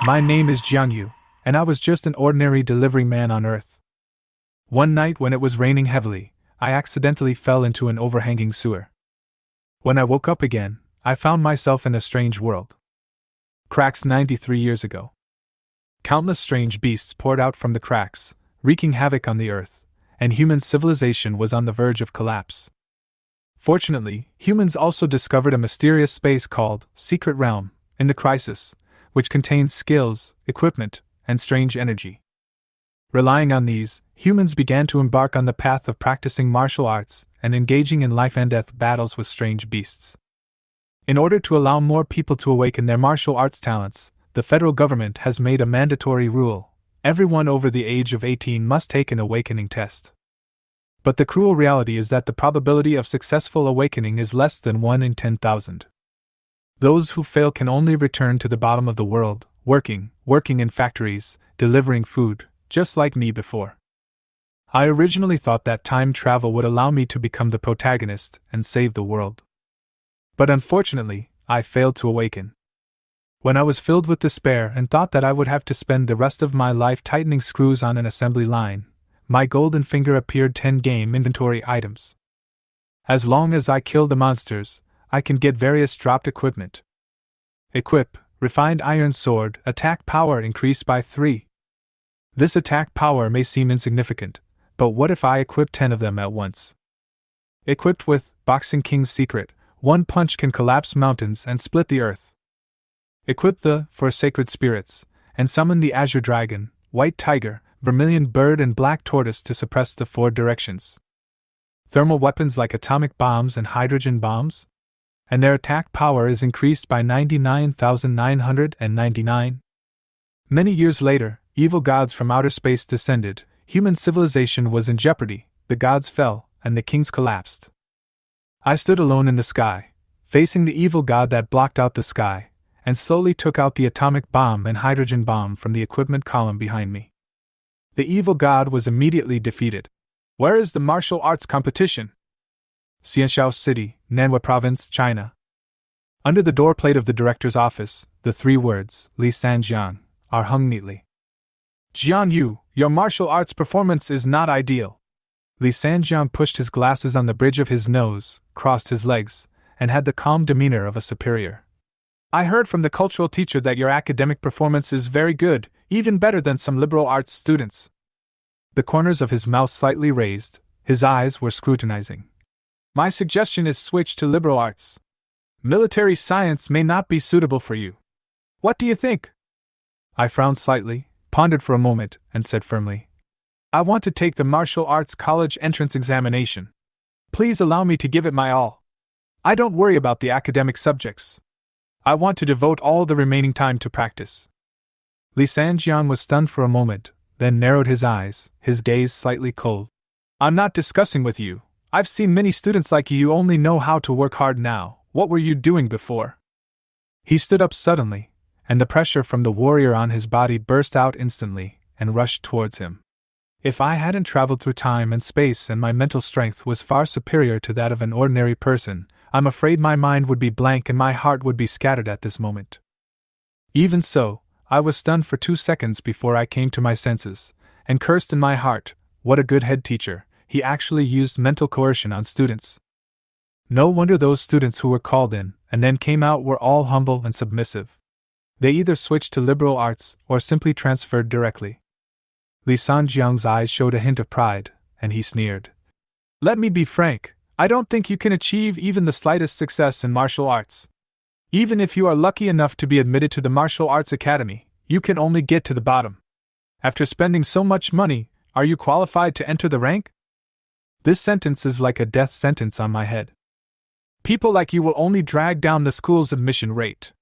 My name is Jiang Yu, and I was just an ordinary delivery man on Earth. One night when it was raining heavily, I accidentally fell into an overhanging sewer. When I woke up again, I found myself in a strange world. Cracks 93 years ago. Countless strange beasts poured out from the cracks, wreaking havoc on the Earth, and human civilization was on the verge of collapse. Fortunately, humans also discovered a mysterious space called Secret Realm in the crisis, which contains skills, equipment, and strange energy. Relying on these, humans began to embark on the path of practicing martial arts and engaging in life-and-death battles with strange beasts. In order to allow more people to awaken their martial arts talents, the federal government has made a mandatory rule: everyone over the age of 18 must take an awakening test. But the cruel reality is that the probability of successful awakening is less than 1 in 10,000. Those who fail can only return to the bottom of the world, working in factories, delivering food, just like me before. I originally thought that time travel would allow me to become the protagonist and save the world. But unfortunately, I failed to awaken. When I was filled with despair and thought that I would have to spend the rest of my life tightening screws on an assembly line, my golden finger appeared 10 game inventory items. As long as I kill the monsters, I can get various dropped equipment. Equip, refined iron sword, attack power increased by 3. This attack power may seem insignificant, but what if I equip 10 of them at once? Equipped with Boxing King's Secret, one punch can collapse mountains and split the earth. Equip the for Sacred Spirits, and summon the Azure Dragon, White Tiger, Vermilion Bird and Black Tortoise to suppress the 4 directions. Thermal weapons like atomic bombs and hydrogen bombs, and their attack power is increased by 99,999. Many years later, evil gods from outer space descended, human civilization was in jeopardy, the gods fell, and the kings collapsed. I stood alone in the sky, facing the evil god that blocked out the sky, and slowly took out the atomic bomb and hydrogen bomb from the equipment column behind me. The evil god was immediately defeated. Where is the martial arts competition? Xianxiao City, Nanhua Province, China. Under the doorplate of the director's office, the 3 words, Li Sanjiang, are hung neatly. Jiang Yu, your martial arts performance is not ideal. Li Sanjiang pushed his glasses on the bridge of his nose, crossed his legs, and had the calm demeanor of a superior. I heard from the cultural teacher that your academic performance is very good, even better than some liberal arts students. The corners of his mouth slightly raised, his eyes were scrutinizing. My suggestion is switch to liberal arts. Military science may not be suitable for you. What do you think? I frowned slightly, pondered for a moment, and said firmly, I want to take the martial arts college entrance examination. Please allow me to give it my all. I don't worry about the academic subjects. I want to devote all the remaining time to practice. Li Sanjiang was stunned for a moment, then narrowed his eyes, his gaze slightly cold. I'm not discussing with you. I've seen many students like you only know how to work hard now. What were you doing before? He stood up suddenly, and the pressure from the warrior on his body burst out instantly and rushed towards him. If I hadn't traveled through time and space and my mental strength was far superior to that of an ordinary person, I'm afraid my mind would be blank and my heart would be scattered at this moment. Even so, I was stunned for 2 seconds before I came to my senses, and cursed in my heart, what a good head teacher. He actually used mental coercion on students. No wonder those students who were called in and then came out were all humble and submissive. They either switched to liberal arts or simply transferred directly. Li Sanjiang's eyes showed a hint of pride, and he sneered. Let me be frank, I don't think you can achieve even the slightest success in martial arts. Even if you are lucky enough to be admitted to the Martial Arts Academy, you can only get to the bottom. After spending so much money, are you qualified to enter the rank? This sentence is like a death sentence on my head. People like you will only drag down the school's admission rate.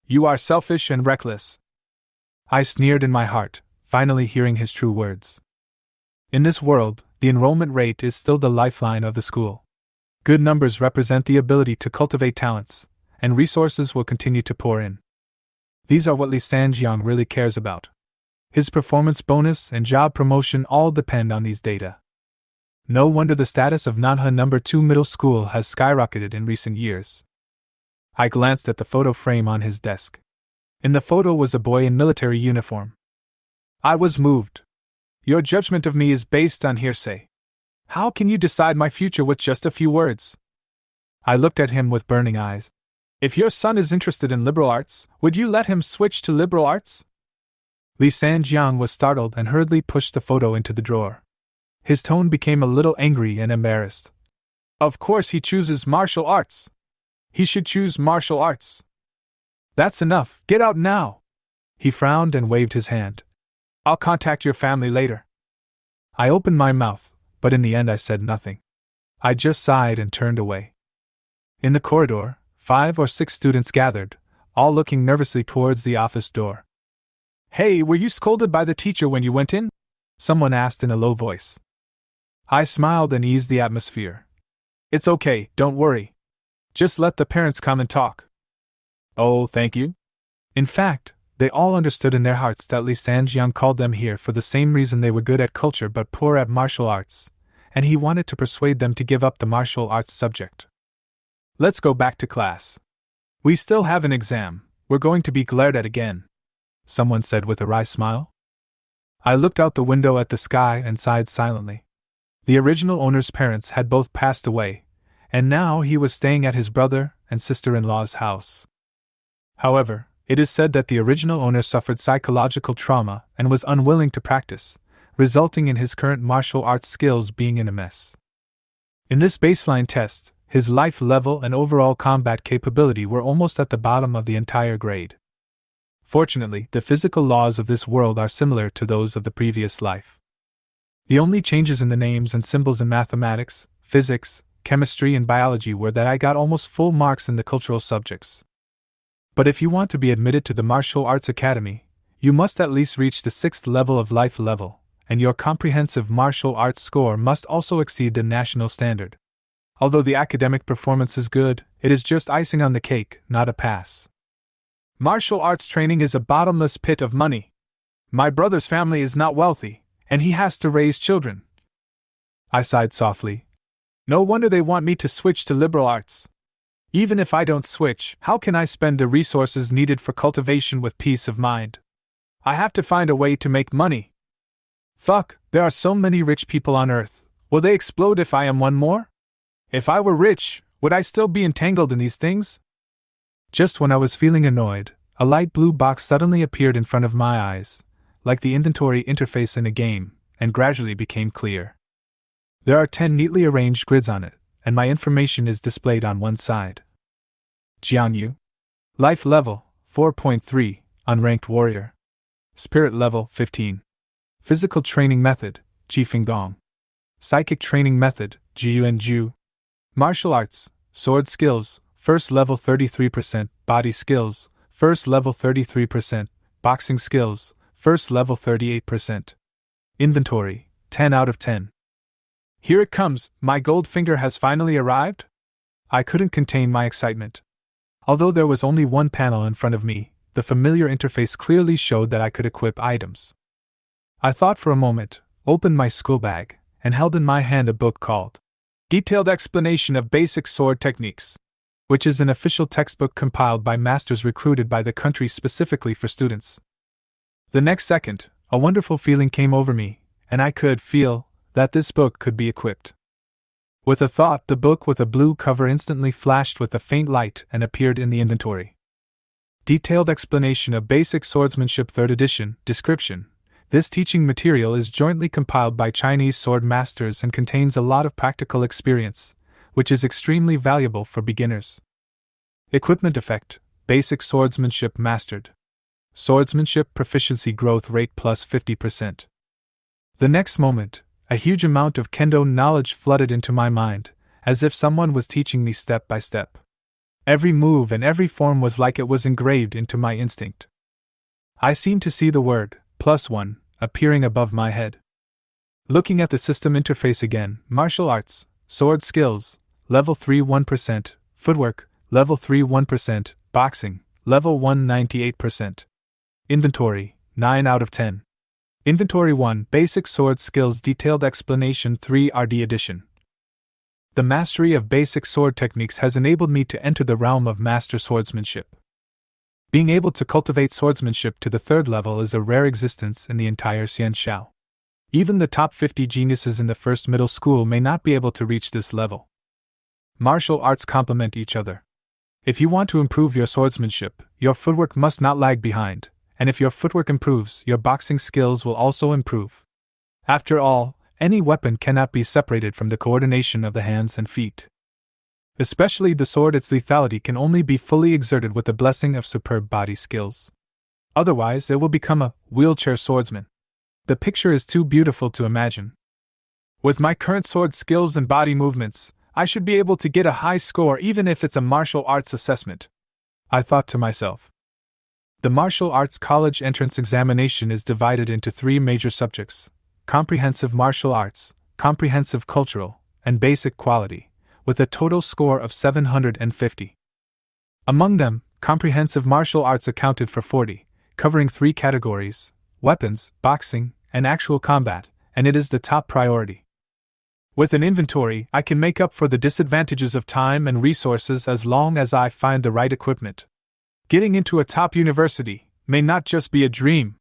You are selfish and reckless. I sneered in my heart, finally hearing his true words. In this world, the enrollment rate is still the lifeline of the school. Good numbers represent the ability to cultivate talents, and resources will continue to pour in. These are what Li Sanjiang really cares about. His performance bonus and job promotion all depend on these data. No wonder the status of Nanhua No. 2 Middle School has skyrocketed in recent years. I glanced at the photo frame on his desk. In the photo was a boy in military uniform. I was moved. Your judgment of me is based on hearsay. How can you decide my future with just a few words? I looked at him with burning eyes. If your son is interested in liberal arts, would you let him switch to liberal arts? Li Sanjiang was startled and hurriedly pushed the photo into the drawer. His tone became a little angry and embarrassed. Of course he chooses martial arts. He should choose martial arts. That's enough, get out now! He frowned and waved his hand. I'll contact your family later. I opened my mouth, but in the end I said nothing. I just sighed and turned away. In the corridor, 5 or 6 students gathered, all looking nervously towards the office door. Hey, were you scolded by the teacher when you went in? Someone asked in a low voice. I smiled and eased the atmosphere. It's okay, don't worry. Just let the parents come and talk. Oh, thank you. In fact, they all understood in their hearts that Li Sanjiang called them here for the same reason they were good at culture but poor at martial arts, and he wanted to persuade them to give up the martial arts subject. Let's go back to class. We still have an exam, we're going to be glared at again, someone said with a wry smile. I looked out the window at the sky and sighed silently. The original owner's parents had both passed away, and now he was staying at his brother and sister-in-law's house. However, it is said that the original owner suffered psychological trauma and was unwilling to practice, resulting in his current martial arts skills being in a mess. In this baseline test, his life level and overall combat capability were almost at the bottom of the entire grade. Fortunately, the physical laws of this world are similar to those of the previous life. The only changes in the names and symbols in mathematics, physics, chemistry, and biology were that I got almost full marks in the cultural subjects. But if you want to be admitted to the Martial Arts Academy, you must at least reach the 6th level of life level, and your comprehensive martial arts score must also exceed the national standard. Although the academic performance is good, it is just icing on the cake, not a pass. Martial arts training is a bottomless pit of money. My brother's family is not wealthy, and he has to raise children. I sighed softly. No wonder they want me to switch to liberal arts. Even if I don't switch, how can I spend the resources needed for cultivation with peace of mind? I have to find a way to make money. Fuck, there are so many rich people on Earth. Will they explode if I am one more? If I were rich, would I still be entangled in these things? Just when I was feeling annoyed, a light blue box suddenly appeared in front of my eyes, like the inventory interface in a game, and gradually became clear. There are 10 neatly arranged grids on it, and my information is displayed on one side. Jiang Yu. Life level, 4.3, unranked warrior. Spirit level, 15. Physical training method, Jifeng Gong. Psychic training method, Jiyuan Ju. Martial arts, sword skills, first level 33%, body skills, first level 33%, boxing skills, first level 38%. Inventory, 10 out of 10. Here it comes, my gold finger has finally arrived? I couldn't contain my excitement. Although there was only one panel in front of me, the familiar interface clearly showed that I could equip items. I thought for a moment, opened my school bag, and held in my hand a book called Detailed Explanation of Basic Sword Techniques, which is an official textbook compiled by masters recruited by the country specifically for students. The next second, a wonderful feeling came over me, and I could feel that this book could be equipped. With a thought, the book with a blue cover instantly flashed with a faint light and appeared in the inventory. Detailed Explanation of Basic Swordsmanship 3rd Edition. Description. This teaching material is jointly compiled by Chinese sword masters and contains a lot of practical experience, which is extremely valuable for beginners. Equipment effect. Basic Swordsmanship mastered. Swordsmanship proficiency growth rate plus 50%. The next moment, a huge amount of kendo knowledge flooded into my mind, as if someone was teaching me step by step. Every move and every form was like it was engraved into my instinct. I seemed to see the word, +1, appearing above my head. Looking at the system interface again, martial arts, sword skills, level 3 1%, footwork, level 3 1%, boxing, level 1 98%. Inventory, 9 out of 10. Inventory 1 Basic Sword Skills Detailed Explanation 3 RD Edition. The mastery of basic sword techniques has enabled me to enter the realm of master swordsmanship. Being able to cultivate swordsmanship to the third level is a rare existence in the entire Xianxiao. Even the top 50 geniuses in the first middle school may not be able to reach this level. Martial arts complement each other. If you want to improve your swordsmanship, your footwork must not lag behind, and if your footwork improves, your boxing skills will also improve. After all, any weapon cannot be separated from the coordination of the hands and feet. Especially the sword, its lethality can only be fully exerted with the blessing of superb body skills. Otherwise, it will become a wheelchair swordsman. The picture is too beautiful to imagine. With my current sword skills and body movements, I should be able to get a high score even if it's a martial arts assessment, I thought to myself. The martial arts college entrance examination is divided into 3 major subjects: comprehensive martial arts, comprehensive cultural, and basic quality, with a total score of 750. Among them, comprehensive martial arts accounted for 40, covering 3 categories: weapons, boxing, and actual combat, and it is the top priority. With an inventory, I can make up for the disadvantages of time and resources as long as I find the right equipment. Getting into a top university may not just be a dream.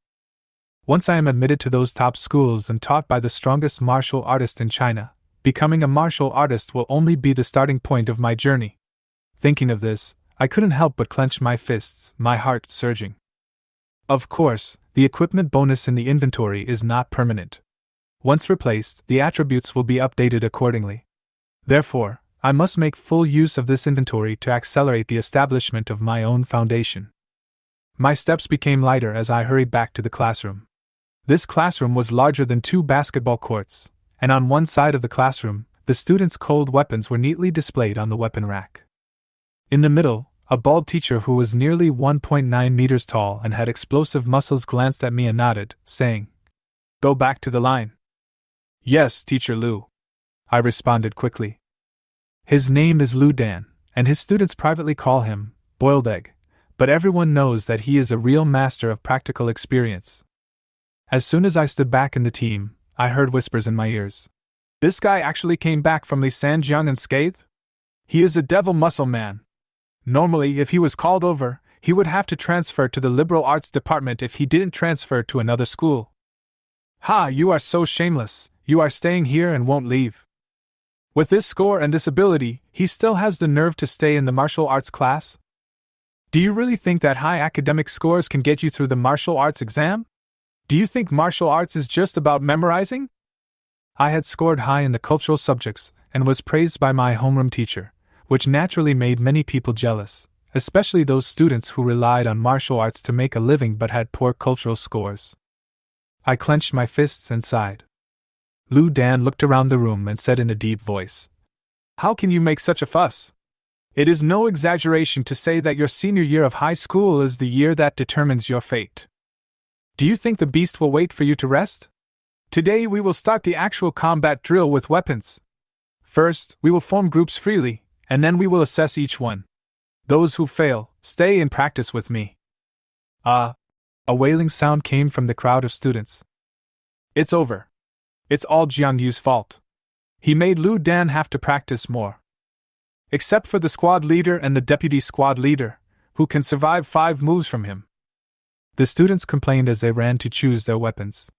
Once I am admitted to those top schools and taught by the strongest martial artist in China, becoming a martial artist will only be the starting point of my journey. Thinking of this, I couldn't help but clench my fists, my heart surging. Of course, the equipment bonus in the inventory is not permanent. Once replaced, the attributes will be updated accordingly. Therefore, I must make full use of this inventory to accelerate the establishment of my own foundation. My steps became lighter as I hurried back to the classroom. This classroom was larger than 2 basketball courts, and on one side of the classroom, the students' cold weapons were neatly displayed on the weapon rack. In the middle, a bald teacher who was nearly 1.9 meters tall and had explosive muscles glanced at me and nodded, saying, "Go back to the line." "Yes, Teacher Lu," I responded quickly. His name is Lu Dan, and his students privately call him Boiled Egg, but everyone knows that he is a real master of practical experience. As soon as I stood back in the team, I heard whispers in my ears. "This guy actually came back from Li Sanjiang unscathed? He is a devil muscle man. Normally, if he was called over, he would have to transfer to the liberal arts department if he didn't transfer to another school. Ha, you are so shameless. You are staying here and won't leave. With this score and this ability, he still has the nerve to stay in the martial arts class? Do you really think that high academic scores can get you through the martial arts exam? Do you think martial arts is just about memorizing?" I had scored high in the cultural subjects and was praised by my homeroom teacher, which naturally made many people jealous, especially those students who relied on martial arts to make a living but had poor cultural scores. I clenched my fists and sighed. Lu Dan looked around the room and said in a deep voice, "How can you make such a fuss? It is no exaggeration to say that your senior year of high school is the year that determines your fate. Do you think the beast will wait for you to rest? Today we will start the actual combat drill with weapons. First, we will form groups freely, and then we will assess each one. Those who fail, stay and practice with me." A wailing sound came from the crowd of students. "It's over. It's all Jiang Yu's fault. He made Lu Dan have to practice more. Except for the squad leader and the deputy squad leader, who can survive 5 moves from him." The students complained as they ran to choose their weapons.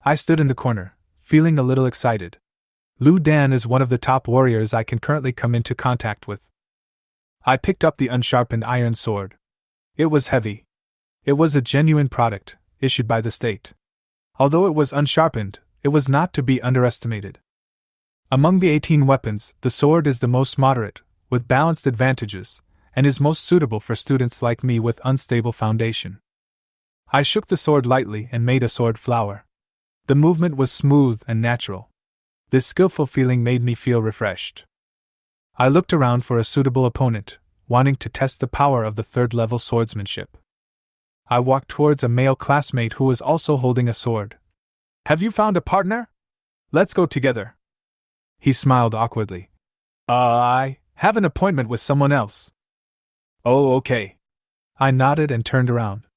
I stood in the corner, feeling a little excited. Lu Dan is one of the top warriors I can currently come into contact with. I picked up the unsharpened iron sword. It was heavy. It was a genuine product, issued by the state. Although it was unsharpened, it was not to be underestimated. Among the 18 weapons, the sword is the most moderate, with balanced advantages, and is most suitable for students like me with unstable foundation. I shook the sword lightly and made a sword flower. The movement was smooth and natural. This skillful feeling made me feel refreshed. I looked around for a suitable opponent, wanting to test the power of the third-level swordsmanship. I walked towards a male classmate who was also holding a sword. "Have you found a partner? Let's go together." He smiled awkwardly. I have an appointment with someone else." "Oh, okay." I nodded and turned around.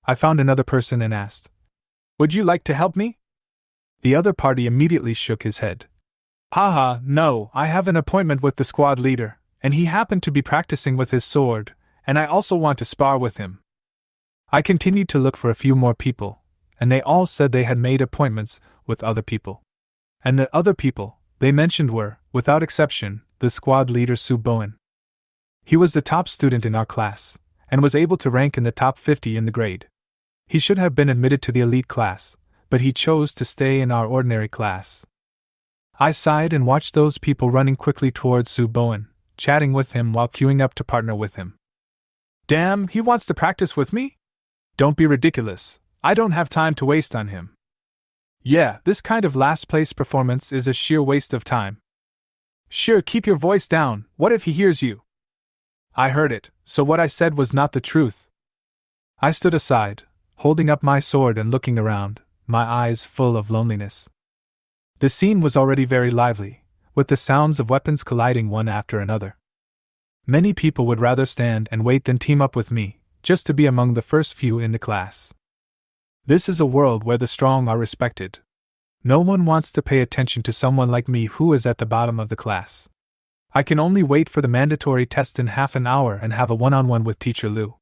I found another person and asked, "Would you like to help me?" The other party immediately shook his head. "Haha, no, I have an appointment with the squad leader, and he happened to be practicing with his sword, and I also want to spar with him. I continued to look for a few more people, and they all said they had made appointments with other people. And the other people they mentioned were, without exception, the squad leader Su Bowen. He was the top student in our class, and was able to rank in the top 50 in the grade. He should have been admitted to the elite class, but he chose to stay in our ordinary class. I sighed and watched those people running quickly towards Su Bowen, chatting with him while queuing up to partner with him. Damn, he wants to practice with me? Don't be ridiculous, I don't have time to waste on him. Yeah, this kind of last place performance is a sheer waste of time. Sure, keep your voice down, what if he hears you? I heard it, so what I said was not the truth. I stood aside, holding up my sword and looking around, my eyes full of loneliness. The scene was already very lively, with the sounds of weapons colliding one after another. Many people would rather stand and wait than team up with me, just to be among the first few in the class. This is a world where the strong are respected. No one wants to pay attention to someone like me who is at the bottom of the class. I can only wait for the mandatory test in half an hour and have a one-on-one with Teacher Liu.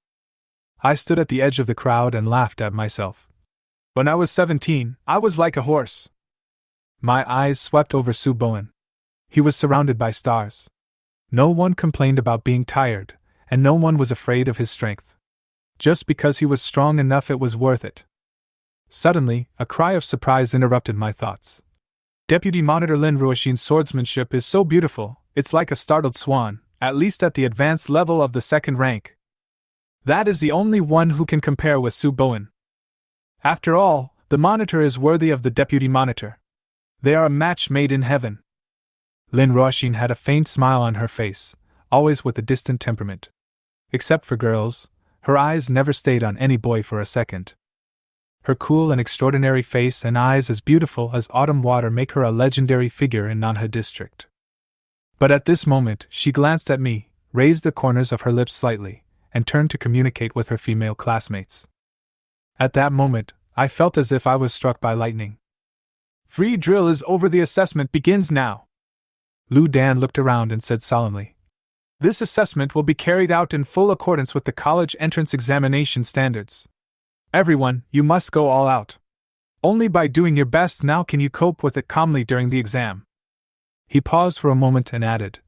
I stood at the edge of the crowd and laughed at myself. When I was 17, I was like a horse. My eyes swept over Su Bowen. He was surrounded by stars. No one complained about being tired, and no one was afraid of his strength. Just because he was strong enough, it was worth it. Suddenly, a cry of surprise interrupted my thoughts. Deputy Monitor Lin Ruoxin's swordsmanship is so beautiful, it's like a startled swan, at least at the advanced level of the second rank. That is the only one who can compare with Su Bowen. After all, the Monitor is worthy of the Deputy Monitor. They are a match made in heaven. Lin Ruoxin had a faint smile on her face, always with a distant temperament. Except for girls, her eyes never stayed on any boy for a second. Her cool and extraordinary face and eyes as beautiful as autumn water make her a legendary figure in Nanhe District. But at this moment, she glanced at me, raised the corners of her lips slightly, and turned to communicate with her female classmates. At that moment, I felt as if I was struck by lightning. Free drill is over, the assessment begins now. Lu Dan looked around and said solemnly, This assessment will be carried out in full accordance with the college entrance examination standards. Everyone, you must go all out. Only by doing your best now can you cope with it calmly during the exam. He paused for a moment and added,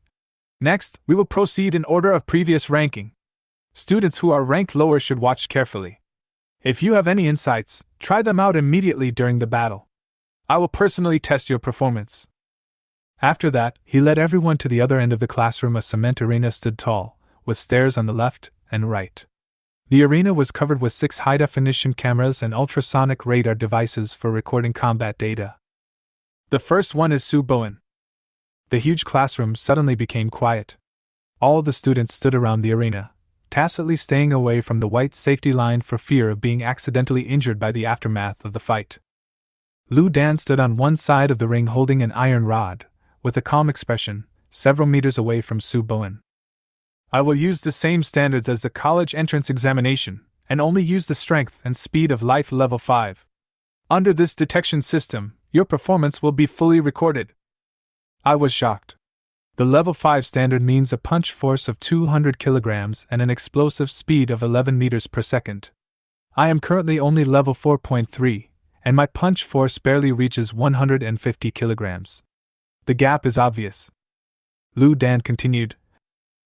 Next, we will proceed in order of previous ranking. Students who are ranked lower should watch carefully. If you have any insights, try them out immediately during the battle. I will personally test your performance. After that, he led everyone to the other end of the classroom. A cement arena stood tall, with stairs on the left and right. The arena was covered with 6 high-definition cameras and ultrasonic radar devices for recording combat data. The first one is Su Bowen. The huge classroom suddenly became quiet. All the students stood around the arena, tacitly staying away from the white safety line for fear of being accidentally injured by the aftermath of the fight. Lu Dan stood on one side of the ring holding an iron rod, with a calm expression, several meters away from Su Bowen. I will use the same standards as the college entrance examination, and only use the strength and speed of life level 5. Under this detection system, your performance will be fully recorded. I was shocked. The level 5 standard means a punch force of 200 kilograms and an explosive speed of 11 meters per second. I am currently only level 4.3, and my punch force barely reaches 150 kilograms. The gap is obvious. Lu Dan continued,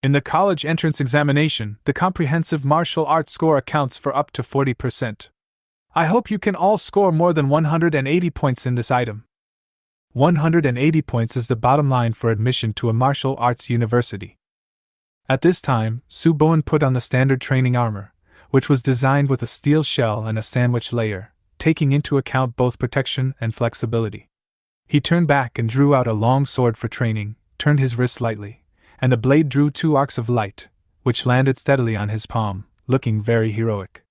In the college entrance examination, the comprehensive martial arts score accounts for up to 40%. I hope you can all score more than 180 points in this item. 180 points is the bottom line for admission to a martial arts university. At this time, Su Bowen put on the standard training armor, which was designed with a steel shell and a sandwich layer, taking into account both protection and flexibility. He turned back and drew out a long sword for training, turned his wrist lightly, and the blade drew 2 arcs of light, which landed steadily on his palm, looking very heroic.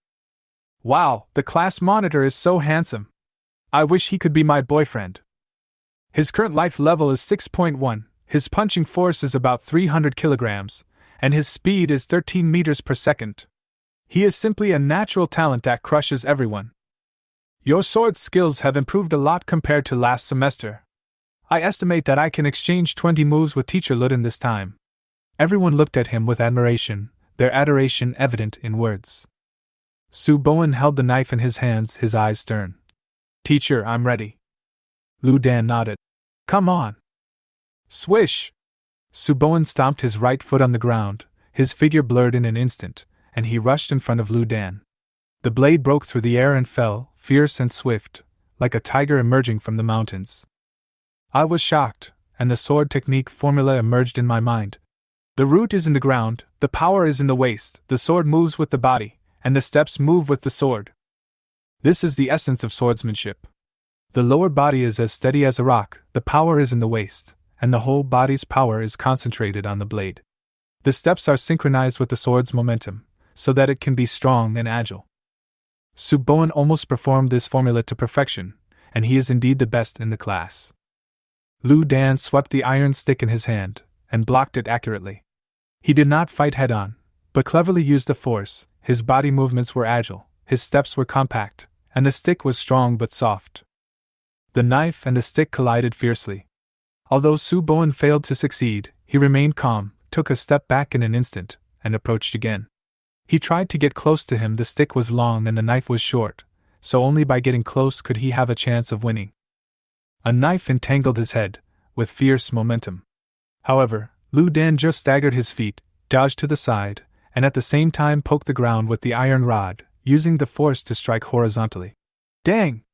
Wow, the class monitor is so handsome. I wish he could be my boyfriend. His current life level is 6.1, his punching force is about 300 kilograms, and his speed is 13 meters per second. He is simply a natural talent that crushes everyone. Your sword skills have improved a lot compared to last semester. I estimate that I can exchange 20 moves with Teacher Luden this time. Everyone looked at him with admiration, their adoration evident in words. Su Bowen held the knife in his hands, his eyes stern. "Teacher, I'm ready." Lu Dan nodded. "Come on." Swish! Su Bowen stomped his right foot on the ground, his figure blurred in an instant, and he rushed in front of Lu Dan. The blade broke through the air and fell, fierce and swift, like a tiger emerging from the mountains. I was shocked, and the sword technique formula emerged in my mind. The root is in the ground, the power is in the waist, the sword moves with the body, and the steps move with the sword. This is the essence of swordsmanship. The lower body is as steady as a rock, the power is in the waist, and the whole body's power is concentrated on the blade. The steps are synchronized with the sword's momentum, so that it can be strong and agile. Su Bowen almost performed this formula to perfection, and he is indeed the best in the class. Lu Dan swept the iron stick in his hand, and blocked it accurately. He did not fight head-on, but cleverly used the force. His body movements were agile, his steps were compact, and the stick was strong but soft. The knife and the stick collided fiercely. Although Su Bowen failed to succeed, he remained calm, took a step back in an instant, and approached again. He tried to get close to him. The stick was long and the knife was short, so only by getting close could he have a chance of winning. A knife entangled his head, with fierce momentum. However, Lu Dan just staggered his feet, dodged to the side, and at the same time poked the ground with the iron rod, using the force to strike horizontally. Dang!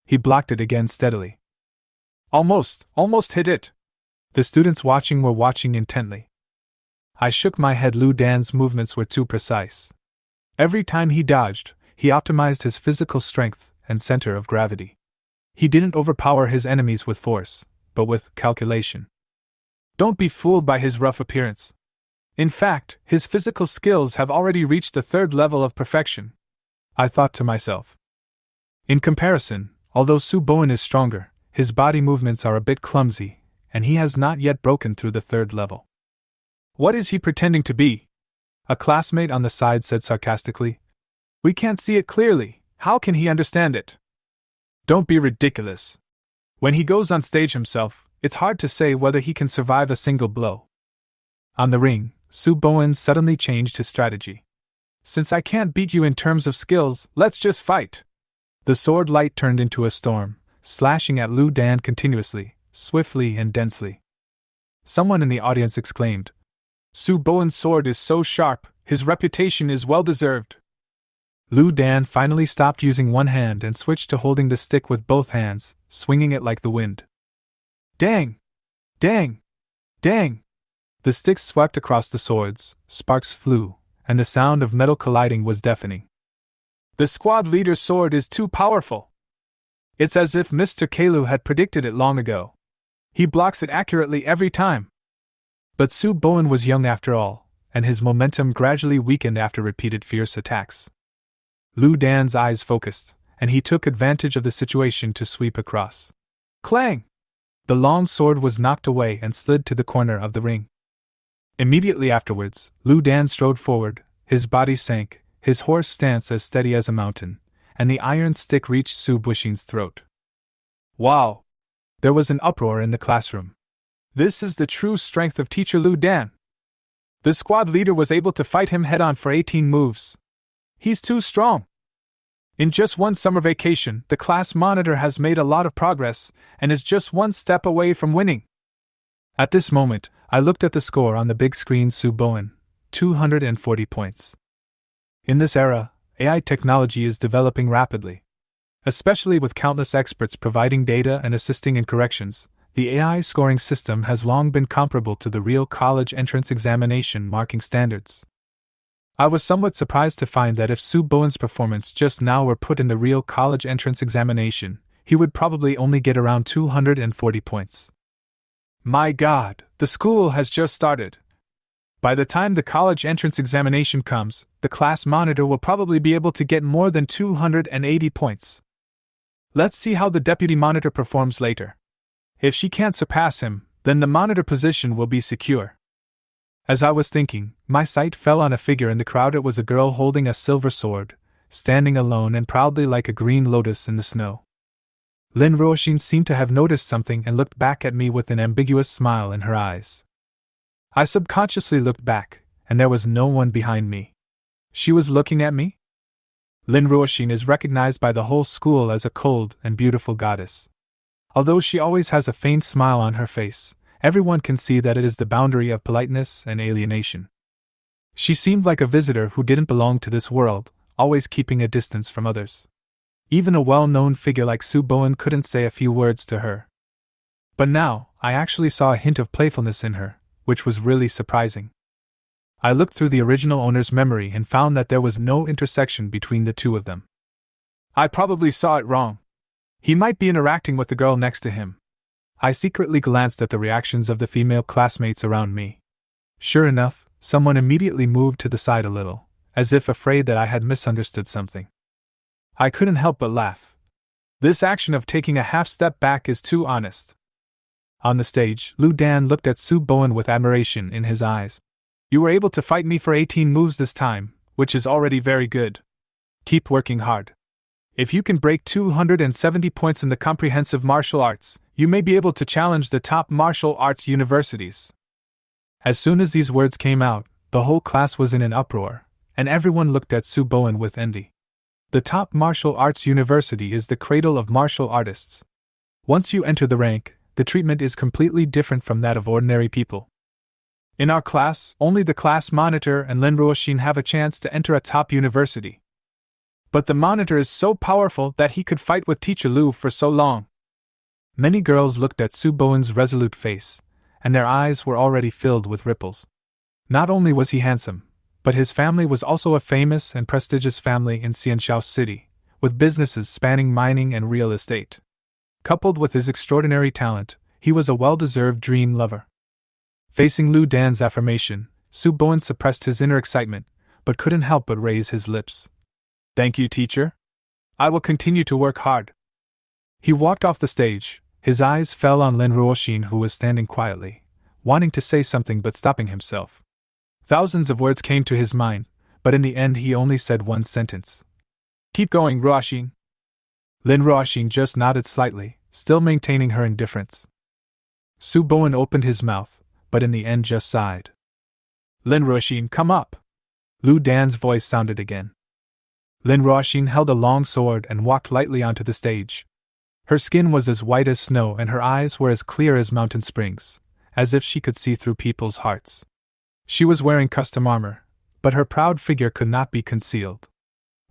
He blocked it again steadily. Almost hit it! The students watching were watching intently. I shook my head. Lu Dan's movements were too precise. Every time he dodged, he optimized his physical strength and center of gravity. He didn't overpower his enemies with force, but with calculation. Don't be fooled by his rough appearance. In fact, his physical skills have already reached the third level of perfection, I thought to myself. In comparison, although Su Bowen is stronger, his body movements are a bit clumsy, and he has not yet broken through the third level. What is he pretending to be? A classmate on the side said sarcastically. We can't see it clearly. How can he understand it? Don't be ridiculous. When he goes on stage himself, it's hard to say whether he can survive a single blow. On the ring, Su Bowen suddenly changed his strategy. Since I can't beat you in terms of skills, let's just fight. The sword light turned into a storm, slashing at Lu Dan continuously, swiftly and densely. Someone in the audience exclaimed, Su Bowen's sword is so sharp, his reputation is well deserved. Lu Dan finally stopped using one hand and switched to holding the stick with both hands, swinging it like the wind. Dang! Dang! Dang! The sticks swept across the swords, sparks flew, and the sound of metal colliding was deafening. The squad leader's sword is too powerful. It's as if Mr. Kalu had predicted it long ago. He blocks it accurately every time. But Su Bowen was young after all, and his momentum gradually weakened after repeated fierce attacks. Lu Dan's eyes focused, and he took advantage of the situation to sweep across. Clang! The long sword was knocked away and slid to the corner of the ring. Immediately afterwards, Lu Dan strode forward, his body sank, his horse stance as steady as a mountain, and the iron stick reached Su Bushin's throat. Wow! There was an uproar in the classroom. This is the true strength of Teacher Lu Dan. The squad leader was able to fight him head-on for 18 moves. He's too strong. In just one summer vacation, the class monitor has made a lot of progress and is just one step away from winning. At this moment, I looked at the score on the big screen. Su Bowen, 240 points. In this era, AI technology is developing rapidly. Especially with countless experts providing data and assisting in corrections, the AI scoring system has long been comparable to the real college entrance examination marking standards. I was somewhat surprised to find that if Su Bowen's performance just now were put in the real college entrance examination, he would probably only get around 240 points. My God, the school has just started. By the time the college entrance examination comes, the class monitor will probably be able to get more than 280 points. Let's see how the deputy monitor performs later. If she can't surpass him, then the monitor position will be secure. As I was thinking, my sight fell on a figure in the crowd. It was a girl holding a silver sword, standing alone and proudly like a green lotus in the snow. Lin Ruoxin seemed to have noticed something and looked back at me with an ambiguous smile in her eyes. I subconsciously looked back, and there was no one behind me. She was looking at me? Lin Ruoxin is recognized by the whole school as a cold and beautiful goddess. Although she always has a faint smile on her face, everyone can see that it is the boundary of politeness and alienation. She seemed like a visitor who didn't belong to this world, always keeping a distance from others. Even a well-known figure like Su Bowen couldn't say a few words to her. But now, I actually saw a hint of playfulness in her, which was really surprising. I looked through the original owner's memory and found that there was no intersection between the two of them. I probably saw it wrong. He might be interacting with the girl next to him. I secretly glanced at the reactions of the female classmates around me. Sure enough, someone immediately moved to the side a little, as if afraid that I had misunderstood something. I couldn't help but laugh. This action of taking a half step back is too honest. On the stage, Lu Dan looked at Su Bowen with admiration in his eyes. You were able to fight me for 18 moves this time, which is already very good. Keep working hard. If you can break 270 points in the comprehensive martial arts, you may be able to challenge the top martial arts universities. As soon as these words came out, the whole class was in an uproar, and everyone looked at Su Bowen with envy. The top martial arts university is the cradle of martial artists. Once you enter the rank, the treatment is completely different from that of ordinary people. In our class, only the class monitor and Lin Ruoxin have a chance to enter a top university. But the monitor is so powerful that he could fight with Teacher Lu for so long. Many girls looked at Su Bowen's resolute face, and their eyes were already filled with ripples. Not only was he handsome, but his family was also a famous and prestigious family in Xianxiao City, with businesses spanning mining and real estate. Coupled with his extraordinary talent, he was a well-deserved dream lover. Facing Lu Dan's affirmation, Su Bowen suppressed his inner excitement, but couldn't help but raise his lips. Thank you, teacher. I will continue to work hard. He walked off the stage. His eyes fell on Lin Ruoxin, who was standing quietly, wanting to say something but stopping himself. Thousands of words came to his mind, but in the end he only said one sentence. Keep going, Ruoxin. Lin Ruoxin just nodded slightly, still maintaining her indifference. Su Bowen opened his mouth, but in the end just sighed. Lin Ruoxin, come up! Lu Dan's voice sounded again. Lin Ruoxin held a long sword and walked lightly onto the stage. Her skin was as white as snow and her eyes were as clear as mountain springs, as if she could see through people's hearts. She was wearing custom armor, but her proud figure could not be concealed.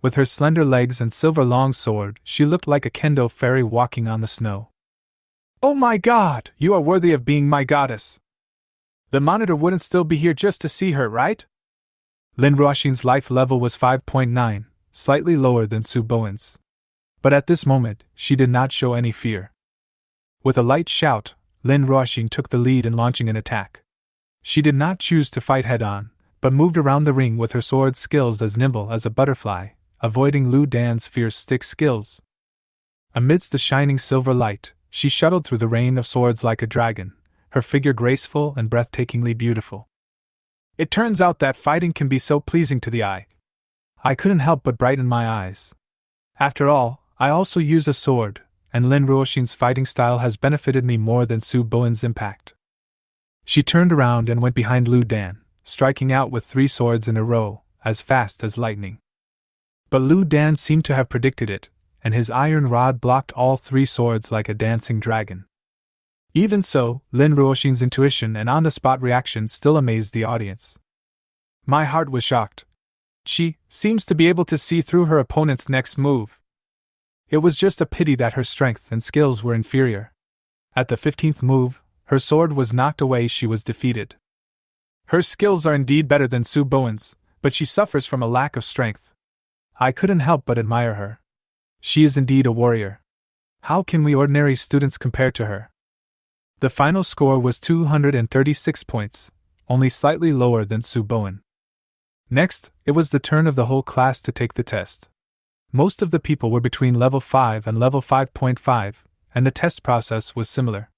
With her slender legs and silver long sword, she looked like a kendo fairy walking on the snow. Oh my god, you are worthy of being my goddess! The monitor wouldn't still be here just to see her, right? Lin Ruoxin's life level was 5.9, slightly lower than Su Bowen's. But at this moment, she did not show any fear. With a light shout, Lin Ruoxin took the lead in launching an attack. She did not choose to fight head-on, but moved around the ring with her sword skills as nimble as a butterfly, avoiding Lu Dan's fierce stick skills. Amidst the shining silver light, she shuttled through the rain of swords like a dragon, her figure graceful and breathtakingly beautiful. It turns out that fighting can be so pleasing to the eye. I couldn't help but brighten my eyes. After all, I also use a sword, and Lin Ruoxin's fighting style has benefited me more than Su Bowen's impact. She turned around and went behind Lu Dan, striking out with 3 swords in a row, as fast as lightning. But Lu Dan seemed to have predicted it, and his iron rod blocked all 3 swords like a dancing dragon. Even so, Lin Ruoxin's intuition and on-the-spot reaction still amazed the audience. My heart was shocked. She seems to be able to see through her opponent's next move. It was just a pity that her strength and skills were inferior. At the 15th move, her sword was knocked away. She was defeated. Her skills are indeed better than Su Bowen's, but she suffers from a lack of strength. I couldn't help but admire her. She is indeed a warrior. How can we ordinary students compare to her? The final score was 236 points, only slightly lower than Su Bowen. Next, it was the turn of the whole class to take the test. Most of the people were between level 5 and level 5.5, and the test process was similar.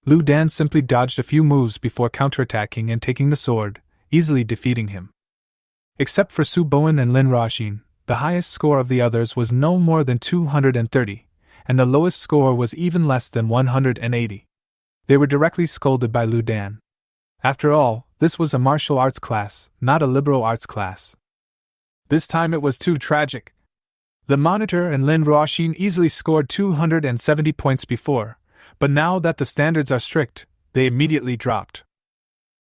Lu Dan simply dodged a few moves before counterattacking and taking the sword, easily defeating him. Except for Su Bowen and Lin Ruoxin, the highest score of the others was no more than 230, and the lowest score was even less than 180. They were directly scolded by Lu Dan. After all, this was a martial arts class, not a liberal arts class. This time it was too tragic. The monitor and Lin Ruoxin easily scored 270 points before, but now that the standards are strict, they immediately dropped.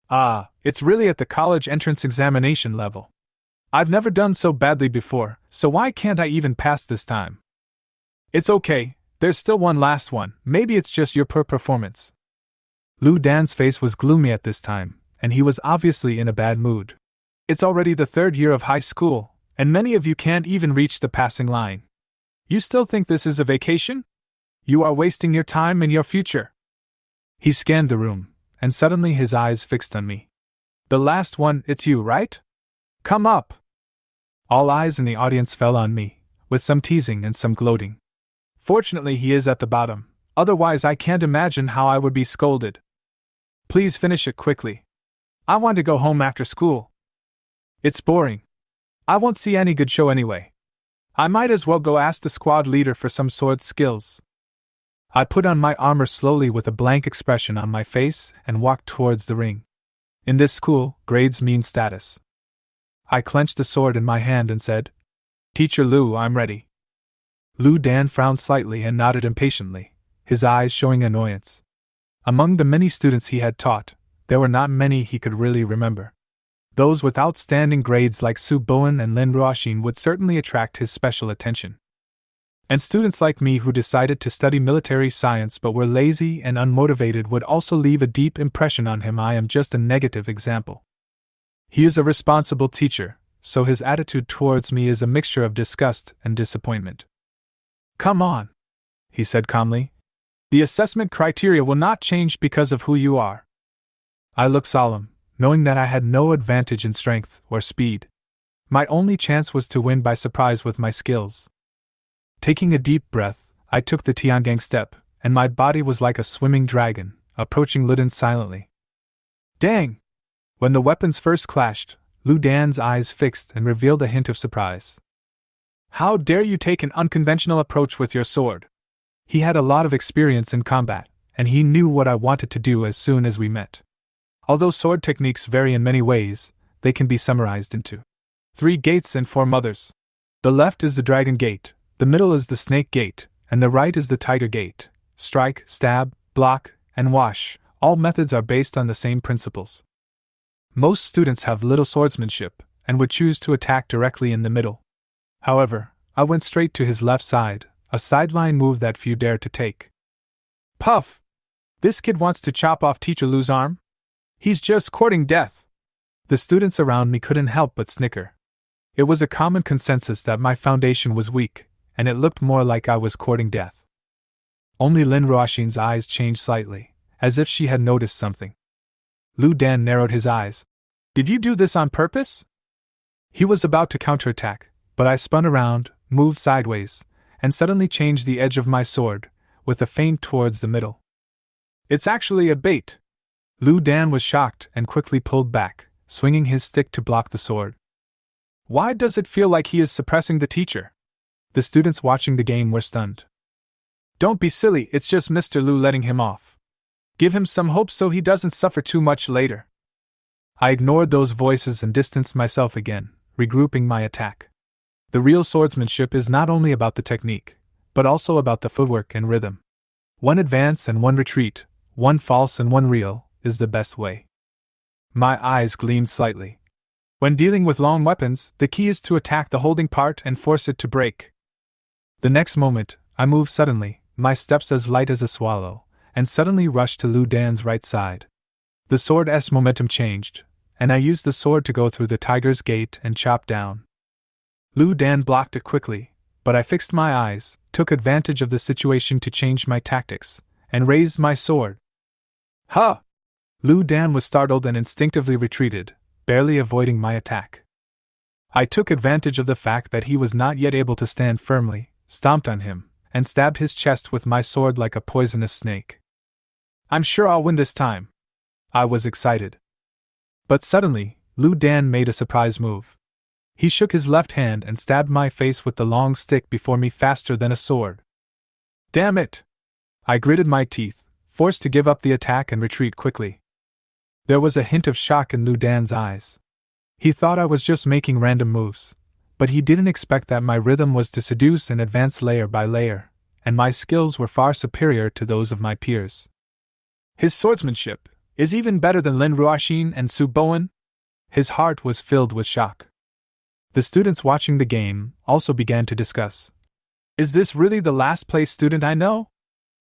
Ah, it's really at the college entrance examination level. I've never done so badly before, so why can't I even pass this time? It's okay, there's still one last one, maybe it's just your poor performance. Lu Dan's face was gloomy at this time, and he was obviously in a bad mood. It's already the third year of high school, and many of you can't even reach the passing line. You still think this is a vacation? You are wasting your time and your future. He scanned the room, and suddenly his eyes fixed on me. The last one, it's you, right? Come up! All eyes in the audience fell on me, with some teasing and some gloating. Fortunately, he is at the bottom, otherwise I can't imagine how I would be scolded. Please finish it quickly. I want to go home after school. It's boring. I won't see any good show anyway. I might as well go ask the squad leader for some sword skills. I put on my armor slowly with a blank expression on my face and walked towards the ring. In this school, grades mean status. I clenched the sword in my hand and said, Teacher Lu, I'm ready. Lu Dan frowned slightly and nodded impatiently, his eyes showing annoyance. Among the many students he had taught, there were not many he could really remember. Those with outstanding grades like Su Bowen and Lin Ruoxin would certainly attract his special attention. And students like me who decided to study military science but were lazy and unmotivated would also leave a deep impression on him. I am just a negative example. He is a responsible teacher, so his attitude towards me is a mixture of disgust and disappointment. Come on, he said calmly. The assessment criteria will not change because of who you are. I looked solemn, knowing that I had no advantage in strength or speed. My only chance was to win by surprise with my skills. Taking a deep breath, I took the Tiangang step, and my body was like a swimming dragon, approaching Lu Dan silently. Dang! When the weapons first clashed, Lu Dan's eyes fixed and revealed a hint of surprise. How dare you take an unconventional approach with your sword? He had a lot of experience in combat, and he knew what I wanted to do as soon as we met. Although sword techniques vary in many ways, they can be summarized into 3 gates and 4 mothers. The left is the dragon gate, the middle is the snake gate, and the right is the tiger gate. Strike, stab, block, and wash, all methods are based on the same principles. Most students have little swordsmanship, and would choose to attack directly in the middle. However, I went straight to his left side, a sideline move that few dare to take. Puff! This kid wants to chop off Teacher Lu's arm? He's just courting death. The students around me couldn't help but snicker. It was a common consensus that my foundation was weak, and it looked more like I was courting death. Only Lin Ruoxin's eyes changed slightly, as if she had noticed something. Lu Dan narrowed his eyes. Did you do this on purpose? He was about to counterattack, but I spun around, moved sideways, and suddenly changed the edge of my sword, with a feint towards the middle. It's actually a bait. Lu Dan was shocked and quickly pulled back, swinging his stick to block the sword. Why does it feel like he is suppressing the teacher? The students watching the game were stunned. Don't be silly, it's just Mr. Lu letting him off. Give him some hope so he doesn't suffer too much later. I ignored those voices and distanced myself again, regrouping my attack. The real swordsmanship is not only about the technique, but also about the footwork and rhythm. One advance and one retreat, one false and one real, is the best way. My eyes gleamed slightly. When dealing with long weapons, the key is to attack the holding part and force it to break. The next moment, I moved suddenly, my steps as light as a swallow, and suddenly rushed to Lu Dan's right side. The sword's momentum changed, and I used the sword to go through the tiger's gate and chop down. Lu Dan blocked it quickly, but I fixed my eyes, took advantage of the situation to change my tactics, and raised my sword. Ha! Lu Dan was startled and instinctively retreated, barely avoiding my attack. I took advantage of the fact that he was not yet able to stand firmly, stomped on him, and stabbed his chest with my sword like a poisonous snake. I'm sure I'll win this time. I was excited. But suddenly, Lu Dan made a surprise move. He shook his left hand and stabbed my face with the long stick before me faster than a sword. Damn it! I gritted my teeth, forced to give up the attack and retreat quickly. There was a hint of shock in Lu Dan's eyes. He thought I was just making random moves, but he didn't expect that my rhythm was to seduce and advance layer by layer, and my skills were far superior to those of my peers. His swordsmanship is even better than Lin Ruoxin and Su Bowen? His heart was filled with shock. The students watching the game also began to discuss. Is this really the last place student I know?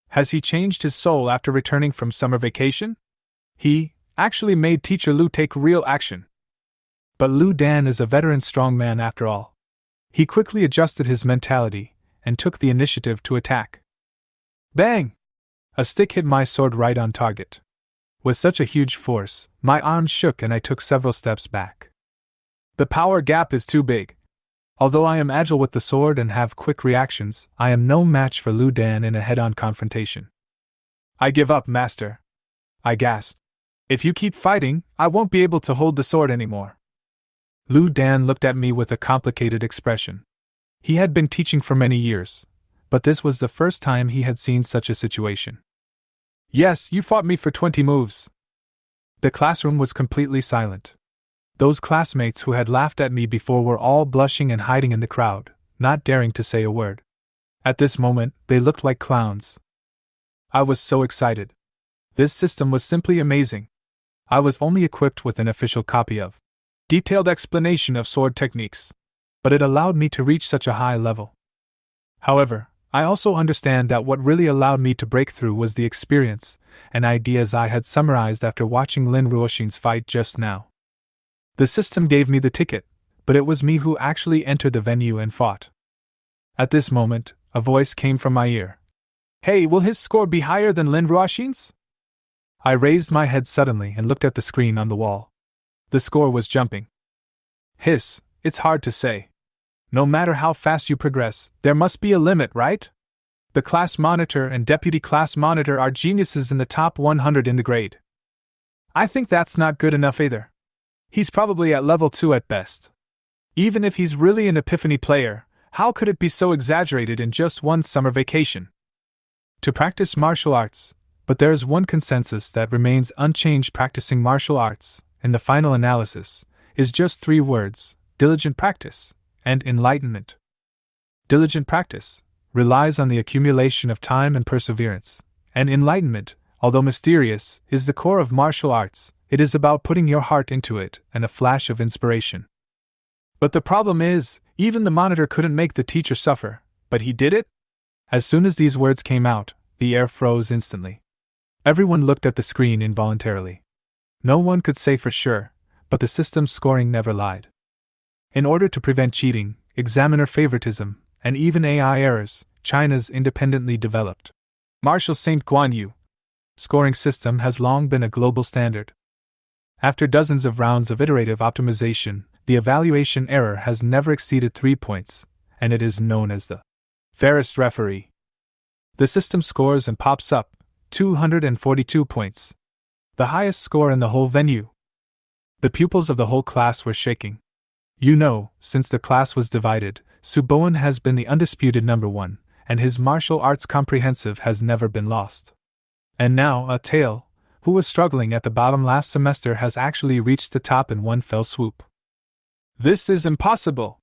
Has he changed his soul after returning from summer vacation? He actually made Teacher Lu take real action. But Lu Dan is a veteran strongman after all. He quickly adjusted his mentality and took the initiative to attack. Bang! A stick hit my sword right on target. With such a huge force, my arm shook and I took several steps back. The power gap is too big. Although I am agile with the sword and have quick reactions, I am no match for Lu Dan in a head-on confrontation. I give up, master. I gasped. If you keep fighting, I won't be able to hold the sword anymore. Lu Dan looked at me with a complicated expression. He had been teaching for many years, but this was the first time he had seen such a situation. Yes, you fought me for 20 moves. The classroom was completely silent. Those classmates who had laughed at me before were all blushing and hiding in the crowd, not daring to say a word. At this moment, they looked like clowns. I was so excited. This system was simply amazing. I was only equipped with an official copy of detailed explanation of sword techniques, but it allowed me to reach such a high level. However, I also understand that what really allowed me to break through was the experience and ideas I had summarized after watching Lin Ruoxin's fight just now. The system gave me the ticket, but it was me who actually entered the venue and fought. At this moment, a voice came from my ear. Hey, will his score be higher than Lin Ruoxin's? I raised my head suddenly and looked at the screen on the wall. The score was jumping. Hiss, it's hard to say. No matter how fast you progress, there must be a limit, right? The class monitor and deputy class monitor are geniuses in the top 100 in the grade. I think that's not good enough either. He's probably at level 2 at best. Even if he's really an epiphany player, how could it be so exaggerated in just one summer vacation? To practice martial arts, but there is one consensus that remains unchanged: practicing martial arts, in the final analysis, is just 3 words: diligent practice and enlightenment. Diligent practice relies on the accumulation of time and perseverance, and enlightenment, although mysterious, is the core of martial arts. It is about putting your heart into it and a flash of inspiration. But the problem is, even the monitor couldn't make the teacher suffer, but he did it? As soon as these words came out, the air froze instantly. Everyone looked at the screen involuntarily. No one could say for sure, but the system's scoring never lied. In order to prevent cheating, examiner favoritism, and even AI errors, China's independently developed Marshal St. Guan Yu scoring system has long been a global standard. After dozens of rounds of iterative optimization, the evaluation error has never exceeded 3 points, and it is known as the fairest referee. The system scores and pops up 242 points, the highest score in the whole venue. The pupils of the whole class were shaking. You know, since the class was divided, Su Bowen has been the undisputed number 1, and his martial arts comprehensive has never been lost. And now, a Tail, who was struggling at the bottom last semester, has actually reached the top in one fell swoop. This is impossible!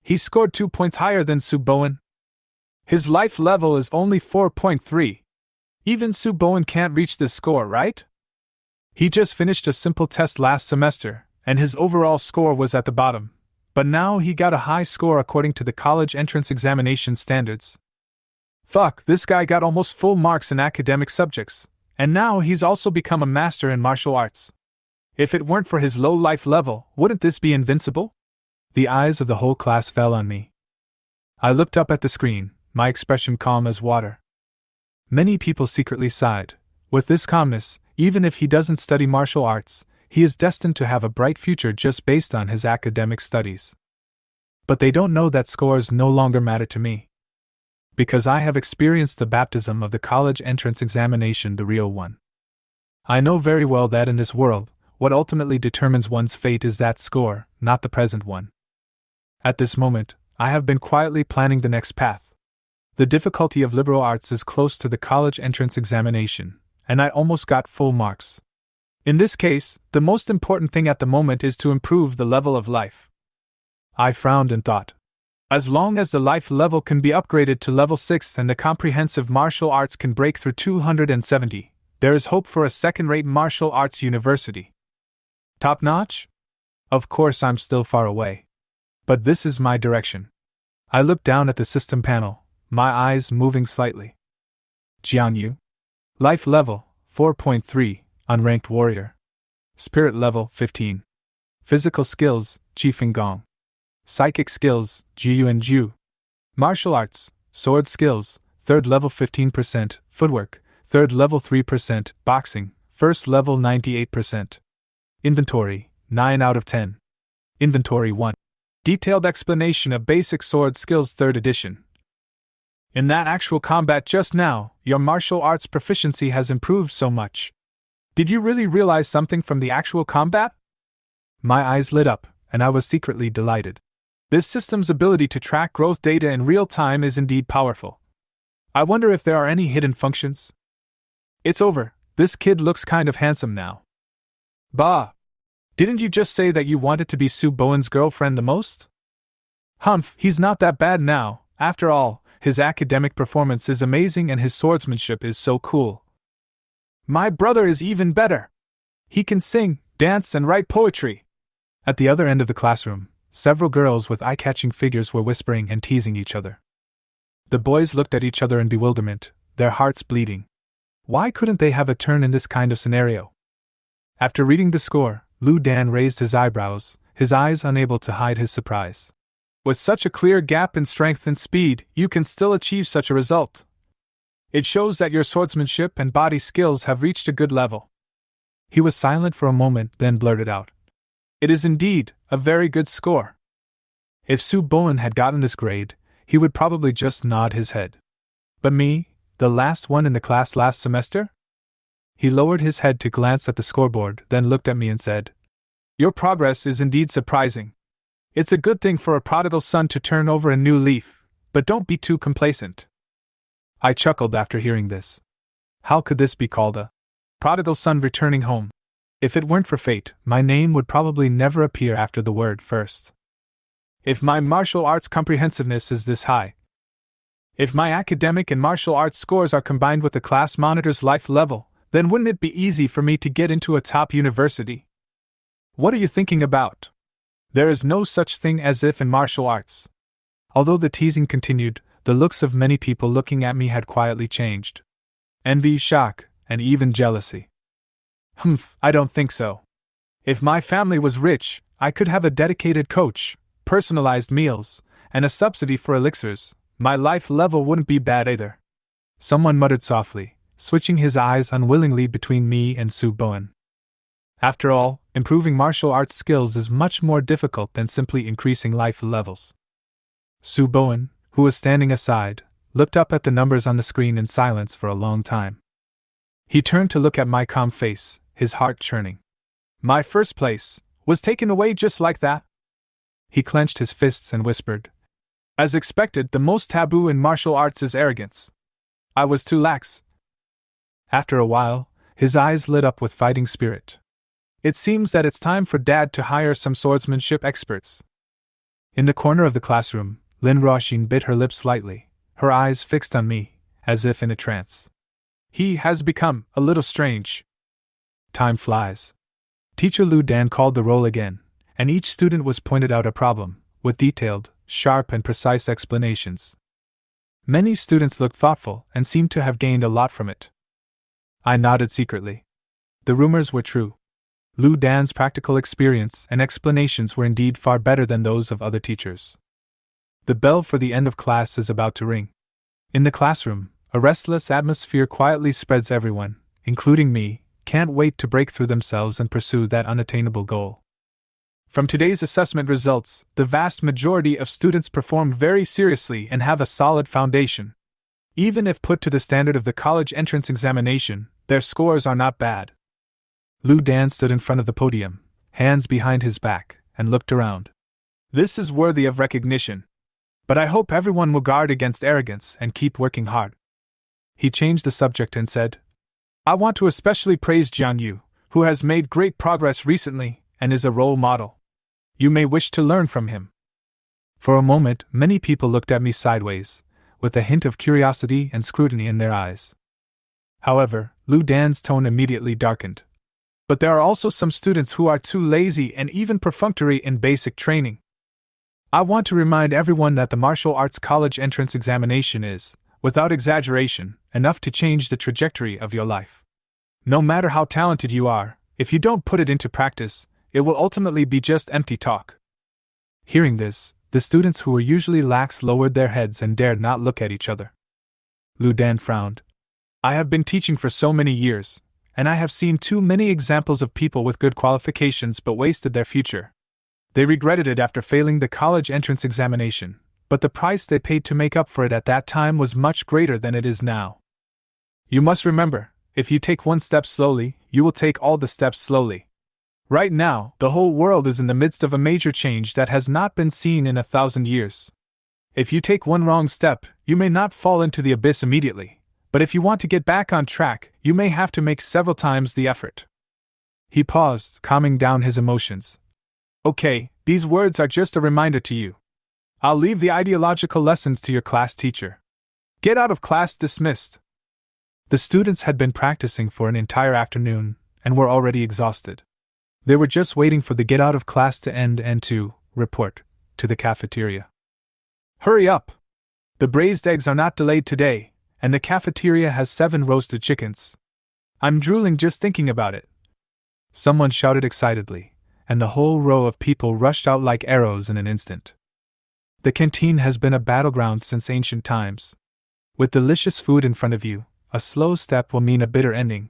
He scored 2 points higher than Su Bowen. His life level is only 4.3. Even Su Bowen can't reach this score, right? He just finished a simple test last semester, and his overall score was at the bottom, but now he got a high score according to the college entrance examination standards. Fuck, this guy got almost full marks in academic subjects, and now he's also become a master in martial arts. If it weren't for his low life level, wouldn't this be invincible? The eyes of the whole class fell on me. I looked up at the screen, my expression calm as water. Many people secretly sighed. With this calmness, even if he doesn't study martial arts, he is destined to have a bright future just based on his academic studies. But they don't know that scores no longer matter to me. Because I have experienced the baptism of the college entrance examination, the real one. I know very well that in this world, what ultimately determines one's fate is that score, not the present one. At this moment, I have been quietly planning the next path. The difficulty of liberal arts is close to the college entrance examination, and I almost got full marks. In this case, the most important thing at the moment is to improve the level of life. I frowned and thought. As long as the life level can be upgraded to level 6 and the comprehensive martial arts can break through 270, there is hope for a second-rate martial arts university. Top-notch? Of course I'm still far away. But this is my direction. I looked down at the system panel, my eyes moving slightly. Jiang Yu. Life level, 4.3, unranked warrior. Spirit level, 15. Physical skills, Qifeng Gong. Psychic skills, Jiyu. Martial arts, sword skills, 3rd level 15%, footwork, 3rd level 3%, boxing, 1st level 98%. Inventory, 9 out of 10. Inventory 1. Detailed explanation of basic sword skills 3rd edition. In that actual combat just now, your martial arts proficiency has improved so much. Did you really realize something from the actual combat? My eyes lit up, and I was secretly delighted. This system's ability to track growth data in real time is indeed powerful. I wonder if there are any hidden functions? It's over, this kid looks kind of handsome now. Bah! Didn't you just say that you wanted to be Su Bowen's girlfriend the most? Humph, he's not that bad now, after all, his academic performance is amazing and his swordsmanship is so cool. My brother is even better! He can sing, dance, and write poetry! At the other end of the classroom, several girls with eye-catching figures were whispering and teasing each other. The boys looked at each other in bewilderment, their hearts bleeding. Why couldn't they have a turn in this kind of scenario? After reading the score, Lu Dan raised his eyebrows, his eyes unable to hide his surprise. With such a clear gap in strength and speed, you can still achieve such a result. It shows that your swordsmanship and body skills have reached a good level. He was silent for a moment, then blurted out. It is indeed a very good score. If Su Bowen had gotten this grade, he would probably just nod his head. But me, the last one in the class last semester? He lowered his head to glance at the scoreboard, then looked at me and said, Your progress is indeed surprising. It's a good thing for a prodigal son to turn over a new leaf, but don't be too complacent. I chuckled after hearing this. How could this be called a prodigal son returning home? If it weren't for fate, my name would probably never appear after the word first. If my martial arts comprehensiveness is this high, if my academic and martial arts scores are combined with the class monitor's life level, then wouldn't it be easy for me to get into a top university? What are you thinking about? There is no such thing as if in martial arts. Although the teasing continued, the looks of many people looking at me had quietly changed. Envy, shock, and even jealousy. Humph, I don't think so. If my family was rich, I could have a dedicated coach, personalized meals, and a subsidy for elixirs. My life level wouldn't be bad either. Someone muttered softly, switching his eyes unwillingly between me and Su Bowen. After all, improving martial arts skills is much more difficult than simply increasing life levels. Su Bowen, who was standing aside, looked up at the numbers on the screen in silence for a long time. He turned to look at my calm face, his heart churning. My first place was taken away just like that? He clenched his fists and whispered. As expected, the most taboo in martial arts is arrogance. I was too lax. After a while, his eyes lit up with fighting spirit. It seems that it's time for Dad to hire some swordsmanship experts. In the corner of the classroom, Lin Ruoxin bit her lips slightly, her eyes fixed on me, as if in a trance. He has become a little strange. Time flies. Teacher Lu Dan called the roll again, and each student was pointed out a problem, with detailed, sharp and precise explanations. Many students looked thoughtful and seemed to have gained a lot from it. I nodded secretly. The rumors were true. Lu Dan's practical experience and explanations were indeed far better than those of other teachers. The bell for the end of class is about to ring. In the classroom, a restless atmosphere quietly spreads. Everyone, including me, can't wait to break through themselves and pursue that unattainable goal. From today's assessment results, the vast majority of students performed very seriously and have a solid foundation. Even if put to the standard of the college entrance examination, their scores are not bad. Lu Dan stood in front of the podium, hands behind his back, and looked around. This is worthy of recognition. But I hope everyone will guard against arrogance and keep working hard. He changed the subject and said, I want to especially praise Jiang Yu, who has made great progress recently and is a role model. You may wish to learn from him. For a moment, many people looked at me sideways, with a hint of curiosity and scrutiny in their eyes. However, Lu Dan's tone immediately darkened. But there are also some students who are too lazy and even perfunctory in basic training. I want to remind everyone that the martial arts college entrance examination is, without exaggeration, enough to change the trajectory of your life. No matter how talented you are, if you don't put it into practice, it will ultimately be just empty talk. Hearing this, the students who were usually lax lowered their heads and dared not look at each other. Lu Dan frowned. I have been teaching for so many years, and I have seen too many examples of people with good qualifications but wasted their future. They regretted it after failing the college entrance examination, but the price they paid to make up for it at that time was much greater than it is now. You must remember, if you take one step slowly, you will take all the steps slowly. Right now, the whole world is in the midst of a major change that has not been seen in 1,000 years. If you take one wrong step, you may not fall into the abyss immediately, but if you want to get back on track, you may have to make several times the effort. He paused, calming down his emotions. Okay, these words are just a reminder to you. I'll leave the ideological lessons to your class teacher. Get out of class dismissed. The students had been practicing for an entire afternoon, and were already exhausted. They were just waiting for the get out of class to end and to report to the cafeteria. Hurry up! The braised eggs are not delayed today, and the cafeteria has 7 roasted chickens. I'm drooling just thinking about it. Someone shouted excitedly, and the whole row of people rushed out like arrows in an instant. The canteen has been a battleground since ancient times. With delicious food in front of you, a slow step will mean a bitter ending.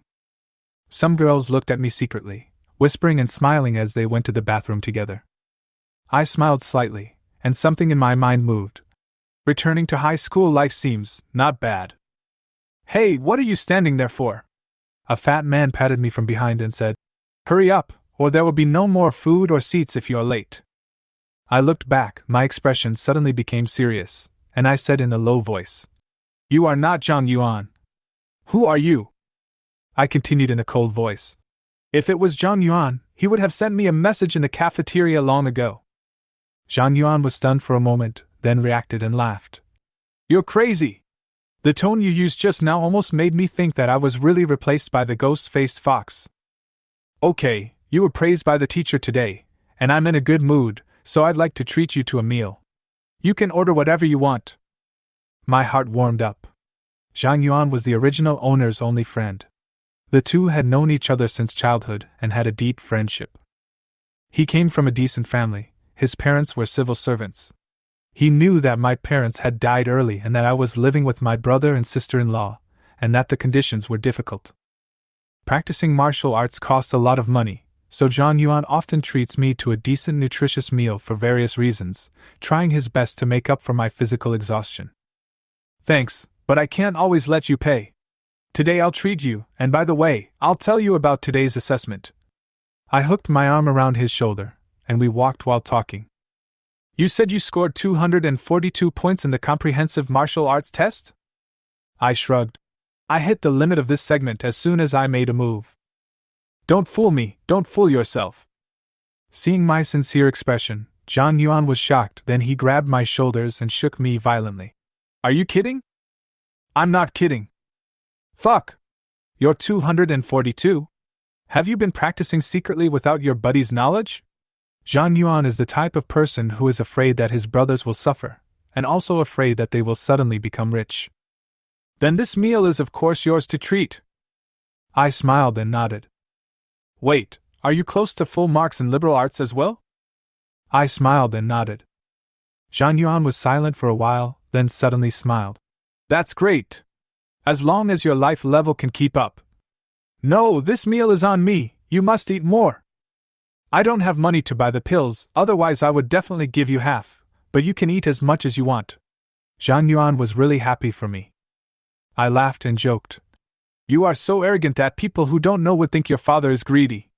Some girls looked at me secretly, whispering and smiling as they went to the bathroom together. I smiled slightly, and something in my mind moved. Returning to high school life seems not bad. Hey, what are you standing there for? A fat man patted me from behind and said, Hurry up, or there will be no more food or seats if you are late. I looked back, my expression suddenly became serious, and I said in a low voice, You are not Jiang Yu. Who are you? I continued in a cold voice. If it was Jiang Yu, he would have sent me a message in the cafeteria long ago. Jiang Yu was stunned for a moment, then reacted and laughed. You're crazy! The tone you used just now almost made me think that I was really replaced by the ghost-faced fox. Okay, you were praised by the teacher today, and I'm in a good mood, so I'd like to treat you to a meal. You can order whatever you want. My heart warmed up. Jiang Yu was the original owner's only friend. The two had known each other since childhood and had a deep friendship. He came from a decent family. His parents were civil servants. He knew that my parents had died early and that I was living with my brother and sister-in-law, and that the conditions were difficult. Practicing martial arts costs a lot of money, so Jiang Yu often treats me to a decent nutritious meal for various reasons, trying his best to make up for my physical exhaustion. Thanks, but I can't always let you pay. Today I'll treat you, and by the way, I'll tell you about today's assessment. I hooked my arm around his shoulder, and we walked while talking. You said you scored 242 points in the comprehensive martial arts test? I shrugged. I hit the limit of this segment as soon as I made a move. Don't fool me, don't fool yourself. Seeing my sincere expression, Jiang Yu was shocked, then he grabbed my shoulders and shook me violently. Are you kidding? I'm not kidding. Fuck! You're 242? Have you been practicing secretly without your buddy's knowledge? Jiang Yu is the type of person who is afraid that his brothers will suffer, and also afraid that they will suddenly become rich. Then this meal is of course yours to treat. I smiled and nodded. Wait, are you close to full marks in liberal arts as well? I smiled and nodded. Jiang Yu was silent for a while, then suddenly smiled. That's great! As long as your life level can keep up. No, this meal is on me, you must eat more. I don't have money to buy the pills, otherwise I would definitely give you half, but you can eat as much as you want. Jiang Yu was really happy for me. I laughed and joked. You are so arrogant that people who don't know would think your father is greedy.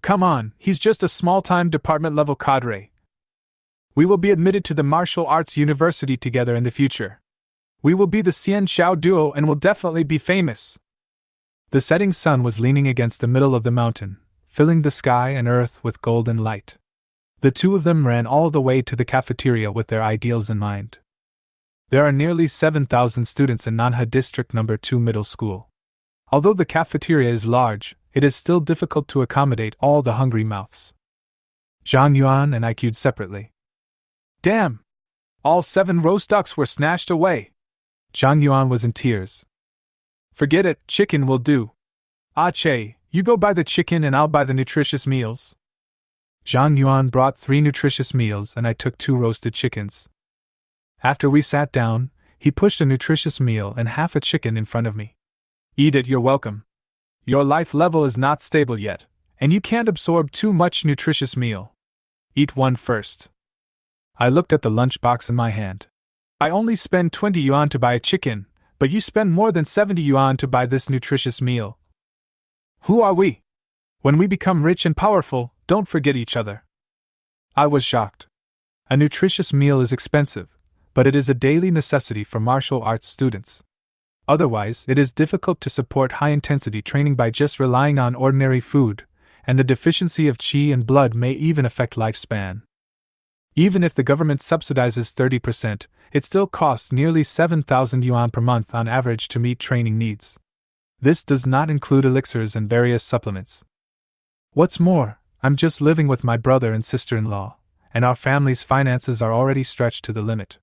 Come on, he's just a small-time department-level cadre. We will be admitted to the martial arts university together in the future. We will be the Xian Xiao duo and will definitely be famous. The setting sun was leaning against the middle of the mountain, filling the sky and earth with golden light. The two of them ran all the way to the cafeteria with their ideals in mind. There are nearly 7,000 students in Nanha District No. 2 Middle School. Although the cafeteria is large, it is still difficult to accommodate all the hungry mouths. Jiang Yuan and I queued separately. Damn! All 7 roast ducks were snatched away! Jiang Yuan was in tears. Forget it, chicken will do. Ah Che, you go buy the chicken and I'll buy the nutritious meals. Jiang Yuan brought 3 nutritious meals and I took 2 roasted chickens. After we sat down, he pushed a nutritious meal and half a chicken in front of me. Eat it, you're welcome. Your life level is not stable yet, and you can't absorb too much nutritious meal. Eat one first. I looked at the lunchbox in my hand. I only spend 20 yuan to buy a chicken, but you spend more than 70 yuan to buy this nutritious meal. Who are we? When we become rich and powerful, don't forget each other. I was shocked. A nutritious meal is expensive, but it is a daily necessity for martial arts students. Otherwise, it is difficult to support high-intensity training by just relying on ordinary food, and the deficiency of qi and blood may even affect lifespan. Even if the government subsidizes 30%, it still costs nearly 7,000 yuan per month on average to meet training needs. This does not include elixirs and various supplements. What's more, I'm just living with my brother and sister-in-law, and our family's finances are already stretched to the limit.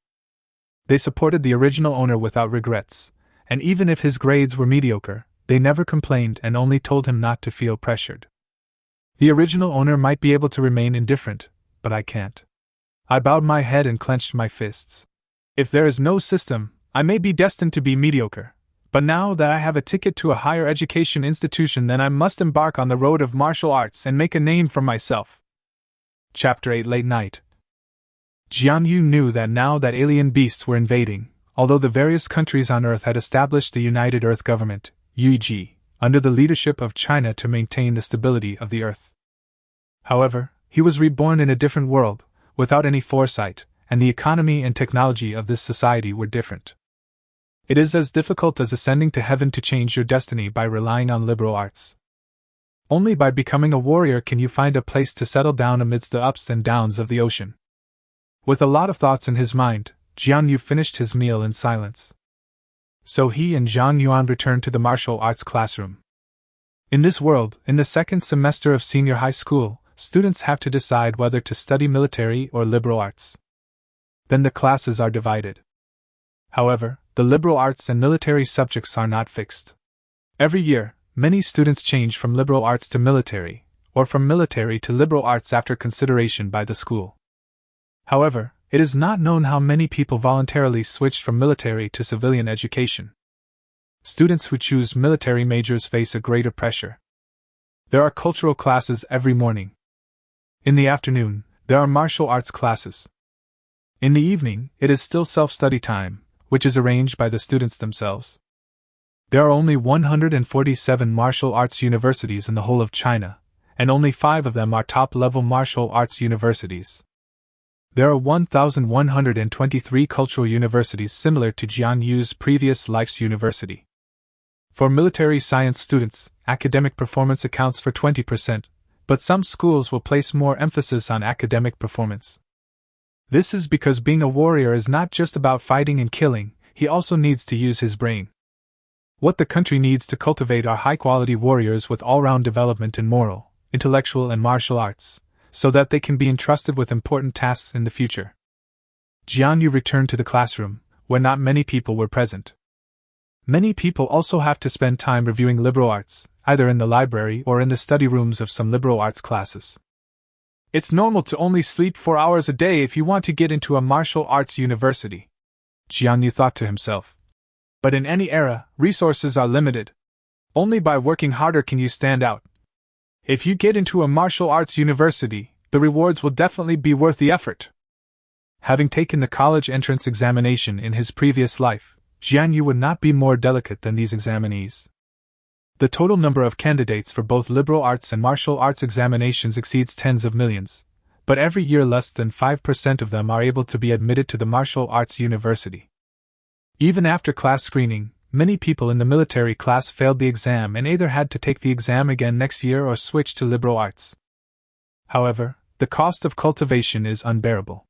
They supported the original owner without regrets, and even if his grades were mediocre, they never complained and only told him not to feel pressured. The original owner might be able to remain indifferent, but I can't. I bowed my head and clenched my fists. If there is no system, I may be destined to be mediocre, but now that I have a ticket to a higher education institution, then I must embark on the road of martial arts and make a name for myself. Chapter 8 Late Night. Jiang Yu knew that now that alien beasts were invading, although the various countries on Earth had established the United Earth Government, UEG, under the leadership of China to maintain the stability of the Earth. However, he was reborn in a different world, without any foresight, and the economy and technology of this society were different. It is as difficult as ascending to heaven to change your destiny by relying on liberal arts. Only by becoming a warrior can you find a place to settle down amidst the ups and downs of the ocean. With a lot of thoughts in his mind, Jiang Yu finished his meal in silence. So he and Jiang Yuan returned to the martial arts classroom. In this world, in the second semester of senior high school, students have to decide whether to study military or liberal arts. Then the classes are divided. However, the liberal arts and military subjects are not fixed. Every year, many students change from liberal arts to military, or from military to liberal arts after consideration by the school. However, it is not known how many people voluntarily switched from military to civilian education. Students who choose military majors face a greater pressure. There are cultural classes every morning. In the afternoon, there are martial arts classes. In the evening, it is still self-study time, which is arranged by the students themselves. There are only 147 martial arts universities in the whole of China, and only 5 of them are top-level martial arts universities. There are 1,123 cultural universities similar to Jiang Yu's previous life's university. For military science students, academic performance accounts for 20%, but some schools will place more emphasis on academic performance. This is because being a warrior is not just about fighting and killing, he also needs to use his brain. What the country needs to cultivate are high-quality warriors with all-round development in moral, intellectual and martial arts, so that they can be entrusted with important tasks in the future. Jiang Yu returned to the classroom, where not many people were present. Many people also have to spend time reviewing liberal arts, either in the library or in the study rooms of some liberal arts classes. It's normal to only sleep 4 hours a day if you want to get into a martial arts university, Jiang Yu thought to himself. But in any era, resources are limited. Only by working harder can you stand out. If you get into a martial arts university, the rewards will definitely be worth the effort. Having taken the college entrance examination in his previous life, Jiang Yu would not be more delicate than these examinees. The total number of candidates for both liberal arts and martial arts examinations exceeds tens of millions, but every year less than 5% of them are able to be admitted to the martial arts university. Even after class screening, many people in the military class failed the exam and either had to take the exam again next year or switch to liberal arts. However, the cost of cultivation is unbearable.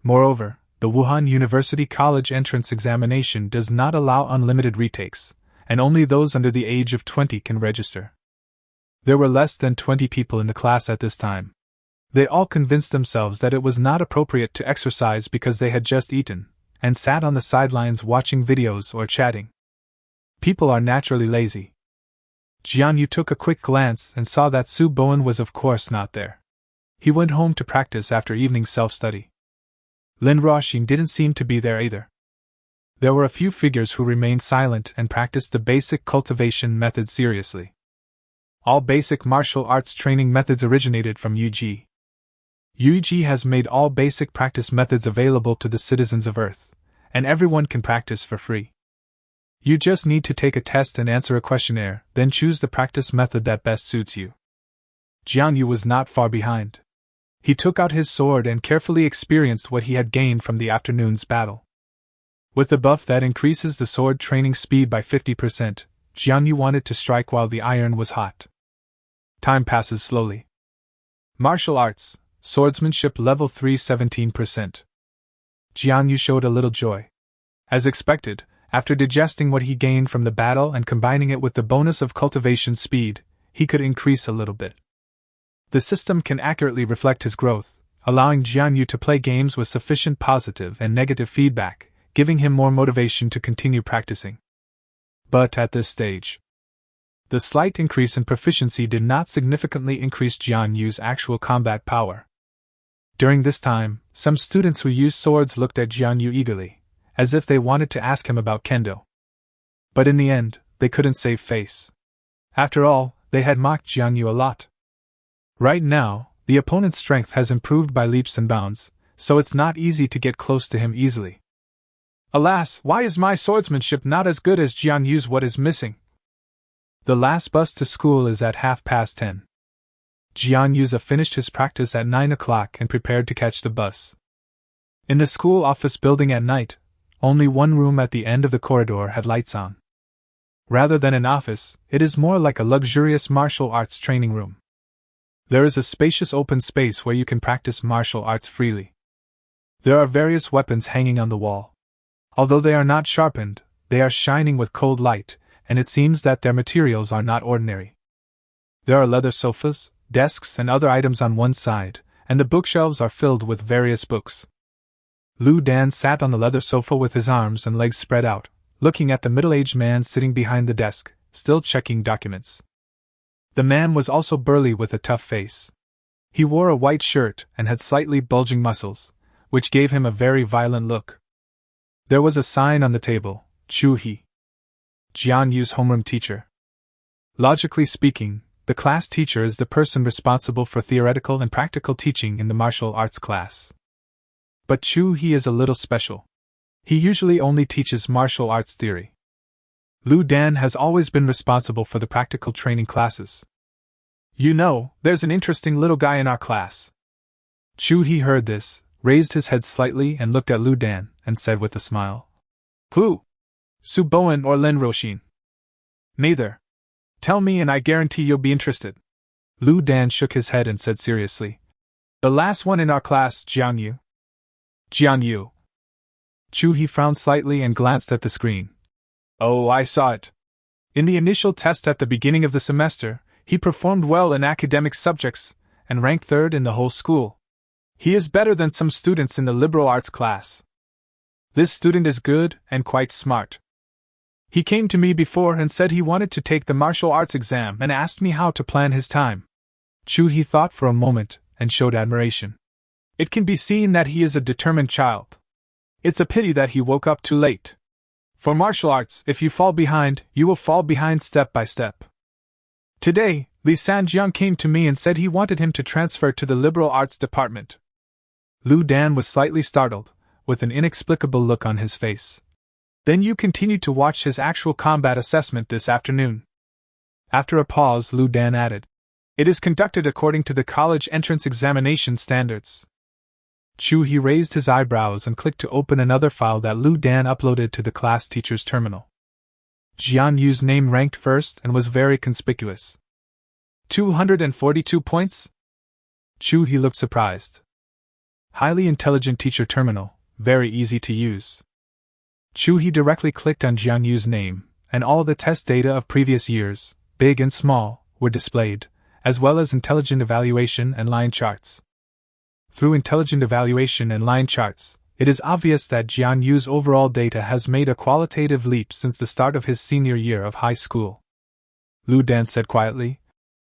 Moreover, the Wuhan University College entrance examination does not allow unlimited retakes, and only those under the age of 20 can register. There were less than 20 people in the class at this time. They all convinced themselves that it was not appropriate to exercise because they had just eaten, and sat on the sidelines watching videos or chatting. People are naturally lazy. Jiang Yu took a quick glance and saw that Su Bowen was of course not there. He went home to practice after evening self-study. Lin Ruoxing didn't seem to be there either. There were a few figures who remained silent and practiced the basic cultivation method seriously. All basic martial arts training methods originated from Yuji. Yuji has made all basic practice methods available to the citizens of Earth, and everyone can practice for free. You just need to take a test and answer a questionnaire, then choose the practice method that best suits you. Jiang Yu was not far behind. He took out his sword and carefully experienced what he had gained from the afternoon's battle. With the buff that increases the sword training speed by 50%, Jiang Yu wanted to strike while the iron was hot. Time passes slowly. Martial arts, swordsmanship level 3 17%. Jiang Yu showed a little joy. As expected, after digesting what he gained from the battle and combining it with the bonus of cultivation speed, he could increase a little bit. The system can accurately reflect his growth, allowing Jiang Yu to play games with sufficient positive and negative feedback, giving him more motivation to continue practicing. But at this stage, the slight increase in proficiency did not significantly increase Jiang Yu's actual combat power. During this time, some students who used swords looked at Jiang Yu eagerly, as if they wanted to ask him about kendo. But in the end, they couldn't save face. After all, they had mocked Jiang Yu a lot. Right now, the opponent's strength has improved by leaps and bounds, so it's not easy to get close to him easily. Alas, why is my swordsmanship not as good as Jiang Yu's? What is missing? The last bus to school is at 10:30. Jiang Yu finished his practice at 9 o'clock and prepared to catch the bus. In the school office building at night, only one room at the end of the corridor had lights on. Rather than an office, it is more like a luxurious martial arts training room. There is a spacious open space where you can practice martial arts freely. There are various weapons hanging on the wall. Although they are not sharpened, they are shining with cold light, and it seems that their materials are not ordinary. There are leather sofas, desks, and other items on one side, and the bookshelves are filled with various books. Lu Dan sat on the leather sofa with his arms and legs spread out, looking at the middle-aged man sitting behind the desk, still checking documents. The man was also burly with a tough face. He wore a white shirt and had slightly bulging muscles, which gave him a very violent look. There was a sign on the table, Chu He. Jiang Yu's homeroom teacher. Logically speaking, the class teacher is the person responsible for theoretical and practical teaching in the martial arts class. But Chu He is a little special. He usually only teaches martial arts theory. Lu Dan has always been responsible for the practical training classes. You know, there's an interesting little guy in our class. Chu He heard this, raised his head slightly and looked at Lu Dan, and said with a smile. Who? Su Bowen or Lin Ruoxing? Neither. Tell me and I guarantee you'll be interested. Lu Dan shook his head and said seriously. The last one in our class, Jiang Yu. Jiang Yu. Chu He frowned slightly and glanced at the screen. Oh, I saw it. In the initial test at the beginning of the semester, he performed well in academic subjects, and ranked third in the whole school. He is better than some students in the liberal arts class. This student is good and quite smart. He came to me before and said he wanted to take the martial arts exam and asked me how to plan his time. Chu He thought for a moment and showed admiration. It can be seen that he is a determined child. It's a pity that he woke up too late. For martial arts, if you fall behind, you will fall behind step by step. Today, Li Sanjiang came to me and said he wanted him to transfer to the liberal arts department. Lu Dan was slightly startled, with an inexplicable look on his face. Then you continued to watch his actual combat assessment this afternoon. After a pause, Lu Dan added, It is conducted according to the college entrance examination standards. Chu He raised his eyebrows and clicked to open another file that Lu Dan uploaded to the class teacher's terminal. Jiang Yu's name ranked first and was very conspicuous. 242 points? He looked surprised. Highly intelligent teacher terminal, very easy to use. He directly clicked on Jiang Yu's name, and all the test data of previous years, big and small, were displayed, as well as intelligent evaluation and line charts. Through intelligent evaluation and line charts, it is obvious that Jiang Yu's overall data has made a qualitative leap since the start of his senior year of high school. Lu Dan said quietly,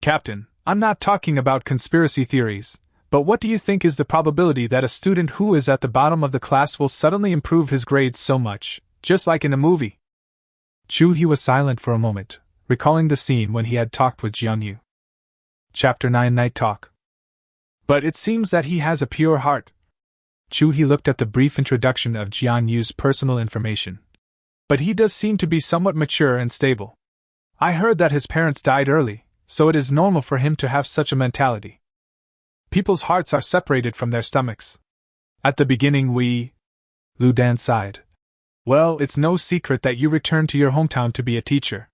"Captain, I'm not talking about conspiracy theories, but what do you think is the probability that a student who is at the bottom of the class will suddenly improve his grades so much, just like in a movie?" He was silent for a moment, recalling the scene when he had talked with Jiang Yu. Chapter 9 Night Talk. But it seems that he has a pure heart. He looked at the brief introduction of Jiang Yu's personal information. But he does seem to be somewhat mature and stable. I heard that his parents died early, so it is normal for him to have such a mentality. People's hearts are separated from their stomachs. At the beginning Lu Dan sighed. Well, it's no secret that you returned to your hometown to be a teacher.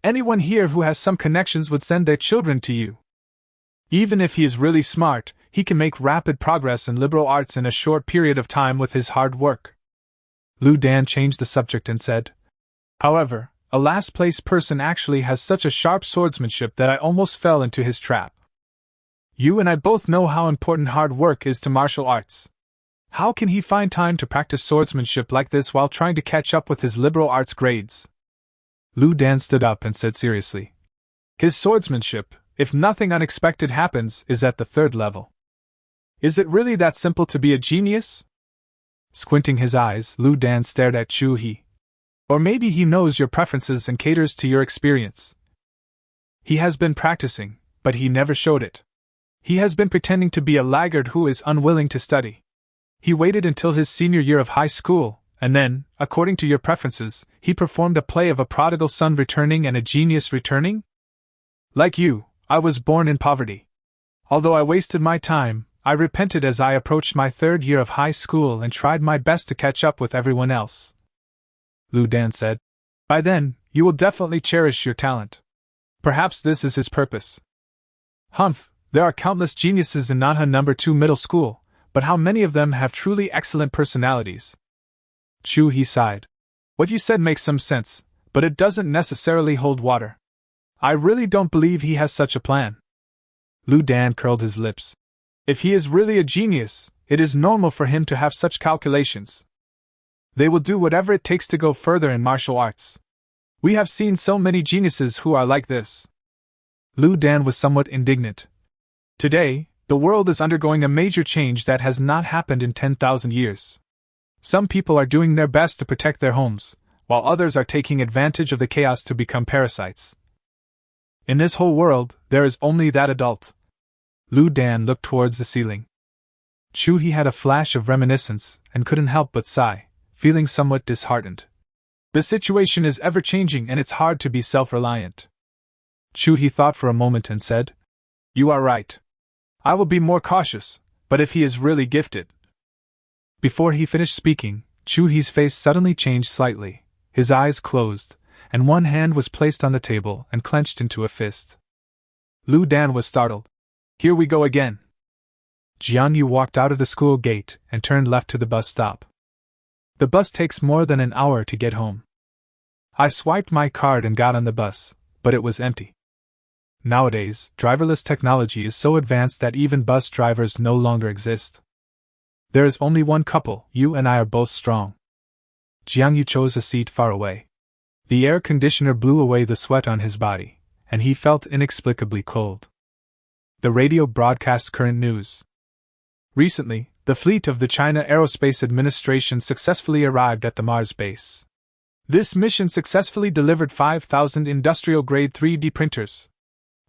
Anyone here who has some connections would send their children to you. Even if he is really smart, he can make rapid progress in liberal arts in a short period of time with his hard work. Lu Dan changed the subject and said, "However, a last-place person actually has such a sharp swordsmanship that I almost fell into his trap. You and I both know how important hard work is to martial arts. How can he find time to practice swordsmanship like this while trying to catch up with his liberal arts grades?" Lu Dan stood up and said seriously, "His swordsmanship, if nothing unexpected happens, is at the 3rd level. Is it really that simple to be a genius?" Squinting his eyes, Lu Dan stared at He. "Or maybe he knows your preferences and caters to your experience. He has been practicing, but he never showed it. He has been pretending to be a laggard who is unwilling to study. He waited until his senior year of high school, and then, according to your preferences, he performed a play of a prodigal son returning and a genius returning? Like you, I was born in poverty. Although I wasted my time, I repented as I approached my 3rd year of high school and tried my best to catch up with everyone else." Lu Dan said, "By then, you will definitely cherish your talent. Perhaps this is his purpose." "Humph, there are countless geniuses in Nanha No. 2 Middle School, but how many of them have truly excellent personalities?" He sighed. "What you said makes some sense, but it doesn't necessarily hold water. I really don't believe he has such a plan." Lu Dan curled his lips. "If he is really a genius, it is normal for him to have such calculations. They will do whatever it takes to go further in martial arts. We have seen so many geniuses who are like this." Lu Dan was somewhat indignant. "Today, the world is undergoing a major change that has not happened in 10,000 years. Some people are doing their best to protect their homes, while others are taking advantage of the chaos to become parasites. In this whole world, there is only that adult." Lu Dan looked towards the ceiling. He had a flash of reminiscence and couldn't help but sigh, feeling somewhat disheartened. The situation is ever-changing and it's hard to be self-reliant. He thought for a moment and said, "You are right. I will be more cautious, but if he is really gifted." Before he finished speaking, He's face suddenly changed slightly, his eyes closed, and one hand was placed on the table and clenched into a fist. Lu Dan was startled. "Here we go again." Jiang Yu walked out of the school gate and turned left to the bus stop. The bus takes more than an hour to get home. I swiped my card and got on the bus, but it was empty. Nowadays, driverless technology is so advanced that even bus drivers no longer exist. There is only one couple, you and I are both strong. Jiang Yu chose a seat far away. The air conditioner blew away the sweat on his body, and he felt inexplicably cold. The radio broadcast current news. Recently, the fleet of the China Aerospace Administration successfully arrived at the Mars base. This mission successfully delivered 5,000 industrial-grade 3D printers.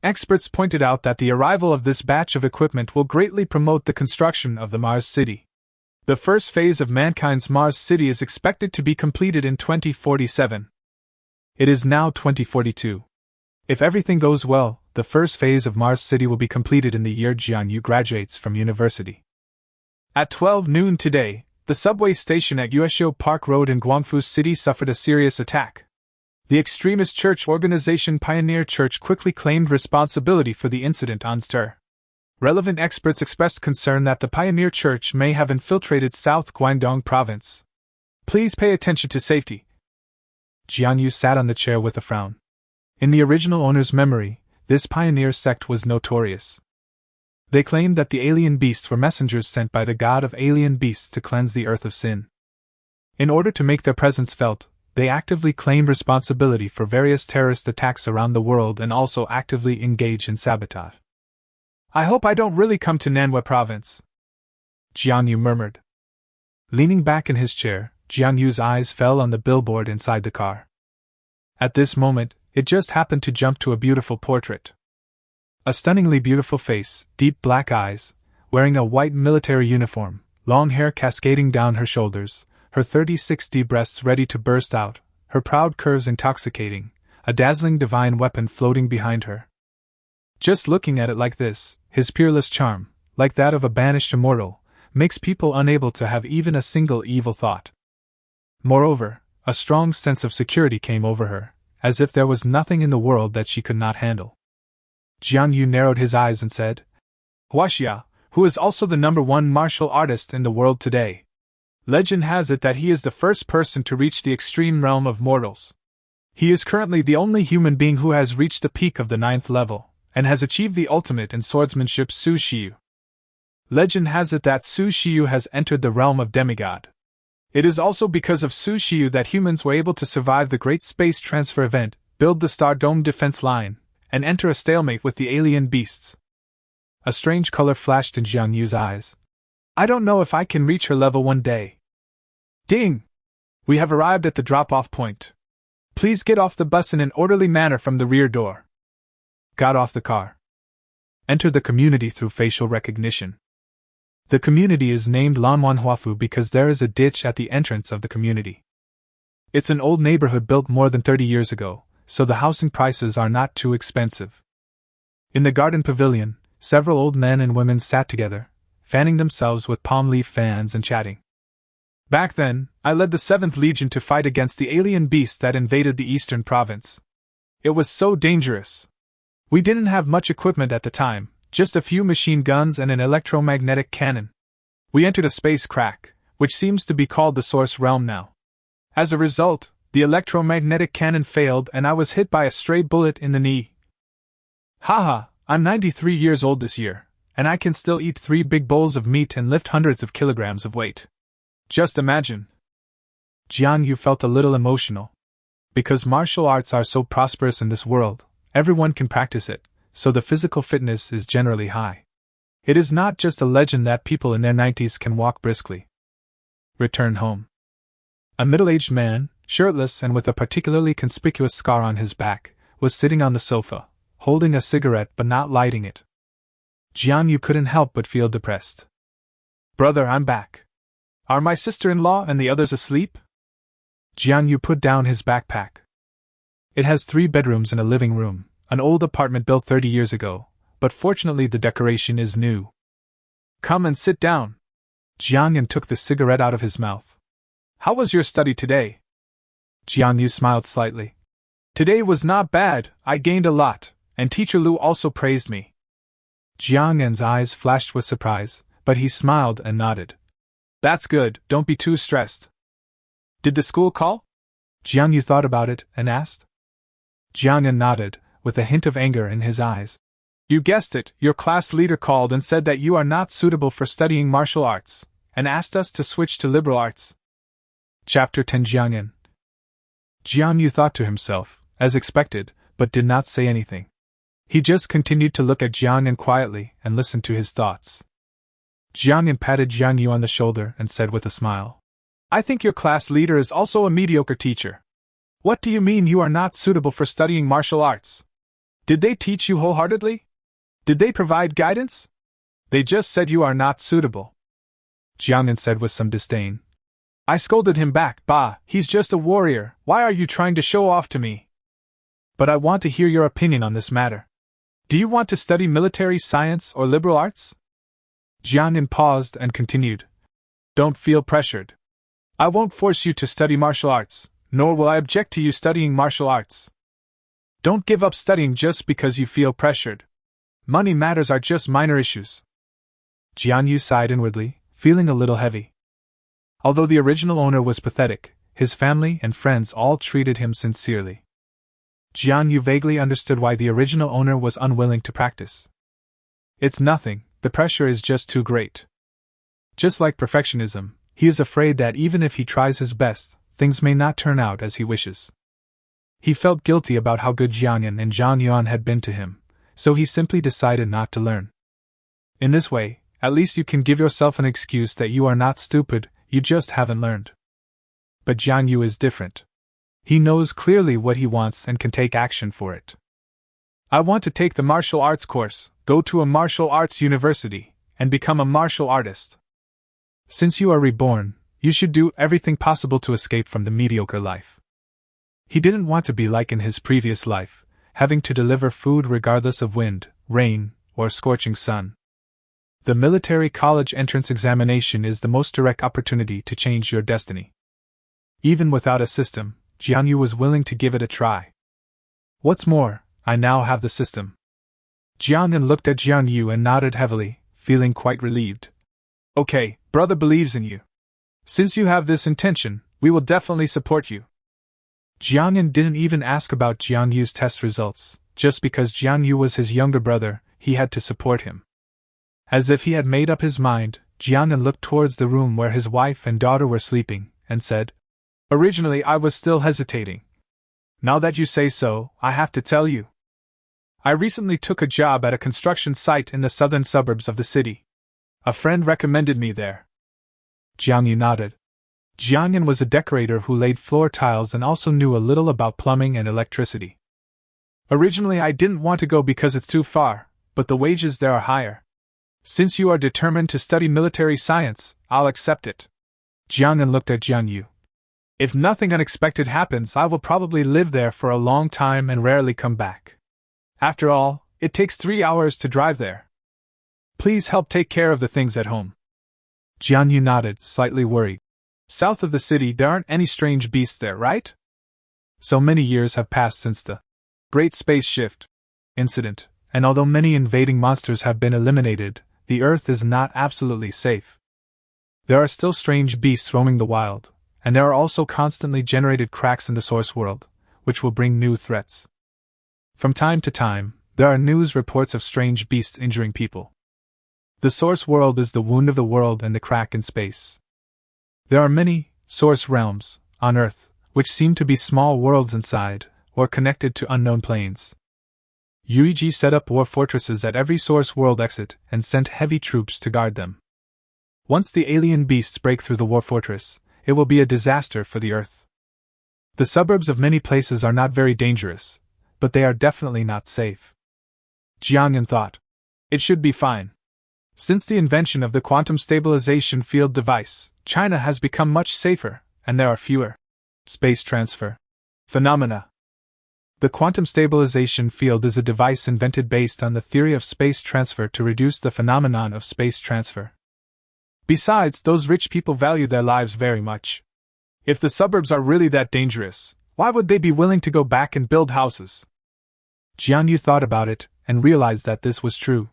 Experts pointed out that the arrival of this batch of equipment will greatly promote the construction of the Mars City. The first phase of mankind's Mars City is expected to be completed in 2047. It is now 2042. If everything goes well, the first phase of Mars City will be completed in the year Jiang Yu graduates from university. At 12 noon today, the subway station at Yueshou Park Road in Guangfu City suffered a serious attack. The extremist church organization Pioneer Church quickly claimed responsibility for the incident on Stir. Relevant experts expressed concern that the Pioneer Church may have infiltrated South Guangdong province. Please pay attention to safety. Jiang Yu sat on the chair with a frown. In the original owner's memory, this pioneer sect was notorious. They claimed that the alien beasts were messengers sent by the god of alien beasts to cleanse the earth of sin. In order to make their presence felt, they actively claimed responsibility for various terrorist attacks around the world and also actively engage in sabotage. I hope I don't really come to Nanhua province, Jiang Yu murmured. Leaning back in his chair, Jiang Yu's eyes fell on the billboard inside the car. At this moment, it just happened to jump to a beautiful portrait. A stunningly beautiful face, deep black eyes, wearing a white military uniform, long hair cascading down her shoulders, her 30-60 breasts ready to burst out, her proud curves intoxicating, a dazzling divine weapon floating behind her. Just looking at it like this, his peerless charm, like that of a banished immortal, makes people unable to have even a single evil thought. Moreover, a strong sense of security came over her, as if there was nothing in the world that she could not handle. Jiang Yu narrowed his eyes and said, Huaxia, who is also the #1 martial artist in the world today. Legend has it that he is the first person to reach the extreme realm of mortals. He is currently the only human being who has reached the peak of the 9th level, and has achieved the ultimate in swordsmanship Su Shiyu. Legend has it that Su Shiyu has entered the realm of demigod. It is also because of Su Shiyu that humans were able to survive the Great Space Transfer event, build the Star Dome defense line, and enter a stalemate with the alien beasts. A strange color flashed in Jiang Yu's eyes. I don't know if I can reach her level one day. Ding! We have arrived at the drop-off point. Please get off the bus in an orderly manner from the rear door. Got off the car. Enter the community through facial recognition. The community is named Lanwanhuafu because there is a ditch at the entrance of the community. It's an old neighborhood built more than 30 years ago, so the housing prices are not too expensive. In the garden pavilion, several old men and women sat together, fanning themselves with palm leaf fans and chatting. Back then, I led the 7th Legion to fight against the alien beasts that invaded the eastern province. It was so dangerous. We didn't have much equipment at the time, just a few machine guns and an electromagnetic cannon. We entered a space crack, which seems to be called the Source Realm now. As a result, the electromagnetic cannon failed and I was hit by a stray bullet in the knee. Haha, I'm 93 years old this year, and I can still eat 3 big bowls of meat and lift hundreds of kilograms of weight. Just imagine. Jiang Yu felt a little emotional. Because martial arts are so prosperous in this world, everyone can practice it, so the physical fitness is generally high. It is not just a legend that people in their 90s can walk briskly. Return home. A middle-aged man, shirtless and with a particularly conspicuous scar on his back, was sitting on the sofa, holding a cigarette but not lighting it. Jiang Yu couldn't help but feel depressed. Brother, I'm back. Are my sister-in-law and the others asleep? Jiang Yu put down his backpack. It has 3 bedrooms and a living room, an old apartment built 30 years ago, but fortunately the decoration is new. Come and sit down. Jiang Yu took the cigarette out of his mouth. How was your study today? Jiang Yu smiled slightly. Today was not bad, I gained a lot, and Teacher Lu also praised me. Jiang Yu's eyes flashed with surprise, but he smiled and nodded. That's good, don't be too stressed. Did the school call? Jiang Yu thought about it and asked. Jiang Yu nodded, with a hint of anger in his eyes. You guessed it, your class leader called and said that you are not suitable for studying martial arts, and asked us to switch to liberal arts. Chapter 10 Jiang Yu. Jiang Yu thought to himself, as expected, but did not say anything. He just continued to look at Jiang Yu quietly and listen to his thoughts. Jiang Yu patted Jiang Yu on the shoulder and said with a smile, I think your class leader is also a mediocre teacher. What do you mean you are not suitable for studying martial arts? Did they teach you wholeheartedly? Did they provide guidance? They just said you are not suitable. Jiang Yu said with some disdain. I scolded him back, Bah, he's just a warrior, why are you trying to show off to me? But I want to hear your opinion on this matter. Do you want to study military science or liberal arts? Jiang Yu paused and continued. Don't feel pressured. I won't force you to study martial arts, nor will I object to you studying martial arts. Don't give up studying just because you feel pressured. Money matters are just minor issues. Jiang Yu sighed inwardly, feeling a little heavy. Although the original owner was pathetic, his family and friends all treated him sincerely. Jiang Yu vaguely understood why the original owner was unwilling to practice. It's nothing, the pressure is just too great. Just like perfectionism, he is afraid that even if he tries his best, things may not turn out as he wishes. He felt guilty about how good Jiangyan and Zhang Yuan had been to him, so he simply decided not to learn. In this way, at least you can give yourself an excuse that you are not stupid, you just haven't learned. But Jiang Yu is different. He knows clearly what he wants and can take action for it. I want to take the martial arts course, go to a martial arts university, and become a martial artist. Since you are reborn, you should do everything possible to escape from the mediocre life. He didn't want to be like in his previous life, having to deliver food regardless of wind, rain, or scorching sun. The military college entrance examination is the most direct opportunity to change your destiny. Even without a system, Jiang Yu was willing to give it a try. What's more, I now have the system. Jiangyan looked at Jiang Yu and nodded heavily, feeling quite relieved. Okay, brother believes in you. Since you have this intention, we will definitely support you. Jiangyan didn't even ask about Jiang Yu's test results. Just because Jiang Yu was his younger brother, he had to support him. As if he had made up his mind, Jiangyan looked towards the room where his wife and daughter were sleeping, and said, Originally I was still hesitating. Now that you say so, I have to tell you. I recently took a job at a construction site in the southern suburbs of the city. A friend recommended me there. Jiang Yu nodded. Jiangyan was a decorator who laid floor tiles and also knew a little about plumbing and electricity. Originally I didn't want to go because it's too far, but the wages there are higher. Since you are determined to study military science, I'll accept it. Jiangyan looked at Jiang Yu. If nothing unexpected happens, I will probably live there for a long time and rarely come back. After all, it takes 3 hours to drive there. Please help take care of the things at home. Jiang Yu nodded, slightly worried. South of the city there aren't any strange beasts there, right? So many years have passed since the Great Space Shift incident, and although many invading monsters have been eliminated, the Earth is not absolutely safe. There are still strange beasts roaming the wild, and there are also constantly generated cracks in the source world, which will bring new threats. From time to time, there are news reports of strange beasts injuring people. The source world is the wound of the world and the crack in space. There are many source realms on Earth, which seem to be small worlds inside, or connected to unknown planes. Yuiji set up war fortresses at every source world exit and sent heavy troops to guard them. Once the alien beasts break through the war fortress, it will be a disaster for the Earth. The suburbs of many places are not very dangerous, but they are definitely not safe. Jiangyan thought. It should be fine. Since the invention of the quantum stabilization field device, China has become much safer, and there are fewer space transfer phenomena. The quantum stabilization field is a device invented based on the theory of space transfer to reduce the phenomenon of space transfer. Besides, those rich people value their lives very much. If the suburbs are really that dangerous, why would they be willing to go back and build houses? Jiang Yu thought about it, and realized that this was true.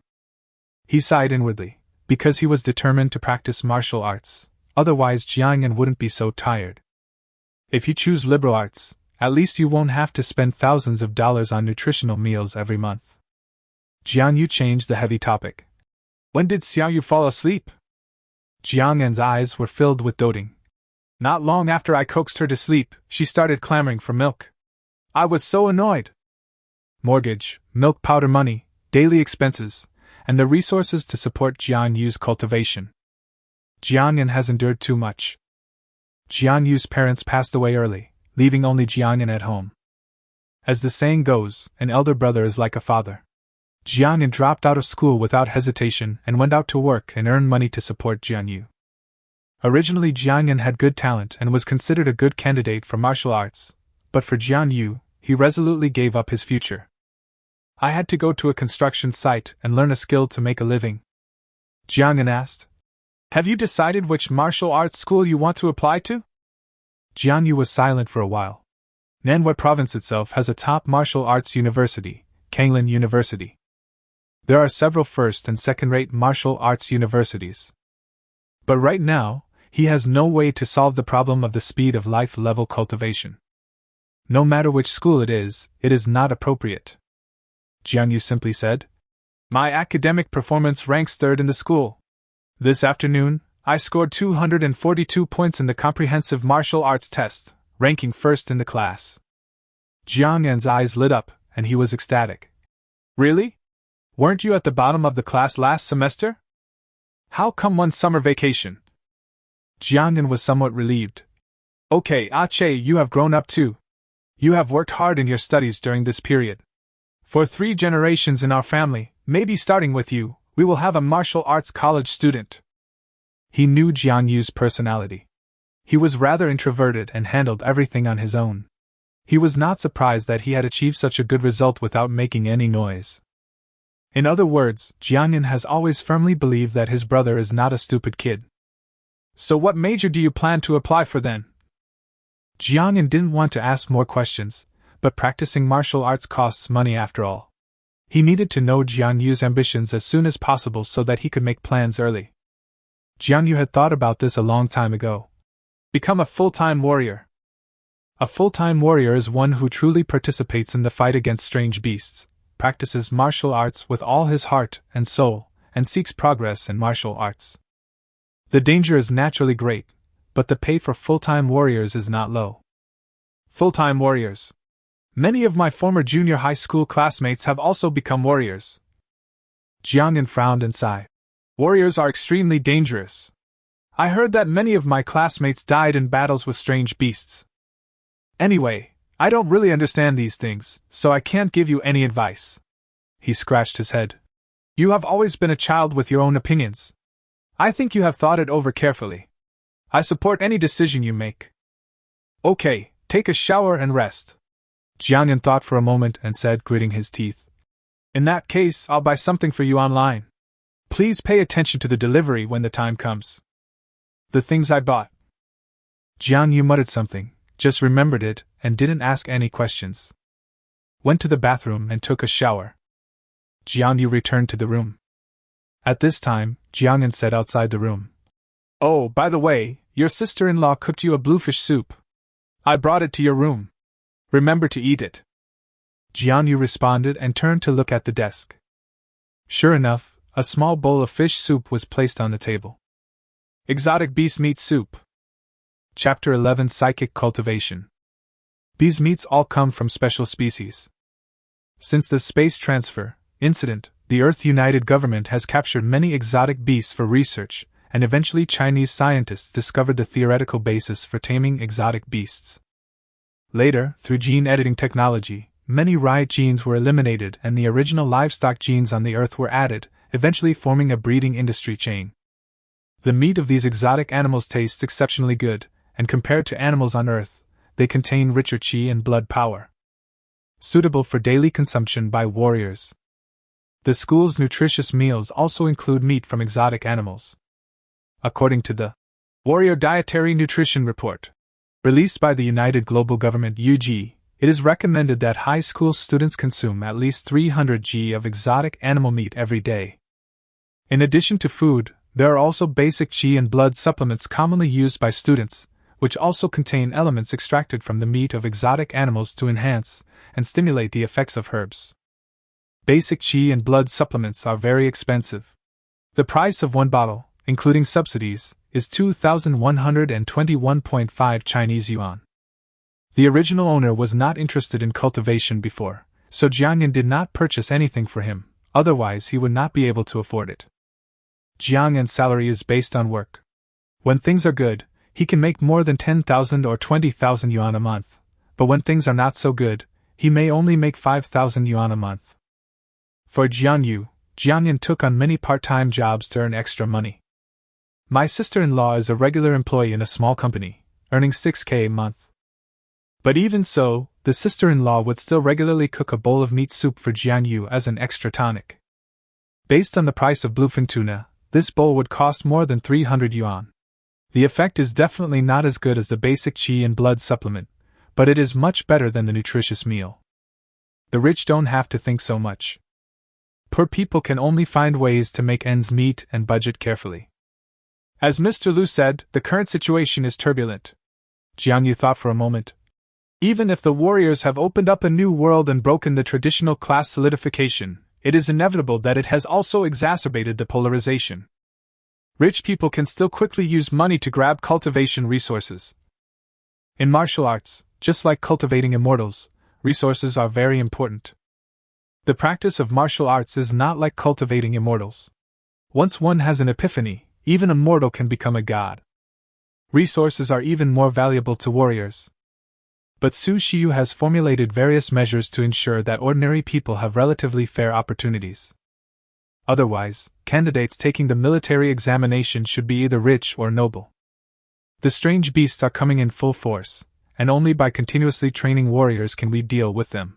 He sighed inwardly, because he was determined to practice martial arts, otherwise Jiangyan wouldn't be so tired. If you choose liberal arts, at least you won't have to spend thousands of dollars on nutritional meals every month. Jiang Yu changed the heavy topic. When did Xiao Yu fall asleep? Jiangyan's eyes were filled with doting. Not long after I coaxed her to sleep, she started clamoring for milk. I was so annoyed. Mortgage, milk powder money, daily expenses, and the resources to support Jiang Yu's cultivation. Jiangyan has endured too much. Jiang Yu's parents passed away early, leaving only Jiangyan at home. As the saying goes, an elder brother is like a father. Jiangyan dropped out of school without hesitation and went out to work and earn money to support Jiang Yu. Originally Jiangyan had good talent and was considered a good candidate for martial arts, but for Jiang Yu, he resolutely gave up his future. I had to go to a construction site and learn a skill to make a living. Jiangyan asked. Have you decided which martial arts school you want to apply to? Jiang Yu was silent for a while. Nanhua province itself has a top martial arts university, Kanglin University. There are several first and second-rate martial arts universities. But right now, he has no way to solve the problem of the speed of life level cultivation. No matter which school it is not appropriate. Jiang Yu simply said, "My academic performance ranks third in the school. This afternoon, I scored 242 points in the comprehensive martial arts test, ranking first in the class." Jiang Yan's eyes lit up, and he was ecstatic. "Really? Weren't you at the bottom of the class last semester? How come one summer vacation?" Jiang Yan was somewhat relieved. "Okay, Che, you have grown up too. You have worked hard in your studies during this period. For 3 generations in our family, maybe starting with you, we will have a martial arts college student." He knew Jiang Yu's personality. He was rather introverted and handled everything on his own. He was not surprised that he had achieved such a good result without making any noise. In other words, Jiang Yan has always firmly believed that his brother is not a stupid kid. "So what major do you plan to apply for then?" Jiang Yan didn't want to ask more questions, but practicing martial arts costs money after all. He needed to know Jiang Yu's ambitions as soon as possible so that he could make plans early. Jiang Yu had thought about this a long time ago. Become a full-time warrior. A full-time warrior is one who truly participates in the fight against strange beasts, practices martial arts with all his heart and soul, and seeks progress in martial arts. The danger is naturally great, but the pay for full-time warriors is not low. Full-time warriors. Many of my former junior high school classmates have also become warriors. Jiang Yan frowned and sighed. Warriors are extremely dangerous. I heard that many of my classmates died in battles with strange beasts. Anyway, I don't really understand these things, so I can't give you any advice. He scratched his head. You have always been a child with your own opinions. I think you have thought it over carefully. I support any decision you make. Okay, take a shower and rest. Jiang Yan thought for a moment and said, gritting his teeth. In that case, I'll buy something for you online. Please pay attention to the delivery when the time comes. The things I bought. Jiang Yu muttered something, just remembered it, and didn't ask any questions. Went to the bathroom and took a shower. Jiang Yu returned to the room. At this time, Jiang Yan said outside the room. Oh, by the way, your sister-in-law cooked you a bluefish soup. I brought it to your room. Remember to eat it. Jiang Yu responded and turned to look at the desk. Sure enough, a small bowl of fish soup was placed on the table. Exotic beast meat soup. Chapter 11 Psychic Cultivation. These meats all come from special species. Since the space transfer incident, the Earth United Government has captured many exotic beasts for research, and eventually Chinese scientists discovered the theoretical basis for taming exotic beasts. Later, through gene editing technology, many riot genes were eliminated and the original livestock genes on the Earth were added, eventually forming a breeding industry chain. The meat of these exotic animals tastes exceptionally good, and compared to animals on Earth, they contain richer qi and blood power. Suitable for daily consumption by warriors. The school's nutritious meals also include meat from exotic animals. According to the Warrior Dietary Nutrition Report, released by the United Global Government UG, it is recommended that high school students consume at least 300 g of exotic animal meat every day. In addition to food, there are also basic qi and blood supplements commonly used by students, which also contain elements extracted from the meat of exotic animals to enhance and stimulate the effects of herbs. Basic qi and blood supplements are very expensive. The price of one bottle, including subsidies, is 2,121.5 Chinese yuan. The original owner was not interested in cultivation before, so Jiang Yan did not purchase anything for him, otherwise he would not be able to afford it. Jiang Yan's salary is based on work. When things are good, he can make more than 10,000 or 20,000 yuan a month, but when things are not so good, he may only make 5,000 yuan a month. For Jiang Yu, Jiang Yan took on many part-time jobs to earn extra money. My sister-in-law is a regular employee in a small company, earning 6K a month. But even so, the sister-in-law would still regularly cook a bowl of meat soup for Jiang Yu as an extra tonic. Based on the price of bluefin tuna, this bowl would cost more than 300 yuan. The effect is definitely not as good as the basic qi and blood supplement, but it is much better than the nutritious meal. The rich don't have to think so much. Poor people can only find ways to make ends meet and budget carefully. As Mr. Liu said, the current situation is turbulent. Jiang Yu thought for a moment. Even if the warriors have opened up a new world and broken the traditional class solidification, it is inevitable that it has also exacerbated the polarization. Rich people can still quickly use money to grab cultivation resources. In martial arts, just like cultivating immortals, resources are very important. The practice of martial arts is not like cultivating immortals. Once one has an epiphany, even a mortal can become a god. Resources are even more valuable to warriors. But Su Shiyu has formulated various measures to ensure that ordinary people have relatively fair opportunities. Otherwise, candidates taking the military examination should be either rich or noble. The strange beasts are coming in full force, and only by continuously training warriors can we deal with them.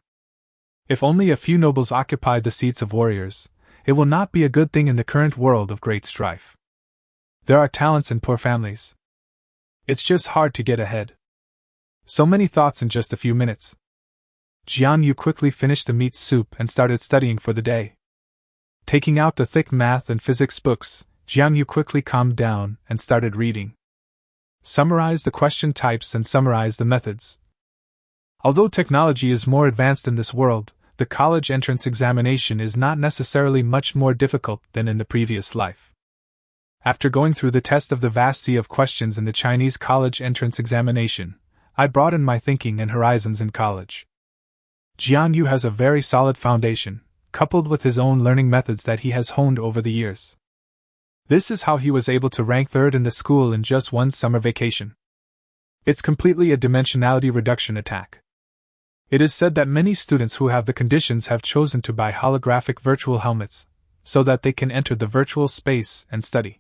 If only a few nobles occupy the seats of warriors, it will not be a good thing in the current world of great strife. There are talents in poor families. It's just hard to get ahead. So many thoughts in just a few minutes. Jiang Yu quickly finished the meat soup and started studying for the day. Taking out the thick math and physics books, Jiang Yu quickly calmed down and started reading. Summarize the question types and summarize the methods. Although technology is more advanced in this world, the college entrance examination is not necessarily much more difficult than in the previous life. After going through the test of the vast sea of questions in the Chinese college entrance examination, I broadened my thinking and horizons in college. Jiang Yu has a very solid foundation, coupled with his own learning methods that he has honed over the years. This is how he was able to rank third in the school in just one summer vacation. It's completely a dimensionality reduction attack. It is said that many students who have the conditions have chosen to buy holographic virtual helmets, so that they can enter the virtual space and study.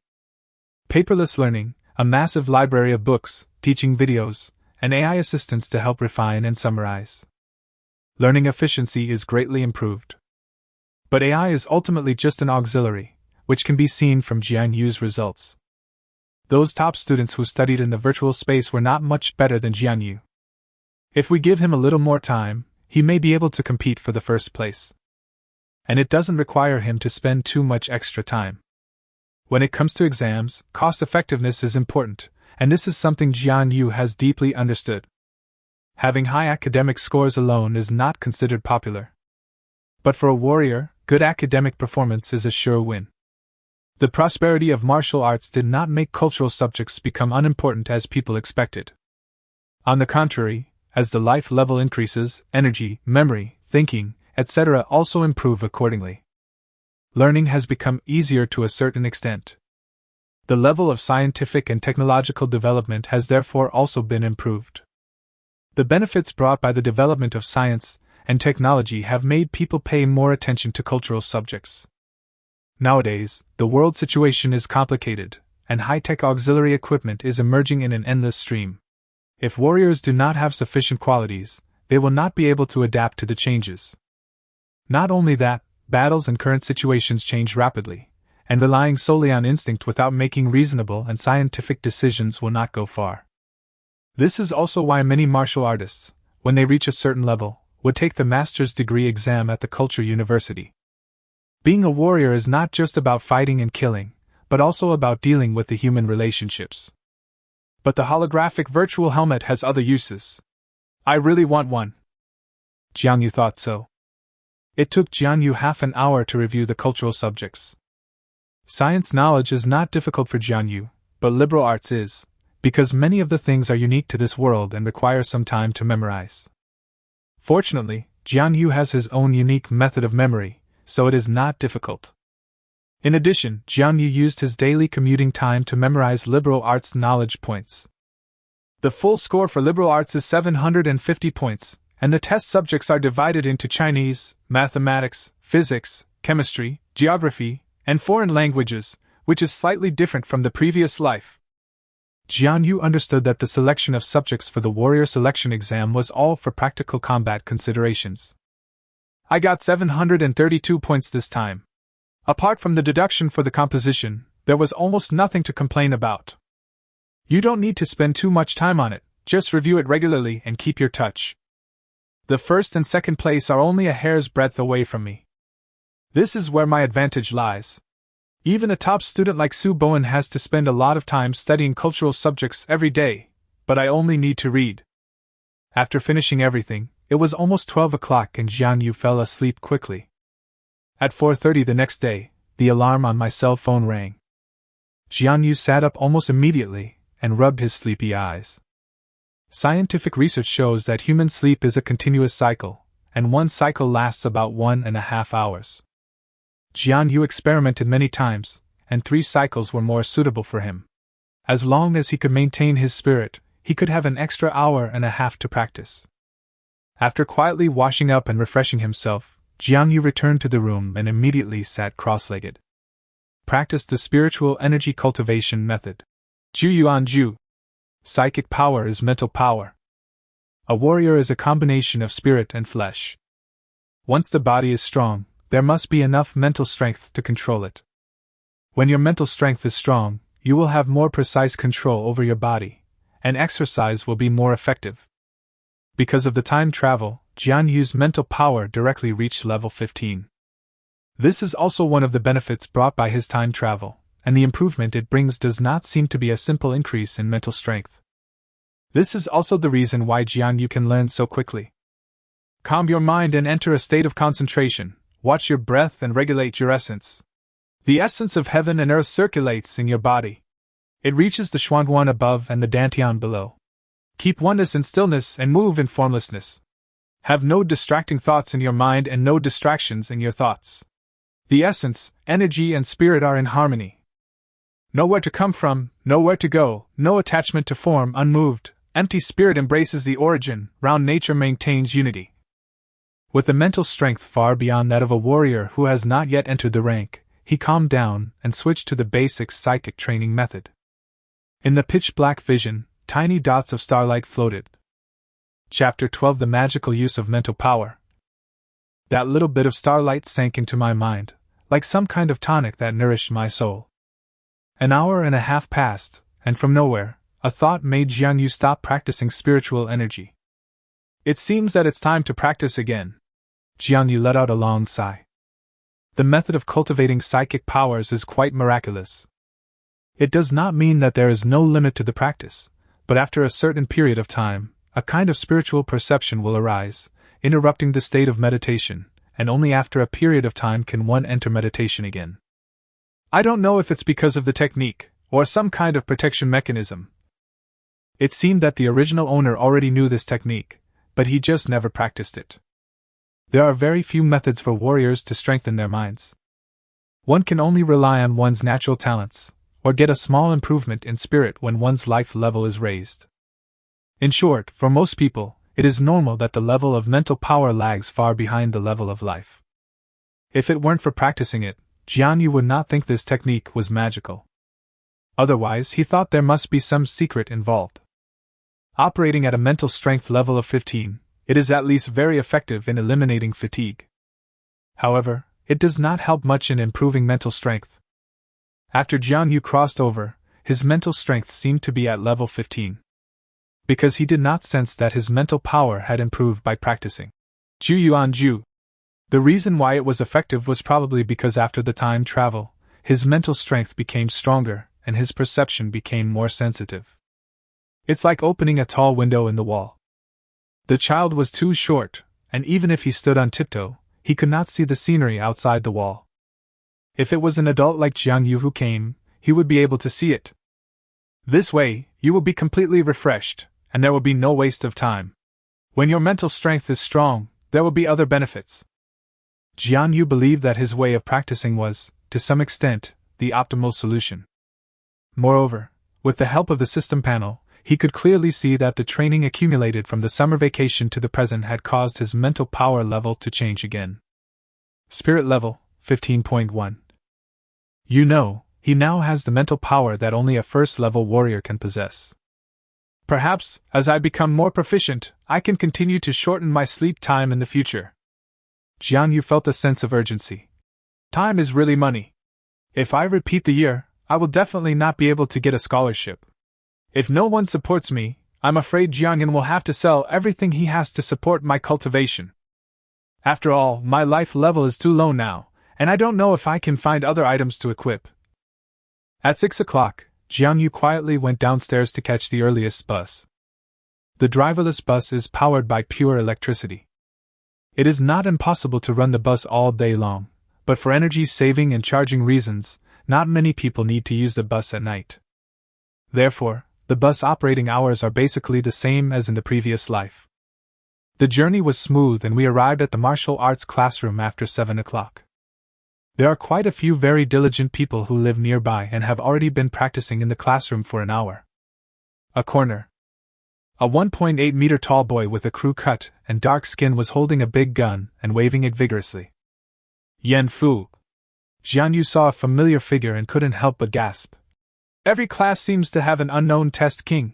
Paperless learning, a massive library of books, teaching videos, and AI assistants to help refine and summarize. Learning efficiency is greatly improved. But AI is ultimately just an auxiliary, which can be seen from Jiang Yu's results. Those top students who studied in the virtual space were not much better than Jiang Yu. If we give him a little more time, he may be able to compete for the first place. And it doesn't require him to spend too much extra time. When it comes to exams, cost-effectiveness is important, and this is something Jiang Yu has deeply understood. Having high academic scores alone is not considered popular. But for a warrior, good academic performance is a sure win. The prosperity of martial arts did not make cultural subjects become unimportant as people expected. On the contrary, as the life level increases, energy, memory, thinking, etc. also improve accordingly. Learning has become easier to a certain extent. The level of scientific and technological development has therefore also been improved. The benefits brought by the development of science and technology have made people pay more attention to cultural subjects. Nowadays, the world situation is complicated, and high-tech auxiliary equipment is emerging in an endless stream. If warriors do not have sufficient qualities, they will not be able to adapt to the changes. Not only that, battles and current situations change rapidly, and relying solely on instinct without making reasonable and scientific decisions will not go far. This is also why many martial artists, when they reach a certain level, would take the master's degree exam at the Culture University. Being a warrior is not just about fighting and killing, but also about dealing with the human relationships. But the holographic virtual helmet has other uses. I really want one. Jiang Yu thought so. It took Jiang Yu half an hour to review the cultural subjects. Science knowledge is not difficult for Jiang Yu, but liberal arts is, because many of the things are unique to this world and require some time to memorize. Fortunately, Jiang Yu has his own unique method of memory, so it is not difficult. In addition, Jiang Yu used his daily commuting time to memorize liberal arts knowledge points. The full score for liberal arts is 750 points, and the test subjects are divided into Chinese, mathematics, physics, chemistry, geography, and foreign languages, which is slightly different from the previous life. Jiang Yu understood that the selection of subjects for the warrior selection exam was all for practical combat considerations. I got 732 points this time. Apart from the deduction for the composition, there was almost nothing to complain about. You don't need to spend too much time on it, just review it regularly and keep your touch. The first and second place are only a hair's breadth away from me. This is where my advantage lies. Even a top student like Sue Bowen has to spend a lot of time studying cultural subjects every day, but I only need to read. After finishing everything, it was almost 12 o'clock and Jiang Yu fell asleep quickly. At 4:30 the next day, the alarm on my cell phone rang. Jiang Yu sat up almost immediately and rubbed his sleepy eyes. Scientific research shows that human sleep is a continuous cycle, and one cycle lasts about 1.5 hours. Jiang Yu experimented many times, and 3 cycles were more suitable for him. As long as he could maintain his spirit, he could have an extra hour and a half to practice. After quietly washing up and refreshing himself, Jiang Yu returned to the room and immediately sat cross-legged. Practice the spiritual energy cultivation method. Ju. Psychic power is mental power. A warrior is a combination of spirit and flesh. Once the body is strong, there must be enough mental strength to control it. When your mental strength is strong, you will have more precise control over your body, and exercise will be more effective. Because of the time travel, Jiang Yu's mental power directly reached level 15. This is also one of the benefits brought by his time travel, and the improvement it brings does not seem to be a simple increase in mental strength. This is also the reason why Jiang Yu can learn so quickly. Calm your mind and enter a state of concentration. Watch your breath and regulate your essence. The essence of heaven and earth circulates in your body. It reaches the Xuanhuan above and the Dantian below. Keep oneness in stillness and move in formlessness. Have no distracting thoughts in your mind and no distractions in your thoughts. The essence, energy, and spirit are in harmony. Know where to come from, know where to go, no attachment to form, unmoved, empty spirit embraces the origin, round nature maintains unity. With a mental strength far beyond that of a warrior who has not yet entered the rank, he calmed down and switched to the basic psychic training method. In the pitch-black vision, tiny dots of starlight floated. Chapter 12: The Magical Use of Mental Power. That little bit of starlight sank into my mind, like some kind of tonic that nourished my soul. An hour and a half passed, and from nowhere, a thought made Jiang Yu stop practicing spiritual energy. It seems that it's time to practice again. Jiang Yu let out a long sigh. The method of cultivating psychic powers is quite miraculous. It does not mean that there is no limit to the practice, but after a certain period of time, a kind of spiritual perception will arise, interrupting the state of meditation, and only after a period of time can one enter meditation again. I don't know if it's because of the technique, or some kind of protection mechanism. It seemed that the original owner already knew this technique, but he just never practiced it. There are very few methods for warriors to strengthen their minds. One can only rely on one's natural talents, or get a small improvement in spirit when one's life level is raised. In short, for most people, it is normal that the level of mental power lags far behind the level of life. If it weren't for practicing it, Jiang Yu would not think this technique was magical. Otherwise, he thought there must be some secret involved. Operating at a mental strength level of 15, it is at least very effective in eliminating fatigue. However, it does not help much in improving mental strength. After Jiang Yu crossed over, his mental strength seemed to be at level 15. Because he did not sense that his mental power had improved by practicing Ju. The reason why it was effective was probably because after the time travel, his mental strength became stronger and his perception became more sensitive. It's like opening a tall window in the wall. The child was too short, and even if he stood on tiptoe, he could not see the scenery outside the wall. If it was an adult like Jiang Yu who came, he would be able to see it. This way, you will be completely refreshed, and there will be no waste of time. When your mental strength is strong, there will be other benefits. Jiang Yu believed that his way of practicing was, to some extent, the optimal solution. Moreover, with the help of the system panel, he could clearly see that the training accumulated from the summer vacation to the present had caused his mental power level to change again. Spirit level, 15.1. You know, he now has the mental power that only a first-level warrior can possess. Perhaps, as I become more proficient, I can continue to shorten my sleep time in the future. Jiang Yu felt a sense of urgency. Time is really money. If I repeat the year, I will definitely not be able to get a scholarship. If no one supports me, I'm afraid Jiang Yu will have to sell everything he has to support my cultivation. After all, my life level is too low now, and I don't know if I can find other items to equip. At 6 o'clock, Jiang Yu quietly went downstairs to catch the earliest bus. The driverless bus is powered by pure electricity. It is not impossible to run the bus all day long, but for energy saving and charging reasons, not many people need to use the bus at night. Therefore, the bus operating hours are basically the same as in the previous life. The journey was smooth and we arrived at the martial arts classroom after 7 o'clock. There are quite a few very diligent people who live nearby and have already been practicing in the classroom for an hour. A corner. A 1.8-meter tall boy with a crew cut and dark skin was holding a big gun and waving it vigorously. Yan Fu. Jiang Yu saw a familiar figure and couldn't help but gasp. Every class seems to have an unknown test king.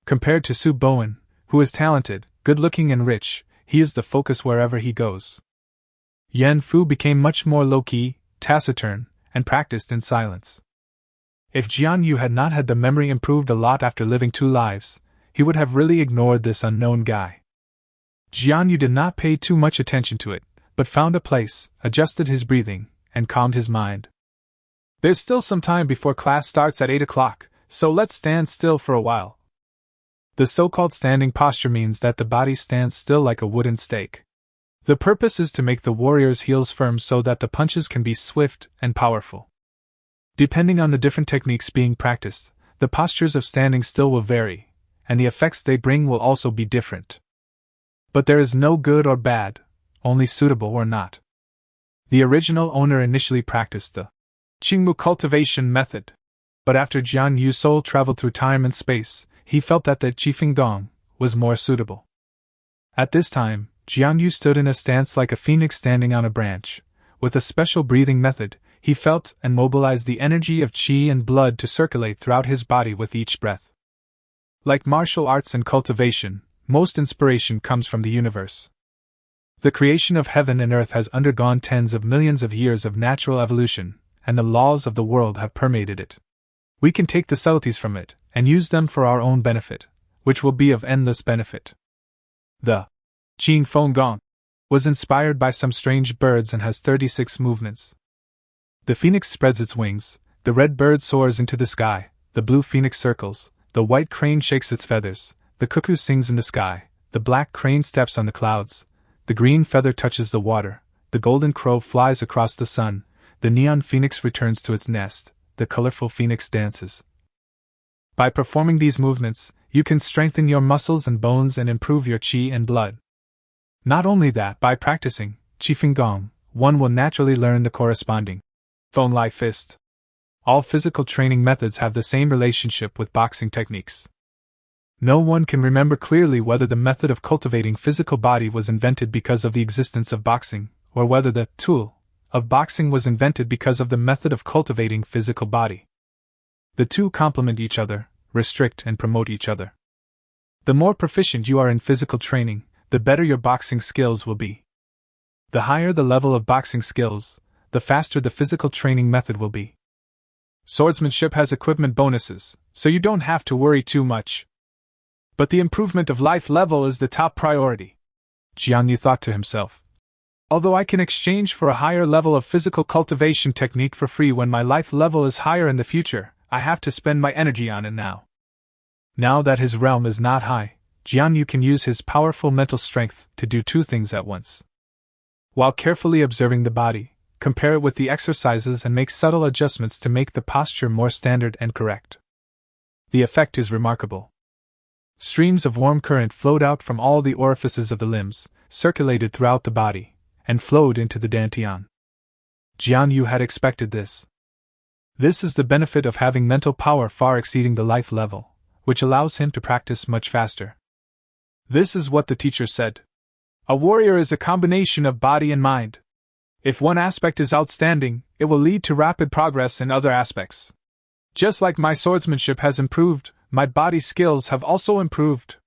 Compared to Su Bowen, who is talented, good-looking and rich, he is the focus wherever he goes. Yan Fu became much more low-key, taciturn, and practiced in silence. If Jiang Yu had not had the memory improved a lot after living 2 lives, he would have really ignored this unknown guy. Jiang Yu did not pay too much attention to it, but found a place, adjusted his breathing, and calmed his mind. There's still some time before class starts at 8 o'clock, so let's stand still for a while. The so-called standing posture means that the body stands still like a wooden stake. The purpose is to make the warrior's heels firm so that the punches can be swift and powerful. Depending on the different techniques being practiced, the postures of standing still will vary, and the effects they bring will also be different. But there is no good or bad, only suitable or not. The original owner initially practiced the Qingmu cultivation method, but after Jiang Yu's soul traveled through time and space, he felt that the Qifeng Gong was more suitable. At this time, Jiang Yu stood in a stance like a phoenix standing on a branch. With a special breathing method, he felt and mobilized the energy of qi and blood to circulate throughout his body with each breath. Like martial arts and cultivation, most inspiration comes from the universe. The creation of heaven and earth has undergone tens of millions of years of natural evolution, and the laws of the world have permeated it. We can take the subtleties from it, and use them for our own benefit, which will be of endless benefit. The Qing Feng Gong was inspired by some strange birds and has 36 movements. The phoenix spreads its wings, the red bird soars into the sky, the blue phoenix circles, the white crane shakes its feathers, the cuckoo sings in the sky, the black crane steps on the clouds, the green feather touches the water, the golden crow flies across the sun, the neon phoenix returns to its nest, the colorful phoenix dances. By performing these movements, you can strengthen your muscles and bones and improve your qi and blood. Not only that, by practicing Qifeng Gong, one will naturally learn the corresponding Feng Lai fist. All physical training methods have the same relationship with boxing techniques. No one can remember clearly whether the method of cultivating physical body was invented because of the existence of boxing, or whether the tool of boxing was invented because of the method of cultivating physical body. The two complement each other, restrict and promote each other. The more proficient you are in physical training, the better your boxing skills will be. The higher the level of boxing skills, the faster the physical training method will be. Swordsmanship has equipment bonuses, so you don't have to worry too much. But the improvement of life level is the top priority, Jiang Yu thought to himself. Although I can exchange for a higher level of physical cultivation technique for free when my life level is higher in the future, I have to spend my energy on it now. Now that his realm is not high, Jiang Yu can use his powerful mental strength to do 2 things at once. While carefully observing the body, compare it with the exercises and make subtle adjustments to make the posture more standard and correct. The effect is remarkable. Streams of warm current flowed out from all the orifices of the limbs, circulated throughout the body, and flowed into the dantian. Jiang Yu had expected this. This is the benefit of having mental power far exceeding the life level, which allows him to practice much faster. This is what the teacher said. A warrior is a combination of body and mind. If one aspect is outstanding, it will lead to rapid progress in other aspects. Just like my swordsmanship has improved, my body skills have also improved.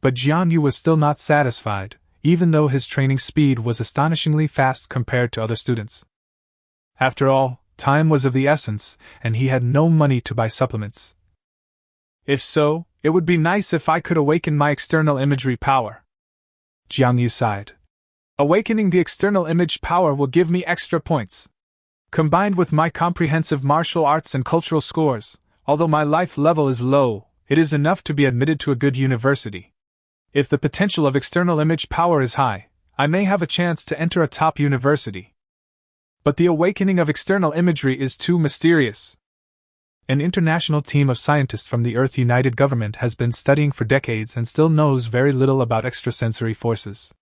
But Jiang Yu was still not satisfied, even though his training speed was astonishingly fast compared to other students. After all, time was of the essence, and he had no money to buy supplements. If so, it would be nice if I could awaken my external imagery power. Jiang Yu sighed. Awakening the external image power will give me extra points. Combined with my comprehensive martial arts and cultural scores, although my life level is low, it is enough to be admitted to a good university. If the potential of external image power is high, I may have a chance to enter a top university. But the awakening of external imagery is too mysterious. An international team of scientists from the Earth United Government has been studying for decades and still knows very little about extrasensory forces.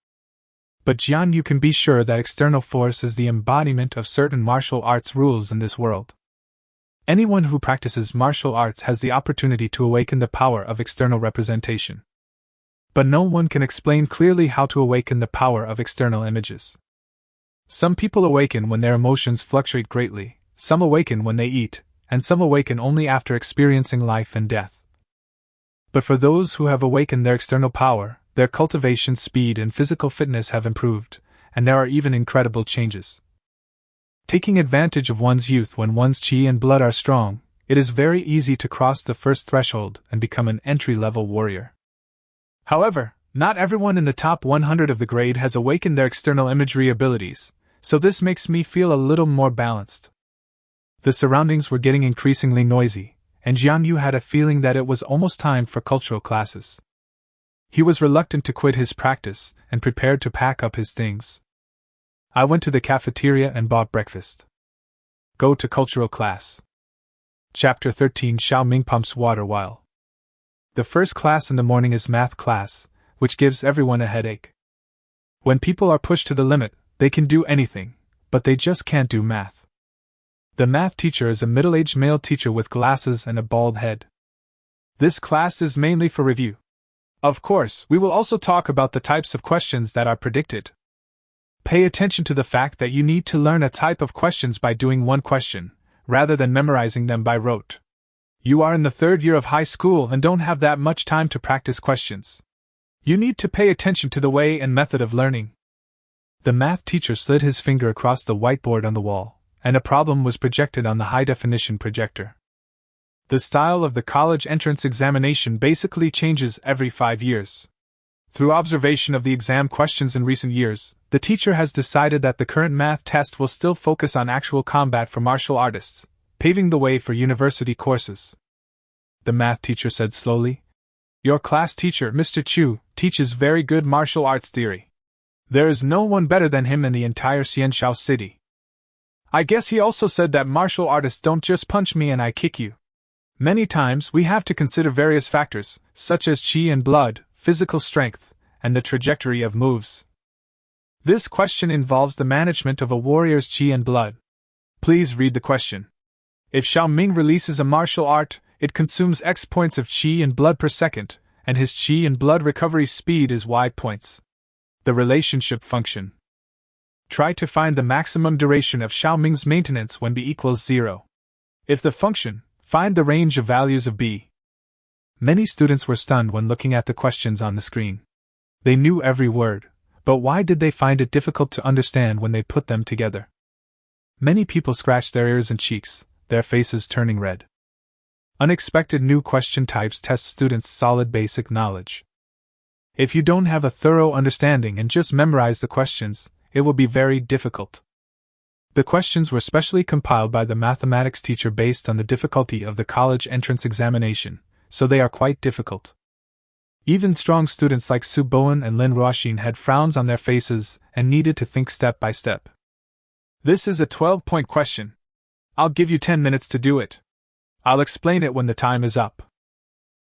But Jiang Yu can be sure that external force is the embodiment of certain martial arts rules in this world. Anyone who practices martial arts has the opportunity to awaken the power of external representation. But no one can explain clearly how to awaken the power of external images. Some people awaken when their emotions fluctuate greatly, some awaken when they eat, and some awaken only after experiencing life and death. But for those who have awakened their external power, their cultivation speed and physical fitness have improved, and there are even incredible changes. Taking advantage of one's youth when one's chi and blood are strong, it is very easy to cross the first threshold and become an entry-level warrior. However, not everyone in the top 100 of the grade has awakened their external imagery abilities, so this makes me feel a little more balanced. The surroundings were getting increasingly noisy, and Jiang Yu had a feeling that it was almost time for cultural classes. He was reluctant to quit his practice and prepared to pack up his things. I went to the cafeteria and bought breakfast. Go to cultural class. Chapter 13 Xiao Ming pumps water while. The first class in the morning is math class, which gives everyone a headache. When people are pushed to the limit, they can do anything, but they just can't do math. The math teacher is a middle-aged male teacher with glasses and a bald head. This class is mainly for review. Of course, we will also talk about the types of questions that are predicted. Pay attention to the fact that you need to learn a type of questions by doing one question, rather than memorizing them by rote. You are in the third year of high school and don't have that much time to practice questions. You need to pay attention to the way and method of learning. The math teacher slid his finger across the whiteboard on the wall, and a problem was projected on the high-definition projector. The style of the college entrance examination basically changes every 5 years. Through observation of the exam questions in recent years, the teacher has decided that the current math test will still focus on actual combat for martial artists, paving the way for university courses. The math teacher said slowly, "Your class teacher, Mr. Chu, teaches very good martial arts theory. There is no one better than him in the entire Xianshao city. I guess he also said that martial artists don't just punch me and I kick you. Many times we have to consider various factors, such as chi and blood, physical strength, and the trajectory of moves. This question involves the management of a warrior's chi and blood. Please read the question. If Xiao Ming releases a martial art, it consumes X points of chi and blood per second, and his chi and blood recovery speed is Y points. The relationship function. Try to find the maximum duration of Xiao Ming's maintenance when B equals 0. If the function, find the range of values of B. Many students were stunned when looking at the questions on the screen. They knew every word, but why did they find it difficult to understand when they put them together? Many people scratched their ears and cheeks, their faces turning red. Unexpected new question types test students' solid basic knowledge. If you don't have a thorough understanding and just memorize the questions, it will be very difficult. The questions were specially compiled by the mathematics teacher based on the difficulty of the college entrance examination, so they are quite difficult. Even strong students like Su Bowen and Lin Ruoxin had frowns on their faces and needed to think step by step. This is a 12-point question. I'll give you 10 minutes to do it. I'll explain it when the time is up.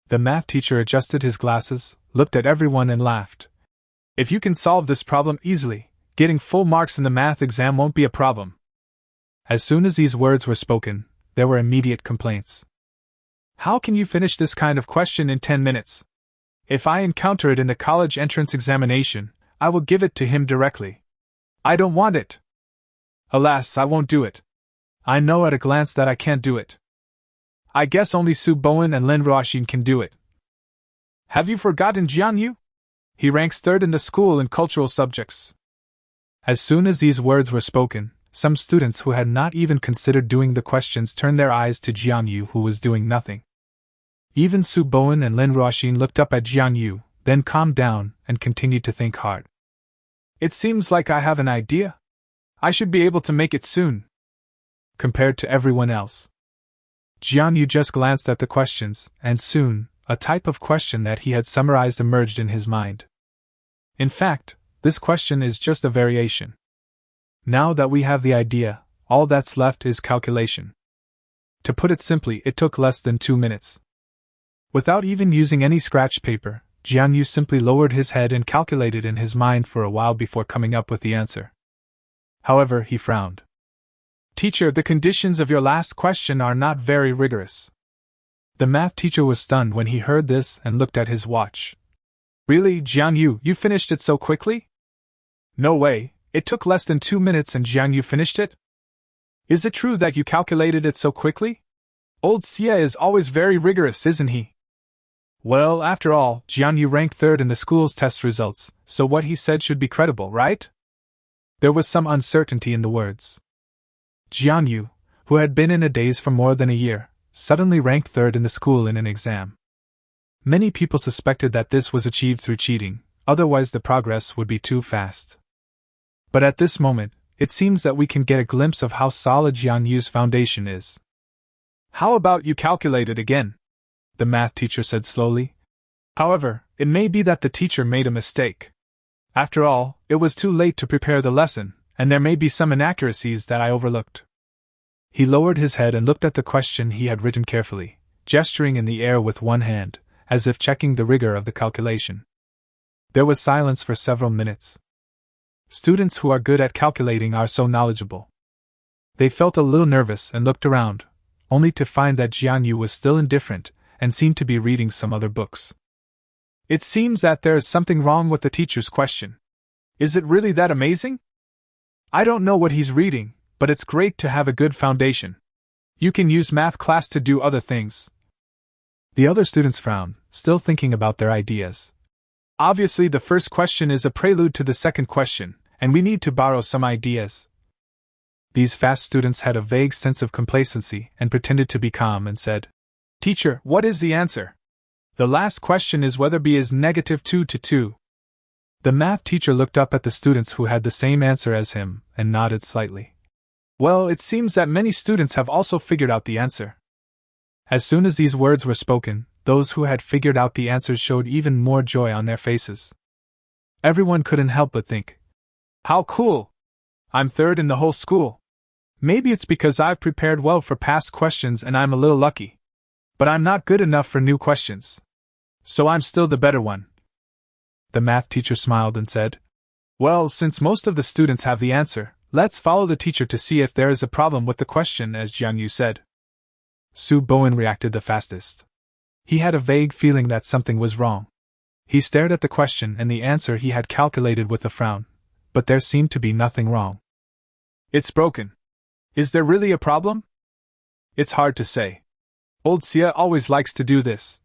The math teacher adjusted his glasses, looked at everyone and laughed. If you can solve this problem easily, getting full marks in the math exam won't be a problem. As soon as these words were spoken, there were immediate complaints. How can you finish this kind of question in 10 minutes? If I encounter it in the college entrance examination, I will give it to him directly. I don't want it. Alas, I won't do it. I know at a glance that I can't do it. I guess only Su Bowen and Lin Ruoxin can do it. Have you forgotten Jiang Yu? He ranks third in the school in cultural subjects. As soon as these words were spoken, some students who had not even considered doing the questions turned their eyes to Jiang Yu, who was doing nothing. Even Su Bowen and Lin Ruoxin looked up at Jiang Yu, then calmed down and continued to think hard. It seems like I have an idea. I should be able to make it soon. Compared to everyone else. Jiang Yu just glanced at the questions, and soon, a type of question that he had summarized emerged in his mind. In fact, this question is just a variation. Now that we have the idea, all that's left is calculation. To put it simply, it took less than 2 minutes. Without even using any scratch paper, Jiang Yu simply lowered his head and calculated in his mind for a while before coming up with the answer. However, he frowned. Teacher, the conditions of your last question are not very rigorous. The math teacher was stunned when he heard this and looked at his watch. Really, Jiang Yu, you finished it so quickly? No way, it took less than 2 minutes and Jiang Yu finished it? Is it true that you calculated it so quickly? Old Xie is always very rigorous, isn't he? Well, after all, Jiang Yu ranked third in the school's test results, so what he said should be credible, right? There was some uncertainty in the words. Jiang Yu, who had been in a daze for more than a year, suddenly ranked third in the school in an exam. Many people suspected that this was achieved through cheating, otherwise the progress would be too fast. But at this moment, it seems that we can get a glimpse of how solid Jiang Yu's foundation is. How about you calculate it again? The math teacher said slowly. However, it may be that the teacher made a mistake. After all, it was too late to prepare the lesson, and there may be some inaccuracies that I overlooked. He lowered his head and looked at the question he had written carefully, gesturing in the air with one hand, as if checking the rigor of the calculation. There was silence for several minutes. Students who are good at calculating are so knowledgeable. They felt a little nervous and looked around, only to find that Jiang Yu was still indifferent and seemed to be reading some other books. It seems that there is something wrong with the teacher's question. Is it really that amazing? I don't know what he's reading, but it's great to have a good foundation. You can use math class to do other things. The other students frowned, still thinking about their ideas. Obviously, the first question is a prelude to the second question, and we need to borrow some ideas. These fast students had a vague sense of complacency and pretended to be calm and said, Teacher, what is the answer? The last question is whether b is -2 to 2. The math teacher looked up at the students who had the same answer as him and nodded slightly. Well, it seems that many students have also figured out the answer. As soon as these words were spoken, those who had figured out the answers showed even more joy on their faces. Everyone couldn't help but think, how cool! I'm third in the whole school. Maybe it's because I've prepared well for past questions and I'm a little lucky. But I'm not good enough for new questions. So I'm still the better one. The math teacher smiled and said, Well, since most of the students have the answer, let's follow the teacher to see if there is a problem with the question, as Jiang Yu said. Su Bowen reacted the fastest. He had a vague feeling that something was wrong. He stared at the question and the answer he had calculated with a frown, but there seemed to be nothing wrong. It's broken. Is there really a problem? It's hard to say. Old Xie always likes to do this.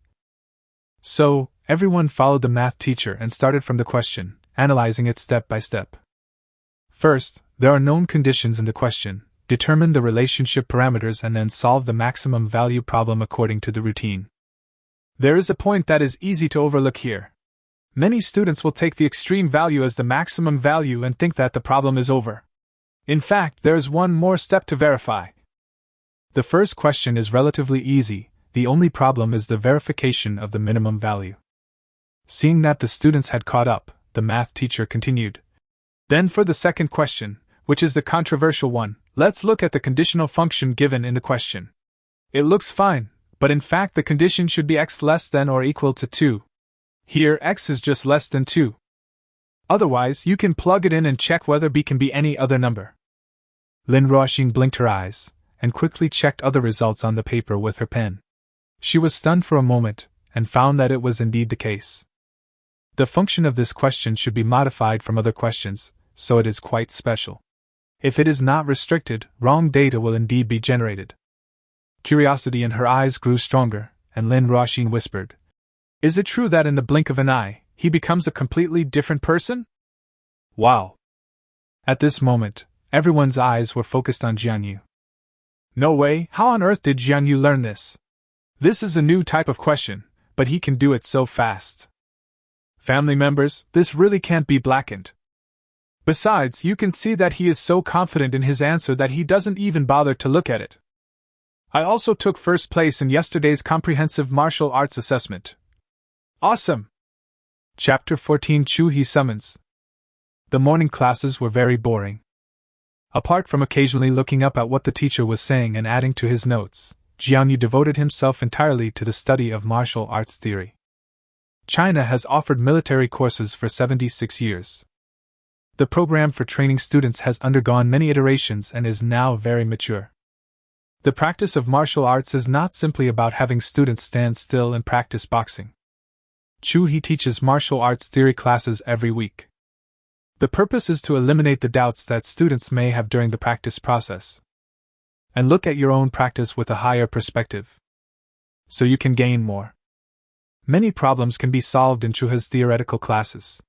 So, everyone followed the math teacher and started from the question, analyzing it step by step. First, there are known conditions in the question, determine the relationship parameters and then solve the maximum value problem according to the routine. There is a point that is easy to overlook here. Many students will take the extreme value as the maximum value and think that the problem is over. In fact, there is one more step to verify. The first question is relatively easy, the only problem is the verification of the minimum value. Seeing that the students had caught up, the math teacher continued. Then for the second question, which is the controversial one, let's look at the conditional function given in the question. It looks fine, but in fact the condition should be x less than or equal to 2. Here x is just less than 2. Otherwise, you can plug it in and check whether b can be any other number. Lin Ruoxin blinked her eyes, and quickly checked other results on the paper with her pen. She was stunned for a moment, and found that it was indeed the case. The function of this question should be modified from other questions, so it is quite special. If it is not restricted, wrong data will indeed be generated. Curiosity in her eyes grew stronger, and Lin Ruoxin whispered, Is it true that in the blink of an eye, he becomes a completely different person? Wow! At this moment, everyone's eyes were focused on Jiang Yu. No way, how on earth did Jiang Yu learn this? This is a new type of question, but he can do it so fast. Family members, this really can't be blackened. Besides, you can see that he is so confident in his answer that he doesn't even bother to look at it. I also took first place in yesterday's comprehensive martial arts assessment. Awesome! Chapter 14 Chu-He Summons. The morning classes were very boring. Apart from occasionally looking up at what the teacher was saying and adding to his notes, Jiang Yu devoted himself entirely to the study of martial arts theory. China has offered military courses for 76 years. The program for training students has undergone many iterations and is now very mature. The practice of martial arts is not simply about having students stand still and practice boxing. Chu-He teaches martial arts theory classes every week. The purpose is to eliminate the doubts that students may have during the practice process, and look at your own practice with a higher perspective, so you can gain more. Many problems can be solved in Chu-He's theoretical classes.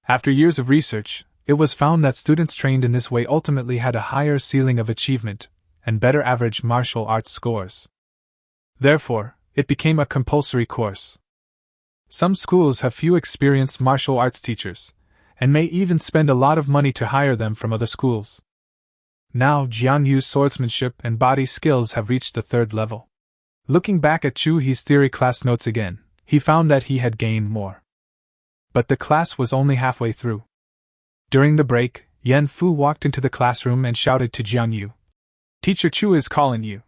After years of research, it was found that students trained in this way ultimately had a higher ceiling of achievement and better average martial arts scores. Therefore, it became a compulsory course. Some schools have few experienced martial arts teachers, and may even spend a lot of money to hire them from other schools. Now, Jiang Yu's swordsmanship and body skills have reached the third level. Looking back at Chu-He's theory class notes again, he found that he had gained more. But the class was only halfway through. During the break, Yan Fu walked into the classroom and shouted to Jiang Yu, "Teacher Chu is calling you."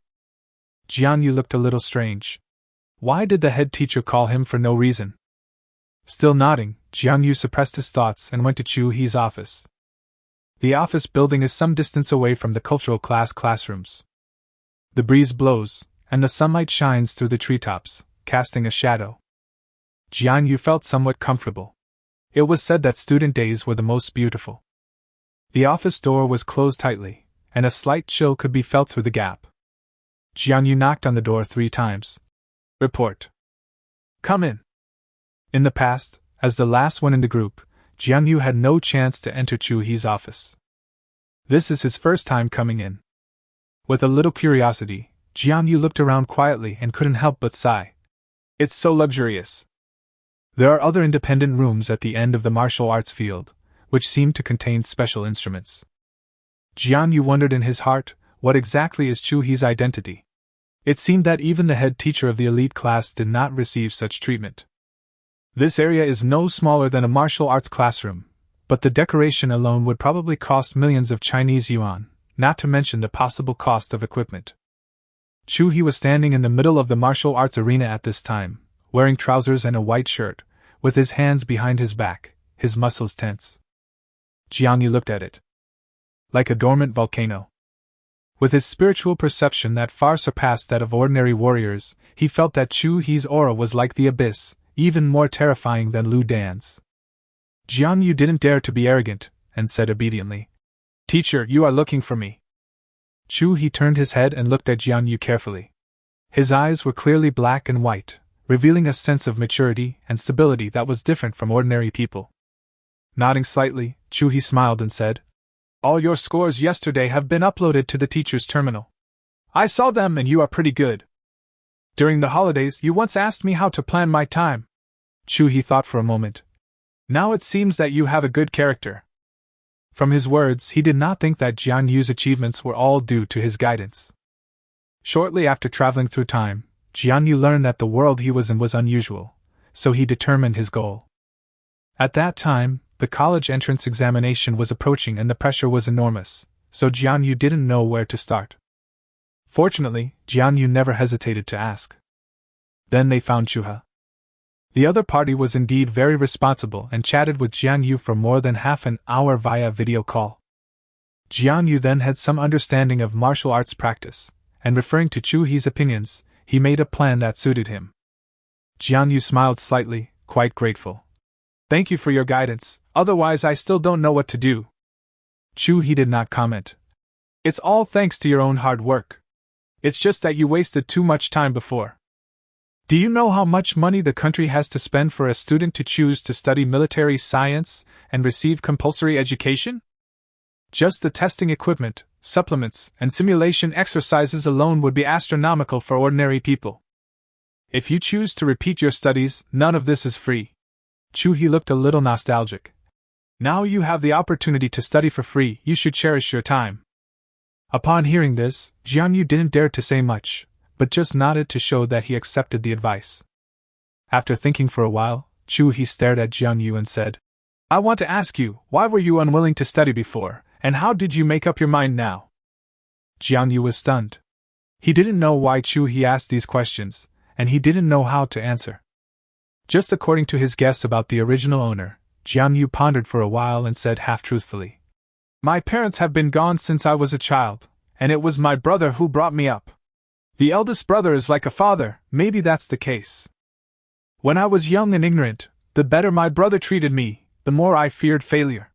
Jiang Yu looked a little strange. Why did the head teacher call him for no reason? Still nodding, Jiang Yu suppressed his thoughts and went to Chu-He's office. The office building is some distance away from the cultural class classrooms. The breeze blows, and the sunlight shines through the treetops, casting a shadow. Jiang Yu felt somewhat comfortable. It was said that student days were the most beautiful. The office door was closed tightly, and a slight chill could be felt through the gap. Jiang Yu knocked on the door 3 times. "Report." "Come in." In the past, as the last one in the group, Jiang Yu had no chance to enter Chu-He's office. This is his first time coming in. With a little curiosity, Jiang Yu looked around quietly and couldn't help but sigh. It's so luxurious. There are other independent rooms at the end of the martial arts field, which seem to contain special instruments. Jiang Yu wondered in his heart, what exactly is Chu-He's identity? It seemed that even the head teacher of the elite class did not receive such treatment. This area is no smaller than a martial arts classroom, but the decoration alone would probably cost millions of Chinese yuan, not to mention the possible cost of equipment. Chu-He was standing in the middle of the martial arts arena at this time, wearing trousers and a white shirt, with his hands behind his back, his muscles tense. Jiang Yu looked at it. Like a dormant volcano. With his spiritual perception that far surpassed that of ordinary warriors, he felt that Chu-He's aura was like the abyss, even more terrifying than Lu Dan's. Jiang Yu didn't dare to be arrogant, and said obediently, "Teacher, you are looking for me." Chu-He turned his head and looked at Jiang Yu carefully. His eyes were clearly black and white, revealing a sense of maturity and stability that was different from ordinary people. Nodding slightly, Chu-He smiled and said, "All your scores yesterday have been uploaded to the teacher's terminal. I saw them and you are pretty good. During the holidays you once asked me how to plan my time." Chu-He thought for a moment. "Now it seems that you have a good character." From his words, he did not think that Jiang Yu's achievements were all due to his guidance. Shortly after traveling through time, Jiang Yu learned that the world he was in was unusual, so he determined his goal. At that time, the college entrance examination was approaching and the pressure was enormous, so Jiang Yu didn't know where to start. Fortunately, Jiang Yu never hesitated to ask. Then they found Chu-He. The other party was indeed very responsible and chatted with Jiang Yu for more than half an hour via video call. Jiang Yu then had some understanding of martial arts practice, and referring to Chu-He's opinions, he made a plan that suited him. Jiang Yu smiled slightly, quite grateful. "Thank you for your guidance, otherwise I still don't know what to do." Chu-He did not comment. "It's all thanks to your own hard work. It's just that you wasted too much time before. Do you know how much money the country has to spend for a student to choose to study military science and receive compulsory education? Just the testing equipment, supplements, and simulation exercises alone would be astronomical for ordinary people. If you choose to repeat your studies, none of this is free. Chu-hee looked a little nostalgic. Now you have the opportunity to study for free, you should cherish your time. Upon hearing this, Jiang Yu didn't dare to say much, but just nodded to show that he accepted the advice. After thinking for a while, Chu-hee stared at Jiang Yu and said, I want to ask you, why were you unwilling to study before, and how did you make up your mind now? Jiang Yu was stunned. He didn't know why Chu-hee asked these questions, and he didn't know how to answer. Just according to his guess about the original owner, Jiang Yu pondered for a while and said half-truthfully, My parents have been gone since I was a child, and it was my brother who brought me up. The eldest brother is like a father, maybe that's the case. When I was young and ignorant, the better my brother treated me, the more I feared failure.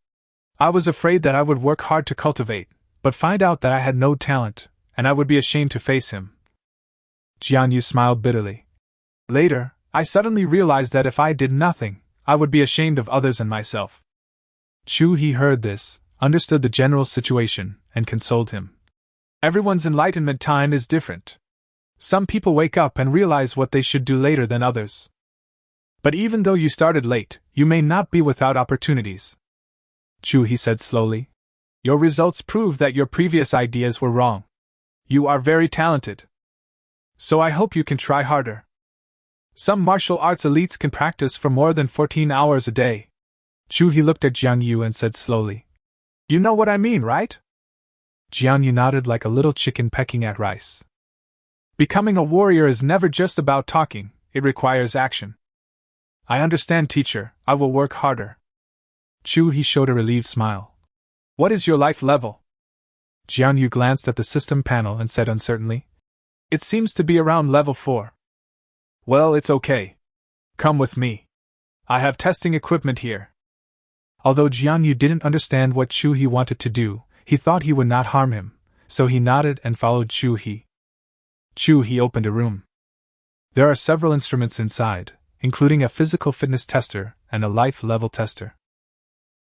I was afraid that I would work hard to cultivate, but find out that I had no talent, and I would be ashamed to face him. Jiang Yu smiled bitterly. Later, I suddenly realized that if I did nothing, I would be ashamed of others and myself. Chu-hee heard this, understood the general situation, and consoled him. Everyone's enlightenment time is different. Some people wake up and realize what they should do later than others. But even though you started late, you may not be without opportunities. Chu-hee said slowly. Your results prove that your previous ideas were wrong. You are very talented. So I hope you can try harder. Some martial arts elites can practice for more than 14 hours a day. Chu-hee looked at Jiang Yu and said slowly. You know what I mean, right? Jiang Yu nodded like a little chicken pecking at rice. Becoming a warrior is never just about talking, it requires action. I understand, teacher, I will work harder. Chu-hee showed a relieved smile. What is your life level? Jiang Yu glanced at the system panel and said uncertainly. It seems to be around level 4. Well, it's okay. Come with me. I have testing equipment here. Although Jiang Yu didn't understand what Chu-hee wanted to do, he thought he would not harm him, so he nodded and followed Chu-hee. Chu-hee opened a room. There are several instruments inside, including a physical fitness tester and a life level tester.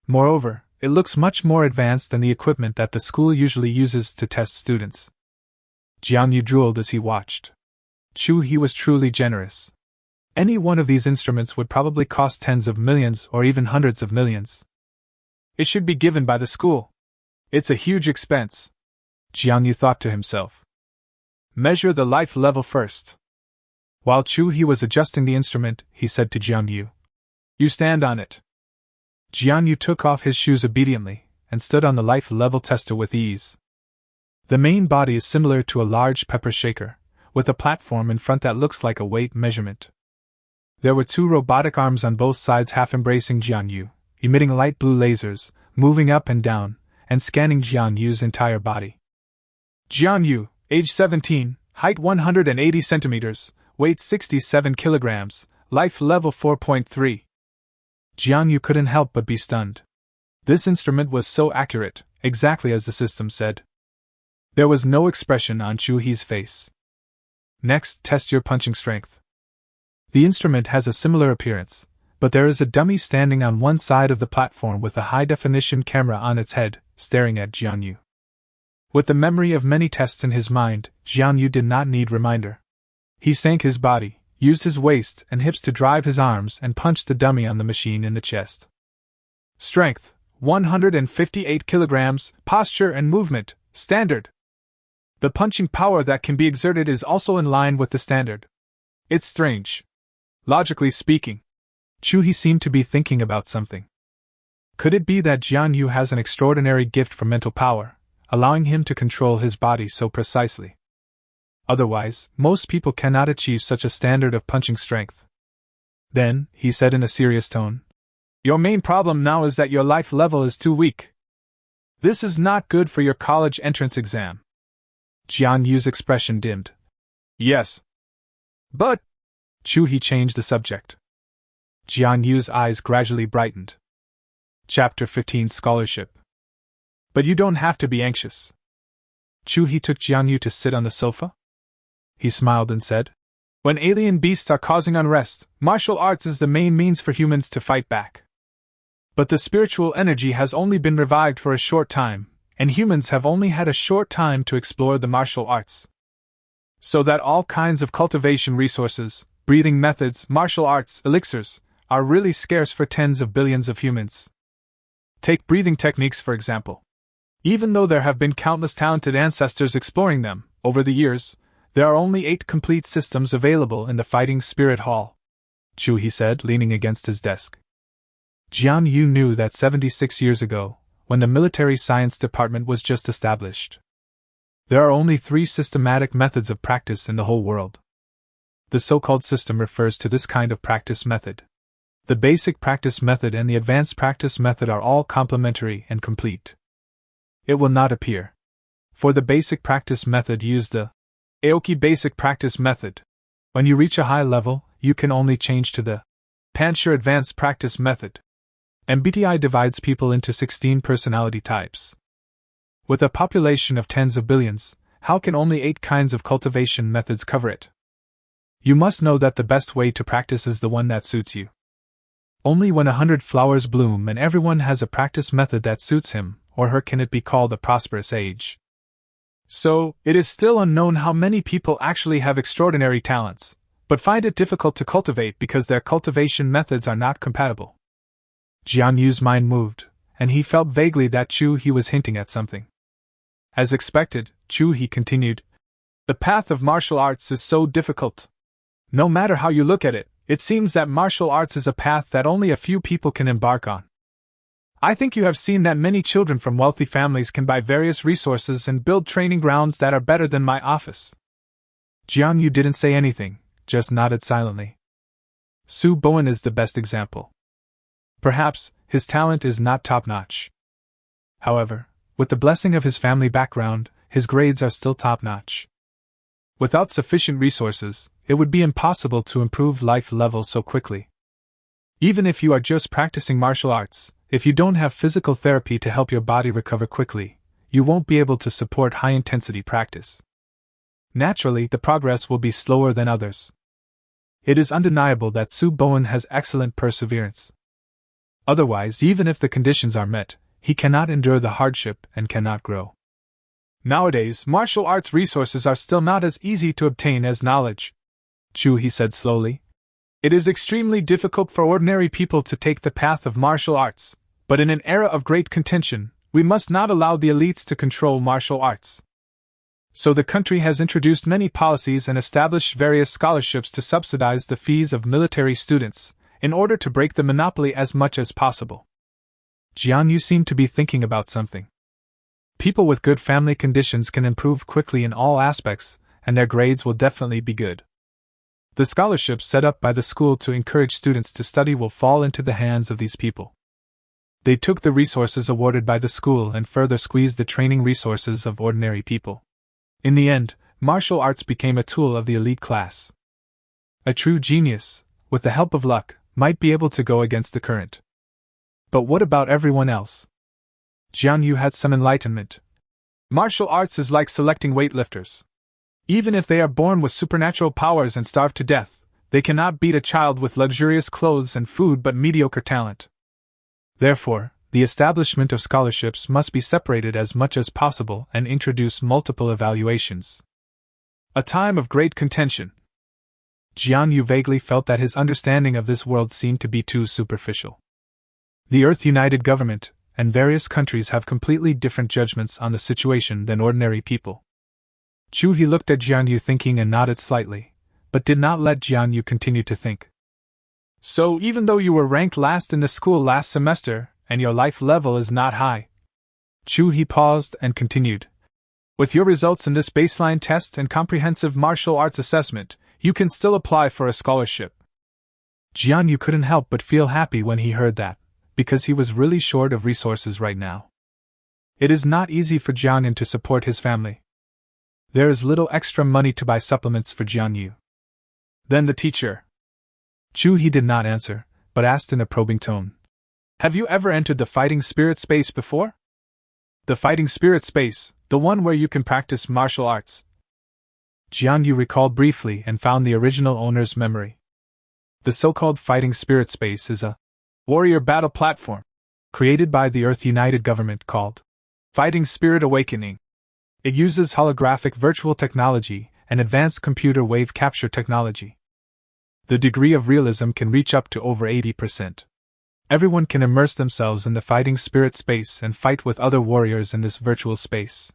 Moreover, it looks much more advanced than the equipment that the school usually uses to test students. Jiang Yu drooled as he watched. Chu-hee was truly generous. Any one of these instruments would probably cost tens of millions or even hundreds of millions. It should be given by the school. It's a huge expense. Jiang Yu thought to himself. Measure the life level first. While Chu-hee was adjusting the instrument, he said to Jiang Yu. You stand on it. Jiang Yu took off his shoes obediently, and stood on the life level tester with ease. The main body is similar to a large pepper shaker, with a platform in front that looks like a weight measurement. There were 2 robotic arms on both sides half embracing Jiang Yu, emitting light blue lasers, moving up and down, and scanning Jiang Yu's entire body. Jiang Yu, age 17, height 180 centimeters, weight 67 kilograms, life level 4.3. Jiang Yu couldn't help but be stunned. This instrument was so accurate, exactly as the system said. There was no expression on Chu-hee's face. Next, test your punching strength. The instrument has a similar appearance, but there is a dummy standing on one side of the platform with a high-definition camera on its head, staring at Jiang Yu. With the memory of many tests in his mind, Jiang Yu did not need reminder. He sank his body, used his waist and hips to drive his arms and punched the dummy on the machine in the chest. Strength, 158 kilograms, posture and movement, standard. The punching power that can be exerted is also in line with the standard. It's strange. Logically speaking. Chu-hee seemed to be thinking about something. Could it be that Jiang Yu has an extraordinary gift for mental power, allowing him to control his body so precisely? Otherwise, most people cannot achieve such a standard of punching strength. Then, he said in a serious tone, your main problem now is that your life level is too weak. This is not good for your college entrance exam. Jiang Yu's expression dimmed. Yes. But... Chu-hee changed the subject. Jiang Yu's eyes gradually brightened. Chapter 15 Scholarship. But you don't have to be anxious. Chu-hee took Jiang Yu to sit on the sofa. He smiled and said, when alien beasts are causing unrest, martial arts is the main means for humans to fight back. But the spiritual energy has only been revived for a short time, and humans have only had a short time to explore the martial arts. So that all kinds of cultivation resources, breathing methods, martial arts, elixirs, are really scarce for tens of billions of humans. Take breathing techniques for example. Even though there have been countless talented ancestors exploring them, over the years, there are only 8 complete systems available in the Fighting Spirit Hall. Chu, he said, leaning against his desk. Jiang Yu knew that 76 years ago, when the military science department was just established, there are only 3 systematic methods of practice in the whole world. The so-called system refers to this kind of practice method. The basic practice method and the advanced practice method are all complementary and complete. It will not appear. For the basic practice method, use the Aoki basic practice method. When you reach a high level, you can only change to the Panshur advanced practice method. MBTI divides people into 16 personality types. With a population of tens of billions, how can only 8 kinds of cultivation methods cover it? You must know that the best way to practice is the one that suits you. Only when 100 flowers bloom and everyone has a practice method that suits him or her can it be called a prosperous age. So, it is still unknown how many people actually have extraordinary talents, but find it difficult to cultivate because their cultivation methods are not compatible. Jiang Yu's mind moved, and he felt vaguely that Chu he was hinting at something. As expected, Chu he continued, the path of martial arts is so difficult. No matter how you look at it, it seems that martial arts is a path that only a few people can embark on. I think you have seen that many children from wealthy families can buy various resources and build training grounds that are better than my office. Jiang Yu didn't say anything, just nodded silently. Su Bowen is the best example. Perhaps, his talent is not top-notch. However, with the blessing of his family background, his grades are still top-notch. Without sufficient resources, it would be impossible to improve life level so quickly. Even if you are just practicing martial arts, if you don't have physical therapy to help your body recover quickly, you won't be able to support high-intensity practice. Naturally, the progress will be slower than others. It is undeniable that Su Bowen has excellent perseverance. Otherwise, even if the conditions are met, he cannot endure the hardship and cannot grow. Nowadays, martial arts resources are still not as easy to obtain as knowledge. Chu, he said slowly. It is extremely difficult for ordinary people to take the path of martial arts, but in an era of great contention, we must not allow the elites to control martial arts. So the country has introduced many policies and established various scholarships to subsidize the fees of military students, in order to break the monopoly as much as possible. Jiang Yu seemed to be thinking about something. People with good family conditions can improve quickly in all aspects, and their grades will definitely be good. The scholarships set up by the school to encourage students to study will fall into the hands of these people. They took the resources awarded by the school and further squeezed the training resources of ordinary people. In the end, martial arts became a tool of the elite class. A true genius, with the help of luck, might be able to go against the current. But what about everyone else? Jiang Yu had some enlightenment. Martial arts is like selecting weightlifters. Even if they are born with supernatural powers and starve to death, they cannot beat a child with luxurious clothes and food but mediocre talent. Therefore, the establishment of scholarships must be separated as much as possible and introduce multiple evaluations. A time of great contention. Jiang Yu vaguely felt that his understanding of this world seemed to be too superficial. The Earth United Government and various countries have completely different judgments on the situation than ordinary people. Chu he looked at Jiang Yu thinking and nodded slightly, but did not let Jiang Yu continue to think. So even though you were ranked last in the school last semester, and your life level is not high. Chu he paused and continued. With your results in this baseline test and comprehensive martial arts assessment, you can still apply for a scholarship. Jiang Yu couldn't help but feel happy when he heard that, because he was really short of resources right now. It is not easy for Jiang Yu to support his family. There is little extra money to buy supplements for Jiang Yu. Then the teacher. Chu he did not answer, but asked in a probing tone. Have you ever entered the fighting spirit space before? The fighting spirit space, the one where you can practice martial arts. Jiang Yu recalled briefly and found the original owner's memory. The so-called fighting spirit space is a warrior battle platform created by the Earth United Government called Fighting Spirit Awakening. It uses holographic virtual technology and advanced computer wave capture technology. The degree of realism can reach up to over 80%. Everyone can immerse themselves in the fighting spirit space and fight with other warriors in this virtual space.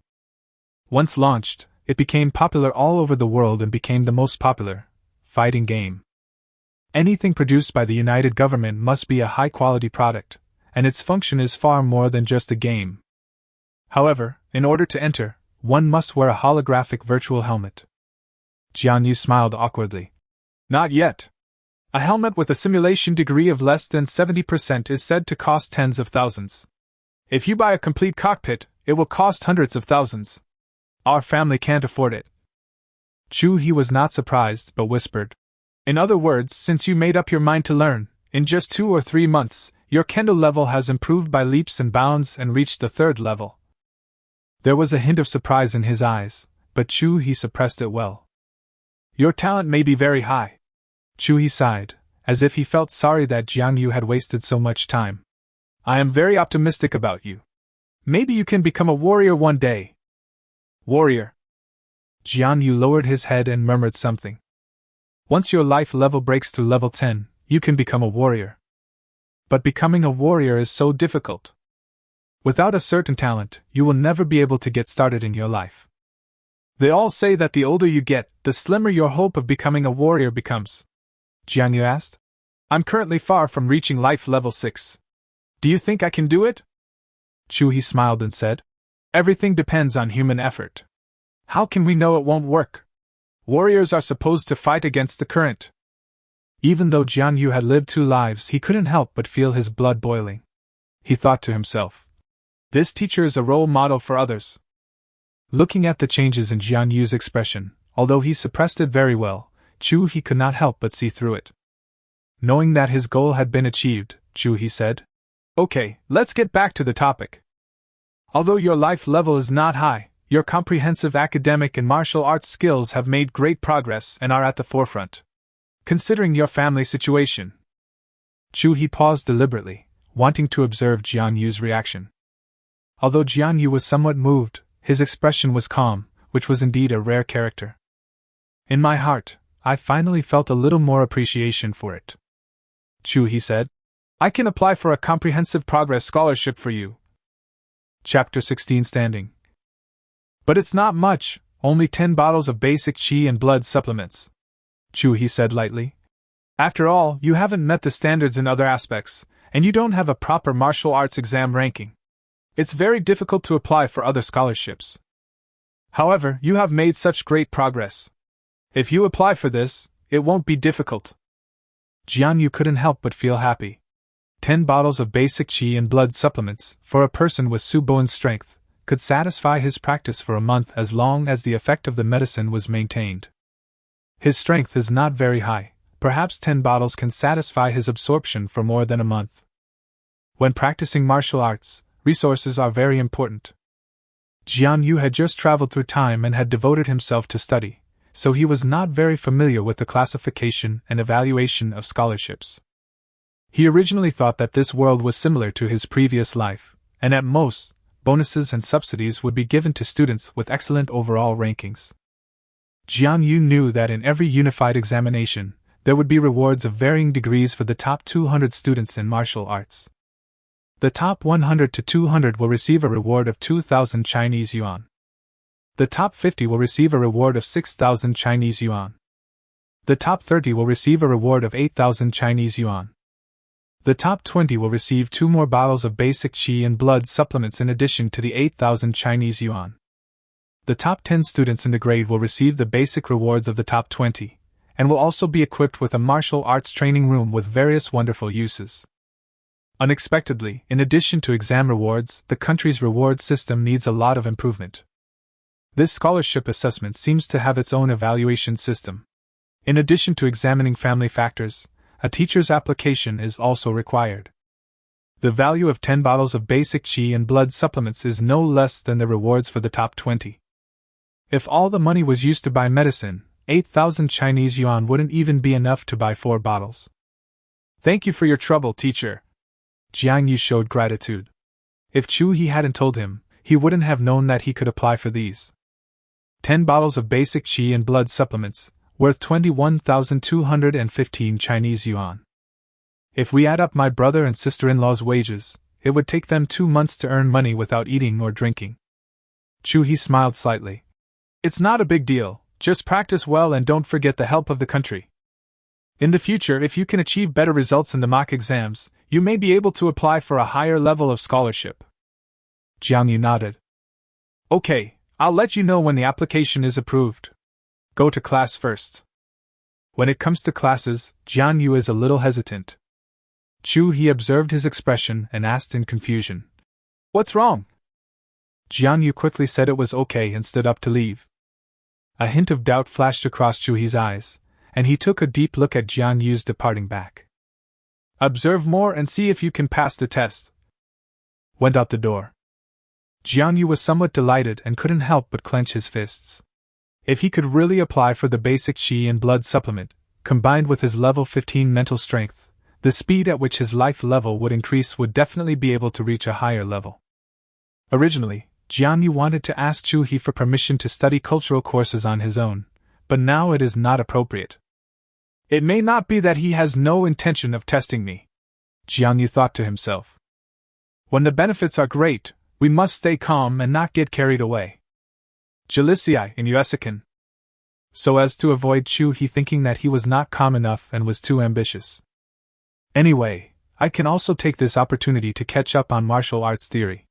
Once launched, it became popular all over the world and became the most popular fighting game. Anything produced by the United Government must be a high-quality product, and its function is far more than just a game. However, in order to enter, one must wear a holographic virtual helmet. Jiang Yu smiled awkwardly. Not yet. A helmet with a simulation degree of less than 70% is said to cost tens of thousands. If you buy a complete cockpit, it will cost hundreds of thousands. Our family can't afford it. Chu-He was not surprised, but whispered. In other words, since you made up your mind to learn, in just 2 or 3 months, your kendo level has improved by leaps and bounds and reached the 3rd level. There was a hint of surprise in his eyes, but Chu-He suppressed it well. Your talent may be very high. Chu-He sighed, as if he felt sorry that Jiang Yu had wasted so much time. I am very optimistic about you. Maybe you can become a warrior one day. Warrior. Jiang Yu lowered his head and murmured something. Once your life level breaks to level 10, you can become a warrior. But becoming a warrior is so difficult. Without a certain talent, you will never be able to get started in your life. They all say that the older you get, the slimmer your hope of becoming a warrior becomes. Jiang Yu asked. I'm currently far from reaching life level 6. Do you think I can do it? Chu-He smiled and said. Everything depends on human effort. How can we know it won't work? Warriors are supposed to fight against the current. Even though Jiang Yu had lived 2 lives, he couldn't help but feel his blood boiling. He thought to himself. This teacher is a role model for others. Looking at the changes in Jiang Yu's expression, although he suppressed it very well, Chu-He could not help but see through it. Knowing that his goal had been achieved, Chu-He said, Okay, let's get back to the topic. Although your life level is not high, your comprehensive academic and martial arts skills have made great progress and are at the forefront. Considering your family situation. Chu-He paused deliberately, wanting to observe Jiang Yu's reaction. Although Jiang Yu was somewhat moved, his expression was calm, which was indeed a rare character. In my heart, I finally felt a little more appreciation for it. Chu-He said. I can apply for a comprehensive progress scholarship for you. Chapter 16 Standing. But it's not much, only 10 bottles of basic qi and blood supplements. Chu-He said lightly. After all, you haven't met the standards in other aspects, and you don't have a proper martial arts exam ranking. It's very difficult to apply for other scholarships. However, you have made such great progress. If you apply for this, it won't be difficult. Jiang Yu couldn't help but feel happy. 10 bottles of basic qi and blood supplements, for a person with Suboan's strength, could satisfy his practice for a month as long as the effect of the medicine was maintained. His strength is not very high, perhaps 10 bottles can satisfy his absorption for more than a month. When practicing martial arts, resources are very important. Jiang Yu had just traveled through time and had devoted himself to study, so he was not very familiar with the classification and evaluation of scholarships. He originally thought that this world was similar to his previous life, and at most, bonuses and subsidies would be given to students with excellent overall rankings. Jiang Yu knew that in every unified examination, there would be rewards of varying degrees for the top 200 students in martial arts. The top 100 to 200 will receive a reward of 2,000 Chinese yuan. The top 50 will receive a reward of 6,000 Chinese yuan. The top 30 will receive a reward of 8,000 Chinese yuan. The top 20 will receive 2 more bottles of basic qi and blood supplements in addition to the 8,000 Chinese yuan. The top 10 students in the grade will receive the basic rewards of the top 20, and will also be equipped with a martial arts training room with various wonderful uses. Unexpectedly, in addition to exam rewards, the country's reward system needs a lot of improvement. This scholarship assessment seems to have its own evaluation system. In addition to examining family factors, a teacher's application is also required. The value of 10 bottles of basic qi and blood supplements is no less than the rewards for the top 20. If all the money was used to buy medicine, 8,000 Chinese yuan wouldn't even be enough to buy 4 bottles. Thank you for your trouble, teacher. Jiang Yu showed gratitude. If Chu-He hadn't told him, he wouldn't have known that he could apply for these 10 bottles of basic qi and blood supplements, worth 21,215 Chinese yuan. If we add up my brother and sister-in-law's wages, it would take them 2 months to earn money without eating or drinking. Chu-hee smiled slightly. It's not a big deal, just practice well and don't forget the help of the country. In the future, if you can achieve better results in the mock exams, you may be able to apply for a higher level of scholarship. Jiang Yu nodded. Okay, I'll let you know when the application is approved. Go to class first. When it comes to classes, Jiang Yu is a little hesitant. Chu-hee observed his expression and asked in confusion. What's wrong? Jiang Yu quickly said it was okay and stood up to leave. A hint of doubt flashed across Chu-hee's eyes, and he took a deep look at Jiang Yu's departing back. Observe more and see if you can pass the test. Went out the door. Jiang Yu was somewhat delighted and couldn't help but clench his fists. If he could really apply for the basic qi and blood supplement, combined with his level 15 mental strength, the speed at which his life level would increase would definitely be able to reach a higher level. Originally, Jiang Yu wanted to ask Chu-hee for permission to study cultural courses on his own, but now it is not appropriate. It may not be that he has no intention of testing me, Jiang Yu thought to himself. When the benefits are great, we must stay calm and not get carried away. Jelisei in Uesican. So as to avoid Chu-hee thinking that he was not calm enough and was too ambitious. Anyway, I can also take this opportunity to catch up on martial arts theory.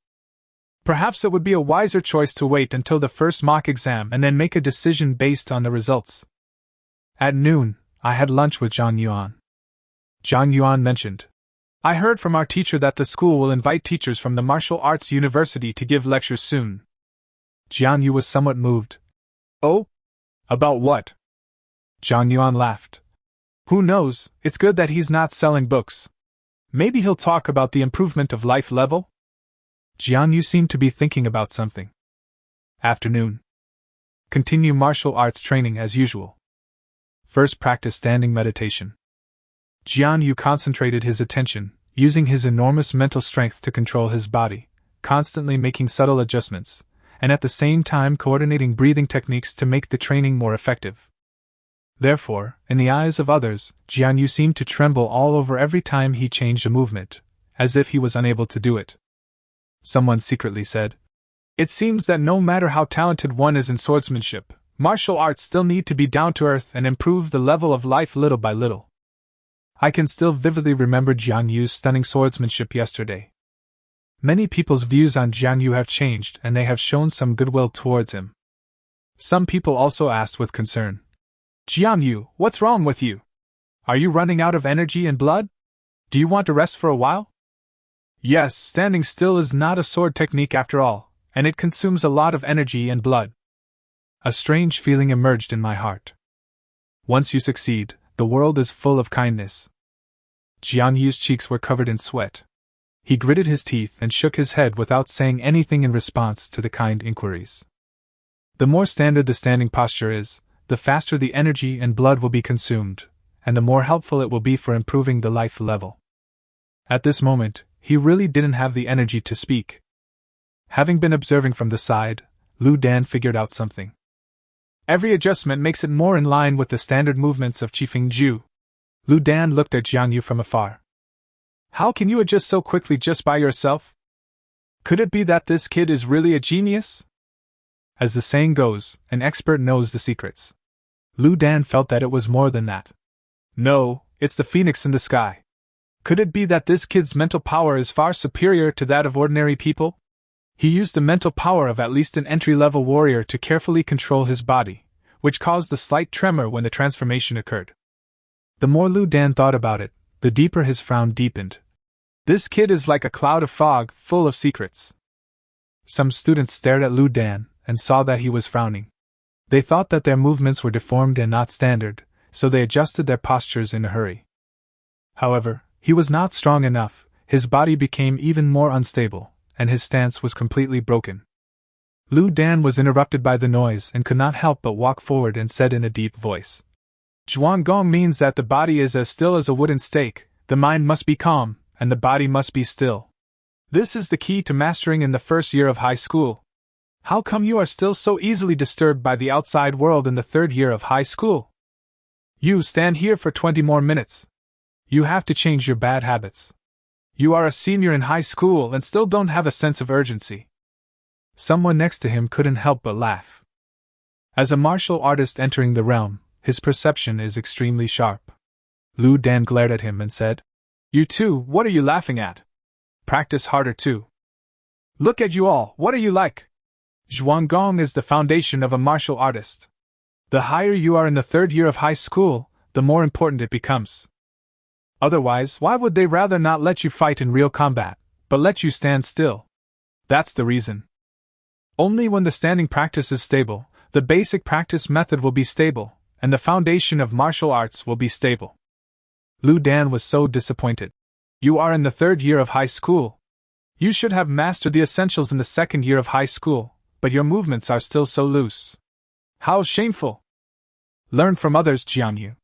Perhaps it would be a wiser choice to wait until the first mock exam and then make a decision based on the results. At noon, I had lunch with Jiang Yuan. Jiang Yuan mentioned, I heard from our teacher that the school will invite teachers from the martial arts university to give lectures soon. Jiang Yu was somewhat moved. Oh? About what? Jiang Yuan laughed. Who knows, it's good that he's not selling books. Maybe he'll talk about the improvement of life level? Jiang Yu seemed to be thinking about something. Afternoon. Continue martial arts training as usual. First practice standing meditation. Jiang Yu concentrated his attention, using his enormous mental strength to control his body, constantly making subtle adjustments, and at the same time coordinating breathing techniques to make the training more effective. Therefore, in the eyes of others, Jiang Yu seemed to tremble all over every time he changed a movement, as if he was unable to do it. Someone secretly said, It seems that no matter how talented one is in swordsmanship, martial arts still need to be down to earth and improve the level of life little by little. I can still vividly remember Jiang Yu's stunning swordsmanship yesterday. Many people's views on Jiang Yu have changed and they have shown some goodwill towards him. Some people also asked with concern, Jiang Yu, what's wrong with you? Are you running out of energy and blood? Do you want to rest for a while? Yes, standing still is not a sword technique after all, and it consumes a lot of energy and blood. A strange feeling emerged in my heart. Once you succeed, the world is full of kindness. Jiang Yu's cheeks were covered in sweat. He gritted his teeth and shook his head without saying anything in response to the kind inquiries. The more standard the standing posture is, the faster the energy and blood will be consumed, and the more helpful it will be for improving the life level. At this moment, he really didn't have the energy to speak. Having been observing from the side, Lu Dan figured out something. Every adjustment makes it more in line with the standard movements of Qifeng Ju. Lu Dan looked at Jiang Yu from afar. How can you adjust so quickly just by yourself? Could it be that this kid is really a genius? As the saying goes, an expert knows the secrets. Lu Dan felt that it was more than that. No, it's the phoenix in the sky. Could it be that this kid's mental power is far superior to that of ordinary people? He used the mental power of at least an entry-level warrior to carefully control his body, which caused the slight tremor when the transformation occurred. The more Lu Dan thought about it, the deeper his frown deepened. This kid is like a cloud of fog, full of secrets. Some students stared at Lu Dan and saw that he was frowning. They thought that their movements were deformed and not standard, so they adjusted their postures in a hurry. However, he was not strong enough, his body became even more unstable, and his stance was completely broken. Lu Dan was interrupted by the noise and could not help but walk forward and said in a deep voice, Zhuang Gong means that the body is as still as a wooden stake, the mind must be calm, and the body must be still. This is the key to mastering in the first year of high school. How come you are still so easily disturbed by the outside world in the third year of high school? You stand here for 20 more minutes. You have to change your bad habits. You are a senior in high school and still don't have a sense of urgency. Someone next to him couldn't help but laugh. As a martial artist entering the realm, his perception is extremely sharp. Lu Dan glared at him and said, "You too, what are you laughing at? Practice harder too. Look at you all, what are you like? Zhuanggong is the foundation of a martial artist. The higher you are in the third year of high school, the more important it becomes. Otherwise, why would they rather not let you fight in real combat, but let you stand still? That's the reason. Only when the standing practice is stable, the basic practice method will be stable, and the foundation of martial arts will be stable." Lu Dan was so disappointed. "You are in the third year of high school. You should have mastered the essentials in the second year of high school, but your movements are still so loose. How shameful! Learn from others, Jiang Yu.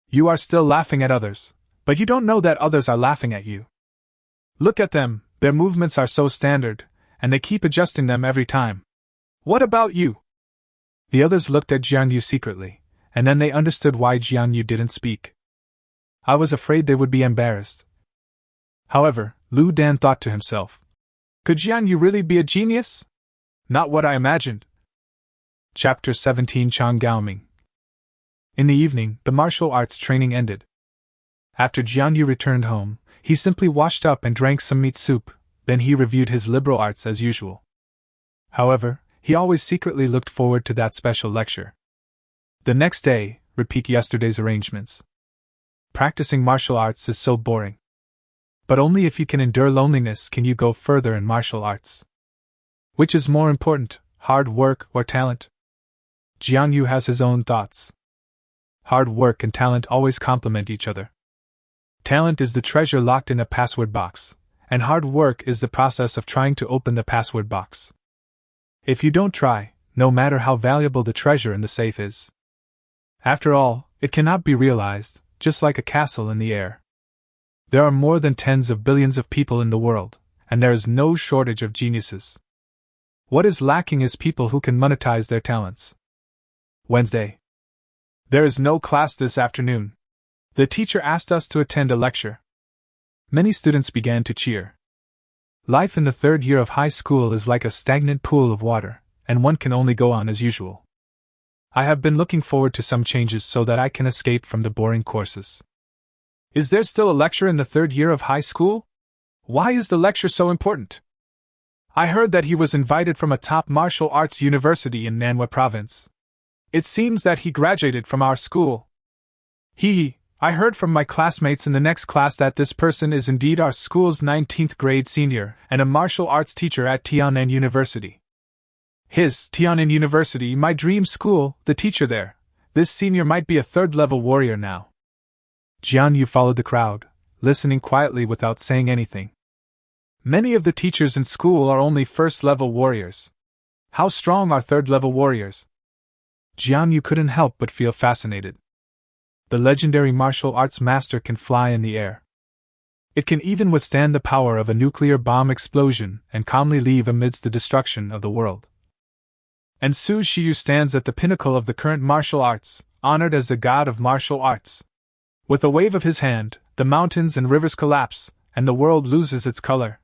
You are still laughing at others, but you don't know that others are laughing at you. Look at them, their movements are so standard, and they keep adjusting them every time. What about you?" The others looked at Jiang Yu secretly, and then they understood why Jiang Yu didn't speak. I was afraid they would be embarrassed. However, Lu Dan thought to himself, could Jiang Yu really be a genius? Not what I imagined. Chapter 17 Chang Gaoming. In the evening, the martial arts training ended. After Jiang Yu returned home, he simply washed up and drank some meat soup, then he reviewed his liberal arts as usual. However, he always secretly looked forward to that special lecture. The next day, repeat yesterday's arrangements. Practicing martial arts is so boring. But only if you can endure loneliness can you go further in martial arts. Which is more important, hard work or talent? Jiang Yu has his own thoughts. Hard work and talent always complement each other. Talent is the treasure locked in a password box, and hard work is the process of trying to open the password box. If you don't try, no matter how valuable the treasure in the safe is, after all, it cannot be realized, just like a castle in the air. There are more than tens of billions of people in the world, and there is no shortage of geniuses. What is lacking is people who can monetize their talents. Wednesday. There is no class this afternoon. The teacher asked us to attend a lecture. Many students began to cheer. Life in the third year of high school is like a stagnant pool of water, and one can only go on as usual. I have been looking forward to some changes so that I can escape from the boring courses. Is there still a lecture in the third year of high school? Why is the lecture so important? I heard that he was invited from a top martial arts university in Nanhua province. It seems that he graduated from our school. I heard from my classmates in the next class that this person is indeed our school's 19th grade senior and a martial arts teacher at Tian'an University. Tian'an University, my dream school, the teacher there. This senior might be a third-level warrior now. Jiang Yu followed the crowd, listening quietly without saying anything. Many of the teachers in school are only first-level warriors. How strong are third-level warriors? Jiang Yu couldn't help but feel fascinated. The legendary martial arts master can fly in the air. It can even withstand the power of a nuclear bomb explosion and calmly leave amidst the destruction of the world. And Su Shiyu stands at the pinnacle of the current martial arts, honored as the god of martial arts. With a wave of his hand, the mountains and rivers collapse, and the world loses its color.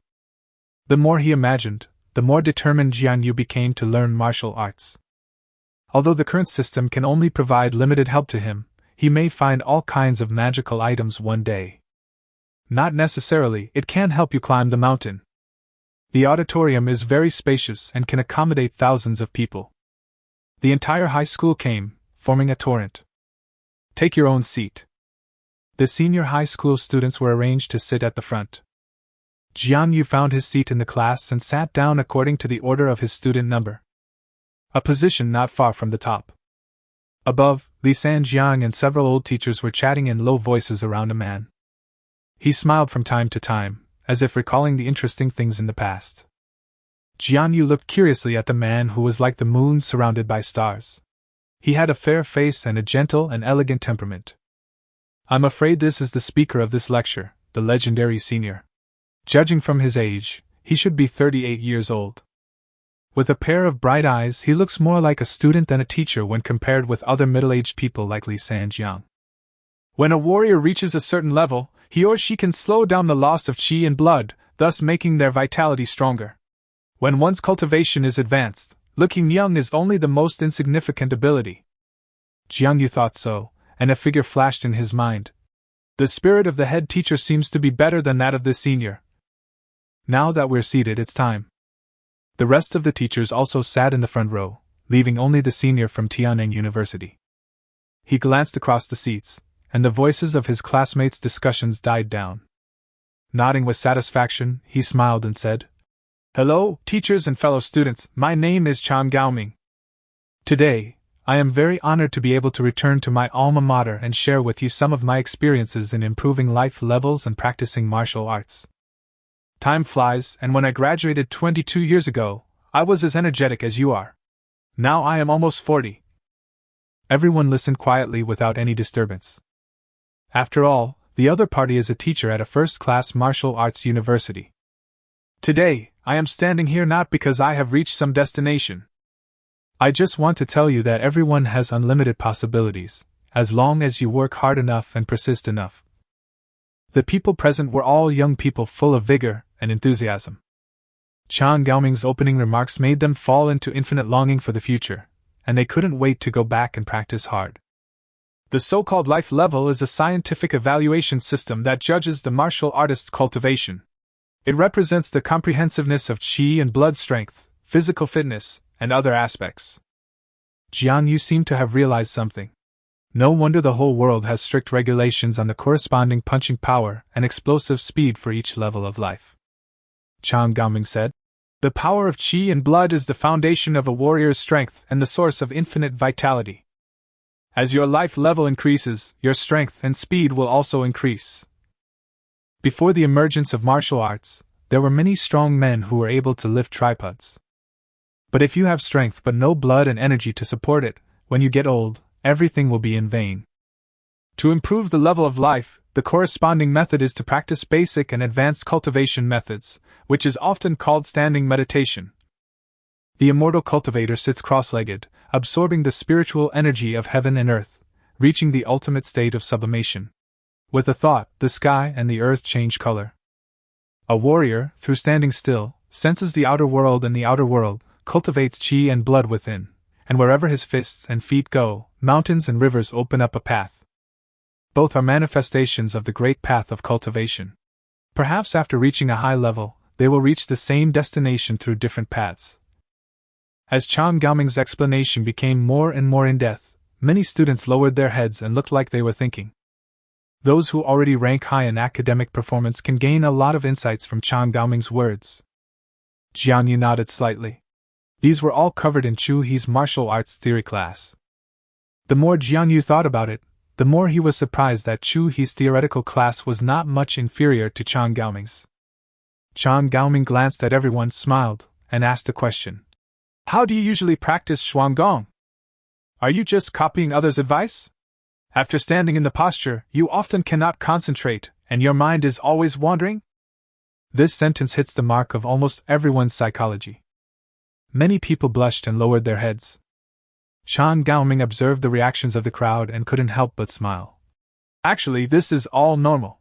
The more he imagined, the more determined Jiang Yu became to learn martial arts. Although the current system can only provide limited help to him, he may find all kinds of magical items one day. Not necessarily, it can help you climb the mountain. The auditorium is very spacious and can accommodate thousands of people. The entire high school came, forming a torrent. Take your own seat. The senior high school students were arranged to sit at the front. Jiang Yu found his seat in the class and sat down according to the order of his student number. A position not far from the top. Above, Li Sanjiang and several old teachers were chatting in low voices around a man. He smiled from time to time, as if recalling the interesting things in the past. Jiang Yu looked curiously at the man who was like the moon surrounded by stars. He had a fair face and a gentle and elegant temperament. I'm afraid this is the speaker of this lecture, the legendary senior. Judging from his age, he should be 38 years old. With a pair of bright eyes, he looks more like a student than a teacher when compared with other middle-aged people like Li Sanjiang. When a warrior reaches a certain level, he or she can slow down the loss of chi and blood, thus making their vitality stronger. When one's cultivation is advanced, looking young is only the most insignificant ability. Jiang Yu thought so, and a figure flashed in his mind. The spirit of the head teacher seems to be better than that of the senior. Now that we're seated, it's time. The rest of the teachers also sat in the front row, leaving only the senior from Tianning University. He glanced across the seats, and the voices of his classmates' discussions died down. Nodding with satisfaction, he smiled and said, "Hello, teachers and fellow students, my name is Chan Gaoming. Today, I am very honored to be able to return to my alma mater and share with you some of my experiences in improving life levels and practicing martial arts. Time flies, and when I graduated 22 years ago, I was as energetic as you are. Now I am almost 40. Everyone listened quietly without any disturbance. After all, the other party is a teacher at a first-class martial arts university. Today, I am standing here not because I have reached some destination. I just want to tell you that everyone has unlimited possibilities, as long as you work hard enough and persist enough." The people present were all young people full of vigor and enthusiasm. Chan Gaoming's opening remarks made them fall into infinite longing for the future, and they couldn't wait to go back and practice hard. The so-called life level is a scientific evaluation system that judges the martial artist's cultivation. It represents the comprehensiveness of chi and blood strength, physical fitness, and other aspects. Jiang Yu seemed to have realized something. No wonder the whole world has strict regulations on the corresponding punching power and explosive speed for each level of life. Chan Gaoming said, "The power of chi and blood is the foundation of a warrior's strength and the source of infinite vitality. As your life level increases, your strength and speed will also increase." Before the emergence of martial arts, there were many strong men who were able to lift tripods. But if you have strength but no blood and energy to support it, when you get old, everything will be in vain. To improve the level of life, the corresponding method is to practice basic and advanced cultivation methods, which is often called standing meditation. The immortal cultivator sits cross-legged, absorbing the spiritual energy of heaven and earth, reaching the ultimate state of sublimation. With a thought, the sky and the earth change color. A warrior, through standing still, senses the outer world, and the outer world cultivates chi and blood within, and wherever his fists and feet go, mountains and rivers open up a path. Both are manifestations of the great path of cultivation. Perhaps after reaching a high level, they will reach the same destination through different paths. As Chan Gaoming's explanation became more and more in-depth, many students lowered their heads and looked like they were thinking. Those who already rank high in academic performance can gain a lot of insights from Chan Gaoming's words. Jiang Yu nodded slightly. These were all covered in Chu He's martial arts theory class. The more Jiang Yu thought about it, the more he was surprised that Chu He's theoretical class was not much inferior to Chan Gaoming's. Chan Gaoming glanced at everyone, smiled, and asked a question. "How do you usually practice Shuangong? Are you just copying others' advice? After standing in the posture, you often cannot concentrate, and your mind is always wandering?" This sentence hits the mark of almost everyone's psychology. Many people blushed and lowered their heads. Chan Gaoming observed the reactions of the crowd and couldn't help but smile. Actually, this is all normal.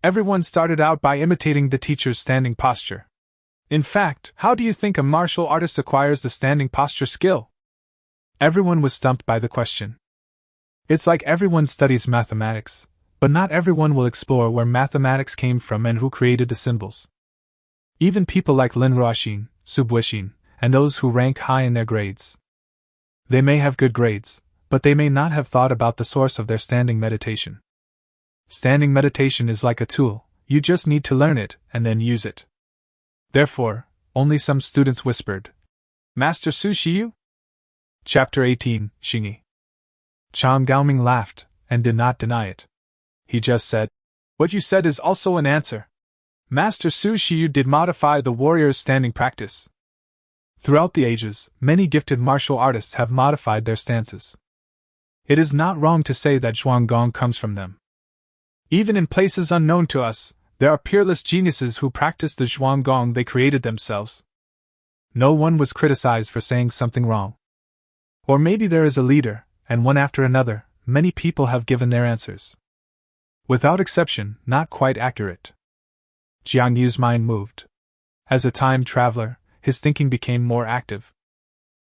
Everyone started out by imitating the teacher's standing posture. In fact, how do you think a martial artist acquires the standing posture skill? Everyone was stumped by the question. It's like everyone studies mathematics, but not everyone will explore where mathematics came from and who created the symbols. Even people like Lin Ruoxin, Su Buixin, and those who rank high in their grades. They may have good grades, but they may not have thought about the source of their standing meditation. Standing meditation is like a tool, you just need to learn it and then use it. Therefore, only some students whispered, "Master Su Shiyu?" Chapter 18, Xingyi. Chan Gaoming laughed, and did not deny it. He just said, "What you said is also an answer. Master Su Shiyu did modify the warrior's standing practice." Throughout the ages, many gifted martial artists have modified their stances. It is not wrong to say that Zhuanggong comes from them. Even in places unknown to us, there are peerless geniuses who practice the Zhuanggong they created themselves. No one was criticized for saying something wrong. Or maybe there is a leader, and one after another, many people have given their answers. Without exception, not quite accurate. Jiang Yu's mind moved. As a time traveler, his thinking became more active.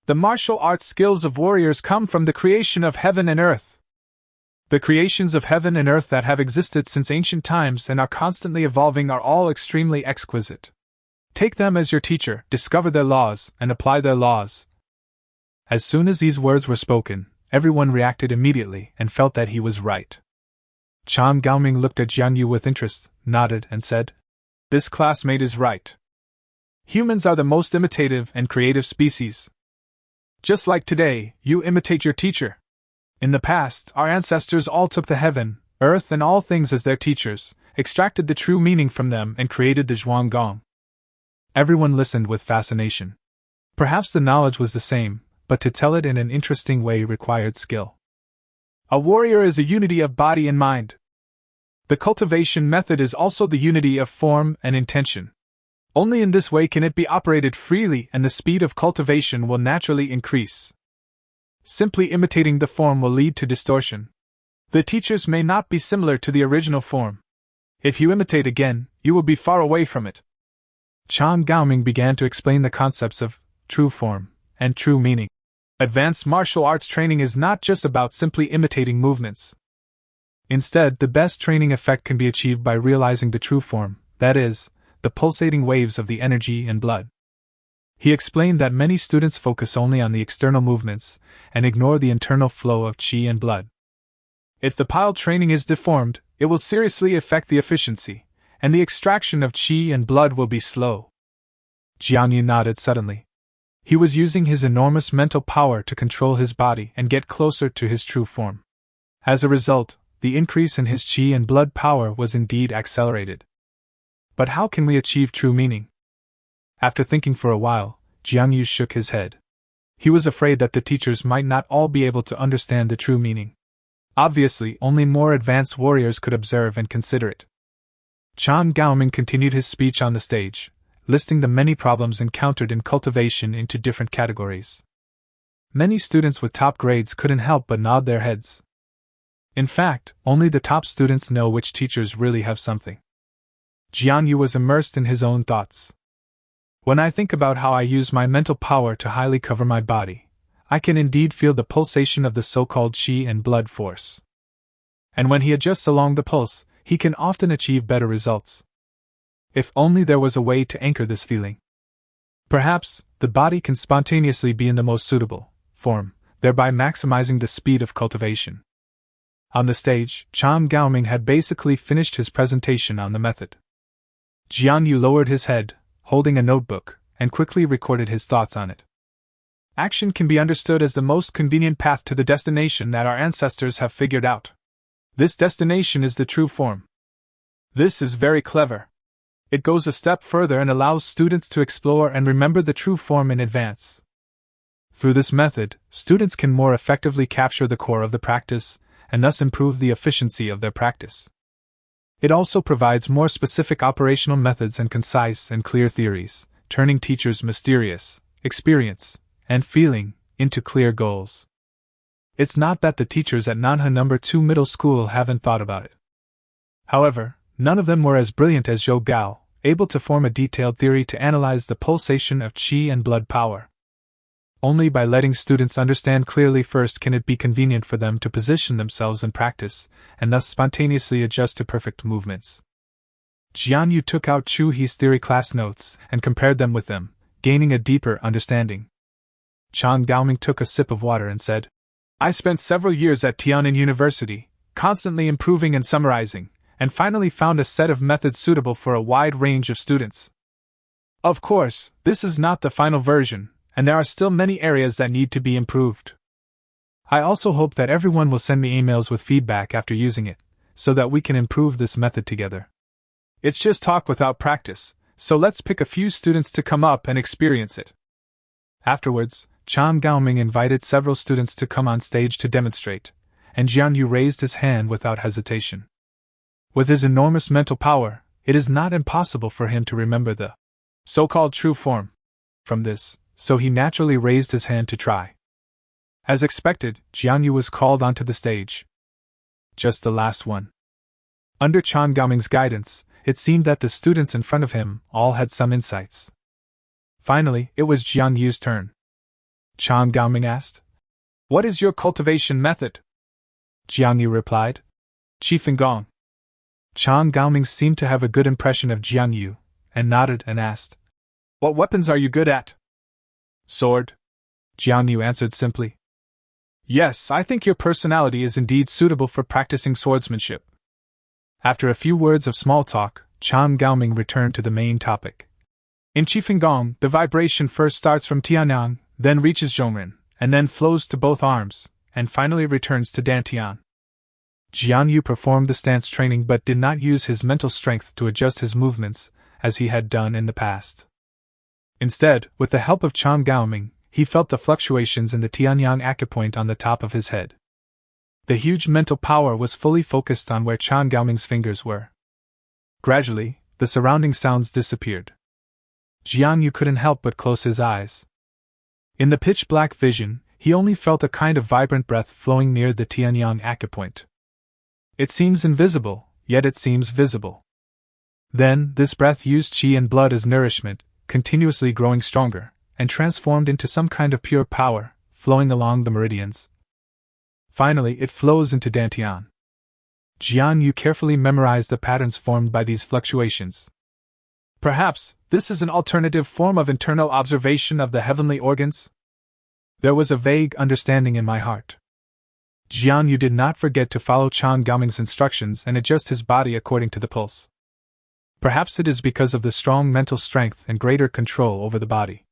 The martial arts skills of warriors come from the creation of heaven and earth. The creations of heaven and earth that have existed since ancient times and are constantly evolving are all extremely exquisite. Take them as your teacher, discover their laws, and apply their laws. As soon as these words were spoken, everyone reacted immediately and felt that he was right. Chan Gaoming looked at Jiang Yu with interest, nodded, and said, "This classmate is right. Humans are the most imitative and creative species. Just like today, you imitate your teacher. In the past, our ancestors all took the heaven, earth, and all things as their teachers, extracted the true meaning from them, and created the Zhuanggong." Everyone listened with fascination. Perhaps the knowledge was the same, but to tell it in an interesting way required skill. A warrior is a unity of body and mind. The cultivation method is also the unity of form and intention. Only in this way can it be operated freely and the speed of cultivation will naturally increase. Simply imitating the form will lead to distortion. The teachers may not be similar to the original form. If you imitate again, you will be far away from it. Chan Gaoming began to explain the concepts of true form and true meaning. Advanced martial arts training is not just about simply imitating movements. Instead, the best training effect can be achieved by realizing the true form, that is, the pulsating waves of the energy and blood. He explained that many students focus only on the external movements and ignore the internal flow of qi and blood. If the pile training is deformed, it will seriously affect the efficiency, and the extraction of qi and blood will be slow. Jiang Yu nodded suddenly. He was using his enormous mental power to control his body and get closer to his true form. As a result, the increase in his qi and blood power was indeed accelerated. But how can we achieve true meaning? After thinking for a while, Jiang Yu shook his head. He was afraid that the teachers might not all be able to understand the true meaning. Obviously, only more advanced warriors could observe and consider it. Chan Gaoming continued his speech on the stage, listing the many problems encountered in cultivation into different categories. Many students with top grades couldn't help but nod their heads. In fact, only the top students know which teachers really have something. Jiang Yu was immersed in his own thoughts. When I think about how I use my mental power to highly cover my body, I can indeed feel the pulsation of the so-called qi and blood force. And when he adjusts along the pulse, he can often achieve better results. If only there was a way to anchor this feeling. Perhaps, the body can spontaneously be in the most suitable form, thereby maximizing the speed of cultivation. On the stage, Chan Gaoming had basically finished his presentation on the method. Jiang Yu lowered his head, holding a notebook, and quickly recorded his thoughts on it. Action can be understood as the most convenient path to the destination that our ancestors have figured out. This destination is the true form. This is very clever. It goes a step further and allows students to explore and remember the true form in advance. Through this method, students can more effectively capture the core of the practice, and thus improve the efficiency of their practice. It also provides more specific operational methods and concise and clear theories, turning teachers' mysterious experience and feeling into clear goals. It's not that the teachers at Nanha No. 2 Middle School haven't thought about it. However, none of them were as brilliant as Zhou Gao, able to form a detailed theory to analyze the pulsation of qi and blood power. Only by letting students understand clearly first can it be convenient for them to position themselves in practice, and thus spontaneously adjust to perfect movements. Jiang Yu took out Chu He's theory class notes and compared them with them, gaining a deeper understanding. Chan Gaoming took a sip of water and said, "I spent several years at Tianjin University, constantly improving and summarizing, and finally found a set of methods suitable for a wide range of students. Of course, this is not the final version, and there are still many areas that need to be improved. I also hope that everyone will send me emails with feedback after using it, so that we can improve this method together. It's just talk without practice, so let's pick a few students to come up and experience it." Afterwards, Chan Gaoming invited several students to come on stage to demonstrate, and Jiang Yu raised his hand without hesitation. With his enormous mental power, it is not impossible for him to remember the so-called true form from this, so he naturally raised his hand to try. As expected, Jiang Yu was called onto the stage. Just the last one. Under Chan Gaoming's guidance, it seemed that the students in front of him all had some insights. Finally, it was Jiang Yu's turn. Chan Gaoming asked, "What is your cultivation method?" Jiang Yu replied, "Qi Gong." Chan Gaoming seemed to have a good impression of Jiang Yu, and nodded and asked, "What weapons are you good at?" "Sword," Jiang Yu answered simply. "Yes, I think your personality is indeed suitable for practicing swordsmanship." After a few words of small talk, Chan Gaoming returned to the main topic. In Qi Gong, the vibration first starts from Tianyang, then reaches Zhongren, and then flows to both arms, and finally returns to Dantian. Jiang Yu performed the stance training but did not use his mental strength to adjust his movements, as he had done in the past. Instead, with the help of Chan Gaoming, he felt the fluctuations in the Tianyang acupoint on the top of his head. The huge mental power was fully focused on where Chan Gaoming's fingers were. Gradually, the surrounding sounds disappeared. Jiang Yu couldn't help but close his eyes. In the pitch-black vision, he only felt a kind of vibrant breath flowing near the Tianyang acupoint. It seems invisible, yet it seems visible. Then, this breath used qi and blood as nourishment, continuously growing stronger, and transformed into some kind of pure power, flowing along the meridians. Finally, it flows into Dantian. Jiang Yu carefully memorized the patterns formed by these fluctuations. Perhaps, this is an alternative form of internal observation of the heavenly organs? There was a vague understanding in my heart. Jiang Yu did not forget to follow Chan Gaoming's instructions and adjust his body according to the pulse. Perhaps it is because of the strong mental strength and greater control over the body.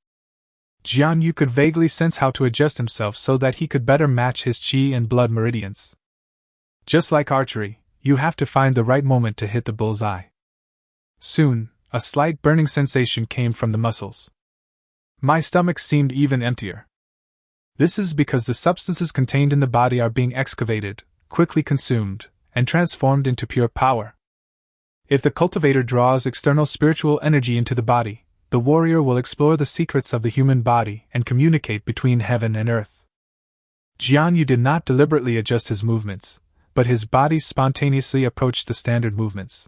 Jiang Yu could vaguely sense how to adjust himself so that he could better match his qi and blood meridians. Just like archery, you have to find the right moment to hit the bullseye. Soon, a slight burning sensation came from the muscles. My stomach seemed even emptier. This is because the substances contained in the body are being excavated, quickly consumed, and transformed into pure power. If the cultivator draws external spiritual energy into the body, the warrior will explore the secrets of the human body and communicate between heaven and earth. Jiang Yu did not deliberately adjust his movements, but his body spontaneously approached the standard movements.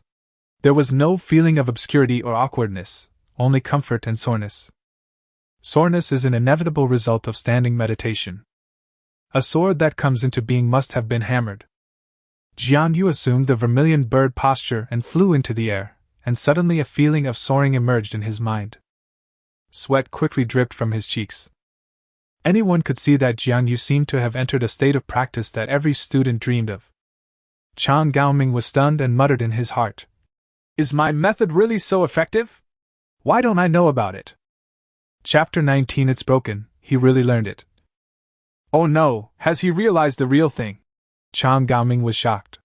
There was no feeling of obscurity or awkwardness, only comfort and soreness. Soreness is an inevitable result of standing meditation. A sword that comes into being must have been hammered. Jiang Yu assumed the vermilion bird posture and flew into the air, and suddenly a feeling of soaring emerged in his mind. Sweat quickly dripped from his cheeks. Anyone could see that Jiang Yu seemed to have entered a state of practice that every student dreamed of. Chan Gaoming was stunned and muttered in his heart, "Is my method really so effective? Why don't I know about it?" Chapter 19. It's broken, he really learned it. Oh no, has he realized the real thing? Chan Gaoming was shocked.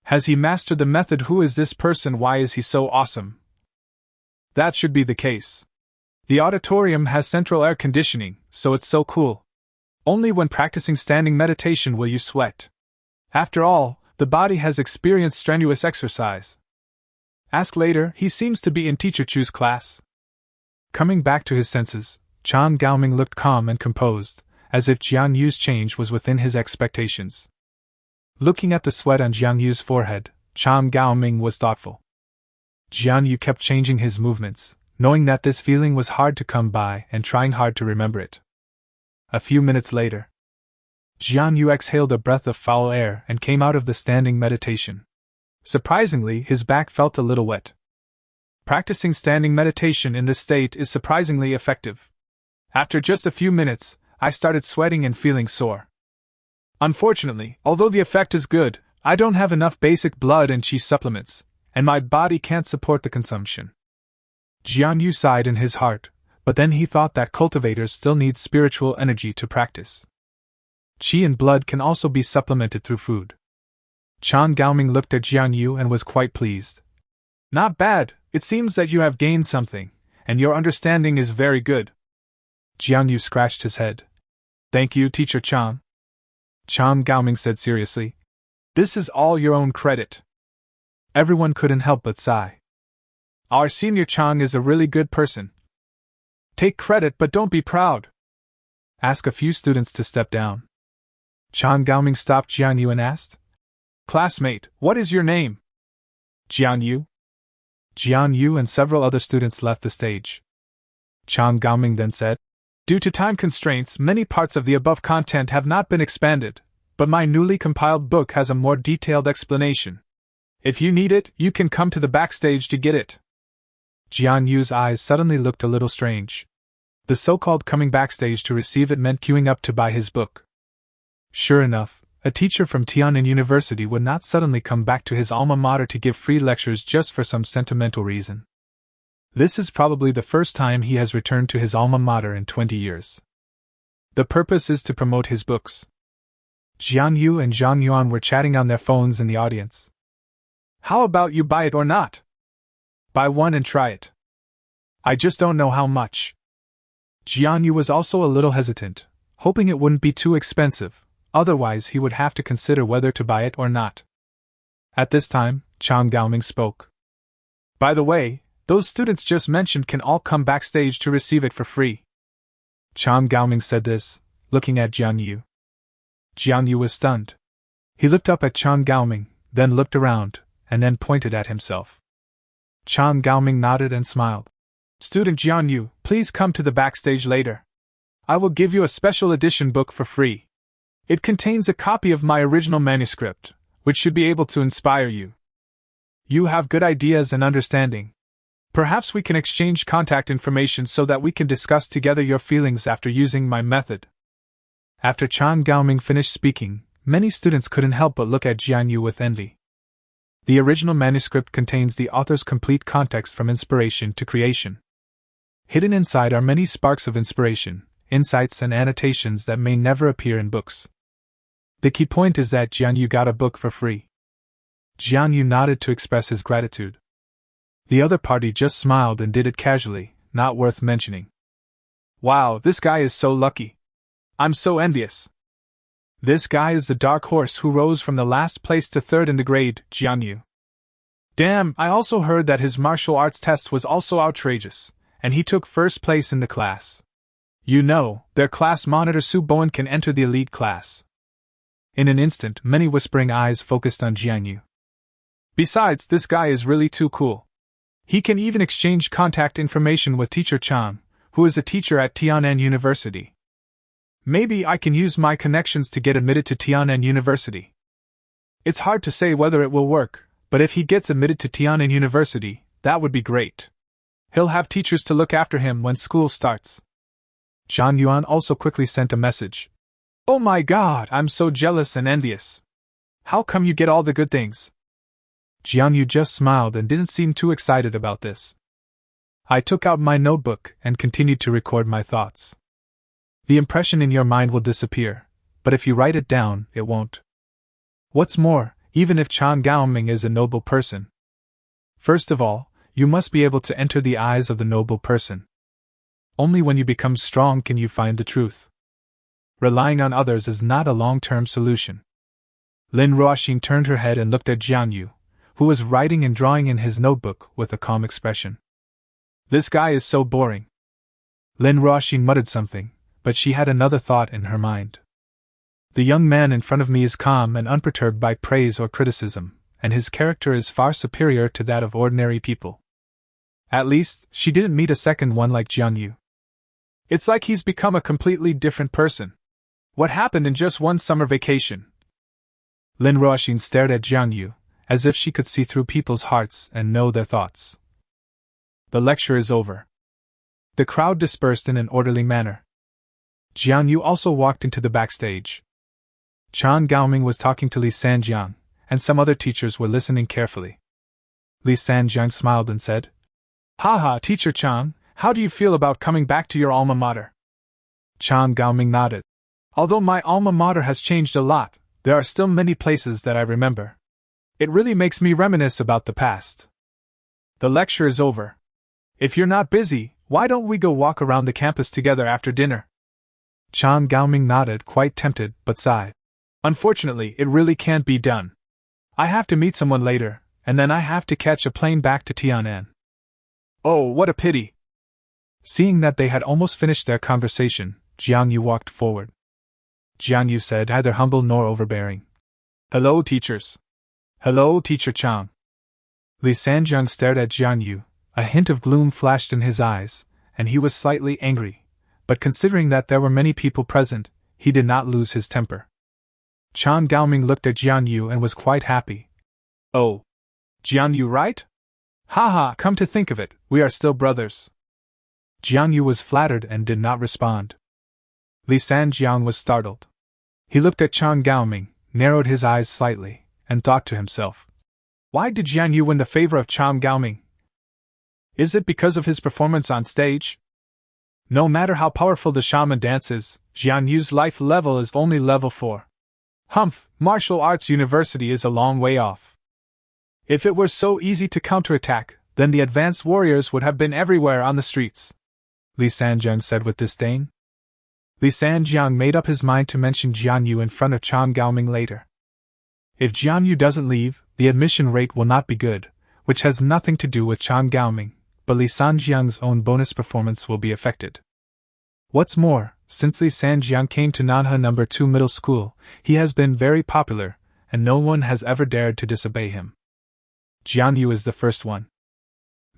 Has he mastered the method? Who is this person? Why is he so awesome? That should be the case. The auditorium has central air conditioning, so it's so cool. Only when practicing standing meditation will you sweat. After all, the body has experienced strenuous exercise. Ask later, he seems to be in Teacher Chu's class. Coming back to his senses, Chan Gaoming looked calm and composed, as if Jiang Yu's change was within his expectations. Looking at the sweat on Jiang Yu's forehead, Chan Gaoming was thoughtful. Jiang Yu kept changing his movements, knowing that this feeling was hard to come by and trying hard to remember it. A few minutes later, Jiang Yu exhaled a breath of foul air and came out of the standing meditation. Surprisingly, his back felt a little wet. Practicing standing meditation in this state is surprisingly effective. After just a few minutes, I started sweating and feeling sore. Unfortunately, although the effect is good, I don't have enough basic blood and qi supplements, and my body can't support the consumption. Jiang Yu sighed in his heart, but then he thought that cultivators still need spiritual energy to practice. Qi and blood can also be supplemented through food. Chan Gaoming looked at Jiang Yu and was quite pleased. Not bad, it seems that you have gained something, and your understanding is very good. Jiang Yu scratched his head. Thank you, Teacher Chan. Chan Gaoming said seriously. This is all your own credit. Everyone couldn't help but sigh. Our senior Chan is a really good person. Take credit but don't be proud. Ask a few students to step down. Chan Gaoming stopped Jiang Yu and asked, Classmate, what is your name? Jiang Yu? Jiang Yu and several other students left the stage. Chang Gaoming then said, "Due to time constraints, many parts of the above content have not been expanded, but my newly compiled book has a more detailed explanation. If you need it, you can come to the backstage to get it." Jiang Yu's eyes suddenly looked a little strange. The so-called coming backstage to receive it meant queuing up to buy his book. Sure enough, a teacher from Tian'an University would not suddenly come back to his alma mater to give free lectures just for some sentimental reason. This is probably the first time he has returned to his alma mater in 20 years. The purpose is to promote his books. Jiang Yu and Zhang Yuan were chatting on their phones in the audience. "How about you buy it or not? Buy one and try it. I just don't know how much." Jiang Yu was also a little hesitant, hoping it wouldn't be too expensive, otherwise he would have to consider whether to buy it or not. At this time, Chang Gaoming spoke. "By the way, those students just mentioned can all come backstage to receive it for free." Chang Gaoming said this, looking at Jiang Yu. Jiang Yu was stunned. He looked up at Chang Gaoming, then looked around, and then pointed at himself. Chang Gaoming nodded and smiled. "Student Jiang Yu, please come to the backstage later. I will give you a special edition book for free. It contains a copy of my original manuscript, which should be able to inspire you. You have good ideas and understanding. Perhaps we can exchange contact information so that we can discuss together your feelings after using my method." After Chang Gaoming finished speaking, many students couldn't help but look at Jiang Yu with envy. The original manuscript contains the author's complete context from inspiration to creation. Hidden inside are many sparks of inspiration, insights and annotations that may never appear in books. The key point is that Jiang Yu got a book for free. Jiang Yu nodded to express his gratitude. The other party just smiled and did it casually, not worth mentioning. "Wow, this guy is so lucky. I'm so envious. This guy is the dark horse who rose from the last place to third in the grade, Jiang Yu. Damn, I also heard that his martial arts test was also outrageous, and he took first place in the class. You know, their class monitor Su Bowen can enter the elite class." In an instant, many whispering eyes focused on Jiang Yu. "Besides, this guy is really too cool. He can even exchange contact information with Teacher Chang, who is a teacher at Tian'an University. Maybe I can use my connections to get admitted to Tian'an University. It's hard to say whether it will work, but if he gets admitted to Tian'an University, that would be great. He'll have teachers to look after him when school starts." Zhang Yuan also quickly sent a message. "Oh my god, I'm so jealous and envious. How come you get all the good things?" Jiang Yu just smiled and didn't seem too excited about this. I took out my notebook and continued to record my thoughts. The impression in your mind will disappear, but if you write it down, it won't. What's more, even if Chang Gaoming is a noble person. First of all, you must be able to enter the eyes of the noble person. Only when you become strong can you find the truth. Relying on others is not a long-term solution. Lin Ruoxin turned her head and looked at Jiang Yu, who was writing and drawing in his notebook with a calm expression. "This guy is so boring." Lin Ruoxin muttered something, but she had another thought in her mind. The young man in front of me is calm and unperturbed by praise or criticism, and his character is far superior to that of ordinary people. At least, she didn't meet a second one like Jiang Yu. It's like he's become a completely different person. What happened in just one summer vacation? Lin Ruoxin stared at Jiang Yu, as if she could see through people's hearts and know their thoughts. The lecture is over. The crowd dispersed in an orderly manner. Jiang Yu also walked into the backstage. Chang Gaoming was talking to Li Sanjiang, and some other teachers were listening carefully. Li Sanjiang smiled and said, "Haha, Teacher Chang, how do you feel about coming back to your alma mater?" Chang Gaoming nodded. "Although my alma mater has changed a lot, there are still many places that I remember. It really makes me reminisce about the past. The lecture is over. If you're not busy, why don't we go walk around the campus together after dinner?" Chang Gaoming nodded, quite tempted, but sighed. "Unfortunately, it really can't be done. I have to meet someone later, and then I have to catch a plane back to Tian'an." "Oh, what a pity." Seeing that they had almost finished their conversation, Jiang Yu walked forward. Jiang Yu said, neither humble nor overbearing, "Hello, teachers. Hello, Teacher Chang." Li Sanjiang stared at Jiang Yu. A hint of gloom flashed in his eyes, and he was slightly angry, but considering that there were many people present, he did not lose his temper. Chan Gaoming looked at Jiang Yu and was quite happy. Oh, Jiang Yu, right? Haha, come to think of it, we are still brothers. Jiang Yu was flattered and did not respond. Li Sanjiang was startled. He looked at Chan Gaoming, narrowed his eyes slightly, and thought to himself, why did Jiang Yu win the favor of Chan Gaoming? Is it because of his performance on stage? No matter how powerful the shaman dances, Jiang Yu's life level is only level 4. Humph, martial arts university is a long way off. If it were so easy to counterattack, then the advanced warriors would have been everywhere on the streets, Li Sanjiang said with disdain. Li Sanjiang made up his mind to mention Jiang Yu in front of Chan Gaoming later. If Jiang Yu doesn't leave, the admission rate will not be good, which has nothing to do with Chan Gaoming, but Li Sanjiang's own bonus performance will be affected. What's more, since Li Sanjiang came to Nanha No. 2 Middle School, he has been very popular, and no one has ever dared to disobey him. Jiang Yu is the first one.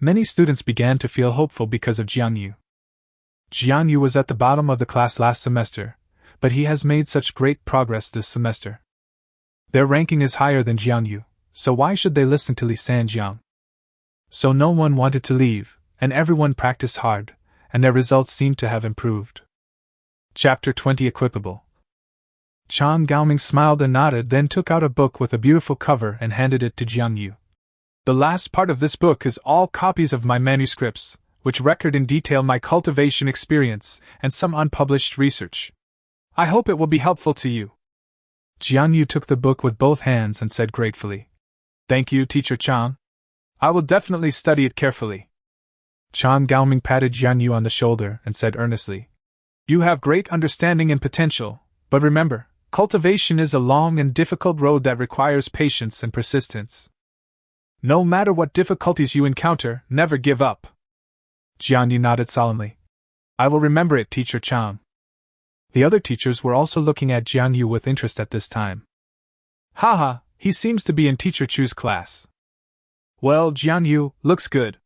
Many students began to feel hopeful because of Jiang Yu. Jiang Yu was at the bottom of the class last semester, but he has made such great progress this semester. Their ranking is higher than Jiang Yu, so why should they listen to Li Sanjiang? So no one wanted to leave, and everyone practiced hard, and their results seemed to have improved. Chapter 20 Equipable. Chan Gaoming smiled and nodded, then took out a book with a beautiful cover and handed it to Jiang Yu. The last part of this book is all copies of my manuscripts, which record in detail my cultivation experience and some unpublished research. I hope it will be helpful to you. Jiang Yu took the book with both hands and said gratefully, Thank you, Teacher Chan. I will definitely study it carefully. Chan Gaoming patted Jiang Yu on the shoulder and said earnestly, You have great understanding and potential, but remember, cultivation is a long and difficult road that requires patience and persistence. No matter what difficulties you encounter, never give up. Jiang Yu nodded solemnly. I will remember it, Teacher Chan. The other teachers were also looking at Jiang Yu with interest at this time. Haha, he seems to be in Teacher Chu's class. Well, Jiang Yu, looks good.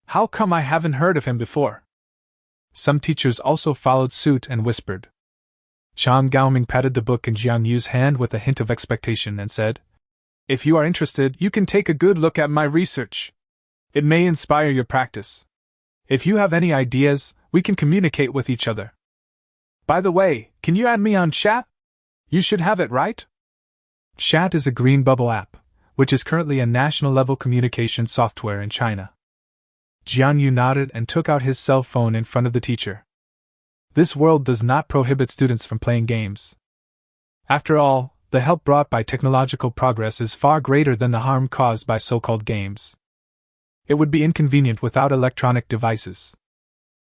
How come I haven't heard of him before? Some teachers also followed suit and whispered. Chan Gaoming patted the book in Jiang Yu's hand with a hint of expectation and said, If you are interested, you can take a good look at my research. It may inspire your practice. If you have any ideas, we can communicate with each other. By the way, can you add me on chat? You should have it, right? Chat is a green bubble app, which is currently a national-level communication software in China. Jiang Yu nodded and took out his cell phone in front of the teacher. This world does not prohibit students from playing games. After all, the help brought by technological progress is far greater than the harm caused by so-called games. It would be inconvenient without electronic devices.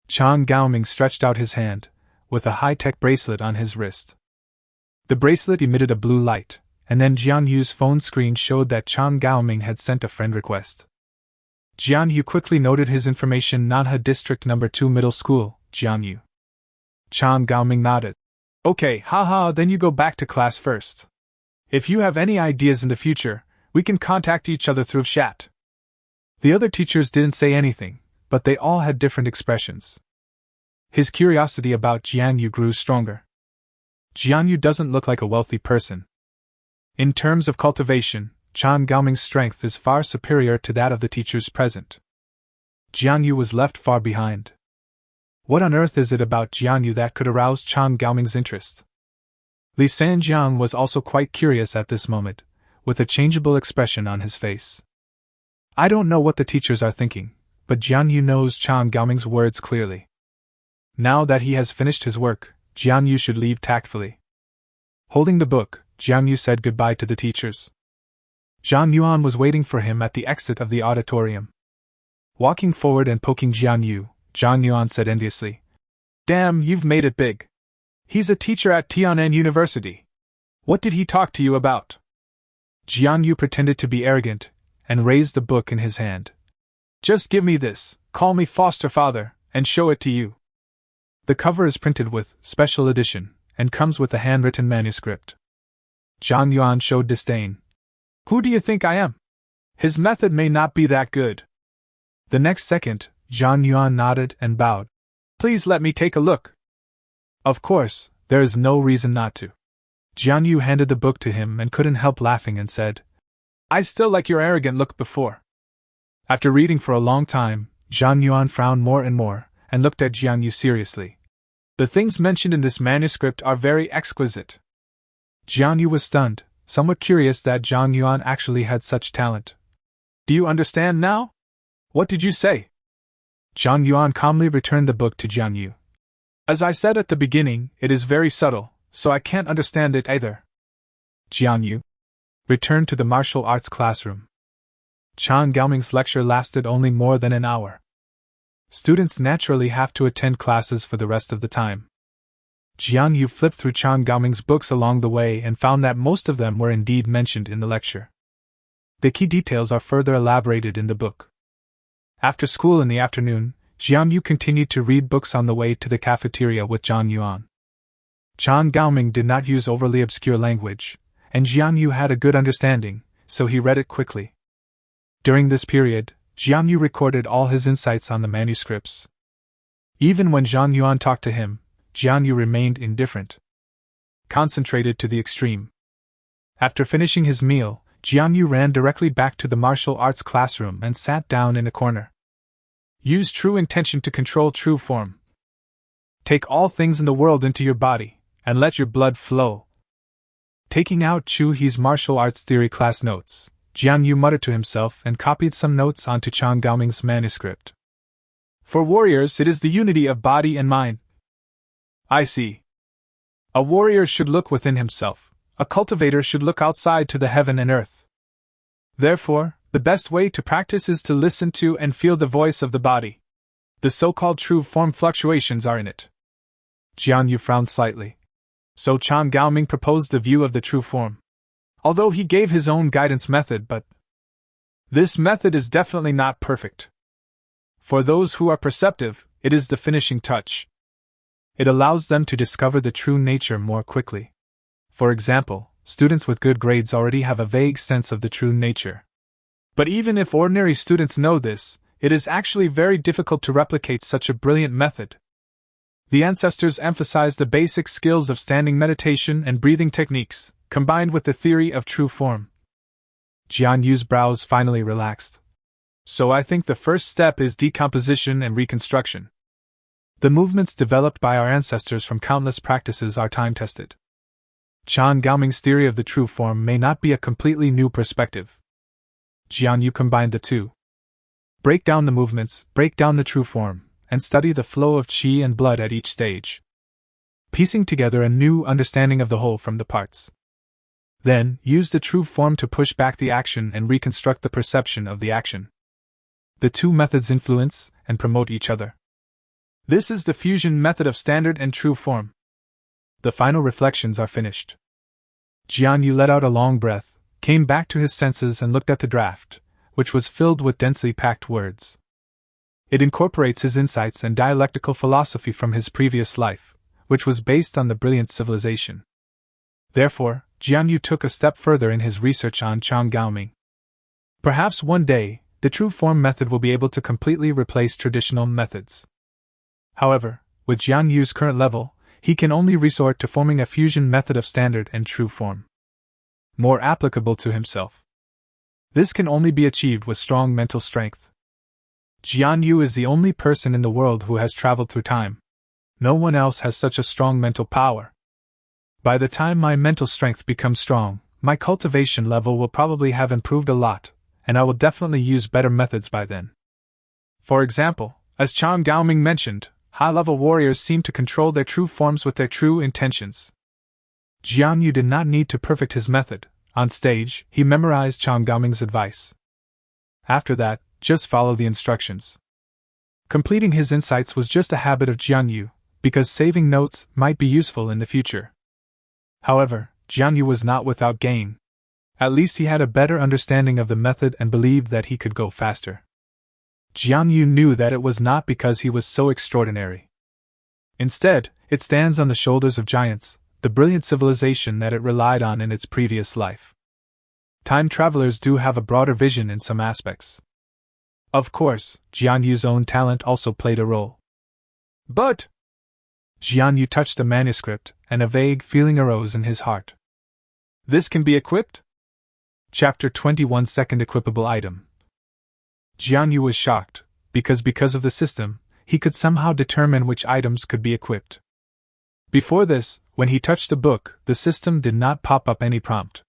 Chan Gaoming stretched out his hand, with a high-tech bracelet on his wrist. The bracelet emitted a blue light, and then Jiang Yu's phone screen showed that Chan Gaoming had sent a friend request. Jiang Yu quickly noted his information: Nanha District No. 2 Middle School, Jiang Yu. Chan Gaoming nodded. Okay, haha, then you go back to class first. If you have any ideas in the future, we can contact each other through chat. The other teachers didn't say anything, but they all had different expressions. His curiosity about Jiang Yu grew stronger. Jiang Yu doesn't look like a wealthy person. In terms of cultivation, Chan Gaoming's strength is far superior to that of the teachers present. Jiang Yu was left far behind. What on earth is it about Jiang Yu that could arouse Chan Gaoming's interest? Li Sanjiang was also quite curious at this moment, with a changeable expression on his face. I don't know what the teachers are thinking, but Jiang Yu knows Chan Gaoming's words clearly. Now that he has finished his work, Jiang Yu should leave tactfully. Holding the book, Jiang Yu said goodbye to the teachers. Zhang Yuan was waiting for him at the exit of the auditorium. Walking forward and poking Jiang Yu, Zhang Yuan said enviously, Damn, you've made it big. He's a teacher at Tian'an University. What did he talk to you about? Jiang Yu pretended to be arrogant, and raised the book in his hand. Just give me this, call me foster father, and show it to you. The cover is printed with special edition, and comes with a handwritten manuscript. Zhang Yuan showed disdain. Who do you think I am? His method may not be that good. The next second, Jiang Yu nodded and bowed. Please let me take a look. Of course, there is no reason not to. Jiang Yu handed the book to him and couldn't help laughing and said, I still like your arrogant look before. After reading for a long time, Jiang Yuan frowned more and more, and looked at Jiang Yu seriously. The things mentioned in this manuscript are very exquisite. Jiang Yu was stunned, somewhat curious that Jiang Yuan actually had such talent. Do you understand now? What did you say? Jiang Yuan calmly returned the book to Jiang Yu. As I said at the beginning, it is very subtle, so I can't understand it either. Jiang Yu returned to the martial arts classroom. Chang Gaoming's lecture lasted only more than an hour. Students naturally have to attend classes for the rest of the time. Jiang Yu flipped through Chang Gaoming's books along the way and found that most of them were indeed mentioned in the lecture. The key details are further elaborated in the book. After school in the afternoon, Jiang Yu continued to read books on the way to the cafeteria with Jiang Yuan. Chang Gaoming did not use overly obscure language, and Jiang Yu had a good understanding, so he read it quickly. During this period, Jiang Yu recorded all his insights on the manuscripts. Even when Jiang Yuan talked to him, Jiang Yu remained indifferent. Concentrated to the extreme. After finishing his meal, Jiang Yu ran directly back to the martial arts classroom and sat down in a corner. Use true intention to control true form. Take all things in the world into your body, and let your blood flow. Taking out Chu He's martial arts theory class notes, Jiang Yu muttered to himself and copied some notes onto Chang Gaoming's manuscript. For warriors, it is the unity of body and mind. I see. A warrior should look within himself. A cultivator should look outside to the heaven and earth. Therefore, the best way to practice is to listen to and feel the voice of the body. The so-called true form fluctuations are in it. Jiang Yu frowned slightly. So Chang Gaoming proposed the view of the true form. Although he gave his own guidance method, but this method is definitely not perfect. For those who are perceptive, it is the finishing touch. It allows them to discover the true nature more quickly. For example, students with good grades already have a vague sense of the true nature. But even if ordinary students know this, it is actually very difficult to replicate such a brilliant method. The ancestors emphasized the basic skills of standing meditation and breathing techniques, combined with the theory of true form. Jiang Yu's brows finally relaxed. So I think the first step is decomposition and reconstruction. The movements developed by our ancestors from countless practices are time-tested. Chang Gaoming's theory of the true form may not be a completely new perspective. Jiang Yu combined the two. Break down the movements, break down the true form, and study the flow of qi and blood at each stage. Piecing together a new understanding of the whole from the parts. Then, use the true form to push back the action and reconstruct the perception of the action. The two methods influence and promote each other. This is the fusion method of standard and true form. The final reflections are finished. Jiang Yu let out a long breath, came back to his senses and looked at the draft, which was filled with densely packed words. It incorporates his insights and dialectical philosophy from his previous life, which was based on the brilliant civilization. Therefore, Jiang Yu took a step further in his research on Chang Gaoming. Perhaps one day, the true form method will be able to completely replace traditional methods. However, with Jiang Yu's current level, he can only resort to forming a fusion method of standard and true form. More applicable to himself. This can only be achieved with strong mental strength. Jiang Yu is the only person in the world who has traveled through time. No one else has such a strong mental power. By the time my mental strength becomes strong, my cultivation level will probably have improved a lot, and I will definitely use better methods by then. For example, as Chang Gaoming mentioned, high-level warriors seem to control their true forms with their true intentions. Jiang Yu did not need to perfect his method. On stage, he memorized Chang Gaoming's advice. After that, just follow the instructions. Completing his insights was just a habit of Jiang Yu, because saving notes might be useful in the future. However, Jiang Yu was not without gain. At least he had a better understanding of the method and believed that he could go faster. Jiang Yu knew that it was not because he was so extraordinary. Instead, it stands on the shoulders of giants, the brilliant civilization that it relied on in its previous life. Time travelers do have a broader vision in some aspects. Of course, Jiang Yu's own talent also played a role. But Jiang Yu touched the manuscript, and a vague feeling arose in his heart. This can be equipped? Chapter 21 Second Equipable Item. Jiang Yu was shocked, because of the system, he could somehow determine which items could be equipped. Before this, when he touched the book, the system did not pop up any prompt.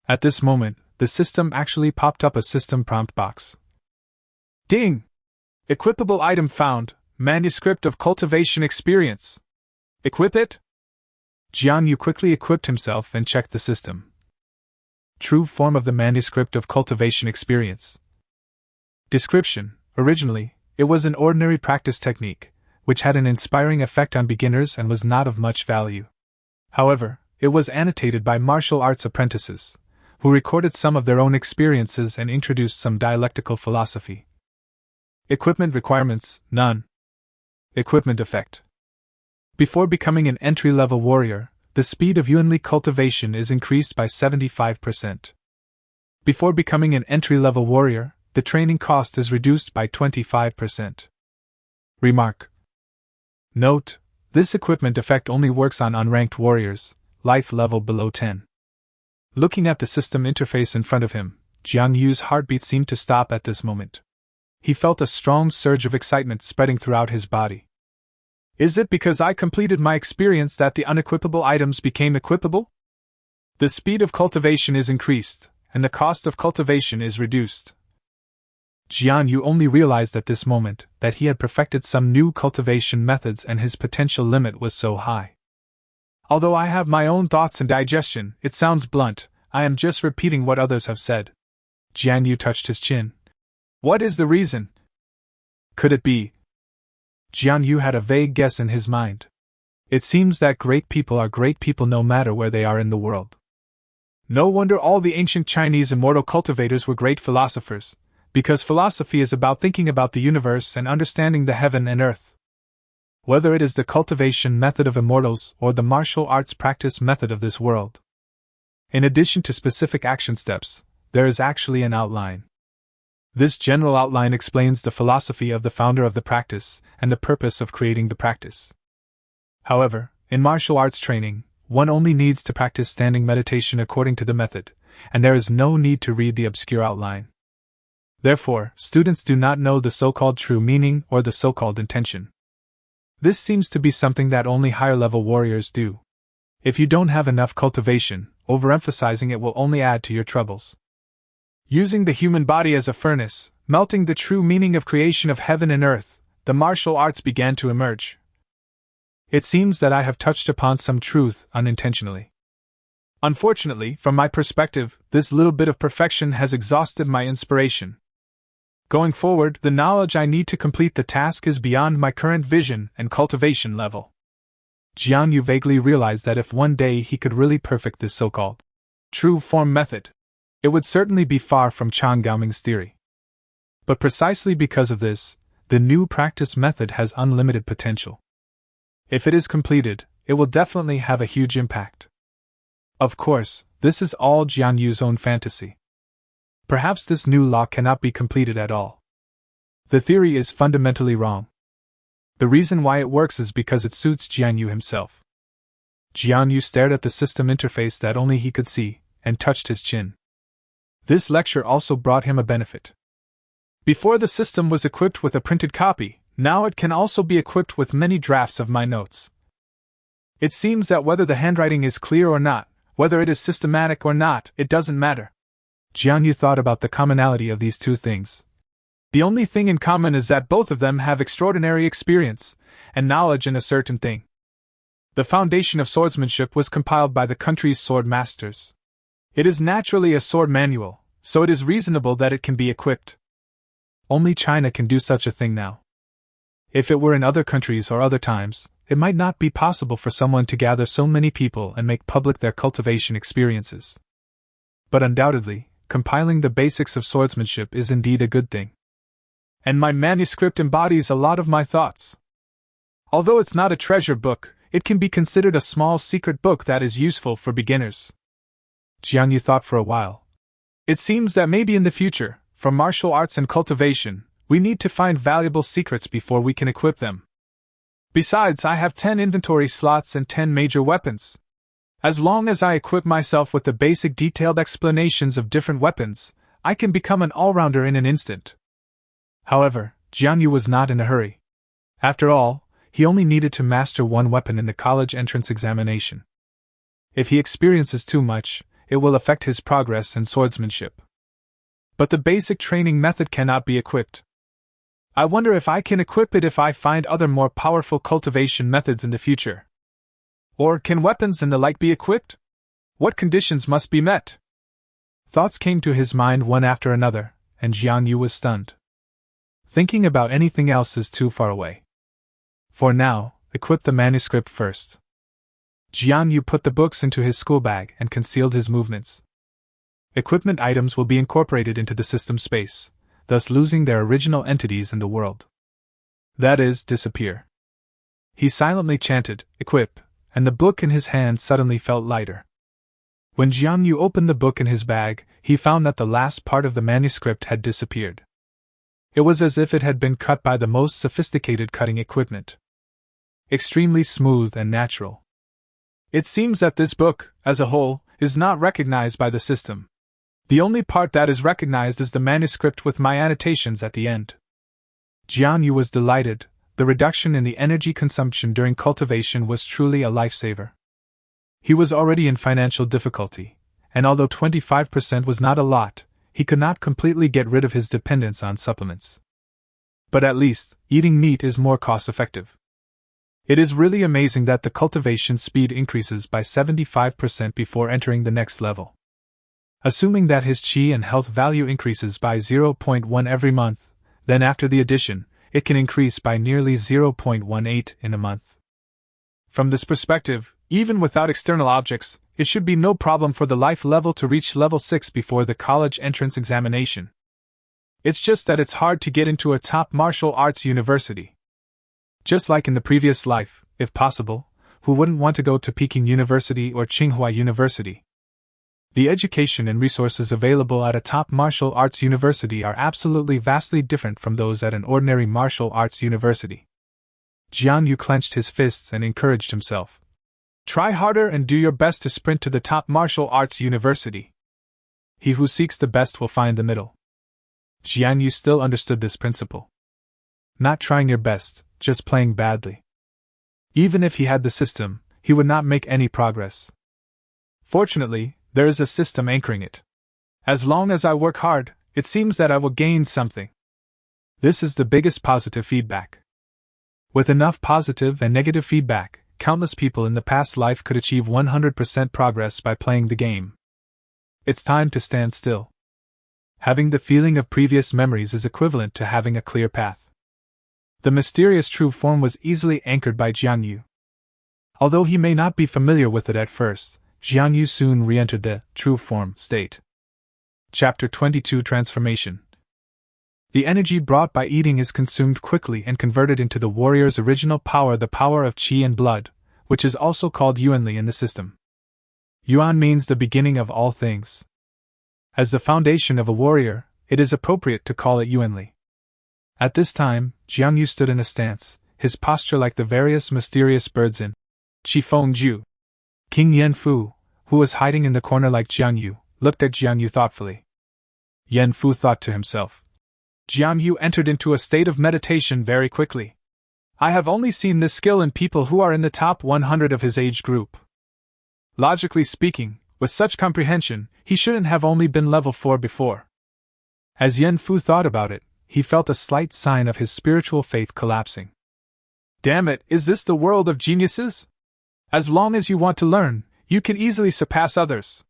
At this moment, the system actually popped up a system prompt box. Ding! Equipable item found, Manuscript of Cultivation Experience. Equip it? Jiang Yu quickly equipped himself and checked the system. True form of the Manuscript of Cultivation Experience. Description: originally, it was an ordinary practice technique, which had an inspiring effect on beginners and was not of much value. However, it was annotated by martial arts apprentices, who recorded some of their own experiences and introduced some dialectical philosophy. Equipment requirements: none. Equipment effect. Before becoming an entry-level warrior, the speed of Yuanli cultivation is increased by 75%. Before becoming an entry-level warrior, the training cost is reduced by 25%. Remark. Note: this equipment effect only works on unranked warriors, life level below 10. Looking at the system interface in front of him, Jiang Yu's heartbeat seemed to stop at this moment. He felt a strong surge of excitement spreading throughout his body. Is it because I completed my experience that the unequipable items became equipable? The speed of cultivation is increased, and the cost of cultivation is reduced. Jiang Yu only realized at this moment that he had perfected some new cultivation methods and his potential limit was so high. Although I have my own thoughts and digestion, it sounds blunt, I am just repeating what others have said. Jiang Yu touched his chin. What is the reason? Could it be? Jiang Yu had a vague guess in his mind. It seems that great people are great people no matter where they are in the world. No wonder all the ancient Chinese immortal cultivators were great philosophers, because philosophy is about thinking about the universe and understanding the heaven and earth. Whether it is the cultivation method of immortals or the martial arts practice method of this world. In addition to specific action steps, there is actually an outline. This general outline explains the philosophy of the founder of the practice and the purpose of creating the practice. However, in martial arts training, one only needs to practice standing meditation according to the method, and there is no need to read the obscure outline. Therefore, students do not know the so-called true meaning or the so-called intention. This seems to be something that only higher-level warriors do. If you don't have enough cultivation, overemphasizing it will only add to your troubles. Using the human body as a furnace, melting the true meaning of creation of heaven and earth, the martial arts began to emerge. It seems that I have touched upon some truth unintentionally. Unfortunately, from my perspective, this little bit of perfection has exhausted my inspiration. Going forward, the knowledge I need to complete the task is beyond my current vision and cultivation level. Jiang Yu vaguely realized that if one day he could really perfect this so-called true form method, it would certainly be far from Chang Gaoming's theory. But precisely because of this, the new practice method has unlimited potential. If it is completed, it will definitely have a huge impact. Of course, this is all Jiang Yu's own fantasy. Perhaps this new law cannot be completed at all. The theory is fundamentally wrong. The reason why it works is because it suits Jiang Yu himself. Jiang Yu stared at the system interface that only he could see, and touched his chin. This lecture also brought him a benefit. Before the system was equipped with a printed copy, now it can also be equipped with many drafts of my notes. It seems that whether the handwriting is clear or not, whether it is systematic or not, it doesn't matter. Jiang Yu thought about the commonality of these two things. The only thing in common is that both of them have extraordinary experience and knowledge in a certain thing. The foundation of swordsmanship was compiled by the country's sword masters. It is naturally a sword manual, so it is reasonable that it can be equipped. Only China can do such a thing now. If it were in other countries or other times, it might not be possible for someone to gather so many people and make public their cultivation experiences. But undoubtedly, compiling the basics of swordsmanship is indeed a good thing. And my manuscript embodies a lot of my thoughts. Although it's not a treasure book, it can be considered a small secret book that is useful for beginners. Jiang Yu thought for a while, It seems that maybe in the future, for martial arts and cultivation, we need to find valuable secrets before we can equip them. Besides, I have 10 inventory slots and 10 major weapons. As long as I equip myself with the basic detailed explanations of different weapons, I can become an all-rounder in an instant. However, Jiang Yu was not in a hurry. After all, he only needed to master one weapon in the college entrance examination. If he experiences too much, it will affect his progress in swordsmanship. But the basic training method cannot be equipped. I wonder if I can equip it if I find other more powerful cultivation methods in the future. Or can weapons and the like be equipped? What conditions must be met? Thoughts came to his mind one after another, and Jiang Yu was stunned. Thinking about anything else is too far away. For now, equip the manuscript first. Jiang Yu put the books into his school bag and concealed his movements. Equipment items will be incorporated into the system space, thus losing their original entities in the world. That is, disappear. He silently chanted, "Equip," and the book in his hand suddenly felt lighter. When Jiang Yu opened the book in his bag, he found that the last part of the manuscript had disappeared. It was as if it had been cut by the most sophisticated cutting equipment. Extremely smooth and natural. It seems that this book, as a whole, is not recognized by the system. The only part that is recognized is the manuscript with my annotations at the end. Jiang Yu was delighted. The reduction in the energy consumption during cultivation was truly a lifesaver. He was already in financial difficulty, and although 25% was not a lot, he could not completely get rid of his dependence on supplements. But at least, eating meat is more cost-effective. It is really amazing that the cultivation speed increases by 75% before entering the next level. Assuming that his qi and health value increases by 0.1 every month, then after the addition, it can increase by nearly 0.18 in a month. From this perspective, even without external objects, it should be no problem for the life level to reach level 6 before the college entrance examination. It's just that it's hard to get into a top martial arts university. Just like in the previous life, if possible, who wouldn't want to go to Peking University or Tsinghua University? The education and resources available at a top martial arts university are absolutely vastly different from those at an ordinary martial arts university. Jiang Yu clenched his fists and encouraged himself. Try harder and do your best to sprint to the top martial arts university. He who seeks the best will find the middle. Jiang Yu still understood this principle. Not trying your best, just playing badly. Even if he had the system, he would not make any progress. Fortunately, there is a system anchoring it. As long as I work hard, it seems that I will gain something. This is the biggest positive feedback. With enough positive and negative feedback, countless people in the past life could achieve 100% progress by playing the game. It's time to stand still. Having the feeling of previous memories is equivalent to having a clear path. The mysterious true form was easily anchored by Jiang Yu. Although he may not be familiar with it at first, Jiang Yu soon re-entered the true form state. Chapter 22 Transformation. The energy brought by eating is consumed quickly and converted into the warrior's original power, the power of qi and blood, which is also called yuanli in the system. Yuan means the beginning of all things. As the foundation of a warrior, it is appropriate to call it yuanli. At this time, Jiang Yu stood in a stance, his posture like the various mysterious birds in Qifeng Ju. King Yanfu, who was hiding in the corner like Jiang Yu, looked at Jiang Yu thoughtfully. Yanfu thought to himself. Jiang Yu entered into a state of meditation very quickly. I have only seen this skill in people who are in the top 100 of his age group. Logically speaking, with such comprehension, he shouldn't have only been level 4 before. As Yanfu thought about it, he felt a slight sign of his spiritual faith collapsing. Damn it, is this the world of geniuses? As long as you want to learn, you can easily surpass others.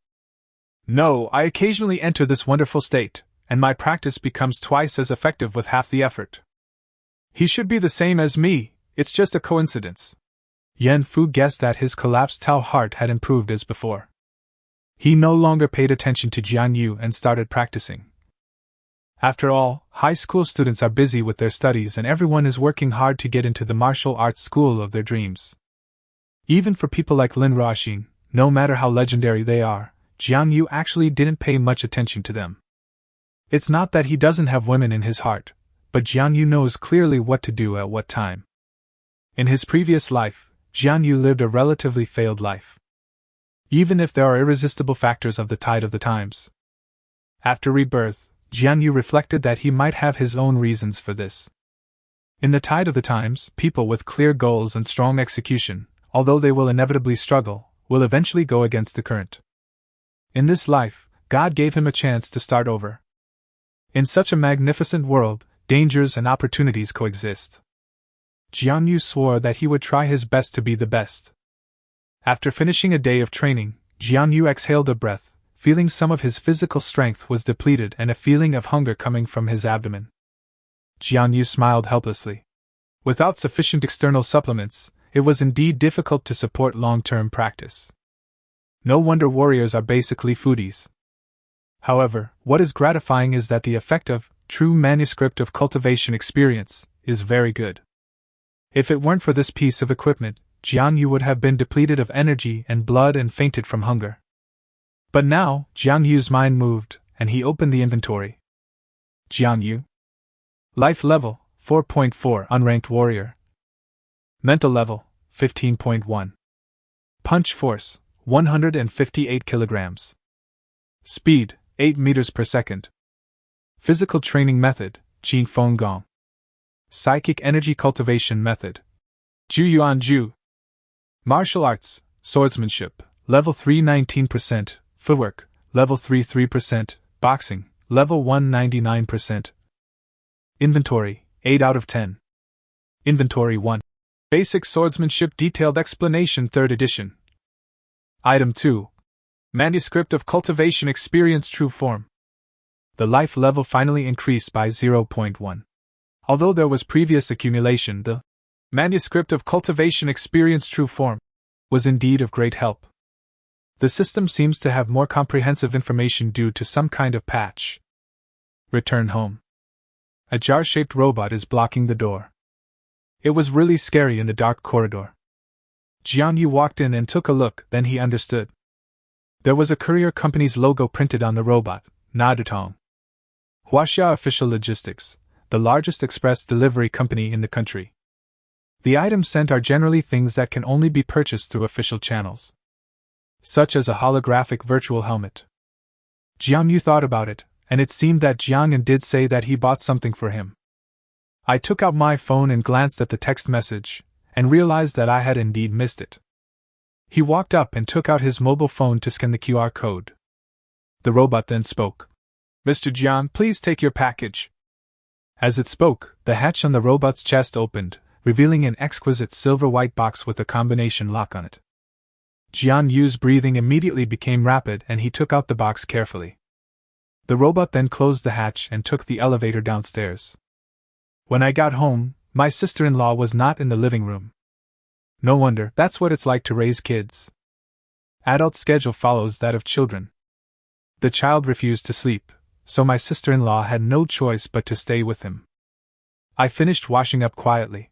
No, I occasionally enter this wonderful state, and my practice becomes twice as effective with half the effort. He should be the same as me, it's just a coincidence. Yanfu guessed that his collapsed Tao heart had improved as before. He no longer paid attention to Jiang Yu and started practicing. After all, high school students are busy with their studies and everyone is working hard to get into the martial arts school of their dreams. Even for people like Lin Ruoxin, no matter how legendary they are, Jiang Yu actually didn't pay much attention to them. It's not that he doesn't have women in his heart, but Jiang Yu knows clearly what to do at what time. In his previous life, Jiang Yu lived a relatively failed life. Even if there are irresistible factors of the tide of the times. After rebirth, Jiang Yu reflected that he might have his own reasons for this. In the tide of the times, people with clear goals and strong execution, although they will inevitably struggle, will eventually go against the current. In this life, God gave him a chance to start over. In such a magnificent world, dangers and opportunities coexist. Jiang Yu swore that he would try his best to be the best. After finishing a day of training, Jiang Yu exhaled a breath, feeling some of his physical strength was depleted and a feeling of hunger coming from his abdomen. Jiang Yu smiled helplessly. Without sufficient external supplements, it was indeed difficult to support long-term practice. No wonder warriors are basically foodies. However, what is gratifying is that the effect of true manuscript of cultivation experience is very good. If it weren't for this piece of equipment, Jiang Yu would have been depleted of energy and blood and fainted from hunger. But now, Jiang Yu's mind moved, and he opened the inventory. Jiang Yu. Life level, 4.4 unranked warrior. Mental level, 15.1. Punch force, 158 kilograms. Speed, 8 meters per second. Physical training method, Jing Feng Gong. Psychic energy cultivation method, Ju Yuan Ju. Martial arts, swordsmanship, level 3 19%, footwork, level 3 3%, boxing, level 1 99%. Inventory, 8 out of 10. Inventory 1. Basic Swordsmanship Detailed Explanation 3rd edition. Item 2. Manuscript of Cultivation Experience True Form. The life level finally increased by 0.1. Although there was previous accumulation, the Manuscript of Cultivation Experience True Form was indeed of great help. The system seems to have more comprehensive information due to some kind of patch. Return home. A jar-shaped robot is blocking the door. It was really scary in the dark corridor. Jiang Yu walked in and took a look, then he understood. There was a courier company's logo printed on the robot, Nadutong. Huaxia Official Logistics, the largest express delivery company in the country. The items sent are generally things that can only be purchased through official channels, such as a holographic virtual helmet. Jiang Yu thought about it, and it seemed that Jiang Yu did say that he bought something for him. I took out my phone and glanced at the text message, and realized that I had indeed missed it. He walked up and took out his mobile phone to scan the QR code. The robot then spoke. Mr. Jiang, please take your package. As it spoke, the hatch on the robot's chest opened, revealing an exquisite silver-white box with a combination lock on it. Jiang Yu's breathing immediately became rapid and he took out the box carefully. The robot then closed the hatch and took the elevator downstairs. When I got home, my sister-in-law was not in the living room. No wonder, that's what it's like to raise kids. Adult schedule follows that of children. The child refused to sleep, so my sister-in-law had no choice but to stay with him. I finished washing up quietly.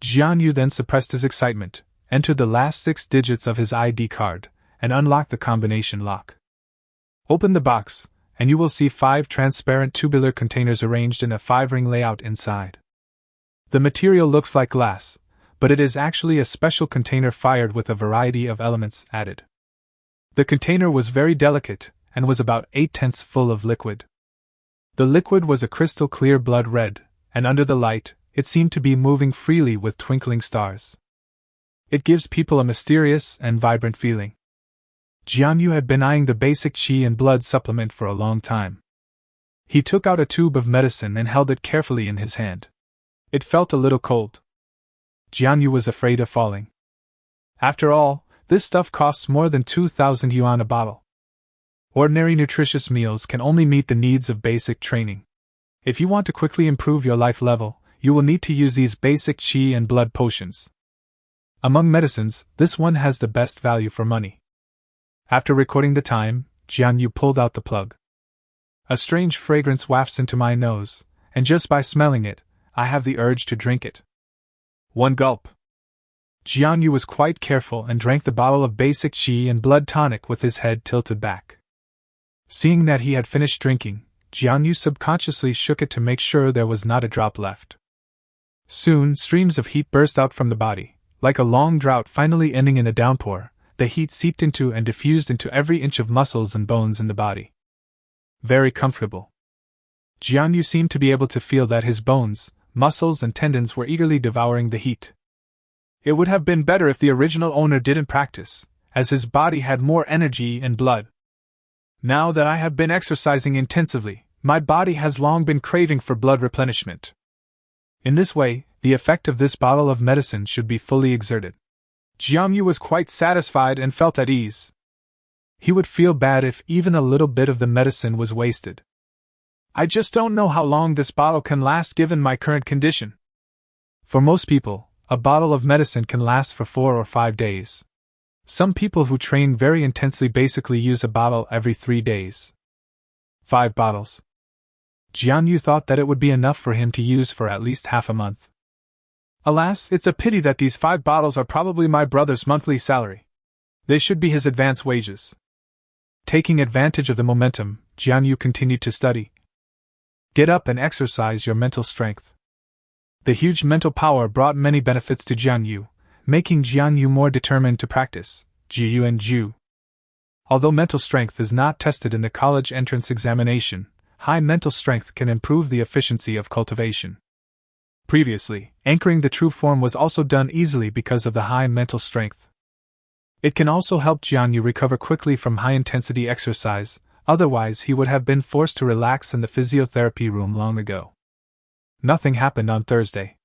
Jiang Yu then suppressed his excitement, entered the last 6 digits of his ID card, and unlocked the combination lock. Open the box, and you will see 5 transparent tubular containers arranged in a 5-ring layout inside. The material looks like glass, but it is actually a special container fired with a variety of elements added. The container was very delicate, and was about 8/10 full of liquid. The liquid was a crystal clear blood red, and under the light, it seemed to be moving freely with twinkling stars. It gives people a mysterious and vibrant feeling. Jiang Yu had been eyeing the basic qi and blood supplement for a long time. He took out a tube of medicine and held it carefully in his hand. It felt a little cold. Jiang Yu was afraid of falling. After all, this stuff costs more than 2,000 yuan a bottle. Ordinary nutritious meals can only meet the needs of basic training. If you want to quickly improve your life level, you will need to use these basic qi and blood potions. Among medicines, this one has the best value for money. After recording the time, Jiang Yu pulled out the plug. A strange fragrance wafts into my nose, and just by smelling it, I have the urge to drink it. One gulp. Jiang Yu was quite careful and drank the bottle of basic qi and blood tonic with his head tilted back. Seeing that he had finished drinking, Jiang Yu subconsciously shook it to make sure there was not a drop left. Soon, streams of heat burst out from the body, like a long drought finally ending in a downpour. The heat seeped into and diffused into every inch of muscles and bones in the body. Very comfortable. Jiang Yu seemed to be able to feel that his bones, muscles and tendons were eagerly devouring the heat. It would have been better if the original owner didn't practice, as his body had more energy and blood. Now that I have been exercising intensively, my body has long been craving for blood replenishment. In this way, the effect of this bottle of medicine should be fully exerted. Jiang Yu was quite satisfied and felt at ease. He would feel bad if even a little bit of the medicine was wasted. I just don't know how long this bottle can last given my current condition. For most people, a bottle of medicine can last for 4 or 5 days. Some people who train very intensely basically use a bottle every 3 days. 5 bottles. Jiang Yu thought that it would be enough for him to use for at least half a month. Alas, it's a pity that these 5 bottles are probably my brother's monthly salary. They should be his advance wages. Taking advantage of the momentum, Jiang Yu continued to study. Get up and exercise your mental strength. The huge mental power brought many benefits to Jiang Yu, making Jiang Yu more determined to practice Jiu and Ju. Although mental strength is not tested in the college entrance examination, high mental strength can improve the efficiency of cultivation. Previously, anchoring the true form was also done easily because of the high mental strength. It can also help Jiang Yu recover quickly from high-intensity exercise, otherwise he would have been forced to relax in the physiotherapy room long ago. Nothing happened on Thursday.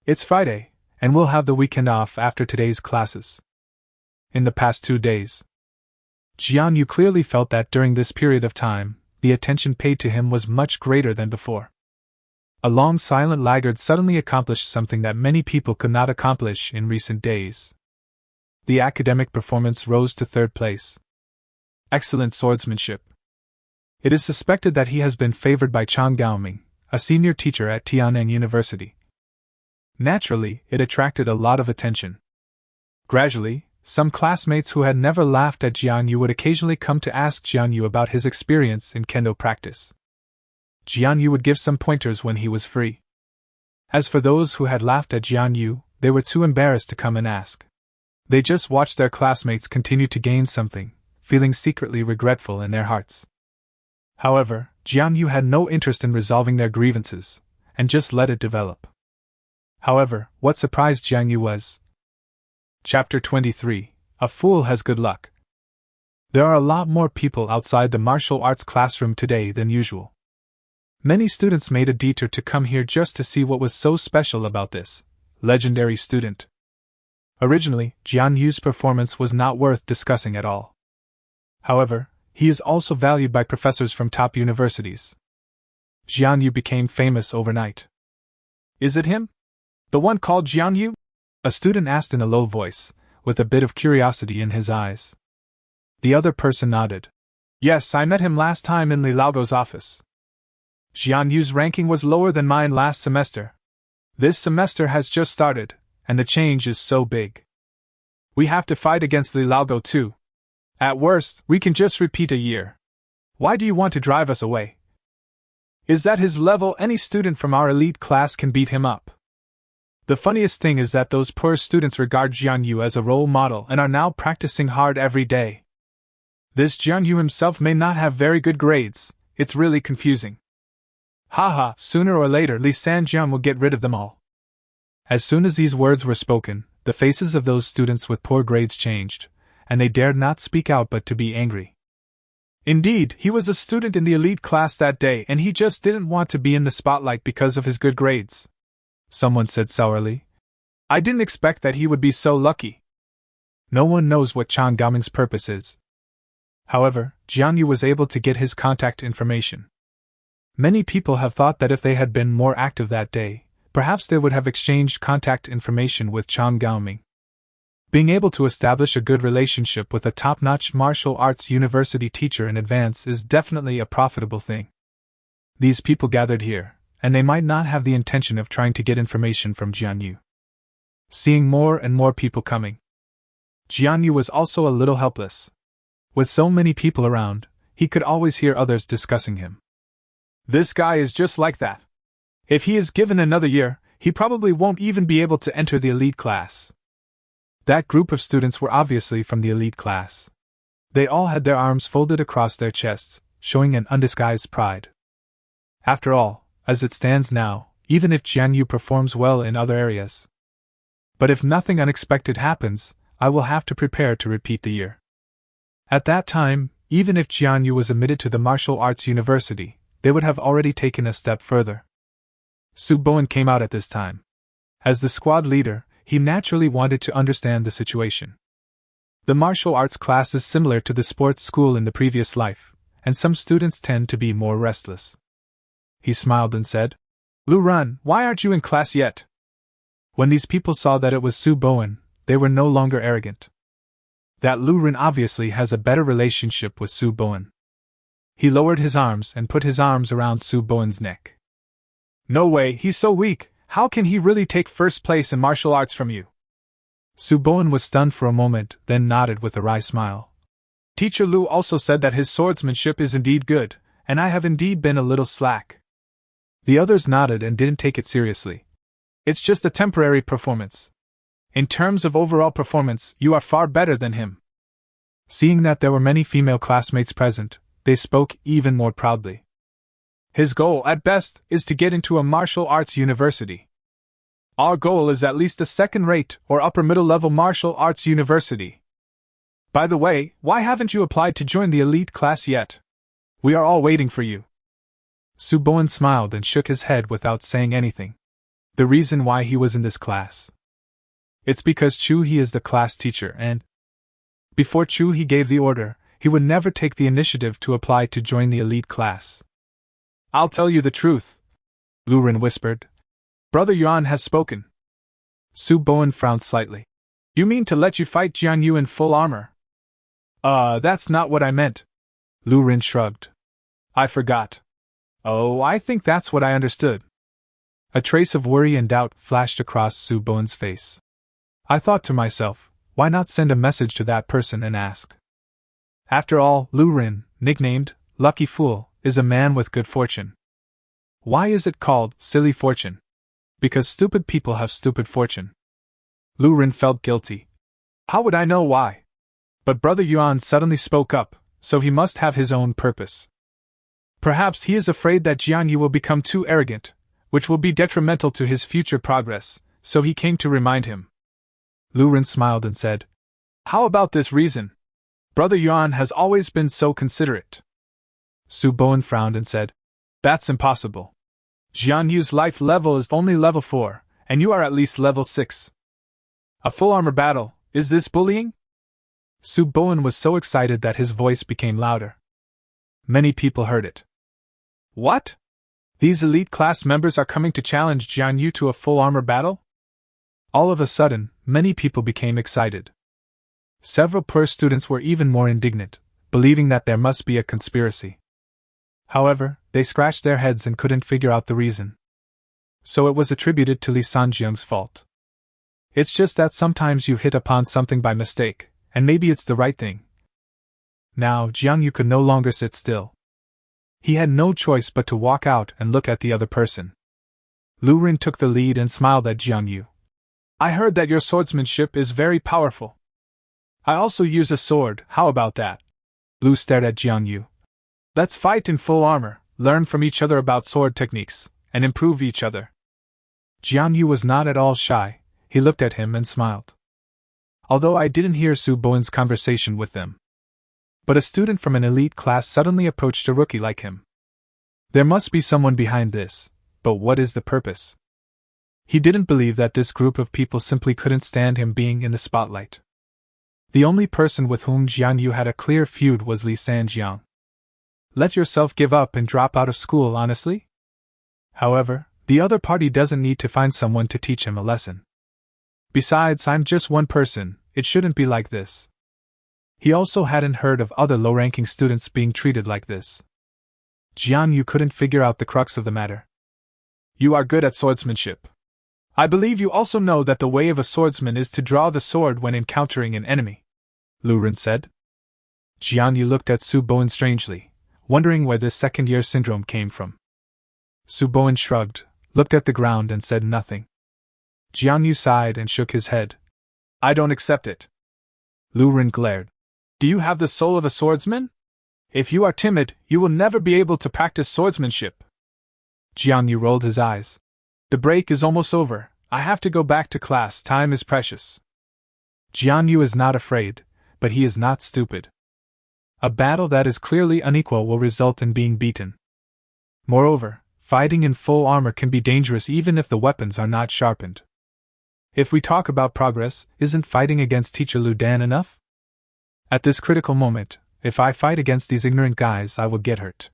It's Friday, and we'll have the weekend off after today's classes. In the past 2 days, Jiang Yu clearly felt that during this period of time, the attention paid to him was much greater than before. A long silent laggard suddenly accomplished something that many people could not accomplish in recent days. The academic performance rose to 3rd place. Excellent swordsmanship. It is suspected that he has been favored by Chang Gaoming, a senior teacher at Tiananmen University. Naturally, it attracted a lot of attention. Gradually, some classmates who had never laughed at Jiang Yu would occasionally come to ask Jiang Yu about his experience in kendo practice. Jiang Yu would give some pointers when he was free. As for those who had laughed at Jiang Yu, they were too embarrassed to come and ask. They just watched their classmates continue to gain something, feeling secretly regretful in their hearts. However, Jiang Yu had no interest in resolving their grievances, and just let it develop. However, what surprised Jiang Yu was Chapter 23, A Fool Has Good Luck. There are a lot more people outside the martial arts classroom today than usual. Many students made a detour to come here just to see what was so special about this legendary student. Originally, Jiang Yu's performance was not worth discussing at all. However, he is also valued by professors from top universities. Jiang Yu became famous overnight. Is it him? The one called Jiang Yu? A student asked in a low voice, with a bit of curiosity in his eyes. The other person nodded. Yes, I met him last time in Li Laogo's office. Jiang Yu's ranking was lower than mine last semester. This semester has just started, and the change is so big. We have to fight against Li Laogo too. At worst, we can just repeat a year. Why do you want to drive us away? Is that his level? Any student from our elite class can beat him up. The funniest thing is that those poor students regard Jiang Yu as a role model and are now practicing hard every day. This Jiang Yu himself may not have very good grades. It's really confusing. Haha, sooner or later Li Sanjiang will get rid of them all. As soon as these words were spoken, the faces of those students with poor grades changed, and they dared not speak out but to be angry. Indeed, he was a student in the elite class that day and he just didn't want to be in the spotlight because of his good grades. Someone said sourly. I didn't expect that he would be so lucky. No one knows what Chang Gaoming's purpose is. However, Jiang Yu was able to get his contact information. Many people have thought that if they had been more active that day, perhaps they would have exchanged contact information with Chang Gaoming. Being able to establish a good relationship with a top-notch martial arts university teacher in advance is definitely a profitable thing. These people gathered here, and they might not have the intention of trying to get information from Jiang Yu. seeing more and more people coming. Jiang Yu was also a little helpless. With so many people around, he could always hear others discussing him. This guy is just like that. If he is given another year, he probably won't even be able to enter the elite class. That group of students were obviously from the elite class. They all had their arms folded across their chests, showing an undisguised pride. After all, as it stands now, even if Jiang Yu performs well in other areas. But if nothing unexpected happens, I will have to prepare to repeat the year. At that time, even if Jiang Yu was admitted to the martial arts university, they would have already taken a step further. Su Bowen came out at this time. As the squad leader, he naturally wanted to understand the situation. The martial arts class is similar to the sports school in the previous life, and some students tend to be more restless. He smiled and said, "Lu Run, why aren't you in class yet?" When these people saw that it was Su Bowen, they were no longer arrogant. That Lu Ren obviously has a better relationship with Su Bowen. He lowered his arms and put his arms around Su Bowen's neck. "No way, he's so weak, how can he really take first place in martial arts from you?" Su Bowen was stunned for a moment, then nodded with a wry smile. "Teacher Lu also said that his swordsmanship is indeed good, and I have indeed been a little slack." The others nodded and didn't take it seriously. "It's just a temporary performance. In terms of overall performance, you are far better than him." Seeing that there were many female classmates present, they spoke even more proudly. "His goal, at best, is to get into a martial arts university. Our goal is at least a second-rate or upper-middle-level martial arts university. By the way, why haven't you applied to join the elite class yet? We are all waiting for you." Su Bowen smiled and shook his head without saying anything. The reason why he was in this class. It's because Chu He is the class teacher and before Chu He gave the order, he would never take the initiative to apply to join the elite class. "I'll tell you the truth," Lu Ren whispered. "Brother Yuan has spoken." Su Bowen frowned slightly. "You mean to let you fight Jiang Yu in full armor?" That's not what I meant." Lu Ren shrugged. "I forgot." "Oh, I think that's what I understood." A trace of worry and doubt flashed across Su Bowen's face. "I thought to myself, why not send a message to that person and ask?" After all, Lu Ren, nicknamed Lucky Fool, is a man with good fortune. Why is it called silly fortune? Because stupid people have stupid fortune. Lu Ren felt guilty. How would I know why? But Brother Yuan suddenly spoke up, so he must have his own purpose. Perhaps he is afraid that Jiang Yu will become too arrogant, which will be detrimental to his future progress, so he came to remind him. Lu Ren smiled and said, "How about this reason? Brother Yuan has always been so considerate." Su Bowen frowned and said, "That's impossible. Jiang Yu's life level is only level 4, and you are at least level 6. A full armor battle, is this bullying?" Su Bowen was so excited that his voice became louder. Many people heard it. "What? These elite class members are coming to challenge Jiang Yu to a full armor battle?" All of a sudden, many people became excited. Several poor students were even more indignant, believing that there must be a conspiracy. However, they scratched their heads and couldn't figure out the reason. So it was attributed to Li Sanjiang's fault. It's just that sometimes you hit upon something by mistake, and maybe it's the right thing. Now, Jiang Yu could no longer sit still. He had no choice but to walk out and look at the other person. Lu Ren took the lead and smiled at Jiang Yu. "I heard that your swordsmanship is very powerful. I also use a sword, how about that?" Lu stared at Jiang Yu. "Let's fight in full armor, learn from each other about sword techniques, and improve each other." Jiang Yu was not at all shy, he looked at him and smiled. Although I didn't hear Su Bowen's conversation with them. But a student from an elite class suddenly approached a rookie like him. There must be someone behind this, but what is the purpose? He didn't believe that this group of people simply couldn't stand him being in the spotlight. The only person with whom Jiang Yu had a clear feud was Li Sanjiang. Let yourself give up and drop out of school, honestly? However, the other party doesn't need to find someone to teach him a lesson. Besides, I'm just one person, it shouldn't be like this. He also hadn't heard of other low-ranking students being treated like this. Jiang Yu couldn't figure out the crux of the matter. "You are good at swordsmanship. I believe you also know that the way of a swordsman is to draw the sword when encountering an enemy, Lu Ren said. Jiang Yu looked at Su Bowen strangely, wondering where this second-year syndrome came from. Su Bowen shrugged, looked at the ground and said nothing. Jiang Yu sighed and shook his head. I don't accept it. Lu Ren glared. Do you have the soul of a swordsman? If you are timid, you will never be able to practice swordsmanship. Jiang Yu rolled his eyes. The break is almost over. I have to go back to class. Time is precious. Jiang Yu is not afraid, but he is not stupid. A battle that is clearly unequal will result in being beaten. Moreover, fighting in full armor can be dangerous even if the weapons are not sharpened. If we talk about progress, isn't fighting against Teacher Lu Dan enough? At this critical moment, if I fight against these ignorant guys, I will get hurt.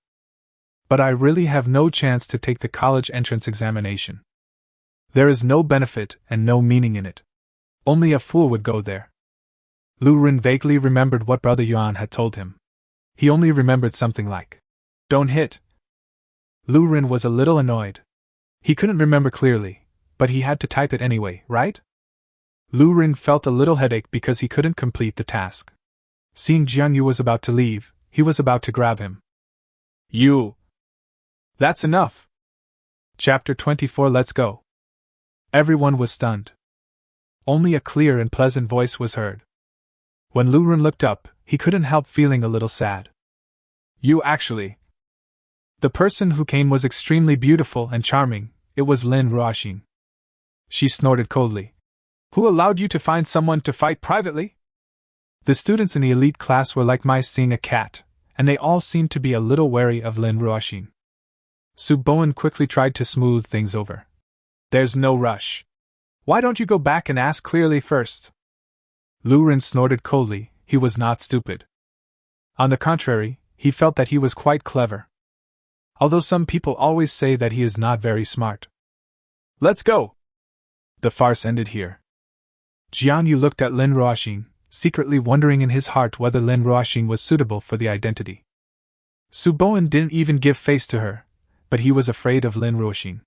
But I really have no chance to take the college entrance examination. There is no benefit and no meaning in it. Only a fool would go there. Lu Ren vaguely remembered what Brother Yuan had told him. He only remembered something like, "Don't hit." Lu Ren was a little annoyed. He couldn't remember clearly, but he had to type it anyway, right? Lu Ren felt a little headache because he couldn't complete the task. Seeing Jiang Yu was about to leave, he was about to grab him. You! That's enough! Chapter 24. Let's go. Everyone was stunned. Only a clear and pleasant voice was heard. When Lu Ren looked up, he couldn't help feeling a little sad. You actually. The person who came was extremely beautiful and charming. It was Lin Ruoxin. She snorted coldly. Who allowed you to find someone to fight privately? The students in the elite class were like mice seeing a cat, and they all seemed to be a little wary of Lin Ruoxin. Su Bowen quickly tried to smooth things over. There's no rush. Why don't you go back and ask clearly first? Lu Ren snorted coldly. He was not stupid. On the contrary, he felt that he was quite clever. Although some people always say that he is not very smart. Let's go! The farce ended here. Jiang Yu looked at Lin Ruoxin, secretly wondering in his heart whether Lin Ruoxin was suitable for the identity. Su Bowen didn't even give face to her, but he was afraid of Lin Ruoxin.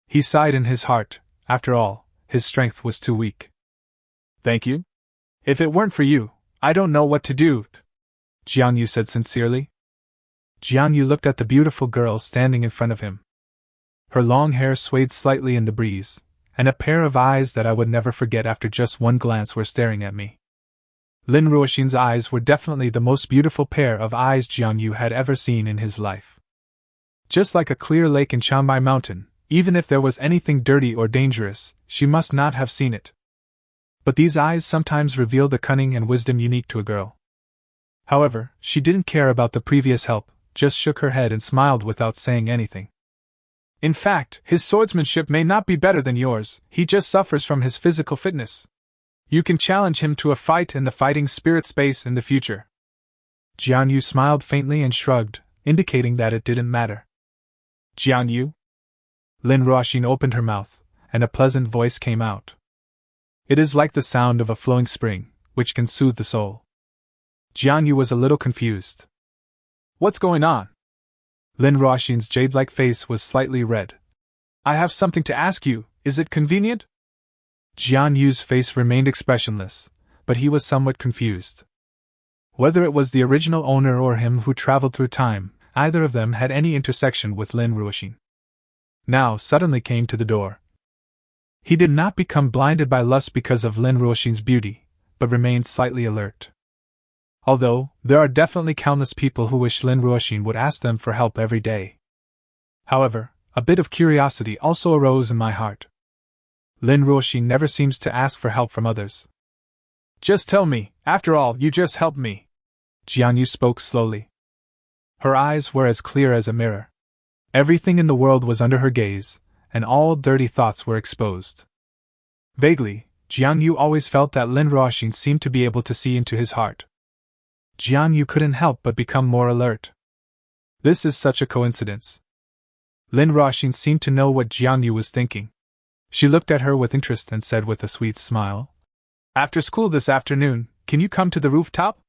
He sighed in his heart. After all, his strength was too weak. Thank you? If it weren't for you, I don't know what to do, Jiang Yu said sincerely. Jiang Yu looked at the beautiful girl standing in front of him. Her long hair swayed slightly in the breeze, and a pair of eyes that I would never forget after just one glance were staring at me. Lin Ruoxin's eyes were definitely the most beautiful pair of eyes Jiang Yu had ever seen in his life. Just like a clear lake in Chiangmai Mountain, even if there was anything dirty or dangerous, she must not have seen it. But these eyes sometimes reveal the cunning and wisdom unique to a girl. However, she didn't care about the previous help, just shook her head and smiled without saying anything. In fact, his swordsmanship may not be better than yours, he just suffers from his physical fitness. You can challenge him to a fight in the fighting spirit space in the future. Jiang Yu smiled faintly and shrugged, indicating that it didn't matter. Jiang Yu? Lin Ruoxin opened her mouth, and a pleasant voice came out. It is like the sound of a flowing spring, which can soothe the soul. Jiang Yu was a little confused. What's going on? Lin Ruoxin's jade-like face was slightly red. I have something to ask you, is it convenient? Jiang Yu's face remained expressionless, but he was somewhat confused. Whether it was the original owner or him who traveled through time, either of them had any intersection with Lin Ruoxin. Now suddenly came to the door. He did not become blinded by lust because of Lin Ruoxin's beauty, but remained slightly alert. Although, there are definitely countless people who wish Lin Ruoxin would ask them for help every day. However, a bit of curiosity also arose in my heart. Lin Ruoxin never seems to ask for help from others. Just tell me, after all, you just helped me. Jiang Yu spoke slowly. Her eyes were as clear as a mirror. Everything in the world was under her gaze, and all dirty thoughts were exposed. Vaguely, Jiang Yu always felt that Lin Ruoxin seemed to be able to see into his heart. Jiang Yu couldn't help but become more alert. This is such a coincidence. Lin Ruoxin seemed to know what Jiang Yu was thinking. She looked at her with interest and said with a sweet smile, After school this afternoon, can you come to the rooftop?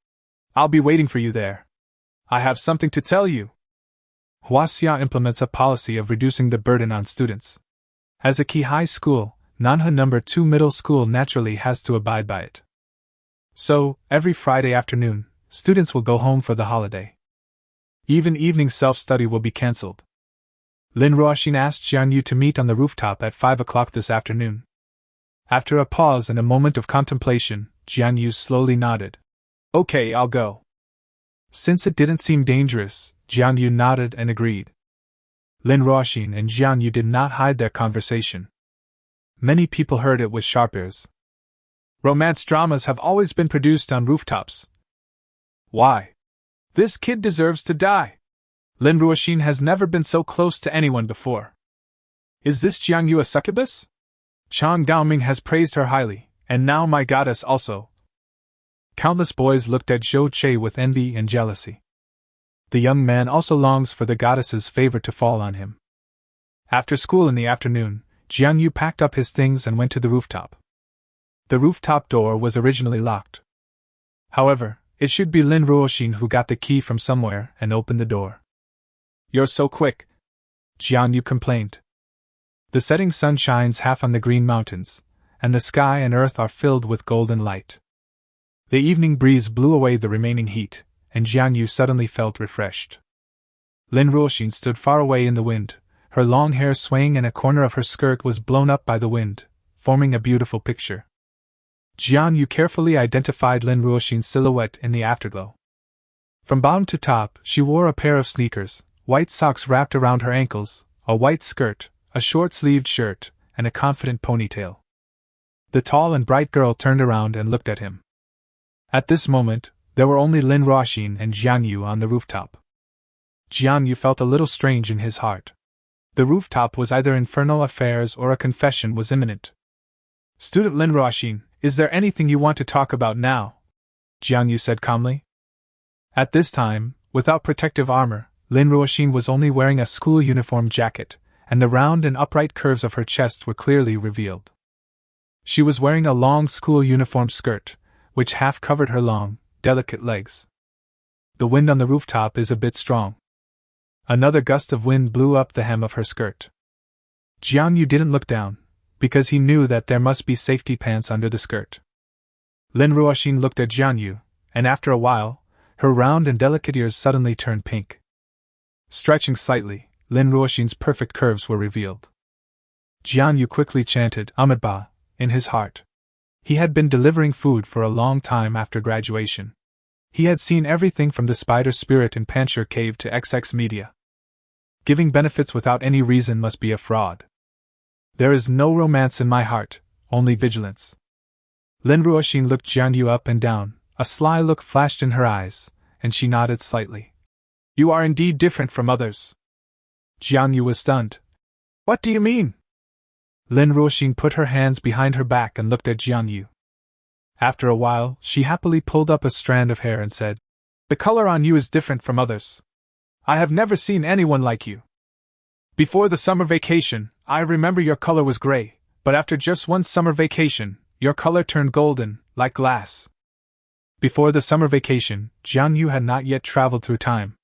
I'll be waiting for you there. I have something to tell you. Huaxia implements a policy of reducing the burden on students. As a Qi high school, Nanha number 2 middle school naturally has to abide by it. So, every Friday afternoon, students will go home for the holiday. Even evening self-study will be cancelled. Lin Ruoxin asked Jiang Yu to meet on the rooftop at 5 o'clock this afternoon. After a pause and a moment of contemplation, Jiang Yu slowly nodded. Okay, I'll go. Since it didn't seem dangerous, Jiang Yu nodded and agreed. Lin Ruoxin and Jiang Yu did not hide their conversation. Many people heard it with sharp ears. Romance dramas have always been produced on rooftops. Why? This kid deserves to die. Lin Ruoxin has never been so close to anyone before. Is this Jiang Yu a succubus? Chang Daoming has praised her highly, and now my goddess also. Countless boys looked at Zhou Che with envy and jealousy. The young man also longs for the goddess's favor to fall on him. After school in the afternoon, Jiang Yu packed up his things and went to the rooftop. The rooftop door was originally locked. However, it should be Lin Ruoxin who got the key from somewhere and opened the door. You're so quick, Jiang Yu complained. The setting sun shines half on the green mountains, and the sky and earth are filled with golden light. The evening breeze blew away the remaining heat, and Jiang Yu suddenly felt refreshed. Lin Ruoxin stood far away in the wind, her long hair swaying and a corner of her skirt was blown up by the wind, forming a beautiful picture. Jiang Yu carefully identified Lin Ruoxin's silhouette in the afterglow. From bottom to top, she wore a pair of sneakers, white socks wrapped around her ankles, a white skirt, a short-sleeved shirt, and a confident ponytail. The tall and bright girl turned around and looked at him. At this moment, there were only Lin Ruoxin and Jiang Yu on the rooftop. Jiang Yu felt a little strange in his heart. The rooftop was either infernal affairs or a confession was imminent. Student Lin Ruoxin, is there anything you want to talk about now? Jiang Yu said calmly. At this time, without protective armor, Lin Ruoxin was only wearing a school uniform jacket, and the round and upright curves of her chest were clearly revealed. She was wearing a long school uniform skirt, which half covered her long, delicate legs. The wind on the rooftop is a bit strong. Another gust of wind blew up the hem of her skirt. Jiang Yu didn't look down, because he knew that there must be safety pants under the skirt. Lin Ruoxin looked at Jiang Yu, and after a while, her round and delicate ears suddenly turned pink. Stretching slightly, Lin Ruoxin's perfect curves were revealed. Jiang Yu quickly chanted Amitabha in his heart. He had been delivering food for a long time after graduation. He had seen everything from the spider spirit in Panchur Cave to XX media. Giving benefits without any reason must be a fraud. There is no romance in my heart, only vigilance. Lin Ruoxin looked Jiang Yu up and down, a sly look flashed in her eyes, and she nodded slightly. You are indeed different from others. Jiang Yu was stunned. What do you mean? Lin Ruoxin put her hands behind her back and looked at Jiang Yu. After a while, she happily pulled up a strand of hair and said, The color on you is different from others. I have never seen anyone like you. Before the summer vacation, I remember your color was gray, but after just one summer vacation, your color turned golden, like glass. Before the summer vacation, Jiang Yu had not yet traveled through time.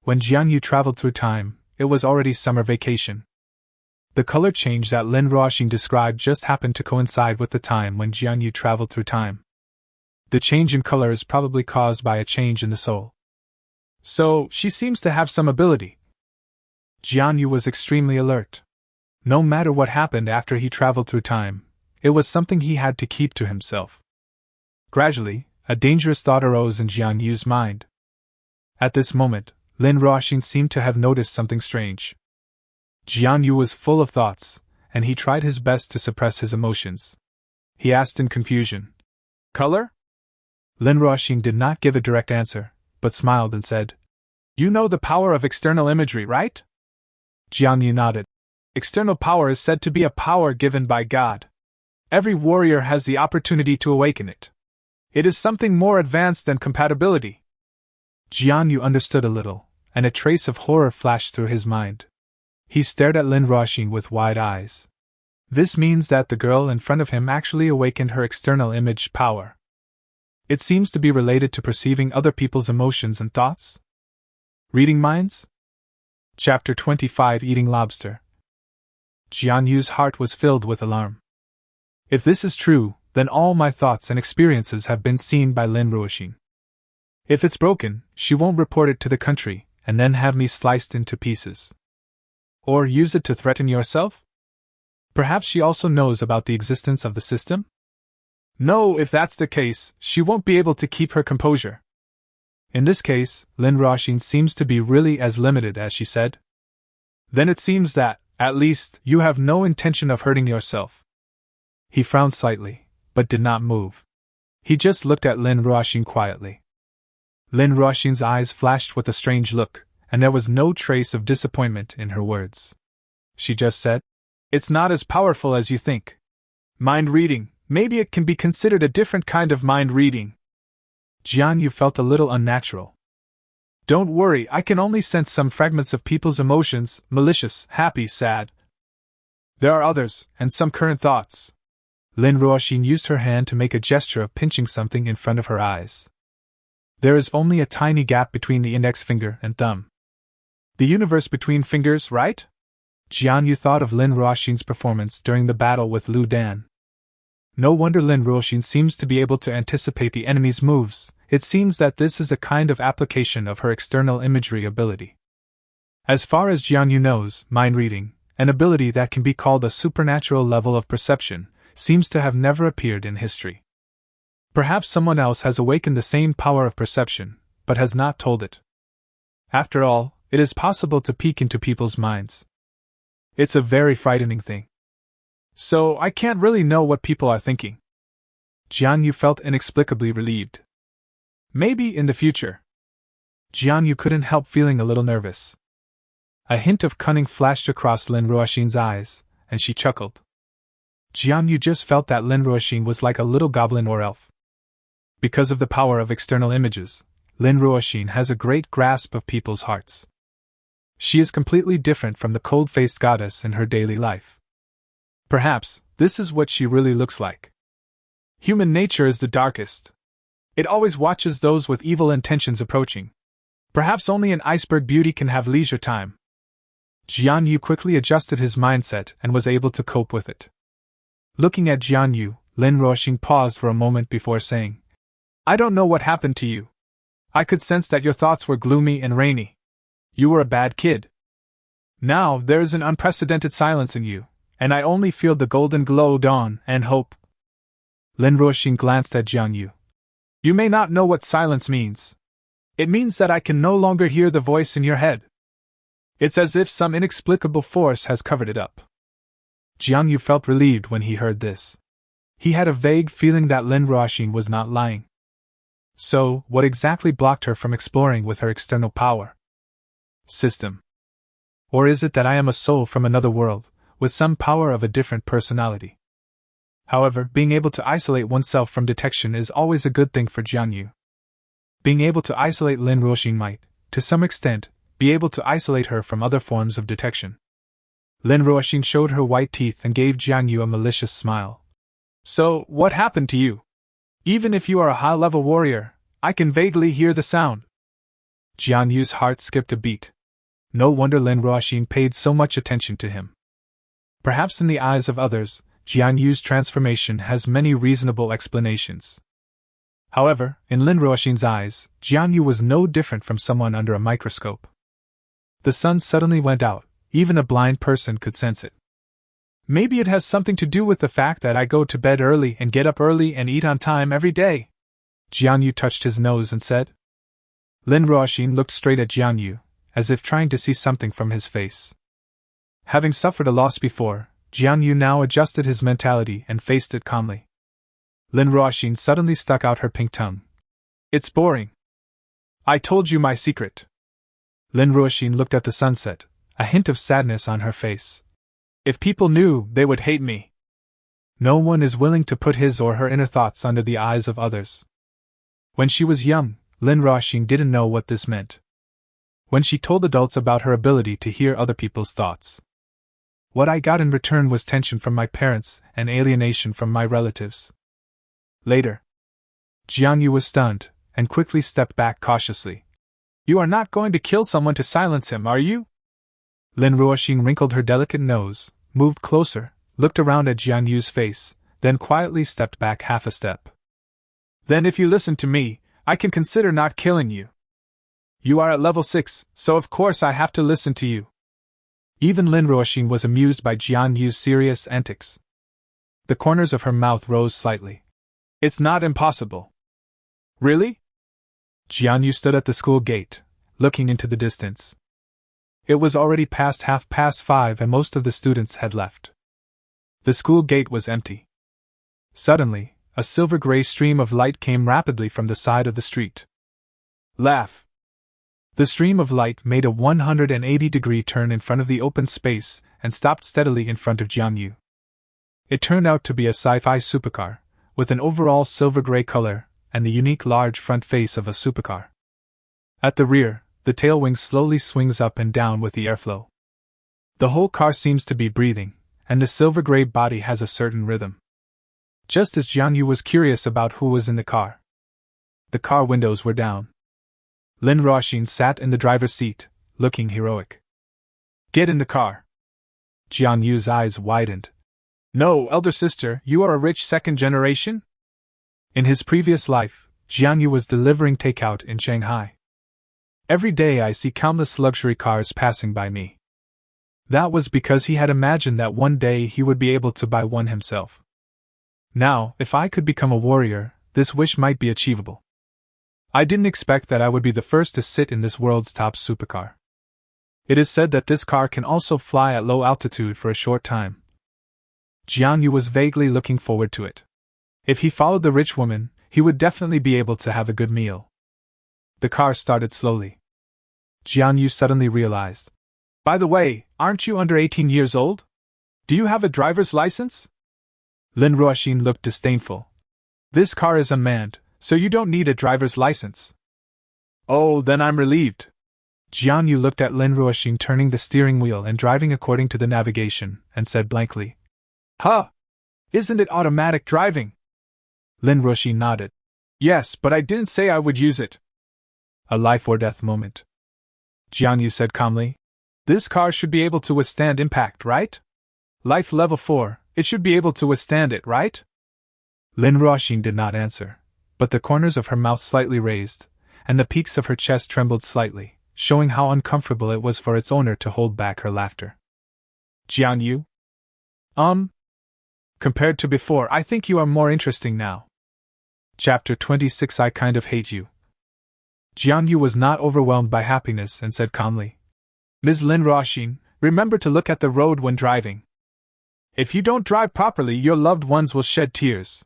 When Jiang Yu traveled through time, it was already summer vacation. The color change that Lin Ruoxin described just happened to coincide with the time when Jiang Yu traveled through time. The change in color is probably caused by a change in the soul. So, she seems to have some ability. Jiang Yu was extremely alert. No matter what happened after he traveled through time, it was something he had to keep to himself. Gradually, a dangerous thought arose in Jiang Yu's mind. At this moment, Lin Ruoxin seemed to have noticed something strange. Jiang Yu was full of thoughts, and he tried his best to suppress his emotions. He asked in confusion, Color? Lin Ruoxin did not give a direct answer, but smiled and said, You know the power of external imagery, right? Jiang Yu nodded. External power is said to be a power given by God. Every warrior has the opportunity to awaken it. It is something more advanced than compatibility. Jiang Yu understood a little, and a trace of horror flashed through his mind. He stared at Lin Ruoxin with wide eyes. This means that the girl in front of him actually awakened her external image power. It seems to be related to perceiving other people's emotions and thoughts? Reading minds? Chapter 25 Eating Lobster. Jiang Yu's heart was filled with alarm. If this is true, then all my thoughts and experiences have been seen by Lin Ruoxin. If it's broken, she won't report it to the country, and then have me sliced into pieces. Or use it to threaten yourself? Perhaps she also knows about the existence of the system? No, if that's the case, she won't be able to keep her composure. In this case, Lin Ruoxin seems to be really as limited as she said. Then it seems that, at least, you have no intention of hurting yourself. He frowned slightly, but did not move. He just looked at Lin Ruoxin quietly. Lin Ruoxin's eyes flashed with a strange look, and there was no trace of disappointment in her words. She just said, "It's not as powerful as you think. Mind reading, maybe it can be considered a different kind of mind reading." Jiang Yu felt a little unnatural. "Don't worry, I can only sense some fragments of people's emotions, malicious, happy, sad. There are others, and some current thoughts." Lin Ruoxin used her hand to make a gesture of pinching something in front of her eyes. There is only a tiny gap between the index finger and thumb. The universe between fingers, right? Jiang Yu thought of Lin Ruoxin's performance during the battle with Lu Dan. No wonder Lin Ruoxin seems to be able to anticipate the enemy's moves. It seems that this is a kind of application of her external imagery ability. As far as Jiang Yu knows, mind reading, an ability that can be called a supernatural level of perception, seems to have never appeared in history. Perhaps someone else has awakened the same power of perception, but has not told it. After all, it is possible to peek into people's minds. It's a very frightening thing. So I can't really know what people are thinking. Jiang Yu felt inexplicably relieved. Maybe in the future. Jiang Yu couldn't help feeling a little nervous. A hint of cunning flashed across Lin Ruoxin's eyes, and she chuckled. Jiang Yu just felt that Lin Ruoxin was like a little goblin or elf. Because of the power of external images, Lin Ruoxin has a great grasp of people's hearts. She is completely different from the cold-faced goddess in her daily life. Perhaps, this is what she really looks like. Human nature is the darkest. It always watches those with evil intentions approaching. Perhaps only an iceberg beauty can have leisure time. Jiang Yu quickly adjusted his mindset and was able to cope with it. Looking at Jiang Yu, Lin Ruoxin paused for a moment before saying, "I don't know what happened to you. I could sense that your thoughts were gloomy and rainy. You were a bad kid. Now there is an unprecedented silence in you, and I only feel the golden glow of dawn and hope." Lin Ruoxin glanced at Jiang Yu. "You may not know what silence means. It means that I can no longer hear the voice in your head. It's as if some inexplicable force has covered it up." Jiang Yu felt relieved when he heard this. He had a vague feeling that Lin Ruoxin was not lying. So, what exactly blocked her from exploring with her external power? System. Or is it that I am a soul from another world, with some power of a different personality? However, being able to isolate oneself from detection is always a good thing for Jiang Yu. Being able to isolate Lin Ruoxin might, to some extent, be able to isolate her from other forms of detection. Lin Ruoxin showed her white teeth and gave Jiang Yu a malicious smile. "So, what happened to you? Even if you are a high-level warrior, I can vaguely hear the sound." Jiang Yu's heart skipped a beat. No wonder Lin Ruoxin paid so much attention to him. Perhaps in the eyes of others, Jiang Yu's transformation has many reasonable explanations. However, in Lin Ruoxin's eyes, Jiang Yu was no different from someone under a microscope. The sun suddenly went out. Even a blind person could sense it. Maybe it has something to do with the fact that I go to bed early and get up early and eat on time every day. Jiang Yu touched his nose and said. Lin Ruoxin looked straight at Jiang Yu, as if trying to see something from his face. Having suffered a loss before, Jiang Yu now adjusted his mentality and faced it calmly. Lin Ruoxin suddenly stuck out her pink tongue. "It's boring. I told you my secret." Lin Ruoxin looked at the sunset, a hint of sadness on her face. "If people knew, they would hate me." No one is willing to put his or her inner thoughts under the eyes of others. When she was young, Lin Ruoxin didn't know what this meant. When she told adults about her ability to hear other people's thoughts. What I got in return was tension from my parents and alienation from my relatives. Later, Jiang Yu was stunned, and quickly stepped back cautiously. "You are not going to kill someone to silence him, are you?" Lin Ruoxin wrinkled her delicate nose, moved closer, looked around at Jiang Yu's face, then quietly stepped back half a step. Then if you listen to me, I can consider not killing you. You are at level 6, so of course I have to listen to you. Even Lin Ruoxin was amused by Jiang Yu's serious antics. The corners of her mouth rose slightly. It's not impossible. Really? Jiang Yu stood at the school gate, looking into the distance. It was already past 5:30 and most of the students had left. The school gate was empty. Suddenly, a silver-gray stream of light came rapidly from the side of the street. Laugh! The stream of light made a 180-degree turn in front of the open space and stopped steadily in front of Jiang Yu. It turned out to be a sci-fi supercar, with an overall silver-gray color and the unique large front face of a supercar. At the rear, the tail wing slowly swings up and down with the airflow. The whole car seems to be breathing, and the silver-gray body has a certain rhythm. Just as Jiang Yu was curious about who was in the car windows were down. Lin Ruoxin sat in the driver's seat, looking heroic. Get in the car. Jiang Yu's eyes widened. No, elder sister, you are a rich second generation? In his previous life, Jiang Yu was delivering takeout in Shanghai. Every day I see countless luxury cars passing by me. That was because he had imagined that one day he would be able to buy one himself. Now, if I could become a warrior, this wish might be achievable. I didn't expect that I would be the first to sit in this world's top supercar. It is said that this car can also fly at low altitude for a short time. Jiang Yu was vaguely looking forward to it. If he followed the rich woman, he would definitely be able to have a good meal. The car started slowly. Jiang Yu suddenly realized. By the way, aren't you under 18 years old? Do you have a driver's license? Lin Ruoxin looked disdainful. This car is unmanned, so you don't need a driver's license. Oh, then I'm relieved. Jiang Yu looked at Lin Ruoxin turning the steering wheel and driving according to the navigation, and said blankly. Huh! Isn't it automatic driving? Lin Ruoxin nodded. Yes, but I didn't say I would use it. A life or death moment. Jiang Yu said calmly. This car should be able to withstand impact, right? Life level 4, it should be able to withstand it, right? Lin Ruoxin did not answer, but the corners of her mouth slightly raised, and the peaks of her chest trembled slightly, showing how uncomfortable it was for its owner to hold back her laughter. Jiang Yu? Compared to before, I think you are more interesting now. Chapter 26 I Kind of Hate You. Jiang Yu was not overwhelmed by happiness and said calmly. Ms. Lin Ruoxin, remember to look at the road when driving. If you don't drive properly, your loved ones will shed tears.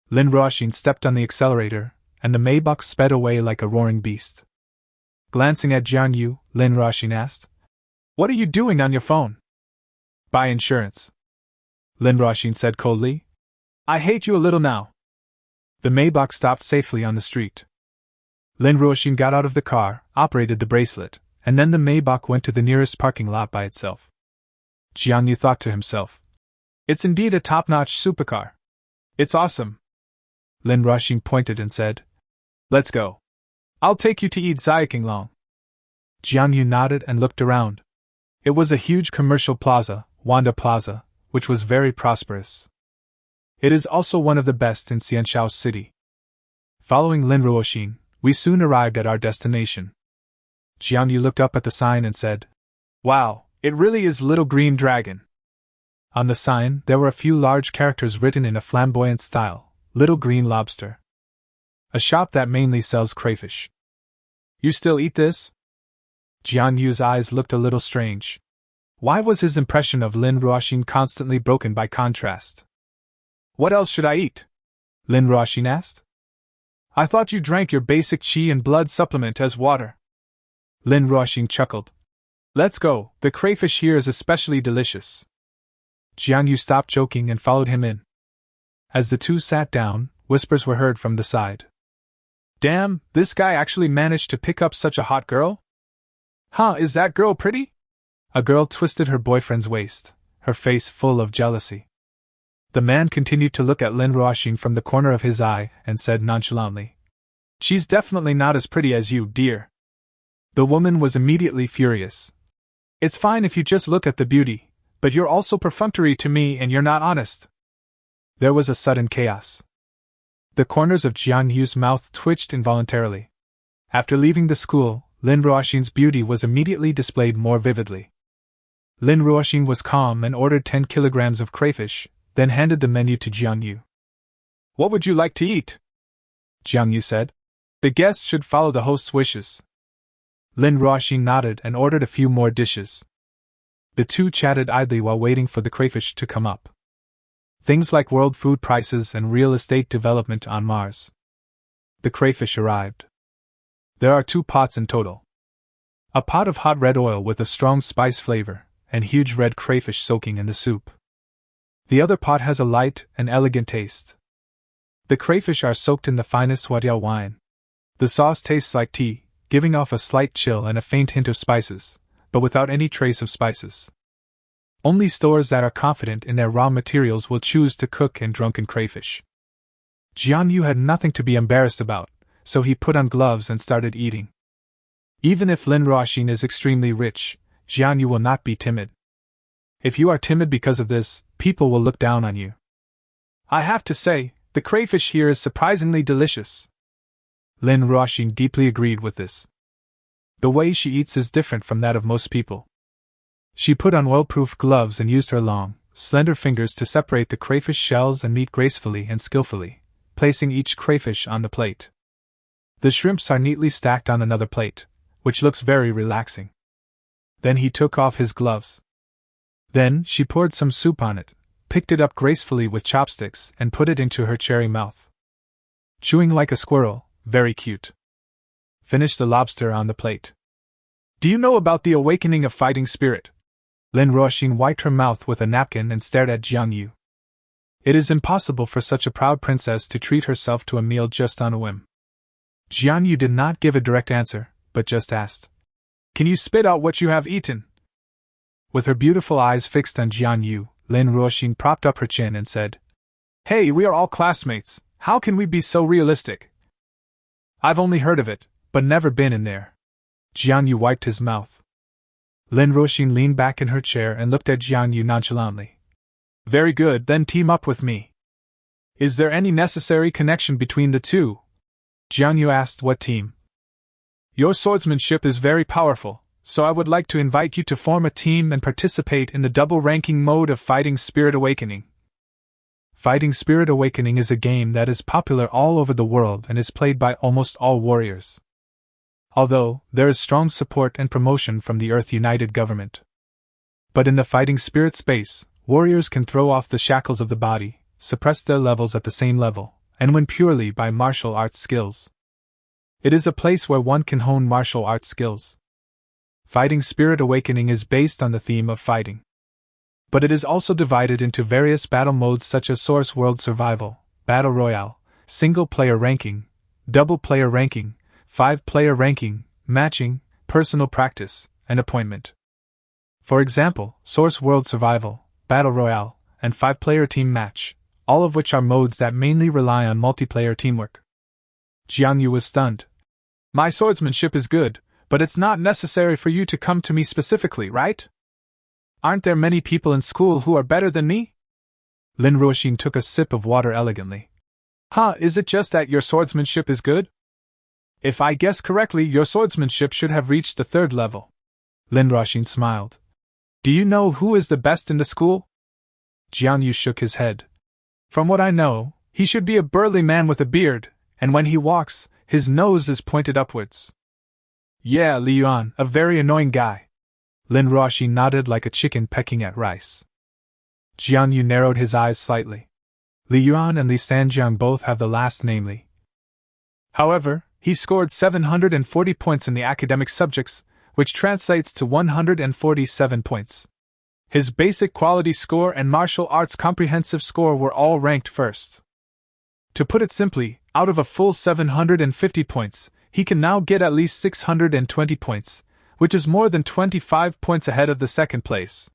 Lin Ruoxin stepped on the accelerator, and the Maybach sped away like a roaring beast. Glancing at Jiang Yu, Lin Ruoxin asked, What are you doing on your phone? Buy insurance. Lin Ruoxin said coldly. I hate you a little now. The Maybach stopped safely on the street. Lin Ruoxin got out of the car, operated the bracelet, and then the Maybach went to the nearest parking lot by itself. Jiang Yu thought to himself. It's indeed a top-notch supercar. It's awesome. Lin Ruoxin pointed and said, Let's go. I'll take you to eat wreaking long. Jiang Yu nodded and looked around. It was a huge commercial plaza, Wanda Plaza, which was very prosperous. It is also one of the best in Xianxiao City. Following Lin Ruoxin, we soon arrived at our destination. Jiang Yu looked up at the sign and said, Wow, it really is Little Green Dragon. On the sign, there were a few large characters written in a flamboyant style, Little Green Lobster. A shop that mainly sells crayfish. You still eat this? Jiang Yu's eyes looked a little strange. Why was his impression of Lin Ruoxin constantly broken by contrast? What else should I eat? Lin Ruoxin asked. I thought you drank your basic qi and blood supplement as water. Lin Ruoxin chuckled. Let's go, the crayfish here is especially delicious. Jiang Yu stopped joking and followed him in. As the two sat down, whispers were heard from the side. Damn, this guy actually managed to pick up such a hot girl? Huh, is that girl pretty? A girl twisted her boyfriend's waist, her face full of jealousy. The man continued to look at Lin Ruoxin from the corner of his eye and said nonchalantly, She's definitely not as pretty as you, dear. The woman was immediately furious. It's fine if you just look at the beauty, but you're also perfunctory to me and you're not honest. There was a sudden chaos. The corners of Jiang Yu's mouth twitched involuntarily. After leaving the school, Lin Ruoxin's beauty was immediately displayed more vividly. Lin Ruoxin was calm and ordered 10 kilograms of crayfish, then handed the menu to Jiang Yu. "What would you like to eat?" Jiang Yu said. "The guests should follow the host's wishes." Lin Ruoxin nodded and ordered a few more dishes. The two chatted idly while waiting for the crayfish to come up. Things like world food prices and real estate development on Mars. The crayfish arrived. There are 2 pots in total. A pot of hot red oil with a strong spice flavor, and huge red crayfish soaking in the soup. The other pot has a light and elegant taste. The crayfish are soaked in the finest huadiao wine. The sauce tastes like tea, giving off a slight chill and a faint hint of spices, but without any trace of spices. Only stores that are confident in their raw materials will choose to cook in drunken crayfish. Jiang Yu had nothing to be embarrassed about, so he put on gloves and started eating. Even if Lin Ruoxin is extremely rich, Jiang Yu will not be timid. If you are timid because of this, people will look down on you. "I have to say, the crayfish here is surprisingly delicious." Lin Ruoxin deeply agreed with this. The way she eats is different from that of most people. She put on oil-proof gloves and used her long, slender fingers to separate the crayfish shells and meat gracefully and skillfully, placing each crayfish on the plate. The shrimps are neatly stacked on another plate, which looks very relaxing. Then he took off his gloves. Then she poured some soup on it, picked it up gracefully with chopsticks, and put it into her cherry mouth. Chewing like a squirrel, very cute. Finished the lobster on the plate. "Do you know about the awakening of fighting spirit?" Lin Ruoxin wiped her mouth with a napkin and stared at Jiang Yu. It is impossible for such a proud princess to treat herself to a meal just on a whim. Jiang Yu did not give a direct answer, but just asked, "Can you spit out what you have eaten?" With her beautiful eyes fixed on Jiang Yu, Lin Ruoxin propped up her chin and said, "Hey, we are all classmates, how can we be so realistic? I've only heard of it, but never been in there." Jiang Yu wiped his mouth. Lin Ruoxin leaned back in her chair and looked at Jiang Yu nonchalantly. "Very good, then team up with me. Is there any necessary connection between the two?" Jiang Yu asked what team. "Your swordsmanship is very powerful, so I would like to invite you to form a team and participate in the double-ranking mode of Fighting Spirit Awakening." Fighting Spirit Awakening is a game that is popular all over the world and is played by almost all warriors. Although, there is strong support and promotion from the Earth United government. But in the fighting spirit space, warriors can throw off the shackles of the body, suppress their levels at the same level, and win purely by martial arts skills. It is a place where one can hone martial arts skills. Fighting Spirit Awakening is based on the theme of fighting. But it is also divided into various battle modes such as Source World Survival, Battle Royale, Single Player Ranking, Double Player Ranking, 5-Player Ranking, Matching, Personal Practice, and Appointment. For example, Source World Survival, Battle Royale, and 5-Player Team Match, all of which are modes that mainly rely on multiplayer teamwork. Jiang Yu was stunned. "My swordsmanship is good, but it's not necessary for you to come to me specifically, right? Aren't there many people in school who are better than me?" Lin Ruoxin took a sip of water elegantly. Is it just that your swordsmanship is good? If I guess correctly, your swordsmanship should have reached the 3rd level. Lin Ruoxin smiled. "Do you know who is the best in the school?" Jiang Yu shook his head. "From what I know, he should be a burly man with a beard, and when he walks, his nose is pointed upwards." "Yeah, Li Yuan, a very annoying guy." Lin Ruoxin nodded like a chicken pecking at rice. Jiang Yu narrowed his eyes slightly. Li Yuan and Li Sanjiang both have the last name Li. However, he scored 740 points in the academic subjects, which translates to 147 points. His basic quality score and martial arts comprehensive score were all ranked first. To put it simply, out of a full 750 points, he can now get at least 620 points, which is more than 25 points ahead of the 2nd place.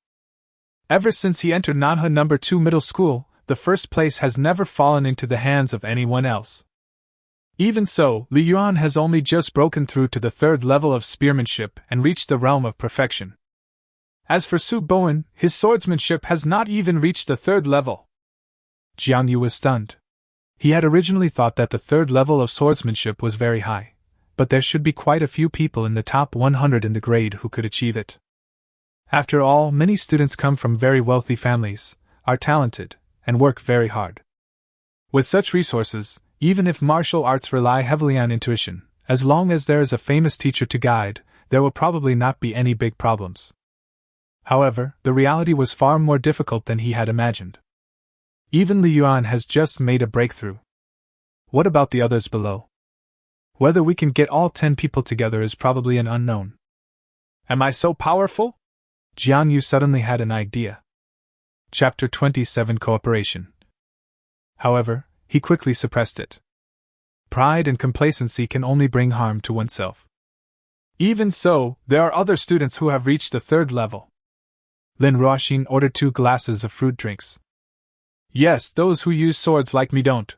Ever since he entered Nanhe No. 2 middle school, the 1st place has never fallen into the hands of anyone else. Even so, Li Yuan has only just broken through to the 3rd level of spearmanship and reached the realm of perfection. As for Su Bowen, his swordsmanship has not even reached the 3rd level. Jiang Yu was stunned. He had originally thought that the third level of swordsmanship was very high, but there should be quite a few people in the top 100 in the grade who could achieve it. After all, many students come from very wealthy families, are talented, and work very hard. With such resources, even if martial arts rely heavily on intuition, as long as there is a famous teacher to guide, there will probably not be any big problems. However, the reality was far more difficult than he had imagined. Even Li Yuan has just made a breakthrough. What about the others below? Whether we can get all 10 people together is probably an unknown. Am I so powerful? Jiang Yu suddenly had an idea. Chapter 27 Cooperation. However, he quickly suppressed it. Pride and complacency can only bring harm to oneself. Even so, there are other students who have reached the third level. Lin Ruoxin ordered 2 glasses of fruit drinks. Yes, those who use swords like me don't.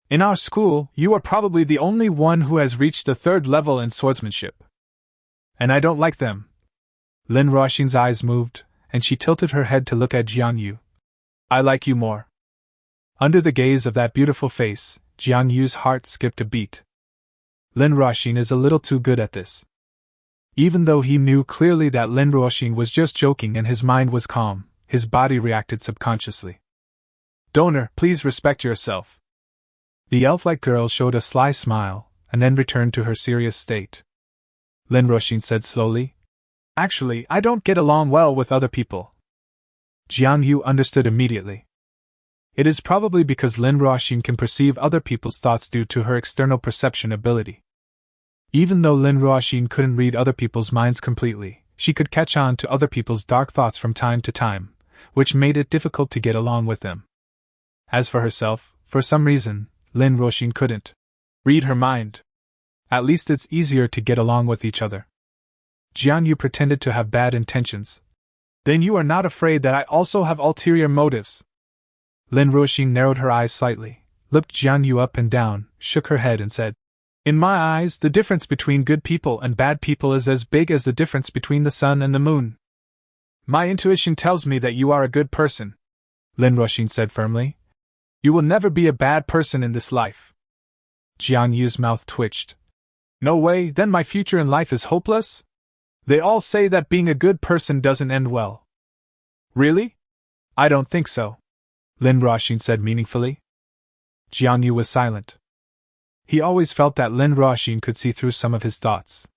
In our school, you are probably the only one who has reached the third level in swordsmanship. And I don't like them. Lin Ruoxin's eyes moved, and she tilted her head to look at Jiang Yu. I like you more. Under the gaze of that beautiful face, Jiang Yu's heart skipped a beat. Lin Ruoxin is a little too good at this. Even though he knew clearly that Lin Ruoxin was just joking and his mind was calm, his body reacted subconsciously. Donor, please respect yourself. The elf-like girl showed a sly smile, and then returned to her serious state. Lin Ruoxin said slowly, Actually, I don't get along well with other people. Jiang Yu understood immediately. It is probably because Lin Ruoxin can perceive other people's thoughts due to her external perception ability. Even though Lin Ruoxin couldn't read other people's minds completely, she could catch on to other people's dark thoughts from time to time, which made it difficult to get along with them. As for herself, for some reason, Lin Ruoxin couldn't read her mind. At least it's easier to get along with each other. Jiang Yu pretended to have bad intentions. Then you are not afraid that I also have ulterior motives? Lin Ruoxin narrowed her eyes slightly, looked Jiang Yu up and down, shook her head and said, In my eyes, the difference between good people and bad people is as big as the difference between the sun and the moon. My intuition tells me that you are a good person, Lin Ruoxin said firmly. You will never be a bad person in this life. Jiang Yu's mouth twitched. No way, then my future in life is hopeless? They all say that being a good person doesn't end well. Really? I don't think so, Lin Ruoxin said meaningfully. Jiang Yu was silent. He always felt that Lin Ruoxin could see through some of his thoughts.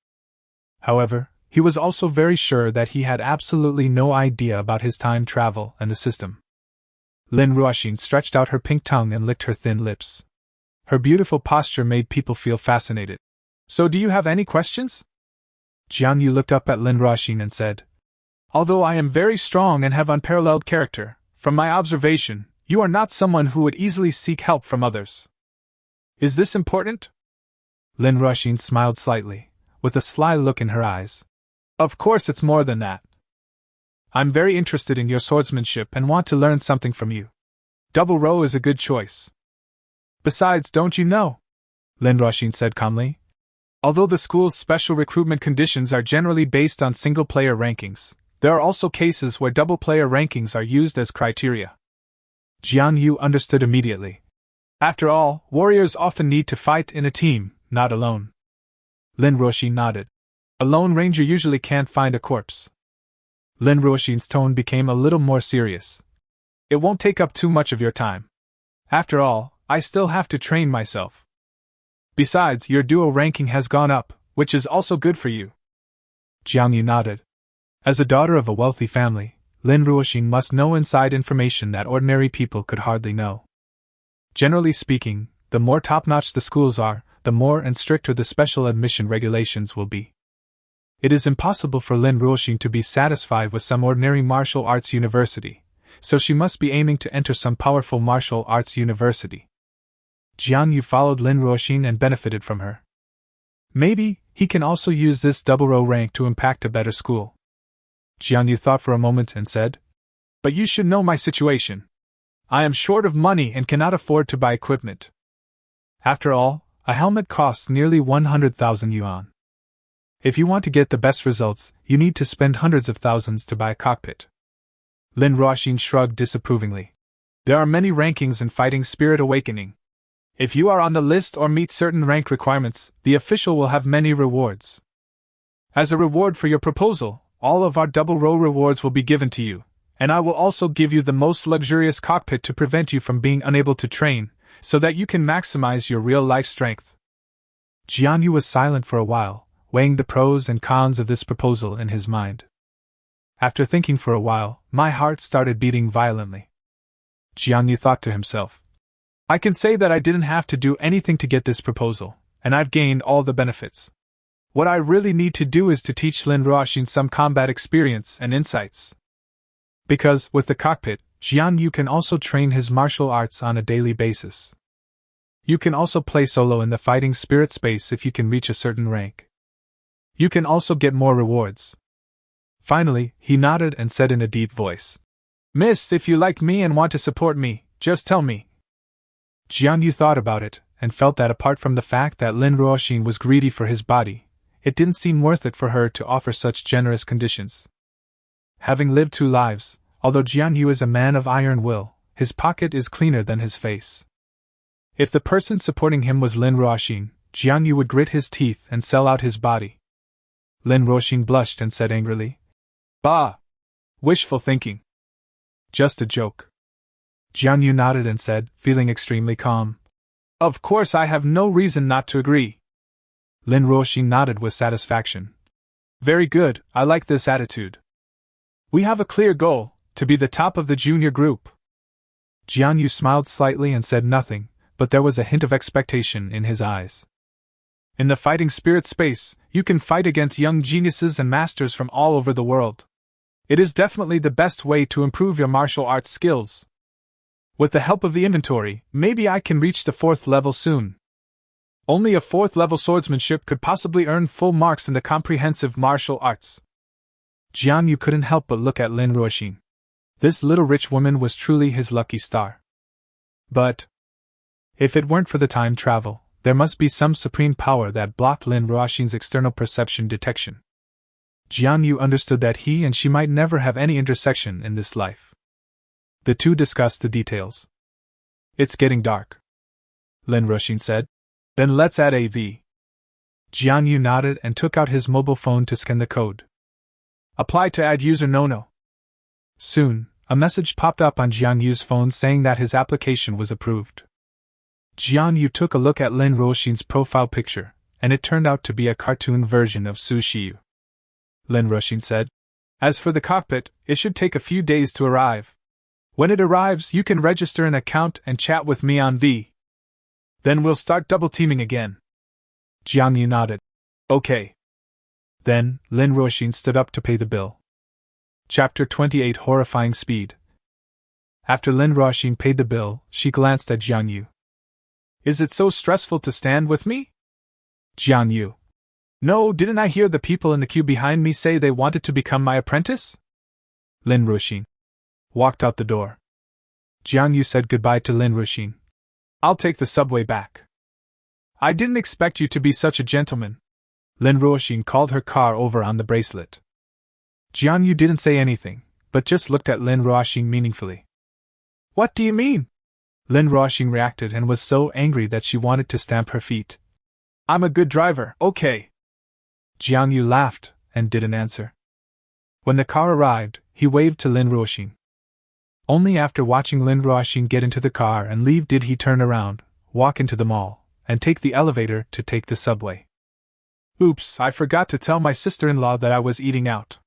However, he was also very sure that he had absolutely no idea about his time travel and the system. Lin Ruoxin stretched out her pink tongue and licked her thin lips. Her beautiful posture made people feel fascinated. So do you have any questions? Jiang Yu looked up at Lin Ruoxin and said, Although I am very strong and have unparalleled character, from my observation, you are not someone who would easily seek help from others. Is this important? Lin Ruoxin smiled slightly, with a sly look in her eyes. Of course it's more than that. I'm very interested in your swordsmanship and want to learn something from you. Double row is a good choice. Besides, don't you know? Lin Ruoxin said calmly. Although the school's special recruitment conditions are generally based on single-player rankings, there are also cases where double-player rankings are used as criteria. Jiang Yu understood immediately. After all, warriors often need to fight in a team, not alone. Lin Ruoxin nodded. A lone ranger usually can't find a corpse. Lin Ruoxin's tone became a little more serious. It won't take up too much of your time. After all, I still have to train myself. Besides, your duo ranking has gone up, which is also good for you. Jiang Yu nodded. As a daughter of a wealthy family, Lin Ruoxin must know inside information that ordinary people could hardly know. Generally speaking, the more top-notch the schools are, the more and stricter the special admission regulations will be. It is impossible for Lin Ruoxin to be satisfied with some ordinary martial arts university, so she must be aiming to enter some powerful martial arts university. Jiang Yu followed Lin Ruoxin and benefited from her. Maybe he can also use this double-row rank to impact a better school. Jiang Yu thought for a moment and said, But you should know my situation. I am short of money and cannot afford to buy equipment. After all, a helmet costs nearly 100,000 yuan. If you want to get the best results, you need to spend hundreds of thousands to buy a cockpit. Lin Ruoxin shrugged disapprovingly. There are many rankings in Fighting Spirit Awakening. If you are on the list or meet certain rank requirements, the official will have many rewards. As a reward for your proposal, all of our double row rewards will be given to you, and I will also give you the most luxurious cockpit to prevent you from being unable to train, so that you can maximize your real-life strength. Jiang Yu was silent for a while, weighing the pros and cons of this proposal in his mind. After thinking for a while, my heart started beating violently. Jiang Yu thought to himself, I can say that I didn't have to do anything to get this proposal, and I've gained all the benefits. What I really need to do is to teach Lin Ruoxin some combat experience and insights. Because, with the cockpit, Jiang Yu can also train his martial arts on a daily basis. You can also play solo in the fighting spirit space if you can reach a certain rank. You can also get more rewards. Finally, he nodded and said in a deep voice, Miss, if you like me and want to support me, just tell me. Jiang Yu thought about it, and felt that apart from the fact that Lin Ruoxin was greedy for his body, it didn't seem worth it for her to offer such generous conditions. Having lived 2 lives, although Jiang Yu is a man of iron will, his pocket is cleaner than his face. If the person supporting him was Lin Ruoxin, Jiang Yu would grit his teeth and sell out his body. Lin Ruoxin blushed and said angrily, Bah! Wishful thinking. Just a joke. Jiang Yu nodded and said, feeling extremely calm, Of course I have no reason not to agree. Lin Ruoxin nodded with satisfaction. Very good, I like this attitude. We have a clear goal, to be the top of the junior group. Jiang Yu smiled slightly and said nothing, but there was a hint of expectation in his eyes. In the fighting spirit space, you can fight against young geniuses and masters from all over the world. It is definitely the best way to improve your martial arts skills. With the help of the inventory, maybe I can reach the 4th level soon. Only a 4th level swordsmanship could possibly earn full marks in the comprehensive martial arts. Jiang Yu couldn't help but look at Lin Ruoxin. This little rich woman was truly his lucky star. But if it weren't for the time travel, there must be some supreme power that blocked Lin Ruoxin's external perception detection. Jiang Yu understood that he and she might never have any intersection in this life. The two discussed the details. It's getting dark, Lin Ruoxin said. Then let's add AV. Jiang Yu nodded and took out his mobile phone to scan the code. Apply to add user Nono. Soon, a message popped up on Jiang Yu's phone saying that his application was approved. Jiang Yu took a look at Lin Ruoxin's profile picture, and it turned out to be a cartoon version of Su Shiyu. Lin Ruoxin said, As for the cockpit, it should take a few days to arrive. When it arrives, you can register an account and chat with me on V. Then we'll start double teaming again. Jiang Yu nodded. Okay. Then, Lin Ruoxin stood up to pay the bill. Chapter 28 Horrifying Speed. After Lin Ruoxin paid the bill, she glanced at Jiang Yu. Is it so stressful to stand with me? Jiang Yu. No, didn't I hear the people in the queue behind me say they wanted to become my apprentice? Lin Ruoxin walked out the door. Jiang Yu said goodbye to Lin Ruoxin. I'll take the subway back. I didn't expect you to be such a gentleman. Lin Ruoxin called her car over on the bracelet. Jiang Yu didn't say anything, but just looked at Lin Ruoxin meaningfully. What do you mean? Lin Ruoxin reacted and was so angry that she wanted to stamp her feet. I'm a good driver, okay. Jiang Yu laughed and didn't answer. When the car arrived, he waved to Lin Ruoxin. Only after watching Lin Ruoxin get into the car and leave did he turn around, walk into the mall, and take the elevator to take the subway. Oops, I forgot to tell my sister-in-law that I was eating out.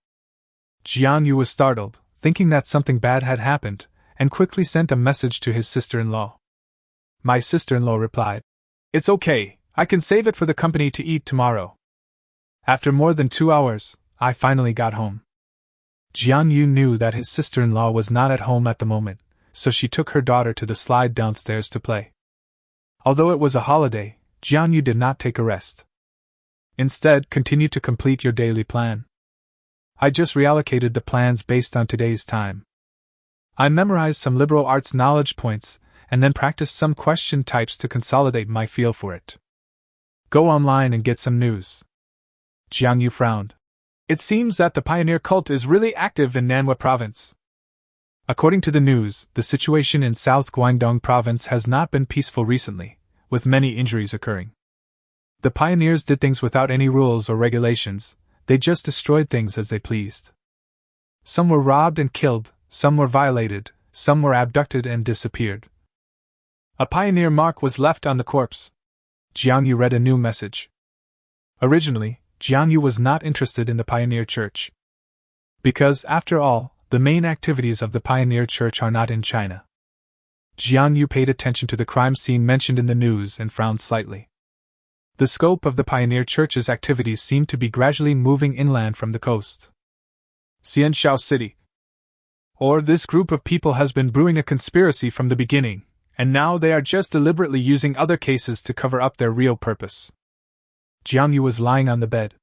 Jiang Yu was startled, thinking that something bad had happened, and quickly sent a message to his sister-in-law. My sister-in-law replied, It's okay, I can save it for the company to eat tomorrow. After more than 2 hours, I finally got home. Jiang Yu knew that his sister-in-law was not at home at the moment, so she took her daughter to the slide downstairs to play. Although it was a holiday, Jiang Yu did not take a rest. Instead, continue to complete your daily plan. I just reallocated the plans based on today's time. I memorized some liberal arts knowledge points, and then practiced some question types to consolidate my feel for it. Go online and get some news. Jiang Yu frowned. It seems that the pioneer cult is really active in Nanhua province. According to the news, the situation in South Guangdong province has not been peaceful recently, with many injuries occurring. The pioneers did things without any rules or regulations, they just destroyed things as they pleased. Some were robbed and killed, some were violated, some were abducted and disappeared. A pioneer mark was left on the corpse. Jiang Yu read a new message. Originally, Jiang Yu was not interested in the Pioneer Church. Because, after all, the main activities of the Pioneer Church are not in China. Jiang Yu paid attention to the crime scene mentioned in the news and frowned slightly. The scope of the Pioneer Church's activities seemed to be gradually moving inland from the coast. Xianshao City. Or this group of people has been brewing a conspiracy from the beginning, and now they are just deliberately using other cases to cover up their real purpose. Jiang Yu was lying on the bed.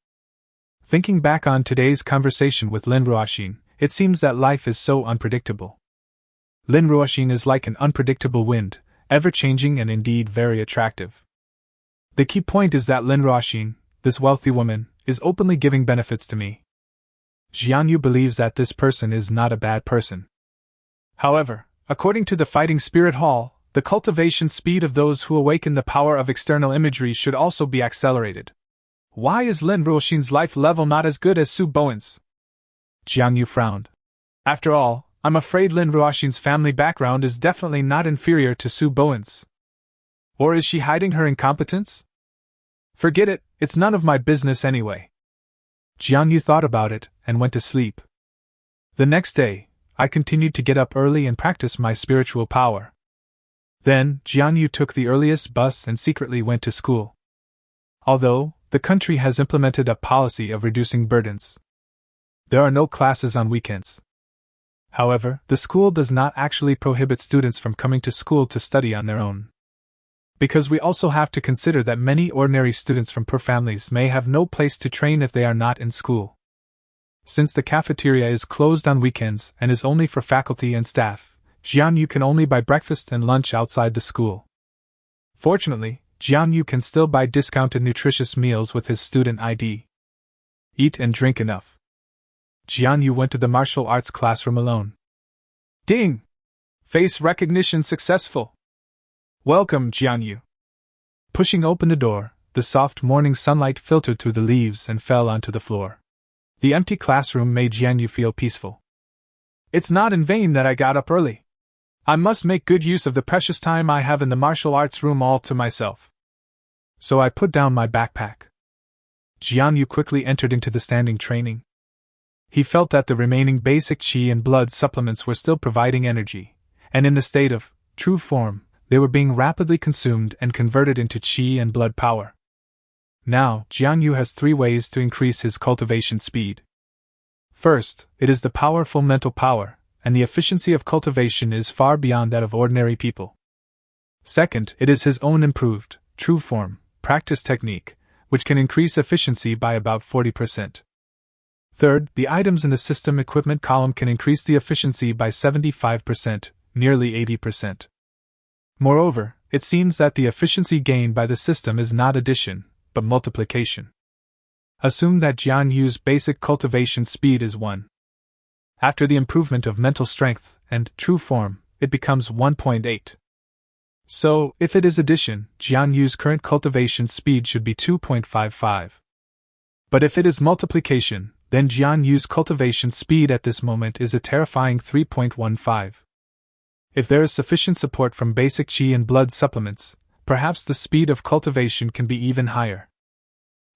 Thinking back on today's conversation with Lin Ruoxin, it seems that life is so unpredictable. Lin Ruoxin is like an unpredictable wind, ever-changing and indeed very attractive. The key point is that Lin Ruoxin, this wealthy woman, is openly giving benefits to me. Jiang Yu believes that this person is not a bad person. However, according to the Fighting Spirit Hall, the cultivation speed of those who awaken the power of external imagery should also be accelerated. Why is Lin Ruoxin's life level not as good as Su Bowen's? Jiang Yu frowned. After all, I'm afraid Lin Ruoxin's family background is definitely not inferior to Su Bowen's. Or is she hiding her incompetence? Forget it, it's none of my business anyway. Jiang Yu thought about it and went to sleep. The next day, I continued to get up early and practice my spiritual power. Then, Jiang Yu took the earliest bus and secretly went to school. Although, the country has implemented a policy of reducing burdens. There are no classes on weekends. However, the school does not actually prohibit students from coming to school to study on their own. Because we also have to consider that many ordinary students from poor families may have no place to train if they are not in school. Since the cafeteria is closed on weekends and is only for faculty and staff, Jiang Yu can only buy breakfast and lunch outside the school. Fortunately, Jiang Yu can still buy discounted nutritious meals with his student ID. Eat and drink enough. Jiang Yu went to the martial arts classroom alone. Ding! Face recognition successful. Welcome, Jiang Yu. Pushing open the door, the soft morning sunlight filtered through the leaves and fell onto the floor. The empty classroom made Jiang Yu feel peaceful. It's not in vain that I got up early. I must make good use of the precious time I have in the martial arts room all to myself. So I put down my backpack. Jiang Yu quickly entered into the standing training. He felt that the remaining basic qi and blood supplements were still providing energy, and in the state of true form, they were being rapidly consumed and converted into qi and blood power. Now, Jiang Yu has 3 ways to increase his cultivation speed. First, it is the powerful mental power, and the efficiency of cultivation is far beyond that of ordinary people. Second, it is his own improved, true form, practice technique, which can increase efficiency by about 40%. Third, the items in the system equipment column can increase the efficiency by 75%, nearly 80%. Moreover, it seems that the efficiency gained by the system is not addition, but multiplication. Assume that Jiang Yu's basic cultivation speed is 1. After the improvement of mental strength and true form, it becomes 1.8. So, if it is addition, Jiang Yu's current cultivation speed should be 2.55. But if it is multiplication, then Jiang Yu's cultivation speed at this moment is a terrifying 3.15. If there is sufficient support from basic qi and blood supplements, perhaps the speed of cultivation can be even higher.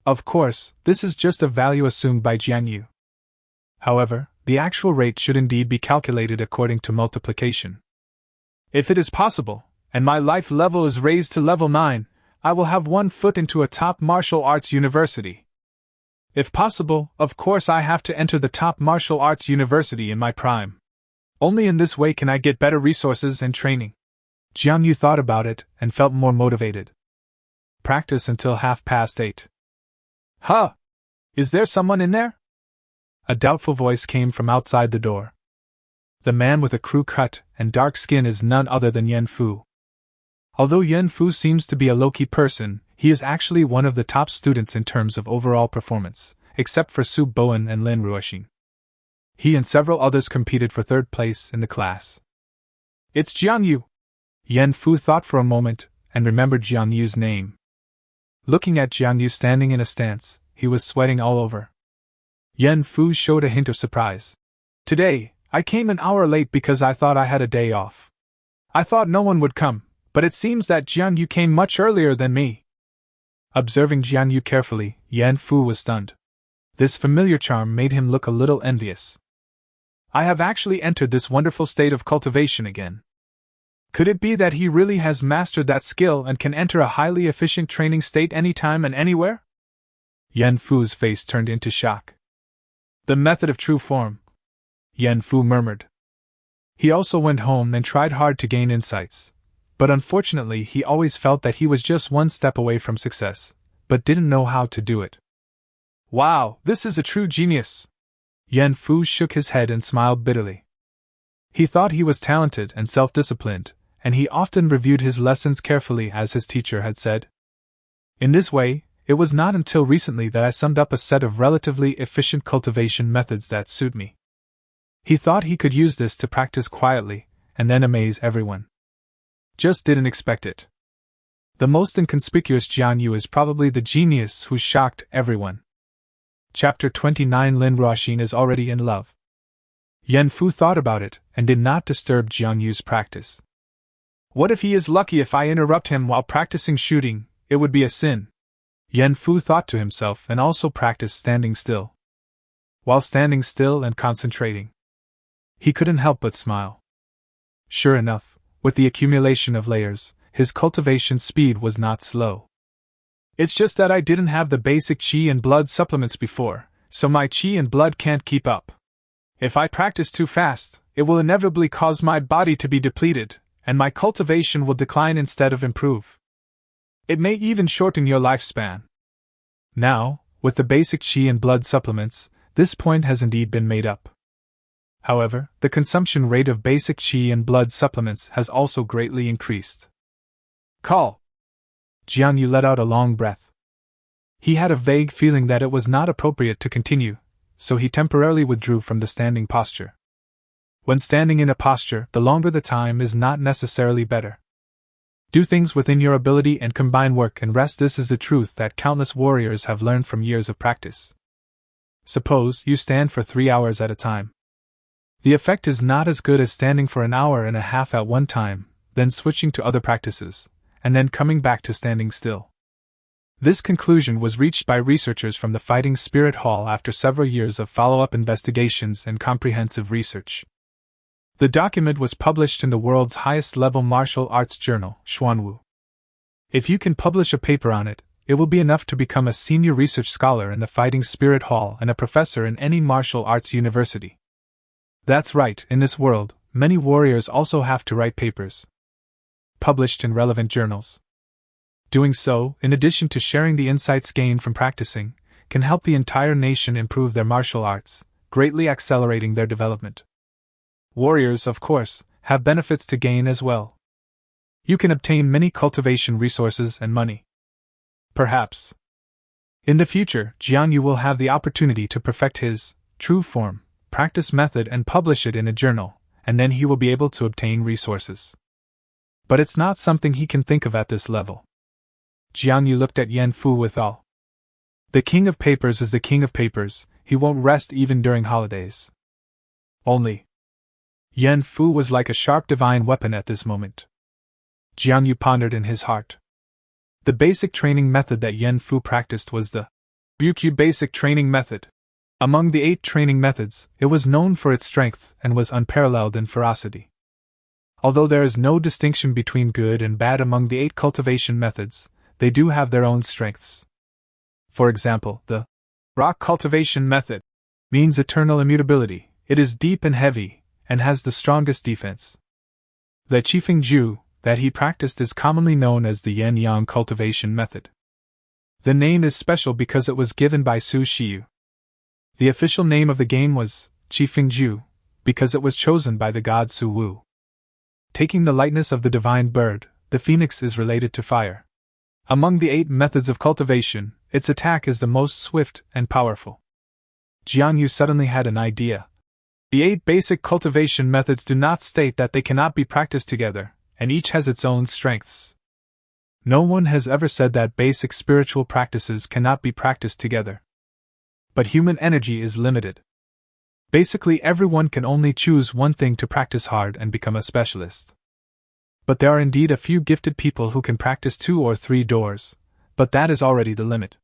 Of course, this is just a value assumed by Jiang Yu. However, the actual rate should indeed be calculated according to multiplication. If it is possible, and my life level is raised to level 9, I will have 1 foot into a top martial arts university. If possible, of course I have to enter the top martial arts university in my prime. Only in this way can I get better resources and training. Jiang Yu thought about it and felt more motivated. Practice until 8:30. Huh! Is there someone in there? A doubtful voice came from outside the door. The man with a crew cut and dark skin is none other than Yan Fu. Although Yan Fu seems to be a low-key person, he is actually one of the top students in terms of overall performance, except for Su Bowen and Lin Ruoxin. He and several others competed for third place in the class. It's Jiang Yu. Yan Fu thought for a moment, and remembered Jiang Yu's name. Looking at Jiang Yu standing in a stance, he was sweating all over. Yan Fu showed a hint of surprise. Today, I came an hour late because I thought I had a day off. I thought no one would come, but it seems that Jiang Yu came much earlier than me. Observing Jiang Yu carefully, Yan Fu was stunned. This familiar charm made him look a little envious. I have actually entered this wonderful state of cultivation again. Could it be that he really has mastered that skill and can enter a highly efficient training state anytime and anywhere? Yan Fu's face turned into shock. The method of true form, Yan Fu murmured. He also went home and tried hard to gain insights, but unfortunately he always felt that he was just one step away from success, but didn't know how to do it. Wow, this is a true genius! Yan Fu shook his head and smiled bitterly. He thought he was talented and self-disciplined, and he often reviewed his lessons carefully as his teacher had said. In this way, it was not until recently that I summed up a set of relatively efficient cultivation methods that suit me. He thought he could use this to practice quietly, and then amaze everyone. Just didn't expect it. The most inconspicuous Jiang Yu is probably the genius who shocked everyone. Chapter 29 Lin Ruoxin is already in love. Yan Fu thought about it, and did not disturb Jiang Yu's practice. What if he is lucky if I interrupt him while practicing shooting? It would be a sin. Yan Fu thought to himself and also practiced standing still. While standing still and concentrating, he couldn't help but smile. Sure enough, with the accumulation of layers, his cultivation speed was not slow. It's just that I didn't have the basic qi and blood supplements before, so my qi and blood can't keep up. If I practice too fast, it will inevitably cause my body to be depleted, and my cultivation will decline instead of improve. It may even shorten your lifespan. Now, with the basic qi and blood supplements, this point has indeed been made up. However, the consumption rate of basic qi and blood supplements has also greatly increased. Call! Jiang Yu let out a long breath. He had a vague feeling that it was not appropriate to continue, so he temporarily withdrew from the standing posture. When standing in a posture, the longer the time is not necessarily better. Do things within your ability and combine work and rest. This is the truth that countless warriors have learned from years of practice. Suppose you stand for 3 hours at a time. The effect is not as good as standing for an hour and a half at one time, then switching to other practices, and then coming back to standing still. This conclusion was reached by researchers from the Fighting Spirit Hall after several years of follow-up investigations and comprehensive research. The document was published in the world's highest-level martial arts journal, Xuanwu. If you can publish a paper on it, it will be enough to become a senior research scholar in the Fighting Spirit Hall and a professor in any martial arts university. That's right, in this world, many warriors also have to write papers, published in relevant journals. Doing so, in addition to sharing the insights gained from practicing, can help the entire nation improve their martial arts, greatly accelerating their development. Warriors, of course, have benefits to gain as well. You can obtain many cultivation resources and money. Perhaps, in the future, Jiang Yu will have the opportunity to perfect his true form practice method and publish it in a journal, and then he will be able to obtain resources. But it's not something he can think of at this level. Jiang Yu looked at Yan Fu with awe. The king of papers is the king of papers, he won't rest even during holidays. Only. Yan Fu was like a sharp divine weapon at this moment. Jiang Yu pondered in his heart. The basic training method that Yan Fu practiced was the Ryukyu basic training method. Among the 8 training methods, it was known for its strength and was unparalleled in ferocity. Although there is no distinction between good and bad among the 8 cultivation methods, they do have their own strengths. For example, the rock cultivation method means eternal immutability, it is deep and heavy, and has the strongest defense. The Qifeng Ju that he practiced is commonly known as the Yin-Yang cultivation method. The name is special because it was given by Su Shiyu. The official name of the game was Qifeng Ju, because it was chosen by the god Su Wu. Taking the lightness of the divine bird, the phoenix is related to fire. Among the 8 methods of cultivation, its attack is the most swift and powerful. Jiang Yu suddenly had an idea. The 8 basic cultivation methods do not state that they cannot be practiced together, and each has its own strengths. No one has ever said that basic spiritual practices cannot be practiced together. But human energy is limited. Basically, everyone can only choose one thing to practice hard and become a specialist. But there are indeed a few gifted people who can practice 2 or 3 doors, but that is already the limit.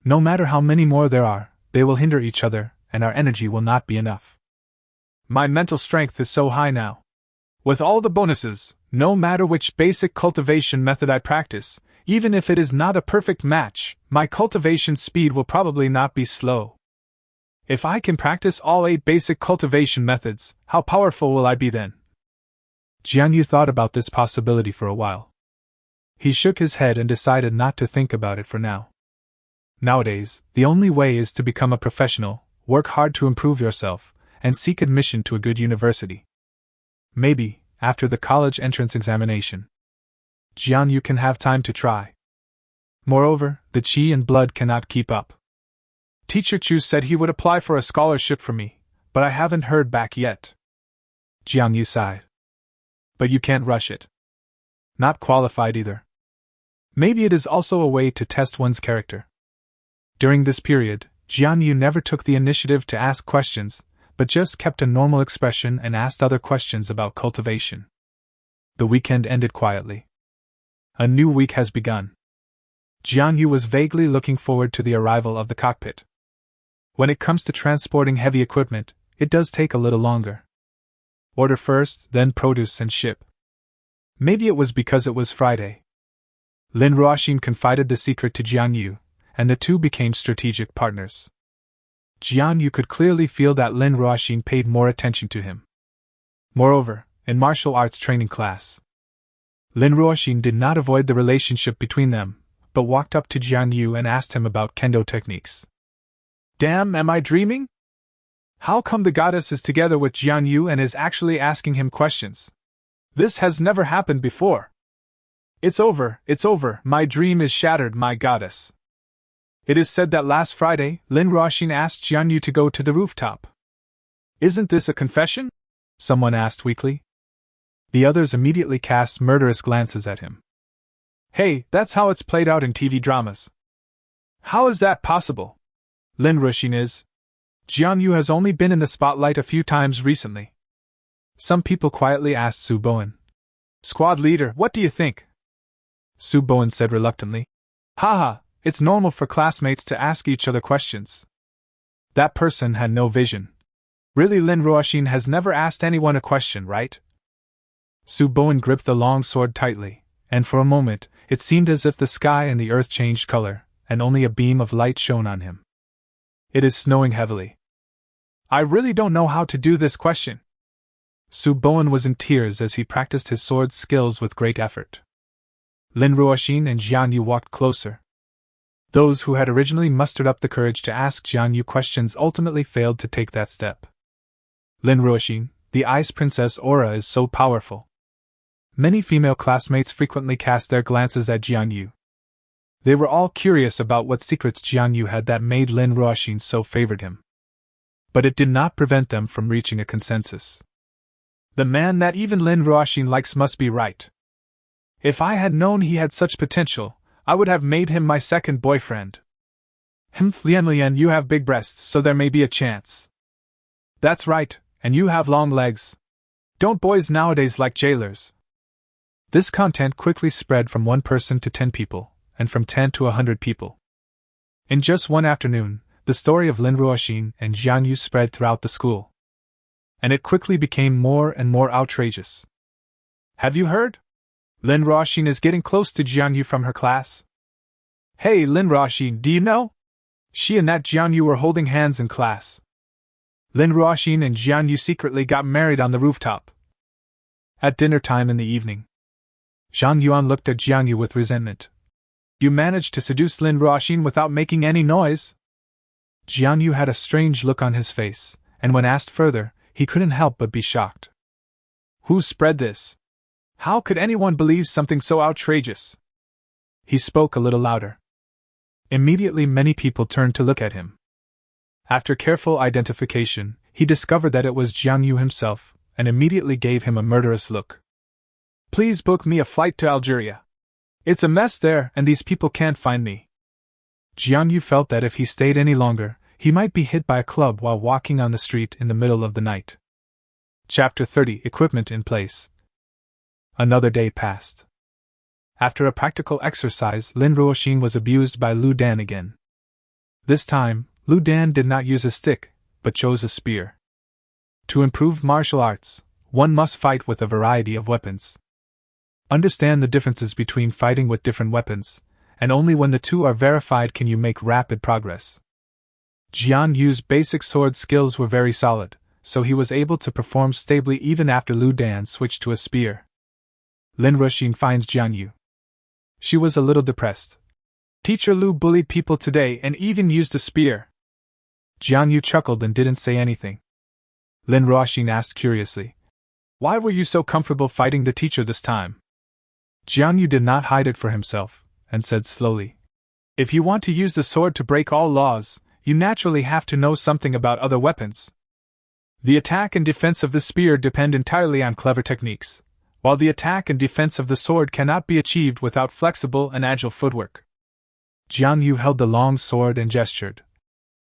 No matter how many more there are, they will hinder each other, and our energy will not be enough. My mental strength is so high now. With all the bonuses, no matter which basic cultivation method I practice, even if it is not a perfect match, my cultivation speed will probably not be slow. If I can practice all 8 basic cultivation methods, how powerful will I be then? Jiang Yu thought about this possibility for a while. He shook his head and decided not to think about it for now. Nowadays, the only way is to become a professional, work hard to improve yourself, and seek admission to a good university. Maybe, after the college entrance examination, Jiang Yu can have time to try. Moreover, the qi and blood cannot keep up. Teacher Chu said he would apply for a scholarship for me, but I haven't heard back yet. Jiang Yu sighed. But you can't rush it. Not qualified either. Maybe it is also a way to test one's character. During this period, Jiang Yu never took the initiative to ask questions, but just kept a normal expression and asked other questions about cultivation. The weekend ended quietly. A new week has begun. Jiang Yu was vaguely looking forward to the arrival of the cockpit. When it comes to transporting heavy equipment, it does take a little longer. Order first, then produce and ship. Maybe it was because it was Friday. Lin Ruoxin confided the secret to Jiang Yu, and the two became strategic partners. Jiang Yu could clearly feel that Lin Ruoxin paid more attention to him. Moreover, in martial arts training class, Lin Ruoxin did not avoid the relationship between them, but walked up to Jiang Yu and asked him about kendo techniques. Damn, am I dreaming? How come the goddess is together with Jiang Yu and is actually asking him questions? This has never happened before. It's over, my dream is shattered, my goddess. It is said that last Friday, Lin Ruoxin asked Jiang Yu to go to the rooftop. Isn't this a confession? Someone asked weakly. The others immediately cast murderous glances at him. Hey, that's how it's played out in TV dramas. How is that possible? Lin Ruoxin is. Jiang Yu has only been in the spotlight a few times recently. Some people quietly asked Su Bowen. Squad leader, what do you think? Su Bowen said reluctantly. Haha, it's normal for classmates to ask each other questions. That person had no vision. Really, Lin Ruoxin has never asked anyone a question, right? Su Bowen gripped the long sword tightly, and for a moment, it seemed as if the sky and the earth changed color, and only a beam of light shone on him. It is snowing heavily. I really don't know how to do this question. Su Bowen was in tears as he practiced his sword skills with great effort. Lin Ruoxin and Jiang Yu walked closer. Those who had originally mustered up the courage to ask Jiang Yu questions ultimately failed to take that step. Lin Ruoxin, the Ice Princess aura is so powerful. Many female classmates frequently cast their glances at Jiang Yu. They were all curious about what secrets Jiang Yu had that made Lin Ruoxin so favored him. But it did not prevent them from reaching a consensus. The man that even Lin Ruoxin likes must be right. If I had known he had such potential, I would have made him my second boyfriend. Lian, you have big breasts, so there may be a chance. That's right, and you have long legs. Don't boys nowadays like jailers? This content quickly spread from 1 person to 10 people, and from 10 to 100 people. In just one afternoon, the story of Lin Ruoxin and Jiang Yu spread throughout the school. And it quickly became more and more outrageous. Have you heard? Lin Ruoxin is getting close to Jiang Yu from her class. Hey Lin Ruoxin, do you know? She and that Jiang Yu were holding hands in class. Lin Ruoxin and Jiang Yu secretly got married on the rooftop. At dinner time in the evening, Zhang Yuan looked at Jiang Yu with resentment. You managed to seduce Lin Ruoxin without making any noise? Jiang Yu had a strange look on his face, and when asked further, he couldn't help but be shocked. Who spread this? How could anyone believe something so outrageous? He spoke a little louder. Immediately many people turned to look at him. After careful identification, he discovered that it was Jiang Yu himself, and immediately gave him a murderous look. Please book me a flight to Algeria. It's a mess there, and these people can't find me. Jiang Yu felt that if he stayed any longer, he might be hit by a club while walking on the street in the middle of the night. Chapter 30 Equipment in Place. Another day passed. After a practical exercise, Lin Ruoxin was abused by Lu Dan again. This time, Lu Dan did not use a stick, but chose a spear. To improve martial arts, one must fight with a variety of weapons. Understand the differences between fighting with different weapons, and only when the two are verified can you make rapid progress. Jiang Yu's basic sword skills were very solid, so he was able to perform stably even after Lu Dan switched to a spear. Lin Ruoxin finds Jiang Yu. She was a little depressed. Teacher Lu bullied people today and even used a spear. Jiang Yu chuckled and didn't say anything. Lin Ruoxin asked curiously, "Why were you so comfortable fighting the teacher this time?" Jiang Yu did not hide it for himself, and said slowly, "If you want to use the sword to break all laws, you naturally have to know something about other weapons. The attack and defense of the spear depend entirely on clever techniques, while the attack and defense of the sword cannot be achieved without flexible and agile footwork." Jiang Yu held the long sword and gestured.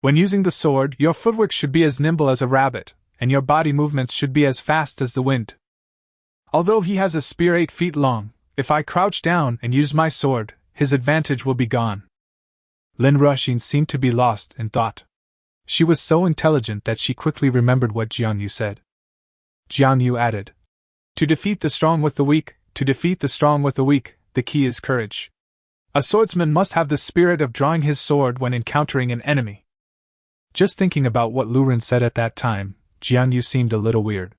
"When using the sword, your footwork should be as nimble as a rabbit, and your body movements should be as fast as the wind. Although he has a spear 8 feet long, if I crouch down and use my sword, his advantage will be gone." Lin Ruoxin seemed to be lost in thought. She was so intelligent that she quickly remembered what Jiang Yu said. Jiang Yu added, "To defeat the strong with the weak, to defeat the strong with the weak, the key is courage. A swordsman must have the spirit of drawing his sword when encountering an enemy." Just thinking about what Lu Ren said at that time, Jiang Yu seemed a little weird.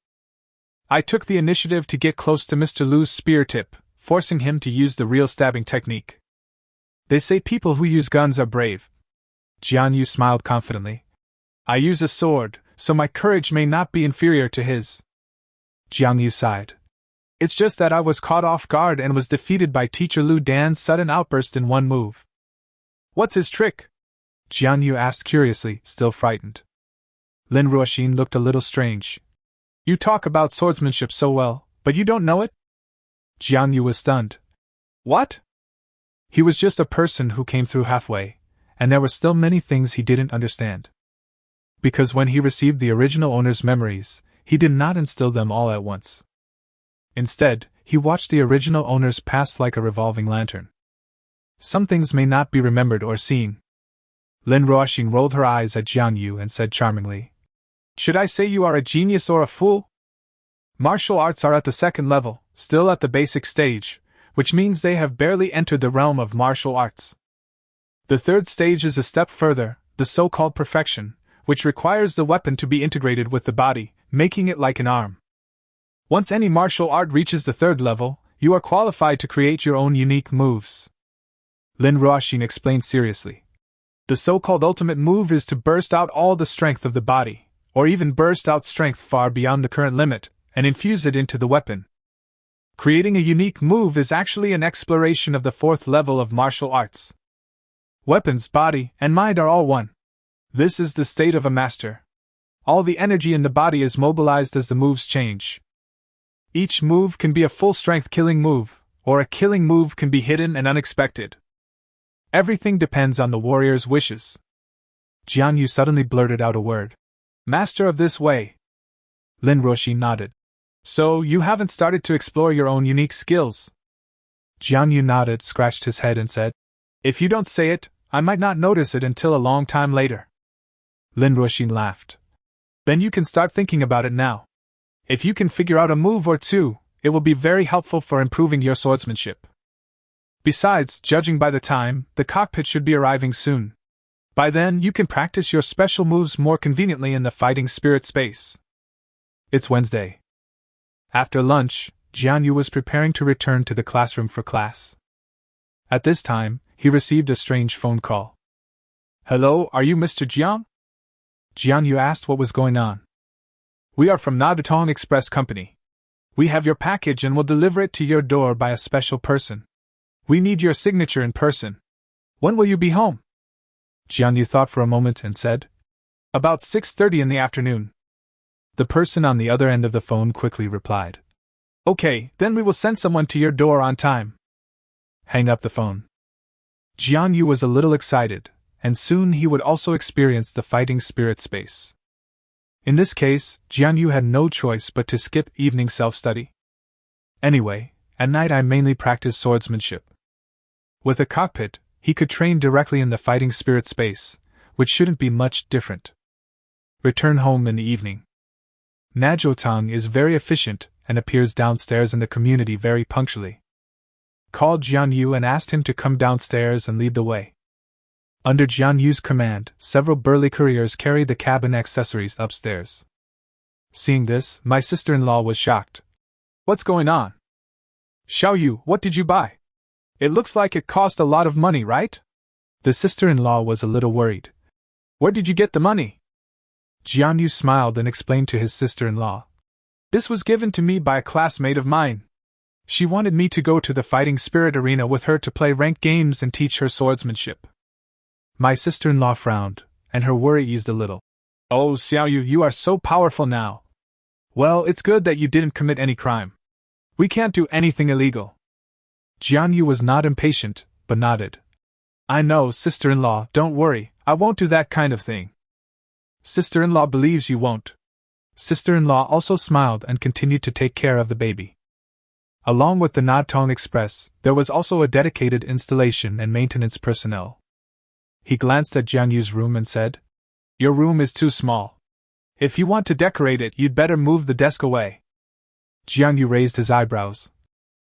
"I took the initiative to get close to Mr. Lu's spear tip, forcing him to use the real stabbing technique. They say people who use guns are brave." Jiang Yu smiled confidently. "I use a sword, so my courage may not be inferior to his." Jiang Yu sighed. "It's just that I was caught off guard and was defeated by Teacher Lu Dan's sudden outburst in one move." "What's his trick?" Jiang Yu asked curiously, still frightened. Lin Ruoxin looked a little strange. "You talk about swordsmanship so well, but you don't know it?" Jiang Yu was stunned. "What?" He was just a person who came through halfway, and there were still many things he didn't understand. Because when he received the original owner's memories, he did not instill them all at once. Instead, he watched the original owners pass like a revolving lantern. Some things may not be remembered or seen. Lin Ruoxin rolled her eyes at Jiang Yu and said charmingly, "Should I say you are a genius or a fool? Martial arts are at the second level, still at the basic stage, which means they have barely entered the realm of martial arts. The third stage is a step further, the so-called perfection, which requires the weapon to be integrated with the body, making it like an arm. Once any martial art reaches the third level, you are qualified to create your own unique moves." Lin Ruoxin explained seriously. "The so-called ultimate move is to burst out all the strength of the body, or even burst out strength far beyond the current limit, and infuse it into the weapon. Creating a unique move is actually an exploration of the fourth level of martial arts. Weapons, body, and mind are all one. This is the state of a master. All the energy in the body is mobilized as the moves change. Each move can be a full-strength killing move, or a killing move can be hidden and unexpected. Everything depends on the warrior's wishes." Jiang Yu suddenly blurted out a word. "Master of this way." Lin Ruoxin nodded. "So, you haven't started to explore your own unique skills?" Jiang Yu nodded, scratched his head and said, "If you don't say it, I might not notice it until a long time later." Lin Ruoxin laughed. "Then you can start thinking about it now. If you can figure out a move or two, it will be very helpful for improving your swordsmanship. Besides, judging by the time, the cockpit should be arriving soon. By then, you can practice your special moves more conveniently in the fighting spirit space." It's Wednesday. After lunch, Jiang Yu was preparing to return to the classroom for class. At this time, he received a strange phone call. "Hello, are you Mr. Jiang?" Jiang Yu asked what was going on. "We are from Nadatong Express Company. We have your package and will deliver it to your door by a special person. We need your signature in person. When will you be home?" Jiang Yu thought for a moment and said, "About 6:30 in the afternoon. The person on the other end of the phone quickly replied. Okay, then we will send someone to your door on time. Hang up the phone. Jiang Yu was a little excited, and soon he would also experience the fighting spirit space. In this case, Jiang Yu had no choice but to skip evening self-study. Anyway, at night I mainly practiced swordsmanship. With a cockpit, he could train directly in the fighting spirit space, which shouldn't be much different. Return home in the evening. Najotang is very efficient and appears downstairs in the community very punctually. Called Jiang Yu and asked him to come downstairs and lead the way. Under Jiang Yu's command, several burly couriers carried the cabin accessories upstairs. Seeing this, my sister-in-law was shocked. What's going on? Xiao Yu, what did you buy? It looks like it cost a lot of money, right? The sister-in-law was a little worried. Where did you get the money? Jiang Yu smiled and explained to his sister-in-law. This was given to me by a classmate of mine. She wanted me to go to the fighting spirit arena with her to play ranked games and teach her swordsmanship. My sister-in-law frowned, and her worry eased a little. Oh, Xiao Yu, you are so powerful now. Well, it's good that you didn't commit any crime. We can't do anything illegal. Jiang Yu was not impatient, but nodded. I know, sister-in-law, don't worry, I won't do that kind of thing. Sister-in-law believes you won't. Sister-in-law also smiled and continued to take care of the baby. Along with the Nadtong Express, there was also a dedicated installation and maintenance personnel. He glanced at Jiang Yu's room and said, Your room is too small. If you want to decorate it, you'd better move the desk away. Jiang Yu raised his eyebrows.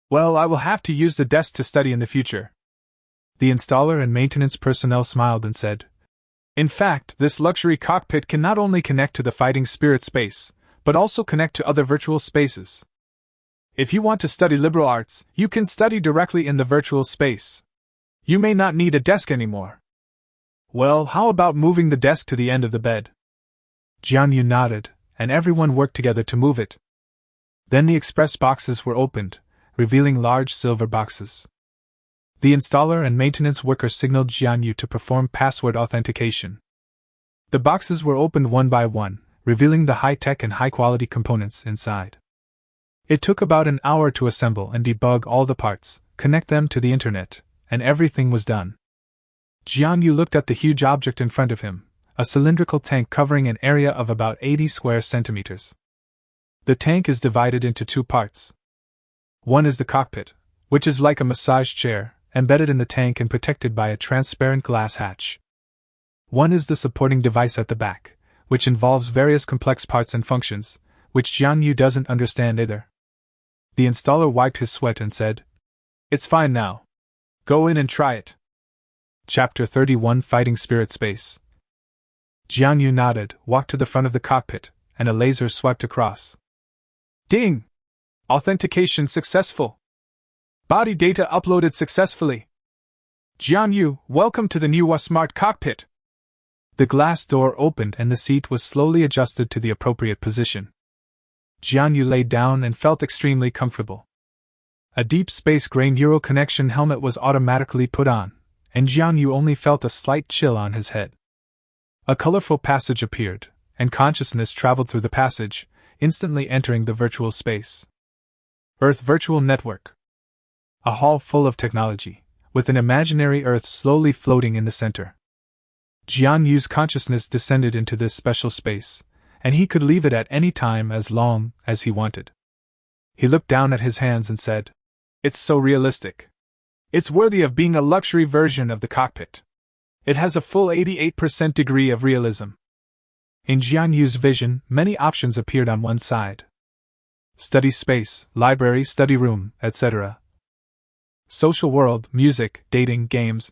Well, I will have to use the desk to study in the future. The installer and maintenance personnel smiled and said, In fact, this luxury cockpit can not only connect to the fighting spirit space, but also connect to other virtual spaces. If you want to study liberal arts, you can study directly in the virtual space. You may not need a desk anymore. Well, how about moving the desk to the end of the bed? Jiang Yu nodded, and everyone worked together to move it. Then the express boxes were opened, revealing large silver boxes. The installer and maintenance worker signaled Jiang Yu to perform password authentication. The boxes were opened one by one, revealing the high-tech and high-quality components inside. It took about an hour to assemble and debug all the parts, connect them to the internet, and everything was done. Jiang Yu looked at the huge object in front of him, a cylindrical tank covering an area of about 80 square centimeters. The tank is divided into two parts. One is the cockpit, which is like a massage chair, embedded in the tank and protected by a transparent glass hatch. One is the supporting device at the back, which involves various complex parts and functions, which Jiang Yu doesn't understand either. The installer wiped his sweat and said, It's fine now. Go in and try it. Chapter 31 Fighting Spirit Space. Jiang Yu nodded, walked to the front of the cockpit, and a laser swiped across. Ding! Authentication successful. Body data uploaded successfully. Jiang Yu, welcome to the new Smart Cockpit. The glass door opened and the seat was slowly adjusted to the appropriate position. Jiang Yu lay down and felt extremely comfortable. A deep space gray neural connection helmet was automatically put on, and Jiang Yu only felt a slight chill on his head. A colorful passage appeared, and consciousness traveled through the passage, instantly entering the virtual space. Earth Virtual Network. A hall full of technology, with an imaginary Earth slowly floating in the center. Jiang Yu's consciousness descended into this special space, and he could leave it at any time as long as he wanted. He looked down at his hands and said, It's so realistic. It's worthy of being a luxury version of the cockpit. It has a full 88% degree of realism. In Jiang Yu's vision, many options appeared on one side. Study space, library, study room, etc. Social world, music, dating, games.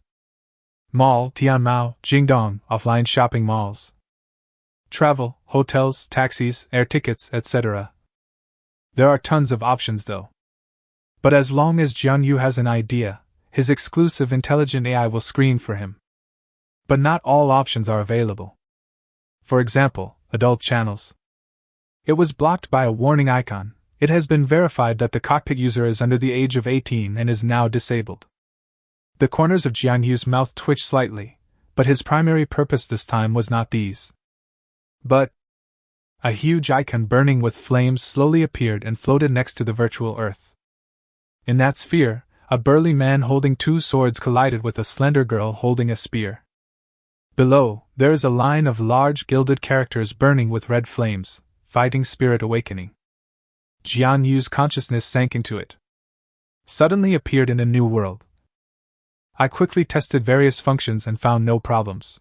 Mall, Tianmao, Jingdong, offline shopping malls. Travel, hotels, taxis, air tickets, etc. There are tons of options though. But as long as Jiang Yu has an idea, his exclusive intelligent AI will screen for him. But not all options are available. For example, adult channels. It was blocked by a warning icon. It has been verified that the cockpit user is under the age of 18 and is now disabled. The corners of Jiang Yu's mouth twitched slightly, but his primary purpose this time was not these. But A huge icon burning with flames slowly appeared and floated next to the virtual earth. In that sphere, a burly man holding two swords collided with a slender girl holding a spear. Below, there is a line of large gilded characters burning with red flames, fighting spirit awakening. Jiang Yu's consciousness sank into it. Suddenly appeared in a new world. I quickly tested various functions and found no problems.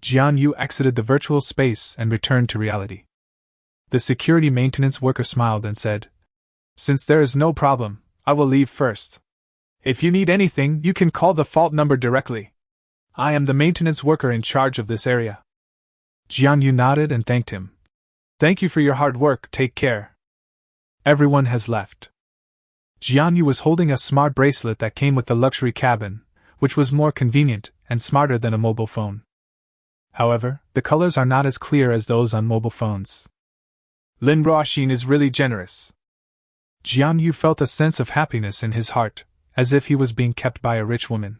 Jiang Yu exited the virtual space and returned to reality. The security maintenance worker smiled and said, "Since there is no problem, I will leave first. If you need anything, you can call the fault number directly. I am the maintenance worker in charge of this area." Jiang Yu nodded and thanked him. "Thank you for your hard work, take care." Everyone has left. Jiang Yu was holding a smart bracelet that came with the luxury cabin, which was more convenient and smarter than a mobile phone. However, the colors are not as clear as those on mobile phones. Lin Ruoxin is really generous. Jiang Yu felt a sense of happiness in his heart, as if he was being kept by a rich woman.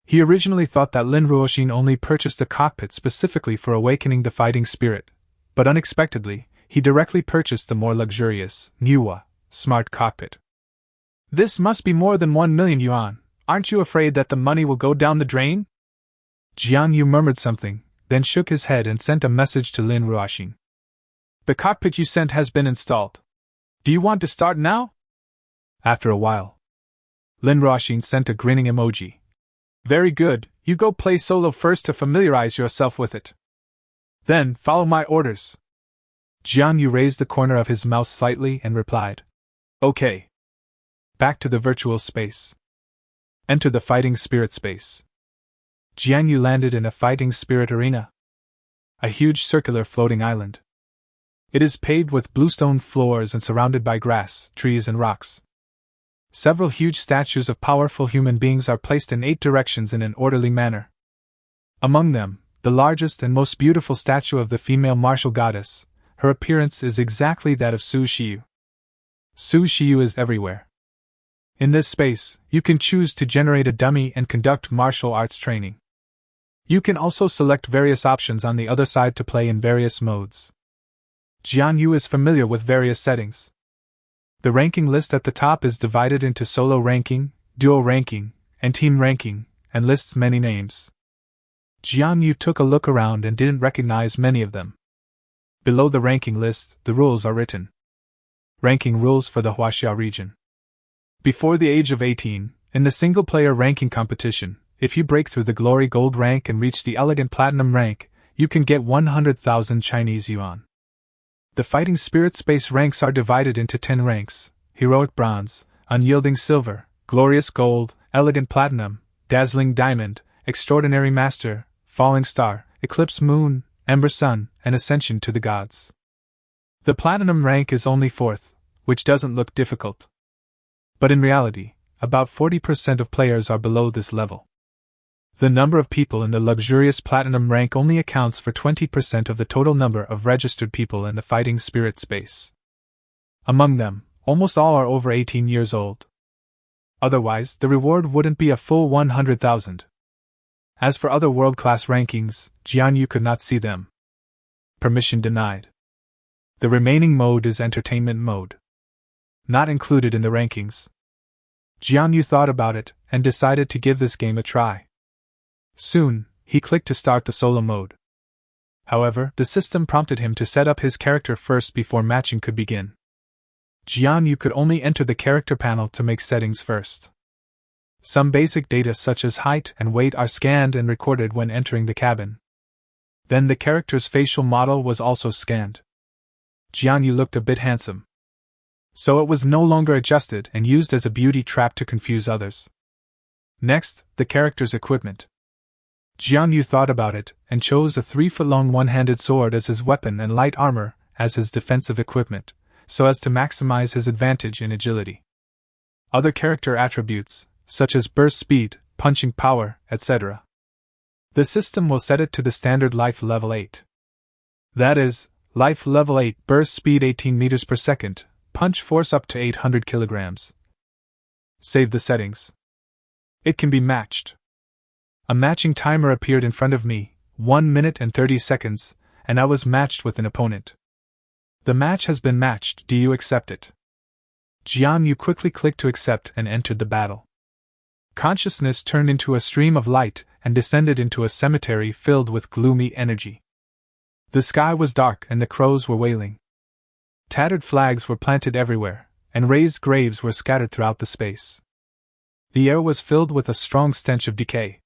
He originally thought that Lin Ruoxin only purchased the cockpit specifically for awakening the fighting spirit, but unexpectedly, he directly purchased the more luxurious, Nuke, smart cockpit. "This must be more than 1 million yuan, aren't you afraid that the money will go down the drain?" Jiang Yu murmured something, then shook his head and sent a message to Lin Ruoxin. "The cockpit you sent has been installed. Do you want to start now?" After a while, Lin Ruoxin sent a grinning emoji. "Very good, you go play solo first to familiarize yourself with it. Then, follow my orders." Jiang Yu raised the corner of his mouth slightly and replied, "Okay." Back to the virtual space. Enter the fighting spirit space. Jiang Yu landed in a fighting spirit arena. A huge circular floating island. It is paved with bluestone floors and surrounded by grass, trees and rocks. Several huge statues of powerful human beings are placed in 8 directions in an orderly manner. Among them, the largest and most beautiful statue of the female martial goddess, her appearance is exactly that of Su Shiyu. Su Shiyu is everywhere. In this space, you can choose to generate a dummy and conduct martial arts training. You can also select various options on the other side to play in various modes. Jiang Yu is familiar with various settings. The ranking list at the top is divided into solo ranking, duo ranking, and team ranking, and lists many names. Jiang Yu took a look around and didn't recognize many of them. Below the ranking list, the rules are written. Ranking rules for the Huaxia region. Before the age of 18, in the single-player ranking competition, if you break through the Glory Gold rank and reach the Elegant Platinum rank, you can get 100,000 Chinese yuan. The fighting spirit space ranks are divided into 10 ranks: Heroic Bronze, Unyielding Silver, Glorious Gold, Elegant Platinum, Dazzling Diamond, Extraordinary Master, Falling Star, Eclipse Moon, Ember Sun, and Ascension to the Gods. The Platinum rank is only 4th, which doesn't look difficult. But in reality, about 40% of players are below this level. The number of people in the luxurious Platinum rank only accounts for 20% of the total number of registered people in the fighting spirit space. Among them, almost all are over 18 years old. Otherwise, the reward wouldn't be a full 100,000. As for other world-class rankings, Jiang Yu could not see them. Permission denied. The remaining mode is entertainment mode. Not included in the rankings. Jiang Yu thought about it and decided to give this game a try. Soon, he clicked to start the solo mode. However, the system prompted him to set up his character first before matching could begin. Jiang Yu could only enter the character panel to make settings first. Some basic data such as height and weight are scanned and recorded when entering the cabin. Then the character's facial model was also scanned. Jiang Yu looked a bit handsome. So it was no longer adjusted and used as a beauty trap to confuse others. Next, the character's equipment. Jiang Yu thought about it and chose a 3-foot-long one-handed sword as his weapon and light armor as his defensive equipment, so as to maximize his advantage in agility. Other character attributes, such as burst speed, punching power, etc. The system will set it to the standard life level 8. That is, life level 8, burst speed 18 meters per second, punch force up to 800 kilograms. Save the settings. It can be matched. A matching timer appeared in front of me, 1 minute and 30 seconds, and I was matched with an opponent. The match has been matched, do you accept it? Jiang Yu quickly clicked to accept and entered the battle. Consciousness turned into a stream of light and descended into a cemetery filled with gloomy energy. The sky was dark and the crows were wailing. Tattered flags were planted everywhere, and raised graves were scattered throughout the space. The air was filled with a strong stench of decay.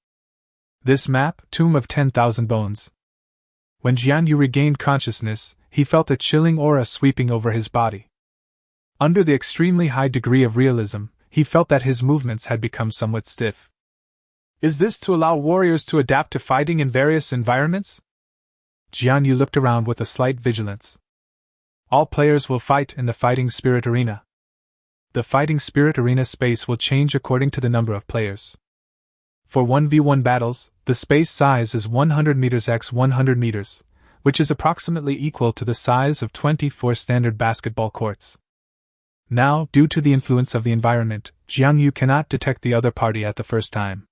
This map, Tomb of 10,000 Bones. When Jiang Yu regained consciousness, he felt a chilling aura sweeping over his body. Under the extremely high degree of realism, he felt that his movements had become somewhat stiff. Is this to allow warriors to adapt to fighting in various environments? Jiang Yu looked around with a slight vigilance. All players will fight in the Fighting Spirit Arena. The Fighting Spirit Arena space will change according to the number of players. For 1v1 battles, the space size is 100 meters x 100 meters, which is approximately equal to the size of 24 standard basketball courts. Now, due to the influence of the environment, Jiang Yu cannot detect the other party at the first time.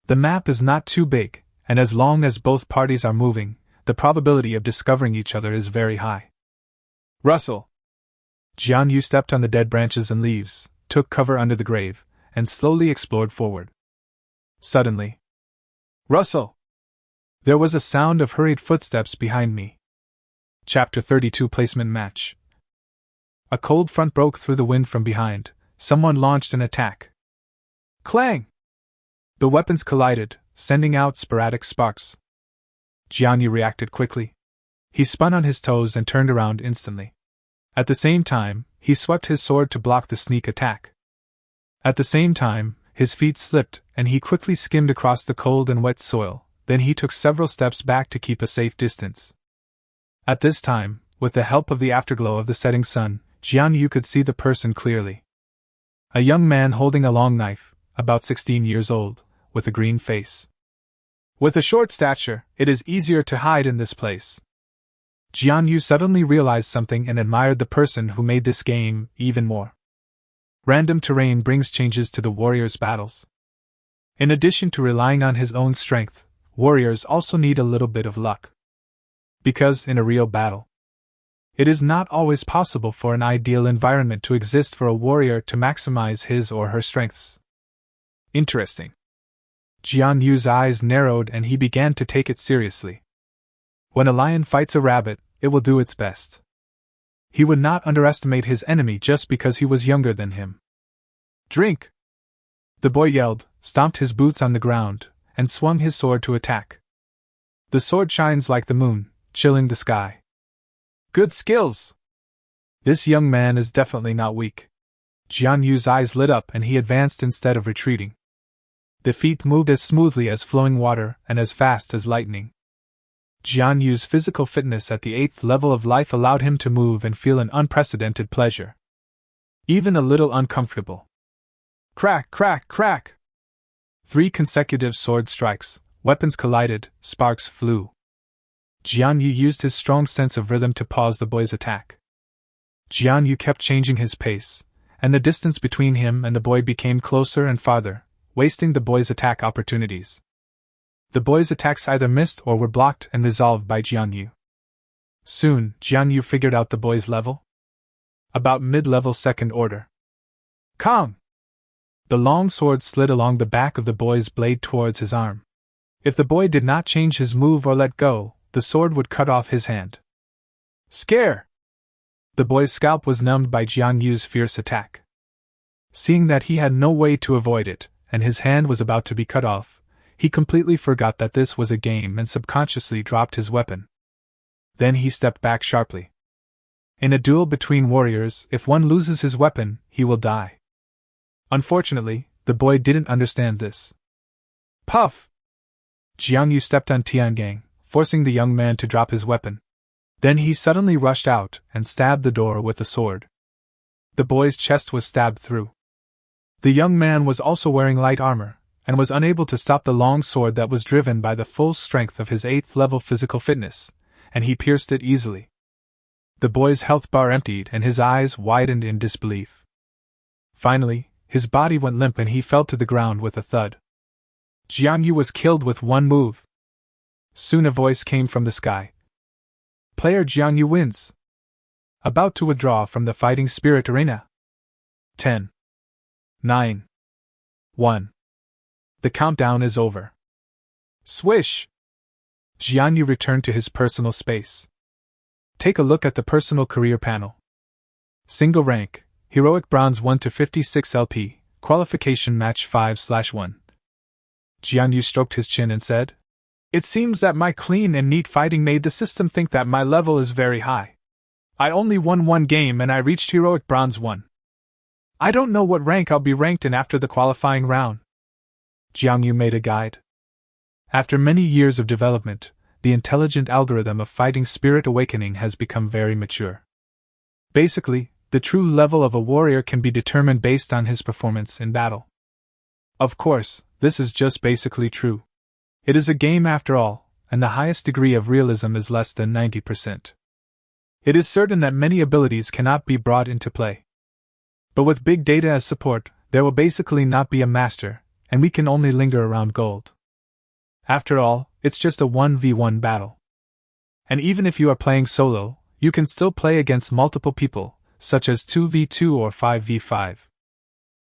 The map is not too big, and as long as both parties are moving, the probability of discovering each other is very high. Rustle! Jiang Yu stepped on the dead branches and leaves, took cover under the grave, and slowly explored forward. Suddenly, Rustle! There was a sound of hurried footsteps behind me. Chapter 32 Placement Match. A cold front broke through the wind from behind. Someone launched an attack. Clang! The weapons collided, sending out sporadic sparks. Jiang Yu reacted quickly. He spun on his toes and turned around instantly. At the same time, he swept his sword to block the sneak attack. At the same time, his feet slipped, and he quickly skimmed across the cold and wet soil. Then he took several steps back to keep a safe distance. At this time, with the help of the afterglow of the setting sun, Jiang Yu could see the person clearly. A young man holding a long knife, about 16 years old, with a green face. With a short stature, it is easier to hide in this place. Jiang Yu suddenly realized something and admired the person who made this game even more. Random terrain brings changes to the warrior's battles. In addition to relying on his own strength, warriors also need a little bit of luck. Because, in a real battle, it is not always possible for an ideal environment to exist for a warrior to maximize his or her strengths. Interesting. Jiang Yu's eyes narrowed and he began to take it seriously. When a lion fights a rabbit, it will do its best. He would not underestimate his enemy just because he was younger than him. Drink! The boy yelled, stomped his boots on the ground, and swung his sword to attack. The sword shines like the moon, chilling the sky. Good skills! This young man is definitely not weak. Jiang Yu's eyes lit up and he advanced instead of retreating. The feet moved as smoothly as flowing water and as fast as lightning. Jiang Yu's physical fitness at the 8th level of life allowed him to move and feel an unprecedented pleasure. Even a little uncomfortable. Crack, crack, crack! 3 consecutive sword strikes, weapons collided, sparks flew. Jiang Yu used his strong sense of rhythm to pause the boy's attack. Jiang Yu kept changing his pace, and the distance between him and the boy became closer and farther, wasting the boy's attack opportunities. The boy's attacks either missed or were blocked and resolved by Jiang Yu. Soon, Jiang Yu figured out the boy's level. About mid-level second order. Kong! The long sword slid along the back of the boy's blade towards his arm. If the boy did not change his move or let go, the sword would cut off his hand. Scare! The boy's scalp was numbed by Jiang Yu's fierce attack. Seeing that he had no way to avoid it, and his hand was about to be cut off, he completely forgot that this was a game and subconsciously dropped his weapon. Then he stepped back sharply. In a duel between warriors, if one loses his weapon, he will die. Unfortunately, the boy didn't understand this. Puff! Jiang Yu stepped on Tiangang, forcing the young man to drop his weapon. Then he suddenly rushed out and stabbed the door with the sword. The boy's chest was stabbed through. The young man was also wearing light armor, and was unable to stop the long sword that was driven by the full strength of his 8th level physical fitness, and he pierced it easily. The boy's health bar emptied and his eyes widened in disbelief. Finally, his body went limp and he fell to the ground with a thud. Jiang Yu was killed with one move. Soon a voice came from the sky. Player Jiang Yu wins. About to withdraw from the fighting spirit arena. 10. 9. 1. The countdown is over. Swish! Jiang Yu returned to his personal space. Take a look at the personal career panel. Single rank, Heroic Bronze 1 to 56 LP, Qualification Match 5/1. Jiang Yu stroked his chin and said, "It seems that my clean and neat fighting made the system think that my level is very high. I only won one game and I reached Heroic Bronze 1. I don't know what rank I'll be ranked in after the qualifying round." Jiang Yu made a guide. After many years of development, the intelligent algorithm of fighting spirit awakening has become very mature. Basically, the true level of a warrior can be determined based on his performance in battle. Of course, this is just basically true. It is a game after all, and the highest degree of realism is less than 90%. It is certain that many abilities cannot be brought into play. But with big data as support, there will basically not be a master, and we can only linger around gold. After all, it's just a 1v1 battle. And even if you are playing solo, you can still play against multiple people, such as 2v2 or 5v5.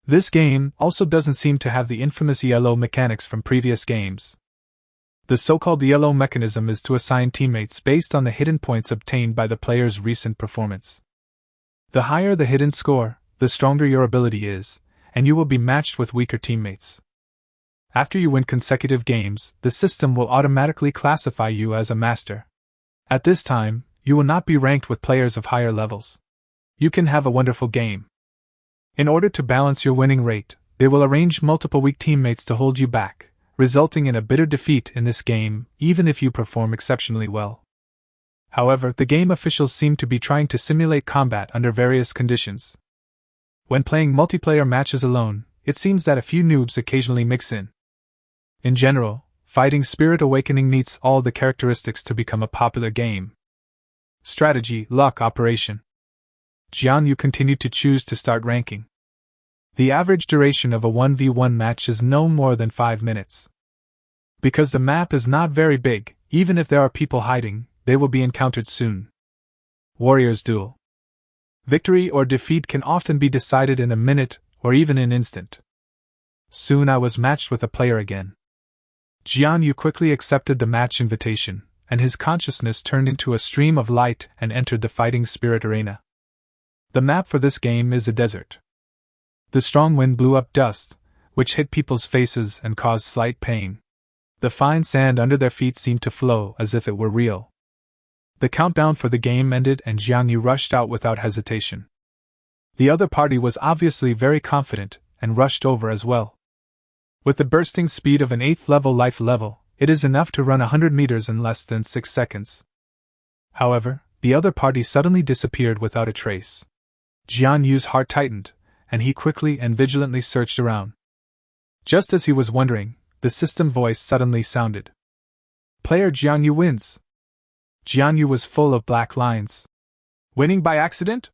This game also doesn't seem to have the infamous yellow mechanics from previous games. The so-called yellow mechanism is to assign teammates based on the hidden points obtained by the player's recent performance. The higher the hidden score, the stronger your ability is, and you will be matched with weaker teammates. After you win consecutive games, the system will automatically classify you as a master. At this time, you will not be ranked with players of higher levels. You can have a wonderful game. In order to balance your winning rate, they will arrange multiple weak teammates to hold you back, resulting in a bitter defeat in this game, even if you perform exceptionally well. However, the game officials seem to be trying to simulate combat under various conditions. When playing multiplayer matches alone, it seems that a few noobs occasionally mix in. In general, fighting spirit awakening meets all the characteristics to become a popular game. Strategy, luck, operation. Jiang Yu continued to choose to start ranking. The average duration of a 1v1 match is no more than 5 minutes. Because the map is not very big, even if there are people hiding, they will be encountered soon. Warriors Duel. Victory or defeat can often be decided in a minute or even an instant. Soon I was matched with a player again. Jiang Yu quickly accepted the match invitation, and his consciousness turned into a stream of light and entered the fighting spirit arena. The map for this game is a desert. The strong wind blew up dust, which hit people's faces and caused slight pain. The fine sand under their feet seemed to flow as if it were real. The countdown for the game ended and Jiang Yu rushed out without hesitation. The other party was obviously very confident and rushed over as well. With the bursting speed of an 8th level life level, it is enough to run 100 meters in less than 6 seconds. However, the other party suddenly disappeared without a trace. Jiang Yu's heart tightened, and he quickly and vigilantly searched around. Just as he was wondering, the system voice suddenly sounded. Player Jiang Yu wins. Jiang Yu was full of black lines. Winning by accident?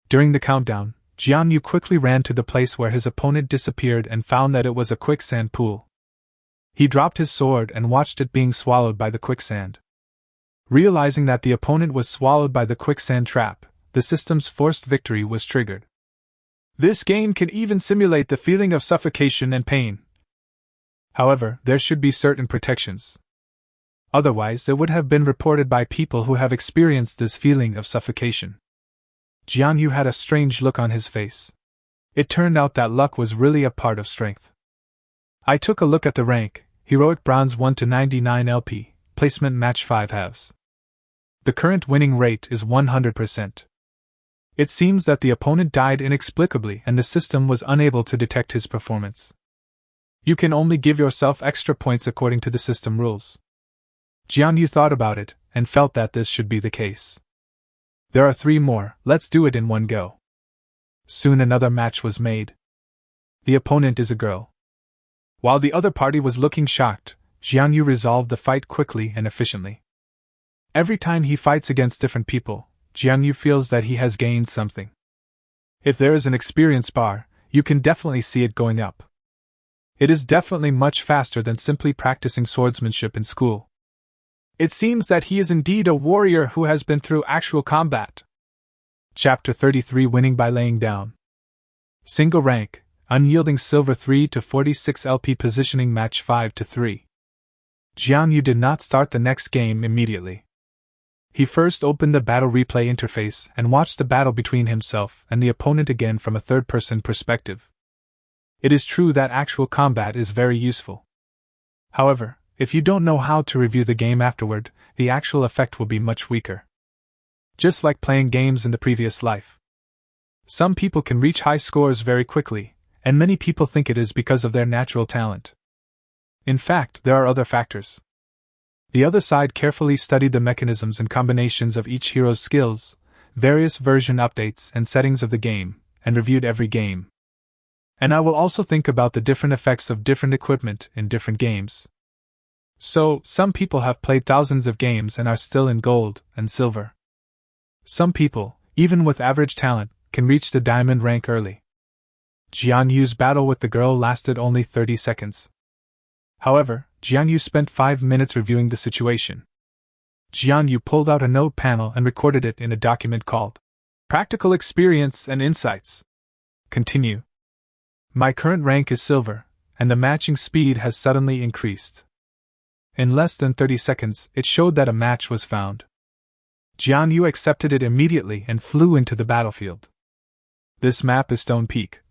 During the countdown, Jiang Yu quickly ran to the place where his opponent disappeared and found that it was a quicksand pool. He dropped his sword and watched it being swallowed by the quicksand. Realizing that the opponent was swallowed by the quicksand trap, the system's forced victory was triggered. This game can even simulate the feeling of suffocation and pain. However, there should be certain protections. Otherwise, it would have been reported by people who have experienced this feeling of suffocation. Jiang Yu had a strange look on his face. It turned out that luck was really a part of strength. I took a look at the rank, Heroic Bronze 1 to 99 LP, placement match 5 halves. The current winning rate is 100%. It seems that the opponent died inexplicably and the system was unable to detect his performance. You can only give yourself extra points according to the system rules. Jiang Yu thought about it and felt that this should be the case. There are 3 more, let's do it in one go. Soon another match was made. The opponent is a girl. While the other party was looking shocked, Jiang Yu resolved the fight quickly and efficiently. Every time he fights against different people, Jiang Yu feels that he has gained something. If there is an experience bar, you can definitely see it going up. It is definitely much faster than simply practicing swordsmanship in school. It seems that he is indeed a warrior who has been through actual combat. Chapter 33 Winning by Laying Down. Single rank, unyielding silver 3 to 46 LP positioning match 5 to 3. Jiang Yu did not start the next game immediately. He first opened the battle replay interface and watched the battle between himself and the opponent again from a third-person perspective. It is true that actual combat is very useful. However, if you don't know how to review the game afterward, the actual effect will be much weaker. Just like playing games in the previous life. Some people can reach high scores very quickly, and many people think it is because of their natural talent. In fact, there are other factors. The other side carefully studied the mechanisms and combinations of each hero's skills, various version updates and settings of the game, and reviewed every game. And I will also think about the different effects of different equipment in different games. So, some people have played thousands of games and are still in gold and silver. Some people, even with average talent, can reach the diamond rank early. Jiang Yu's battle with the girl lasted only 30 seconds. However, Jiang Yu spent 5 minutes reviewing the situation. Jiang Yu pulled out a note panel and recorded it in a document called Practical Experience and Insights. Continue. My current rank is silver, and the matching speed has suddenly increased. In less than 30 seconds, it showed that a match was found. Jiang Yu accepted it immediately and flew into the battlefield. This map is Stone Peak.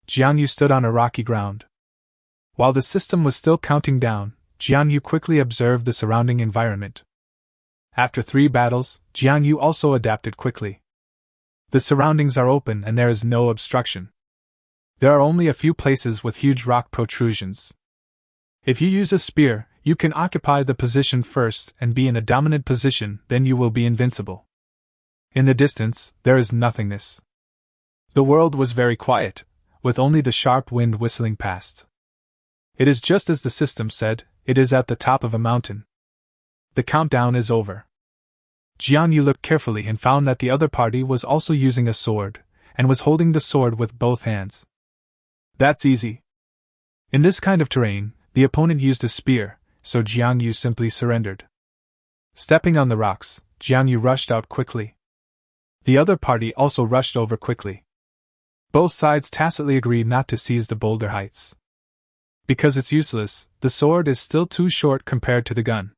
Jiang Yu stood on a rocky ground. While the system was still counting down, Jiang Yu quickly observed the surrounding environment. After 3 battles, Jiang Yu also adapted quickly. The surroundings are open and there is no obstruction. There are only a few places with huge rock protrusions. If you use a spear, you can occupy the position first and be in a dominant position, then you will be invincible. In the distance, there is nothingness. The world was very quiet, with only the sharp wind whistling past. It is just as the system said, it is at the top of a mountain. The countdown is over. Jiang Yu looked carefully and found that the other party was also using a sword, and was holding the sword with both hands. That's easy. In this kind of terrain, the opponent used a spear, so Jiang Yu simply surrendered. Stepping on the rocks, Jiang Yu rushed out quickly. The other party also rushed over quickly. Both sides tacitly agreed not to seize the boulder heights. Because it's useless, the sword is still too short compared to the gun.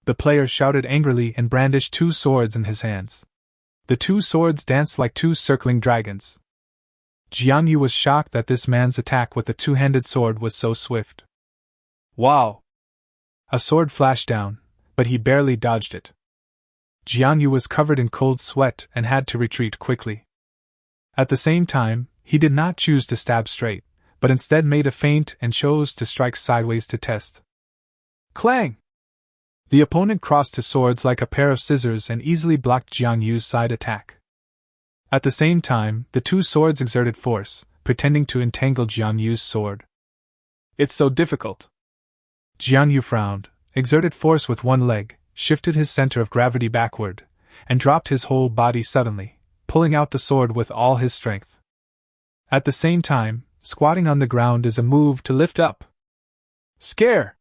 The player shouted angrily and brandished 2 swords in his hands. The 2 swords danced like 2 circling dragons. Jiang Yu was shocked that this man's attack with a 2-handed sword was so swift. Wow! A sword flashed down, but he barely dodged it. Jiang Yu was covered in cold sweat and had to retreat quickly. At the same time, he did not choose to stab straight, but instead made a feint and chose to strike sideways to test. Clang! The opponent crossed his swords like a pair of scissors and easily blocked Jiang Yu's side attack. At the same time, the 2 swords exerted force, pretending to entangle Jiang Yu's sword. It's so difficult. Jiang Yu frowned, exerted force with one leg, shifted his center of gravity backward, and dropped his whole body suddenly, pulling out the sword with all his strength. At the same time, squatting on the ground is a move to lift up. Scare!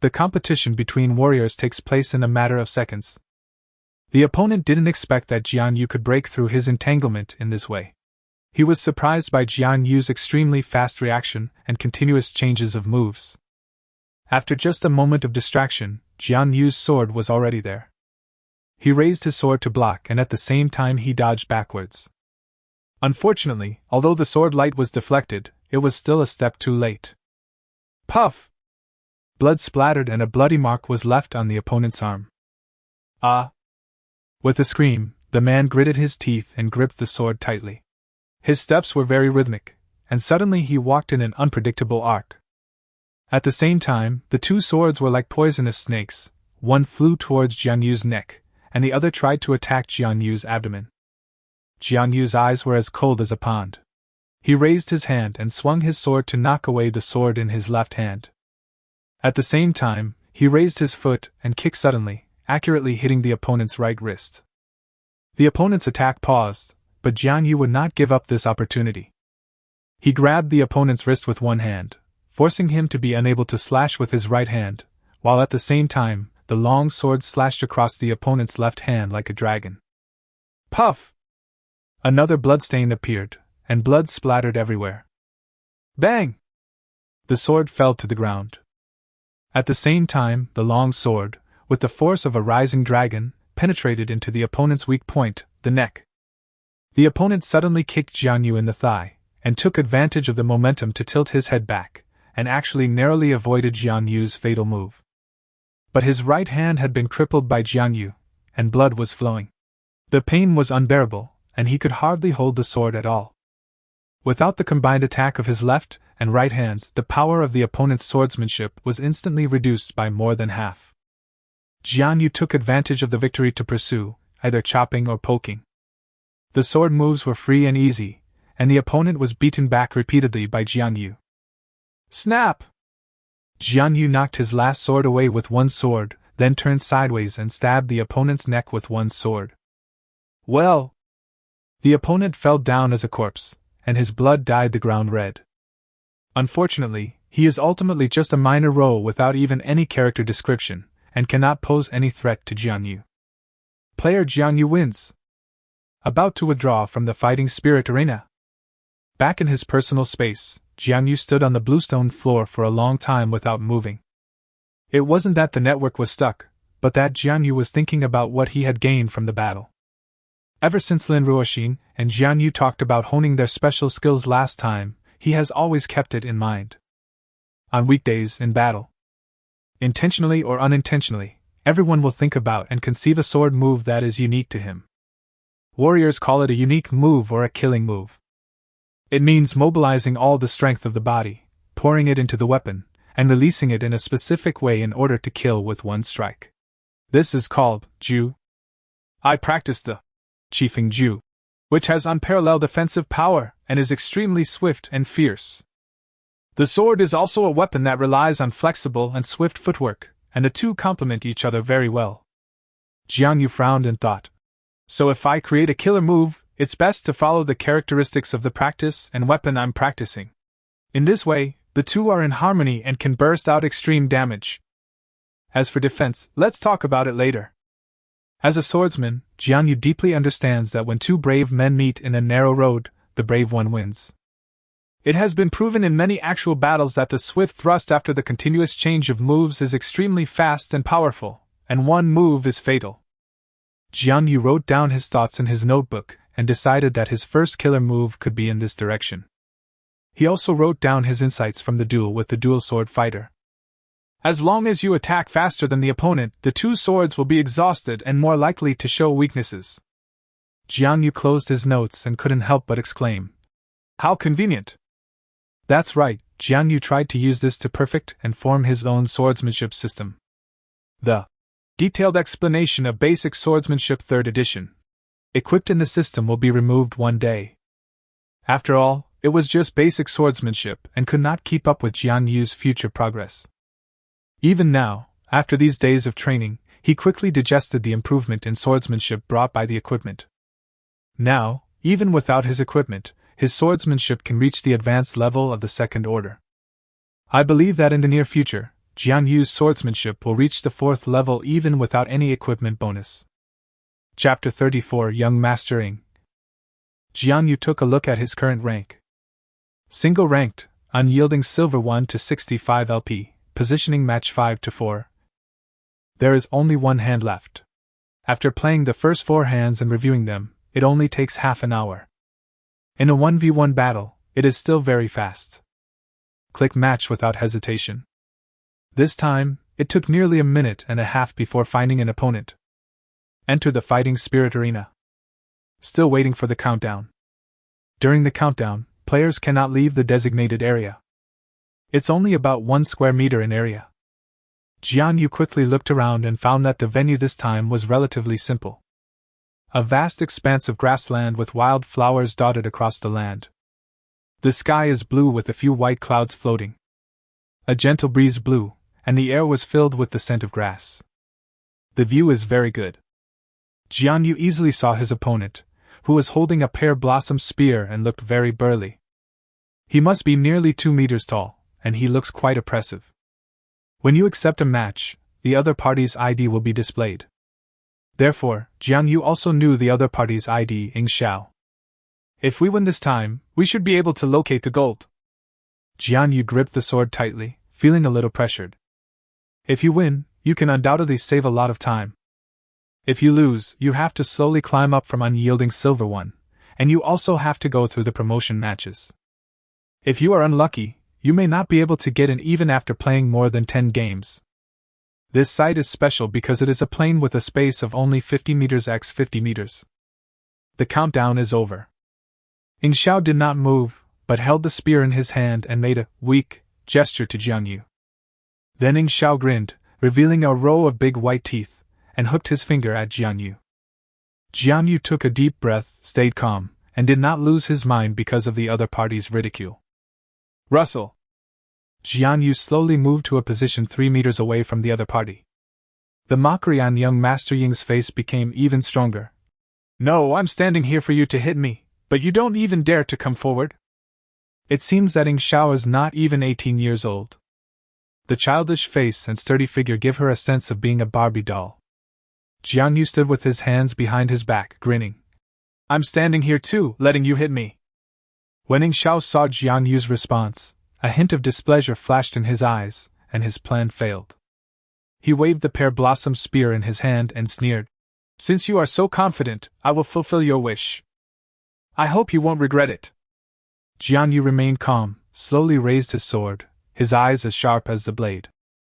The competition between warriors takes place in a matter of seconds. The opponent didn't expect that Jiang Yu could break through his entanglement in this way. He was surprised by Jiang Yu's extremely fast reaction and continuous changes of moves. After just a moment of distraction, Jiang Yu's sword was already there. He raised his sword to block and at the same time he dodged backwards. Unfortunately, although the sword light was deflected, it was still a step too late. Puff! Blood splattered and a bloody mark was left on the opponent's arm. Ah! With a scream, the man gritted his teeth and gripped the sword tightly. His steps were very rhythmic, and suddenly he walked in an unpredictable arc. At the same time, the 2 swords were like poisonous snakes. One flew towards Jiang Yu's neck, and the other tried to attack Jiang Yu's abdomen. Jiang Yu's eyes were as cold as a pond. He raised his hand and swung his sword to knock away the sword in his left hand. At the same time, he raised his foot and kicked suddenly, accurately hitting the opponent's right wrist. The opponent's attack paused, but Jiang Yu would not give up this opportunity. He grabbed the opponent's wrist with one hand, forcing him to be unable to slash with his right hand, while at the same time, the long sword slashed across the opponent's left hand like a dragon. Puff! Another bloodstain appeared, and blood splattered everywhere. Bang! The sword fell to the ground. At the same time, the long sword, with the force of a rising dragon, penetrated into the opponent's weak point, the neck. The opponent suddenly kicked Jiang Yu in the thigh, and took advantage of the momentum to tilt his head back, and actually narrowly avoided Jiang Yu's fatal move. But his right hand had been crippled by Jiang Yu, and blood was flowing. The pain was unbearable, and he could hardly hold the sword at all. Without the combined attack of his left and right hands, the power of the opponent's swordsmanship was instantly reduced by more than half. Jiang Yu took advantage of the victory to pursue, either chopping or poking. The sword moves were free and easy, and the opponent was beaten back repeatedly by Jiang Yu. Snap! Jiang Yu knocked his last sword away with one sword, then turned sideways and stabbed the opponent's neck with one sword. Well! The opponent fell down as a corpse, and his blood dyed the ground red. Unfortunately, he is ultimately just a minor role without even any character description, and cannot pose any threat to Jiang Yu. Player Jiang Yu wins. About to withdraw from the fighting spirit arena. Back in his personal space, Jiang Yu stood on the bluestone floor for a long time without moving. It wasn't that the network was stuck, but that Jiang Yu was thinking about what he had gained from the battle. Ever since Lin Ruoxin and Jiang Yu talked about honing their special skills last time, he has always kept it in mind. On weekdays in battle, intentionally or unintentionally, everyone will think about and conceive a sword move that is unique to him. Warriors call it a unique move or a killing move. It means mobilizing all the strength of the body, pouring it into the weapon, and releasing it in a specific way in order to kill with one strike. This is called Ju. I practice the Chiefing Ju, which has unparalleled offensive power and is extremely swift and fierce. The sword is also a weapon that relies on flexible and swift footwork, and the two complement each other very well. Jiang Yu frowned and thought. So if I create a killer move, it's best to follow the characteristics of the practice and weapon I'm practicing. In this way, the two are in harmony and can burst out extreme damage. As for defense, let's talk about it later. As a swordsman, Jiang Yu deeply understands that when two brave men meet in a narrow road, the brave one wins. It has been proven in many actual battles that the swift thrust after the continuous change of moves is extremely fast and powerful, and one move is fatal. Jiang Yu wrote down his thoughts in his notebook and decided that his first killer move could be in this direction. He also wrote down his insights from the duel with the dual sword fighter. As long as you attack faster than the opponent, the two swords will be exhausted and more likely to show weaknesses. Jiang Yu closed his notes and couldn't help but exclaim. How convenient! That's right, Jiang Yu tried to use this to perfect and form his own swordsmanship system. The Detailed Explanation of Basic Swordsmanship 3rd Edition. Equipped in the system will be removed one day. After all, it was just basic swordsmanship and could not keep up with Jiang Yu's future progress. Even now, after these days of training, he quickly digested the improvement in swordsmanship brought by the equipment. Now, even without his equipment, his swordsmanship can reach the advanced level of the 2nd order. I believe that in the near future, Jiang Yu's swordsmanship will reach the 4th level even without any equipment bonus. Chapter 34 Young Mastering. Jiang Yu took a look at his current rank. Single ranked, unyielding silver 1 to 65 LP. Positioning match 5 to 4. There is only one hand left. After playing the first 4 hands and reviewing them, it only takes half an hour. In a 1v1 battle, it is still very fast. Click match without hesitation. This time, it took nearly a minute and a half before finding an opponent. Enter the fighting spirit arena. Still waiting for the countdown. During the countdown, players cannot leave the designated area. It's only about 1 square meter in area. Jiang Yu quickly looked around and found that the venue this time was relatively simple. A vast expanse of grassland with wild flowers dotted across the land. The sky is blue with a few white clouds floating. A gentle breeze blew, and the air was filled with the scent of grass. The view is very good. Jiang Yu easily saw his opponent, who was holding a pear blossom spear and looked very burly. He must be nearly 2 meters tall, and he looks quite oppressive. When you accept a match, the other party's ID will be displayed. Therefore, Jiang Yu also knew the other party's ID, Ying Xiao. If we win this time, we should be able to locate the gold. Jiang Yu gripped the sword tightly, feeling a little pressured. If you win, you can undoubtedly save a lot of time. If you lose, you have to slowly climb up from unyielding silver 1, and you also have to go through the promotion matches. If you are unlucky, you may not be able to get in even after playing more than 10 games. This site is special because it is a plane with a space of only 50 meters x 50 meters. The countdown is over. Ying Xiao did not move, but held the spear in his hand and made a weak gesture to Jiang Yu. Then Ying Xiao grinned, revealing a row of big white teeth, and hooked his finger at Jiang Yu. Jiang Yu took a deep breath, stayed calm, and did not lose his mind because of the other party's ridicule. Russell! Jiang Yu slowly moved to a position 3 meters away from the other party. The mockery on young Master Ying's face became even stronger. No, I'm standing here for you to hit me, but you don't even dare to come forward? It seems that Ying Xiao is not even 18 years old. The childish face and sturdy figure give her a sense of being a Barbie doll. Jiang Yu stood with his hands behind his back, grinning. I'm standing here too, letting you hit me. When Ying Xiao saw Jiang Yu's response, a hint of displeasure flashed in his eyes, and his plan failed. He waved the pear blossom spear in his hand and sneered. Since you are so confident, I will fulfill your wish. I hope you won't regret it. Jiang Yu remained calm, slowly raised his sword, his eyes as sharp as the blade.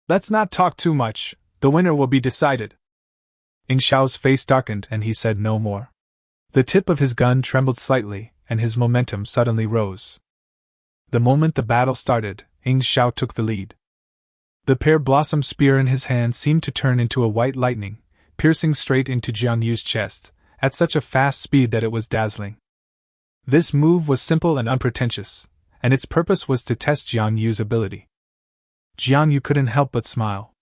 Let's not talk too much, the winner will be decided. Ying Xiao's face darkened and he said no more. The tip of his gun trembled slightly, and his momentum suddenly rose. The moment the battle started, Ying Xiao took the lead. The pear blossom spear in his hand seemed to turn into a white lightning, piercing straight into Jiang Yu's chest, at such a fast speed that it was dazzling. This move was simple and unpretentious, and its purpose was to test Jiang Yu's ability. Jiang Yu couldn't help but smile.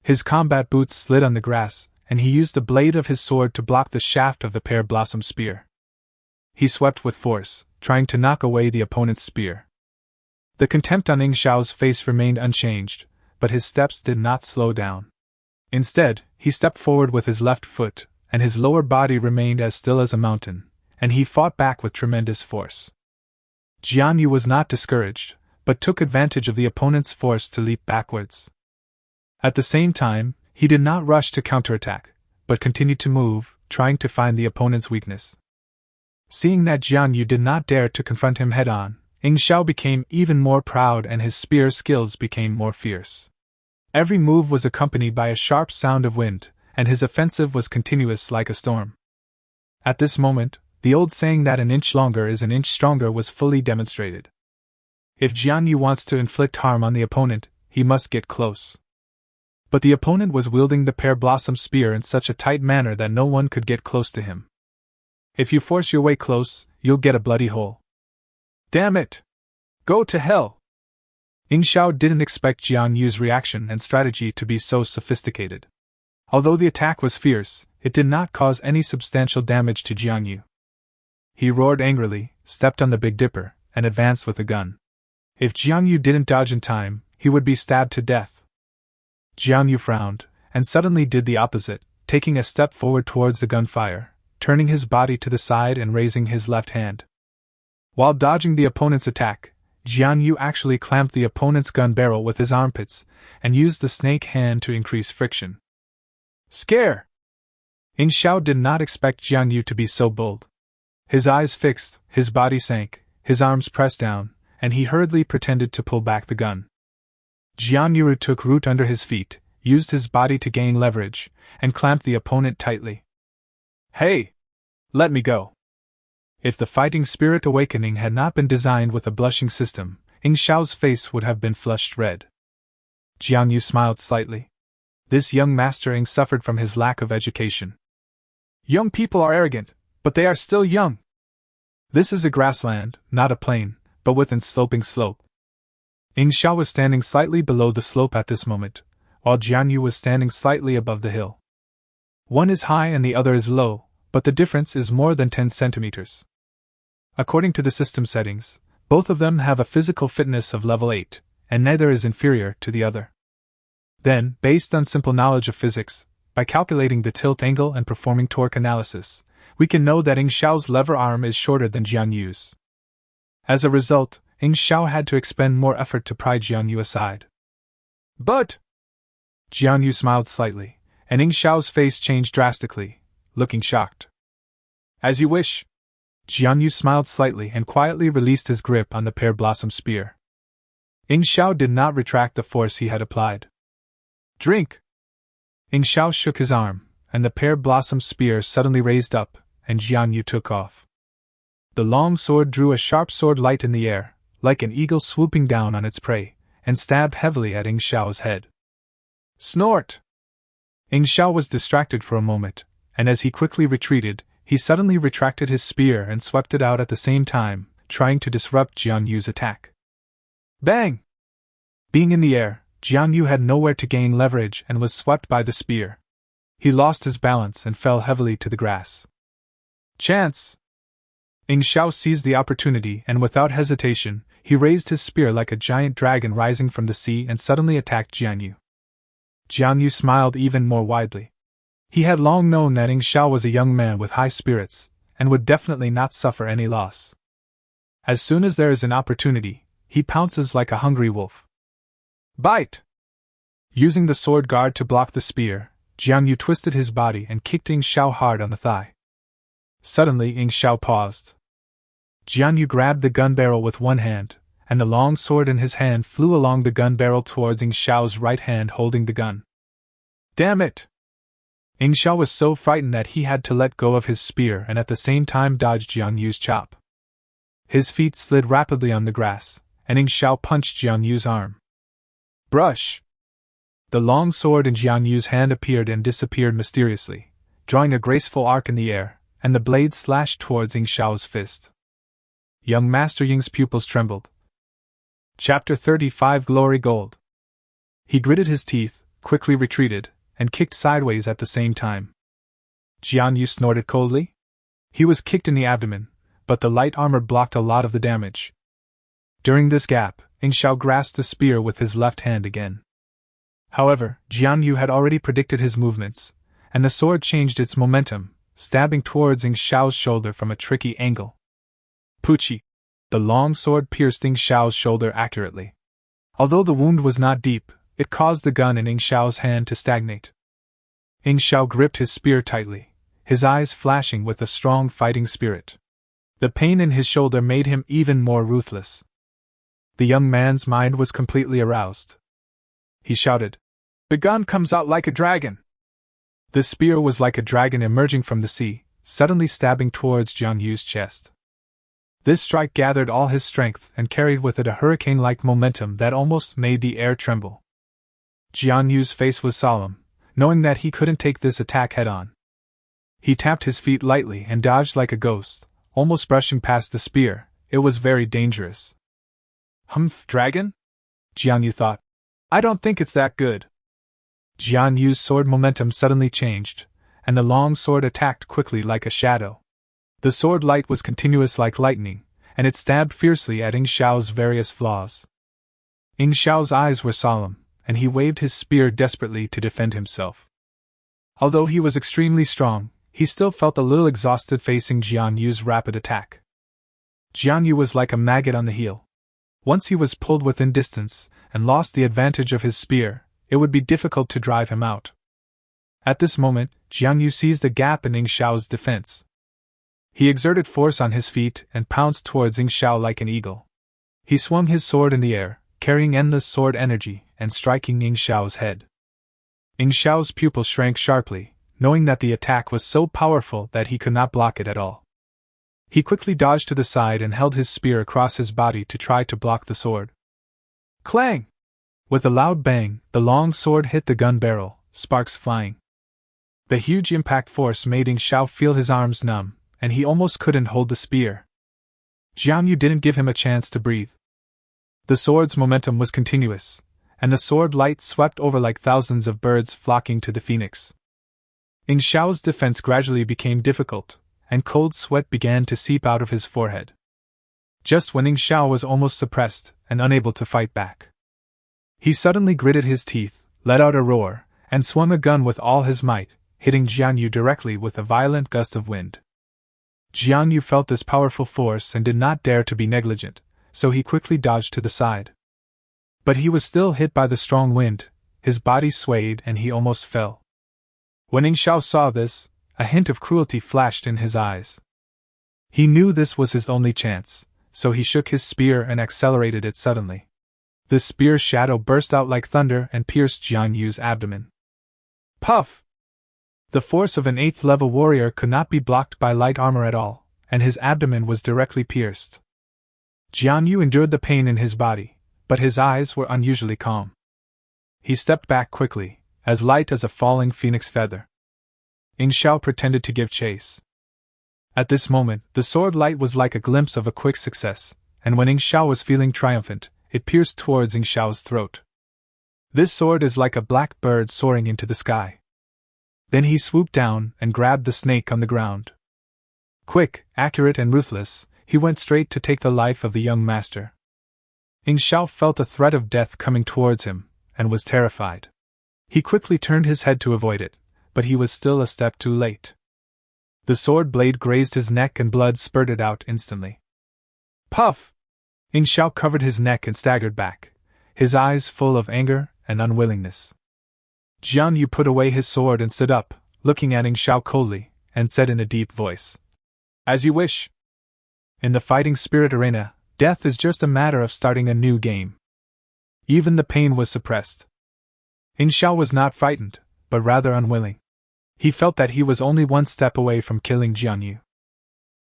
His combat boots slid on the grass, and he used the blade of his sword to block the shaft of the pear blossom spear. He swept with force, trying to knock away the opponent's spear. The contempt on Ying Xiao's face remained unchanged, but his steps did not slow down. Instead, he stepped forward with his left foot, and his lower body remained as still as a mountain, and he fought back with tremendous force. Jiang Yu was not discouraged, but took advantage of the opponent's force to leap backwards. At the same time, he did not rush to counterattack, but continued to move, trying to find the opponent's weakness. Seeing that Jiang Yu did not dare to confront him head-on, Ying Xiao became even more proud and his spear skills became more fierce. Every move was accompanied by a sharp sound of wind, and his offensive was continuous like a storm. At this moment, the old saying that an inch longer is an inch stronger was fully demonstrated. If Jiang Yu wants to inflict harm on the opponent, he must get close. But the opponent was wielding the pear blossom spear in such a tight manner that no one could get close to him. If you force your way close, you'll get a bloody hole. Damn it! Go to hell! Ying Xiao didn't expect Jiang Yu's reaction and strategy to be so sophisticated. Although the attack was fierce, it did not cause any substantial damage to Jiang Yu. He roared angrily, stepped on the Big Dipper, and advanced with the gun. If Jiang Yu didn't dodge in time, he would be stabbed to death. Jiang Yu frowned, and suddenly did the opposite, taking a step forward towards the gunfire, turning his body to the side and raising his left hand. While dodging the opponent's attack, Jiang Yu actually clamped the opponent's gun barrel with his armpits, and used the snake hand to increase friction. Scare! Ying Xiao did not expect Jiang Yu to be so bold. His eyes fixed, his body sank, his arms pressed down, and he hurriedly pretended to pull back the gun. Jiang Yu took root under his feet, used his body to gain leverage, and clamped the opponent tightly. Hey! Let me go! If the fighting spirit awakening had not been designed with a blushing system, Ying Xiao's face would have been flushed red. Jiang Yu smiled slightly. This young Master Ying suffered from his lack of education. Young people are arrogant, but they are still young. This is a grassland, not a plain, but with a sloping slope. Ying Xiao was standing slightly below the slope at this moment, while Jiang Yu was standing slightly above the hill. One is high and the other is low, but the difference is more than 10 centimeters. According to the system settings, both of them have a physical fitness of level 8, and neither is inferior to the other. Then, based on simple knowledge of physics, by calculating the tilt angle and performing torque analysis, we can know that Ing Xiao's lever arm is shorter than Jiang Yu's. As a result, Ing Xiao had to expend more effort to pry Jiang Yu aside. But Jiang Yu smiled slightly, and Ing Xiao's face changed drastically, looking shocked. As you wish. Jiang Yu smiled slightly and quietly released his grip on the pear blossom spear. Ing Xiao did not retract the force he had applied. Drink! Ing Xiao shook his arm, and the pear blossom spear suddenly raised up, and Jiang Yu took off. The long sword drew a sharp sword light in the air, like an eagle swooping down on its prey, and stabbed heavily at Ing Xiao's head. Snort! Ing Xiao was distracted for a moment, and as he quickly retreated, he suddenly retracted his spear and swept it out at the same time, trying to disrupt Jiang Yu's attack. Bang! Being in the air, Jiang Yu had nowhere to gain leverage and was swept by the spear. He lost his balance and fell heavily to the grass. Chance! Ing Xiao seized the opportunity and without hesitation, he raised his spear like a giant dragon rising from the sea and suddenly attacked Jiang Yu. Jiang Yu smiled even more widely. He had long known that Ing Xiao was a young man with high spirits, and would definitely not suffer any loss. As soon as there is an opportunity, he pounces like a hungry wolf. Bite! Using the sword guard to block the spear, Jiang Yu twisted his body and kicked Ing Xiao hard on the thigh. Suddenly Ing Xiao paused. Jiang Yu grabbed the gun barrel with one hand, and the long sword in his hand flew along the gun barrel towards Ing Xiao's right hand holding the gun. Damn it! Ing Xiao was so frightened that he had to let go of his spear and at the same time dodge Jiang Yu's chop. His feet slid rapidly on the grass, and Ing Xiao punched Jiang Yu's arm. Brush! The long sword in Jiang Yu's hand appeared and disappeared mysteriously, drawing a graceful arc in the air, and the blade slashed towards Ing Xiao's fist. Young Master Ying's pupils trembled. Chapter 35 Glory Gold. He gritted his teeth, quickly retreated, and kicked sideways at the same time. Jiang Yu snorted coldly. He was kicked in the abdomen, but the light armor blocked a lot of the damage. During this gap, Ing Xiao grasped the spear with his left hand again. However, Jiang Yu had already predicted his movements, and the sword changed its momentum, stabbing towards Ing Xiao's shoulder from a tricky angle. Poochie! The long sword pierced Ing Xiao's shoulder accurately. Although the wound was not deep, it caused the gun in Ing Xiao's hand to stagnate. Ing Xiao gripped his spear tightly, his eyes flashing with a strong fighting spirit. The pain in his shoulder made him even more ruthless. The young man's mind was completely aroused. He shouted, "The gun comes out like a dragon!" The spear was like a dragon emerging from the sea, suddenly stabbing towards Jiang Yu's chest. This strike gathered all his strength and carried with it a hurricane-like momentum that almost made the air tremble. Jiang Yu's face was solemn, knowing that he couldn't take this attack head-on. He tapped his feet lightly and dodged like a ghost, almost brushing past the spear. It was very dangerous. Humph, dragon? Jiang Yu thought. I don't think it's that good. Jiang Yu's sword momentum suddenly changed, and the long sword attacked quickly like a shadow. The sword light was continuous like lightning, and it stabbed fiercely at Ing Xiao's various flaws. Ing Xiao's eyes were solemn, and he waved his spear desperately to defend himself. Although he was extremely strong, he still felt a little exhausted facing Jiang Yu's rapid attack. Jiang Yu was like a maggot on the heel. Once he was pulled within distance, and lost the advantage of his spear, it would be difficult to drive him out. At this moment, Jiang Yu seized a gap in Ing Xiao's defense. He exerted force on his feet and pounced towards Ing Xiao like an eagle. He swung his sword in the air, carrying endless sword energy, and striking Ing Xiao's head. Ing Xiao's pupil shrank sharply, knowing that the attack was so powerful that he could not block it at all. He quickly dodged to the side and held his spear across his body to try to block the sword. Clang! With a loud bang, the long sword hit the gun barrel, sparks flying. The huge impact force made Ing Xiao feel his arms numb, and he almost couldn't hold the spear. Jiang Yu didn't give him a chance to breathe. The sword's momentum was continuous, and the sword light swept over like thousands of birds flocking to the phoenix. Ing Xiao's defense gradually became difficult, and cold sweat began to seep out of his forehead. Just when Ing Xiao was almost suppressed and unable to fight back, he suddenly gritted his teeth, let out a roar, and swung a gun with all his might, hitting Jiang Yu directly with a violent gust of wind. Jiang Yu felt this powerful force and did not dare to be negligent, so he quickly dodged to the side. But he was still hit by the strong wind, his body swayed and he almost fell. When Ning Xiao saw this, a hint of cruelty flashed in his eyes. He knew this was his only chance, so he shook his spear and accelerated it suddenly. The spear's shadow burst out like thunder and pierced Jiang Yu's abdomen. Puff! The force of an 8th level warrior could not be blocked by light armor at all, and his abdomen was directly pierced. Jiang Yu endured the pain in his body, but his eyes were unusually calm. He stepped back quickly, as light as a falling phoenix feather. Ning Xiao pretended to give chase. At this moment, the sword light was like a glimpse of a quick success, and when Ning Xiao was feeling triumphant, it pierced towards Ning Xiao's throat. This sword is like a black bird soaring into the sky. Then he swooped down and grabbed the snake on the ground. Quick, accurate and ruthless, he went straight to take the life of the young master. Ning Xiao felt a threat of death coming towards him, and was terrified. He quickly turned his head to avoid it, but he was still a step too late. The sword blade grazed his neck and blood spurted out instantly. Puff! Ning Xiao covered his neck and staggered back, his eyes full of anger and unwillingness. Jiang Yu put away his sword and stood up, looking at Ning Xiao coldly, and said in a deep voice, "As you wish." In the fighting spirit arena, death is just a matter of starting a new game. Even the pain was suppressed. Ning Xiao was not frightened, but rather unwilling. He felt that he was only one step away from killing Jiang Yu.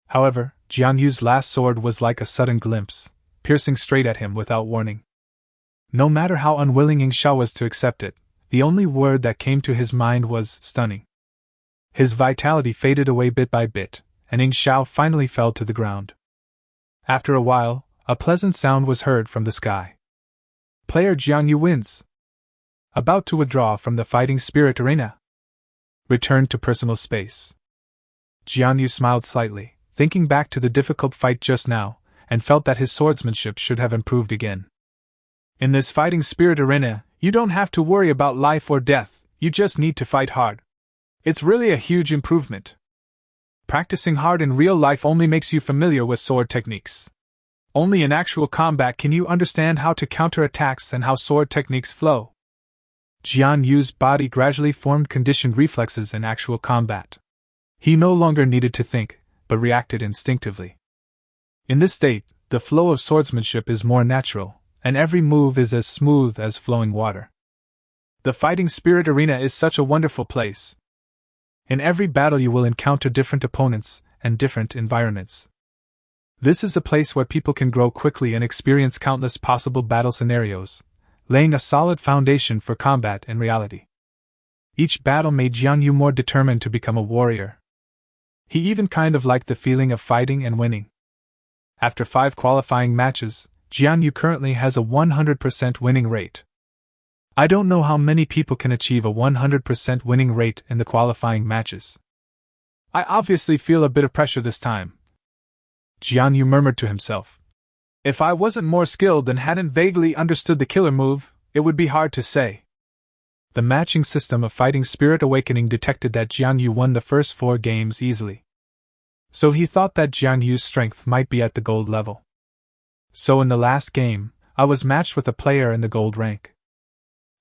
However, Jiang Yu's last sword was like a sudden glimpse, piercing straight at him without warning. No matter how unwilling Ning Xiao was to accept it, the only word that came to his mind was stunning. His vitality faded away bit by bit, and Ning Xiao finally fell to the ground. After a while, a pleasant sound was heard from the sky. Player Jiang Yu wins. About to withdraw from the fighting spirit arena. Return to personal space. Jiang Yu smiled slightly, thinking back to the difficult fight just now, and felt that his swordsmanship should have improved again. In this fighting spirit arena, you don't have to worry about life or death, you just need to fight hard. It's really a huge improvement. Practicing hard in real life only makes you familiar with sword techniques. Only in actual combat can you understand how to counter attacks and how sword techniques flow. Jiang Yu's body gradually formed conditioned reflexes in actual combat. He no longer needed to think, but reacted instinctively. In this state, the flow of swordsmanship is more natural, and every move is as smooth as flowing water. The fighting spirit arena is such a wonderful place. In every battle you will encounter different opponents and different environments. This is a place where people can grow quickly and experience countless possible battle scenarios, laying a solid foundation for combat in reality. Each battle made Jiang Yu more determined to become a warrior. He even kind of liked the feeling of fighting and winning. After 5 qualifying matches, Jiang Yu currently has a 100% winning rate. I don't know how many people can achieve a 100% winning rate in the qualifying matches. I obviously feel a bit of pressure this time. Jiang Yu murmured to himself. If I wasn't more skilled and hadn't vaguely understood the killer move, it would be hard to say. The matching system of fighting spirit awakening detected that Jiang Yu won the first 4 games easily. So he thought that Jiang Yu's strength might be at the gold level. So in the last game, I was matched with a player in the gold rank.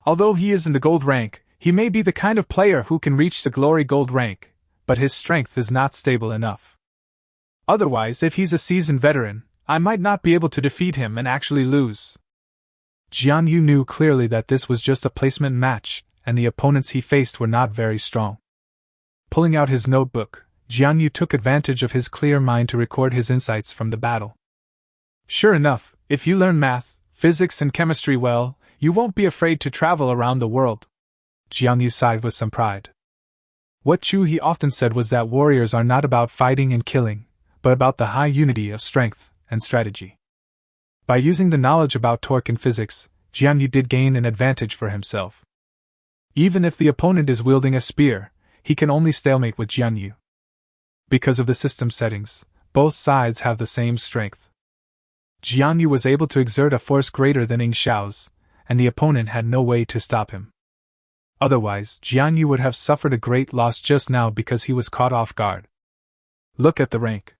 Although he is in the gold rank, he may be the kind of player who can reach the glory gold rank, but his strength is not stable enough. Otherwise, if he's a seasoned veteran, I might not be able to defeat him and actually lose. Jiang Yu knew clearly that this was just a placement match, and the opponents he faced were not very strong. Pulling out his notebook, Jiang Yu took advantage of his clear mind to record his insights from the battle. Sure enough, if you learn math, physics and chemistry well, you won't be afraid to travel around the world. Jiang Yu sighed with some pride. What Chu he often said was that warriors are not about fighting and killing, but about the high unity of strength and strategy. By using the knowledge about torque and physics, Jiang Yu did gain an advantage for himself. Even if the opponent is wielding a spear, he can only stalemate with Jiang Yu. Because of the system settings, both sides have the same strength. Jiang Yu was able to exert a force greater than Ning Xiao's, and the opponent had no way to stop him. Otherwise, Jiang Yu would have suffered a great loss just now because he was caught off guard. Look at the rank.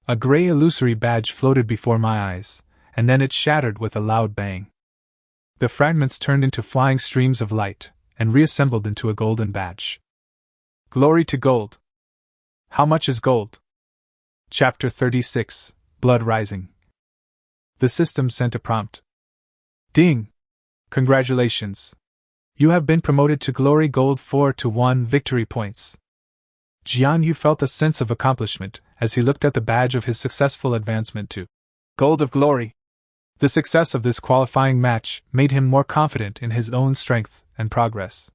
A gray illusory badge floated before my eyes, and then it shattered with a loud bang. The fragments turned into flying streams of light, and reassembled into a golden badge. Glory to gold! How much is gold? Chapter 36, Blood Rising. The system sent a prompt. Ding! Congratulations! You have been promoted to Glory Gold 4 to 1 victory points. Jiang Yu felt a sense of accomplishment as he looked at the badge of his successful advancement to Gold of Glory. The success of this qualifying match made him more confident in his own strength and progress.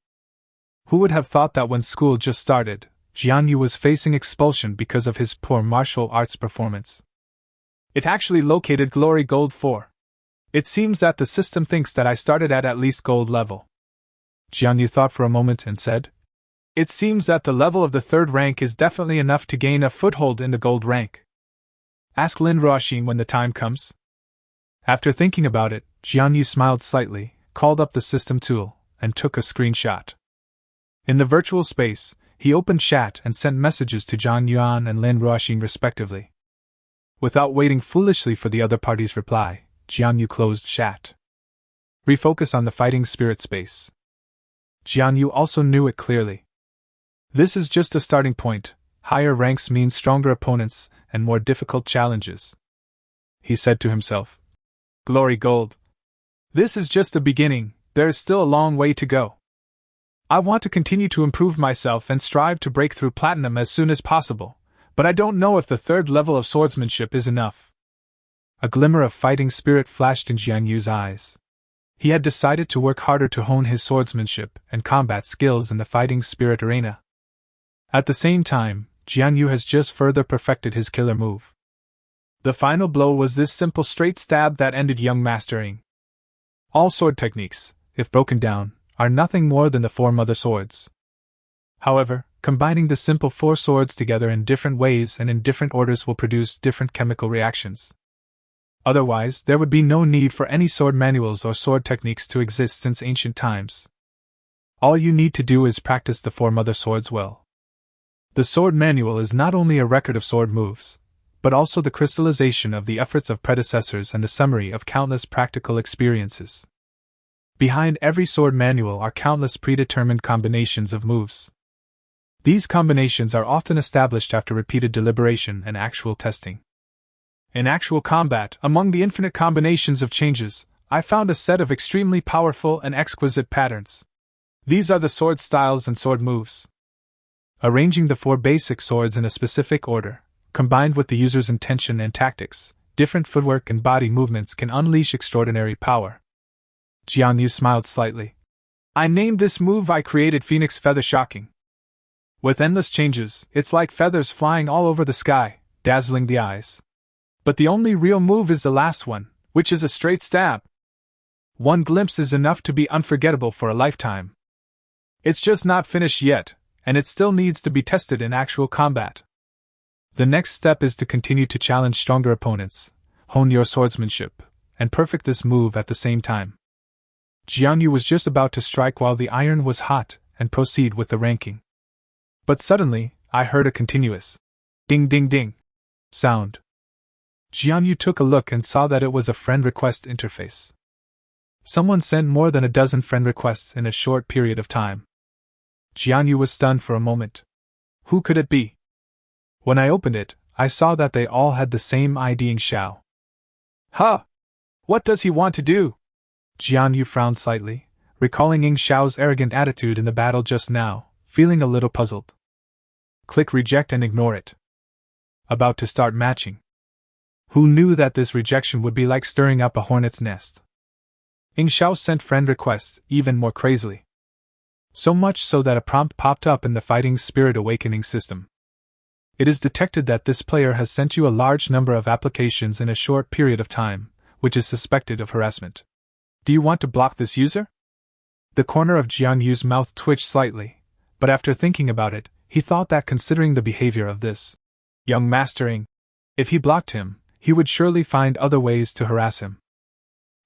Who would have thought that when school just started, Jiang Yu was facing expulsion because of his poor martial arts performance? It actually located Glory Gold 4. It seems that the system thinks that I started at least gold level. Jiang Yu thought for a moment and said, It seems that the level of the third rank is definitely enough to gain a foothold in the gold rank. Ask Lin Ruoxin when the time comes. After thinking about it, Jiang Yu smiled slightly, called up the system tool, and took a screenshot. In the virtual space, he opened chat and sent messages to Zhang Yuan and Lin Ruoxin respectively. Without waiting foolishly for the other party's reply, Jiang Yu closed chat. Refocus on the fighting spirit space. Jiang Yu also knew it clearly. This is just a starting point. Higher ranks mean stronger opponents and more difficult challenges. He said to himself. Glory Gold. This is just the beginning, there is still a long way to go. I want to continue to improve myself and strive to break through Platinum as soon as possible, but I don't know if the third level of swordsmanship is enough. A glimmer of fighting spirit flashed in Jiang Yu's eyes. He had decided to work harder to hone his swordsmanship and combat skills in the fighting spirit arena. At the same time, Jiang Yu has just further perfected his killer move. The final blow was this simple straight stab that ended young mastering. All sword techniques, if broken down, are nothing more than the 4 mother swords. However, combining the simple 4 swords together in different ways and in different orders will produce different chemical reactions. Otherwise, there would be no need for any sword manuals or sword techniques to exist since ancient times. All you need to do is practice the 4 mother swords well. The sword manual is not only a record of sword moves, but also the crystallization of the efforts of predecessors and the summary of countless practical experiences. Behind every sword manual are countless predetermined combinations of moves. These combinations are often established after repeated deliberation and actual testing. In actual combat, among the infinite combinations of changes, I found a set of extremely powerful and exquisite patterns. These are the sword styles and sword moves. Arranging the 4 basic swords in a specific order, combined with the user's intention and tactics, different footwork and body movements can unleash extraordinary power. Jiang Yu smiled slightly. I named this move I created Phoenix Feather Shocking. With endless changes, it's like feathers flying all over the sky, dazzling the eyes. But the only real move is the last one, which is a straight stab. One glimpse is enough to be unforgettable for a lifetime. It's just not finished yet, and it still needs to be tested in actual combat. The next step is to continue to challenge stronger opponents, hone your swordsmanship, and perfect this move at the same time. Jiang Yu was just about to strike while the iron was hot and proceed with the ranking. But suddenly, I heard a continuous ding ding ding sound. Jiang Yu took a look and saw that it was a friend request interface. Someone sent more than a dozen friend requests in a short period of time. Jiang Yu was stunned for a moment. Who could it be? When I opened it, I saw that they all had the same ID Ing Xiao. Huh! What does he want to do? Jiang Yu frowned slightly, recalling Ing Xiao's arrogant attitude in the battle just now, feeling a little puzzled. Click reject and ignore it. About to start matching. Who knew that this rejection would be like stirring up a hornet's nest? Ing Xiao sent friend requests even more crazily. So much so that a prompt popped up in the fighting spirit awakening system. It is detected that this player has sent you a large number of applications in a short period of time, which is suspected of harassment. Do you want to block this user? The corner of Jiang Yu's mouth twitched slightly, but after thinking about it, he thought that considering the behavior of this young mastering, if he blocked him, he would surely find other ways to harass him.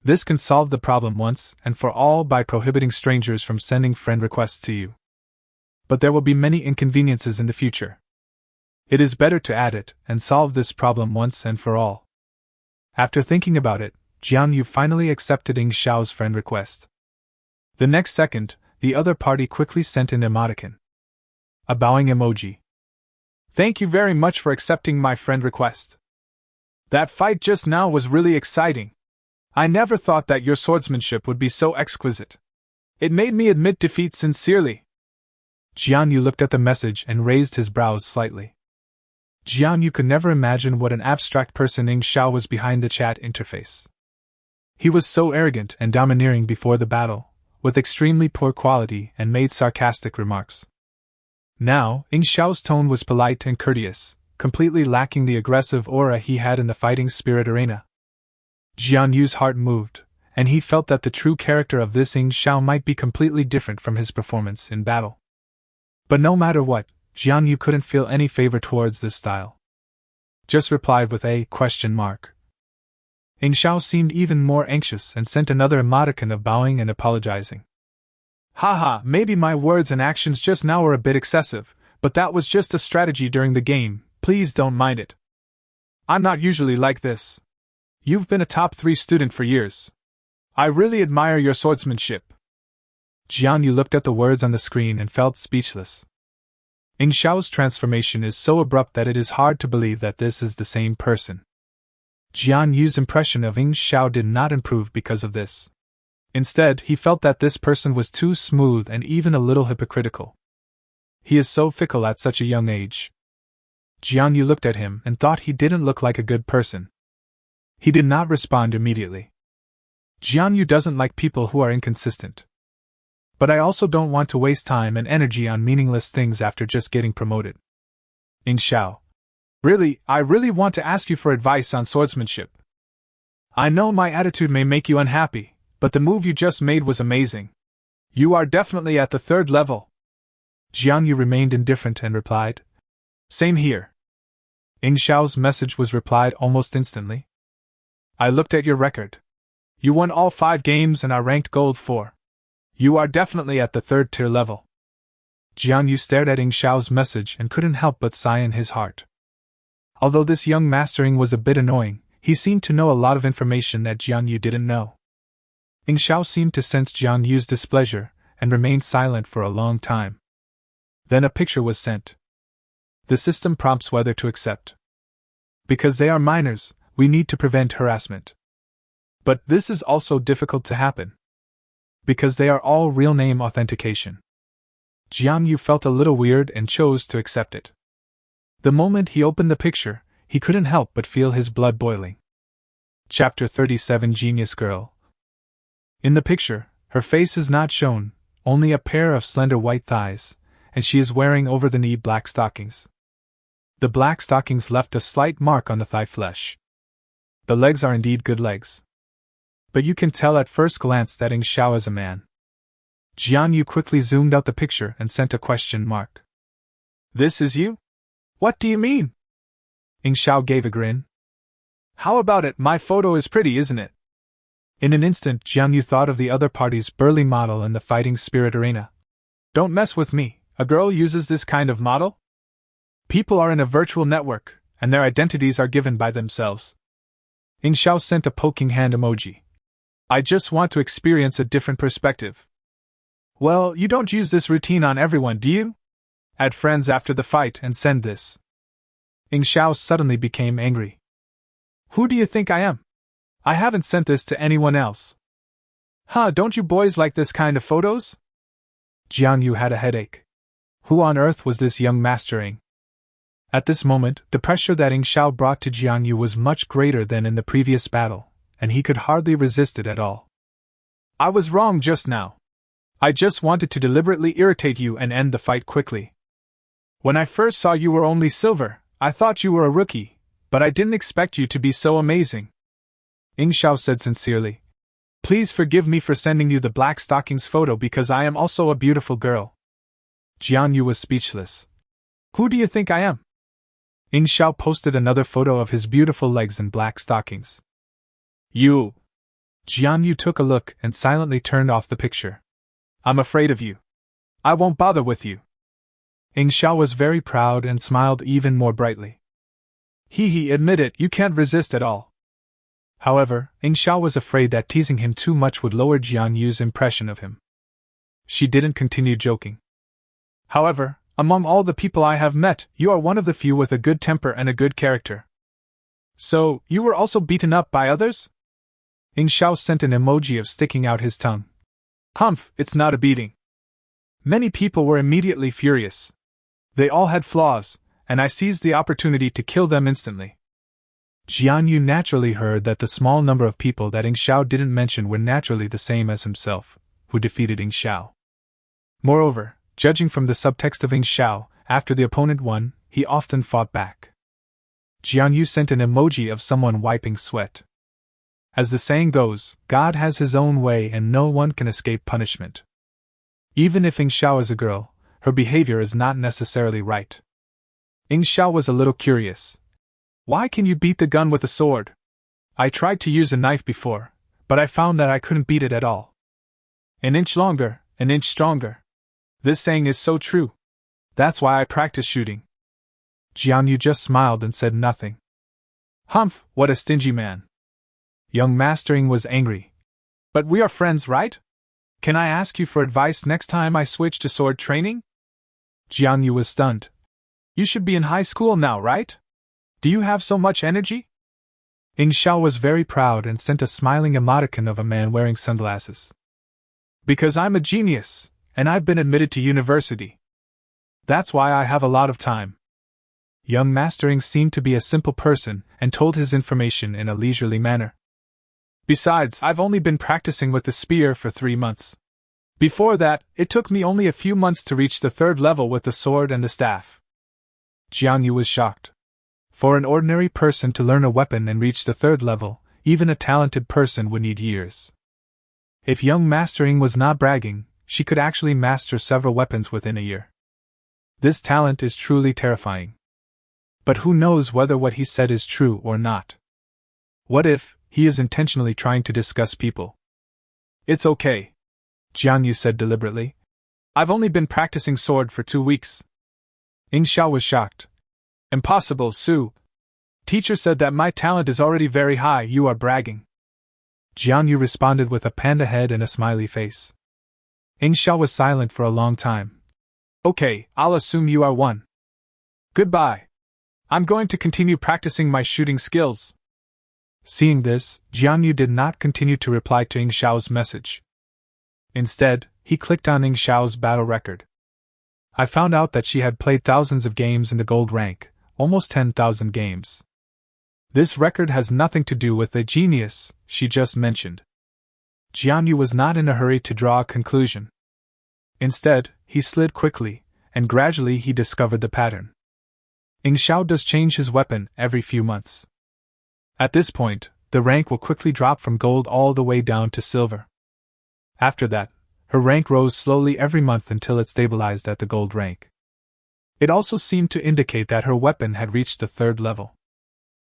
This can solve the problem once and for all by prohibiting strangers from sending friend requests to you. But there will be many inconveniences in the future. It is better to add it and solve this problem once and for all. After thinking about it, Jiang Yu finally accepted Ying Xiao's friend request. The next second, the other party quickly sent an emoticon. A bowing emoji. Thank you very much for accepting my friend request. That fight just now was really exciting. I never thought that your swordsmanship would be so exquisite. It made me admit defeat sincerely. Jiang Yu looked at the message and raised his brows slightly. Jiang Yu could never imagine what an abstract person Ying Xiao was behind the chat interface. He was so arrogant and domineering before the battle, with extremely poor quality, and made sarcastic remarks. Now, Ying Xiao's tone was polite and courteous, completely lacking the aggressive aura he had in the fighting spirit arena. Jiang Yu's heart moved, and he felt that the true character of this Ying Xiao might be completely different from his performance in battle. But no matter what, Jiang Yu couldn't feel any favor towards this style. Just replied with a question mark. Ying Xiao seemed even more anxious and sent another emoticon of bowing and apologizing. Haha, maybe my words and actions just now were a bit excessive, but that was just a strategy during the game, please don't mind it. I'm not usually like this. You've been a top 3 student for years. I really admire your swordsmanship. Jiang Yu looked at the words on the screen and felt speechless. Ying Xiao's transformation is so abrupt that it is hard to believe that this is the same person. Jiang Yu's impression of Ying Xiao did not improve because of this. Instead, he felt that this person was too smooth and even a little hypocritical. He is so fickle at such a young age. Jiang Yu looked at him and thought he didn't look like a good person. He did not respond immediately. Jiang Yu doesn't like people who are inconsistent. But I also don't want to waste time and energy on meaningless things after just getting promoted. Ying Xiao. Really, I really want to ask you for advice on swordsmanship. I know my attitude may make you unhappy, but the move you just made was amazing. You are definitely at the 3rd level. Jiang Yu remained indifferent and replied, Same here. Ying Xiao's message was replied almost instantly. I looked at your record. You won all 5 games and are ranked gold 4. You are definitely at the 3rd tier level. Jiang Yu stared at Ying Xiao's message and couldn't help but sigh in his heart. Although this young mastering was a bit annoying, he seemed to know a lot of information that Jiang Yu didn't know. Ying Xiao seemed to sense Jiang Yu's displeasure and remained silent for a long time. Then a picture was sent. The system prompts whether to accept. Because they are minors, we need to prevent harassment. But this is also difficult to happen. Because they are all real name authentication. Jiang Yu felt a little weird and chose to accept it. The moment he opened the picture, he couldn't help but feel his blood boiling. Chapter 37 Genius Girl. In the picture, her face is not shown, only a pair of slender white thighs, and she is wearing over-the-knee black stockings. The black stockings left a slight mark on the thigh flesh. The legs are indeed good legs. But you can tell at first glance that Ying Xiao is a man. Jiang Yu quickly zoomed out the picture and sent a question mark. This is you? What do you mean? Ying Xiao gave a grin. How about it, my photo is pretty, isn't it? In an instant, Jiang Yu thought of the other party's burly model in the fighting spirit arena. Don't mess with me, a girl uses this kind of model? People are in a virtual network, and their identities are given by themselves. Ying Xiao sent a poking hand emoji. I just want to experience a different perspective. Well, you don't use this routine on everyone, do you? Add friends after the fight and send this. Ying Xiao suddenly became angry. Who do you think I am? I haven't sent this to anyone else. Huh, don't you boys like this kind of photos? Jiang Yu had a headache. Who on earth was this young mastering? At this moment, the pressure that Ying Xiao brought to Jiang Yu was much greater than in the previous battle, and he could hardly resist it at all. I was wrong just now. I just wanted to deliberately irritate you and end the fight quickly. When I first saw you were only silver, I thought you were a rookie, but I didn't expect you to be so amazing. Ying Xiao said sincerely. Please forgive me for sending you the black stockings photo because I am also a beautiful girl. Jiang Yu was speechless. Who do you think I am? Ying Xiao posted another photo of his beautiful legs in black stockings. You. Jiang Yu took a look and silently turned off the picture. I'm afraid of you. I won't bother with you. Ing Xiao was very proud and smiled even more brightly. He admit it, you can't resist at all. However, Ing Xiao was afraid that teasing him too much would lower Jiang Yu's impression of him. She didn't continue joking. However, among all the people I have met, you are one of the few with a good temper and a good character. So, you were also beaten up by others? Ing Xiao sent an emoji of sticking out his tongue. Humph, it's not a beating. Many people were immediately furious. They all had flaws, and I seized the opportunity to kill them instantly. Jiang Yu naturally heard that the small number of people that Ing Xiao didn't mention were naturally the same as himself, who defeated Ing Xiao. Moreover, judging from the subtext of Ing Xiao, after the opponent won, he often fought back. Jiang Yu sent an emoji of someone wiping sweat. As the saying goes, God has his own way and no one can escape punishment. Even if Ing Xiao is a girl, her behavior is not necessarily right. Ing Xiao was a little curious. Why can you beat the gun with a sword? I tried to use a knife before, but I found that I couldn't beat it at all. An inch longer, an inch stronger. This saying is so true. That's why I practice shooting. Jiang Yu just smiled and said nothing. Humph, what a stingy man. Young Master Ing was angry. But we are friends, right? Can I ask you for advice next time I switch to sword training? Jiang Yu was stunned. You should be in high school now, right? Do you have so much energy? Ing Xiao was very proud and sent a smiling emoticon of a man wearing sunglasses. Because I'm a genius, and I've been admitted to university. That's why I have a lot of time. Young Master Ing seemed to be a simple person and told his information in a leisurely manner. Besides, I've only been practicing with the spear for 3 months. Before that, it took me only a few months to reach the 3rd level with the sword and the staff. Jiang Yu was shocked. For an ordinary person to learn a weapon and reach the 3rd level, even a talented person would need years. If young Master Ing was not bragging, she could actually master several weapons within a year. This talent is truly terrifying. But who knows whether what he said is true or not? What if he is intentionally trying to disgust people? It's okay, Jiang Yu said deliberately. I've only been practicing sword for 2 weeks. Ing Xiao was shocked. Impossible, Su. Teacher said that my talent is already very high, you are bragging. Jiang Yu responded with a panda head and a smiley face. Ing Xiao was silent for a long time. Okay, I'll assume you are one. Goodbye. I'm going to continue practicing my shooting skills. Seeing this, Jiang Yu did not continue to reply to Ing Xiao's message. Instead, he clicked on Ing Xiao's battle record. I found out that she had played thousands of games in the gold rank, almost 10,000 games. This record has nothing to do with the genius she just mentioned. Jiang Yu was not in a hurry to draw a conclusion. Instead, he slid quickly, and gradually he discovered the pattern. Ing Xiao does change his weapon every few months. At this point, the rank will quickly drop from gold all the way down to silver. After that, her rank rose slowly every month until it stabilized at the gold rank. It also seemed to indicate that her weapon had reached the 3rd level.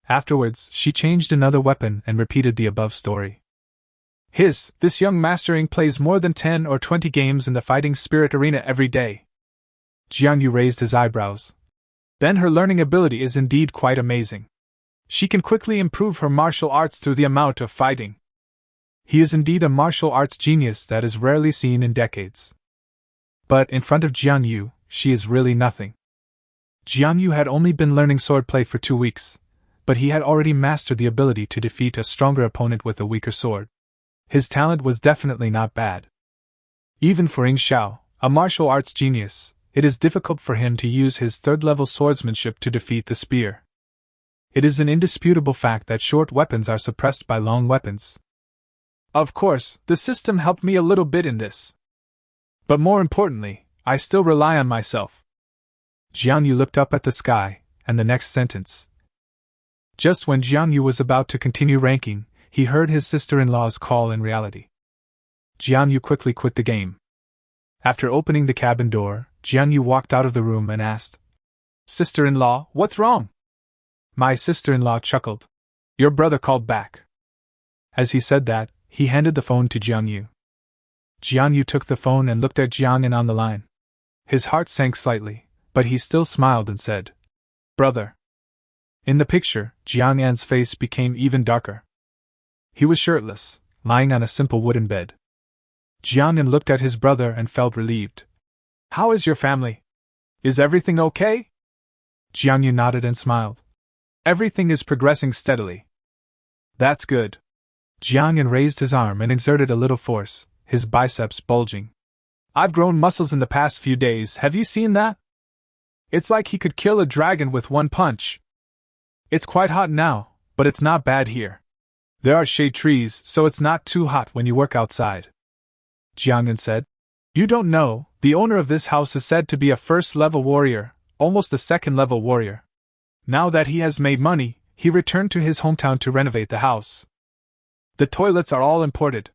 Afterwards, she changed another weapon and repeated the above story. This young Master Ing plays more than 10 or 20 games in the fighting spirit arena every day. Jiang Yu raised his eyebrows. Then her learning ability is indeed quite amazing. She can quickly improve her martial arts through the amount of fighting. He is indeed a martial arts genius that is rarely seen in decades. But in front of Jiang Yu, she is really nothing. Jiang Yu had only been learning swordplay for 2 weeks, but he had already mastered the ability to defeat a stronger opponent with a weaker sword. His talent was definitely not bad. Even for Ing Xiao, a martial arts genius, it is difficult for him to use his 3rd-level swordsmanship to defeat the spear. It is an indisputable fact that short weapons are suppressed by long weapons. Of course, the system helped me a little bit in this. But more importantly, I still rely on myself. Jiang Yu looked up at the sky, and the next sentence. Just when Jiang Yu was about to continue ranking, he heard his sister-in-law's call in reality. Jiang Yu quickly quit the game. After opening the cabin door, Jiang Yu walked out of the room and asked, Sister-in-law, what's wrong? My sister-in-law chuckled. Your brother called back. As he said that, he handed the phone to Jiang Yu. Jiang Yu took the phone and looked at Jiang An on the line. His heart sank slightly, but he still smiled and said, "Brother." In the picture, Jiang An's face became even darker. He was shirtless, lying on a simple wooden bed. Jiang An looked at his brother and felt relieved. "How is your family? Is everything okay?" Jiang Yu nodded and smiled. "Everything is progressing steadily." "That's good." Jiang An raised his arm and exerted a little force, his biceps bulging. "I've grown muscles in the past few days, have you seen that? It's like he could kill a dragon with one punch. It's quite hot now, but it's not bad here. There are shade trees, so it's not too hot when you work outside." Jiang An said. "You don't know, the owner of this house is said to be a first-level warrior, almost a second-level warrior. Now that he has made money, he returned to his hometown to renovate the house. The toilets are all imported."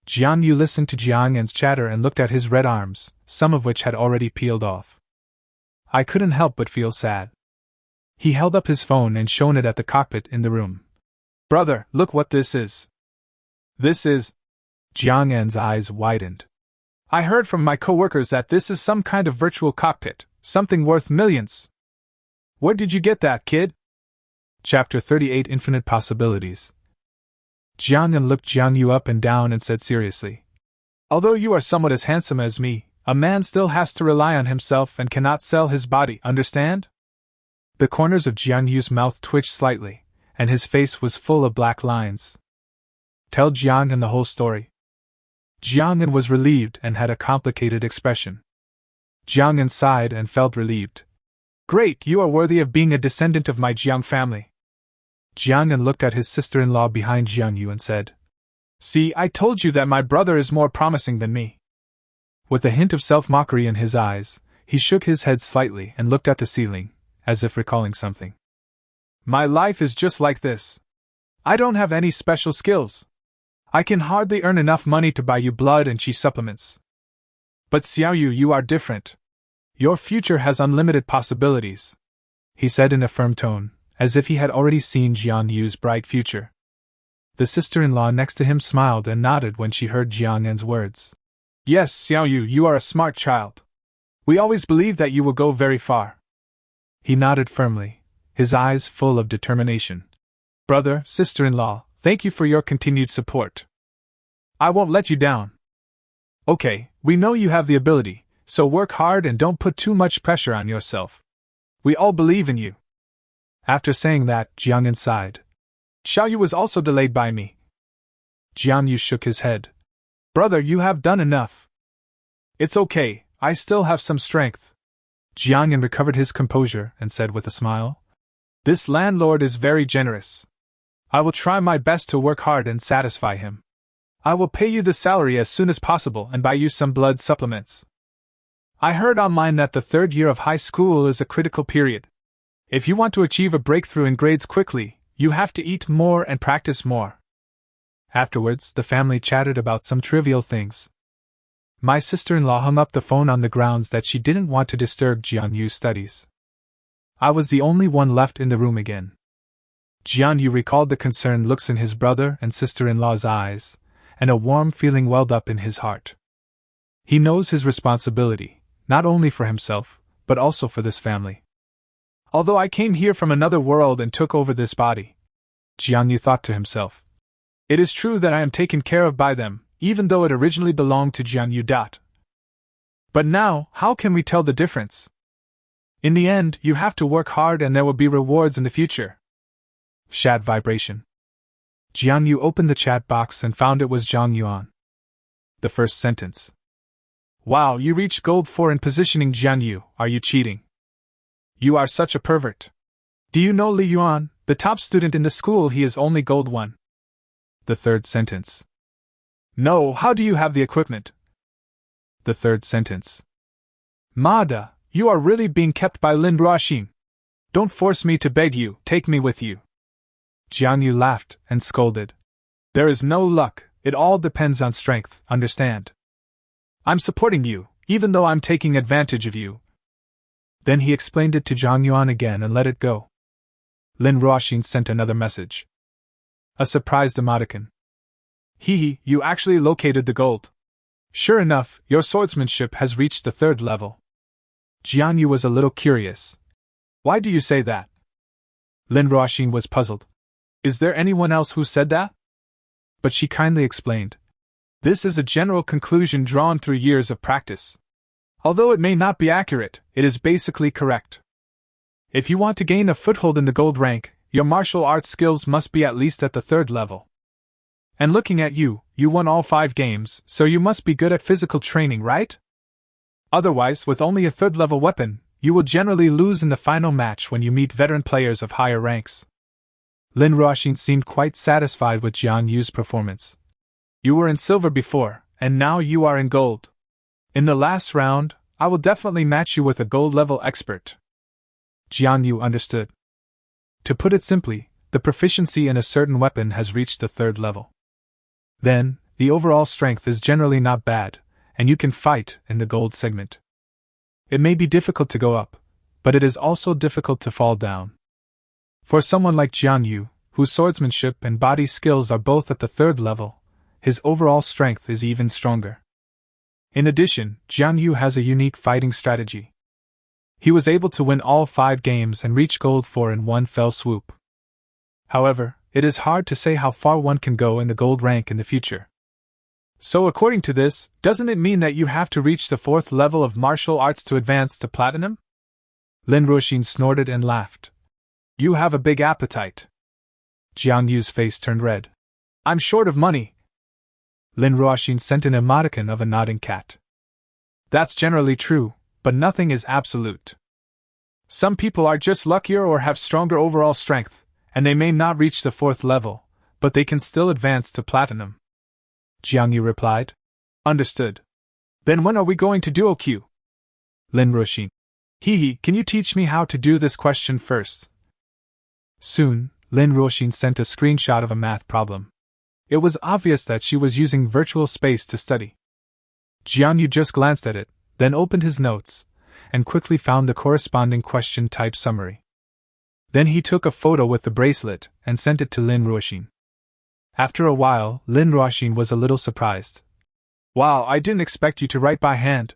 Jiang Yu listened to Jiang An's chatter and looked at his red arms, some of which had already peeled off. I couldn't help but feel sad. He held up his phone and shone it at the cockpit in the room. "Brother, look what this is." "This is..." Jiang An's eyes widened. "I heard from my co-workers that this is some kind of virtual cockpit, something worth millions. Where did you get that, kid?" Chapter 38 Infinite Possibilities. Jiang An looked Jiang Yu up and down and said seriously, "Although you are somewhat as handsome as me, a man still has to rely on himself and cannot sell his body, understand?" The corners of Jiang Yu's mouth twitched slightly, and his face was full of black lines. "Tell Jiang An the whole story." Jiang An was relieved and had a complicated expression. Jiang An sighed and felt relieved. "Great, you are worthy of being a descendant of my Jiang family." Jiang An looked at his sister-in-law behind Jiang Yu and said, "See, I told you that my brother is more promising than me." With a hint of self-mockery in his eyes, he shook his head slightly and looked at the ceiling, as if recalling something. "My life is just like this. I don't have any special skills. I can hardly earn enough money to buy you blood and chi supplements. But Xiao Yu, you are different. Your future has unlimited possibilities," he said in a firm tone, as if he had already seen Jiang Yu's bright future. The sister-in-law next to him smiled and nodded when she heard Jiang An's words. "Yes, Xiao Yu, you are a smart child. We always believed that you will go very far." He nodded firmly, his eyes full of determination. "Brother, sister-in-law, thank you for your continued support. I won't let you down. Okay, we know you have the ability, so work hard and don't put too much pressure on yourself. We all believe in you." After saying that, Jiang An sighed. "Xiao Yu was also delayed by me." Jiang Yu shook his head. "Brother, you have done enough. It's okay, I still have some strength." Jiang An recovered his composure and said with a smile, "This landlord is very generous. I will try my best to work hard and satisfy him. I will pay you the salary as soon as possible and buy you some blood supplements. I heard online that the third year of high school is a critical period. If you want to achieve a breakthrough in grades quickly, you have to eat more and practice more." Afterwards, the family chatted about some trivial things. My sister-in-law hung up the phone on the grounds that she didn't want to disturb Jiang Yu's studies. I was the only one left in the room again. Jiang Yu recalled the concerned looks in his brother and sister-in-law's eyes, and a warm feeling welled up in his heart. He knows his responsibility, not only for himself, but also for this family. "Although I came here from another world and took over this body," Jiang Yu thought to himself, "it is true that I am taken care of by them, even though it originally belonged to Jiang Yu. But now, how can we tell the difference? In the end, you have to work hard and there will be rewards in the future." Chat vibration. Jiang Yu opened the chat box and found it was Zhang Yuan. The first sentence. "Wow, you reached gold 4 in positioning, Jiang Yu, are you cheating? You are such a pervert. Do you know Li Yuan, the top student in the school? He is only gold 1. The third sentence. "No, how do you have the equipment?" The third sentence. "Mada, you are really being kept by Lin Ruoxin. Don't force me to beg you, take me with you." Jiang Yu laughed and scolded. "There is no luck, it all depends on strength, understand? I'm supporting you, even though I'm taking advantage of you." Then he explained it to Zhang Yuan again and let it go. Lin Ruoxin sent another message. A surprised emoticon. Hee, you actually located the gold. Sure enough, your swordsmanship has reached the 3rd level. Jiang Yu was a little curious. Why do you say that? Lin Ruoxin was puzzled. Is there anyone else who said that? But she kindly explained. This is a general conclusion drawn through years of practice. Although it may not be accurate, it is basically correct. If you want to gain a foothold in the gold rank, your martial arts skills must be at least at the 3rd level. And looking at you, you won all 5 games, so you must be good at physical training, right? Otherwise, with only a 3rd level weapon, you will generally lose in the final match when you meet veteran players of higher ranks. Lin Ruoxin seemed quite satisfied with Jiang Yu's performance. You were in silver before, and now you are in gold. In the last round, I will definitely match you with a gold-level expert. Jiang Yu understood. To put it simply, the proficiency in a certain weapon has reached the 3rd level. Then, the overall strength is generally not bad, and you can fight in the gold segment. It may be difficult to go up, but it is also difficult to fall down. For someone like Jiang Yu, whose swordsmanship and body skills are both at the 3rd level, his overall strength is even stronger. In addition, Jiang Yu has a unique fighting strategy. He was able to win all 5 games and reach gold 4 in one fell swoop. However, it is hard to say how far one can go in the gold rank in the future. So according to this, doesn't it mean that you have to reach the 4th level of martial arts to advance to platinum? Lin Ruoxin snorted and laughed. You have a big appetite. Jiang Yu's face turned red. I'm short of money. Lin Ruoxin sent an emoticon of a nodding cat. That's generally true, but nothing is absolute. Some people are just luckier or have stronger overall strength, and they may not reach the 4th level, but they can still advance to platinum. Jiang Yu replied. Understood. Then when are we going to duo Q? Lin Ruoxin. Hee, can you teach me how to do this question first? Soon, Lin Ruoxin sent a screenshot of a math problem. It was obvious that she was using virtual space to study. Jiang Yu just glanced at it, then opened his notes, and quickly found the corresponding question type summary. Then he took a photo with the bracelet and sent it to Lin Ruoxin. After a while, Lin Ruoxin was a little surprised. Wow, I didn't expect you to write by hand.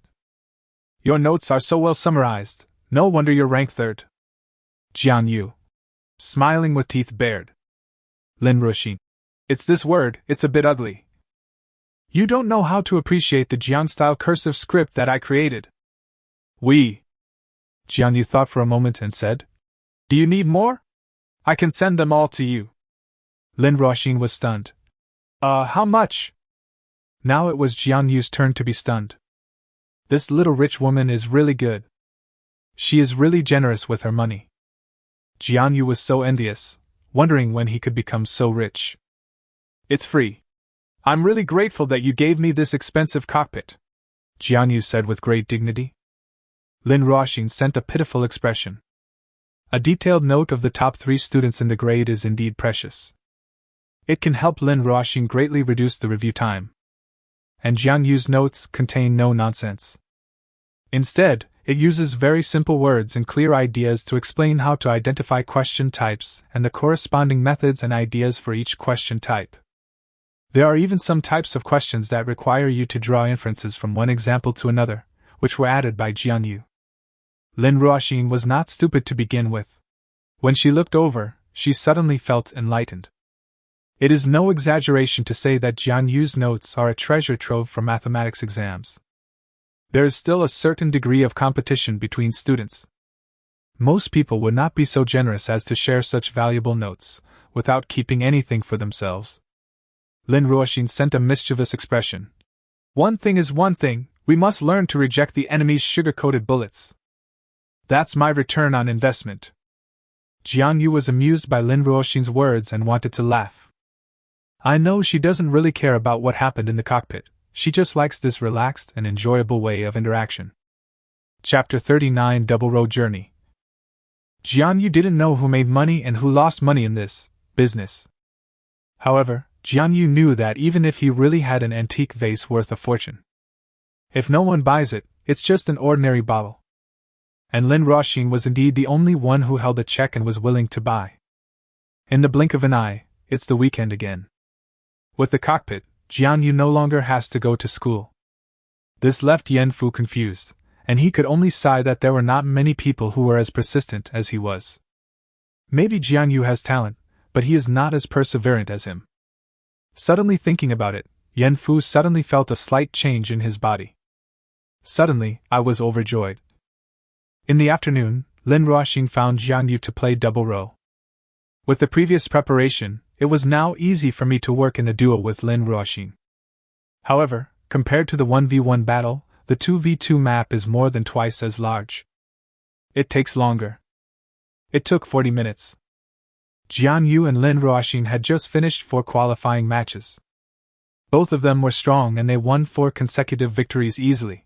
Your notes are so well summarized, no wonder you're ranked 3rd. Jiang Yu. Smiling with teeth bared. Lin Ruoxin. It's this word, it's a bit ugly. You don't know how to appreciate the Jiang-style cursive script that I created. Jiang Yu thought for a moment and said, Do you need more? I can send them all to you. Lin Ruoxin was stunned. How much? Now it was Jiang Yu's turn to be stunned. This little rich woman is really good. She is really generous with her money. Jiang Yu was so envious, wondering when he could become so rich. It's free. I'm really grateful that you gave me this expensive cockpit, Jiang Yu said with great dignity. Lin Ruoxin sent a pitiful expression. A detailed note of the top 3 students in the grade is indeed precious. It can help Lin Ruoxin greatly reduce the review time. And Jiang Yu's notes contain no nonsense. Instead, it uses very simple words and clear ideas to explain how to identify question types and the corresponding methods and ideas for each question type. There are even some types of questions that require you to draw inferences from one example to another, which were added by Jiang Yu. Lin Ruoxin was not stupid to begin with. When she looked over, she suddenly felt enlightened. It is no exaggeration to say that Jiang Yu's notes are a treasure trove for mathematics exams. There is still a certain degree of competition between students. Most people would not be so generous as to share such valuable notes, without keeping anything for themselves. Lin Ruoxin sent a mischievous expression. One thing is one thing, we must learn to reject the enemy's sugar-coated bullets. That's my return on investment. Jiang Yu was amused by Lin Ruoxin's words and wanted to laugh. I know she doesn't really care about what happened in the cockpit, she just likes this relaxed and enjoyable way of interaction. Chapter 39 Double Road Journey. Jiang Yu didn't know who made money and who lost money in this business. However, Jiang Yu knew that even if he really had an antique vase worth a fortune, if no one buys it, it's just an ordinary bottle. And Lin Ruoxin was indeed the only one who held a check and was willing to buy. In the blink of an eye, it's the weekend again. With the cockpit, Jiang Yu no longer has to go to school. This left Yan Fu confused, and he could only sigh that there were not many people who were as persistent as he was. Maybe Jiang Yu has talent, but he is not as perseverant as him. Suddenly thinking about it, Yan Fu suddenly felt a slight change in his body. Suddenly, I was overjoyed. In the afternoon, Lin Ruoxin found Jiang Yu to play double row. With the previous preparation, it was now easy for me to work in a duo with Lin Ruoxin. However, compared to the 1v1 battle, the 2v2 map is more than twice as large. It takes longer. It took 40 minutes. Jiang Yu and Lin Ruoxin had just finished 4 qualifying matches. Both of them were strong and they won 4 consecutive victories easily.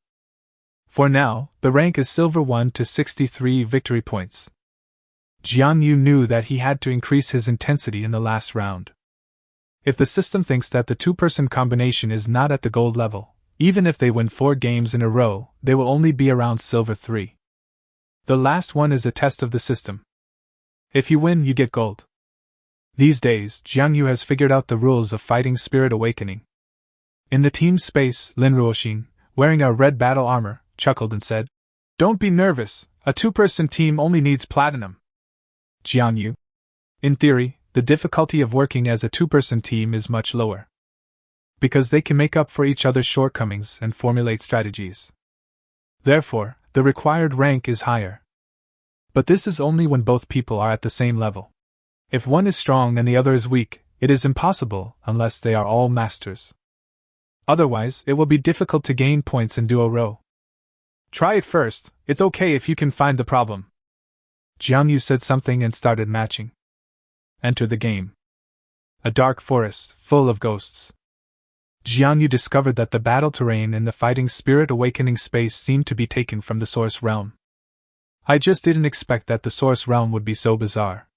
For now, the rank is silver 1 to 63 victory points. Jiang Yu knew that he had to increase his intensity in the last round. If the system thinks that the 2-person combination is not at the gold level, even if they win 4 games in a row, they will only be around silver 3. The last one is a test of the system. If you win, you get gold. These days, Jiang Yu has figured out the rules of fighting spirit awakening. In the team space, Lin Ruoxin, wearing a red battle armor, chuckled and said, "Don't be nervous, a 2-person team only needs platinum." Jiang Yu. In theory, the difficulty of working as a 2-person team is much lower. Because they can make up for each other's shortcomings and formulate strategies. Therefore, the required rank is higher. But this is only when both people are at the same level. If one is strong and the other is weak, it is impossible unless they are all masters. Otherwise, it will be difficult to gain points in duo row. Try it first, it's okay if you can find the problem. Jiang Yu said something and started matching. Enter the game. A dark forest, full of ghosts. Jiang Yu discovered that the battle terrain in the fighting spirit awakening space seemed to be taken from the source realm. I just didn't expect that the source realm would be so bizarre.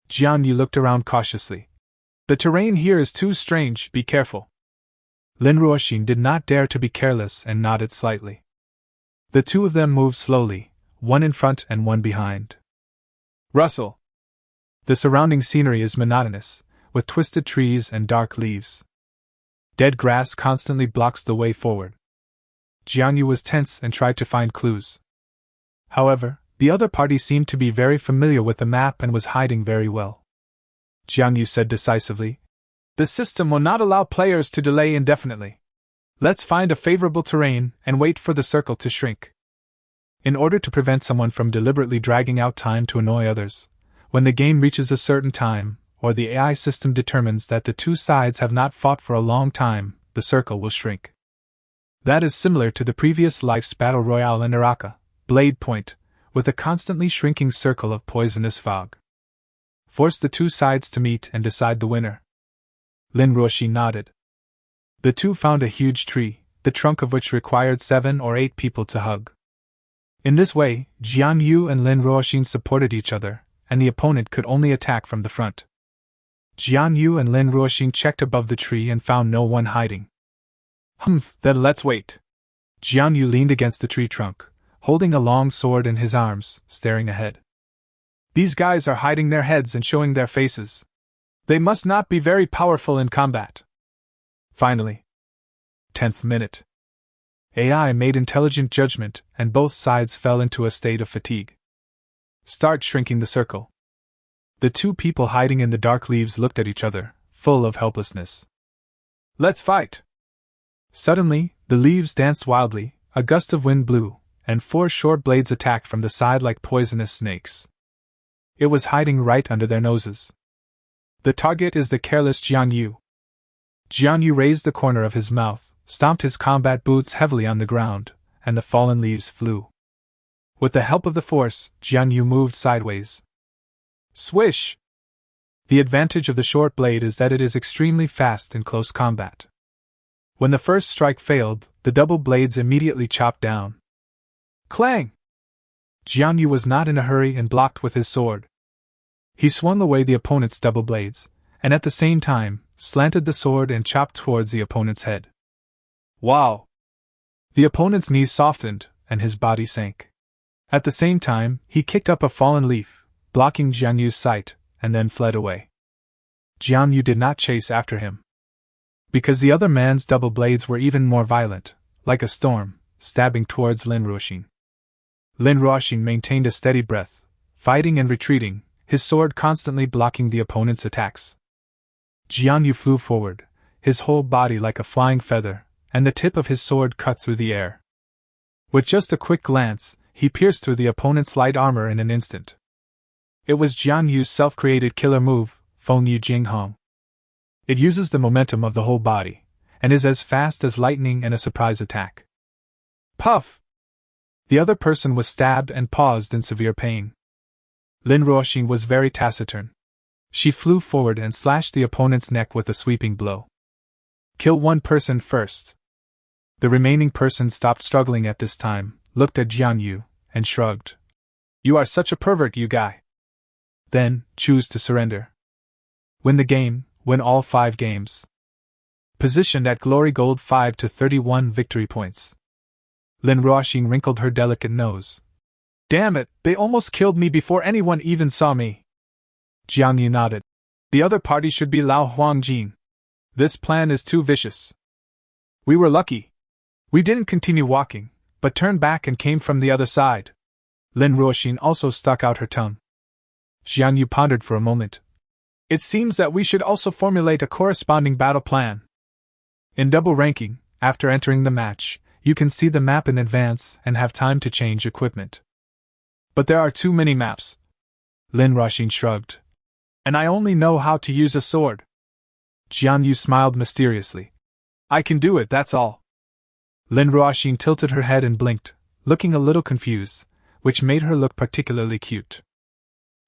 Jiang Yu looked around cautiously. The terrain here is too strange, be careful. Lin Ruoxin did not dare to be careless and nodded slightly. The two of them moved slowly, one in front and one behind. Rustle! The surrounding scenery is monotonous, with twisted trees and dark leaves. Dead grass constantly blocks the way forward. Jiang Yu was tense and tried to find clues. However, the other party seemed to be very familiar with the map and was hiding very well. Jiang Yu said decisively, "The system will not allow players to delay indefinitely. Let's find a favorable terrain and wait for the circle to shrink." In order to prevent someone from deliberately dragging out time to annoy others, when the game reaches a certain time, or the AI system determines that the two sides have not fought for a long time, the circle will shrink. That is similar to the previous life's battle royale in Araka, Blade Point, with a constantly shrinking circle of poisonous fog. Force the two sides to meet and decide the winner. Lin Ruoxin nodded. The two found a huge tree, the trunk of which required 7 or 8 people to hug. In this way, Jiang Yu and Lin Ruoxin supported each other, and the opponent could only attack from the front. Jiang Yu and Lin Ruoxin checked above the tree and found no one hiding. Then let's wait. Jiang Yu leaned against the tree trunk, holding a long sword in his arms, staring ahead. These guys are hiding their heads and showing their faces. They must not be very powerful in combat. Finally. 10th minute. AI made intelligent judgment, and both sides fell into a state of fatigue. Start shrinking the circle. The two people hiding in the dark leaves looked at each other, full of helplessness. Let's fight! Suddenly, the leaves danced wildly, a gust of wind blew, and 4 short blades attacked from the side like poisonous snakes. It was hiding right under their noses. The target is the careless Jiang Yu. Jiang Yu raised the corner of his mouth, stomped his combat boots heavily on the ground, and the fallen leaves flew. With the help of the force, Jiang Yu moved sideways. Swish! The advantage of the short blade is that it is extremely fast in close combat. When the first strike failed, the double blades immediately chopped down. Clang! Jiang Yu was not in a hurry and blocked with his sword. He swung away the opponent's double blades, and at the same time, slanted the sword and chopped towards the opponent's head. Wow! The opponent's knees softened, and his body sank. At the same time, he kicked up a fallen leaf, blocking Jiang Yu's sight, and then fled away. Jiang Yu did not chase after him. because the other man's double blades were even more violent, like a storm, stabbing towards Lin Ruoxin. Lin Ruoxin maintained a steady breath, fighting and retreating, his sword constantly blocking the opponent's attacks. Jiang Yu flew forward, his whole body like a flying feather, and the tip of his sword cut through the air. With just a quick glance, he pierced through the opponent's light armor in an instant. It was Jiang Yu's self-created killer move, Feng Yu Jing Hong. It uses the momentum of the whole body, and is as fast as lightning and a surprise attack. Puff! The other person was stabbed and paused in severe pain. Lin Ruoxin was very taciturn. She flew forward and slashed the opponent's neck with a sweeping blow. Kill one person first. The remaining person stopped struggling at this time, looked at Jiang Yu, and shrugged. You are such a pervert, you guy. Then, choose to surrender. Win the game, win all 5 games. Positioned at Glory Gold 5 to 31 victory points. Lin Ruoxin wrinkled her delicate nose. Damn it, they almost killed me before anyone even saw me. Jiang Yu nodded. The other party should be Lao Huangjin. This plan is too vicious. We were lucky. We didn't continue walking, but turned back and came from the other side. Lin Ruoxin also stuck out her tongue. Jiang Yu pondered for a moment. It seems that we should also formulate a corresponding battle plan. In double ranking, after entering the match, you can see the map in advance and have time to change equipment. But there are too many maps. Lin Ruoxin shrugged. And I only know how to use a sword. Jiang Yu smiled mysteriously. I can do it, that's all. Lin Ruoxin tilted her head and blinked, looking a little confused, which made her look particularly cute.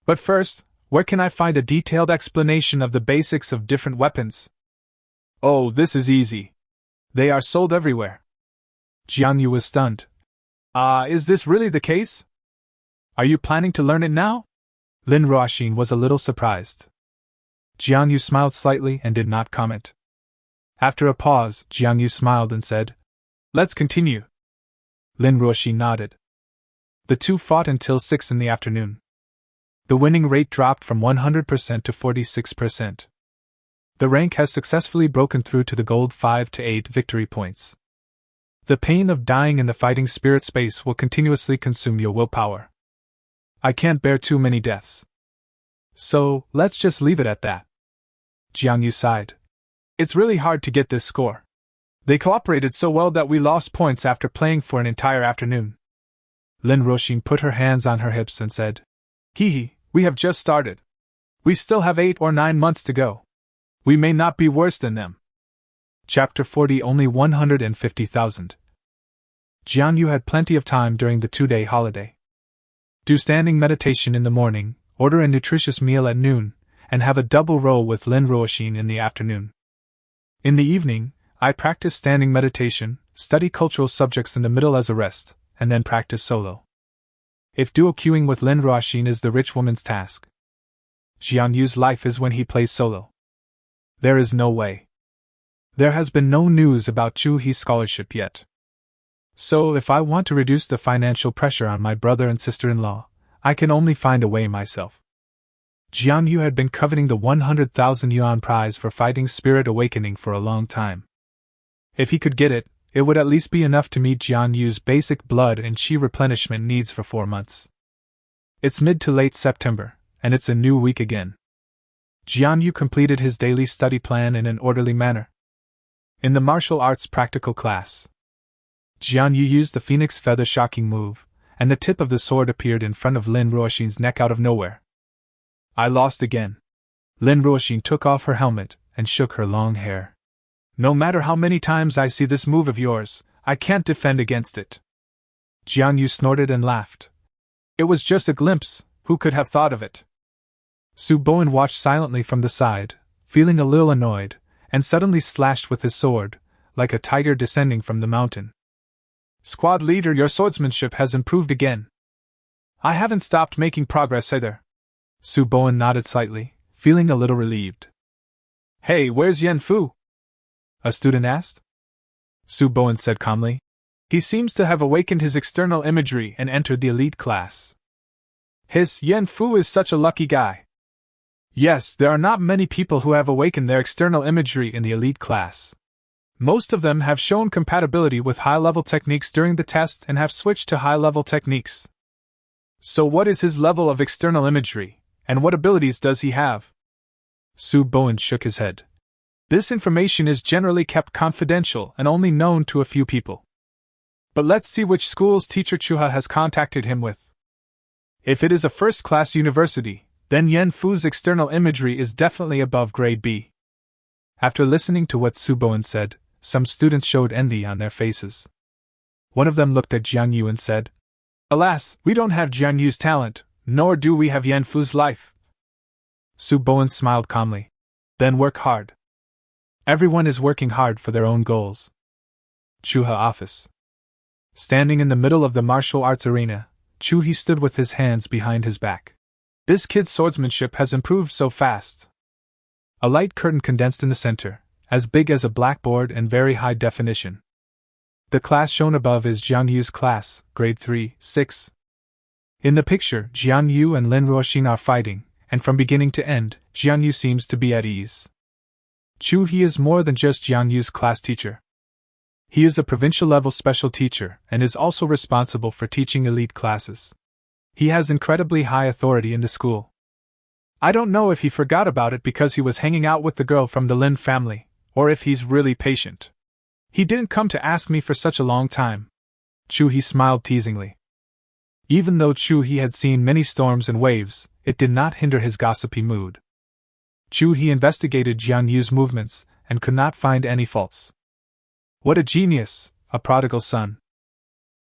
But first, where can I find a detailed explanation of the basics of different weapons? Oh, this is easy. They are sold everywhere. Jiang Yu was stunned. Is this really the case? Are you planning to learn it now? Lin Ruoxin was a little surprised. Jiang Yu smiled slightly and did not comment. After a pause, Jiang Yu smiled and said, Let's continue. Lin Ruoxin nodded. The two fought until 6 in the afternoon. The winning rate dropped from 100% to 46%. The rank has successfully broken through to the gold 5 to 8 victory points. The pain of dying in the fighting spirit space will continuously consume your willpower. I can't bear too many deaths. So, let's just leave it at that. Jiang Yu sighed. It's really hard to get this score. They cooperated so well that we lost points after playing for an entire afternoon. Lin Ruoxin put her hands on her hips and said, Hee, we have just started. We still have 8 or 9 months to go. We may not be worse than them. Chapter 40 Only 150,000. Jiang Yu had plenty of time during the 2-day holiday. Do standing meditation in the morning, order a nutritious meal at noon, and have a double roll with Lin Ruoxin in the afternoon. In the evening, I practice standing meditation, study cultural subjects in the middle as a rest, and then practice solo. If duo queuing with Lin Ruoxin is the rich woman's task, Jiang Yu's life is when he plays solo. There is no way. There has been no news about Chu He's scholarship yet. So if I want to reduce the financial pressure on my brother and sister-in-law, I can only find a way myself. Jiang Yu had been coveting the 100,000 yuan prize for fighting spirit awakening for a long time. If he could get it, it would at least be enough to meet Jiang Yu's basic blood and chi replenishment needs for 4 months. It's mid to late September, and it's a new week again. Jiang Yu completed his daily study plan in an orderly manner. In the martial arts practical class, Jiang Yu used the phoenix feather shocking move, and the tip of the sword appeared in front of Lin Ruoxin's neck out of nowhere. I lost again. Lin Ruoxin took off her helmet and shook her long hair. No matter how many times I see this move of yours, I can't defend against it. Jiang Yu snorted and laughed. It was just a glimpse, who could have thought of it? Su Bowen watched silently from the side, feeling a little annoyed, and suddenly slashed with his sword, like a tiger descending from the mountain. Squad leader, your swordsmanship has improved again. I haven't stopped making progress either. Su Bowen nodded slightly, feeling a little relieved. Hey, where's Yan Fu? A student asked. Su Bowen said calmly. He seems to have awakened his external imagery and entered the elite class. His Yan Fu is such a lucky guy. Yes, there are not many people who have awakened their external imagery in the elite class. Most of them have shown compatibility with high-level techniques during the test and have switched to high-level techniques. So what is his level of external imagery, and what abilities does he have? Su Bowen shook his head. This information is generally kept confidential and only known to a few people. But let's see which school's teacher Chuha has contacted him with. If it is a first-class university, then Yen Fu's external imagery is definitely above grade B. After listening to what Su Bowen said, some students showed envy on their faces. One of them looked at Jiang Yu and said, "Alas, we don't have Jiang Yu's talent, nor do we have Yen Fu's life." Su Bowen smiled calmly. Then work hard. Everyone is working hard for their own goals. Chuha office. Standing in the middle of the martial arts arena, Chu-hee stood with his hands behind his back. This kid's swordsmanship has improved so fast. A light curtain condensed in the center, as big as a blackboard and very high definition. The class shown above is Jiang Yu's class, grade 3, 6. In the picture, Jiang Yu and Lin Ruoxin are fighting, and from beginning to end, Jiang Yu seems to be at ease. Chu-hee is more than just Jiang Yu's class teacher. He is a provincial-level special teacher and is also responsible for teaching elite classes. He has incredibly high authority in the school. I don't know if he forgot about it because he was hanging out with the girl from the Lin family, or if he's really patient. He didn't come to ask me for such a long time. Chu-hee smiled teasingly. Even though Chu-hee had seen many storms and waves, it did not hinder his gossipy mood. Chu-hee investigated Jiang Yu's movements and could not find any faults. What a genius, a prodigal son.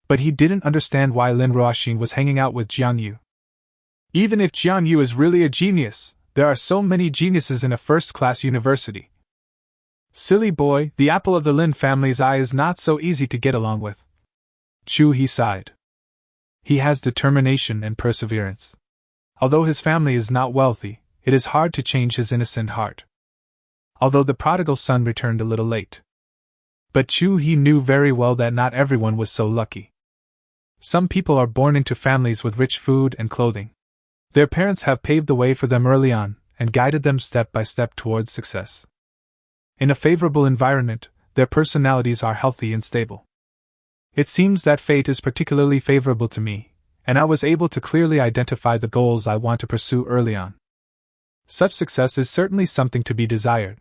But he didn't understand why Lin Ruoxin was hanging out with Jiang Yu. Even if Jiang Yu is really a genius, there are so many geniuses in a first-class university. Silly boy, the apple of the Lin family's eye is not so easy to get along with. Chu-hee sighed. He has determination and perseverance. Although his family is not wealthy, it is hard to change his innocent heart. Although the prodigal son returned a little late. But Chu-hee knew very well that not everyone was so lucky. Some people are born into families with rich food and clothing. Their parents have paved the way for them early on, and guided them step by step towards success. In a favorable environment, their personalities are healthy and stable. It seems that fate is particularly favorable to me, and I was able to clearly identify the goals I want to pursue early on. Such success is certainly something to be desired.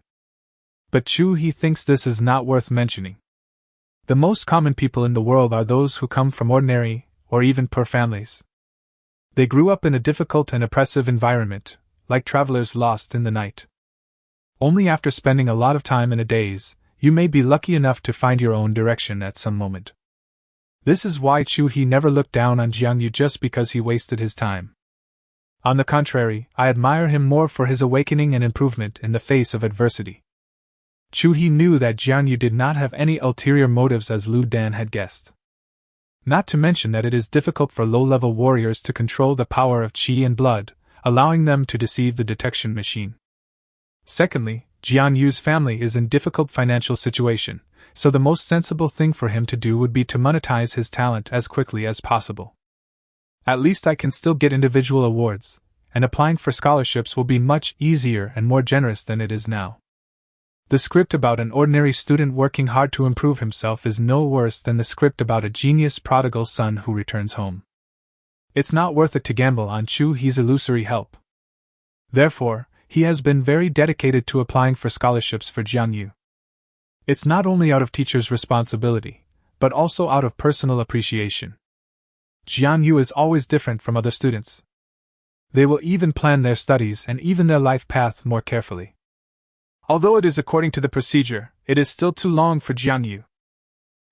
But Chu-hee thinks this is not worth mentioning. The most common people in the world are those who come from ordinary, or even poor families. They grew up in a difficult and oppressive environment, like travelers lost in the night. Only after spending a lot of time in a daze, you may be lucky enough to find your own direction at some moment. This is why Chu-hee never looked down on Jiang Yu just because he wasted his time. On the contrary, I admire him more for his awakening and improvement in the face of adversity. Chu-hee knew that Jiang Yu did not have any ulterior motives as Lu Dan had guessed. Not to mention that it is difficult for low-level warriors to control the power of qi and blood, allowing them to deceive the detection machine. Secondly, Jiang Yu's family is in difficult financial situation, so the most sensible thing for him to do would be to monetize his talent as quickly as possible. At least I can still get individual awards, and applying for scholarships will be much easier and more generous than it is now. The script about an ordinary student working hard to improve himself is no worse than the script about a genius prodigal son who returns home. It's not worth it to gamble on Chu-hee's illusory help. Therefore, he has been very dedicated to applying for scholarships for Jiang Yu. It's not only out of teachers' responsibility, but also out of personal appreciation. Jiang Yu is always different from other students. They will even plan their studies and even their life path more carefully. Although it is according to the procedure, it is still too long for Jiang Yu.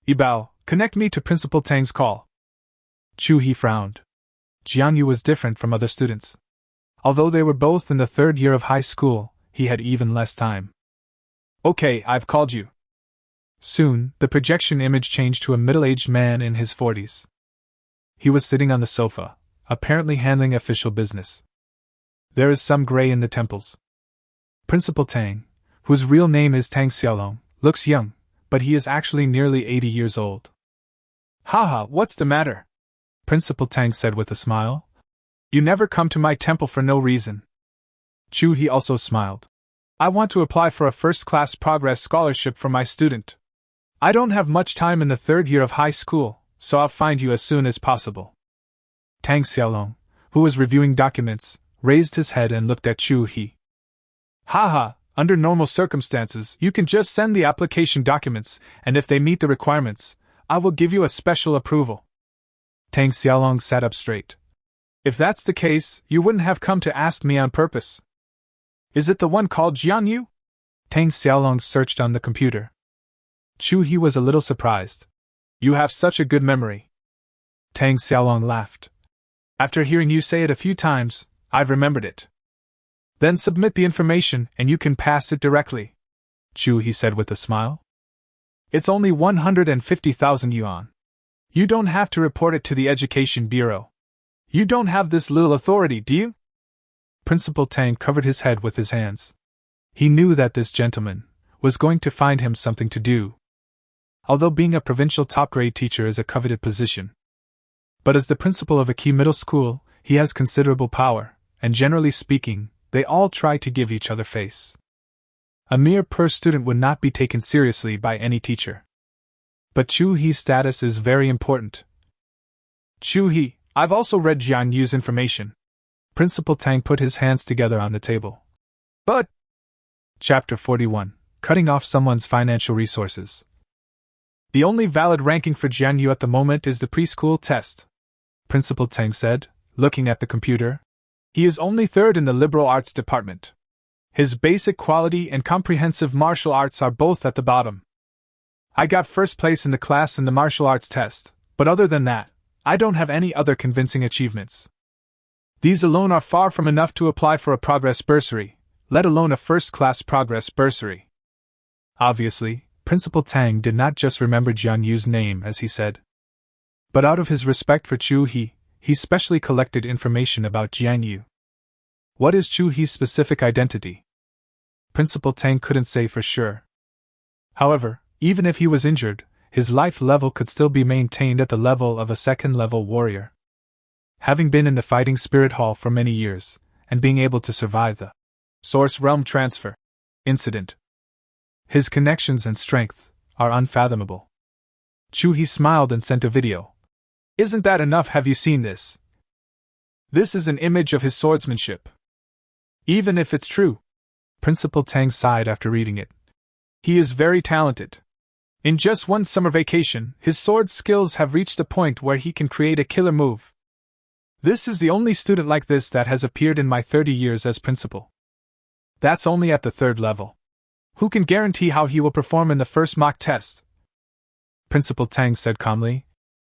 Yibao, connect me to Principal Tang's call. Chu-hee frowned. Jiang Yu was different from other students. Although they were both in the third year of high school, he had even less time. Okay, I've called you. Soon, the projection image changed to a middle-aged man in his 40s. He was sitting on the sofa, apparently handling official business. There is some gray in the temples. Principal Tang, whose real name is Tang Xiaolong, looks young, but he is actually nearly 80 years old. Haha, what's the matter? Principal Tang said with a smile. You never come to my temple for no reason. Chu He also smiled. I want to apply for a first-class progress scholarship for my student. I don't have much time in the third year of high school, so I'll find you as soon as possible. Tang Xiaolong, who was reviewing documents, raised his head and looked at Chu He. Haha, under normal circumstances, you can just send the application documents, and if they meet the requirements, I will give you a special approval. Tang Xiaolong sat up straight. If that's the case, you wouldn't have come to ask me on purpose. Is it the one called Jiang Yu? Tang Xiaolong searched on the computer. Chu He was a little surprised. You have such a good memory. Tang Xiaolong laughed. After hearing you say it a few times, I've remembered it. Then submit the information and you can pass it directly, Chu He said with a smile. It's only 150,000 yuan. You don't have to report it to the Education Bureau. You don't have this little authority, do you? Principal Tang covered his head with his hands. He knew that this gentleman was going to find him something to do. Although being a provincial top-grade teacher is a coveted position. But as the principal of a key middle school, he has considerable power, and generally speaking, they all try to give each other face. A mere student would not be taken seriously by any teacher. But Chu He's status is very important. Chu He, I've also read Jiang Yu's information. Principal Tang put his hands together on the table. But... Chapter 41. Cutting off someone's financial resources. The only valid ranking for Jiang Yu at the moment is the preschool test, Principal Tang said, looking at the computer. He is only third in the liberal arts department. His basic quality and comprehensive martial arts are both at the bottom. I got first place in the class in the martial arts test, but other than that, I don't have any other convincing achievements. These alone are far from enough to apply for a progress bursary, let alone a first-class progress bursary. Obviously, Principal Tang did not just remember Jiang Yu's name as he said. But out of his respect for Chu He, he specially collected information about Jiang Yu. What is Chu He's specific identity? Principal Tang couldn't say for sure. However, even if he was injured, his life level could still be maintained at the level of a second-level warrior. Having been in the Fighting Spirit Hall for many years, and being able to survive the Source Realm Transfer incident, his connections and strength are unfathomable. Chu He smiled and sent a video. Isn't that enough? Have you seen this? This is an image of his swordsmanship. Even if it's true, Principal Tang sighed after reading it. He is very talented. In just one summer vacation, his sword skills have reached the point where he can create a killer move. This is the only student like this that has appeared in my 30 years as principal. That's only at the third level. Who can guarantee how he will perform in the first mock test? Principal Tang said calmly.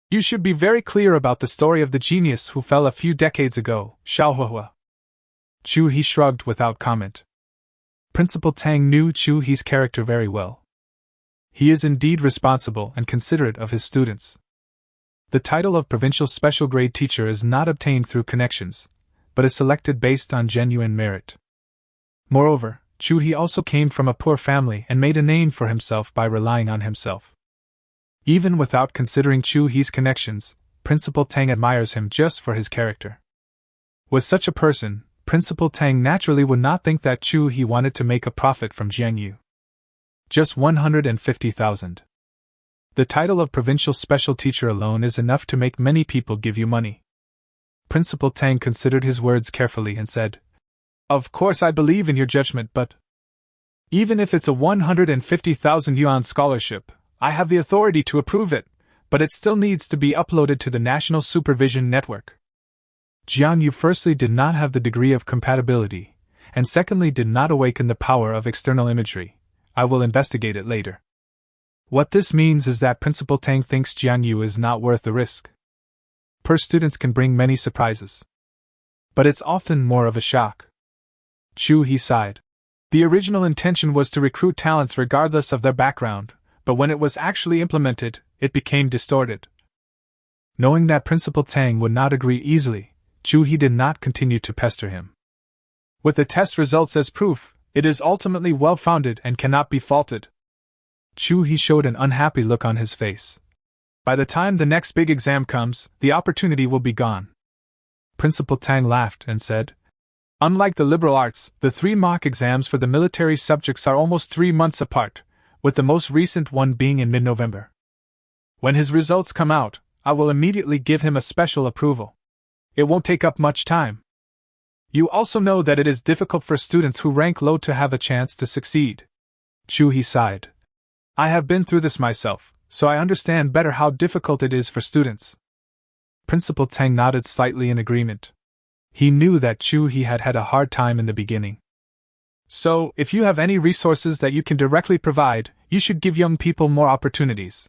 You should be very clear about the story of the genius who fell a few decades ago, Xiaohuahua. Chu He shrugged without comment. Principal Tang knew Chu He's character very well. He is indeed responsible and considerate of his students. The title of provincial special grade teacher is not obtained through connections, but is selected based on genuine merit. Moreover, Chu He also came from a poor family and made a name for himself by relying on himself. Even without considering Chu He's connections, Principal Tang admires him just for his character. With such a person, Principal Tang naturally would not think that Chu He wanted to make a profit from Jiang Yu. Just 150,000. The title of provincial special teacher alone is enough to make many people give you money. Principal Tang considered his words carefully and said, Of course I believe in your judgment, but even if it's a 150,000 yuan scholarship, I have the authority to approve it, but it still needs to be uploaded to the National Supervision Network. Jiang Yu firstly did not have the degree of compatibility, and secondly did not awaken the power of external imagery. I will investigate it later. What this means is that Principal Tang thinks Jiang Yu is not worth the risk. Students can bring many surprises, but it's often more of a shock. Chu He sighed. The original intention was to recruit talents regardless of their background, but when it was actually implemented, it became distorted. Knowing that Principal Tang would not agree easily, Chu He did not continue to pester him. With the test results as proof, it is ultimately well-founded and cannot be faulted. Chu He showed an unhappy look on his face. By the time the next big exam comes, the opportunity will be gone. Principal Tang laughed and said, Unlike the liberal arts, the 3 mock exams for the military subjects are almost 3 months apart, with the most recent one being in mid-November. When his results come out, I will immediately give him a special approval. It won't take up much time. You also know that it is difficult for students who rank low to have a chance to succeed. Chu-hee sighed. I have been through this myself, so I understand better how difficult it is for students. Principal Tang nodded slightly in agreement. He knew that Chu-hee had had a hard time in the beginning. So, if you have any resources that you can directly provide, you should give young people more opportunities.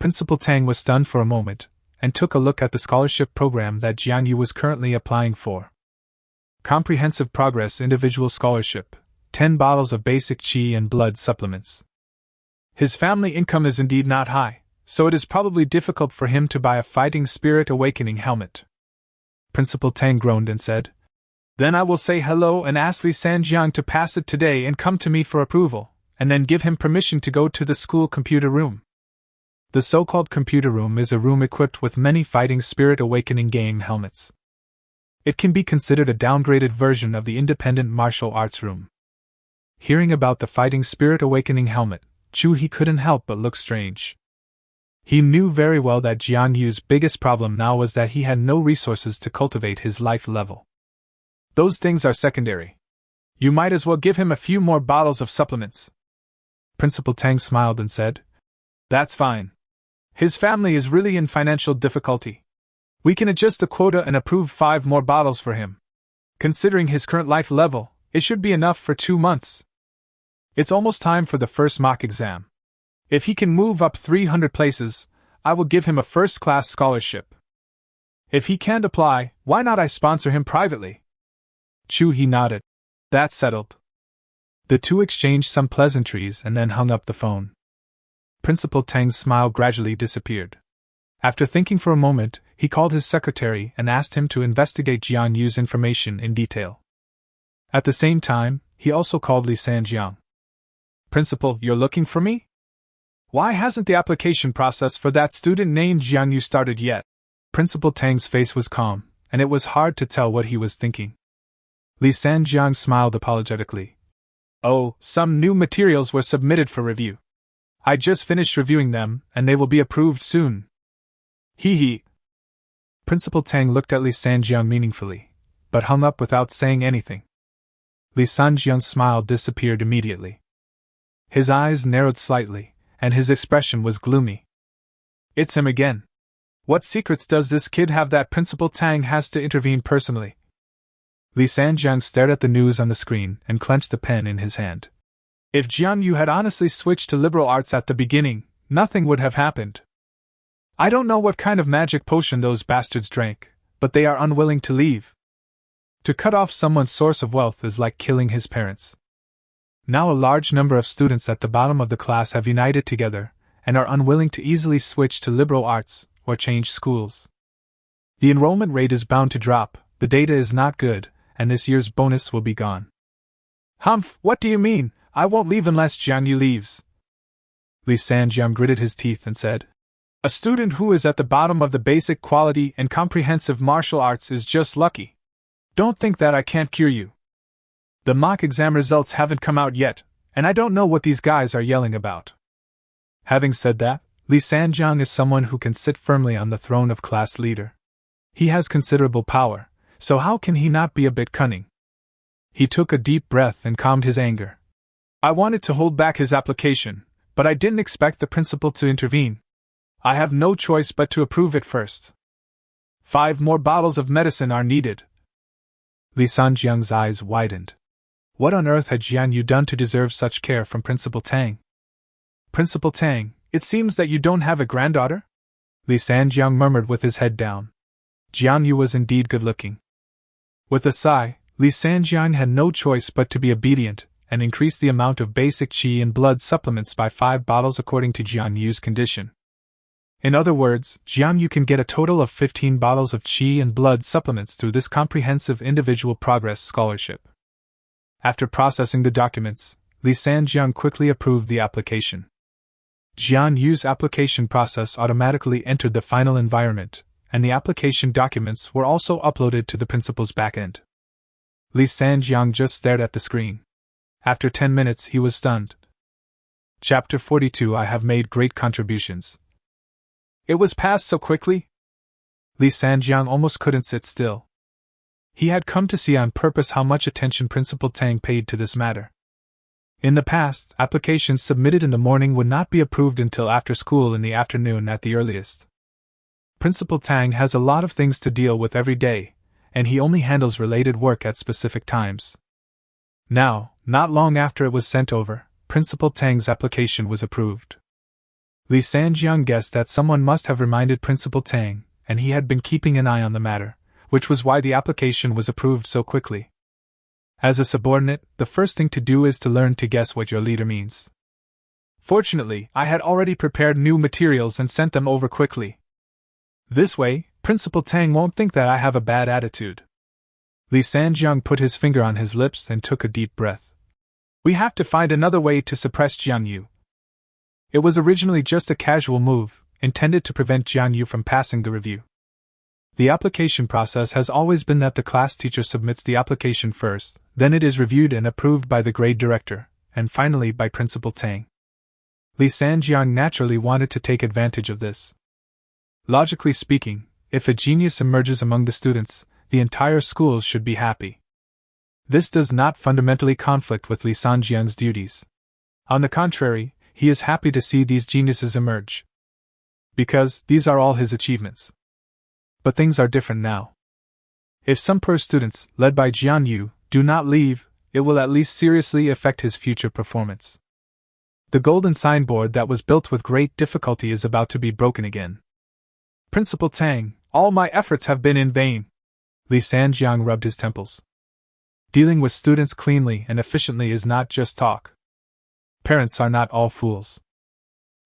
Principal Tang was stunned for a moment, and took a look at the scholarship program that Jiang Yu was currently applying for. Comprehensive Progress Individual Scholarship, 10 bottles of basic qi and blood supplements. His family income is indeed not high, so it is probably difficult for him to buy a Fighting Spirit Awakening helmet. Principal Tang groaned and said, Then I will say hello and ask Li Sanjiang to pass it today and come to me for approval, and then give him permission to go to the school computer room. The so-called computer room is a room equipped with many Fighting Spirit Awakening game helmets. It can be considered a downgraded version of the independent martial arts room. Hearing about the Fighting Spirit Awakening helmet, Chu-hee couldn't help but look strange. He knew very well that Jiang Yu's biggest problem now was that he had no resources to cultivate his life level. Those things are secondary. You might as well give him a few more bottles of supplements. Principal Tang smiled and said, That's fine. His family is really in financial difficulty. We can adjust the quota and approve 5 more bottles for him. Considering his current life level, it should be enough for 2 months. It's almost time for the first mock exam. If he can move up 300 places, I will give him a first-class scholarship. If he can't apply, why not I sponsor him privately? Chu-hee nodded. That's settled. The two exchanged some pleasantries and then hung up the phone. Principal Tang's smile gradually disappeared. After thinking for a moment, he called his secretary and asked him to investigate Jiang Yu's information in detail. At the same time, he also called Li Sanjiang. Principal, you're looking for me? Why hasn't the application process for that student named Jiang Yu started yet? Principal Tang's face was calm, and it was hard to tell what he was thinking. Li Sanjiang smiled apologetically. Oh, some new materials were submitted for review. I just finished reviewing them, and they will be approved soon. Hee hee. Principal Tang looked at Li Sanjiang meaningfully, but hung up without saying anything. Li Sanjiang's smile disappeared immediately. His eyes narrowed slightly, and his expression was gloomy. It's him again. What secrets does this kid have that Principal Tang has to intervene personally? Li Sanjiang stared at the news on the screen and clenched the pen in his hand. If Jiang Yu had honestly switched to liberal arts at the beginning, nothing would have happened. I don't know what kind of magic potion those bastards drank, but they are unwilling to leave. To cut off someone's source of wealth is like killing his parents. Now a large number of students at the bottom of the class have united together, and are unwilling to easily switch to liberal arts, or change schools. The enrollment rate is bound to drop, the data is not good, and this year's bonus will be gone. Humph, what do you mean? I won't leave unless Jiang Yu leaves. Li Sanjiang gritted his teeth and said, A student who is at the bottom of the basic quality and comprehensive martial arts is just lucky. Don't think that I can't cure you. The mock exam results haven't come out yet, and I don't know what these guys are yelling about. Having said that, Li Sanjiang is someone who can sit firmly on the throne of class leader. He has considerable power, so how can he not be a bit cunning? He took a deep breath and calmed his anger. I wanted to hold back his application, but I didn't expect the principal to intervene. I have no choice but to approve it first. 5 more bottles of medicine are needed. Li Sanjiang's eyes widened. What on earth had Jiang Yu done to deserve such care from Principal Tang? Principal Tang, it seems that you don't have a granddaughter? Li Sanjiang murmured with his head down. Jiang Yu was indeed good-looking. With a sigh, Li Sanjiang had no choice but to be obedient, and increase the amount of basic qi and blood supplements by 5 bottles according to Jiang Yu's condition. In other words, Jiang Yu can get a total of 15 bottles of qi and blood supplements through this comprehensive individual progress scholarship. After processing the documents, Li Sanjiang quickly approved the application. Jiang Yu's application process automatically entered the final environment, and the application documents were also uploaded to the principal's backend. Li Sanjiang just stared at the screen. After 10 minutes, he was stunned. Chapter 42. I have made great contributions. It was passed so quickly? Li Sanjiang almost couldn't sit still. He had come to see on purpose how much attention Principal Tang paid to this matter. In the past, applications submitted in the morning would not be approved until after school in the afternoon at the earliest. Principal Tang has a lot of things to deal with every day, and he only handles related work at specific times. Now, not long after it was sent over, Principal Tang's application was approved. Li Sanjiang guessed that someone must have reminded Principal Tang, and he had been keeping an eye on the matter, which was why the application was approved so quickly. As a subordinate, the first thing to do is to learn to guess what your leader means. Fortunately, I had already prepared new materials and sent them over quickly. This way, Principal Tang won't think that I have a bad attitude. Li Sanjiang put his finger on his lips and took a deep breath. We have to find another way to suppress Jiang Yu. It was originally just a casual move, intended to prevent Jiang Yu from passing the review. The application process has always been that the class teacher submits the application first, then it is reviewed and approved by the grade director, and finally by Principal Tang. Li Sanjiang naturally wanted to take advantage of this. Logically speaking, if a genius emerges among the students, the entire school should be happy. This does not fundamentally conflict with Li Sanjiang's duties. On the contrary, he is happy to see these geniuses emerge, because these are all his achievements. But things are different now. If some poor students, led by Jiang Yu, do not leave, it will at least seriously affect his future performance. The golden signboard that was built with great difficulty is about to be broken again. Principal Tang, all my efforts have been in vain. Li Sanjiang rubbed his temples. Dealing with students cleanly and efficiently is not just talk. Parents are not all fools.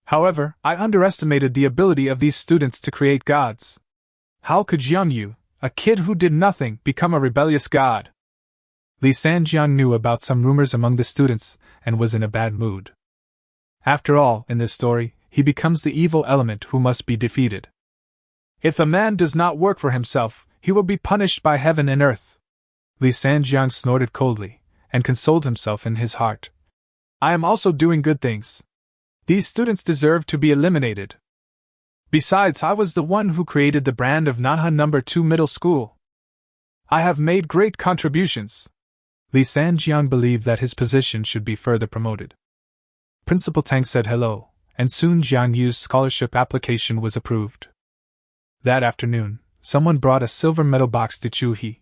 However, I underestimated the ability of these students to create gods. How could Jiang Yu, a kid who did nothing, become a rebellious god? Li Sanjiang knew about some rumors among the students, and was in a bad mood. After all, in this story, he becomes the evil element who must be defeated. If a man does not work for himself, he will be punished by heaven and earth. Li Sanjiang snorted coldly, and consoled himself in his heart. I am also doing good things. These students deserve to be eliminated. Besides, I was the one who created the brand of Nanha No. 2 Middle School. I have made great contributions. Li Sanjiang believed that his position should be further promoted. Principal Tang said hello, and soon Jiang Yu's scholarship application was approved. That afternoon, someone brought a silver metal box to Chu He.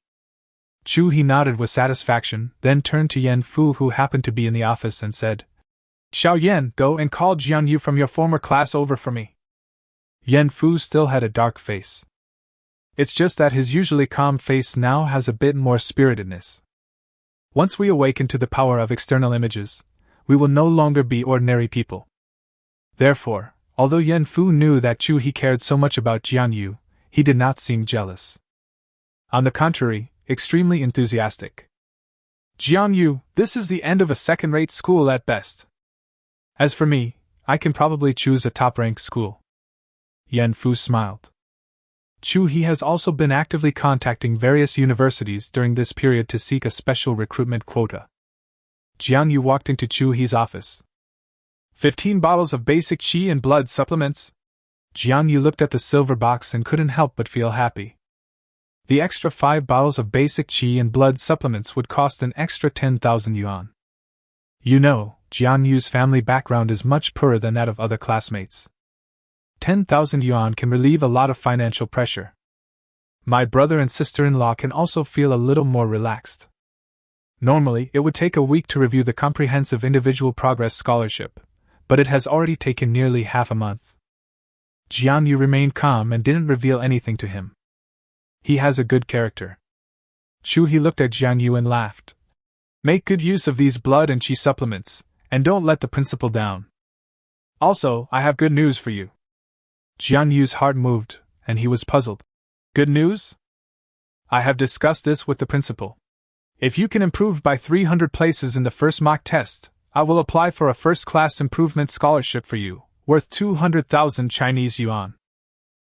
Chu He nodded with satisfaction, then turned to Yan Fu, who happened to be in the office, and said, Xiao Yan, go and call Jiang Yu from your former class over for me. Yan Fu still had a dark face. It's just that his usually calm face now has a bit more spiritedness. Once we awaken to the power of external images, we will no longer be ordinary people. Therefore, although Yan Fu knew that Chu He cared so much about Jiang Yu, he did not seem jealous. On the contrary, extremely enthusiastic. Jiang Yu, this is the end of a second-rate school at best. As for me, I can probably choose a top-ranked school. Yan Fu smiled. Chu He has also been actively contacting various universities during this period to seek a special recruitment quota. Jiang Yu walked into Chu He's office. 15 bottles of basic qi and blood supplements? Jiang Yu looked at the silver box and couldn't help but feel happy. The extra 5 bottles of basic qi and blood supplements would cost an extra 10,000 yuan. You know, Jiang Yu's family background is much poorer than that of other classmates. 10,000 yuan can relieve a lot of financial pressure. My brother and sister-in-law can also feel a little more relaxed. Normally, it would take a week to review the comprehensive individual progress scholarship, but it has already taken nearly half a month. Jiang Yu remained calm and didn't reveal anything to him. He has a good character. Chu He looked at Jiang Yu and laughed. Make good use of these blood and qi supplements, and don't let the principal down. Also, I have good news for you. Jiang Yu's heart moved, and he was puzzled. Good news? I have discussed this with the principal. If you can improve by 300 places in the first mock test, I will apply for a first-class improvement scholarship for you, worth 200,000 Chinese yuan.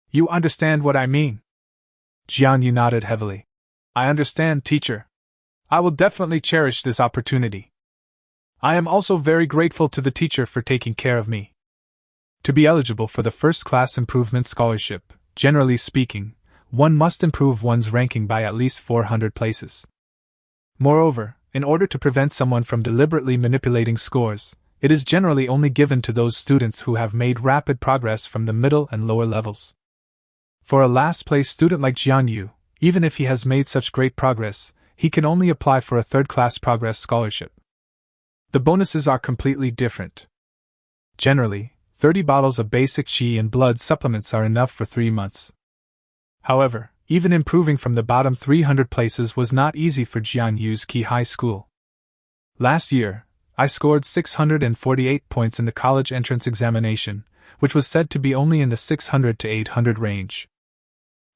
You understand what I mean? Jiang Yu nodded heavily. I understand, teacher. I will definitely cherish this opportunity. I am also very grateful to the teacher for taking care of me. To be eligible for the First Class Improvement Scholarship, generally speaking, one must improve one's ranking by at least 400 places. Moreover, in order to prevent someone from deliberately manipulating scores, it is generally only given to those students who have made rapid progress from the middle and lower levels. For a last-place student like Jiang Yu, even if he has made such great progress, he can only apply for a third-class progress scholarship. The bonuses are completely different. Generally, 30 bottles of basic qi and blood supplements are enough for 3 months. However, even improving from the bottom 300 places was not easy for Jiang Yu's Qi High School. Last year, I scored 648 points in the college entrance examination, which was said to be only in the 600 to 800 range.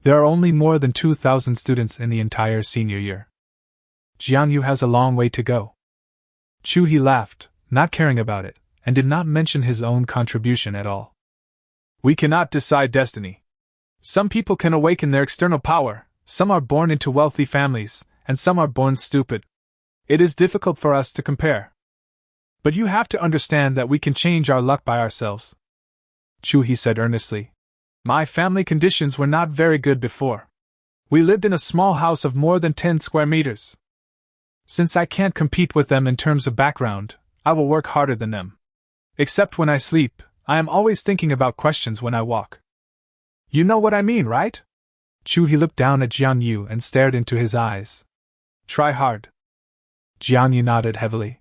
There are only more than 2,000 students in the entire senior year. Jiang Yu has a long way to go. He laughed, not caring about it, and did not mention his own contribution at all. We cannot decide destiny. Some people can awaken their external power, some are born into wealthy families, and some are born stupid. It is difficult for us to compare. But you have to understand that we can change our luck by ourselves. He said earnestly. My family conditions were not very good before. We lived in a small house of more than 10 square meters. Since I can't compete with them in terms of background, I will work harder than them. Except when I sleep, I am always thinking about questions when I walk. You know what I mean, right? He looked down at Jiang Yu and stared into his eyes. Try hard. Jiang Yu nodded heavily.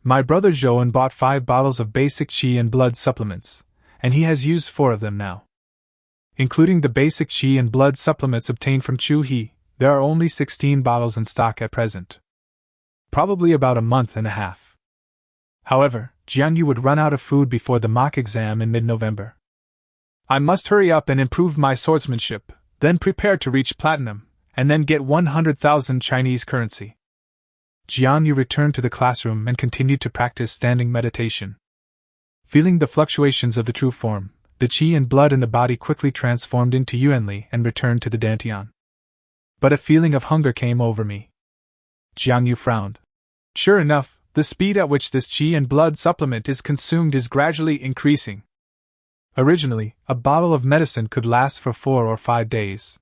My brother Zhouan bought 5 bottles of basic qi and blood supplements, and he has used 4 of them now. Including the basic qi and blood supplements obtained from Chu He, there are only 16 bottles in stock at present. Probably about a month and a half. However, Jiang Yu would run out of food before the mock exam in mid-November. I must hurry up and improve my swordsmanship, then prepare to reach platinum, and then get 100,000 Chinese currency. Jiang Yu returned to the classroom and continued to practice standing meditation. Feeling the fluctuations of the true form, the qi and blood in the body quickly transformed into Yuanli and returned to the dantian. But a feeling of hunger came over me. Jiang Yu frowned. Sure enough, the speed at which this qi and blood supplement is consumed is gradually increasing. Originally, a bottle of medicine could last for 4 or 5 days.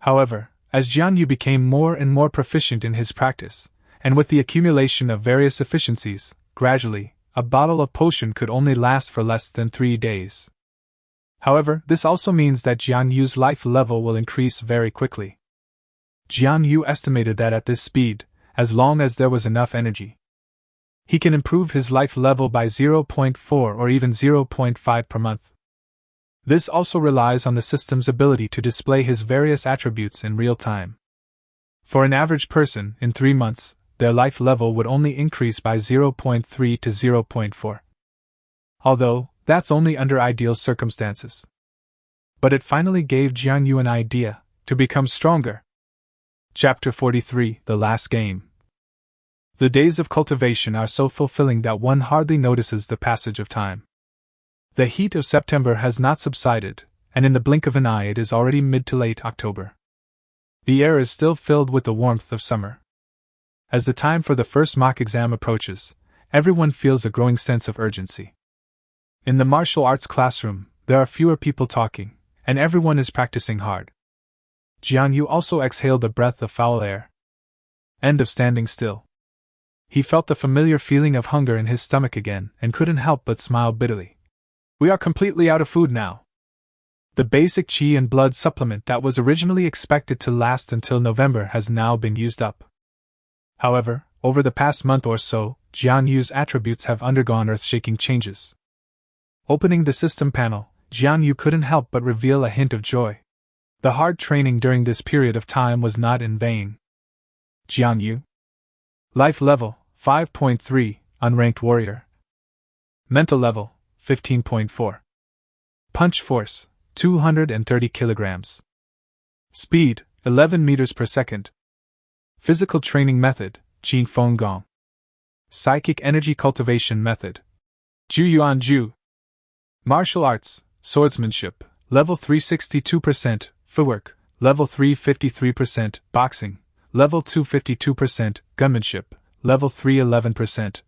However, as Jiang Yu became more and more proficient in his practice, and with the accumulation of various efficiencies, gradually, a bottle of potion could only last for less than 3 days. However, this also means that Jiang Yu's life level will increase very quickly. Jiang Yu estimated that at this speed, as long as there was enough energy, he can improve his life level by 0.4 or even 0.5 per month. This also relies on the system's ability to display his various attributes in real time. For an average person, in 3 months, their life level would only increase by 0.3 to 0.4. Although, that's only under ideal circumstances. But it finally gave Jiang Yu an idea to become stronger. Chapter 43, The Last Game. The days of cultivation are so fulfilling that one hardly notices the passage of time. The heat of September has not subsided, and in the blink of an eye it is already mid to late October. The air is still filled with the warmth of summer. As the time for the first mock exam approaches, everyone feels a growing sense of urgency. In the martial arts classroom, there are fewer people talking, and everyone is practicing hard. Jiang Yu also exhaled a breath of foul air. End of standing still. He felt the familiar feeling of hunger in his stomach again and couldn't help but smile bitterly. We are completely out of food now. The basic qi and blood supplement that was originally expected to last until November has now been used up. However, over the past month or so, Jiang Yu's attributes have undergone earth-shaking changes. Opening the system panel, Jiang Yu couldn't help but reveal a hint of joy. The hard training during this period of time was not in vain. Jiang Yu. Life level, 5.3, unranked warrior. Mental level, 15.4. Punch force, 230 kilograms. Speed, 11 meters per second. Physical training method, Qin Feng Gong. Psychic energy cultivation method, Ju Yuan Ju. Martial arts, swordsmanship, level 362%, footwork, level 353%, boxing, Level 2 52%, gunmanship, Level 3 11%.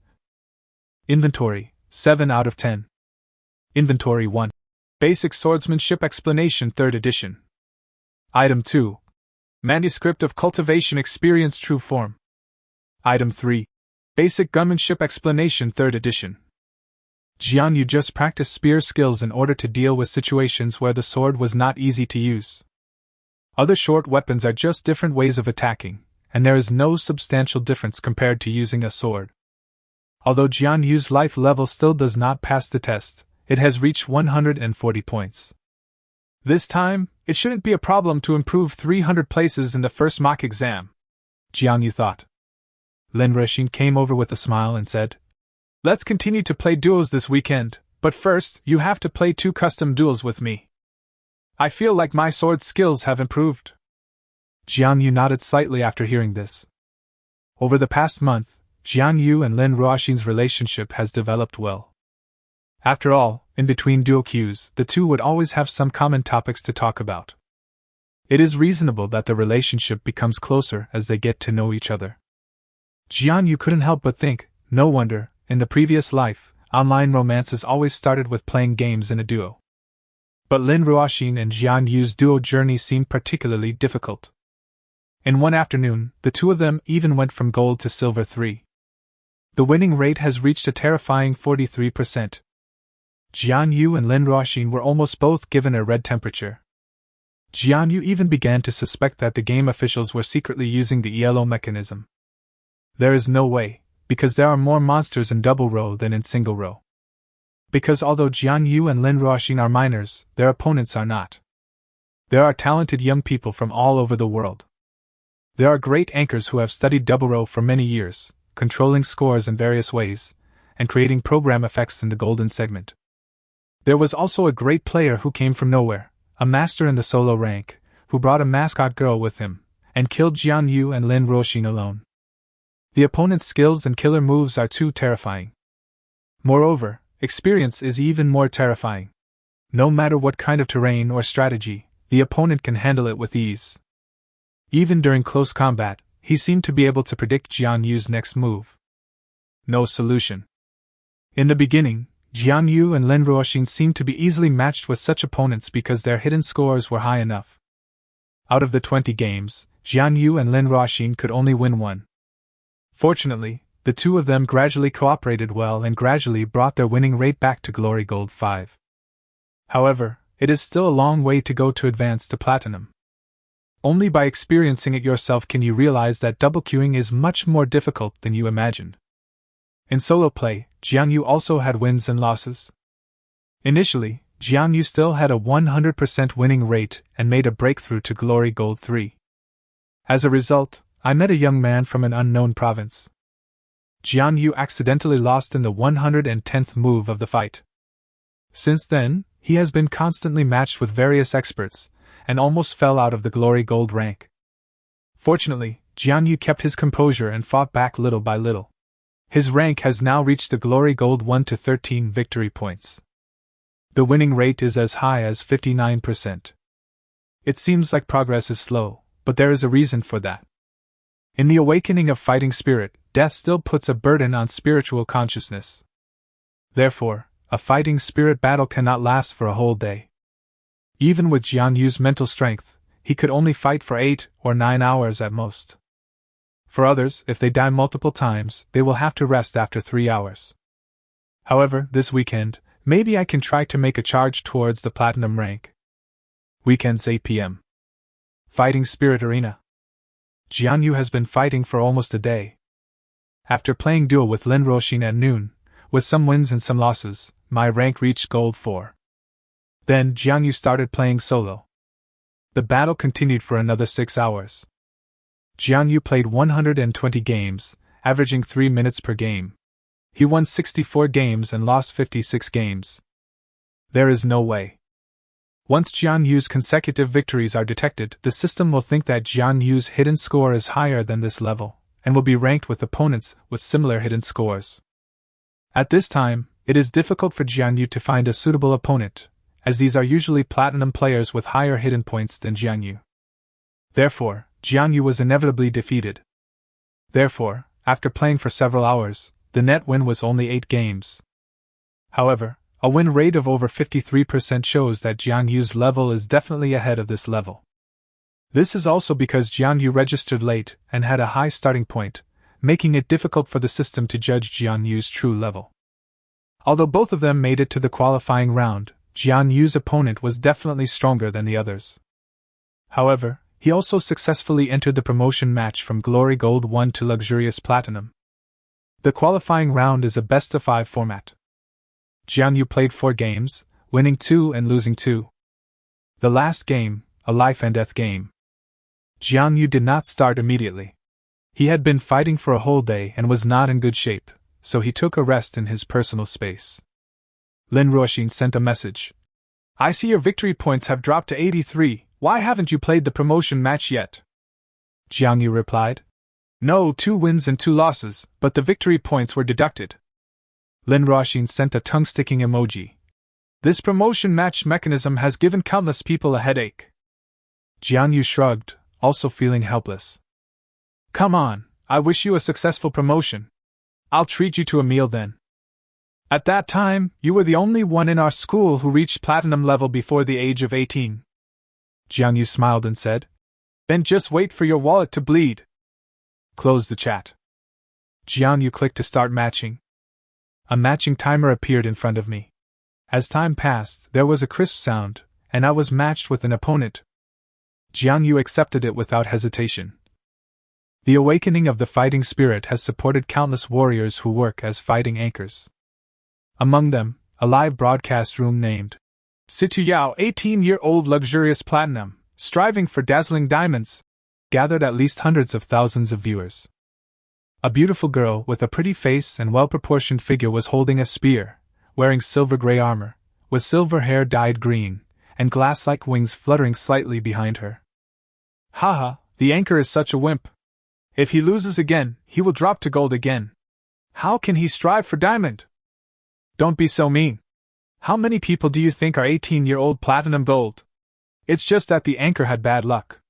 Inventory, 7 out of 10. Inventory 1. Basic Swordsmanship Explanation 3rd edition. Item 2. Manuscript of Cultivation Experience True Form. Item 3. Basic Gunmanship Explanation 3rd edition. Jiang Yu just practiced spear skills in order to deal with situations where the sword was not easy to use. Other short weapons are just different ways of attacking, and there is no substantial difference compared to using a sword. Although Jiang Yu's life level still does not pass the test, it has reached 140 points. This time, it shouldn't be a problem to improve 300 places in the first mock exam, Jiang Yu thought. Lin Ruoxin came over with a smile and said, "Let's continue to play duos this weekend, but first you have to play 2 custom duels with me. I feel like my sword skills have improved." Jiang Yu nodded slightly after hearing this. Over the past month, Jiang Yu and Lin Ruoxin's relationship has developed well. After all, in between duo queues, the two would always have some common topics to talk about. It is reasonable that the relationship becomes closer as they get to know each other. Jiang Yu couldn't help but think, no wonder, in the previous life, online romances always started with playing games in a duo. But Lin Ruoxin and Jiang Yu's duo journey seemed particularly difficult. In one afternoon, the two of them even went from gold to silver 3. The winning rate has reached a terrifying 43%. Jiang Yu and Lin Ruoxin were almost both given a red temperature. Jiang Yu even began to suspect that the game officials were secretly using the ELO mechanism. There is no way, because there are more monsters in double row than in single row. Because although Jiang Yu and Lin Ruoxin are minors, their opponents are not. There are talented young people from all over the world. There are great anchors who have studied double row for many years, controlling scores in various ways, and creating program effects in the golden segment. There was also a great player who came from nowhere, a master in the solo rank, who brought a mascot girl with him, and killed Jiang Yu and Lin Ruoxin alone. The opponent's skills and killer moves are too terrifying. Moreover, experience is even more terrifying. No matter what kind of terrain or strategy, the opponent can handle it with ease. Even during close combat, he seemed to be able to predict Jiang Yu's next move. No solution. In the beginning, Jiang Yu and Lin Ruoxin seemed to be easily matched with such opponents because their hidden scores were high enough. Out of the 20 games, Jiang Yu and Lin Ruoxin could only win 1. Fortunately, the two of them gradually cooperated well and gradually brought their winning rate back to Glory Gold 5. However, it is still a long way to go to advance to Platinum. Only by experiencing it yourself can you realize that double queuing is much more difficult than you imagined. In solo play, Jiang Yu also had wins and losses. Initially, Jiang Yu still had a 100% winning rate and made a breakthrough to Glory Gold 3. As a result, I met a young man from an unknown province. Jiang Yu accidentally lost in the 110th move of the fight. Since then, he has been constantly matched with various experts, and almost fell out of the Glory Gold rank. Fortunately, Jiang Yu kept his composure and fought back little by little. His rank has now reached the Glory Gold 1 to 13 victory points. The winning rate is as high as 59%. It seems like progress is slow, but there is a reason for that. In the awakening of fighting spirit, death still puts a burden on spiritual consciousness. Therefore, a fighting spirit battle cannot last for a whole day. Even with Jiang Yu's mental strength, he could only fight for 8 or 9 hours at most. For others, if they die multiple times, they will have to rest after 3 hours. However, this weekend, maybe I can try to make a charge towards the Platinum rank. Weekends 8 p.m. Fighting Spirit Arena. Jiang Yu has been fighting for almost a day. After playing duel with Lin Ruoxin at noon, with some wins and some losses, my rank reached Gold 4. Then Jiang Yu started playing solo. The battle continued for another 6 hours. Jiang Yu played 120 games, averaging 3 minutes per game. He won 64 games and lost 56 games. There is no way. Once Jiang Yu's consecutive victories are detected, the system will think that Jiang Yu's hidden score is higher than this level, and will be ranked with opponents with similar hidden scores. At this time, it is difficult for Jiang Yu to find a suitable opponent, as these are usually platinum players with higher hidden points than Jiang Yu. Therefore, Jiang Yu was inevitably defeated. Therefore, after playing for several hours, the net win was only 8 games. However, a win rate of over 53% shows that Jiang Yu's level is definitely ahead of this level. This is also because Jiang Yu registered late and had a high starting point, making it difficult for the system to judge Jiang Yu's true level. Although both of them made it to the qualifying round, Jiang Yu's opponent was definitely stronger than the others. However, he also successfully entered the promotion match from Glory Gold 1 to Luxurious Platinum. The qualifying round is a best-of-5 format. Jiang Yu played 4 games, winning 2 and losing 2. The last game, a life-and-death game. Jiang Yu did not start immediately. He had been fighting for a whole day and was not in good shape, so he took a rest in his personal space. Lin Ruoxin sent a message. "I see your victory points have dropped to 83, why haven't you played the promotion match yet?" Jiang Yu replied. "No, 2 wins and 2 losses, but the victory points were deducted." Lin Ruoxin sent a tongue-sticking emoji. "This promotion match mechanism has given countless people a headache." Jiang Yu shrugged, also feeling helpless. "Come on, I wish you a successful promotion. I'll treat you to a meal then. At that time, you were the only one in our school who reached platinum level before the age of 18. Jiang Yu smiled and said, "Then just wait for your wallet to bleed." Close the chat. Jiang Yu clicked to start matching. A matching timer appeared in front of me. As time passed, there was a crisp sound, and I was matched with an opponent. Jiang Yu accepted it without hesitation. The awakening of the fighting spirit has supported countless warriors who work as fighting anchors. Among them, a live broadcast room named Situ Yao, 18-year-old luxurious platinum, striving for dazzling diamonds, gathered at least hundreds of thousands of viewers. A beautiful girl with a pretty face and well-proportioned figure was holding a spear, wearing silver-gray armor, with silver hair dyed green, and glass-like wings fluttering slightly behind her. "Haha, the anchor is such a wimp. If he loses again, he will drop to gold again. How can he strive for diamond? Don't be so mean. How many people do you think are 18-year-old platinum gold? It's just that the anchor had bad luck.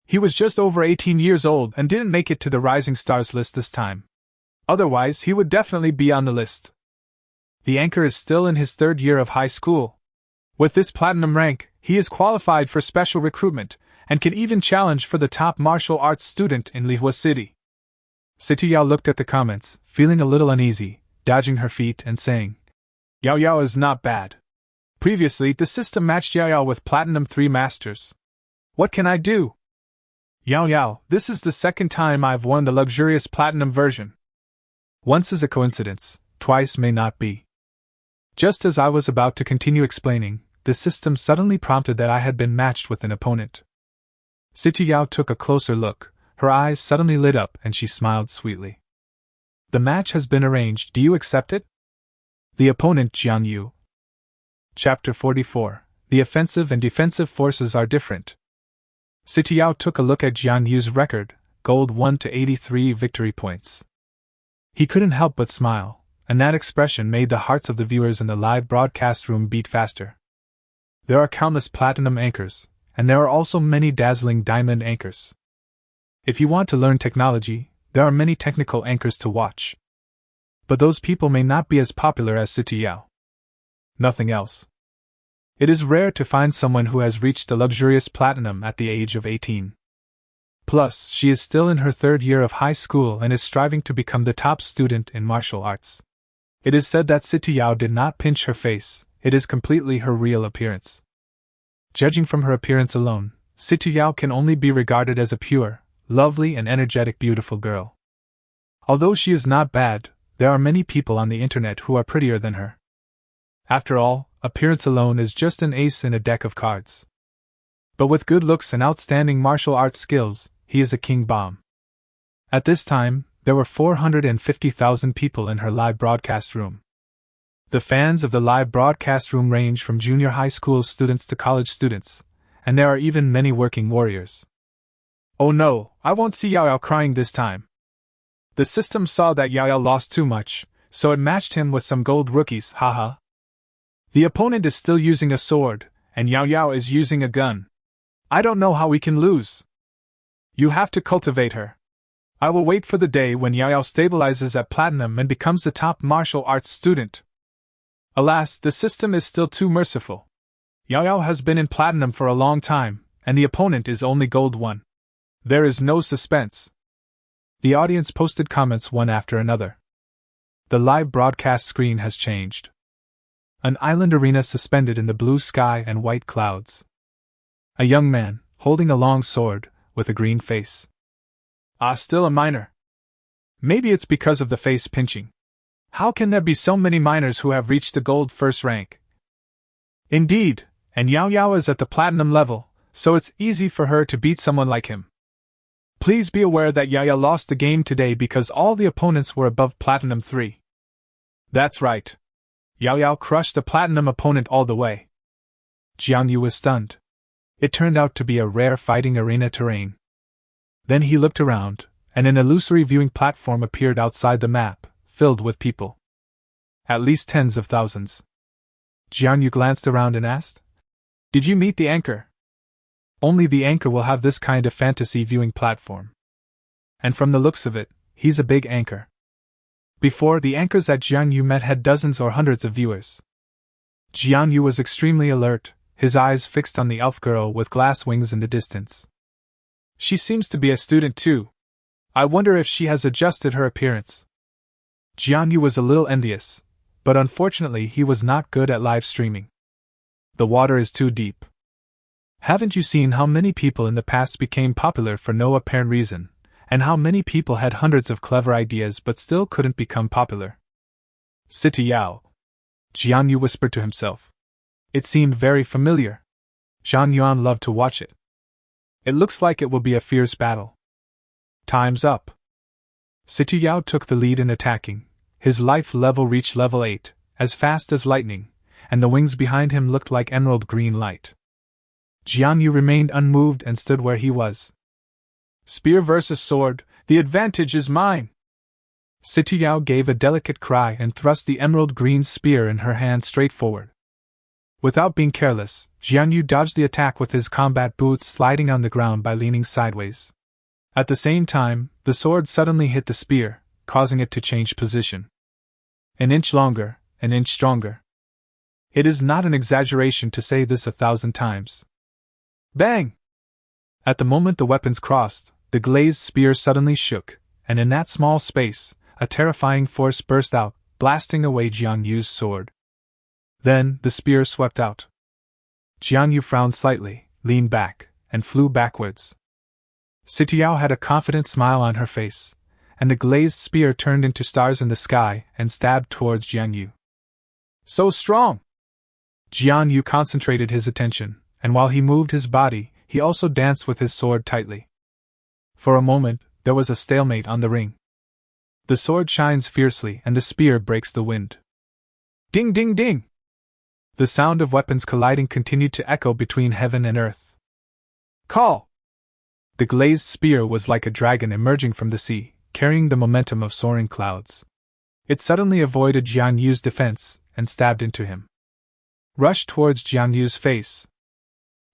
He was just over 18 years old and didn't make it to the Rising Stars list this time. Otherwise, he would definitely be on the list. The anchor is still in his 3rd year of high school. With this platinum rank, he is qualified for special recruitment, and can even challenge for the top martial arts student in Lihua City." Situ Yao looked at the comments, feeling a little uneasy, dodging her feet and saying, "Yao Yao is not bad. Previously, the system matched Yao Yao with Platinum 3 Masters. What can I do? Yao Yao, this is the 2nd time I've won the luxurious Platinum version. Once is a coincidence, twice may not be." Just as I was about to continue explaining, the system suddenly prompted that I had been matched with an opponent. Situ Yao took a closer look, her eyes suddenly lit up and she smiled sweetly. "The match has been arranged, do you accept it?" The opponent, Jiang Yu. Chapter 44. The offensive and defensive forces are different. Situ Yao took a look at Jiang Yu's record, gold 1 to 83 victory points. He couldn't help but smile, and that expression made the hearts of the viewers in the live broadcast room beat faster. There are countless platinum anchors, and there are also many dazzling diamond anchors. If you want to learn technology, there are many technical anchors to watch. But those people may not be as popular as Situ Yao. Nothing else. It is rare to find someone who has reached the luxurious platinum at the age of 18. Plus, she is still in her 3rd year of high school and is striving to become the top student in martial arts. It is said that Situ Yao did not pinch her face, it is completely her real appearance. Judging from her appearance alone, Situ Yao can only be regarded as a pure, lovely and energetic beautiful girl. Although she is not bad, there are many people on the internet who are prettier than her. After all, appearance alone is just an ace in a deck of cards. But with good looks and outstanding martial arts skills, he is a king bomb. At this time, there were 450,000 people in her live broadcast room. The fans of the live broadcast room range from junior high school students to college students, and there are even many working warriors. Oh no, I won't see Yao Yao crying this time. The system saw that Yao Yao lost too much, so it matched him with some gold rookies, haha. The opponent is still using a sword, and Yao Yao is using a gun. I don't know how we can lose. You have to cultivate her. I will wait for the day when Yao stabilizes at platinum and becomes the top martial arts student. Alas, the system is still too merciful. Yao has been in platinum for a long time, and the opponent is only gold 1. There is no suspense. The audience posted comments one after another. The live broadcast screen has changed. An island arena suspended in the blue sky and white clouds. A young man, holding a long sword, with a green face. Still a minor. Maybe it's because of the face pinching. How can there be so many minors who have reached the gold first rank? Indeed, and Yao is at the platinum level, so it's easy for her to beat someone like him. Please be aware that Yao lost the game today because all the opponents were above platinum 3. That's right. Yao crushed the platinum opponent all the way. Jiang Yu was stunned. It turned out to be a rare fighting arena terrain. Then he looked around, and an illusory viewing platform appeared outside the map, filled with people. At least tens of thousands. Jiang Yu glanced around and asked, "Did you meet the anchor?" Only the anchor will have this kind of fantasy viewing platform. And from the looks of it, he's a big anchor. Before, the anchors that Jiang Yu met had dozens or hundreds of viewers. Jiang Yu was extremely alert, his eyes fixed on the elf girl with glass wings in the distance. She seems to be a student too. I wonder if she has adjusted her appearance. Jiang Yu was a little envious, but unfortunately he was not good at live streaming. The water is too deep. Haven't you seen how many people in the past became popular for no apparent reason, and how many people had hundreds of clever ideas but still couldn't become popular? City Yao. Jiang Yu whispered to himself. It seemed very familiar. Zhang Yuan loved to watch it. It looks like it will be a fierce battle. Time's up. City Yao took the lead in attacking. His life level reached level 8, as fast as lightning, and the wings behind him looked like emerald green light. Jiang Yu remained unmoved and stood where he was. Spear versus sword, the advantage is mine! City Yao gave a delicate cry and thrust the emerald green spear in her hand straight forward. Without being careless, Jiang Yu dodged the attack with his combat boots sliding on the ground by leaning sideways. At the same time, the sword suddenly hit the spear, causing it to change position. An inch longer, an inch stronger. It is not an exaggeration to say this 1,000 times. Bang! At the moment the weapons crossed, the glazed spear suddenly shook, and in that small space, a terrifying force burst out, blasting away Jiang Yu's sword. Then, the spear swept out. Jiang Yu frowned slightly, leaned back, and flew backwards. City Yao had a confident smile on her face, and the glazed spear turned into stars in the sky and stabbed towards Jiang Yu. So strong! Jiang Yu concentrated his attention, and while he moved his body, he also danced with his sword tightly. For a moment, there was a stalemate on the ring. The sword shines fiercely and the spear breaks the wind. Ding ding ding! The sound of weapons colliding continued to echo between heaven and earth. Call! The glazed spear was like a dragon emerging from the sea, carrying the momentum of soaring clouds. It suddenly avoided Jiang Yu's defense and stabbed into him. Rushed towards Jiang Yu's face.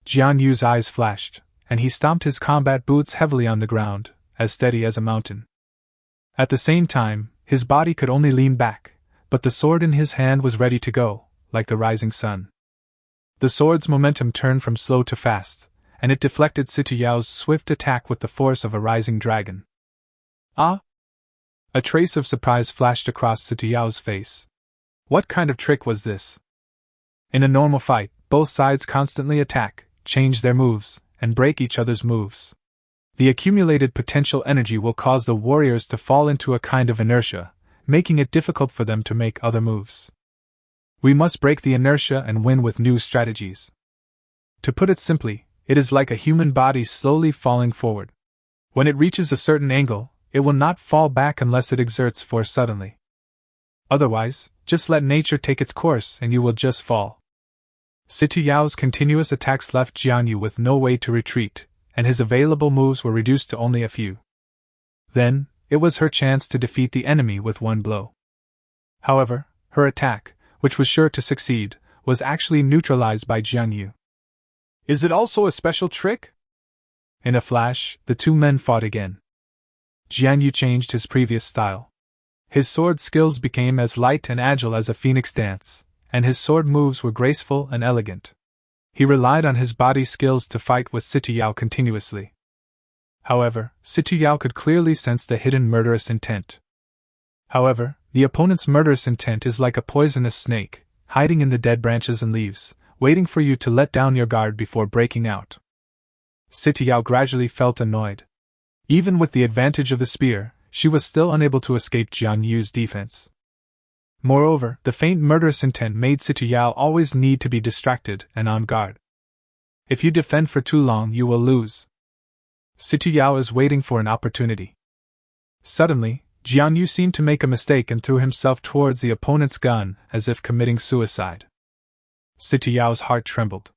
Jiang Yu's eyes flashed, and he stomped his combat boots heavily on the ground, as steady as a mountain. At the same time, his body could only lean back, but the sword in his hand was ready to go, like the rising sun. The sword's momentum turned from slow to fast, and it deflected City Yao's swift attack with the force of a rising dragon. Ah! A trace of surprise flashed across City Yao's face. What kind of trick was this? In a normal fight, both sides constantly attack, change their moves, and break each other's moves. The accumulated potential energy will cause the warriors to fall into a kind of inertia, making it difficult for them to make other moves. We must break the inertia and win with new strategies. To put it simply, it is like a human body slowly falling forward. When it reaches a certain angle, it will not fall back unless it exerts force suddenly. Otherwise, just let nature take its course and you will just fall. City Yao's continuous attacks left Jiang Yu with no way to retreat, and his available moves were reduced to only a few. Then, it was her chance to defeat the enemy with one blow. However, her attack, which was sure to succeed, was actually neutralized by Jiang Yu. Is it also a special trick? In a flash, the two men fought again. Jiang Yu changed his previous style. His sword skills became as light and agile as a phoenix dance, and his sword moves were graceful and elegant. He relied on his body skills to fight with Sita Yao continuously. However, Sita Yao could clearly sense the hidden murderous intent. However, the opponent's murderous intent is like a poisonous snake, hiding in the dead branches and leaves, waiting for you to let down your guard before breaking out. Sita Yao gradually felt annoyed. Even with the advantage of the spear, she was still unable to escape Jiang Yu's defense. Moreover, the faint murderous intent made Sita Yao always need to be distracted and on guard. If you defend for too long, you will lose. Sita Yao is waiting for an opportunity. Suddenly, Jiang Yu seemed to make a mistake and threw himself towards the opponent's gun as if committing suicide. Sita Yao's heart trembled.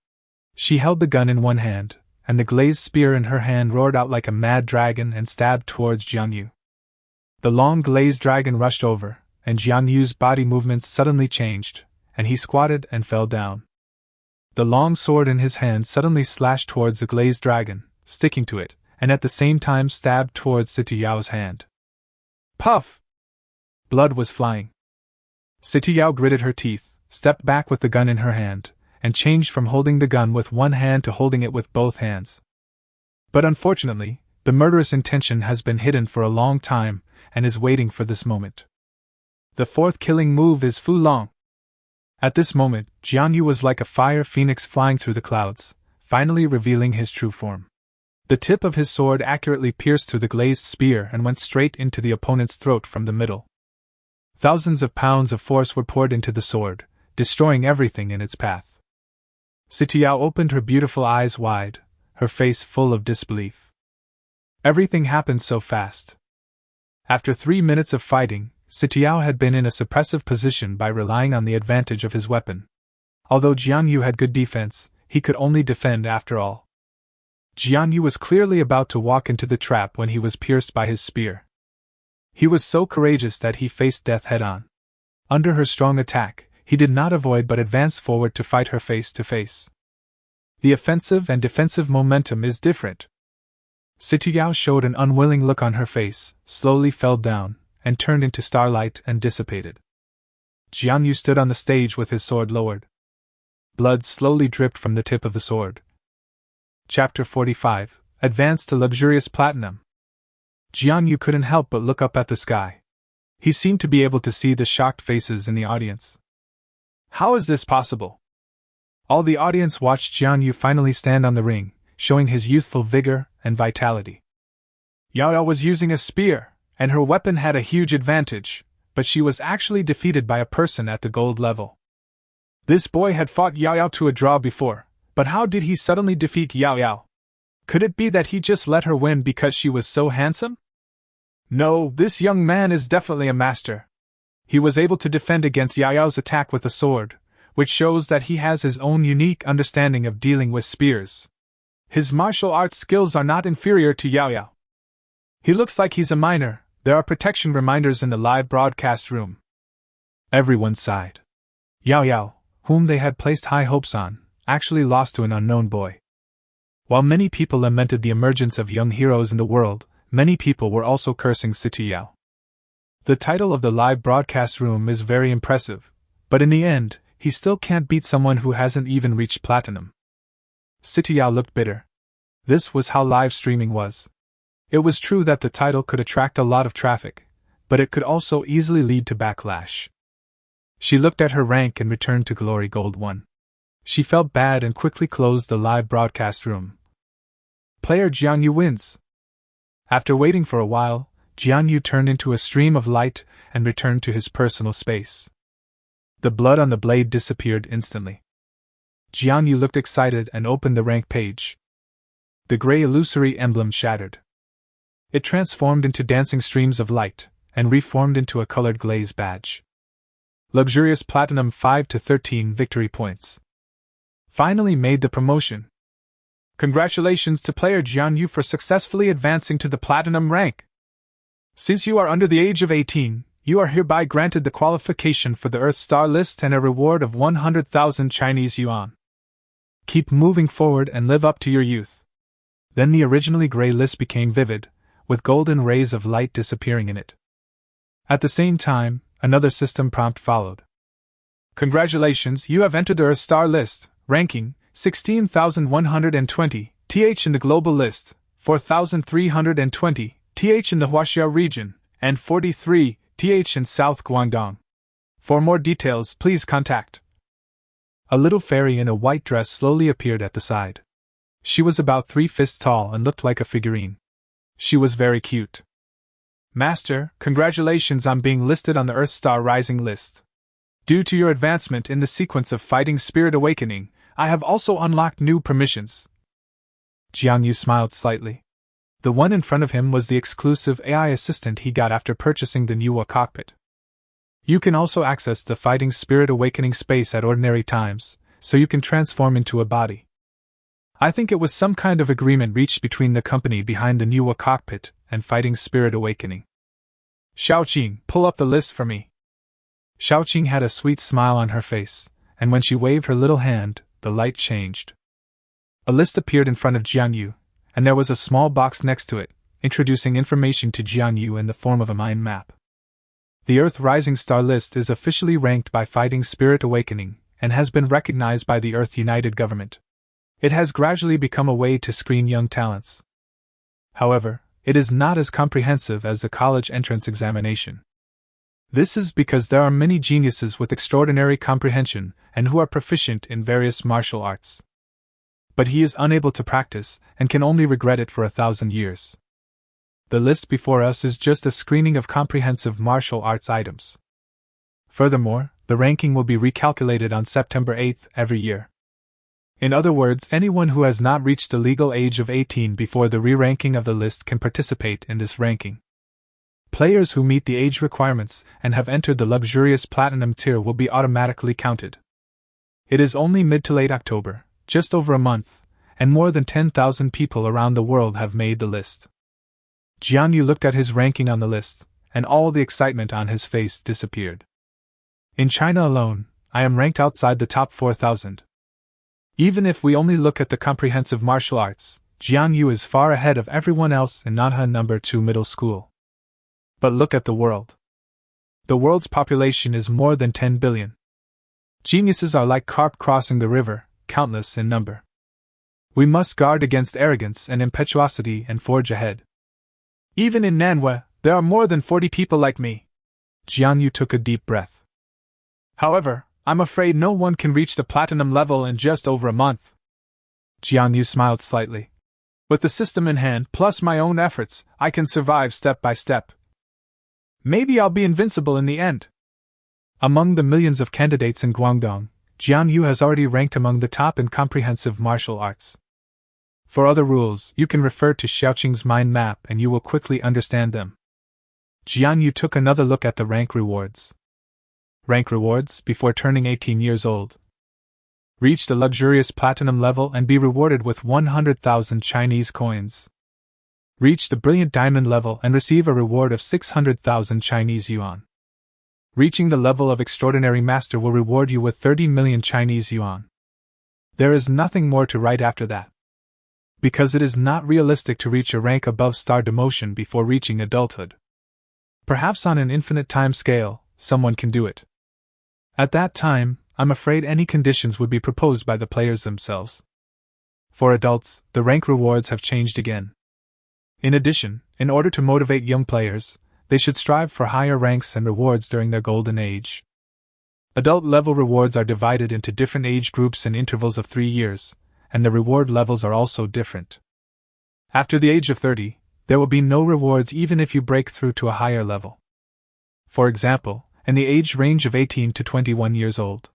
She held the gun in one hand, and the glazed spear in her hand roared out like a mad dragon and stabbed towards Jiang Yu. The long glazed dragon rushed over, and Jiang Yu's body movements suddenly changed, and he squatted and fell down. The long sword in his hand suddenly slashed towards the glazed dragon, sticking to it, and at the same time stabbed towards Sita Yao's hand. Puff! Blood was flying. Sita Yao gritted her teeth, stepped back with the gun in her hand, and changed from holding the gun with one hand to holding it with both hands. But unfortunately, the murderous intention has been hidden for a long time, and is waiting for this moment. The fourth killing move is Fu Long. At this moment, Jiang Yu was like a fire phoenix flying through the clouds, finally revealing his true form. The tip of his sword accurately pierced through the glazed spear and went straight into the opponent's throat from the middle. Thousands of pounds of force were poured into the sword, destroying everything in its path. Sita Yao opened her beautiful eyes wide, her face full of disbelief. Everything happened so fast. After 3 minutes of fighting, Sita Yao had been in a suppressive position by relying on the advantage of his weapon. Although Jiang Yu had good defense, he could only defend after all. Jiang Yu was clearly about to walk into the trap when he was pierced by his spear. He was so courageous that he faced death head-on. Under her strong attack, he did not avoid but advanced forward to fight her face to face. The offensive and defensive momentum is different. Sita Yao showed an unwilling look on her face, slowly fell down, and turned into starlight and dissipated. Jiang Yu stood on the stage with his sword lowered. Blood slowly dripped from the tip of the sword. Chapter 45, Advance to Luxurious Platinum. Jiang Yu couldn't help but look up at the sky. He seemed to be able to see the shocked faces in the audience. How is this possible? All the audience watched Jiang Yu finally stand on the ring, showing his youthful vigor and vitality. Yao Yao was using a spear, and her weapon had a huge advantage, but she was actually defeated by a person at the gold level. This boy had fought Yao Yao to a draw before, but how did he suddenly defeat Yao Yao? Could it be that he just let her win because she was so handsome? No, this young man is definitely a master. He was able to defend against Yao Yao's attack with a sword, which shows that he has his own unique understanding of dealing with spears. His martial arts skills are not inferior to Yao Yao. He looks like he's a minor. There are protection reminders in the live broadcast room. Everyone sighed. Yao Yao, whom they had placed high hopes on, actually lost to an unknown boy. While many people lamented the emergence of young heroes in the world, many people were also cursing Sita Yao. The title of the live broadcast room is very impressive, but in the end, he still can't beat someone who hasn't even reached platinum. Sita Yao looked bitter. This was how live streaming was. It was true that the title could attract a lot of traffic, but it could also easily lead to backlash. She looked at her rank and returned to Glory Gold 1. She felt bad and quickly closed the live broadcast room. Player Jiang Yu wins. After waiting for a while, Jiang Yu turned into a stream of light and returned to his personal space. The blood on the blade disappeared instantly. Jiang Yu looked excited and opened the rank page. The gray illusory emblem shattered. It transformed into dancing streams of light, and reformed into a colored glaze badge. Luxurious Platinum 5 to 13 victory points. Finally made the promotion. Congratulations to player Jiang Yu for successfully advancing to the Platinum rank. Since you are under the age of 18, you are hereby granted the qualification for the Earth Star List and a reward of 100,000 Chinese yuan. Keep moving forward and live up to your youth. Then the originally gray list became vivid, with golden rays of light disappearing in it. At the same time, another system prompt followed. Congratulations, you have entered the Earth star list, ranking 16,120 th in the global list, 4,320 th in the Huaxia region, and 43 th in South Guangdong. For more details, please contact. A little fairy in a white dress slowly appeared at the side. She was about 3 fists tall and looked like a figurine. She was very cute. Master, congratulations on being listed on the Earth Star Rising list. Due to your advancement in the sequence of fighting spirit awakening, I have also unlocked new permissions. Jiang Yu smiled slightly. The one in front of him was the exclusive AI assistant he got after purchasing the Nuke cockpit. You can also access the fighting spirit awakening space at ordinary times, so you can transform into a body. I think it was some kind of agreement reached between the company behind the Nuke cockpit and fighting spirit awakening. Xiaoqing, pull up the list for me. Xiaoqing had a sweet smile on her face, and when she waved her little hand, the light changed. A list appeared in front of Jiang Yu, and there was a small box next to it, introducing information to Jiang Yu in the form of a mind map. The Earth Rising Star list is officially ranked by Fighting Spirit Awakening, and has been recognized by the Earth United Government. It has gradually become a way to screen young talents. However, it is not as comprehensive as the college entrance examination. This is because there are many geniuses with extraordinary comprehension and who are proficient in various martial arts. But he is unable to practice and can only regret it for 1,000 years. The list before us is just a screening of comprehensive martial arts items. Furthermore, the ranking will be recalculated on September 8th every year. In other words, anyone who has not reached the legal age of 18 before the re-ranking of the list can participate in this ranking. Players who meet the age requirements and have entered the luxurious platinum tier will be automatically counted. It is only mid to late October, just over a month, and more than 10,000 people around the world have made the list. Jiang Yu looked at his ranking on the list, and all the excitement on his face disappeared. In China alone, I am ranked outside the top 4,000. Even if we only look at the comprehensive martial arts, Jiang Yu is far ahead of everyone else in Nanha No. 2 middle school. But look at the world. The world's population is more than 10 billion. Geniuses are like carp crossing the river, countless in number. We must guard against arrogance and impetuosity and forge ahead. Even in Nanhua, there are more than 40 people like me. Jiang Yu took a deep breath. However, I'm afraid no one can reach the platinum level in just over a month. Jiang Yu smiled slightly. With the system in hand, plus my own efforts, I can survive step by step. Maybe I'll be invincible in the end. Among the millions of candidates in Guangdong, Jiang Yu has already ranked among the top in comprehensive martial arts. For other rules, you can refer to Xiaoqing's mind map and you will quickly understand them. Jiang Yu took another look at the rank rewards. Rank rewards before turning 18 years old. Reach the luxurious platinum level and be rewarded with 100,000 Chinese coins. Reach the brilliant diamond level and receive a reward of 600,000 Chinese yuan. Reaching the level of extraordinary master will reward you with 30 million Chinese yuan. There is nothing more to write after that. Because it is not realistic to reach a rank above star demotion before reaching adulthood. Perhaps on an infinite time scale, someone can do it. At that time, I'm afraid any conditions would be proposed by the players themselves. For adults, the rank rewards have changed again. In addition, in order to motivate young players, they should strive for higher ranks and rewards during their golden age. Adult level rewards are divided into different age groups in intervals of 3 years, and the reward levels are also different. After the age of 30, there will be no rewards even if you break through to a higher level. For example, in the age range of 18 to 21 years old.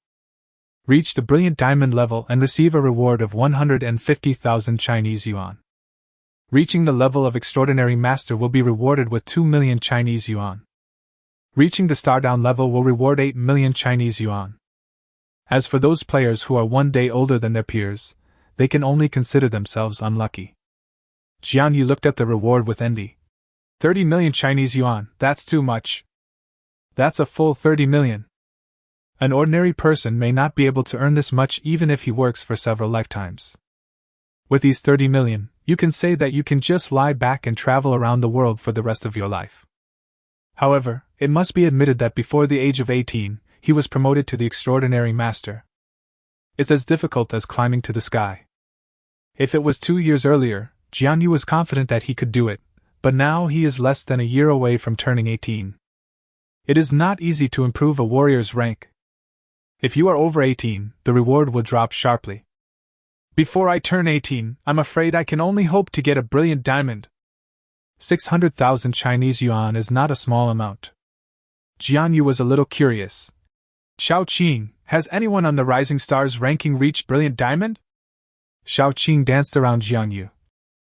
Reach the brilliant diamond level and receive a reward of 150,000 Chinese yuan. Reaching the level of extraordinary master will be rewarded with 2 million Chinese yuan. Reaching the star down level will reward 8 million Chinese yuan. As for those players who are 1 day older than their peers, they can only consider themselves unlucky. Jiang Yu looked at the reward with envy. 30 million Chinese yuan, that's too much. That's a full 30 million. An ordinary person may not be able to earn this much even if he works for several lifetimes. With these 30 million, you can say that you can just lie back and travel around the world for the rest of your life. However, it must be admitted that before the age of 18, he was promoted to the extraordinary master. It's as difficult as climbing to the sky. If it was 2 years earlier, Jiang Yu was confident that he could do it, but now he is less than a year away from turning 18. It is not easy to improve a warrior's rank. If you are over 18, the reward will drop sharply. Before I turn 18, I'm afraid I can only hope to get a brilliant diamond. 600,000 Chinese yuan is not a small amount. Jiang Yu was a little curious. Xiao Qing, has anyone on the Rising Stars ranking reached brilliant diamond? Xiao Qing danced around Jiang Yu.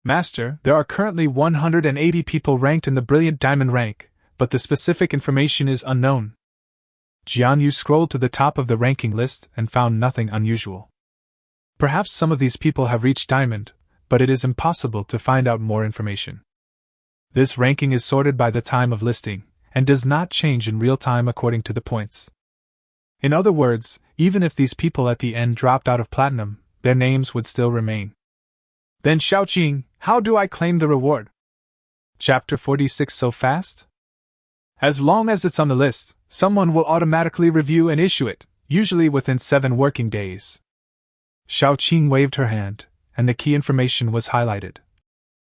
Master, there are currently 180 people ranked in the brilliant diamond rank, but the specific information is unknown. Jiang Yu scrolled to the top of the ranking list and found nothing unusual. Perhaps some of these people have reached diamond, but it is impossible to find out more information. This ranking is sorted by the time of listing, and does not change in real time according to the points. In other words, even if these people at the end dropped out of platinum, their names would still remain. Then Xiaoqing, how do I claim the reward? Chapter 46 so fast? As long as it's on the list, someone will automatically review and issue it, usually within 7 working days. Xiaoqing waved her hand, and the key information was highlighted.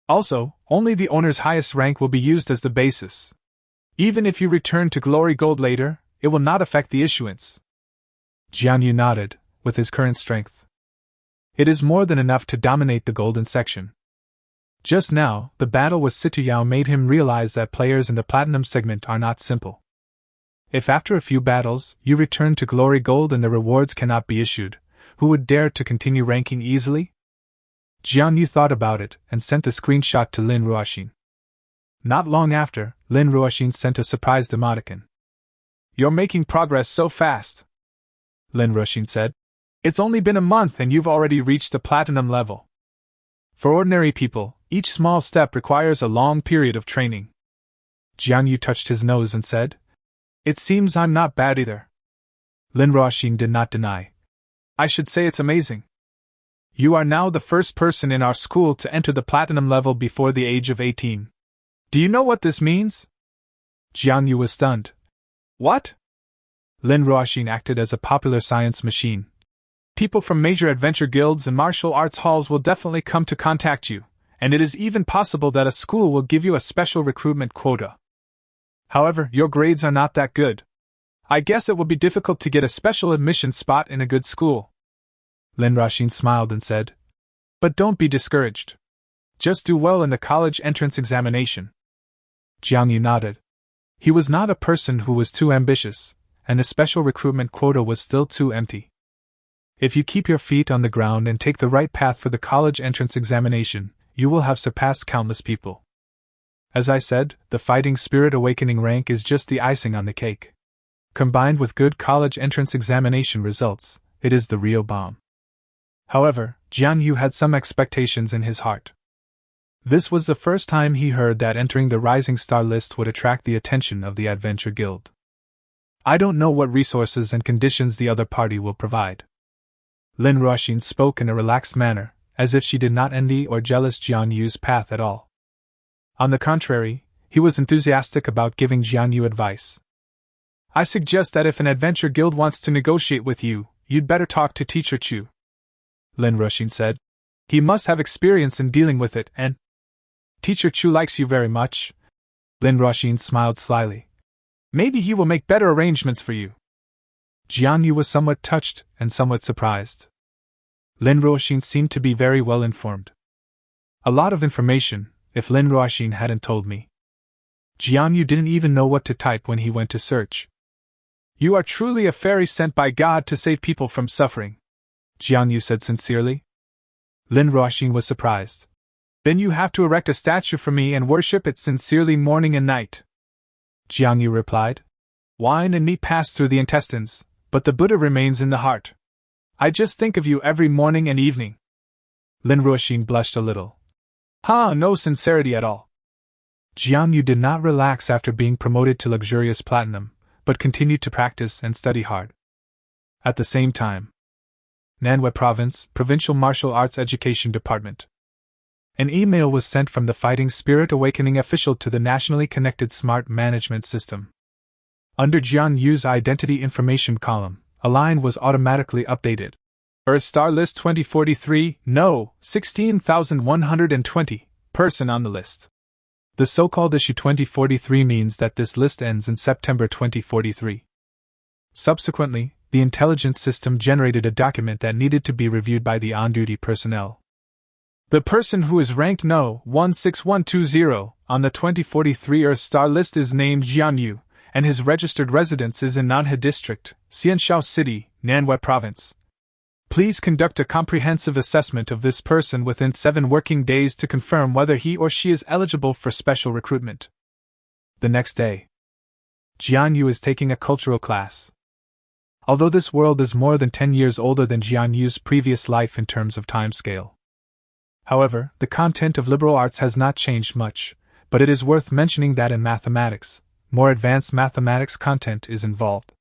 Also, only the owner's highest rank will be used as the basis. Even if you return to Glory Gold later, it will not affect the issuance. Jiang Yu nodded, with his current strength. It is more than enough to dominate the golden section. Just now, the battle with Situyao made him realize that players in the platinum segment are not simple. If after a few battles, you return to Glory Gold and the rewards cannot be issued, who would dare to continue ranking easily? Jiang Yu thought about it and sent the screenshot to Lin Ruoxin. Not long after, Lin Ruoxin sent a surprised emoticon. You're making progress so fast, Lin Ruoxin said. It's only been a month and you've already reached the platinum level. For ordinary people, each small step requires a long period of training. Jiang Yu touched his nose and said, It seems I'm not bad either. Lin Ruoxin did not deny. I should say it's amazing. You are now the first person in our school to enter the platinum level before the age of 18. Do you know what this means? Jiang Yu was stunned. What? Lin Ruoxin acted as a popular science machine. People from major adventure guilds and martial arts halls will definitely come to contact you, and it is even possible that a school will give you a special recruitment quota. However, your grades are not that good. I guess it will be difficult to get a special admission spot in a good school. Lin Ruoxin smiled and said, But don't be discouraged. Just do well in the college entrance examination. Jiang Yu nodded. He was not a person who was too ambitious, and the special recruitment quota was still too empty. If you keep your feet on the ground and take the right path for the college entrance examination, you will have surpassed countless people. As I said, the fighting spirit awakening rank is just the icing on the cake. Combined with good college entrance examination results, it is the real bomb. However, Jiang Yu had some expectations in his heart. This was the first time he heard that entering the Rising Star list would attract the attention of the Adventure Guild. I don't know what resources and conditions the other party will provide. Lin Ruoxin spoke in a relaxed manner, as if she did not envy or jealous Jiang Yu's path at all. On the contrary, he was enthusiastic about giving Jiang Yu advice. I suggest that if an adventure guild wants to negotiate with you, you'd better talk to Teacher Chu, Lin Ruoxin said. He must have experience in dealing with it, and Teacher Chu likes you very much. Lin Ruoxin smiled slyly. Maybe he will make better arrangements for you. Jiang Yu was somewhat touched and somewhat surprised. Lin Ruoxin seemed to be very well informed. A lot of information, if Lin Ruoxin hadn't told me. Jiang Yu didn't even know what to type when he went to search. You are truly a fairy sent by God to save people from suffering, Jiang Yu said sincerely. Lin Ruoxin was surprised. Then you have to erect a statue for me and worship it sincerely morning and night. Jiang Yu replied. Wine and meat pass through the intestines, but the Buddha remains in the heart. I just think of you every morning and evening. Lin Ruoxin blushed a little. No sincerity at all. Jiang Yu did not relax after being promoted to luxurious platinum, but continued to practice and study hard. At the same time, Nanhua Province, Provincial Martial Arts Education Department. An email was sent from the Fighting Spirit Awakening official to the nationally connected smart management system. Under Jiang Yu's identity information column, a line was automatically updated. Earth Star List 2043, no, 16,120, person on the list. The so-called issue 2043 means that this list ends in September 2043. Subsequently, the intelligence system generated a document that needed to be reviewed by the on-duty personnel. The person who is ranked No. 16120 on the 2043 Earth Star list is named Jiang Yu, and his registered residence is in Nanhe District, Xianshao City, Nanhua Province. Please conduct a comprehensive assessment of this person within 7 working days to confirm whether he or she is eligible for special recruitment. The next day, Jiang Yu is taking a cultural class. Although this world is more than 10 years older than Jiang Yu's previous life in terms of timescale. However, the content of liberal arts has not changed much, but it is worth mentioning that in mathematics, more advanced mathematics content is involved.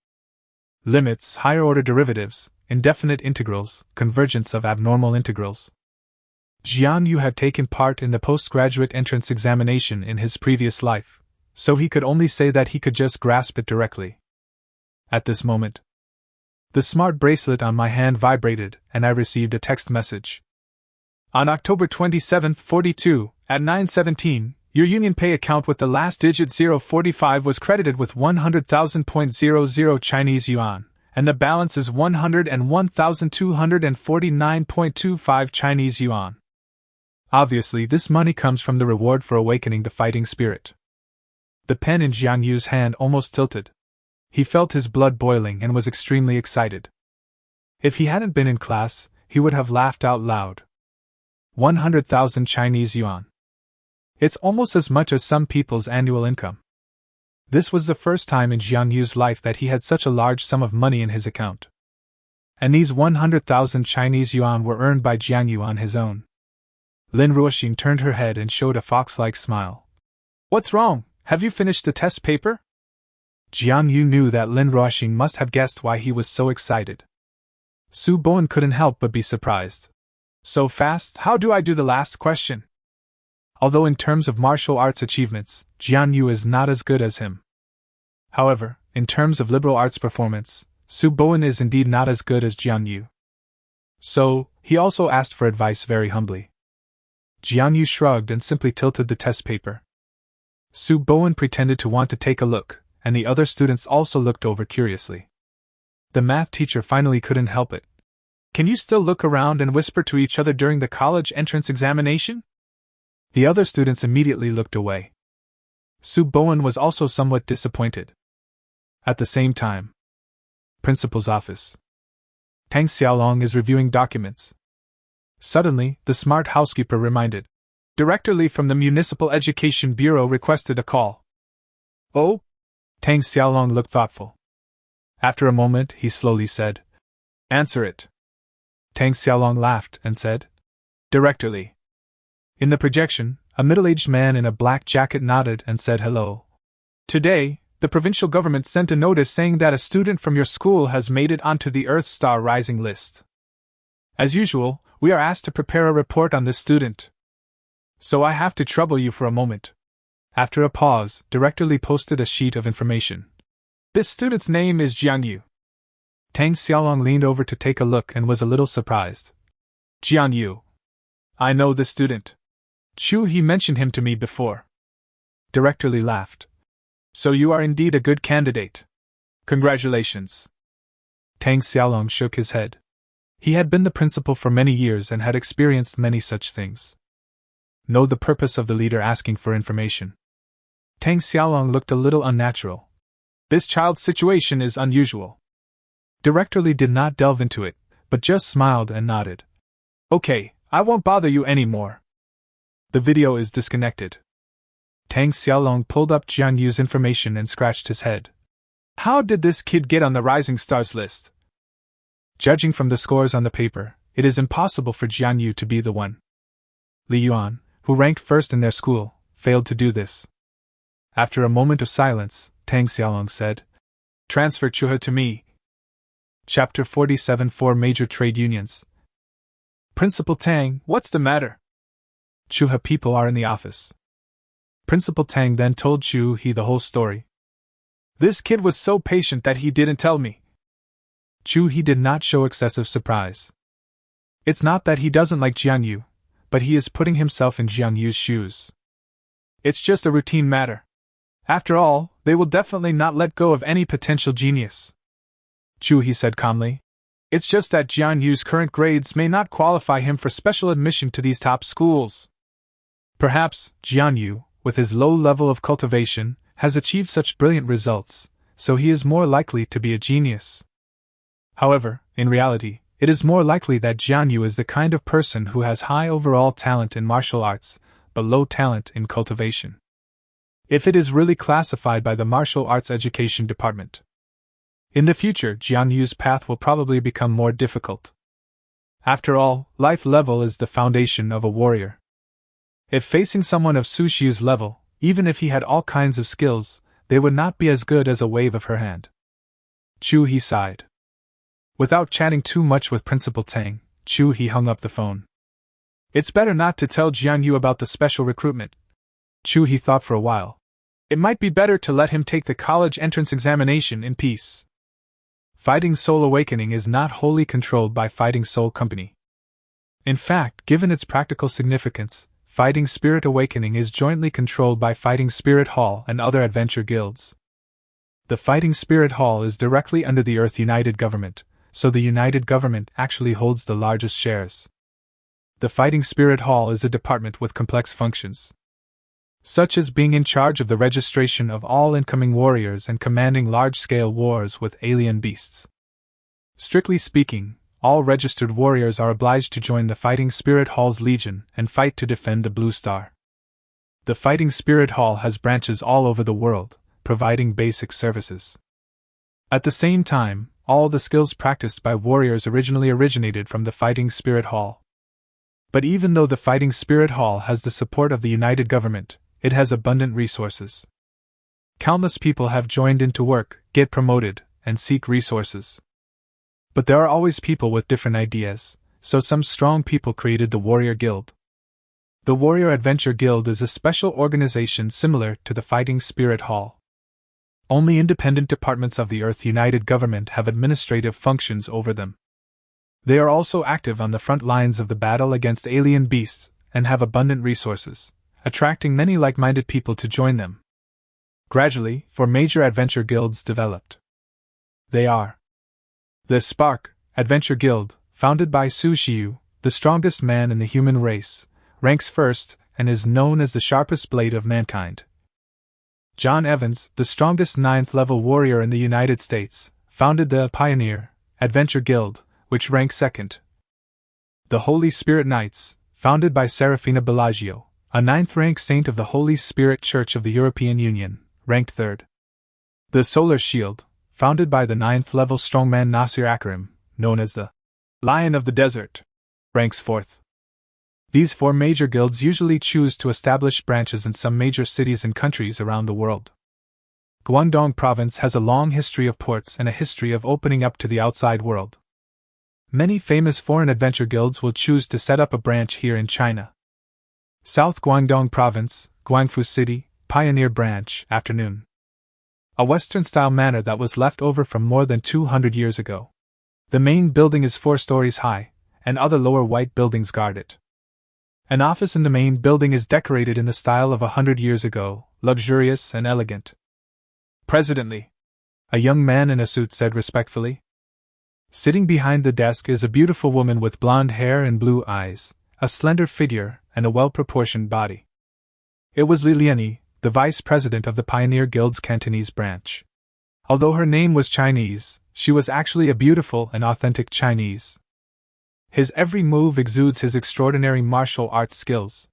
Limits, higher-order derivatives, indefinite integrals, convergence of abnormal integrals. Jiang Yu had taken part in the postgraduate entrance examination in his previous life, so he could only say that he could just grasp it directly. At this moment, the smart bracelet on my hand vibrated, and I received a text message. On October 27, 42, at 9:17, your Union Pay account with the last digit 045 was credited with 100,000.00 Chinese yuan, and the balance is 101,249.25 Chinese yuan. Obviously, this money comes from the reward for awakening the fighting spirit. The pen in Jiang Yu's hand almost tilted. He felt his blood boiling and was extremely excited. If he hadn't been in class, he would have laughed out loud. 100,000 Chinese yuan. It's almost as much as some people's annual income. This was the first time in Jiang Yu's life that he had such a large sum of money in his account. And these 100,000 Chinese yuan were earned by Jiang Yu on his own. Lin Ruoxing turned her head and showed a fox-like smile. What's wrong? Have you finished the test paper? Jiang Yu knew that Lin Ruoxing must have guessed why he was so excited. Su Bowen couldn't help but be surprised. So fast, how do I do the last question? Although in terms of martial arts achievements, Jiang Yu is not as good as him. However, in terms of liberal arts performance, Su Bowen is indeed not as good as Jiang Yu. So, he also asked for advice very humbly. Jiang Yu shrugged and simply tilted the test paper. Su Bowen pretended to want to take a look, and the other students also looked over curiously. The math teacher finally couldn't help it. Can you still look around and whisper to each other during the college entrance examination? The other students immediately looked away. Su Bowen was also somewhat disappointed. At the same time, Principal's office. Tang Xiaolong is reviewing documents. Suddenly, the smart housekeeper reminded. Director Li from the Municipal Education Bureau requested a call. Oh? Tang Xiaolong looked thoughtful. After a moment, he slowly said, Answer it. Tang Xiaolong laughed and said, Director Li. In the projection, a middle-aged man in a black jacket nodded and said hello. Today, the provincial government sent a notice saying that a student from your school has made it onto the Earth Star Rising list. As usual, we are asked to prepare a report on this student. So I have to trouble you for a moment. After a pause, Director Li posted a sheet of information. This student's name is Jiang Yu. Tang Xiaolong leaned over to take a look and was a little surprised. Jiang Yu. I know this student. He mentioned him to me before. Director Li laughed. So you are indeed a good candidate. Congratulations. Tang Xiaolong shook his head. He had been the principal for many years and had experienced many such things. Know the purpose of the leader asking for information. Tang Xiaolong looked a little unnatural. This child's situation is unusual. Director Li did not delve into it, but just smiled and nodded. Okay, I won't bother you anymore. The video is disconnected. Tang Xiaolong pulled up Jiang Yu's information and scratched his head. How did this kid get on the Rising Stars list? Judging from the scores on the paper, it is impossible for Jiang Yu to be the one. Li Yuan, who ranked first in their school, failed to do this. After a moment of silence, Tang Xiaolong said, Transfer Chuhe to me. Chapter 47 4 Major Trade Unions. Principal Tang, what's the matter? Chuha people are in the office. Principal Tang then told Chu He the whole story. This kid was so patient that he didn't tell me. Chu He did not show excessive surprise. It's not that he doesn't like Jiang Yu, but he is putting himself in Jiang Yu's shoes. It's just a routine matter. After all, they will definitely not let go of any potential genius. Chu He said calmly. It's just that Jiang Yu's current grades may not qualify him for special admission to these top schools. Perhaps Jiang Yu, with his low level of cultivation, has achieved such brilliant results, so he is more likely to be a genius. However, in reality, it is more likely that Jiang Yu is the kind of person who has high overall talent in martial arts, but low talent in cultivation. If it is really classified by the Martial Arts Education Department. In the future, Jiang Yu's path will probably become more difficult. After all, life level is the foundation of a warrior. If facing someone of Su Xiu's level, even if he had all kinds of skills, they would not be as good as a wave of her hand. Chu He sighed. Without chatting too much with Principal Tang, Chu He hung up the phone. It's better not to tell Jiang Yu about the special recruitment. Chu He thought for a while. It might be better to let him take the college entrance examination in peace. Fighting Soul Awakening is not wholly controlled by Fighting Soul Company. In fact, given its practical significance, Fighting Spirit Awakening is jointly controlled by Fighting Spirit Hall and other adventure guilds. The Fighting Spirit Hall is directly under the Earth United Government, so the United Government actually holds the largest shares. The Fighting Spirit Hall is a department with complex functions, such as being in charge of the registration of all incoming warriors and commanding large-scale wars with alien beasts. Strictly speaking, all registered warriors are obliged to join the Fighting Spirit Hall's Legion and fight to defend the Blue Star. The Fighting Spirit Hall has branches all over the world, providing basic services. At the same time, all the skills practiced by warriors originally originated from the Fighting Spirit Hall. But even though the Fighting Spirit Hall has the support of the United Government, it has abundant resources. Countless people have joined in to work, get promoted, and seek resources. But there are always people with different ideas, so some strong people created the Warrior Guild. The Warrior Adventure Guild is a special organization similar to the Fighting Spirit Hall. Only independent departments of the Earth United Government have administrative functions over them. They are also active on the front lines of the battle against alien beasts and have abundant resources, attracting many like-minded people to join them. Gradually, four major adventure guilds developed. They are the Spark Adventure Guild, founded by Su Xiu, the strongest man in the human race, ranks first and is known as the sharpest blade of mankind. John Evans, the strongest 9th-level warrior in the United States, founded the Pioneer Adventure Guild, which ranks second. The Holy Spirit Knights, founded by Serafina Bellagio, a 9th-rank saint of the Holy Spirit Church of the European Union, ranked third. The Solar Shield, founded by the 9th-level strongman Nasir Akarim, known as the Lion of the Desert, ranks fourth. These four major guilds usually choose to establish branches in some major cities and countries around the world. Guangdong Province has a long history of ports and a history of opening up to the outside world. Many famous foreign adventure guilds will choose to set up a branch here in China. South Guangdong Province, Guangfu City, Pioneer Branch, Afternoon. A Western-style manor that was left over from more than 200 years ago. The main building is 4 stories high, and other lower white buildings guard it. An office in the main building is decorated in the style of 100 years ago, luxurious and elegant. Presently, a young man in a suit said respectfully. Sitting behind the desk is a beautiful woman with blonde hair and blue eyes, a slender figure, and a well-proportioned body. It was Li Lianyi, the vice president of the Pioneer Guild's Cantonese branch. Although her name was Chinese, she was actually a beautiful and authentic Chinese. His every move exudes his extraordinary martial arts skills.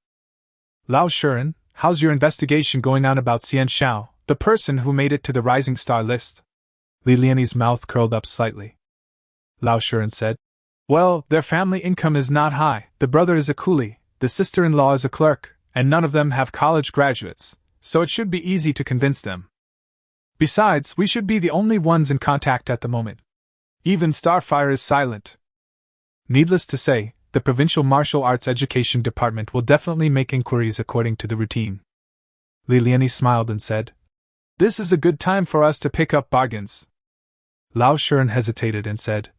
Lao Shuren, how's your investigation going on about Xian Xiao, the person who made it to the Rising Star list? Li Lianyi's mouth curled up slightly. Lao Shuren said, Well, their family income is not high. The brother is a coolie, the sister-in-law is a clerk, and none of them have college graduates, so it should be easy to convince them. Besides, we should be the only ones in contact at the moment. Even Starfire is silent. Needless to say, the Provincial Martial Arts Education Department will definitely make inquiries according to the routine. Li Lianyi smiled and said, "This is a good time for us to pick up bargains." Lao Shuren hesitated and said,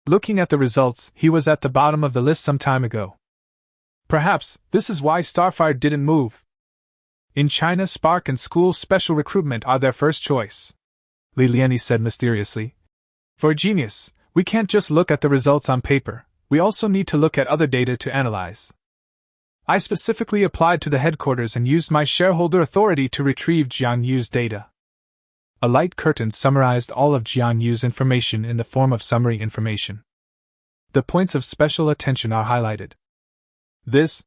"Looking at the results, he was at the bottom of the list some time ago. Perhaps this is why Starfire didn't move. In China, Spark and school special recruitment are their first choice," Li Lianyi said mysteriously. "For a genius, we can't just look at the results on paper, we also need to look at other data to analyze. I specifically applied to the headquarters and used my shareholder authority to retrieve Jiang Yu's data." A light curtain summarized all of Jiang Yu's information in the form of summary information. The points of special attention are highlighted. This: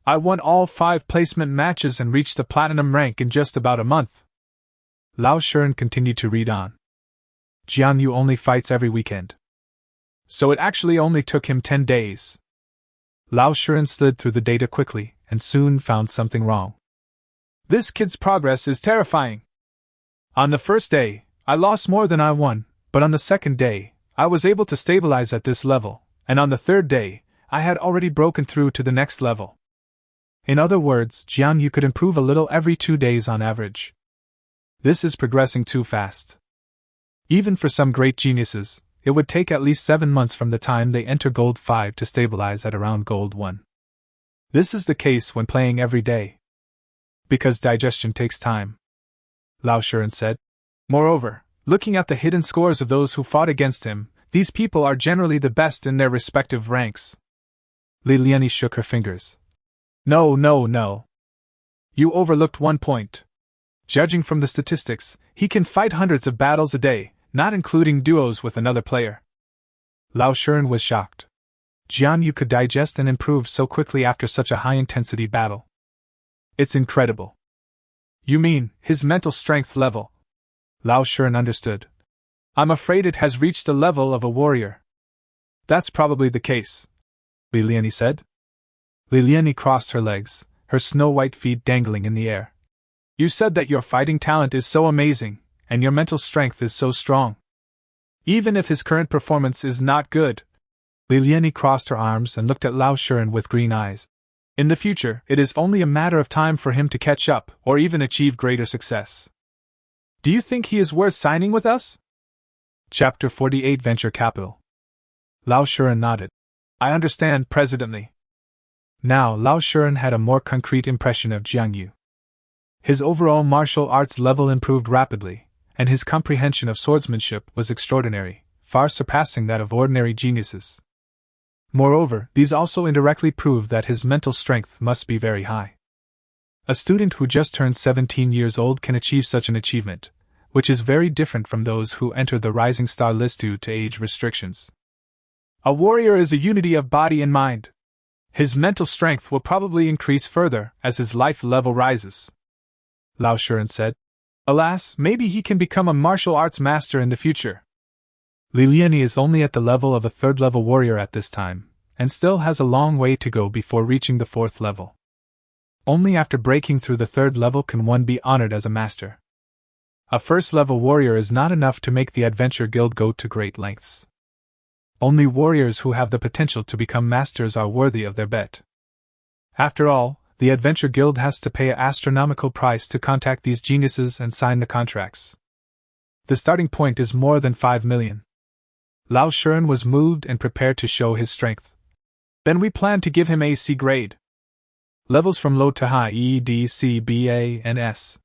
I won all 5 placement matches and reached the platinum rank in just about a month. Lao Shuren continued to read on. Jiang Yu only fights every weekend. So it actually only took him 10 days. Lao Shuren slid through the data quickly and soon found something wrong. This kid's progress is terrifying. On the first day, I lost more than I won, but on the second day, I was able to stabilize at this level, and on the third day, I had already broken through to the next level. In other words, Jiang Yu could improve a little every 2 days on average. This is progressing too fast. Even for some great geniuses, it would take at least 7 months from the time they enter Gold 5 to stabilize at around Gold 1. This is the case when playing every day. Because digestion takes time, Lao Shuren said. Moreover, looking at the hidden scores of those who fought against him, these people are generally the best in their respective ranks. Li Lianyi shook her fingers. No. You overlooked one point. Judging from the statistics, he can fight hundreds of battles a day, not including duos with another player. Lao Shuren was shocked. Jiang Yu could digest and improve so quickly after such a high-intensity battle. It's incredible. You mean, his mental strength level? Lao Shuren understood. I'm afraid it has reached the level of a warrior. That's probably the case, Li Lianyi said. Li Lianyi crossed her legs, her snow-white feet dangling in the air. You said that your fighting talent is so amazing, and your mental strength is so strong. Even if his current performance is not good. Li Lianyi crossed her arms and looked at Lao Shuren with green eyes. In the future, it is only a matter of time for him to catch up, or even achieve greater success. Do you think he is worth signing with us? Chapter 48 Venture Capital. Lao Shuren nodded. I understand, President. Now Lao Shuren had a more concrete impression of Jiang Yu. His overall martial arts level improved rapidly, and his comprehension of swordsmanship was extraordinary, far surpassing that of ordinary geniuses. Moreover, these also indirectly prove that his mental strength must be very high. A student who just turned 17 years old can achieve such an achievement, which is very different from those who enter the Rising Star list due to age restrictions. A warrior is a unity of body and mind. His mental strength will probably increase further as his life level rises, Lao Shuren said. Alas, maybe he can become a martial arts master in the future. Li Lianyi is only at the level of a 3rd-level warrior at this time, and still has a long way to go before reaching the 4th level. Only after breaking through the 3rd level can one be honored as a master. A 1st-level warrior is not enough to make the Adventure Guild go to great lengths. Only warriors who have the potential to become masters are worthy of their bet. After all, the Adventure Guild has to pay an astronomical price to contact these geniuses and sign the contracts. The starting point is more than 5 million. Lao Shuren was moved and prepared to show his strength. Then we plan to give him a C grade. Levels from low to high E, D, C, B, A, and S.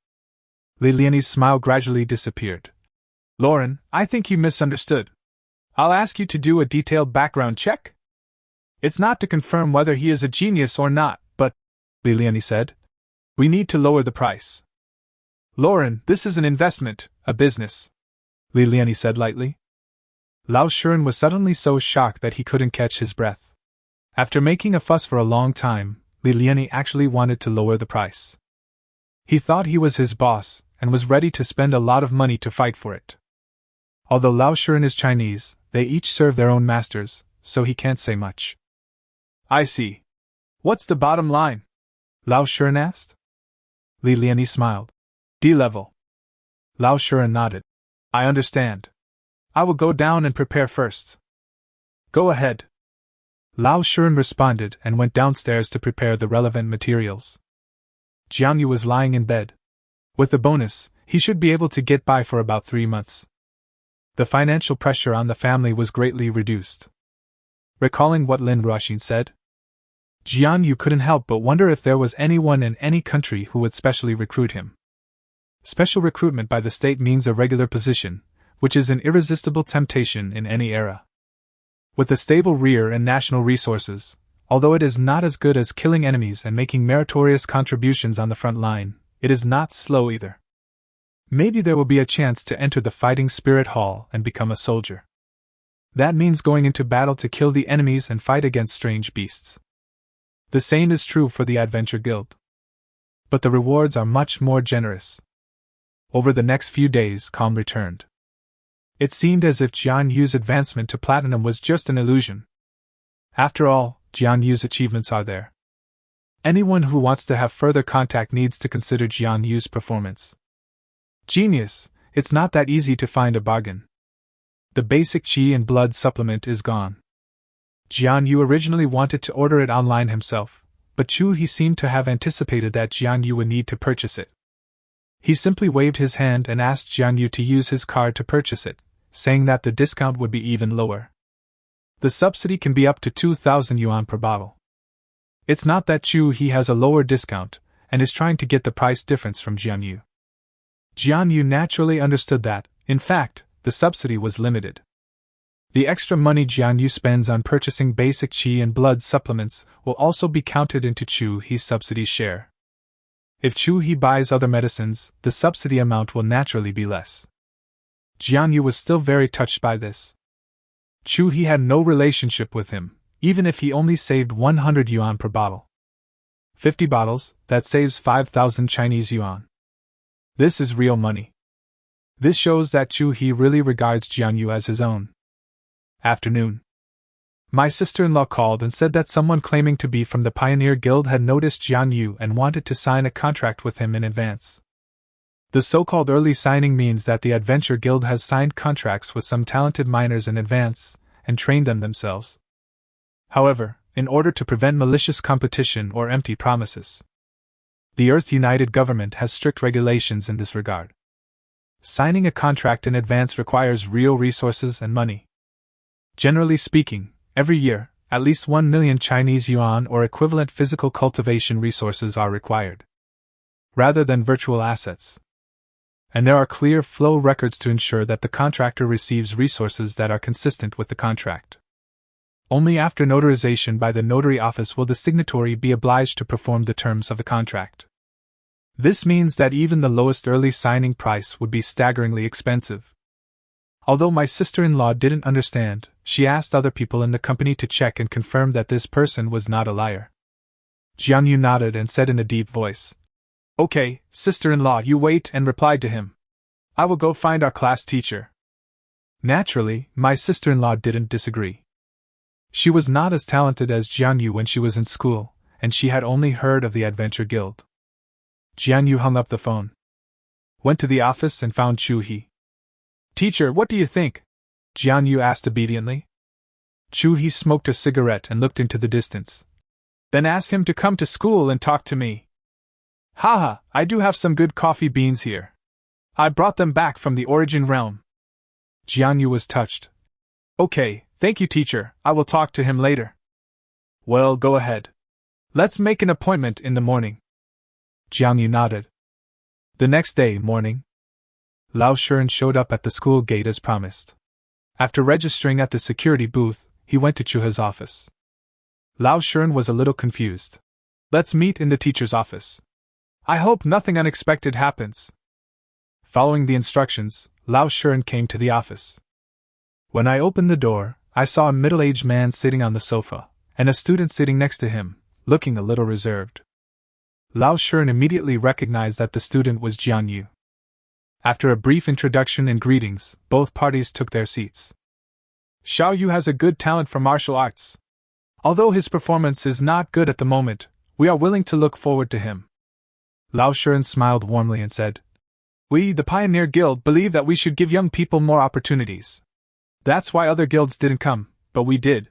Li Lianyi's smile gradually disappeared. Lauren, I think you misunderstood. I'll ask you to do a detailed background check. It's not to confirm whether he is a genius or not, but, Li Lianyi said, we need to lower the price. Lauren, this is an investment, a business, Li Lianyi said lightly. Lao Shuren was suddenly so shocked that he couldn't catch his breath. After making a fuss for a long time, Li Lianyi actually wanted to lower the price. He thought he was his boss, and was ready to spend a lot of money to fight for it. Although Lao Shuren is Chinese, they each serve their own masters, so he can't say much. I see. What's the bottom line? Lao Shuren asked. Li Lianyi smiled. D level. Lao Shuren nodded. I understand. I will go down and prepare first. Go ahead. Lao Shuren responded and went downstairs to prepare the relevant materials. Jiang Yu was lying in bed. With the bonus, he should be able to get by for about 3 months. The financial pressure on the family was greatly reduced. Recalling what Lin Ruoxin said, Jiang Yu couldn't help but wonder if there was anyone in any country who would specially recruit him. Special recruitment by the state means a regular position, which is an irresistible temptation in any era. With a stable rear and national resources, although it is not as good as killing enemies and making meritorious contributions on the front line, it is not slow either. Maybe there will be a chance to enter the Fighting Spirit Hall and become a soldier. That means going into battle to kill the enemies and fight against strange beasts. The same is true for the Adventure Guild. But the rewards are much more generous. Over the next few days, calm returned. It seemed as if Jiang Yu's advancement to platinum was just an illusion. After all, Jiang Yu's achievements are there. Anyone who wants to have further contact needs to consider Jiang Yu's performance. Genius, it's not that easy to find a bargain. The basic qi and blood supplement is gone. Jiang Yu originally wanted to order it online himself, but He seemed to have anticipated that Jiang Yu would need to purchase it. He simply waved his hand and asked Jiang Yu to use his card to purchase it, saying that the discount would be even lower. The subsidy can be up to 2,000 yuan per bottle. It's not that He has a lower discount, and is trying to get the price difference from Jiang Yu. Jiang Yu naturally understood that, in fact, the subsidy was limited. The extra money Jiang Yu spends on purchasing basic qi and blood supplements will also be counted into He's subsidy share. If He buys other medicines, the subsidy amount will naturally be less. Jiang Yu was still very touched by this. He had no relationship with him, even if he only saved 100 yuan per bottle. 50 bottles, that saves 5,000 Chinese yuan. This is real money. This shows that He really regards Jiang Yu as his own. Afternoon. My sister-in-law called and said that someone claiming to be from the Pioneer Guild had noticed Jiang Yu and wanted to sign a contract with him in advance. The so-called early signing means that the Adventure Guild has signed contracts with some talented miners in advance, and trained them themselves. However, in order to prevent malicious competition or empty promises, the Earth United government has strict regulations in this regard. Signing a contract in advance requires real resources and money. Generally speaking, every year, at least 1 million Chinese yuan or equivalent physical cultivation resources are required, rather than virtual assets. And there are clear flow records to ensure that the contractor receives resources that are consistent with the contract. Only after notarization by the notary office will the signatory be obliged to perform the terms of the contract. This means that even the lowest early signing price would be staggeringly expensive. Although my sister-in-law didn't understand, she asked other people in the company to check and confirm that this person was not a liar. Jiang Yu nodded and said in a deep voice, "Okay, sister-in-law, you wait," and replied to him, "I will go find our class teacher." Naturally, my sister-in-law didn't disagree. She was not as talented as Jiang Yu when she was in school, and she had only heard of the Adventure Guild. Jiang Yu hung up the phone, went to the office and found He. "Teacher, what do you think?" Jiang Yu asked obediently. He smoked a cigarette and looked into the distance. "Then ask him to come to school and talk to me." "Haha, I do have some good coffee beans here. I brought them back from the Origin Realm." Jiang Yu was touched. "Okay, thank you, teacher, I will talk to him later." "Well, go ahead. Let's make an appointment in the morning." Jiang Yu nodded. The next day, morning, Lao Shuren showed up at the school gate as promised. After registering at the security booth, he went to Chuha's office. Lao Shuren was a little confused. "Let's meet in the teacher's office. I hope nothing unexpected happens." Following the instructions, Lao Shuren came to the office. When I opened the door, I saw a middle-aged man sitting on the sofa, and a student sitting next to him, looking a little reserved. Lao Shuren immediately recognized that the student was Jiang Yu. After a brief introduction and greetings, both parties took their seats. "Xiao Yu has a good talent for martial arts. Although his performance is not good at the moment, we are willing to look forward to him." Lao Shuren smiled warmly and said, "We, the Pioneer Guild, believe that we should give young people more opportunities. That's why other guilds didn't come, but we did."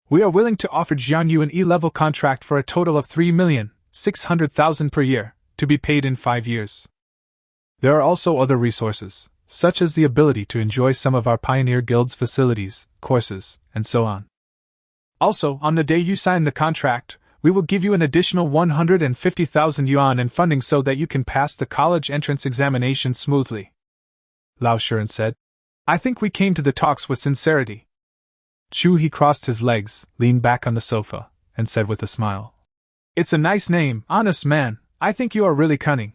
We are willing to offer Jiang Yu an E-level contract for a total of 3,600,000 per year, to be paid in 5 years. There are also other resources, such as the ability to enjoy some of our Pioneer Guild's facilities, courses, and so on. Also, on the day you sign the contract, we will give you an additional 150,000 yuan in funding so that you can pass the college entrance examination smoothly. Lao Shuren said. I think we came to the talks with sincerity. Chu He crossed his legs, leaned back on the sofa, and said with a smile. It's a nice name, honest man, I think you are really cunning.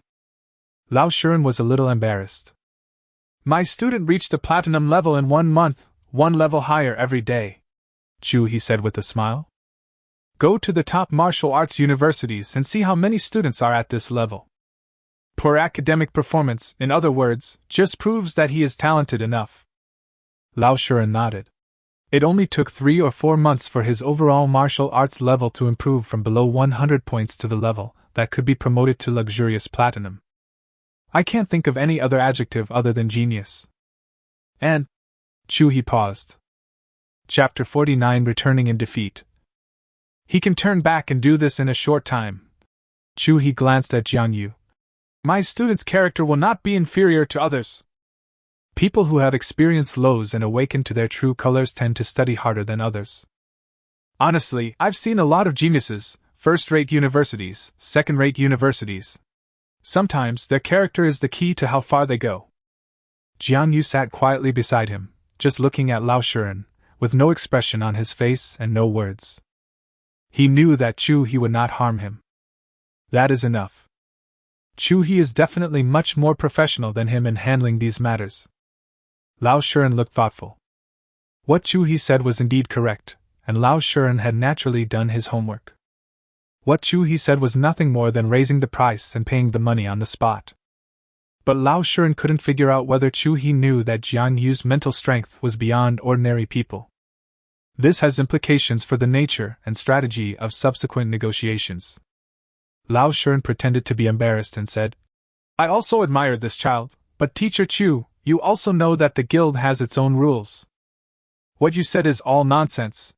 Lao Shuren was a little embarrassed. My student reached the platinum level in 1 month, 1 level higher every day. Chu He said with a smile. Go to the top martial arts universities and see how many students are at this level. Poor academic performance, in other words, just proves that he is talented enough. Lao Shuren nodded. It only took 3 or 4 months for his overall martial arts level to improve from below 100 points to the level that could be promoted to luxurious platinum. I can't think of any other adjective other than genius. And... Chu He paused. Chapter 49 Returning in Defeat. He can turn back and do this in a short time. Chu He glanced at Jiang Yu. My student's character will not be inferior to others. People who have experienced lows and awakened to their true colors tend to study harder than others. Honestly, I've seen a lot of geniuses, first-rate universities, second-rate universities. Sometimes their character is the key to how far they go. Jiang Yu sat quietly beside him, just looking at Lao Shuren, with no expression on his face and no words. He knew that Chu He would not harm him. That is enough. Chu He is definitely much more professional than him in handling these matters. Lao Shuren looked thoughtful. What Chu He said was indeed correct, and Lao Shuren had naturally done his homework. What Chu He said was nothing more than raising the price and paying the money on the spot. But Lao Shuren couldn't figure out whether Chu He knew that Jiang Yu's mental strength was beyond ordinary people. This has implications for the nature and strategy of subsequent negotiations. Lao Shuren pretended to be embarrassed and said, I also admire this child, but Teacher Chu, you also know that the guild has its own rules. What you said is all nonsense.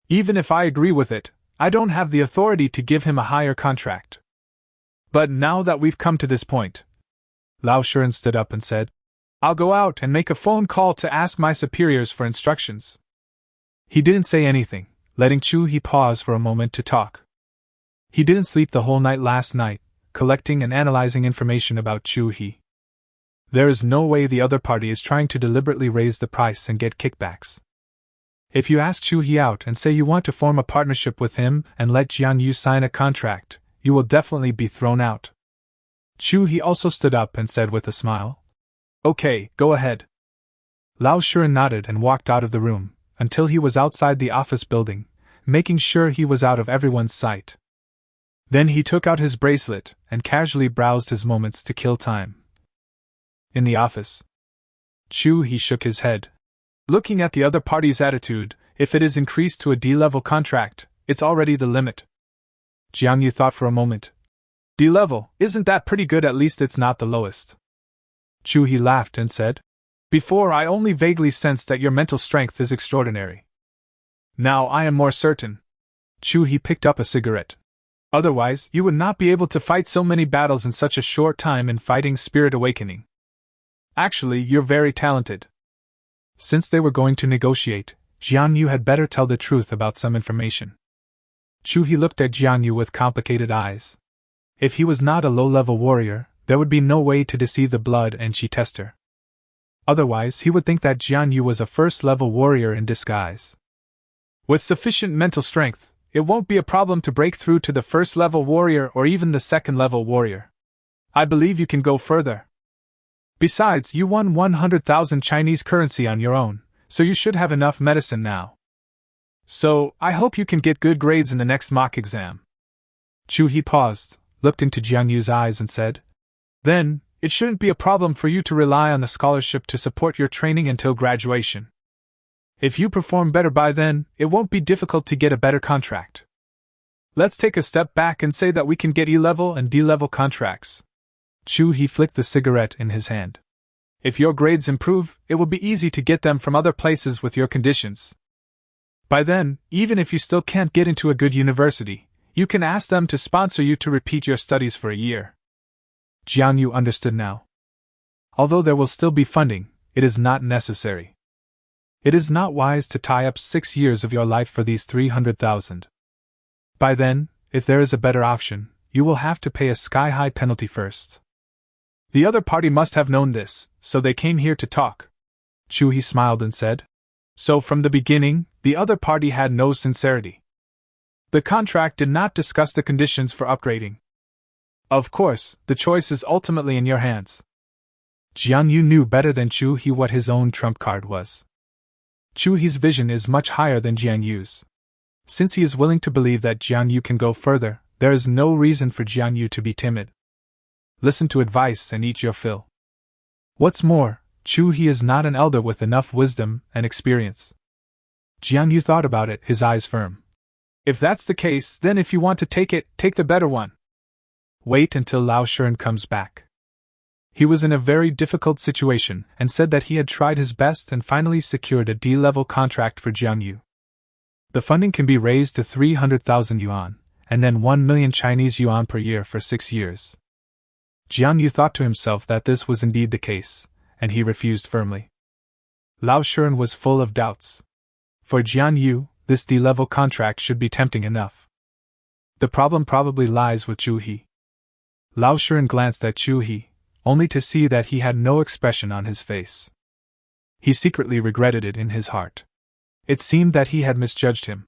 Even if I agree with it, I don't have the authority to give him a higher contract. But now that we've come to this point, Lao Shuren stood up and said, I'll go out and make a phone call to ask my superiors for instructions. He didn't say anything, letting Chu He pause for a moment to talk. He didn't sleep the whole night last night, collecting and analyzing information about Chu He. There is no way the other party is trying to deliberately raise the price and get kickbacks. If you ask Chu He out and say you want to form a partnership with him and let Jiang Yu sign a contract, you will definitely be thrown out. Chu He also stood up and said with a smile, Okay, go ahead. Lao Shuren nodded and walked out of the room, until he was outside the office building, making sure he was out of everyone's sight. Then he took out his bracelet and casually browsed his moments to kill time. In the office, Chu He shook his head. Looking at the other party's attitude, if it is increased to a D-level contract, it's already the limit. Jiang Yu thought for a moment. D-level, isn't that pretty good? At least it's not the lowest. Chu He laughed and said, Before I only vaguely sensed that your mental strength is extraordinary. Now I am more certain. Chu He picked up a cigarette. Otherwise, you would not be able to fight so many battles in such a short time in fighting Spirit Awakening. Actually, you're very talented. Since they were going to negotiate, Jiang Yu had better tell the truth about some information. Chu He looked at Jiang Yu with complicated eyes. If he was not a low-level warrior, there would be no way to deceive the blood and chi tester. Otherwise, he would think that Jiang Yu was a first-level warrior in disguise. With sufficient mental strength, it won't be a problem to break through to the first-level warrior or even the second-level warrior. I believe you can go further. Besides, you won 100,000 Chinese currency on your own, so you should have enough medicine now. So, I hope you can get good grades in the next mock exam. Chu He paused, looked into Jiang Yu's eyes and said, Then, it shouldn't be a problem for you to rely on the scholarship to support your training until graduation. If you perform better by then, it won't be difficult to get a better contract. Let's take a step back and say that we can get E-level and D-level contracts. Chu He flicked the cigarette in his hand. If your grades improve, it will be easy to get them from other places with your conditions. By then, even if you still can't get into a good university, you can ask them to sponsor you to repeat your studies for a year. Jiang Yu understood now. Although there will still be funding, it is not necessary. It is not wise to tie up 6 years of your life for these 300,000. By then, if there is a better option, you will have to pay a sky-high penalty first. The other party must have known this, so they came here to talk. Chu-hee smiled and said. So from the beginning, the other party had no sincerity. The contract did not discuss the conditions for upgrading. Of course, the choice is ultimately in your hands. Jiang Yu knew better than Chu-hee what his own trump card was. Chu-hee's vision is much higher than Jiang Yu's. Since he is willing to believe that Jiang Yu can go further, there is no reason for Jiang Yu to be timid. Listen to advice and eat your fill. What's more, Chu-hee is not an elder with enough wisdom and experience. Jiang Yu thought about it, his eyes firm. If that's the case, then if you want to take it, take the better one. Wait until Lao Shuren comes back. He was in a very difficult situation and said that he had tried his best and finally secured a D-level contract for Jiang Yu. The funding can be raised to 300,000 yuan, and then 1 million Chinese yuan per year for 6 years. Jiang Yu thought to himself that this was indeed the case, and he refused firmly. Lao Shuren was full of doubts. For Jiang Yu, this D-level contract should be tempting enough. The problem probably lies with Chu-hee. Lao Shuren glanced at Chu-hee, only to see that he had no expression on his face. He secretly regretted it in his heart. It seemed that he had misjudged him.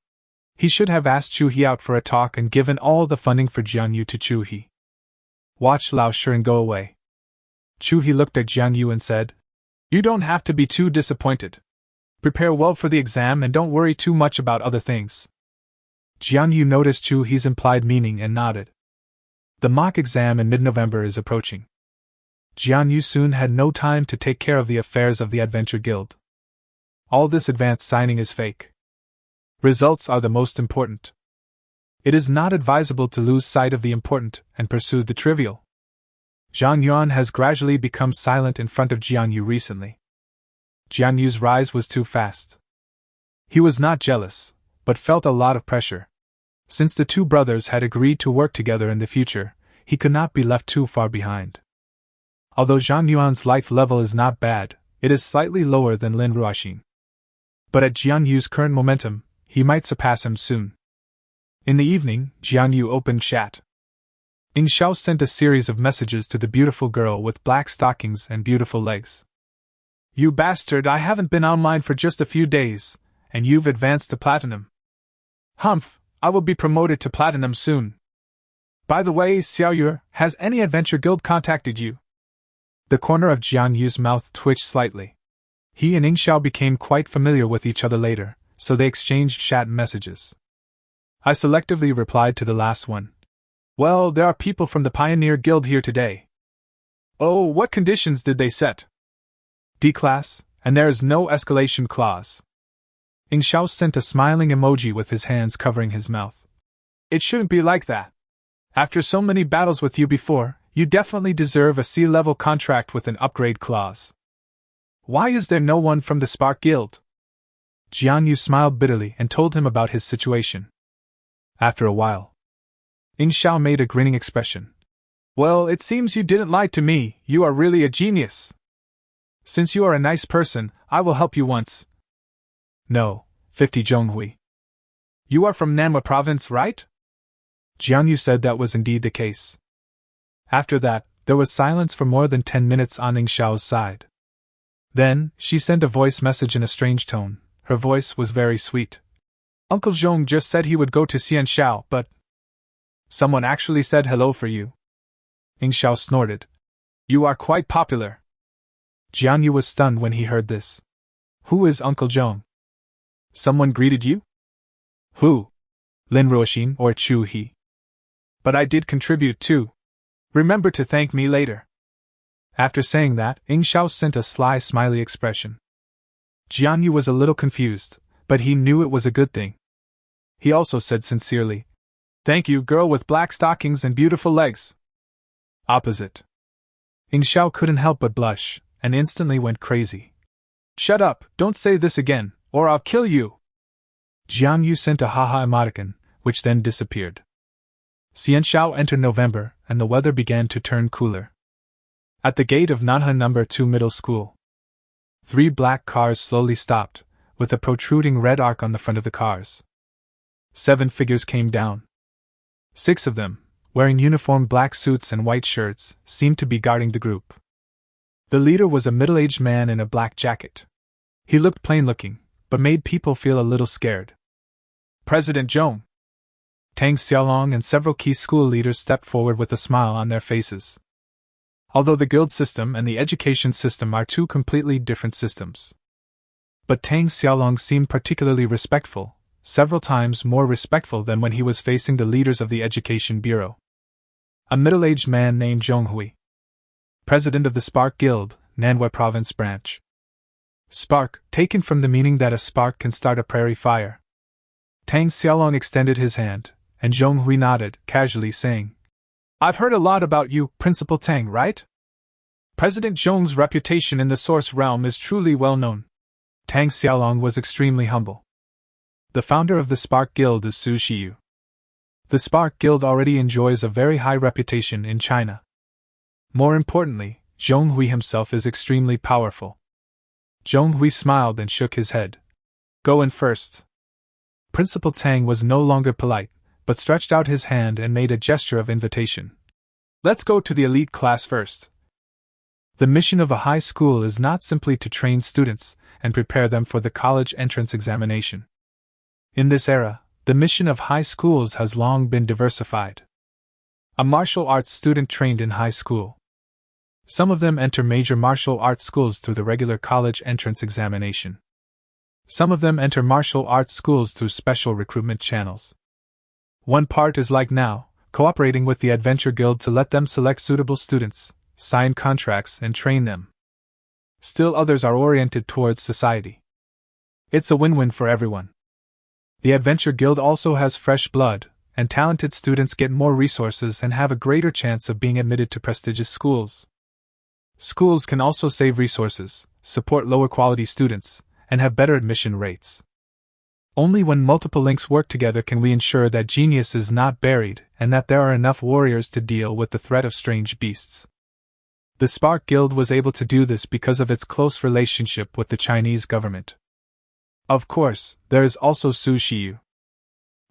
He should have asked Chu-hee out for a talk and given all the funding for Jiang Yu to Chu-hee. Watch Lao Shuren go away. Chu-hee looked at Jiang Yu and said, You don't have to be too disappointed. Prepare well for the exam and don't worry too much about other things. Jiang Yu noticed Chu-hee's implied meaning and nodded. The mock exam in mid-November is approaching. Jiang Yu soon had no time to take care of the affairs of the Adventure Guild. All this advanced signing is fake. Results are the most important. It is not advisable to lose sight of the important and pursue the trivial. Zhang Yuan has gradually become silent in front of Jiang Yu recently. Jiang Yu's rise was too fast. He was not jealous, but felt a lot of pressure. Since the two brothers had agreed to work together in the future, he could not be left too far behind. Although Zhang Yuan's life level is not bad, it is slightly lower than Lin Ruoxin. But at Jiang Yu's current momentum, he might surpass him soon. In the evening, Jiang Yu opened chat. Ying Xiao sent a series of messages to the beautiful girl with black stockings and beautiful legs. You bastard, I haven't been online for just a few days, and you've advanced to platinum. Humph, I will be promoted to platinum soon. By the way, Xiao Yu, has any adventure guild contacted you? The corner of Jiang Yu's mouth twitched slightly. He and Ying Xiao became quite familiar with each other later, so they exchanged chat messages. I selectively replied to the last one. Well, there are people from the Pioneer Guild here today. Oh, what conditions did they set? D-class, and there is no escalation clause. Ying Xiao sent a smiling emoji with his hands covering his mouth. It shouldn't be like that. After so many battles with you before, you definitely deserve a C-level contract with an upgrade clause. Why is there no one from the Spark Guild? Jiang Yu smiled bitterly and told him about his situation. After a while, Ying Xiao made a grinning expression. Well, it seems you didn't lie to me, you are really a genius. Since you are a nice person, I will help you once. No, 50 Zhonghui. You are from Nanhua province, right? Jiang Yu said that was indeed the case. After that, there was silence for more than 10 minutes on Ying Xiao's side. Then, she sent a voice message in a strange tone. Her voice was very sweet. Uncle Zhong just said he would go to Xianxiao, but... Someone actually said hello for you. Ying Xiao snorted. You are quite popular. Jiang Yu was stunned when he heard this. Who is Uncle Zhong? Someone greeted you? Who? Lin Ruoxin or Chu-hee? But I did contribute too. Remember to thank me later. After saying that, Ying Xiao sent a sly smiley expression. Jiang Yu was a little confused, but he knew it was a good thing. He also said sincerely, Thank you, girl with black stockings and beautiful legs. Opposite. Ying Xiao couldn't help but blush, and instantly went crazy. Shut up, don't say this again, or I'll kill you. Jiang Yu sent a haha emoticon, which then disappeared. Xianxiao entered November, and the weather began to turn cooler. At the gate of Nanhan No. 2 Middle School, 3 black cars slowly stopped, with a protruding red arc on the front of the cars. 7 figures came down. 6 of them, wearing uniform black suits and white shirts, seemed to be guarding the group. The leader was a middle-aged man in a black jacket. He looked plain-looking, but made people feel a little scared. President Zhong! Tang Xiaolong and several key school leaders stepped forward with a smile on their faces. Although the guild system and the education system are 2 completely different systems. But Tang Xiaolong seemed particularly respectful, several times more respectful than when he was facing the leaders of the Education Bureau. A middle-aged man named Zhong Hui, president of the Spark Guild, Nanhua Province Branch. Spark, taken from the meaning that a spark can start a prairie fire. Tang Xiaolong extended his hand, and Zhong Hui nodded, casually saying, "I've heard a lot about you, Principal Tang, right? President Zhong's reputation in the source realm is truly well known." Tang Xiaolong was extremely humble. The founder of the Spark Guild is Su Shiyu. The Spark Guild already enjoys a very high reputation in China. More importantly, Zhong Hui himself is extremely powerful. Zhong Hui smiled and shook his head. "Go in first." Principal Tang was no longer polite, but stretched out his hand and made a gesture of invitation. "Let's go to the elite class first." The mission of a high school is not simply to train students and prepare them for the college entrance examination. In this era, the mission of high schools has long been diversified. A martial arts student trained in high school. Some of them enter major martial arts schools through the regular college entrance examination. Some of them enter martial arts schools through special recruitment channels. One part is like now, cooperating with the Adventure Guild to let them select suitable students, sign contracts, and train them. Still others are oriented towards society. It's a win-win for everyone. The Adventure Guild also has fresh blood, and talented students get more resources and have a greater chance of being admitted to prestigious schools. Schools can also save resources, support lower quality students, and have better admission rates. Only when multiple links work together can we ensure that genius is not buried and that there are enough warriors to deal with the threat of strange beasts. The Spark Guild was able to do this because of its close relationship with the Chinese government. Of course, there is also Su Shiyu.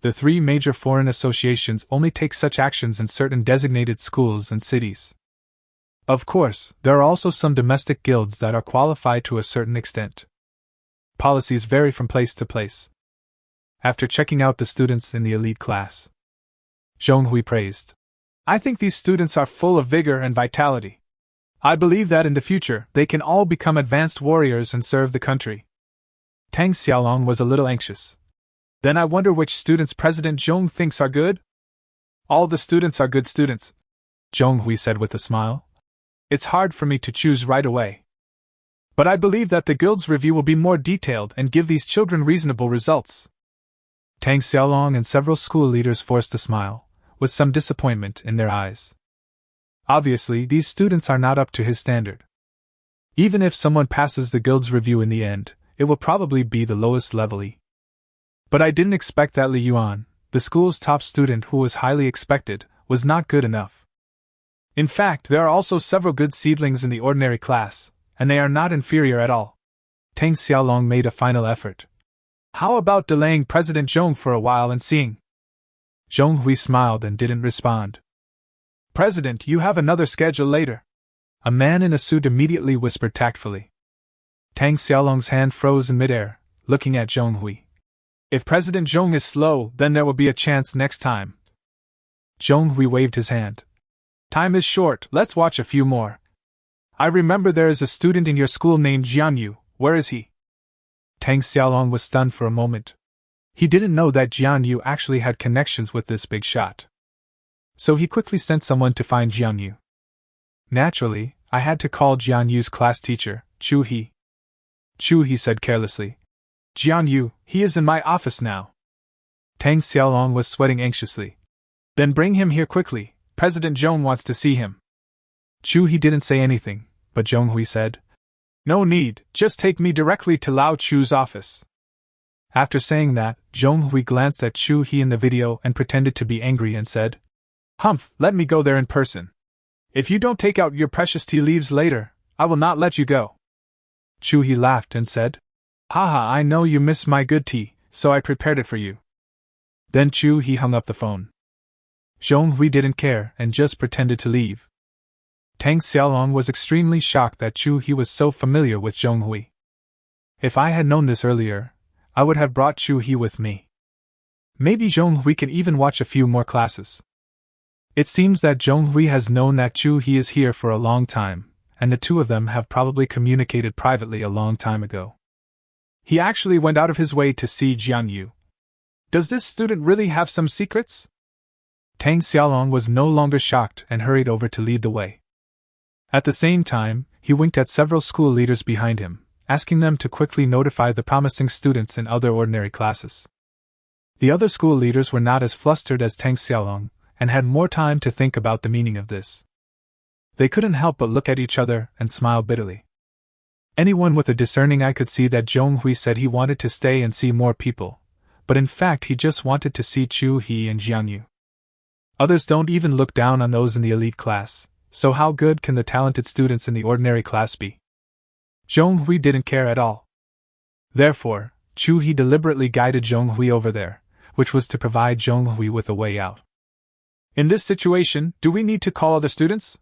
The 3 major foreign associations only take such actions in certain designated schools and cities. Of course, there are also some domestic guilds that are qualified to a certain extent. Policies vary from place to place. After checking out the students in the elite class, Zhong Hui praised, "I think these students are full of vigor and vitality. I believe that in the future they can all become advanced warriors and serve the country." Tang Xiaolong was a little anxious. "Then I wonder which students President Zhong thinks are good?" "All the students are good students," Zhong Hui said with a smile. "It's hard for me to choose right away. But I believe that the guild's review will be more detailed and give these children reasonable results." Tang Xiaolong and several school leaders forced a smile, with some disappointment in their eyes. Obviously, these students are not up to his standard. Even if someone passes the guild's review in the end, it will probably be the lowest level E. But I didn't expect that Li Yuan, the school's top student who was highly expected, was not good enough. In fact, there are also several good seedlings in the ordinary class, and they are not inferior at all. Tang Xiaolong made a final effort. "How about delaying President Zhong for a while and seeing?" Zhong Hui smiled and didn't respond. "President, you have another schedule later," a man in a suit immediately whispered tactfully. Tang Xiaolong's hand froze in midair, looking at Zhong Hui. "If President Zhong is slow, then there will be a chance next time." Zhong Hui waved his hand. "Time is short, let's watch a few more. I remember there is a student in your school named Jiang Yu, where is he?" Tang Xiaolong was stunned for a moment. He didn't know that Jiang Yu actually had connections with this big shot. So he quickly sent someone to find Jiang Yu. Naturally, I had to call Jiang Yu's class teacher, Chu He. "Chu," he said carelessly. "Jiang Yu, he is in my office now." Tang Xiaolong was sweating anxiously. "Then bring him here quickly, President Zhong wants to see him." Chu He didn't say anything, but Zhong Hui said, "No need, just take me directly to Lao Chu's office." After saying that, Jiang Yu glanced at Chu He in the video and pretended to be angry and said, "Humph, let me go there in person. If you don't take out your precious tea leaves later, I will not let you go." Chu He laughed and said, "Haha, I know you miss my good tea, so I prepared it for you." Then Chu He hung up the phone. Jiang Yu didn't care and just pretended to leave. Tang Xiaolong was extremely shocked that Chu He was so familiar with Jiang Yu. If I had known this earlier, I would have brought Chu He with me. Maybe Jiang Yu can even watch a few more classes. It seems that Jiang Yu has known that Chu He is here for a long time, and the two of them have probably communicated privately a long time ago. He actually went out of his way to see Jiang Yu. Does this student really have some secrets? Tang Xiaolong was no longer shocked and hurried over to lead the way. At the same time, he winked at several school leaders behind him, asking them to quickly notify the promising students in other ordinary classes. The other school leaders were not as flustered as Tang Xiaolong, and had more time to think about the meaning of this. They couldn't help but look at each other and smile bitterly. Anyone with a discerning eye could see that Jiang Yu said he wanted to stay and see more people, but in fact he just wanted to see Chu He and Jiang Yu. Others don't even look down on those in the elite class, so how good can the talented students in the ordinary class be? Jiang Yu didn't care at all. Therefore, Chu He deliberately guided Jiang Yu over there, which was to provide Jiang Yu with a way out. In this situation, do we need to call other students?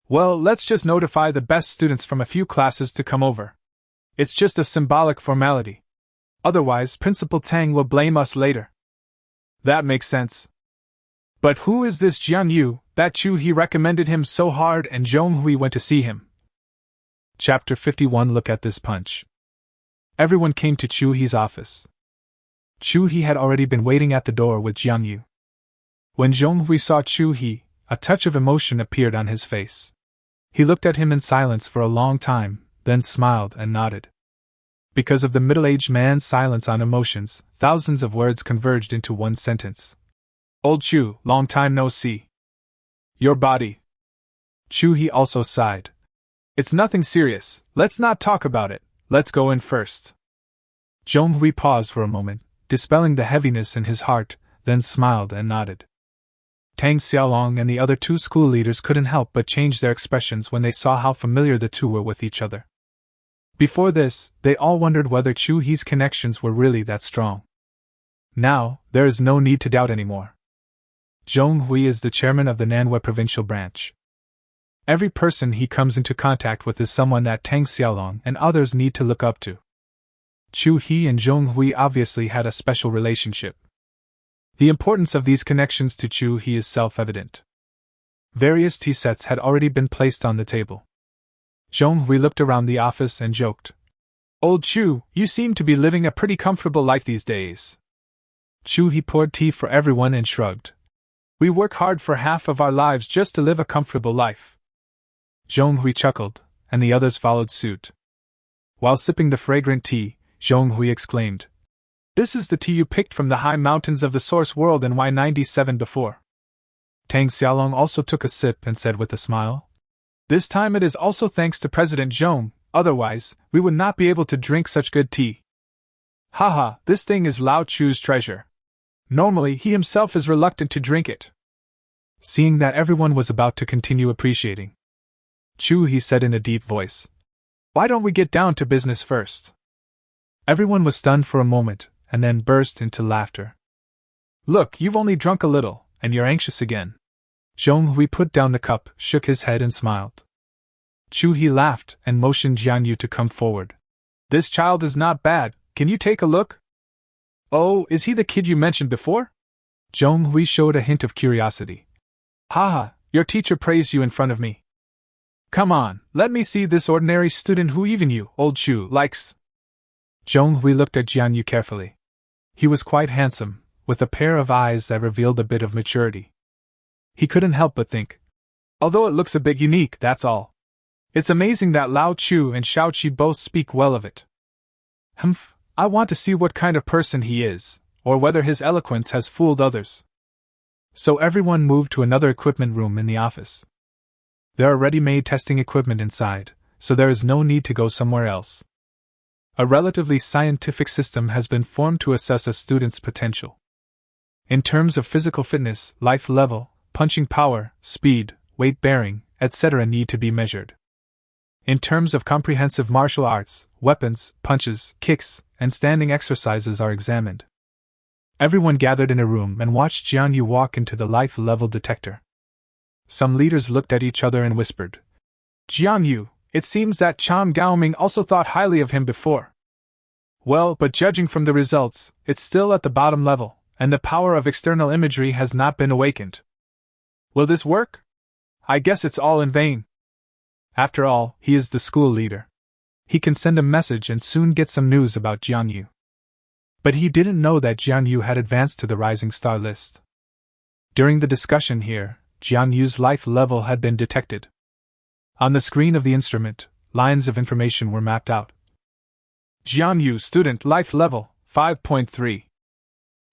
Well, let's just notify the best students from a few classes to come over. It's just a symbolic formality. Otherwise, Principal Tang will blame us later. That makes sense. But who is this Jiang Yu, that Chu He recommended him so hard and Jiang Yu went to see him? Chapter 51. Look at this punch. Everyone came to Chu He's office. Chu He had already been waiting at the door with Jiang Yu. When Jiang Yu saw Chu He, a touch of emotion appeared on his face. He looked at him in silence for a long time, then smiled and nodded. Because of the middle-aged man's silence on emotions, thousands of words converged into one sentence. "Old Chu, long time no see. Your body." Chu He also sighed. "It's nothing serious, let's not talk about it, let's go in first." Jiang Yu paused for a moment, dispelling the heaviness in his heart, then smiled and nodded. Tang Xiaolong and the other two school leaders couldn't help but change their expressions when they saw how familiar the two were with each other. Before this, they all wondered whether Chu He's connections were really that strong. Now, there is no need to doubt anymore. Jiang Yu is the chairman of the Nanhua provincial branch. Every person he comes into contact with is someone that Tang Xiaolong and others need to look up to. Chu He and Jiang Yu obviously had a special relationship. The importance of these connections to Chu He is self-evident. Various tea sets had already been placed on the table. Jiang Yu looked around the office and joked, "Old Chu, you seem to be living a pretty comfortable life these days." Chu He poured tea for everyone and shrugged. "We work hard for half of our lives just to live a comfortable life." Jiang Yu chuckled, and the others followed suit. While sipping the fragrant tea, Jiang Yu exclaimed, "This is the tea you picked from the high mountains of the source world in Y97 before." Tang Xiaolong also took a sip and said with a smile, "This time it is also thanks to President Zhong, otherwise, we would not be able to drink such good tea. Haha, this thing is Lao Chu's treasure. Normally, he himself is reluctant to drink it." Seeing that everyone was about to continue appreciating, Chu He said in a deep voice, "Why don't we get down to business first?" Everyone was stunned for a moment, and then burst into laughter. "Look, you've only drunk a little, and you're anxious again." Jiang Yu put down the cup, shook his head and smiled. Chu He laughed and motioned Jiang Yu to come forward. "This child is not bad, can you take a look?" "Oh, is he the kid you mentioned before?" Jiang Yu showed a hint of curiosity. "Haha, your teacher praised you in front of me. Come on, let me see this ordinary student who even you, old Chu, likes." Jiang Yu looked at Jiang Yu carefully. He was quite handsome, with a pair of eyes that revealed a bit of maturity. He couldn't help but think, although it looks a bit unique, that's all. It's amazing that Lao Chu and Xiao Qi both speak well of it. Humph, I want to see what kind of person he is, or whether his eloquence has fooled others. So everyone moved to another equipment room in the office. There are ready-made testing equipment inside, so there is no need to go somewhere else. A relatively scientific system has been formed to assess a student's potential. In terms of physical fitness, life level, punching power, speed, weight bearing, etc. need to be measured. In terms of comprehensive martial arts, weapons, punches, kicks, and standing exercises are examined. Everyone gathered in a room and watched Jiang Yu walk into the life level detector. Some leaders looked at each other and whispered, "Jiang Yu, it seems that Chen Gaoming also thought highly of him before. Well, but judging from the results, it's still at the bottom level, and the power of external imagery has not been awakened. Will this work? I guess it's all in vain. After all, he is the school leader. He can send a message and soon get some news about Jiang Yu." But he didn't know that Jiang Yu had advanced to the rising star list. During the discussion here, Jiang Yu's life level had been detected. On the screen of the instrument, lines of information were mapped out. Jiang Yu, student, life level, 5.3.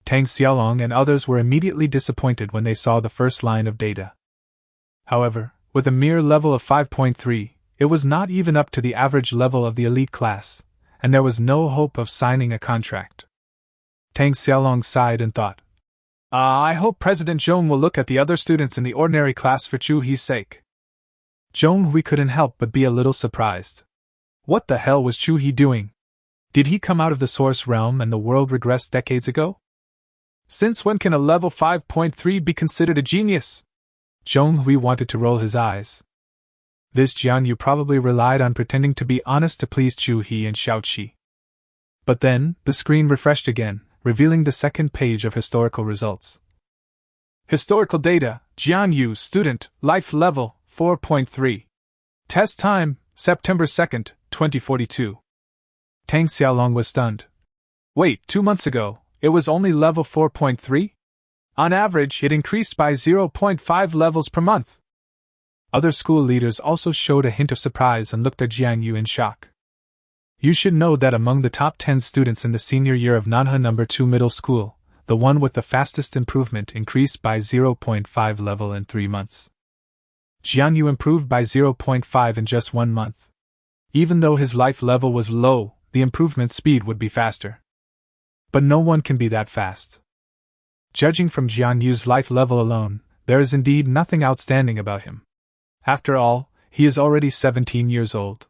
Tang Xiaolong and others were immediately disappointed when they saw the first line of data. However, with a mere level of 5.3, it was not even up to the average level of the elite class, and there was no hope of signing a contract. Tang Xiaolong sighed and thought, I hope President Zhong will look at the other students in the ordinary class for Chu He's sake." Zhong Hui couldn't help but be a little surprised. What the hell was Chu He doing? Did he come out of the source realm and the world regressed decades ago? Since when can a level 5.3 be considered a genius? Zhong Hui wanted to roll his eyes. This Jiang Yu probably relied on pretending to be honest to please Chu He and Xiao Qi. But then, the screen refreshed again, revealing the second page of historical results. Historical data, Jiang Yu, student, life level, 4.3. Test time, September 2nd, 2042. Tang Xiaolong was stunned. Wait, 2 months ago, it was only level 4.3? On average, it increased by 0.5 levels per month. Other school leaders also showed a hint of surprise and looked at Jiang Yu in shock. You should know that among the top 10 students in the senior year of Nanhe No. 2 middle school, the one with the fastest improvement increased by 0.5 level in 3 months. Jiang Yu improved by 0.5 in just 1 month. Even though his life level was low, the improvement speed would be faster. But no one can be that fast. Judging from Jiang Yu's life level alone, there is indeed nothing outstanding about him. After all, he is already 17 years old.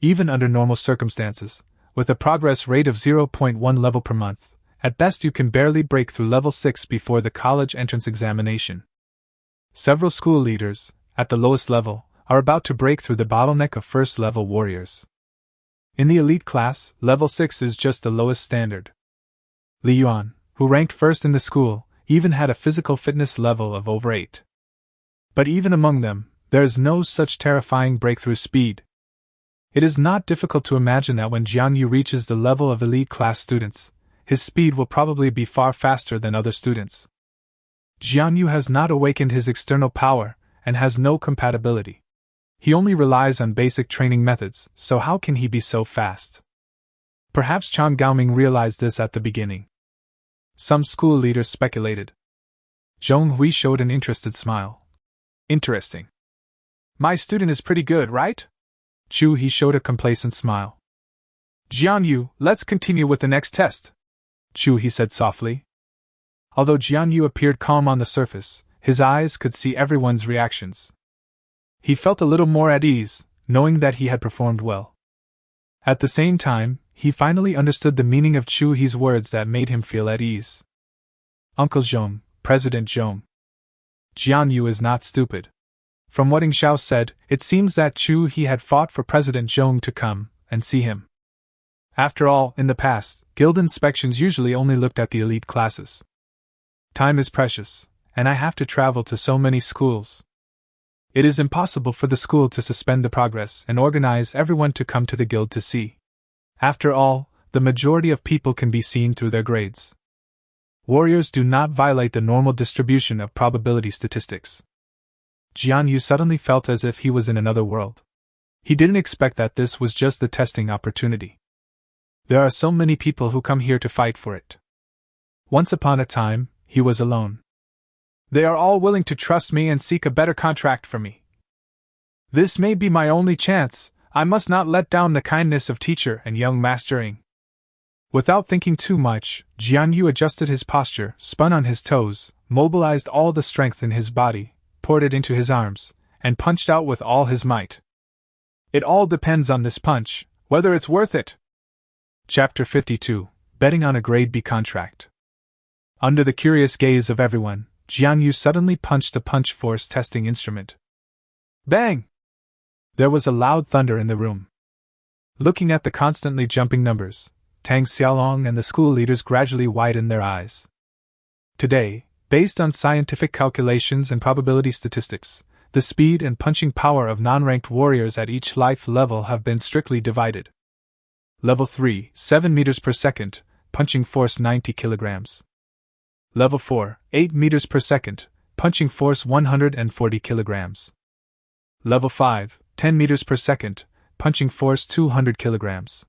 Even under normal circumstances, with a progress rate of 0.1 level per month, at best you can barely break through level 6 before the college entrance examination. Several school leaders, at the lowest level, are about to break through the bottleneck of first-level warriors. In the elite class, level 6 is just the lowest standard. Li Yuan, who ranked first in the school, even had a physical fitness level of over 8. But even among them, there is no such terrifying breakthrough speed. It is not difficult to imagine that when Jiang Yu reaches the level of elite class students, his speed will probably be far faster than other students. Jiang Yu has not awakened his external power, and has no compatibility. He only relies on basic training methods, so how can he be so fast? Perhaps Chen Gaoming realized this at the beginning. Some school leaders speculated. Zhong Hui showed an interested smile. Interesting. My student is pretty good, right? Chu He showed a complacent smile. Jiang Yu, let's continue with the next test, Chu He said softly. Although Jiang Yu appeared calm on the surface, his eyes could see everyone's reactions. He felt a little more at ease, knowing that he had performed well. At the same time, he finally understood the meaning of Chu He's words that made him feel at ease. Uncle Zhong, President Zhong. Jiang Yu is not stupid. From what Ing Xiao said, it seems that Chu He had fought for President Zhong to come and see him. After all, in the past, guild inspections usually only looked at the elite classes. Time is precious, and I have to travel to so many schools. It is impossible for the school to suspend the progress and organize everyone to come to the guild to see. After all, the majority of people can be seen through their grades. Warriors do not violate the normal distribution of probability statistics. Jiang Yu suddenly felt as if he was in another world. He didn't expect that this was just the testing opportunity. There are so many people who come here to fight for it. Once upon a time, he was alone. They are all willing to trust me and seek a better contract for me. This may be my only chance. I must not let down the kindness of teacher and young mastering. Without thinking too much, Jiang Yu adjusted his posture, spun on his toes, mobilized all the strength in his body, poured it into his arms, and punched out with all his might. It all depends on this punch, whether it's worth it. Chapter 52, Betting on a Grade B Contract. Under the curious gaze of everyone, Jiang Yu suddenly punched a punch force testing instrument. Bang! There was a loud thunder in the room. Looking at the constantly jumping numbers, Tang Xiaolong and the school leaders gradually widened their eyes. Today, based on scientific calculations and probability statistics, the speed and punching power of non-ranked warriors at each life level have been strictly divided. Level 3, 7 meters per second, punching force 90 kilograms. Level 4, 8 meters per second, punching force 140 kilograms. Level 5, 10 meters per second, punching force 200 kilograms.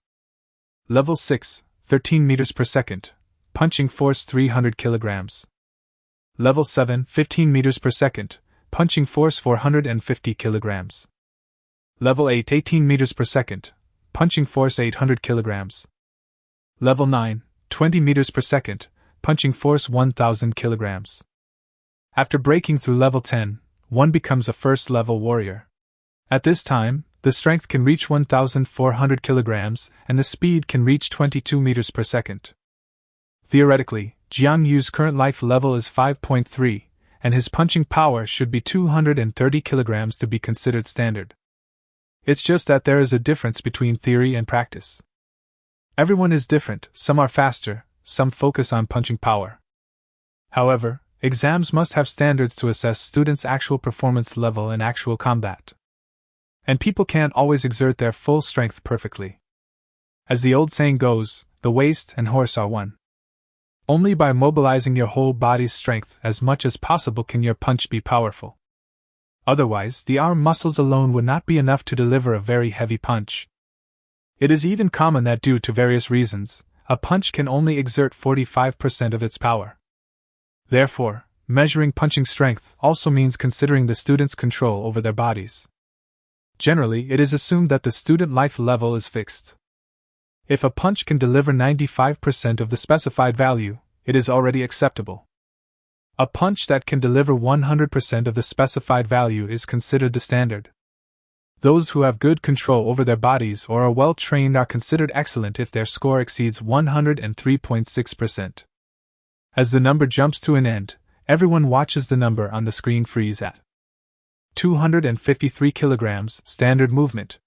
Level 6, 13 meters per second, punching force 300 kilograms. Level 7, 15 meters per second, punching force 450 kilograms. Level 8, 18 meters per second, punching force 800 kilograms. Level 9, 20 meters per second, punching force 1000 kilograms. After breaking through level 10, one becomes a first-level warrior. At this time, the strength can reach 1,400 kilograms, and the speed can reach 22 meters per second. Theoretically, Jiang Yu's current life level is 5.3, and his punching power should be 230 kilograms to be considered standard. It's just that there is a difference between theory and practice. Everyone is different, some are faster, some focus on punching power. However, exams must have standards to assess students' actual performance level in actual combat. And people can't always exert their full strength perfectly. As the old saying goes, the waist and horse are one. Only by mobilizing your whole body's strength as much as possible can your punch be powerful. Otherwise, the arm muscles alone would not be enough to deliver a very heavy punch. It is even common that due to various reasons, a punch can only exert 45% of its power. Therefore, measuring punching strength also means considering the student's control over their bodies. Generally, it is assumed that the student life level is fixed. If a punch can deliver 95% of the specified value, it is already acceptable. A punch that can deliver 100% of the specified value is considered the standard. Those who have good control over their bodies or are well trained are considered excellent if their score exceeds 103.6%. As the number jumps to an end, everyone watches the number on the screen freeze at 253 kilograms, standard movement.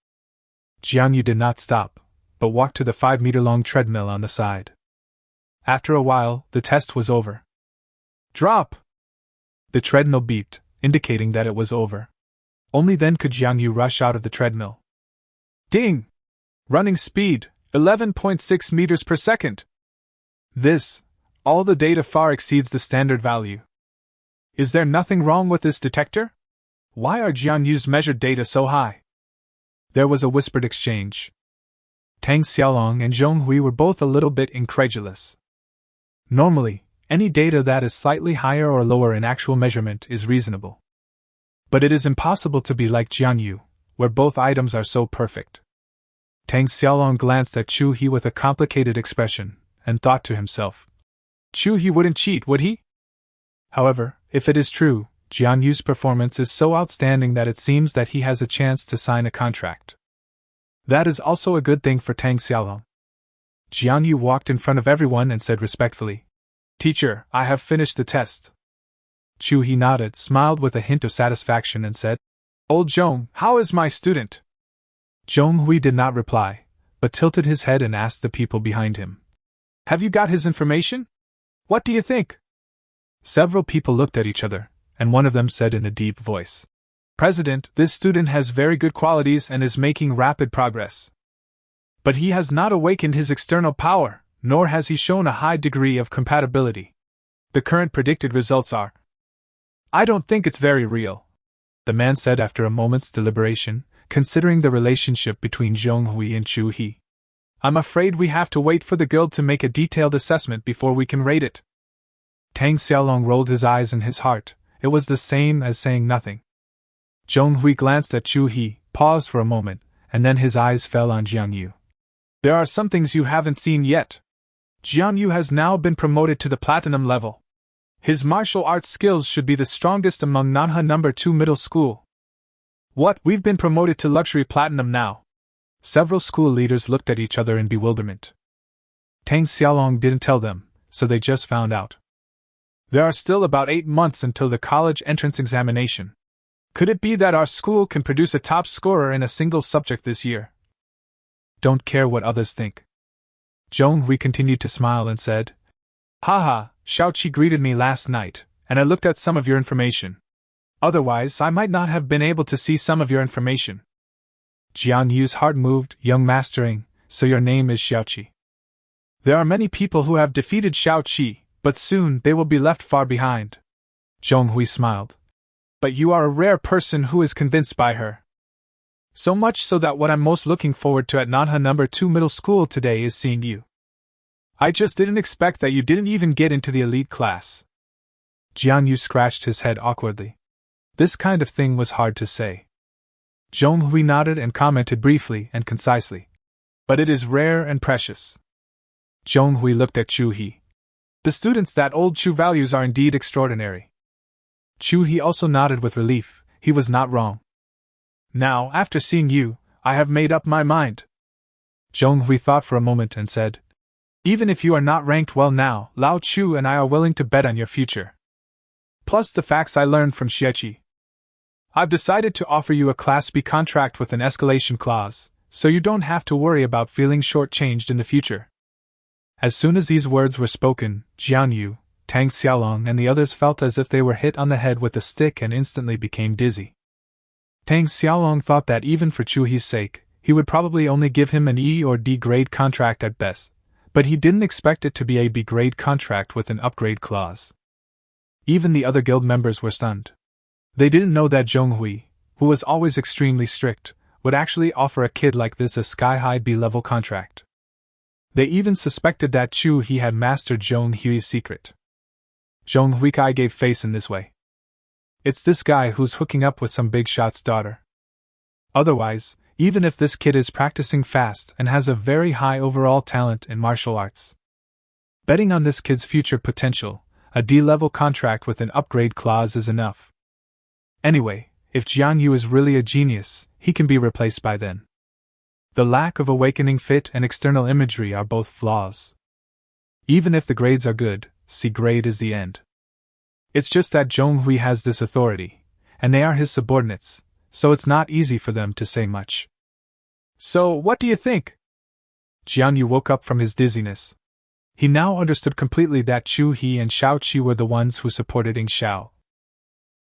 Jiang Yu did not stop, but walked to the 5-meter-long treadmill on the side. After a while, the test was over. Drop! The treadmill beeped, indicating that it was over. Only then could Jiang Yu rush out of the treadmill. Ding! Running speed, 11.6 meters per second. All the data far exceeds the standard value. Is there nothing wrong with this detector? Why are Jiang Yu's measured data so high? There was a whispered exchange. Tang Xiaolong and Zhong Hui were both a little bit incredulous. Normally, any data that is slightly higher or lower in actual measurement is reasonable. But it is impossible to be like Jiang Yu, where both items are so perfect. Tang Xiaolong glanced at Chu He with a complicated expression, and thought to himself, Chu He wouldn't cheat, would he? However, if it is true, Jiang Yu's performance is so outstanding that it seems that he has a chance to sign a contract. That is also a good thing for Tang Xiaolong. Jiang Yu walked in front of everyone and said respectfully, Teacher, I have finished the test. Chu He nodded, smiled with a hint of satisfaction and said, Old Zhong, how is my student? Zhong Hui did not reply, but tilted his head and asked the people behind him, Have you got his information? What do you think? Several people looked at each other, and one of them said in a deep voice, President, this student has very good qualities and is making rapid progress. But he has not awakened his external power, nor has he shown a high degree of compatibility. The current predicted results are. I don't think it's very real, the man said after a moment's deliberation, considering the relationship between Zhong Hui and Chu He. I'm afraid we have to wait for the guild to make a detailed assessment before we can rate it. Tang Xiaolong rolled his eyes in his heart. It was the same as saying nothing. Zhong Hui glanced at Chu He, paused for a moment, and then his eyes fell on Jiang Yu. There are some things you haven't seen yet. Jiang Yu has now been promoted to the platinum level. His martial arts skills should be the strongest among Nanha No. 2 middle school. What, we've been promoted to luxury platinum now? Several school leaders looked at each other in bewilderment. Tang Xiaolong didn't tell them, so they just found out. There are still about 8 months until the college entrance examination. Could it be that our school can produce a top scorer in a single subject this year? Don't care what others think. Zhong Hui continued to smile and said, Haha, Xiaoqi greeted me last night, and I looked at some of your information. Otherwise, I might not have been able to see some of your information. Jiang Yu's heart moved, young mastering, so your name is Xiaoqi. There are many people who have defeated Xiaoqi, but soon they will be left far behind. Zhong Hui smiled. But you are a rare person who is convinced by her. So much so that what I'm most looking forward to at Nanha No. 2 middle school today is seeing you. I just didn't expect that you didn't even get into the elite class. Jiang Yu scratched his head awkwardly. This kind of thing was hard to say. Zhong Hui nodded and commented briefly and concisely. But it is rare and precious. Zhong Hui looked at Chu He. The students that old Chu values are indeed extraordinary. Chu He also nodded with relief. He was not wrong. Now, after seeing you, I have made up my mind. Zhong Hui thought for a moment and said, Even if you are not ranked well now, Lao Chu and I are willing to bet on your future. Plus the facts I learned from Xieqi. I've decided to offer you a Class B contract with an escalation clause, so you don't have to worry about feeling shortchanged in the future. As soon as these words were spoken, Jiang Yu, Tang Xiaolong and the others felt as if they were hit on the head with a stick and instantly became dizzy. Tang Xiaolong thought that even for Chu He's sake, he would probably only give him an E or D grade contract at best, but he didn't expect it to be a B grade contract with an upgrade clause. Even the other guild members were stunned. They didn't know that Zhong Hui, who was always extremely strict, would actually offer a kid like this a sky-high B-level contract. They even suspected that Chu He had mastered Zhong Hui's secret. Zhong Hui Kai gave face in this way. It's this guy who's hooking up with some big shot's daughter. Otherwise, even if this kid is practicing fast and has a very high overall talent in martial arts, betting on this kid's future potential, a D-level contract with an upgrade clause is enough. Anyway, if Jiang Yu is really a genius, he can be replaced by then. The lack of awakening fit and external imagery are both flaws. Even if the grades are good, C grade is the end. It's just that Zhong Hui has this authority, and they are his subordinates, so it's not easy for them to say much. So, what do you think? Jiang Yu woke up from his dizziness. He now understood completely that Chu He and Xiaoqi were the ones who supported Ying Xiao.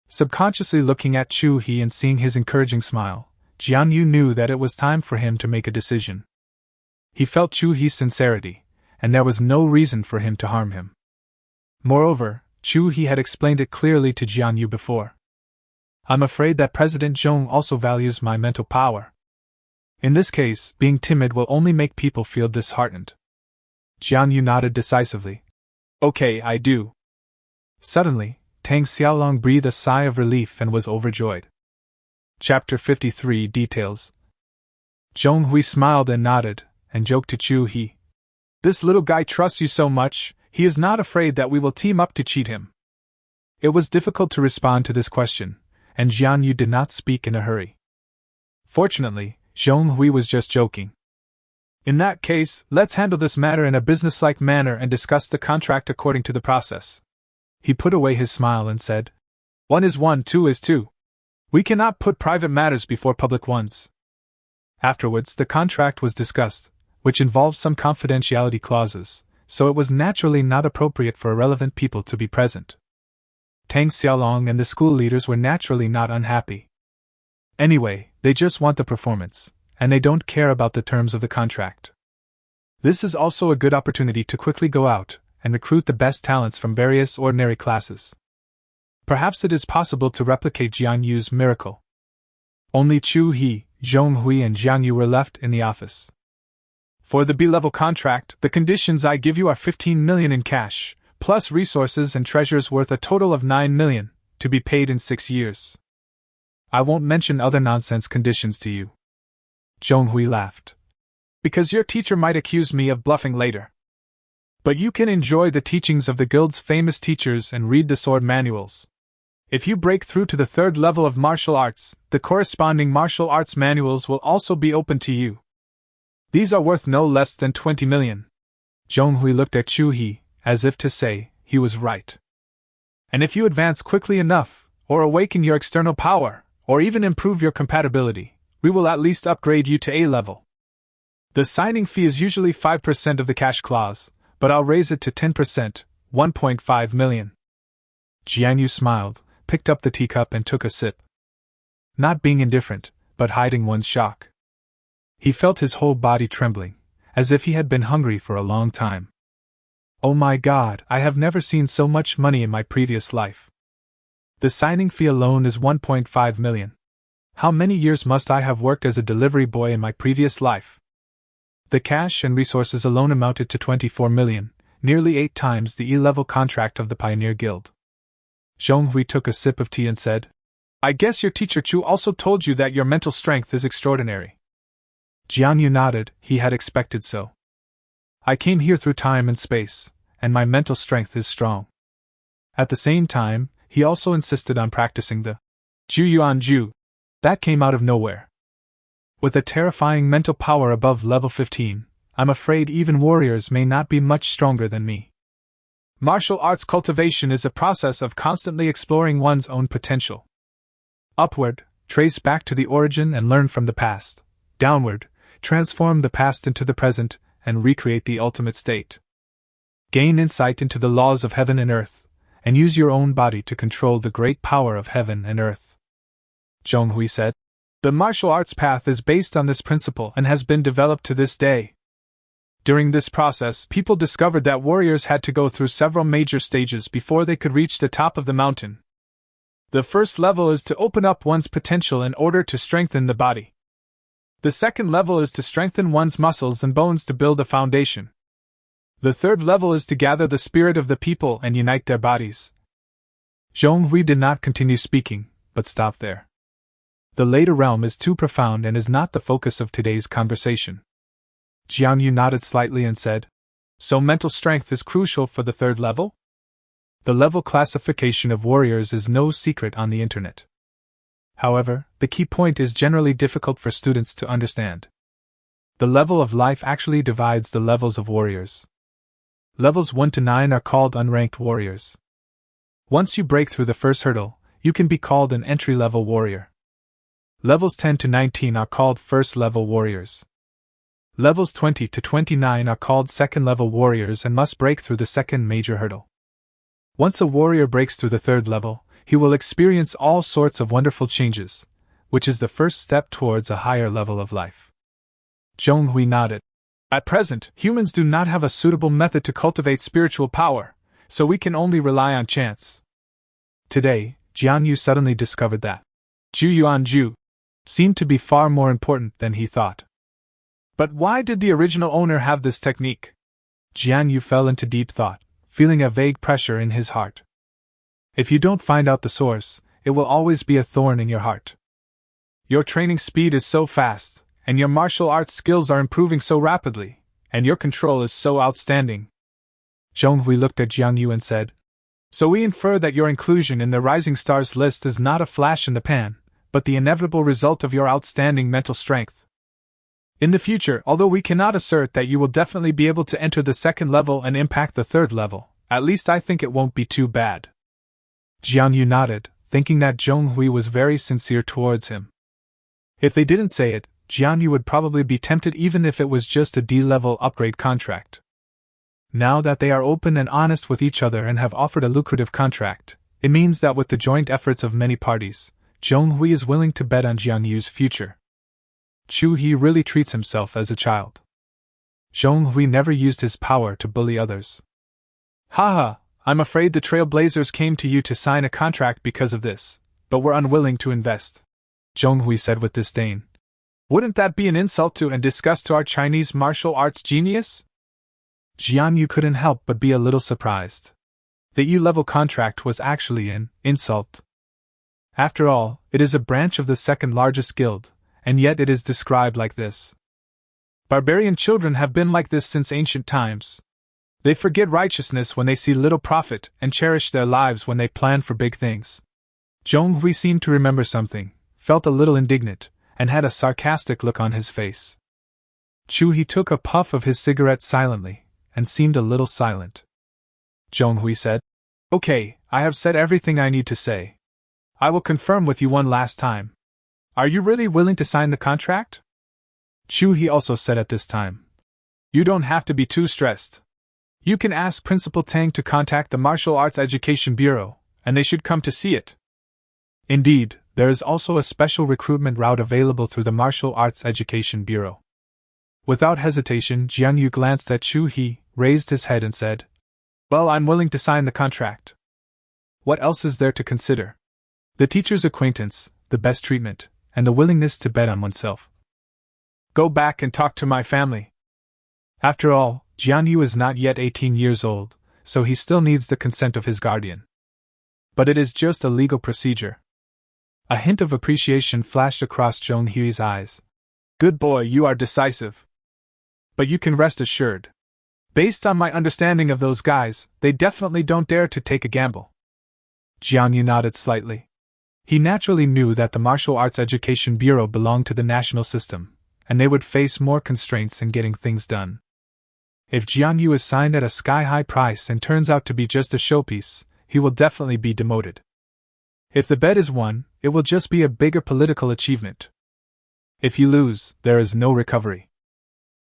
Subconsciously looking at Chu He and seeing his encouraging smile, Jiang Yu knew that it was time for him to make a decision. He felt Chu He's sincerity, and there was no reason for him to harm him. Moreover, Chu He had explained it clearly to Jiang Yu before. I'm afraid that President Zhong also values my mental power. In this case, being timid will only make people feel disheartened. Jiang Yu nodded decisively. Okay, I do. Suddenly, Tang Xiaolong breathed a sigh of relief and was overjoyed. Chapter 53 Details. Zhong Hui smiled and nodded, and joked to Chu He. This little guy trusts you so much, he is not afraid that we will team up to cheat him. It was difficult to respond to this question, and Jiang Yu did not speak in a hurry. Fortunately, Zhong Hui was just joking. In that case, let's handle this matter in a businesslike manner and discuss the contract according to the process. He put away his smile and said, 1 is 1, 2 is 2. We cannot put private matters before public ones. Afterwards, the contract was discussed, which involved some confidentiality clauses, so it was naturally not appropriate for irrelevant people to be present. Tang Xiaolong and the school leaders were naturally not unhappy. Anyway, they just want the performance, and they don't care about the terms of the contract. This is also a good opportunity to quickly go out and recruit the best talents from various ordinary classes. Perhaps it is possible to replicate Jiang Yu's miracle. Only Chu He, Zhong Hui and Jiang Yu were left in the office. For the B-level contract, the conditions I give you are 15 million in cash, plus resources and treasures worth a total of 9 million, to be paid in 6 years. I won't mention other nonsense conditions to you. Zhonghui laughed. Because your teacher might accuse me of bluffing later. But you can enjoy the teachings of the guild's famous teachers and read the sword manuals. If you break through to the third level of martial arts, the corresponding martial arts manuals will also be open to you. These are worth no less than 20 million. Zhonghui looked at Chu He, as if to say, he was right. And if you advance quickly enough, or awaken your external power, or even improve your compatibility, we will at least upgrade you to A level. The signing fee is usually 5% of the cash clause, but I'll raise it to 10%, 1.5 million. Jiang Yu smiled, picked up the teacup and took a sip. Not being indifferent, but hiding one's shock. He felt his whole body trembling, as if he had been hungry for a long time. Oh my God, I have never seen so much money in my previous life. The signing fee alone is 1.5 million. How many years must I have worked as a delivery boy in my previous life? The cash and resources alone amounted to 24 million, nearly 8 times the E-level contract of the Pioneer Guild. Zhonghui took a sip of tea and said, I guess your teacher Chu also told you that your mental strength is extraordinary. Jiang Yu nodded, he had expected so. I came here through time and space, and my mental strength is strong. At the same time, he also insisted on practicing the Ju Yuan Ju. That came out of nowhere. With a terrifying mental power above level 15, I'm afraid even warriors may not be much stronger than me. Martial arts cultivation is a process of constantly exploring one's own potential. Upward, trace back to the origin and learn from the past. Downward, transform the past into the present and recreate the ultimate state. Gain insight into the laws of heaven and earth, and use your own body to control the great power of heaven and earth. Zhonghui said. The martial arts path is based on this principle and has been developed to this day. During this process, people discovered that warriors had to go through several major stages before they could reach the top of the mountain. The first level is to open up one's potential in order to strengthen the body. The second level is to strengthen one's muscles and bones to build a foundation. The third level is to gather the spirit of the people and unite their bodies. Zhonghui did not continue speaking, but stopped there. The later realm is too profound and is not the focus of today's conversation. Jiang Yu nodded slightly and said, So mental strength is crucial for the third level? The level classification of warriors is no secret on the internet. However, the key point is generally difficult for students to understand. The level of life actually divides the levels of warriors. Levels 1 to 9 are called unranked warriors. Once you break through the first hurdle, you can be called an entry-level warrior. Levels 10 to 19 are called first-level warriors. Levels 20 to 29 are called second-level warriors and must break through the second major hurdle. Once a warrior breaks through the third level, he will experience all sorts of wonderful changes, which is the first step towards a higher level of life. Zhonghui nodded. At present, humans do not have a suitable method to cultivate spiritual power, so we can only rely on chance. Today, Jiang Yu suddenly discovered that Ju Yuan Ju seemed to be far more important than he thought. But why did the original owner have this technique? Jiang Yu fell into deep thought, feeling a vague pressure in his heart. If you don't find out the source, it will always be a thorn in your heart. Your training speed is so fast, and your martial arts skills are improving so rapidly, and your control is so outstanding. Zhonghui looked at Jiang Yu and said, So we infer that your inclusion in the Rising Stars list is not a flash in the pan, but the inevitable result of your outstanding mental strength. In the future, although we cannot assert that you will definitely be able to enter the second level and impact the third level, at least I think it won't be too bad. Jiang Yu nodded, thinking that Zhonghui was very sincere towards him. If they didn't say it, Jiang Yu would probably be tempted even if it was just a D-level upgrade contract. Now that they are open and honest with each other and have offered a lucrative contract, it means that with the joint efforts of many parties, Zhonghui is willing to bet on Jiang Yu's future. Chu He really treats himself as a child. Zhonghui never used his power to bully others. Haha, I'm afraid the Trailblazers came to you to sign a contract because of this, but were unwilling to invest, Zhonghui said with disdain. Wouldn't that be an insult to and disgust to our Chinese martial arts genius? Jiang Yu couldn't help but be a little surprised. The E-level contract was actually an insult. After all, it is a branch of the second largest guild, and yet it is described like this. Barbarian children have been like this since ancient times. They forget righteousness when they see little profit and cherish their lives when they plan for big things. Jiang Yu seemed to remember something, felt a little indignant, and had a sarcastic look on his face. He took a puff of his cigarette silently, and seemed a little silent. Jiang Yu said, "Okay, I have said everything I need to say. I will confirm with you one last time. Are you really willing to sign the contract?" He also said at this time, "You don't have to be too stressed. You can ask Principal Tang to contact the Martial Arts Education Bureau, and they should come to see it. Indeed, there is also a special recruitment route available through the Martial Arts Education Bureau." Without hesitation, Jiang Yu glanced at Chu He, raised his head and said, "Well, I'm willing to sign the contract. What else is there to consider? The teacher's acquaintance, the best treatment, and the willingness to bet on oneself. Go back and talk to my family." After all, Jiang Yu is not yet 18 years old, so he still needs the consent of his guardian. But it is just a legal procedure. A hint of appreciation flashed across Jiang Yu's eyes. "Good boy, you are decisive. But you can rest assured. Based on my understanding of those guys, they definitely don't dare to take a gamble." Jiang Yu nodded slightly. He naturally knew that the Martial Arts Education Bureau belonged to the national system, and they would face more constraints in getting things done. If Jiang Yu is signed at a sky-high price and turns out to be just a showpiece, he will definitely be demoted. If the bet is won, it will just be a bigger political achievement. If you lose, there is no recovery.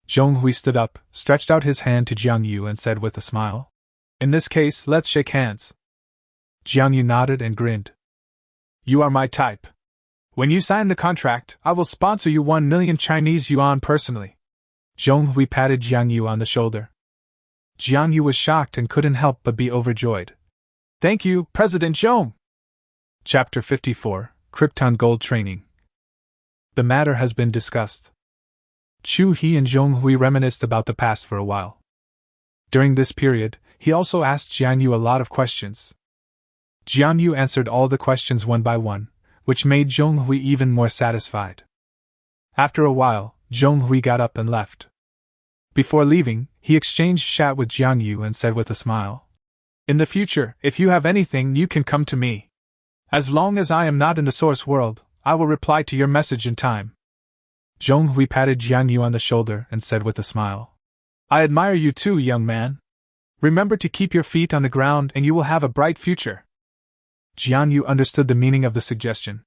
Jiang Yu stood up, stretched out his hand to Jiang Yu and said with a smile, "In this case, let's shake hands." Jiang Yu nodded and grinned. "You are my type. When you sign the contract, I will sponsor you 1 million Chinese yuan personally." Jiang Yu patted Jiang Yu on the shoulder. Jiang Yu was shocked and couldn't help but be overjoyed. "Thank you, President Zhong." Chapter 54, Krypton Gold Training. The matter has been discussed. Chu He and Jiang Yu reminisced about the past for a while. During this period, he also asked Jiang Yu a lot of questions. Jiang Yu answered all the questions one by one, which made Jiang Yu even more satisfied. After a while, Jiang Yu got up and left. Before leaving, he exchanged chat with Jiang Yu and said with a smile, "In the future, if you have anything, you can come to me. As long as I am not in the source world, I will reply to your message in time." Jiang Yu patted Jiang Yu on the shoulder and said with a smile, "I admire you too, young man. Remember to keep your feet on the ground and you will have a bright future." Jiang Yu understood the meaning of the suggestion.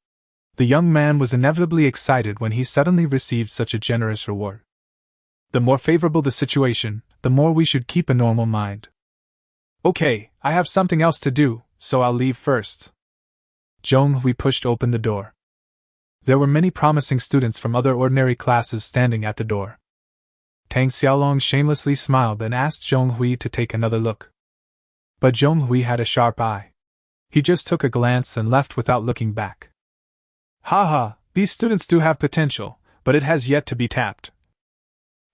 The young man was inevitably excited when he suddenly received such a generous reward. The more favorable the situation, the more we should keep a normal mind. "Okay, I have something else to do, so I'll leave first." Jiang Yu pushed open the door. There were many promising students from other ordinary classes standing at the door. Tang Xiaolong shamelessly smiled and asked Jiang Yu to take another look. But Jiang Yu had a sharp eye. He just took a glance and left without looking back. "Haha, these students do have potential, but it has yet to be tapped."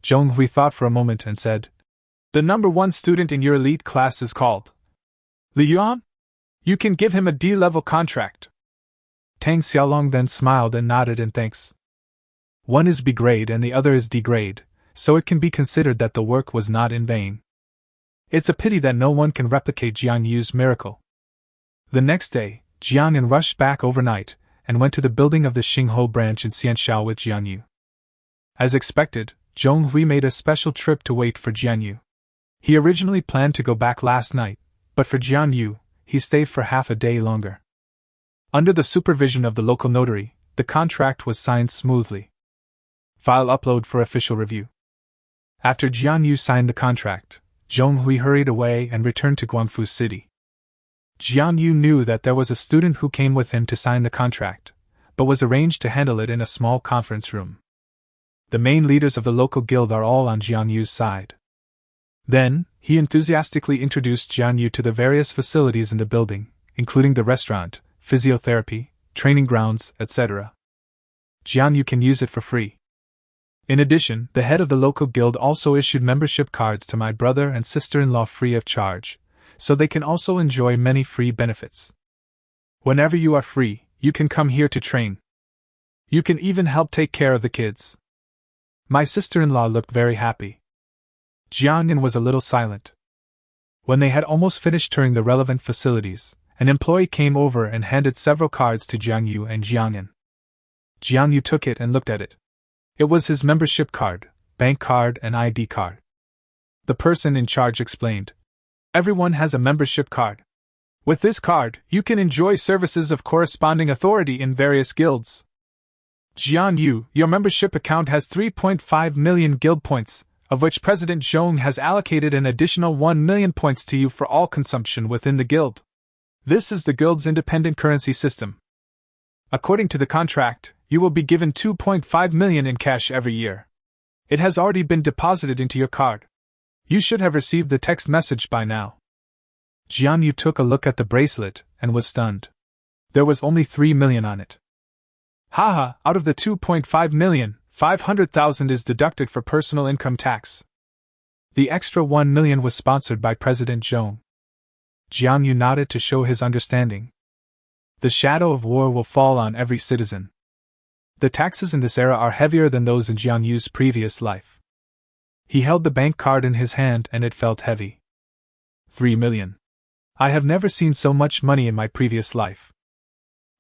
Jiang Yu thought for a moment and said, "The number 1 student in your elite class is called Li Yuan? You can give him a D-level contract." Tang Xiaolong then smiled and nodded in thanks. One is B-grade and the other is D-grade, so it can be considered that the work was not in vain. It's a pity that no one can replicate Jiang Yu's miracle. The next day, Jiang Yu rushed back overnight and went to the building of the Xingho branch in Xianxiao with Jiang Yu. As expected, Jiang Yu made a special trip to wait for Jiang Yu. He originally planned to go back last night, but for Jiang Yu, he stayed for half a day longer. Under the supervision of the local notary, the contract was signed smoothly. File upload for official review. After Jiang Yu signed the contract, Jiang Yu hurried away and returned to Guangfu City. Jiang Yu knew that there was a student who came with him to sign the contract, but was arranged to handle it in a small conference room. The main leaders of the local guild are all on Jiang Yu's side. Then, he enthusiastically introduced Jiang Yu to the various facilities in the building, including the restaurant, physiotherapy, training grounds, etc. Jiang Yu can use it for free. In addition, the head of the local guild also issued membership cards to my brother and sister-in-law free of charge, so they can also enjoy many free benefits. Whenever you are free, you can come here to train. You can even help take care of the kids. My sister-in-law looked very happy. Jiang Yu was a little silent. When they had almost finished touring the relevant facilities, an employee came over and handed several cards to Jiang Yu and Jiang Yu. Jiang Yu took it and looked at it. It was his membership card, bank card, and ID card. The person in charge explained. Everyone has a membership card. With this card, you can enjoy services of corresponding authority in various guilds. Jiang Yu, your membership account has 3.5 million guild points, of which President Zhong has allocated an additional 1 million points to you for all consumption within the guild. This is the guild's independent currency system. According to the contract, you will be given 2.5 million in cash every year. It has already been deposited into your card. You should have received the text message by now. Jiang Yu took a look at the bracelet and was stunned. There was only 3 million on it. Haha, out of the 2.5 million, 500,000 is deducted for personal income tax. The extra 1 million was sponsored by President Zhong. Jiang Yu nodded to show his understanding. The shadow of war will fall on every citizen. The taxes in this era are heavier than those in Jiang Yu's previous life. He held the bank card in his hand and it felt heavy. 3 million. I have never seen so much money in my previous life.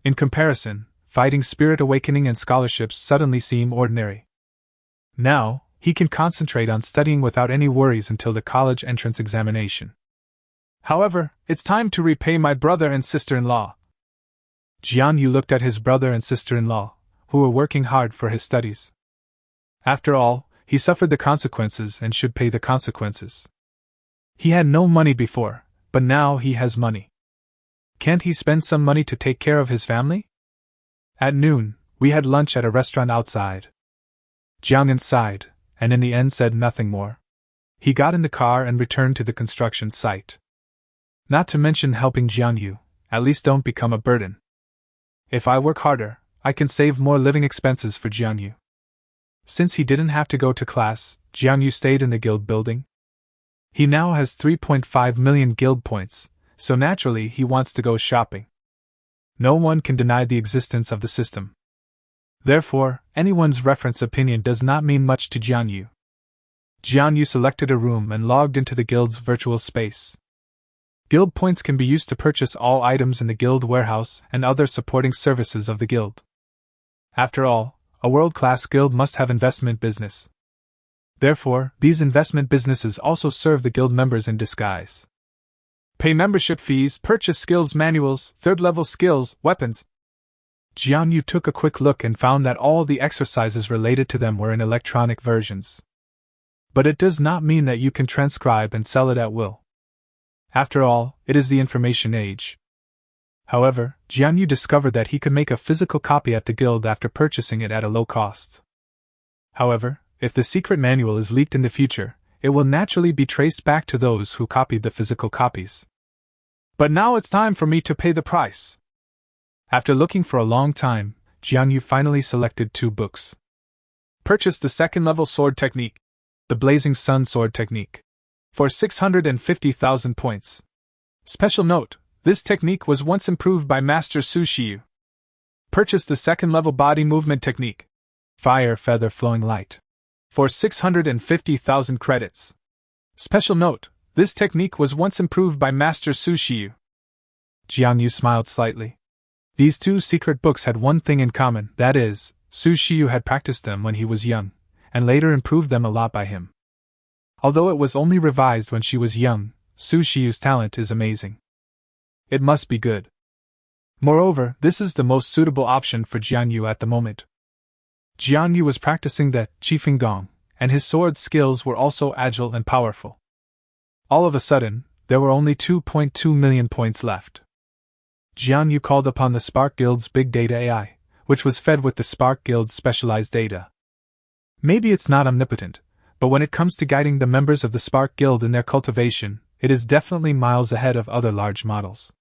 In comparison, fighting spirit awakening and scholarships suddenly seem ordinary. Now, he can concentrate on studying without any worries until the college entrance examination. However, it's time to repay my brother and sister-in-law. Jiang Yu looked at his brother and sister-in-law, who were working hard for his studies. After all, he suffered the consequences and should pay the consequences. He had no money before, but now he has money. Can't he spend some money to take care of his family? At noon, we had lunch at a restaurant outside. Jiang Yu sighed, and in the end said nothing more. He got in the car and returned to the construction site. Not to mention helping Jiang Yu, at least don't become a burden. If I work harder, I can save more living expenses for Jiang Yu. Since he didn't have to go to class, Jiang Yu stayed in the guild building. He now has 3.5 million guild points, so naturally he wants to go shopping. No one can deny the existence of the system. Therefore, anyone's reference opinion does not mean much to Jiang Yu. Jiang Yu selected a room and logged into the guild's virtual space. Guild points can be used to purchase all items in the guild warehouse and other supporting services of the guild. After all, a world-class guild must have investment business. Therefore, these investment businesses also serve the guild members in disguise. Pay membership fees, purchase skills manuals, third-level skills, weapons. Jiang Yu took a quick look and found that all the exercises related to them were in electronic versions. But it does not mean that you can transcribe and sell it at will. After all, it is the information age. However, Jiang Yu discovered that he could make a physical copy at the guild after purchasing it at a low cost. However, if the secret manual is leaked in the future, it will naturally be traced back to those who copied the physical copies. But now it's time for me to pay the price. After looking for a long time, Jiang Yu finally selected 2 books. Purchase the second-level sword technique, the Blazing Sun sword technique, for 650,000 points. Special note, this technique was once improved by Master Su Shiyu. Purchase the second-level body movement technique, Fire Feather Flowing Light, for 650,000 credits. Special note, this technique was once improved by Master Su Shiyu. Jiang Yu smiled slightly. These 2 secret books had one thing in common, that is, Su Shiyu had practiced them when he was young, and later improved them a lot by him. Although it was only revised when she was young, Su Shiyu's talent is amazing. It must be good. Moreover, this is the most suitable option for Jiang Yu at the moment. Jiang Yu was practicing the Qifeng Gong, and his sword skills were also agile and powerful. All of a sudden, there were only 2.2 million points left. Jiang Yu called upon the Spark Guild's Big Data AI, which was fed with the Spark Guild's specialized data. Maybe it's not omnipotent, but when it comes to guiding the members of the Spark Guild in their cultivation, it is definitely miles ahead of other large models.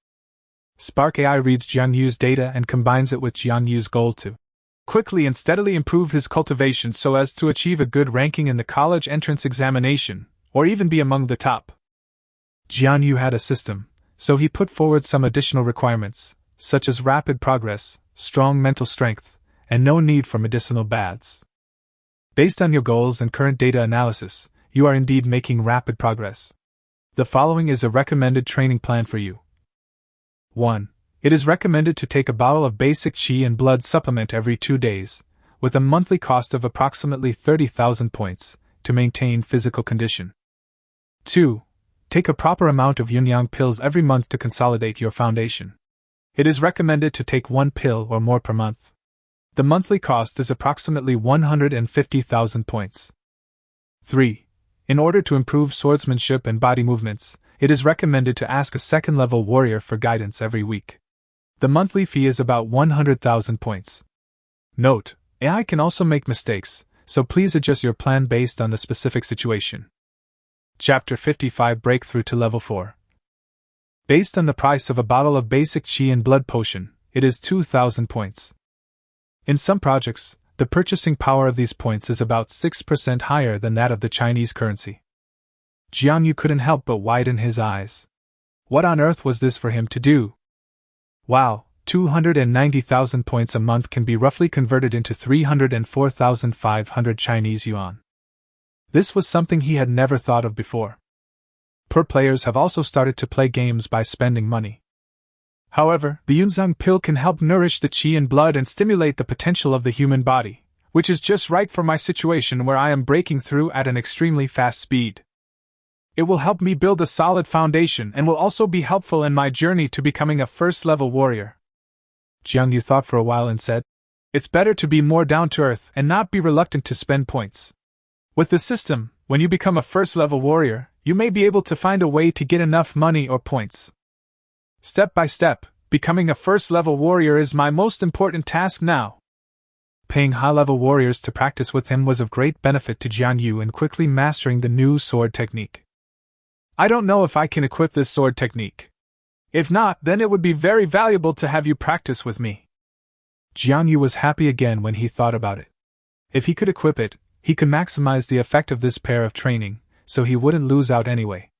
Spark AI reads Jiang Yu's data and combines it with Jiang Yu's goal to quickly and steadily improve his cultivation so as to achieve a good ranking in the college entrance examination, or even be among the top. Jiang Yu had a system, so he put forward some additional requirements, such as rapid progress, strong mental strength, and no need for medicinal baths. Based on your goals and current data analysis, you are indeed making rapid progress. The following is a recommended training plan for you. 1. It is recommended to take a bottle of basic qi and blood supplement every 2 days, with a monthly cost of approximately 30,000 points, to maintain physical condition. 2. Take a proper amount of yin-yang pills every month to consolidate your foundation. It is recommended to take 1 pill or more per month. The monthly cost is approximately 150,000 points. 3. In order to improve swordsmanship and body movements, it is recommended to ask a second-level warrior for guidance every week. The monthly fee is about 100,000 points. Note: AI can also make mistakes, so please adjust your plan based on the specific situation. Chapter 55 Breakthrough to Level 4. Based on the price of a bottle of basic qi and blood potion, it is 2,000 points. In some projects, the purchasing power of these points is about 6% higher than that of the Chinese currency. Jiang Yu couldn't help but widen his eyes. What on earth was this for him to do? Wow, 290,000 points a month can be roughly converted into 304,500 Chinese yuan. This was something he had never thought of before. Poor players have also started to play games by spending money. However, the Yunzang pill can help nourish the qi and blood and stimulate the potential of the human body, which is just right for my situation where I am breaking through at an extremely fast speed. It will help me build a solid foundation and will also be helpful in my journey to becoming a first-level warrior. Jiang Yu thought for a while and said, "It's better to be more down-to-earth and not be reluctant to spend points. With the system, when you become a first-level warrior, you may be able to find a way to get enough money or points. Step by step, becoming a first-level warrior is my most important task now." Paying high-level warriors to practice with him was of great benefit to Jiang Yu in quickly mastering the new sword technique. "I don't know if I can equip this sword technique. If not, then it would be very valuable to have you practice with me." Jiang Yu was happy again when he thought about it. If he could equip it, he could maximize the effect of this pair of training, so he wouldn't lose out anyway.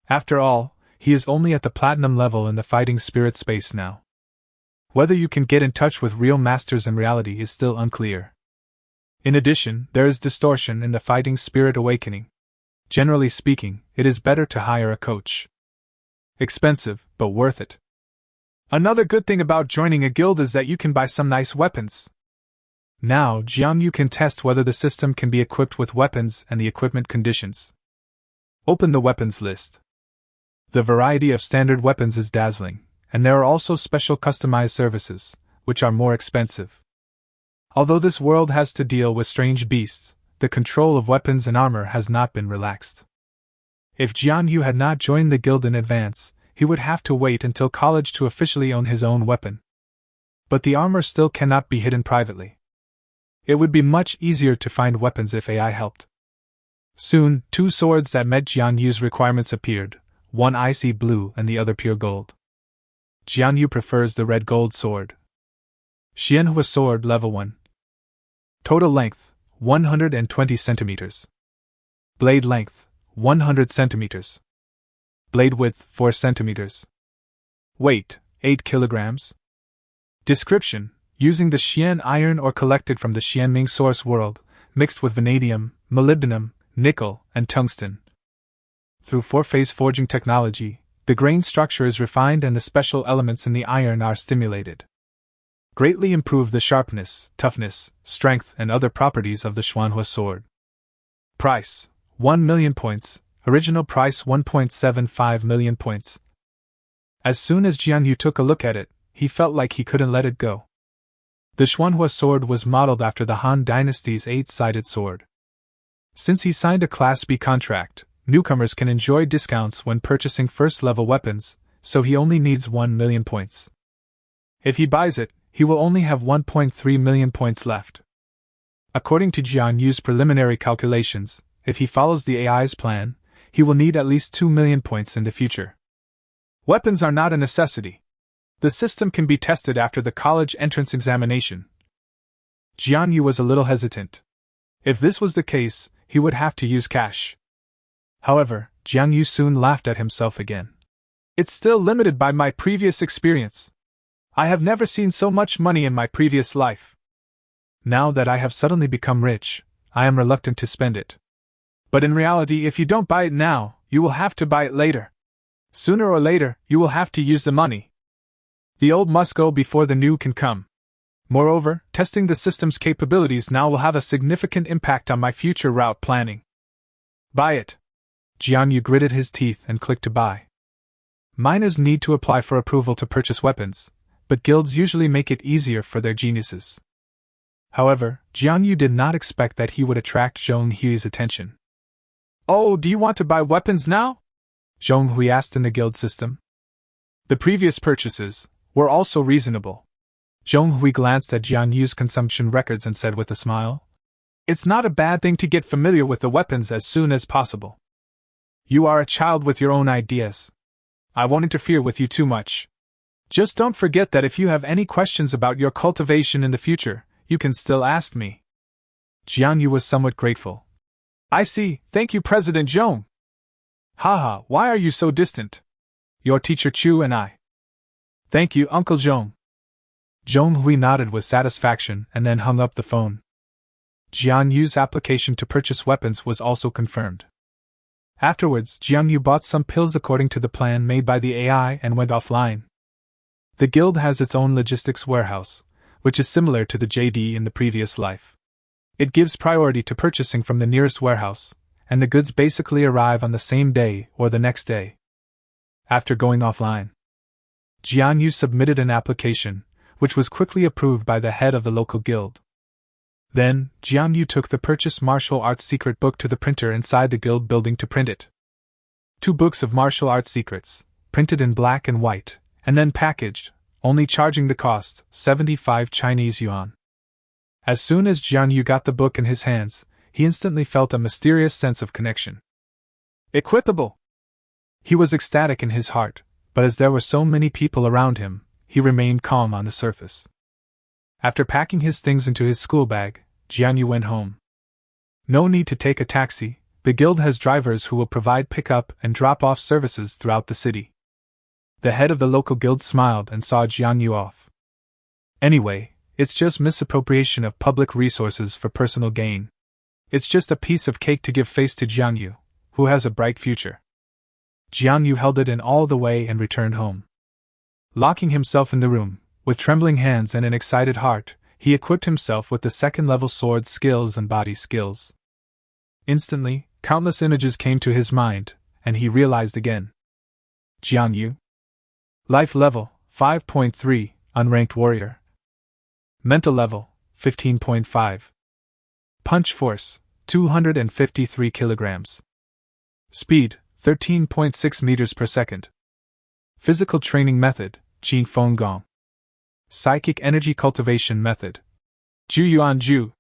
After all, he is only at the platinum level in the fighting spirit space now. Whether you can get in touch with real masters in reality is still unclear. In addition, there is distortion in the fighting spirit awakening. Generally speaking, it is better to hire a coach. Expensive, but worth it. Another good thing about joining a guild is that you can buy some nice weapons. Now, Jiang Yu can test whether the system can be equipped with weapons and the equipment conditions. Open the weapons list. The variety of standard weapons is dazzling, and there are also special customized services, which are more expensive. Although this world has to deal with strange beasts, the control of weapons and armor has not been relaxed. If Jiang Yu had not joined the guild in advance, he would have to wait until college to officially own his own weapon. But the armor still cannot be hidden privately. It would be much easier to find weapons if AI helped. Soon, 2 swords that met Jiang Yu's requirements appeared, one icy blue and the other pure gold. Jiang Yu prefers the red gold sword. Xianhua sword level 1. Total length, 120 centimeters. Blade length, 100 centimeters. Blade width, 4 centimeters. Weight, 8 kilograms. Description: using the Xian iron ore collected from the Xianming source world, mixed with vanadium, molybdenum, nickel, and tungsten. Through 4-phase forging technology, the grain structure is refined and the special elements in the iron are stimulated. Greatly improve the sharpness, toughness, strength, and other properties of the Xuanhua sword. Price: 1 million points, original price 1.75 million points. As soon as Jiang Yu took a look at it, he felt like he couldn't let it go. The Xuanhua sword was modeled after the Han Dynasty's 8-sided sword. Since he signed a Class B contract, newcomers can enjoy discounts when purchasing first-level weapons, so he only needs 1 million points. If he buys it, he will only have 1.3 million points left. According to Jiang Yu's preliminary calculations, if he follows the AI's plan, he will need at least 2 million points in the future. Weapons are not a necessity. The system can be tested after the college entrance examination. Jiang Yu was a little hesitant. If this was the case, he would have to use cash. However, Jiang Yu soon laughed at himself again. It's still limited by my previous experience. I have never seen so much money in my previous life. Now that I have suddenly become rich, I am reluctant to spend it. But in reality, if you don't buy it now, you will have to buy it later. Sooner or later, you will have to use the money. The old must go before the new can come. Moreover, testing the system's capabilities now will have a significant impact on my future route planning. Buy it. Jiang Yu gritted his teeth and clicked to buy. Miners need to apply for approval to purchase weapons, but guilds usually make it easier for their geniuses. However, Jiang Yu did not expect that he would attract Zhong Hui's attention. Oh, do you want to buy weapons now? Zhong Hui asked in the guild system. The previous purchases were also reasonable. Zhong Hui glanced at Jiang Yu's consumption records and said with a smile, It's not a bad thing to get familiar with the weapons as soon as possible. You are a child with your own ideas. I won't interfere with you too much. Just don't forget that if you have any questions about your cultivation in the future, you can still ask me. Jiang Yu was somewhat grateful. I see, thank you President Zhong. Haha, why are you so distant? Your teacher Chu and I. Thank you Uncle Zhong. Zhong Hui nodded with satisfaction and then hung up the phone. Jiang Yu's application to purchase weapons was also confirmed. Afterwards, Jiang Yu bought some pills according to the plan made by the AI and went offline. The guild has its own logistics warehouse, which is similar to the JD in the previous life. It gives priority to purchasing from the nearest warehouse, and the goods basically arrive on the same day or the next day. After going offline, Jiang Yu submitted an application, which was quickly approved by the head of the local guild. Then, Jiang Yu took the purchased martial arts secret book to the printer inside the guild building to print it. 2 books of martial arts secrets, printed in black and white, and then packaged, only charging the cost, 75 Chinese yuan. As soon as Jiang Yu got the book in his hands, he instantly felt a mysterious sense of connection. Equipable! He was ecstatic in his heart, but as there were so many people around him, he remained calm on the surface. After packing his things into his school bag, Jiang Yu went home. No need to take a taxi, the guild has drivers who will provide pick-up and drop-off services throughout the city. The head of the local guild smiled and saw Jiang Yu off. Anyway, it's just misappropriation of public resources for personal gain. It's just a piece of cake to give face to Jiang Yu, who has a bright future. Jiang Yu held it in all the way and returned home. Locking himself in the room, with trembling hands and an excited heart, he equipped himself with the second-level sword skills and body skills. Instantly, countless images came to his mind, and he realized again. Jiang Yu. Life level, 5.3, unranked warrior. Mental level, 15.5. Punch force, 253 kilograms. Speed, 13.6 meters per second. Physical training method, Qin Feng Gong. Psychic energy cultivation method, Ju Yuan Ju.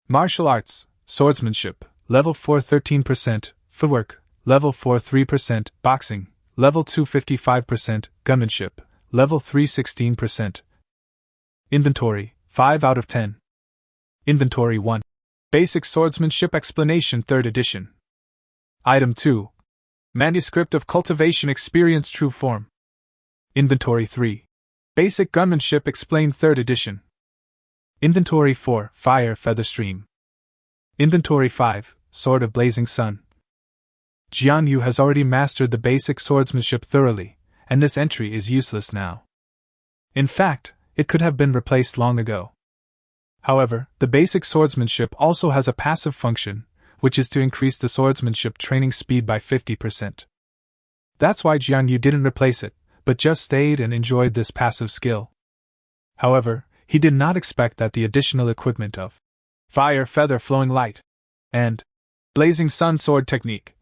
Martial arts, swordsmanship, level 4 13%, footwork, level 4 3%, boxing, level 2 55%, gunmanship, level 3 16%. Inventory, 5 out of 10. Inventory 1. Basic Swordsmanship Explanation 3rd edition. Item 2. Manuscript of Cultivation Experience True Form. Inventory 3. Basic Gunmanship Explained 3rd edition. Inventory 4. Fire Feather Stream. Inventory 5. Sword of Blazing Sun. Jiang Yu has already mastered the basic swordsmanship thoroughly, and this entry is useless now. In fact, it could have been replaced long ago. However, the basic swordsmanship also has a passive function, which is to increase the swordsmanship training speed by 50%. That's why Jiang Yu didn't replace it, but just stayed and enjoyed this passive skill. However, he did not expect that the additional equipment of Fire Feather Flowing Light and Blazing Sun Sword Technique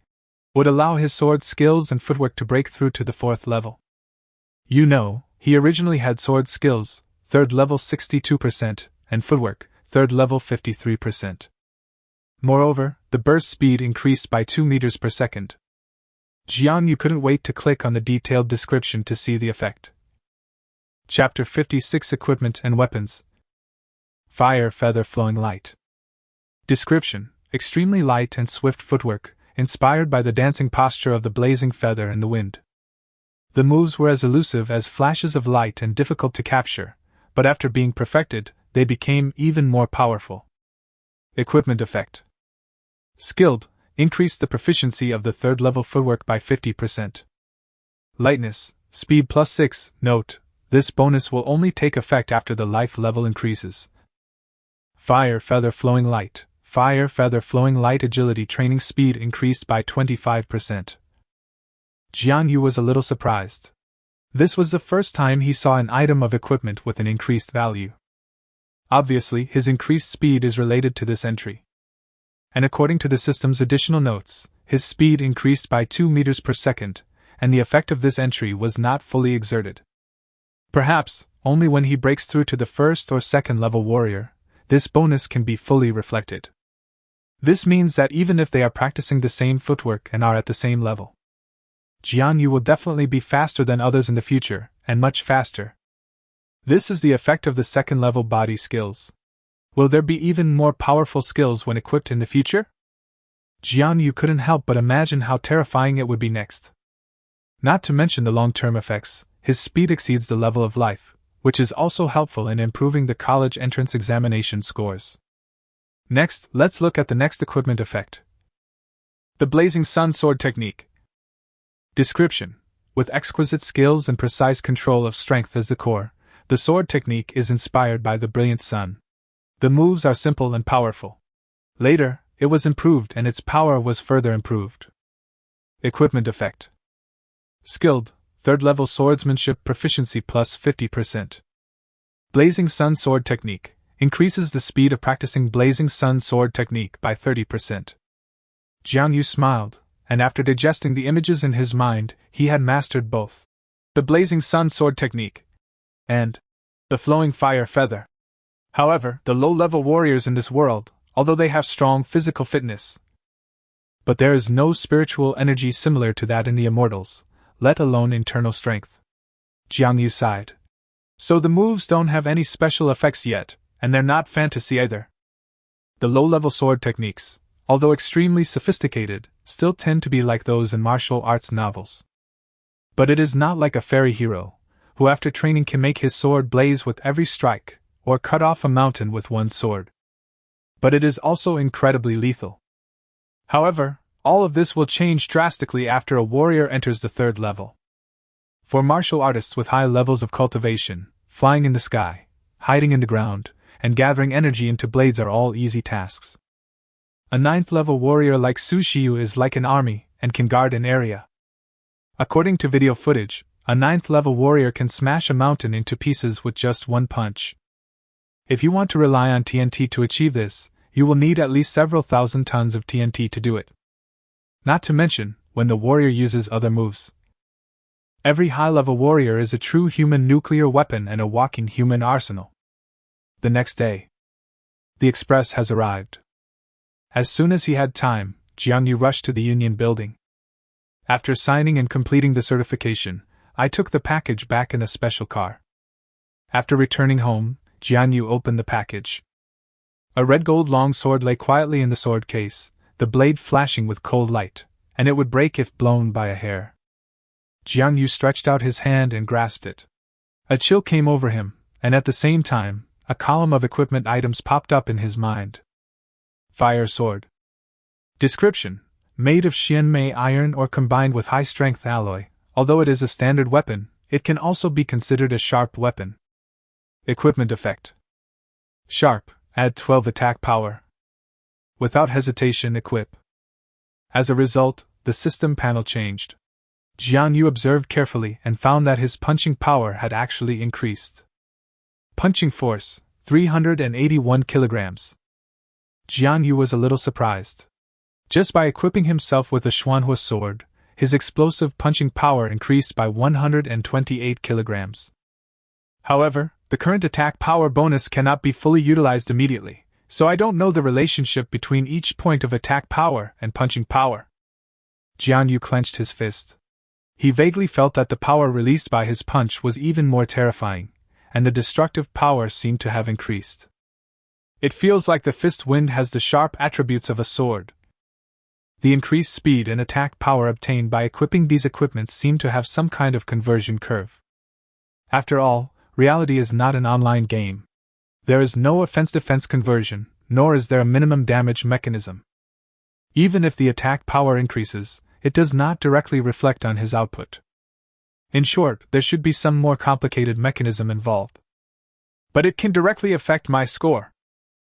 would allow his sword skills and footwork to break through to the 4th level. You know, he originally had sword skills, 3rd level 62%, and footwork, 3rd level 53%. Moreover, the burst speed increased by 2 meters per second. Jiang Yu couldn't wait to click on the detailed description to see the effect. Chapter 56 Equipment and Weapons. Fire Feather Flowing Light. Description: extremely light and swift footwork, inspired by the dancing posture of the blazing feather in the wind. The moves were as elusive as flashes of light and difficult to capture, but after being perfected, they became even more powerful. Equipment effect. Skilled, increased the proficiency of the third level footwork by 50%. Lightness, speed plus 6, note, this bonus will only take effect after the life level increases. Fire feather flowing light, agility training speed increased by 25%. Jiang Yu was a little surprised. This was the first time he saw an item of equipment with an increased value. Obviously, his increased speed is related to this entry. And according to the system's additional notes, his speed increased by 2 meters per second, and the effect of this entry was not fully exerted. Perhaps, only when he breaks through to the first or second level warrior, this bonus can be fully reflected. This means that even if they are practicing the same footwork and are at the same level, Jiang Yu will definitely be faster than others in the future, and much faster. This is the effect of the second level body skills. Will there be even more powerful skills when equipped in the future? Jiang Yu couldn't help but imagine how terrifying it would be next. Not to mention the long-term effects, his speed exceeds the level of life, which is also helpful in improving the college entrance examination scores. Next, let's look at the next equipment effect. The Blazing Sun Sword Technique. Description. With exquisite skills and precise control of strength as the core, the sword technique is inspired by the brilliant sun. The moves are simple and powerful. Later, it was improved and its power was further improved. Equipment effect. Skilled, third level swordsmanship proficiency plus 50%. Blazing Sun Sword Technique increases the speed of practicing Blazing Sun Sword Technique by 30%. Jiang Yu smiled, and after digesting the images in his mind, he had mastered both the Blazing Sun Sword Technique and the Flowing Fire Feather. However, the low-level warriors in this world, although they have strong physical fitness, but there is no spiritual energy similar to that in the immortals, let alone internal strength. Jiang Yu sighed. So the moves don't have any special effects yet, and they're not fantasy either. The low-level sword techniques, although extremely sophisticated, still tend to be like those in martial arts novels. But it is not like a fairy hero, who after training can make his sword blaze with every strike, or cut off a mountain with one sword. But it is also incredibly lethal. However, all of this will change drastically after a warrior enters the third level. For martial artists with high levels of cultivation, flying in the sky, hiding in the ground, and gathering energy into blades are all easy tasks. A 9th level warrior like Su Shiyu is like an army and can guard an area. According to video footage, a 9th level warrior can smash a mountain into pieces with just one punch. If you want to rely on TNT to achieve this, you will need at least several thousand tons of TNT to do it. Not to mention, when the warrior uses other moves. Every high-level warrior is a true human nuclear weapon and a walking human arsenal. The next day, the express has arrived. As soon as he had time, Jiang Yu rushed to the Union building. After signing and completing the certification, I took the package back in a special car. After returning home, Jiang Yu opened the package. A red gold long sword lay quietly in the sword case, the blade flashing with cold light, and it would break if blown by a hair. Jiang Yu stretched out his hand and grasped it. A chill came over him, and at the same time, a column of equipment items popped up in his mind. Fire sword. Description: made of Xianmei iron or combined with high-strength alloy. Although it is a standard weapon, it can also be considered a sharp weapon. Equipment effect. Sharp, add 12 attack power. Without hesitation equip. As a result, the system panel changed. Jiang Yu observed carefully and found that his punching power had actually increased. Punching force, 381 kilograms. Jiang Yu was a little surprised. Just by equipping himself with the Xuanhua sword, his explosive punching power increased by 128 kilograms. However, the current attack power bonus cannot be fully utilized immediately, so I don't know the relationship between each point of attack power and punching power. Jiang Yu clenched his fist. He vaguely felt that the power released by his punch was even more terrifying, and the destructive power seemed to have increased. It feels like the fist wind has the sharp attributes of a sword. The increased speed and attack power obtained by equipping these equipments seem to have some kind of conversion curve. After all, reality is not an online game. There is no offense-defense conversion, nor is there a minimum damage mechanism. Even if the attack power increases, it does not directly reflect on his output. In short, there should be some more complicated mechanism involved. But it can directly affect my score.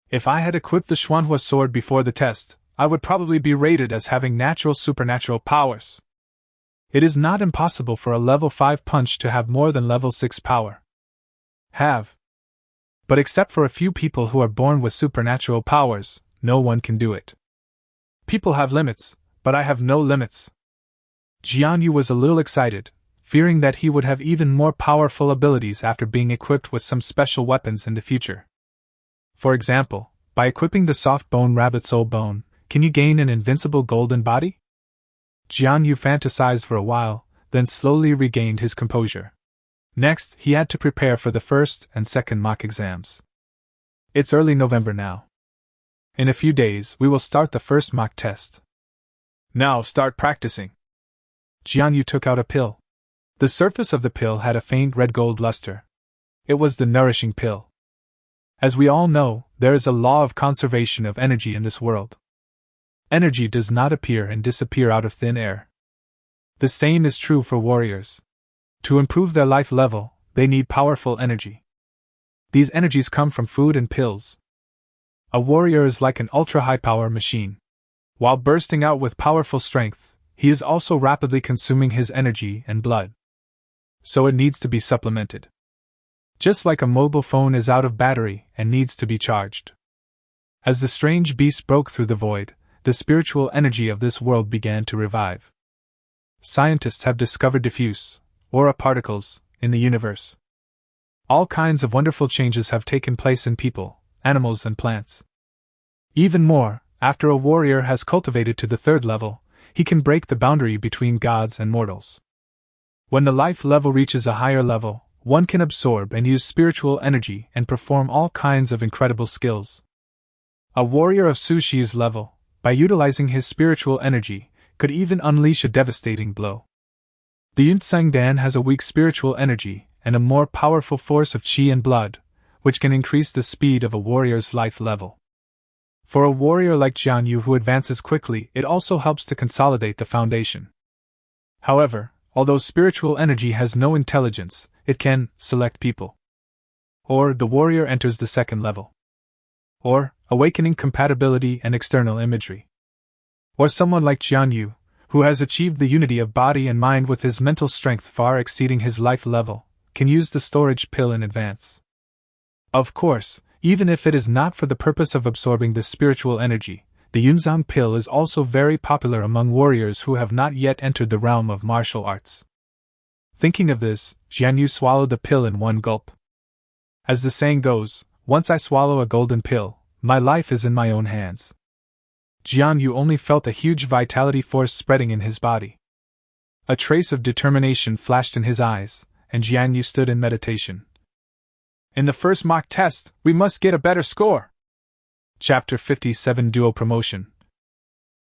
If I had equipped the Xuanhua sword before the test, I would probably be rated as having natural supernatural powers. It is not impossible for a level 5 punch to have more than level 6 power. But except for a few people who are born with supernatural powers, no one can do it. People have limits, but I have no limits. Jiang Yu was a little excited, fearing that he would have even more powerful abilities after being equipped with some special weapons in the future. For example, by equipping the soft bone rabbit soul bone, can you gain an invincible golden body? Jiang Yu fantasized for a while, then slowly regained his composure. Next, he had to prepare for the first and second mock exams. It's early November now. In a few days, we will start the first mock test. Now start practicing. Jiang Yu took out a pill. The surface of the pill had a faint red-gold luster. It was the nourishing pill. As we all know, there is a law of conservation of energy in this world. Energy does not appear and disappear out of thin air. The same is true for warriors. To improve their life level, they need powerful energy. These energies come from food and pills. A warrior is like an ultra-high-power machine. While bursting out with powerful strength, he is also rapidly consuming his energy and blood. So it needs to be supplemented. Just like a mobile phone is out of battery and needs to be charged. As the strange beast broke through the void, the spiritual energy of this world began to revive. Scientists have discovered diffuse, aura particles, in the universe. All kinds of wonderful changes have taken place in people, animals and plants. Even more, after a warrior has cultivated to the 3rd level, he can break the boundary between gods and mortals. When the life level reaches a higher level, one can absorb and use spiritual energy and perform all kinds of incredible skills. A warrior of Sushi's level, by utilizing his spiritual energy, could even unleash a devastating blow. The Yunseng Dan has a weak spiritual energy and a more powerful force of qi and blood, which can increase the speed of a warrior's life level. For a warrior like Jiang Yu who advances quickly, it also helps to consolidate the foundation. However, although spiritual energy has no intelligence, it can select people. Or the warrior enters the 2nd level. Or awakening compatibility and external imagery. Or someone like Jiang Yu, who has achieved the unity of body and mind with his mental strength far exceeding his life level, can use the storage pill in advance. Of course, even if it is not for the purpose of absorbing this spiritual energy, the Yunzang pill is also very popular among warriors who have not yet entered the realm of martial arts. Thinking of this, Jiang Yu swallowed the pill in one gulp. As the saying goes, once I swallow a golden pill, my life is in my own hands. Jiang Yu only felt a huge vitality force spreading in his body. A trace of determination flashed in his eyes, and Jiang Yu stood in meditation. In the first mock test, we must get a better score. Chapter 57 Duo Promotion.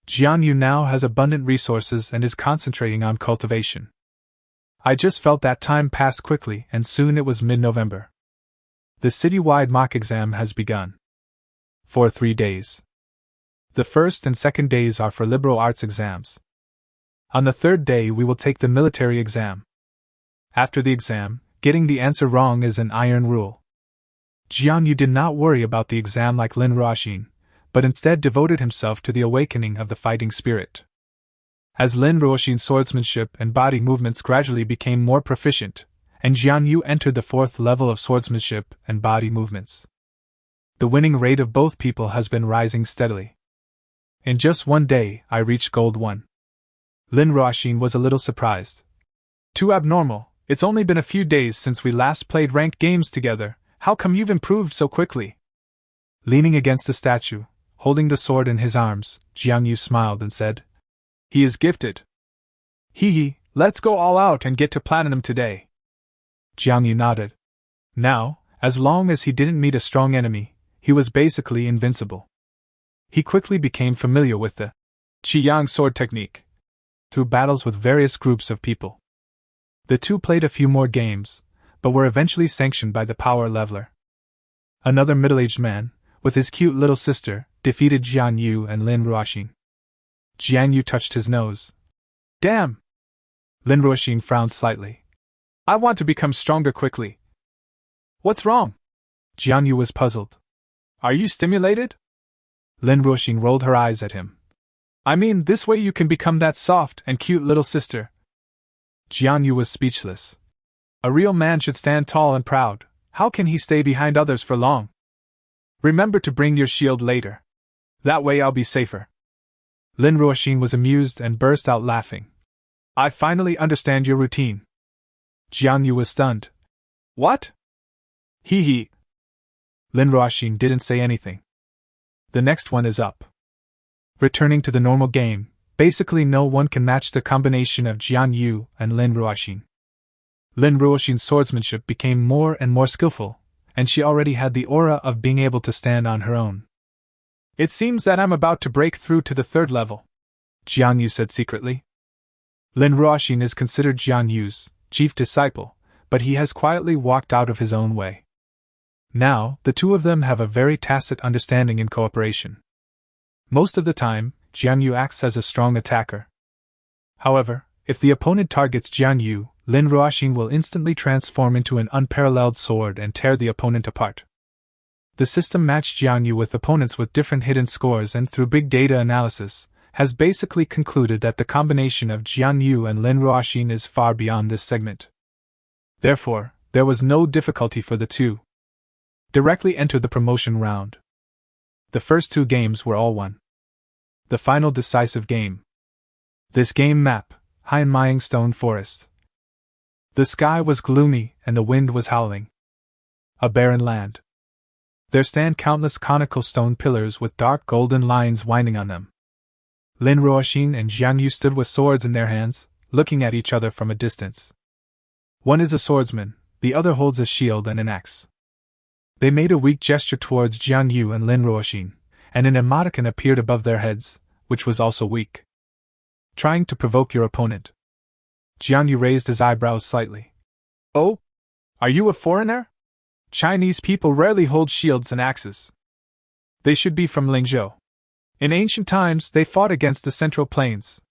Jiang Yu now has abundant resources and is concentrating on cultivation. I just felt that time pass quickly, and soon it was mid-November. The citywide mock exam has begun. For 3 days. The first and second days are for liberal arts exams. On the 3rd day we will take the military exam. After the exam, getting the answer wrong is an iron rule. Jiang Yu did not worry about the exam like Lin Ruoxin, but instead devoted himself to the awakening of the fighting spirit. As Lin Ruoxin's swordsmanship and body movements gradually became more proficient, and Jiang Yu entered the 4th level of swordsmanship and body movements, the winning rate of both people has been rising steadily. In just 1 day, I reached Gold 1. Lin Ruoxin was a little surprised. Too abnormal, it's only been a few days since we last played ranked games together, how come you've improved so quickly? Leaning against a statue, holding the sword in his arms, Jiang Yu smiled and said, He is gifted. Hee, let's go all out and get to Platinum today. Jiang Yu nodded. Now, as long as he didn't meet a strong enemy, he was basically invincible. He quickly became familiar with the Qiyang sword technique through battles with various groups of people. The two played a few more games, but were eventually sanctioned by the power leveler. Another middle-aged man, with his cute little sister, defeated Jiang Yu and Lin Ruoxin. Jiang Yu touched his nose. Damn! Lin Ruoxin frowned slightly. I want to become stronger quickly. What's wrong? Jiang Yu was puzzled. Are you stimulated? Lin Ruoxin rolled her eyes at him. I mean, this way you can become that soft and cute little sister. Jiang Yu was speechless. A real man should stand tall and proud. How can he stay behind others for long? Remember to bring your shield later. That way I'll be safer. Lin Ruoxin was amused and burst out laughing. I finally understand your routine. Jiang Yu was stunned. What? Hee hee. Lin Ruoxin didn't say anything. The next one is up. Returning to the normal game, basically no one can match the combination of Jiang Yu and Lin Ruoxin. Lin Ruoxin's swordsmanship became more and more skillful, and she already had the aura of being able to stand on her own. It seems that I'm about to break through to the 3rd level, Jiang Yu said secretly. Lin Ruoxin is considered Jiang Yu's chief disciple, but he has quietly walked out of his own way. Now, the two of them have a very tacit understanding and cooperation. Most of the time, Jiang Yu acts as a strong attacker. However, if the opponent targets Jiang Yu, Lin Ruoxin will instantly transform into an unparalleled sword and tear the opponent apart. The system matched Jiang Yu with opponents with different hidden scores and through big data analysis, has basically concluded that the combination of Jiang Yu and Lin Ruoxin is far beyond this segment. Therefore, there was no difficulty for the two. Directly entered the promotion round. The first 2 games were all won. The final decisive game. This game map, Haimayang Stone Forest. The sky was gloomy and the wind was howling. A barren land. There stand countless conical stone pillars with dark golden lines winding on them. Lin Ruoxin and Jiang Yu stood with swords in their hands, looking at each other from a distance. One is a swordsman, the other holds a shield and an axe. They made a weak gesture towards Jiang Yu and Lin Ruoxin, and an emoticon appeared above their heads, which was also weak. Trying to provoke your opponent. Jiang Yu raised his eyebrows slightly. Oh? Are you a foreigner? Chinese people rarely hold shields and axes. They should be from Lingzhou. In ancient times, they fought against the Central Plains.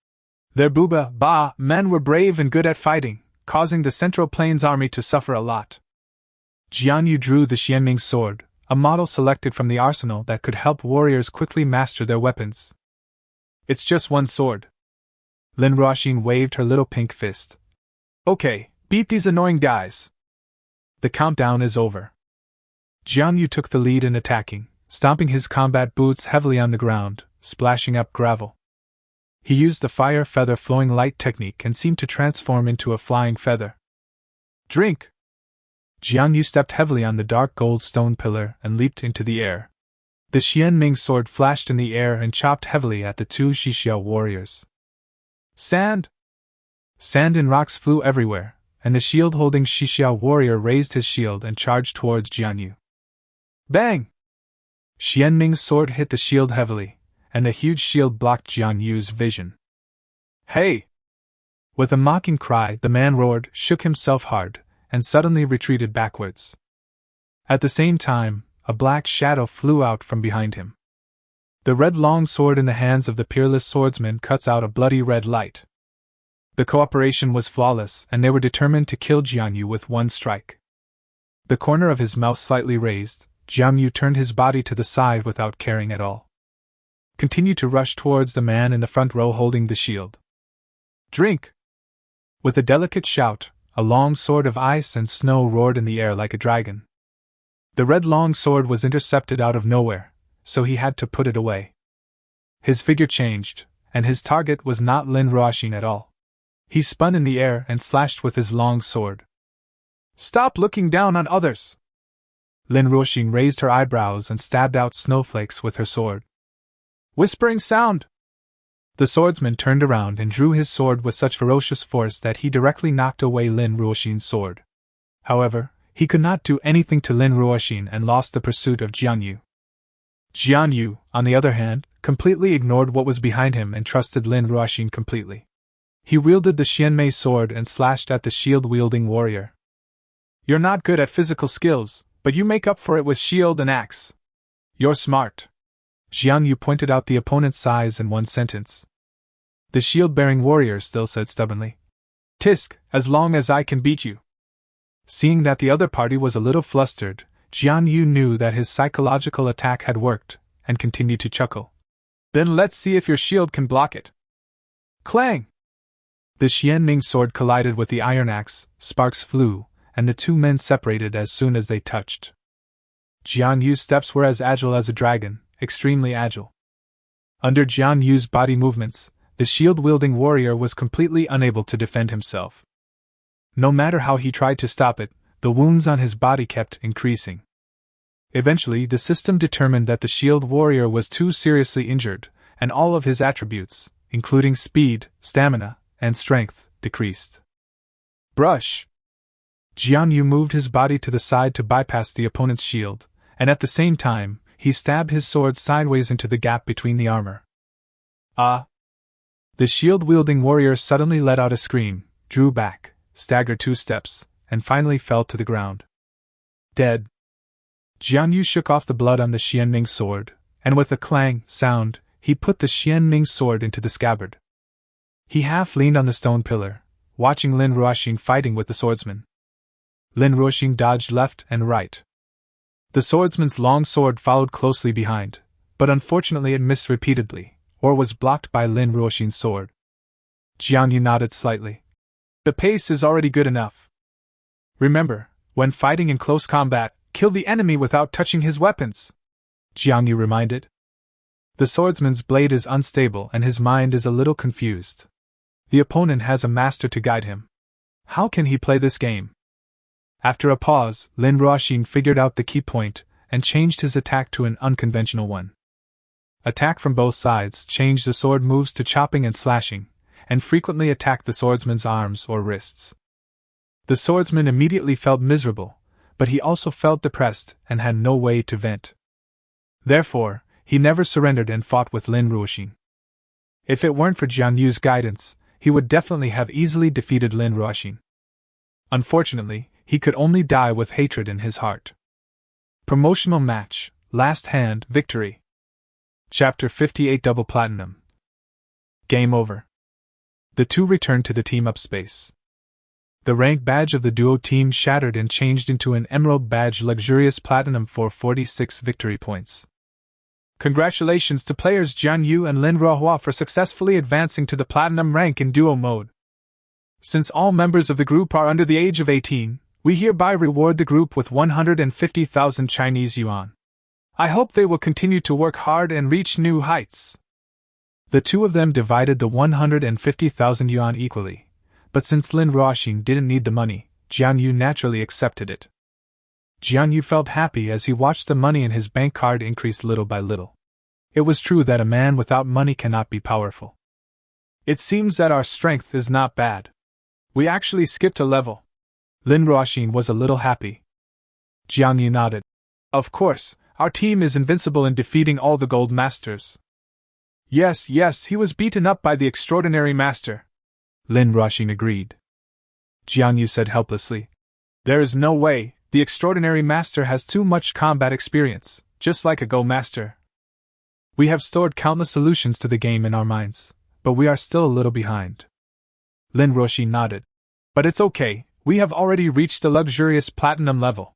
Their Ba men were brave and good at fighting, causing the Central Plains army to suffer a lot. Jiang Yu drew the Xianming sword, a model selected from the arsenal that could help warriors quickly master their weapons. It's just one sword. Lin Ruoxin waved her little pink fist. Okay, beat these annoying guys. The countdown is over. Jiang Yu took the lead in attacking, stomping his combat boots heavily on the ground, splashing up gravel. He used the fire feather flowing light technique and seemed to transform into a flying feather. Drink! Jiang Yu stepped heavily on the dark gold stone pillar and leaped into the air. The Xianming sword flashed in the air and chopped heavily at the 2 Xixiao warriors. Sand! Sand and rocks flew everywhere, and the shield-holding Xixiao warrior raised his shield and charged towards Jiang Yu. Bang! Xianming's sword hit the shield heavily, and the huge shield blocked Jiang Yu's vision. Hey! With a mocking cry, the man roared, shook himself hard, and suddenly retreated backwards. At the same time, a black shadow flew out from behind him. The red long sword in the hands of the peerless swordsman cuts out a bloody red light. The cooperation was flawless, and they were determined to kill Jiang Yu with one strike. The corner of his mouth slightly raised, Jiang Yu turned his body to the side without caring at all. Continued to rush towards the man in the front row holding the shield. Drink! With a delicate shout, a long sword of ice and snow roared in the air like a dragon. The red long sword was intercepted out of nowhere, so he had to put it away. His figure changed, and his target was not Lin Ruoxin at all. He spun in the air and slashed with his long sword. Stop looking down on others! Lin Ruoxin raised her eyebrows and stabbed out snowflakes with her sword. Whispering sound! The swordsman turned around and drew his sword with such ferocious force that he directly knocked away Lin Ruoxin's sword. However, he could not do anything to Lin Ruoxin and lost the pursuit of Jiang Yu. Jiang Yu, on the other hand, completely ignored what was behind him and trusted Lin Ruoxin completely. He wielded the Xianmei sword and slashed at the shield-wielding warrior. You're not good at physical skills, but you make up for it with shield and axe. You're smart. Jiang Yu pointed out the opponent's size in one sentence. The shield-bearing warrior still said stubbornly, "Tisk, as long as I can beat you." Seeing that the other party was a little flustered, Jiang Yu knew that his psychological attack had worked, and continued to chuckle. "Then let's see if your shield can block it." Clang! The Xianming sword collided with the iron axe, sparks flew, and the two men separated as soon as they touched. Jiang Yu's steps were as agile as a dragon, extremely agile. Under Jiang Yu's body movements, the shield-wielding warrior was completely unable to defend himself. No matter how he tried to stop it, the wounds on his body kept increasing. Eventually, the system determined that the shield warrior was too seriously injured, and all of his attributes, including speed, stamina, and strength, decreased. Brush! Jiang Yu moved his body to the side to bypass the opponent's shield, and at the same time, he stabbed his sword sideways into the gap between the armor. Ah! The shield-wielding warrior suddenly let out a scream, drew back, staggered 2 steps, and finally fell to the ground. Dead. Jiang Yu shook off the blood on the Xianming sword, and with a clang sound, he put the Xianming sword into the scabbard. He half leaned on the stone pillar, watching Lin Ruoxing fighting with the swordsman. Lin Ruoxing dodged left and right. The swordsman's long sword followed closely behind, but unfortunately it missed repeatedly, or was blocked by Lin Ruoxing's sword. Jiang Yu nodded slightly. The pace is already good enough. Remember, when fighting in close combat, kill the enemy without touching his weapons, Jiang Yu reminded. The swordsman's blade is unstable and his mind is a little confused. The opponent has a master to guide him. How can he play this game? After a pause, Lin Ruoxing figured out the key point and changed his attack to an unconventional one. Attack from both sides changed the sword moves to chopping and slashing, and frequently attacked the swordsman's arms or wrists. The swordsman immediately felt miserable, but he also felt depressed and had no way to vent. Therefore, he never surrendered and fought with Lin Ruoxing. If it weren't for Jiang Yu's guidance, he would definitely have easily defeated Lin Ruoxing. Unfortunately, he could only die with hatred in his heart. Promotional match, last hand, victory. Chapter 58 Double Platinum. Game over. The two returned to the team-up space. The rank badge of the duo team shattered and changed into an emerald badge, luxurious platinum for 46 victory points. Congratulations to players Jiang Yu and Lin Ruohua for successfully advancing to the platinum rank in duo mode. Since all members of the group are under the age of 18, we hereby reward the group with 150,000 Chinese yuan. I hope they will continue to work hard and reach new heights. The two of them divided the 150,000 yuan equally, but since Lin Ruoxing didn't need the money, Jiang Yu naturally accepted it. Jiang Yu felt happy as he watched the money in his bank card increase little by little. It was true that a man without money cannot be powerful. It seems that our strength is not bad. We actually skipped a level. Lin Ruoxing was a little happy. Jiang Yu nodded. Of course, our team is invincible in defeating all the gold masters. Yes, he was beaten up by the extraordinary master. Lin Ruoxing agreed. Jiang Yu said helplessly. There is no way, the extraordinary master has too much combat experience, just like a Go master. We have stored countless solutions to the game in our minds, but we are still a little behind. Lin Ruoxing nodded. But it's okay, we have already reached the luxurious platinum level.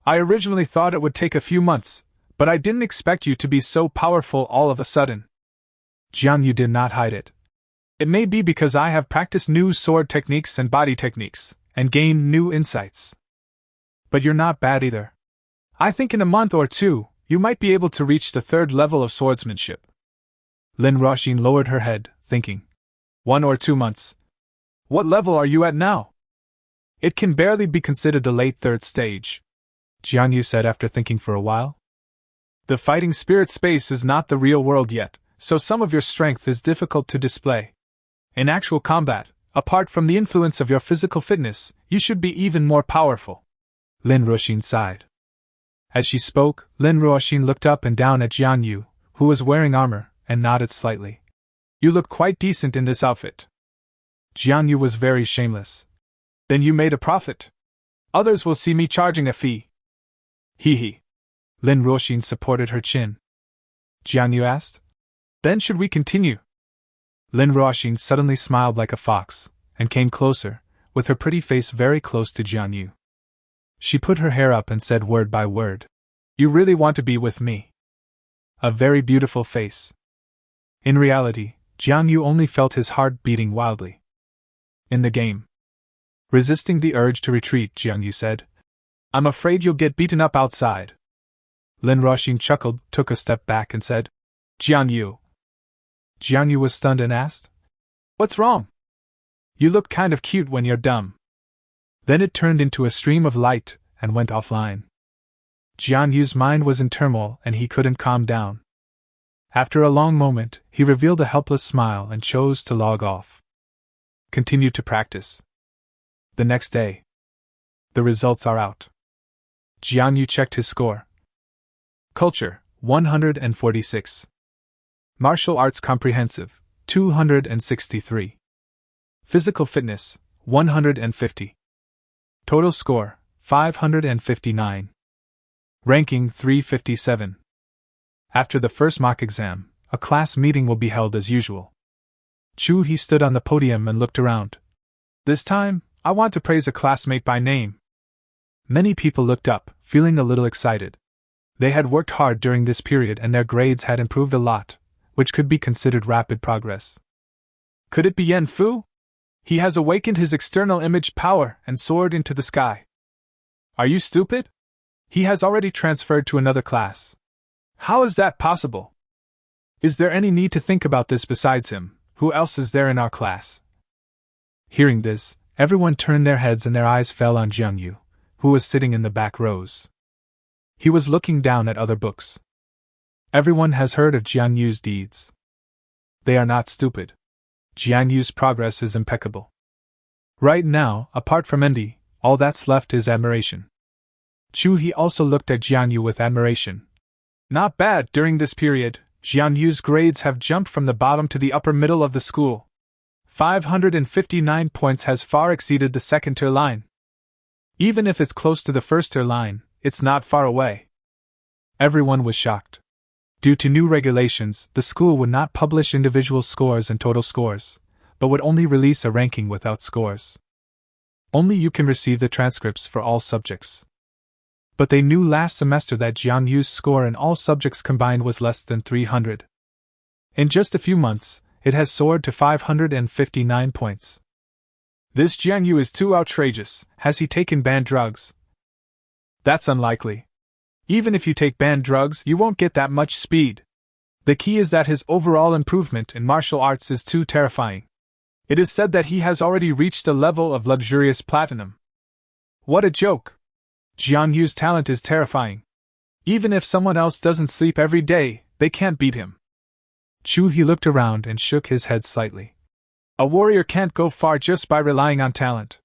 I originally thought it would take a few months, but I didn't expect you to be so powerful all of a sudden. Jiang Yu did not hide it. It may be because I have practiced new sword techniques and body techniques, and gained new insights. But you're not bad either. I think in a month or two, you might be able to reach the 3rd level of swordsmanship. Lin Ruoxing lowered her head, thinking. 1 or 2 months. What level are you at now? It can barely be considered the late 3rd stage, Jiang Yu said after thinking for a while. The fighting spirit space is not the real world yet, so some of your strength is difficult to display. In actual combat, apart from the influence of your physical fitness, you should be even more powerful. Lin Ruoxing sighed. As she spoke, Lin Ruoxing looked up and down at Jiang Yu, who was wearing armor, and nodded slightly. You look quite decent in this outfit. Jiang Yu was very shameless. Then you made a profit. Others will see me charging a fee. Hee hee. Lin Ruoxin supported her chin. Jiang Yu asked. Then should we continue? Lin Ruoxin suddenly smiled like a fox, and came closer, with her pretty face very close to Jiang Yu. She put her hair up and said word by word. You really want to be with me? A very beautiful face. In reality, Jiang Yu only felt his heart beating wildly. In the game. Resisting the urge to retreat, Jiang Yu said, I'm afraid you'll get beaten up outside. Lin Ruoxin chuckled, took a step back and said, Jiang Yu. Jiang Yu was stunned and asked, What's wrong? You look kind of cute when you're dumb. Then it turned into a stream of light and went offline. Jiang Yu's mind was in turmoil and he couldn't calm down. After a long moment, he revealed a helpless smile and chose to log off. Continued to practice. The next day. The results are out. Jiang Yu checked his score. Culture, 146. Martial Arts Comprehensive, 263. Physical Fitness, 150. Total score, 559. Ranking 357. After the first mock exam, a class meeting will be held as usual. Chu He stood on the podium and looked around. This time, I want to praise a classmate by name. Many people looked up, feeling a little excited. They had worked hard during this period and their grades had improved a lot, which could be considered rapid progress. Could it be Yan Fu? He has awakened his external image power and soared into the sky. Are you stupid? He has already transferred to another class. How is that possible? Is there any need to think about this besides him? Who else is there in our class? Hearing this, everyone turned their heads and their eyes fell on Jiang Yu, who was sitting in the back rows. He was looking down at other books. Everyone has heard of Jiang Yu's deeds. They are not stupid. Jiang Yu's progress is impeccable. Right now, apart from envy, all that's left is admiration. Chu He also looked at Jiang Yu with admiration. Not bad. During this period, Jiang Yu's grades have jumped from the bottom to the upper middle of the school. 559 points has far exceeded the second tier line. Even if it's close to the first tier line, it's not far away. Everyone was shocked. Due to new regulations, the school would not publish individual scores and total scores, but would only release a ranking without scores. Only you can receive the transcripts for all subjects. But they knew last semester that Jiang Yu's score in all subjects combined was less than 300. In just a few months, it has soared to 559 points. This Jiang Yu is too outrageous. Has he taken banned drugs? That's unlikely. Even if you take banned drugs, you won't get that much speed. The key is that his overall improvement in martial arts is too terrifying. It is said that he has already reached a level of luxurious platinum. What a joke! Jiang Yu's talent is terrifying. Even if someone else doesn't sleep every day, they can't beat him. Chu He looked around and shook his head slightly. A warrior can't go far just by relying on talent.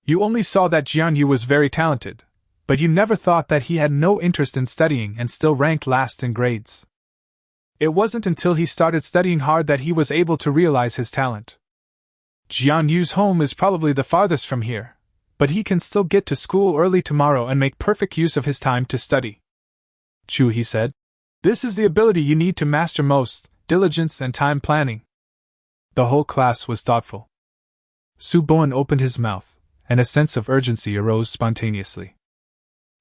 You only saw that Jiang Yu was very talented, but you never thought that he had no interest in studying and still ranked last in grades. It wasn't until he started studying hard that he was able to realize his talent. Jiang Yu's home is probably the farthest from here, but he can still get to school early tomorrow and make perfect use of his time to study. Chu He said. This is the ability you need to master most, diligence and time planning. The whole class was thoughtful. Su Bowen opened his mouth, and a sense of urgency arose spontaneously.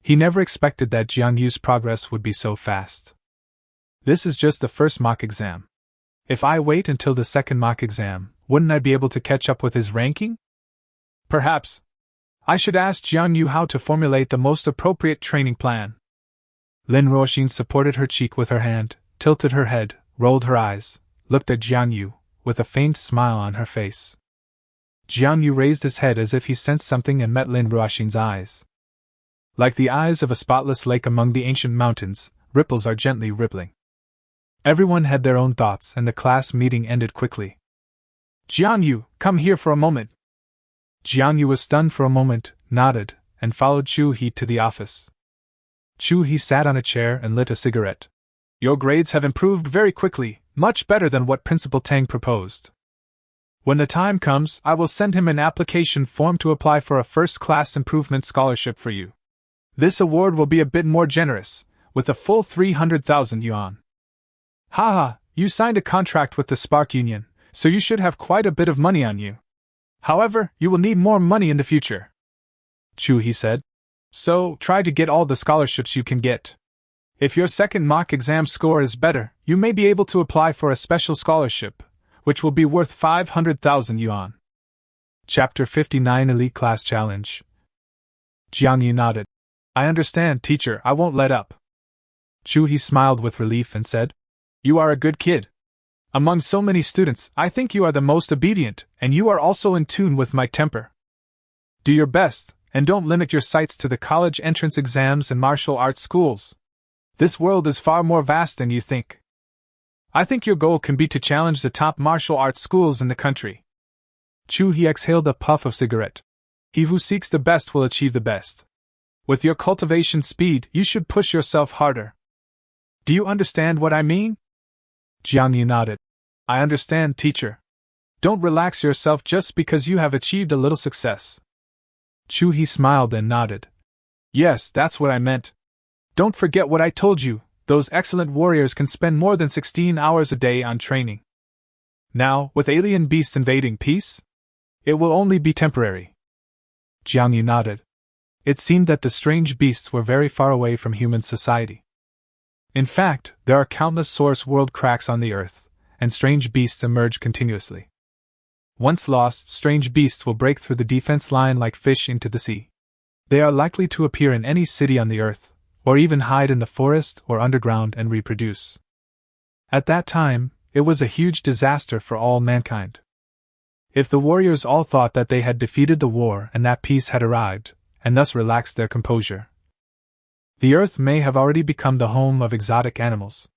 He never expected that Jiang Yu's progress would be so fast. This is just the first mock exam. If I wait until the second mock exam, wouldn't I be able to catch up with his ranking? Perhaps. I should ask Jiang Yu how to formulate the most appropriate training plan. Lin Ruoxin supported her cheek with her hand, tilted her head, rolled her eyes, looked at Jiang Yu, with a faint smile on her face. Jiang Yu raised his head as if he sensed something and met Lin Ruoxin's eyes. Like the eyes of a spotless lake among the ancient mountains, ripples are gently rippling. Everyone had their own thoughts and the class meeting ended quickly. Jiang Yu, come here for a moment. Jiang Yu was stunned for a moment, nodded, and followed Chu He to the office. Chu He sat on a chair and lit a cigarette. Your grades have improved very quickly, much better than what Principal Tang proposed. When the time comes, I will send him an application form to apply for a first-class improvement scholarship for you. This award will be a bit more generous, with a full 300,000 yuan. Haha, you signed a contract with the Spark Union, so you should have quite a bit of money on you. However, you will need more money in the future. He said. So, try to get all the scholarships you can get. If your second mock exam score is better, you may be able to apply for a special scholarship, which will be worth 500,000 yuan. Chapter 59 Elite Class Challenge. Jiang Yu nodded. I understand, teacher, I won't let up. He smiled with relief and said, You are a good kid. Among so many students, I think you are the most obedient, and you are also in tune with my temper. Do your best, and don't limit your sights to the college entrance exams and martial arts schools. This world is far more vast than you think. I think your goal can be to challenge the top martial arts schools in the country. He exhaled a puff of cigarette. He who seeks the best will achieve the best. With your cultivation speed, you should push yourself harder. Do you understand what I mean? Jiang Yu nodded. I understand, teacher. Don't relax yourself just because you have achieved a little success. He smiled and nodded. Yes, that's what I meant. Don't forget what I told you, those excellent warriors can spend more than 16 hours a day on training. Now, with alien beasts invading peace? It will only be temporary. Jiang Yu nodded. It seemed that the strange beasts were very far away from human society. In fact, there are countless source world cracks on the earth, and strange beasts emerge continuously. Once lost, strange beasts will break through the defense line like fish into the sea. They are likely to appear in any city on the earth, or even hide in the forest or underground and reproduce. At that time, it was a huge disaster for all mankind. If the warriors all thought that they had defeated the war and that peace had arrived, and thus relaxed their composure, the earth may have already become the home of exotic animals.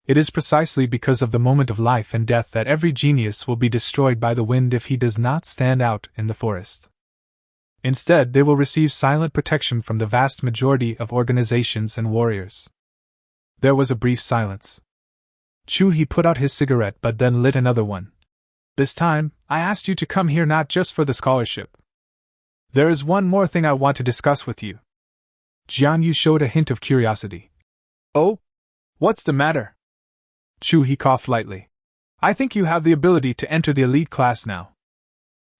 It is precisely because of the moment of life and death that every genius will be destroyed by the wind if he does not stand out in the forest. Instead, they will receive silent protection from the vast majority of organizations and warriors. There was a brief silence. He put out his cigarette but then lit another one. This time, I asked you to come here not just for the scholarship. There is one more thing I want to discuss with you. Jiang Yu showed a hint of curiosity. Oh? What's the matter? He coughed lightly. I think you have the ability to enter the elite class now.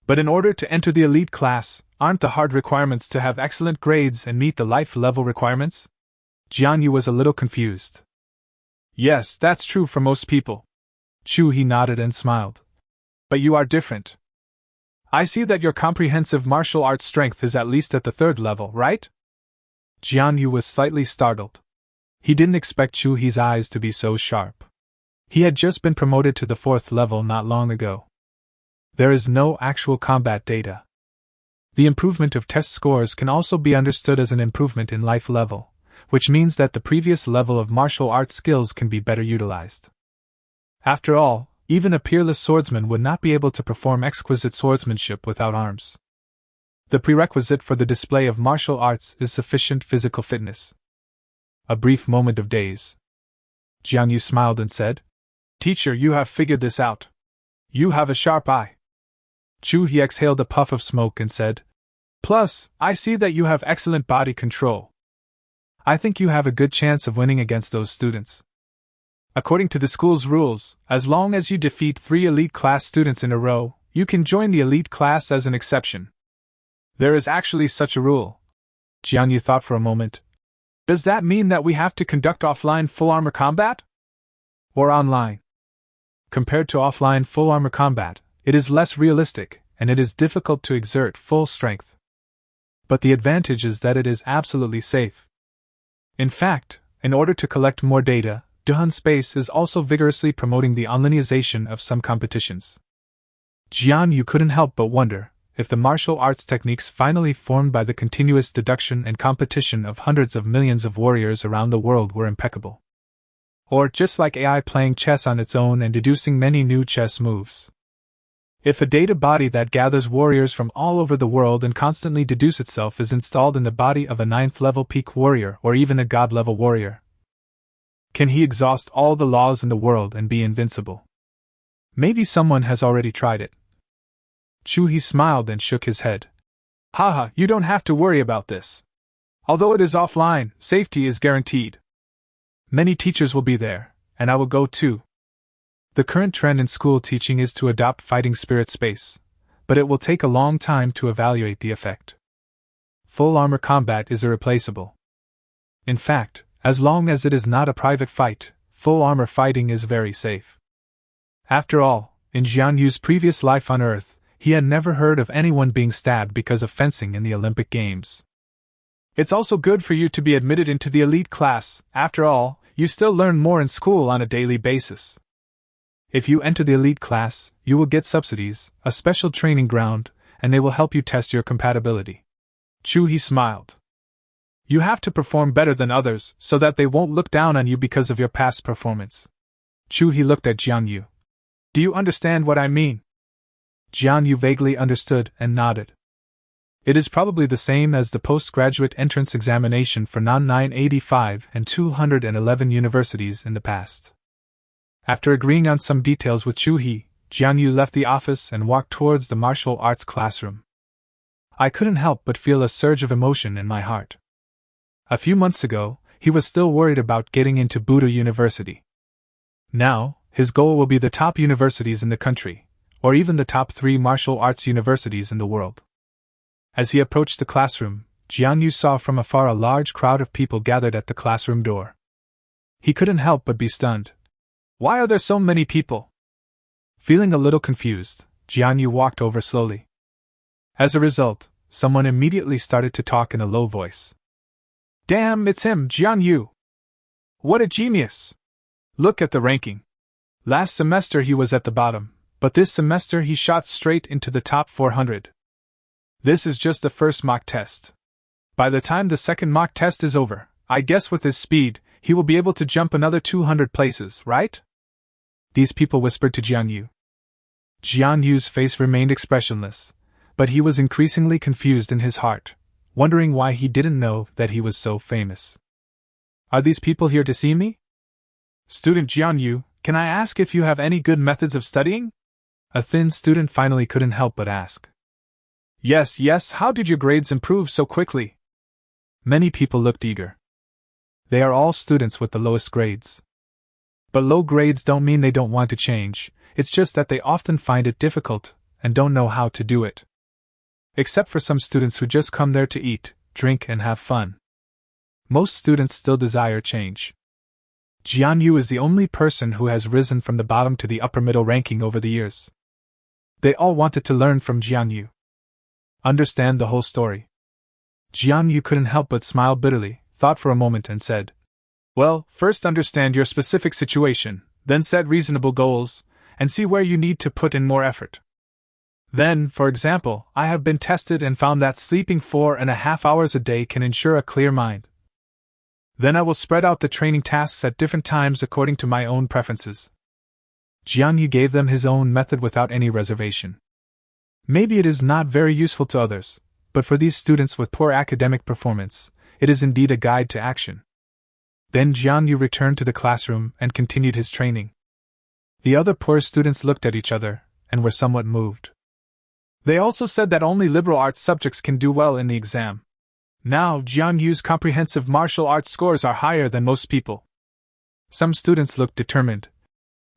But in order to enter the elite class, aren't the hard requirements to have excellent grades and meet the life level requirements? Jiang Yu was a little confused. Yes, that's true for most people. He nodded and smiled. But you are different. I see that your comprehensive martial arts strength is at least at the 3rd level, right? Jiang Yu was slightly startled. He didn't expect He's eyes to be so sharp. He had just been promoted to the 4th level not long ago. There is no actual combat data. The improvement of test scores can also be understood as an improvement in life level, which means that the previous level of martial arts skills can be better utilized. After all, even a peerless swordsman would not be able to perform exquisite swordsmanship without arms. The prerequisite for the display of martial arts is sufficient physical fitness. A brief moment of daze. Jiang Yu smiled and said, Teacher, you have figured this out. You have a sharp eye. He exhaled a puff of smoke and said, Plus, I see that you have excellent body control. I think you have a good chance of winning against those students. According to the school's rules, as long as you defeat 3 elite class students in a row, you can join the elite class as an exception. There is actually such a rule. Jiang Yu thought for a moment. Does that mean that we have to conduct offline full armor combat? Or online? Compared to offline full armor combat, it is less realistic, and it is difficult to exert full strength. But the advantage is that it is absolutely safe. In fact, in order to collect more data, Duhan Space is also vigorously promoting the onlineization of some competitions. Jiang Yu couldn't help but wonder if the martial arts techniques finally formed by the continuous deduction and competition of hundreds of millions of warriors around the world were impeccable. Or just like AI playing chess on its own and deducing many new chess moves. If a data body that gathers warriors from all over the world and constantly deduces itself is installed in the body of a 9th level peak warrior or even a god level warrior, can he exhaust all the laws in the world and be invincible? Maybe someone has already tried it. He smiled and shook his head. Haha, you don't have to worry about this. Although it is offline, safety is guaranteed. Many teachers will be there, and I will go too. The current trend in school teaching is to adopt fighting spirit space, but it will take a long time to evaluate the effect. Full armor combat is irreplaceable. In fact, as long as it is not a private fight, full armor fighting is very safe. After all, in Jiang Yu's previous life on Earth, he had never heard of anyone being stabbed because of fencing in the Olympic Games. It's also good for you to be admitted into the elite class. After all, you still learn more in school on a daily basis. If you enter the elite class, you will get subsidies, a special training ground, and they will help you test your compatibility. Chu-hee smiled. You have to perform better than others so that they won't look down on you because of your past performance. Chu-hee looked at Jiang Yu. Do you understand what I mean? Jiang Yu vaguely understood and nodded. It is probably the same as the postgraduate entrance examination for non-985 and 211 universities in the past. After agreeing on some details with Chu-hee, Jiang Yu left the office and walked towards the martial arts classroom. I couldn't help but feel a surge of emotion in my heart. A few months ago, he was still worried about getting into Budo University. Now, his goal will be the top universities in the country, or even the top 3 martial arts universities in the world. As he approached the classroom, Jiang Yu saw from afar a large crowd of people gathered at the classroom door. He couldn't help but be stunned. Why are there so many people? Feeling a little confused, Jiang Yu walked over slowly. As a result, someone immediately started to talk in a low voice. Damn, it's him, Jiang Yu! What a genius! Look at the ranking. Last semester he was at the bottom, but this semester he shot straight into the top 400. This is just the first mock test. By the time the second mock test is over, I guess with his speed, he will be able to jump another 200 places, right? These people whispered to Jiang Yu. Jiang Yu's face remained expressionless, but he was increasingly confused in his heart, wondering why he didn't know that he was so famous. Are these people here to see me? Student Jiang Yu, can I ask if you have any good methods of studying? A thin student finally couldn't help but ask. Yes, how did your grades improve so quickly? Many people looked eager. They are all students with the lowest grades. But low grades don't mean they don't want to change, it's just that they often find it difficult and don't know how to do it. Except for some students who just come there to eat, drink, and have fun. Most students still desire change. Jiang Yu is the only person who has risen from the bottom to the upper middle ranking over the years. They all wanted to learn from Jiang Yu. Understand the whole story. Jiang Yu couldn't help but smile bitterly, thought for a moment and said, Well, first understand your specific situation, then set reasonable goals, and see where you need to put in more effort. Then, for example, I have been tested and found that sleeping 4.5 hours a day can ensure a clear mind. Then I will spread out the training tasks at different times according to my own preferences. Jiang Yu gave them his own method without any reservation. Maybe it is not very useful to others, but for these students with poor academic performance, it is indeed a guide to action. Then Jiang Yu returned to the classroom and continued his training. The other poor students looked at each other and were somewhat moved. They also said that only liberal arts subjects can do well in the exam. Now, Jiang Yu's comprehensive martial arts scores are higher than most people. Some students looked determined.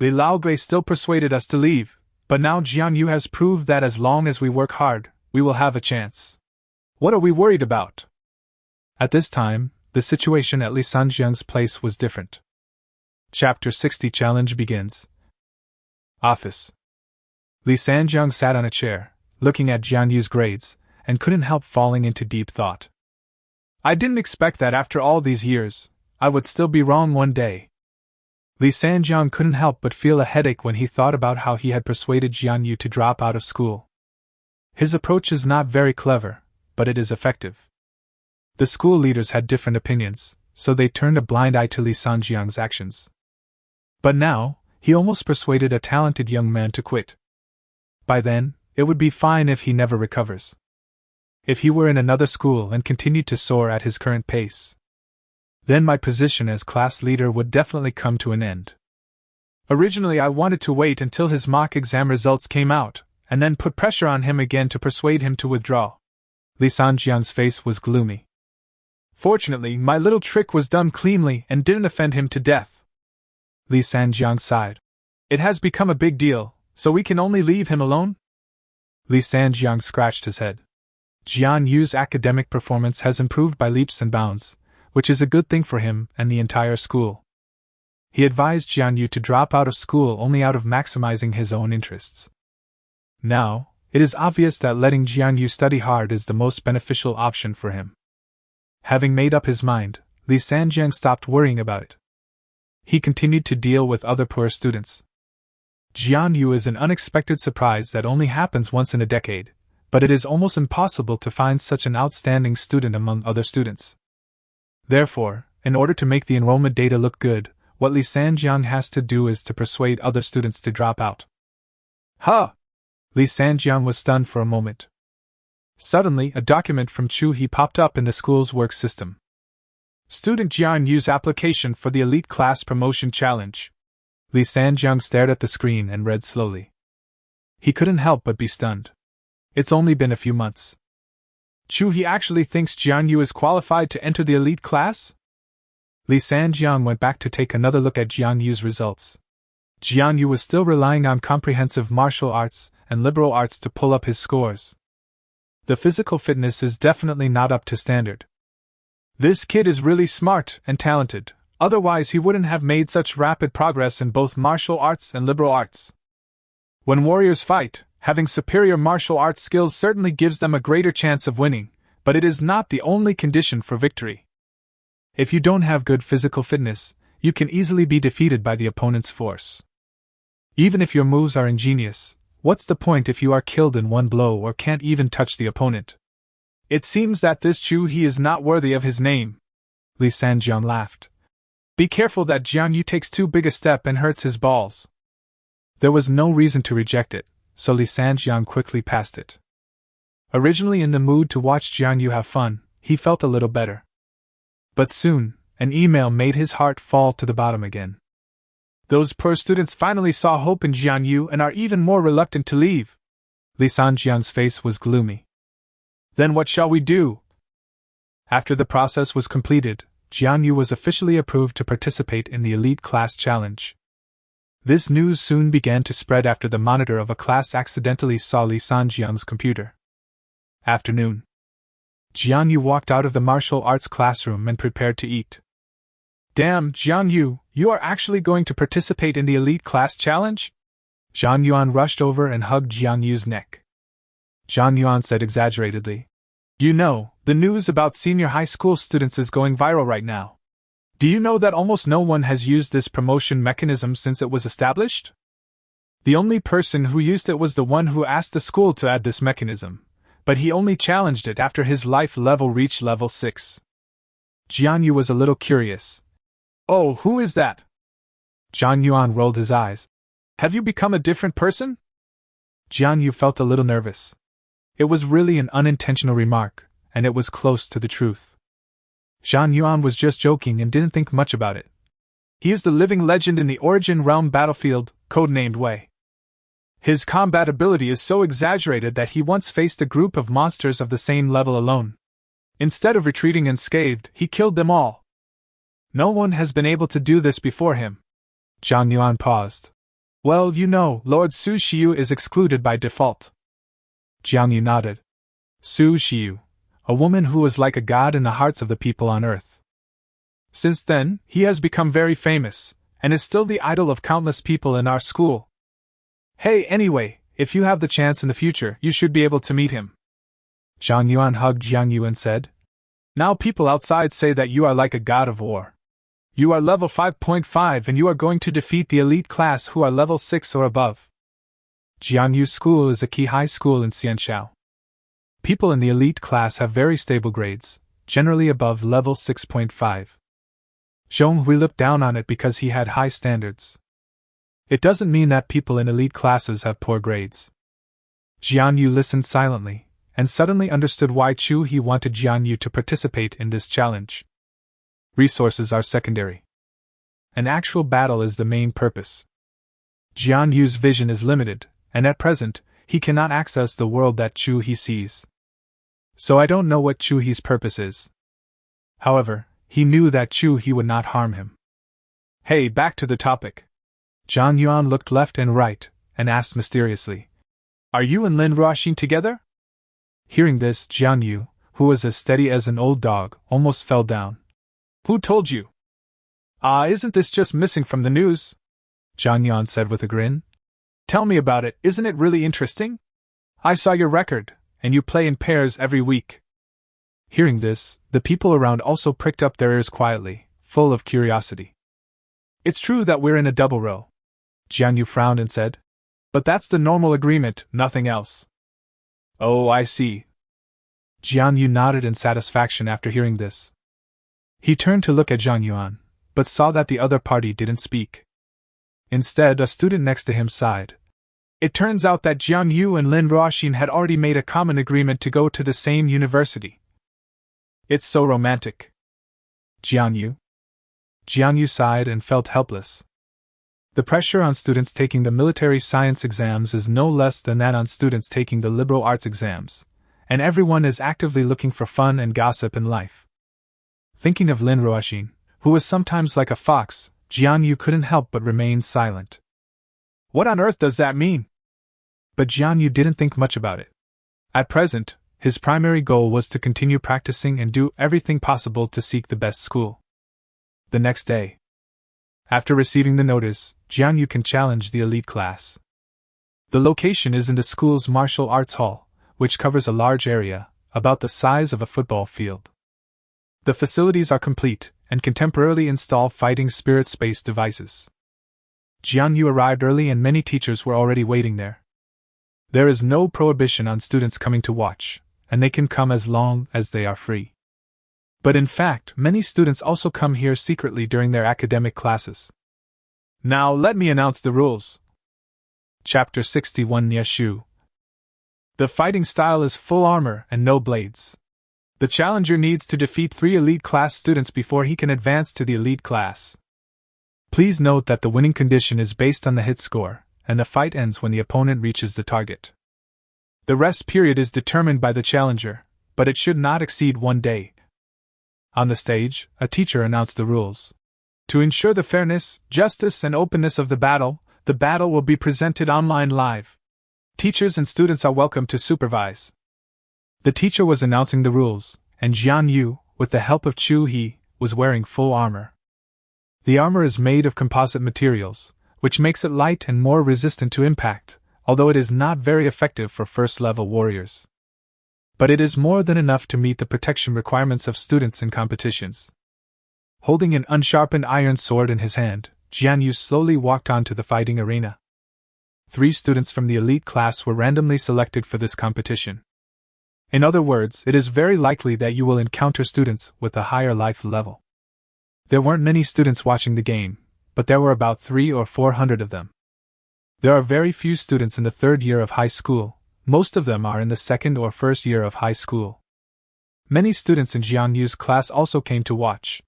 Li Laogui still persuaded us to leave. But now Jiang Yu has proved that as long as we work hard, we will have a chance. What are we worried about? At this time, the situation at Li Sanjiang's place was different. Chapter 60 Challenge begins. Office. Li Sanjiang sat on a chair, looking at Jiang Yu's grades, and couldn't help falling into deep thought. I didn't expect that after all these years, I would still be wrong one day. Li Sanjiang couldn't help but feel a headache when he thought about how he had persuaded Jiang Yu to drop out of school. His approach is not very clever, but it is effective. The school leaders had different opinions, so they turned a blind eye to Li Sanjiang's actions. But now, he almost persuaded a talented young man to quit. By then, it would be fine if he never recovers. If he were in another school and continued to soar at his current pace, then my position as class leader would definitely come to an end. Originally I wanted to wait until his mock exam results came out, and then put pressure on him again to persuade him to withdraw. Li Sanjiang's face was gloomy. Fortunately, my little trick was done cleanly and didn't offend him to death. Li Sanjiang sighed. It has become a big deal, so we can only leave him alone? Li Sanjiang scratched his head. Jiang Yu's academic performance has improved by leaps and bounds, which is a good thing for him and the entire school. He advised Jiang Yu to drop out of school only out of maximizing his own interests. Now, it is obvious that letting Jiang Yu study hard is the most beneficial option for him. Having made up his mind, Li Sanjiang stopped worrying about it. He continued to deal with other poor students. Jiang Yu is an unexpected surprise that only happens once in a decade, but it is almost impossible to find such an outstanding student among other students. Therefore, in order to make the enrollment data look good, what Li Sanjiang has to do is to persuade other students to drop out. Huh! Li Sanjiang was stunned for a moment. Suddenly, a document from Chu He popped up in the school's work system. Student Jiang Yu's application for the Elite Class Promotion Challenge. Li Sanjiang stared at the screen and read slowly. He couldn't help but be stunned. It's only been a few months. Chu He actually thinks Jiang Yu is qualified to enter the elite class? Li Sanjiang went back to take another look at Jiang Yu's results. Jiang Yu was still relying on comprehensive martial arts and liberal arts to pull up his scores. The physical fitness is definitely not up to standard. This kid is really smart and talented, otherwise he wouldn't have made such rapid progress in both martial arts and liberal arts. When warriors fight, having superior martial arts skills certainly gives them a greater chance of winning, but it is not the only condition for victory. If you don't have good physical fitness, you can easily be defeated by the opponent's force. Even if your moves are ingenious, what's the point if you are killed in one blow or can't even touch the opponent? It seems that this Chu He is not worthy of his name. Li Sanjiang laughed. Be careful that Jiang Yu takes too big a step and hurts his balls. There was no reason to reject it, so Li Sanjiang quickly passed it. Originally in the mood to watch Jiang Yu have fun, he felt a little better. But soon, an email made his heart fall to the bottom again. Those poor students finally saw hope in Jiang Yu and are even more reluctant to leave. Li Sanjiang's face was gloomy. Then what shall we do? After the process was completed, Jiang Yu was officially approved to participate in the Elite Class Challenge. This news soon began to spread after the monitor of a class accidentally saw Li Sanjiang's computer. Afternoon. Jiang Yu walked out of the martial arts classroom and prepared to eat. Damn, Jiang Yu, you are actually going to participate in the Elite Class Challenge? Zhang Yuan rushed over and hugged Jiang Yu's neck. Zhang Yuan said exaggeratedly, You know, the news about senior high school students is going viral right now. Do you know that almost no one has used this promotion mechanism since it was established? The only person who used it was the one who asked the school to add this mechanism, but he only challenged it after his life level reached level 6. Jiang Yu was a little curious. Oh, who is that? Zhang Yuan rolled his eyes. Have you become a different person? Jiang Yu felt a little nervous. It was really an unintentional remark, and it was close to the truth. Zhang Yuan was just joking and didn't think much about it. He is the living legend in the Origin Realm battlefield, codenamed Wei. His combat ability is so exaggerated that he once faced a group of monsters of the same level alone. Instead of retreating unscathed, he killed them all. No one has been able to do this before him. Zhang Yuan paused. Well, you know, Lord Su Xiu is excluded by default. Jiang Yu nodded. Su Xiu, a woman who was like a god in the hearts of the people on earth. Since then, he has become very famous, and is still the idol of countless people in our school. Hey, anyway, if you have the chance in the future, you should be able to meet him. Zhang Yuan hugged Jiang Yu and said, Now people outside say that you are like a god of war. You are level 5.5 and you are going to defeat the elite class who are level 6 or above. Jiang Yu's school is a key high school in Xianxiao. People in the elite class have very stable grades, generally above level 6.5. Zhong Hui looked down on it because he had high standards. It doesn't mean that people in elite classes have poor grades. Jiang Yu listened silently, and suddenly understood why Chu He wanted Jiang Yu to participate in this challenge. Resources are secondary. An actual battle is the main purpose. Jiang Yu's vision is limited, and at present, he cannot access the world that Chu He sees. So I don't know what Chu He's purpose is. However, he knew that He would not harm him. Hey, back to the topic. Jiang Yu looked left and right, and asked mysteriously, Are you and Lin Ruoxin together? Hearing this, Jiang Yu, who was as steady as an old dog, almost fell down. Who told you? Isn't this just missing from the news? Jiang Yu said with a grin. Tell me about it, isn't it really interesting? I saw your record, and you play in pairs every week. Hearing this, the people around also pricked up their ears quietly, full of curiosity. It's true that we're in a double row. Jiang Yu frowned and said. But that's the normal agreement, nothing else. Oh, I see. Jiang Yu nodded in satisfaction after hearing this. He turned to look at Jiang Yuan, but saw that the other party didn't speak. Instead, a student next to him sighed. It turns out that Jiang Yu and Lin Ruoxin had already made a common agreement to go to the same university. It's so romantic. Jiang Yu? Jiang Yu sighed and felt helpless. The pressure on students taking the military science exams is no less than that on students taking the liberal arts exams, and everyone is actively looking for fun and gossip in life. Thinking of Lin Ruoxin, who was sometimes like a fox, Jiang Yu couldn't help but remain silent. What on earth does that mean? But Jiang Yu didn't think much about it. At present, his primary goal was to continue practicing and do everything possible to seek the best school. The next day, after receiving the notice, Jiang Yu can challenge the elite class. The location is in the school's martial arts hall, which covers a large area, about the size of a football field. The facilities are complete, and can temporarily install fighting spirit space devices. Jiang Yu arrived early and many teachers were already waiting there. There is no prohibition on students coming to watch, and they can come as long as they are free. But in fact, many students also come here secretly during their academic classes. Now let me announce the rules. Chapter 61 Niashu. The fighting style is full armor and no blades. The challenger needs to defeat 3 elite class students before he can advance to the elite class. Please note that the winning condition is based on the hit score, and the fight ends when the opponent reaches the target. The rest period is determined by the challenger, but it should not exceed 1 day. On the stage, a teacher announced the rules. To ensure the fairness, justice, and openness of the battle will be presented online live. Teachers and students are welcome to supervise. The teacher was announcing the rules, and Jiang Yu, with the help of Chu He, was wearing full armor. The armor is made of composite materials, which makes it light and more resistant to impact, although it is not very effective for first-level warriors. But it is more than enough to meet the protection requirements of students in competitions. Holding an unsharpened iron sword in his hand, Jiang Yu slowly walked onto the fighting arena. 3 students from the elite class were randomly selected for this competition. In other words, it is very likely that you will encounter students with a higher life level. There weren't many students watching the game, but there were about 300 or 400 of them. There are very few students in the 3rd year of high school, most of them are in the 2nd or 1st year of high school. Many students in Jiang Yu's class also came to watch.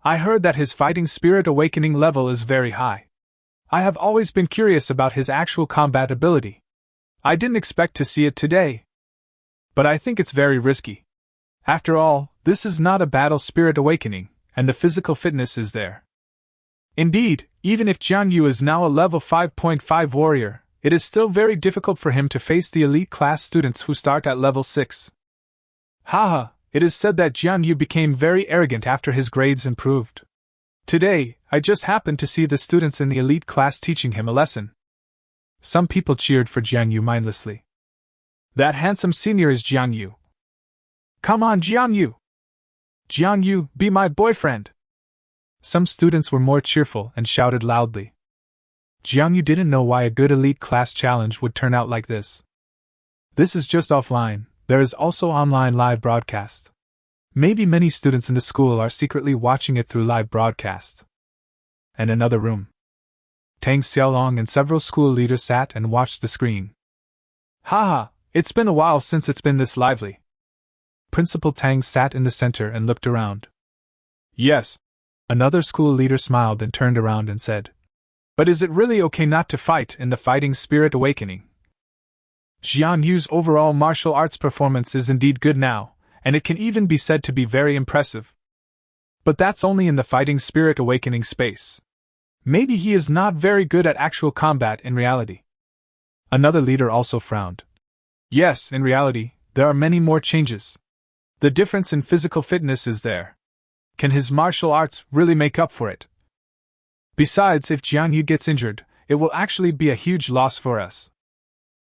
I heard that his fighting spirit awakening level is very high. I have always been curious about his actual combat ability. I didn't expect to see it today. But I think it's very risky. After all, this is not a battle spirit awakening, and the physical fitness is there. Indeed, even if Jiang Yu is now a level 5.5 warrior, it is still very difficult for him to face the elite class students who start at level 6. Haha, it is said that Jiang Yu became very arrogant after his grades improved. Today, I just happened to see the students in the elite class teaching him a lesson. Some people cheered for Jiang Yu mindlessly. That handsome senior is Jiang Yu. Come on, Jiang Yu! Jiang Yu, be my boyfriend! Some students were more cheerful and shouted loudly. Jiang Yu didn't know why a good elite class challenge would turn out like this. This is just offline, there is also online live broadcast. Maybe many students in the school are secretly watching it through live broadcast. And another room. Tang Xiaolong and several school leaders sat and watched the screen. Haha, it's been a while since it's been this lively. Principal Tang sat in the center and looked around. Yes. Another school leader smiled and turned around and said, but is it really okay not to fight in the fighting spirit awakening? Jiang Yu's overall martial arts performance is indeed good now, and it can even be said to be very impressive. But that's only in the fighting spirit awakening space. Maybe he is not very good at actual combat in reality. Another leader also frowned. Yes, in reality, there are many more changes. The difference in physical fitness is there. Can his martial arts really make up for it? Besides, if Jiang Yu gets injured, it will actually be a huge loss for us.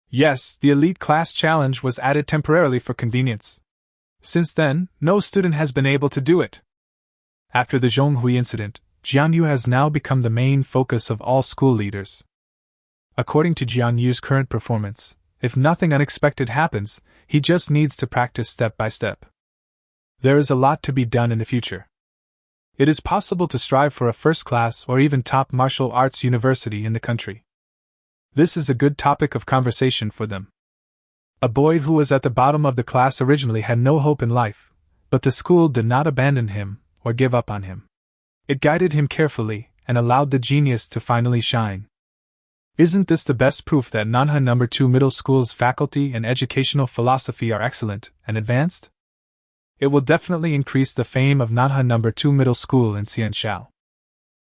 Yes, the elite class challenge was added temporarily for convenience. Since then, no student has been able to do it. After the Zhonghui incident, Jiang Yu has now become the main focus of all school leaders. According to Jiang Yu's current performance, if nothing unexpected happens, he just needs to practice step by step. There is a lot to be done in the future. It is possible to strive for a first-class or even top martial arts university in the country. This is a good topic of conversation for them. A boy who was at the bottom of the class originally had no hope in life, but the school did not abandon him or give up on him. It guided him carefully and allowed the genius to finally shine. Isn't this the best proof that Nanha No. 2 Middle School's faculty and educational philosophy are excellent and advanced? It will definitely increase the fame of Nanha No. 2 Middle School in Xianxiao.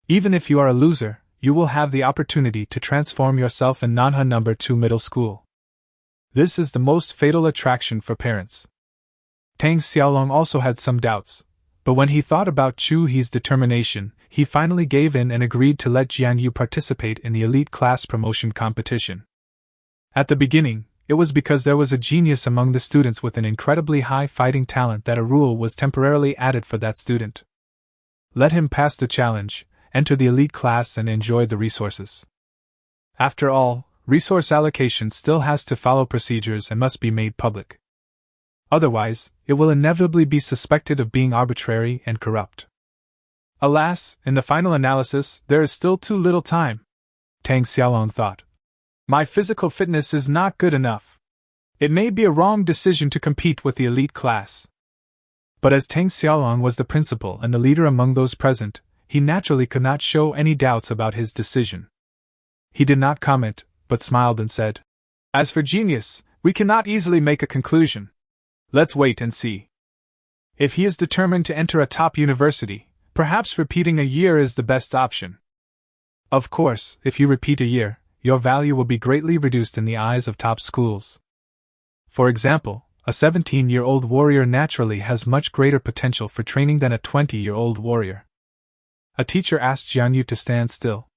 Even if you are a loser, you will have the opportunity to transform yourself in Nanha No. 2 Middle School. This is the most fatal attraction for parents. Tang Xiaolong also had some doubts, but when he thought about Chu He's determination, he finally gave in and agreed to let Jiang Yu participate in the elite class promotion competition. At the beginning, it was because there was a genius among the students with an incredibly high fighting talent that a rule was temporarily added for that student. Let him pass the challenge, enter the elite class and enjoy the resources. After all, resource allocation still has to follow procedures and must be made public. Otherwise, it will inevitably be suspected of being arbitrary and corrupt. Alas, in the final analysis, there is still too little time, Tang Xiaolong thought. My physical fitness is not good enough. It may be a wrong decision to compete with the elite class. But as Tang Xiaolong was the principal and the leader among those present, he naturally could not show any doubts about his decision. He did not comment, but smiled and said, As for genius, we cannot easily make a conclusion. Let's wait and see. If he is determined to enter a top university, perhaps repeating a year is the best option. Of course, if you repeat a year, your value will be greatly reduced in the eyes of top schools. For example, a 17-year-old warrior naturally has much greater potential for training than a 20-year-old warrior. A teacher asked Jiang Yu to stand still.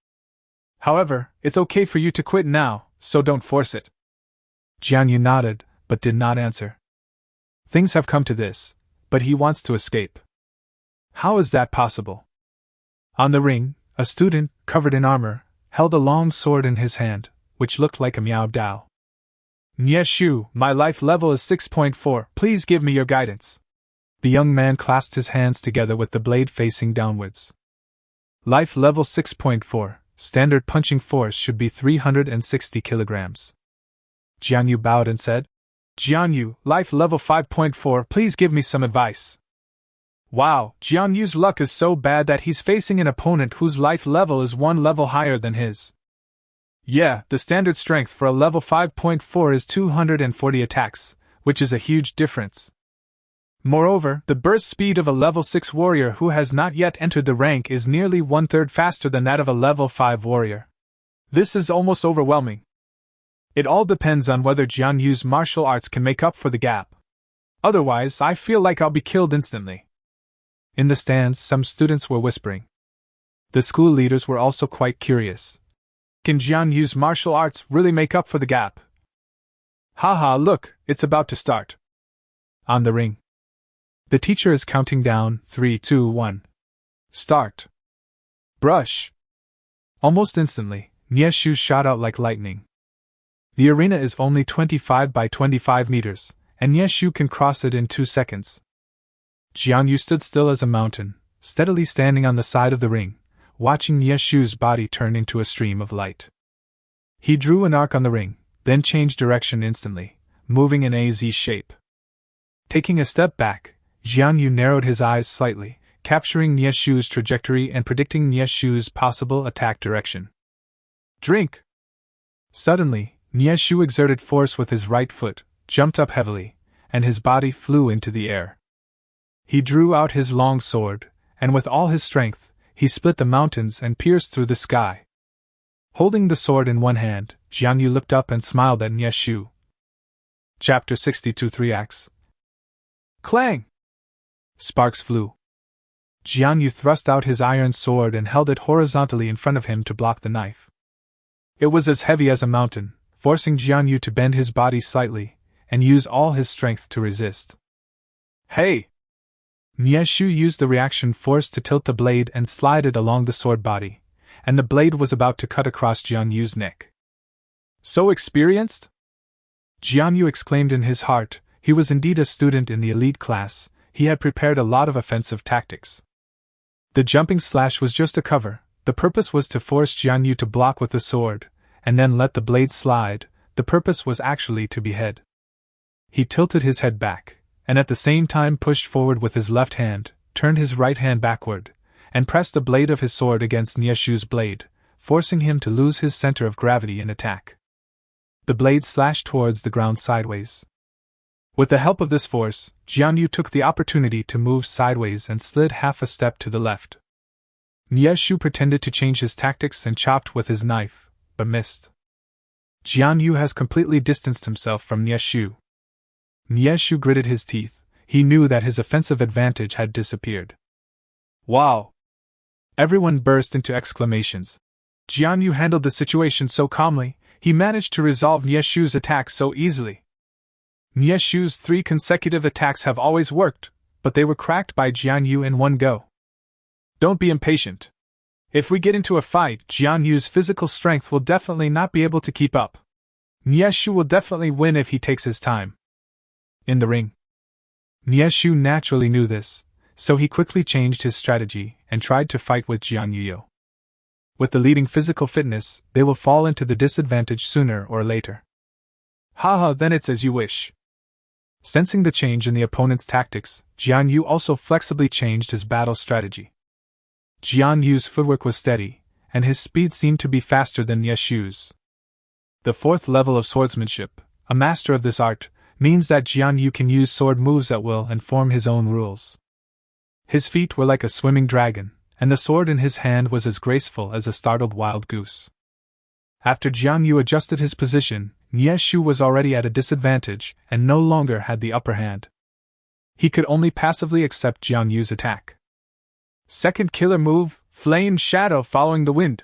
However, it's okay for you to quit now, so don't force it. Jiang Yu nodded, but did not answer. Things have come to this, but he wants to escape. How is that possible? On the ring, a student, covered in armor, held a long sword in his hand, which looked like a Miao Dao. Nye Shu, my life level is 6.4, please give me your guidance. The young man clasped his hands together with the blade facing downwards. Life level 6.4, standard punching force should be 360 kilograms. Jiang Yu bowed and said, Jiang Yu, life level 5.4, please give me some advice. Wow, Jiang Yu's luck is so bad that he's facing an opponent whose life level is one level higher than his. Yeah, the standard strength for a level 5.4 is 240 attacks, which is a huge difference. Moreover, the burst speed of a level 6 warrior who has not yet entered the rank is nearly 1/3 faster than that of a level 5 warrior. This is almost overwhelming. It all depends on whether Jiang Yu's martial arts can make up for the gap. Otherwise, I feel like I'll be killed instantly. In the stands, some students were whispering. The school leaders were also quite curious. Can Jiang Yu's martial arts really make up for the gap? Haha, look, it's about to start. On the ring. The teacher is counting down, 3, 2, 1. Start. Brush. Almost instantly, Nye Shu shot out like lightning. The arena is only 25 by 25 meters, and Nye Shu can cross it in 2 seconds. Jiang Yu stood still as a mountain, steadily standing on the side of the ring, watching Nye Shu's body turn into a stream of light. He drew an arc on the ring, then changed direction instantly, moving in a Z shape. Taking a step back, Jiang Yu narrowed his eyes slightly, capturing Nye Shu's trajectory and predicting Nye Shu's possible attack direction. Drink! Suddenly, Nye Shu exerted force with his right foot, jumped up heavily, and his body flew into the air. He drew out his long sword, and with all his strength, he split the mountains and pierced through the sky. Holding the sword in one hand, Jiang Yu looked up and smiled at Nieshu. Chapter 62 3 Acts. Clang! Sparks flew. Jiang Yu thrust out his iron sword and held it horizontally in front of him to block the knife. It was as heavy as a mountain, forcing Jiang Yu to bend his body slightly, and use all his strength to resist. Hey! Nieshu used the reaction force to tilt the blade and slide it along the sword body, and the blade was about to cut across Jiang Yu's neck. So experienced? Jiang Yu exclaimed in his heart. He was indeed a student in the elite class. He had prepared a lot of offensive tactics. The jumping slash was just a cover. The purpose was to force Jiang Yu to block with the sword, and then let the blade slide. The purpose was actually to behead. He tilted his head back, and at the same time pushed forward with his left hand, turned his right hand backward, and pressed the blade of his sword against Nieshu's blade, forcing him to lose his center of gravity in attack. The blade slashed towards the ground sideways. With the help of this force, Jiang Yu took the opportunity to move sideways and slid half a step to the left. Nieshu pretended to change his tactics and chopped with his knife, but missed. Jiang Yu has completely distanced himself from Nieshu. Nieshu gritted his teeth. He knew that his offensive advantage had disappeared. Wow! Everyone burst into exclamations. Jiang Yu handled the situation so calmly. He managed to resolve Nieshu's attack so easily. Nieshu's 3 consecutive attacks have always worked, but they were cracked by Jiang Yu in one go. Don't be impatient. If we get into a fight, Jiang Yu's physical strength will definitely not be able to keep up. Nieshu will definitely win if he takes his time. In the ring. Nieshu naturally knew this, so he quickly changed his strategy and tried to fight with Jiang Yu. With the leading physical fitness, they will fall into the disadvantage sooner or later. Haha, then it's as you wish. Sensing the change in the opponent's tactics, Jiang Yu also flexibly changed his battle strategy. Jiang Yu's footwork was steady, and his speed seemed to be faster than Nieshu's. The 4th level of swordsmanship, a master of this art, means that Jiang Yu can use sword moves at will and form his own rules. His feet were like a swimming dragon, and the sword in his hand was as graceful as a startled wild goose. After Jiang Yu adjusted his position, Nieshu was already at a disadvantage and no longer had the upper hand. He could only passively accept Jiang Yu's attack. Second killer move, Flame Shadow Following the Wind.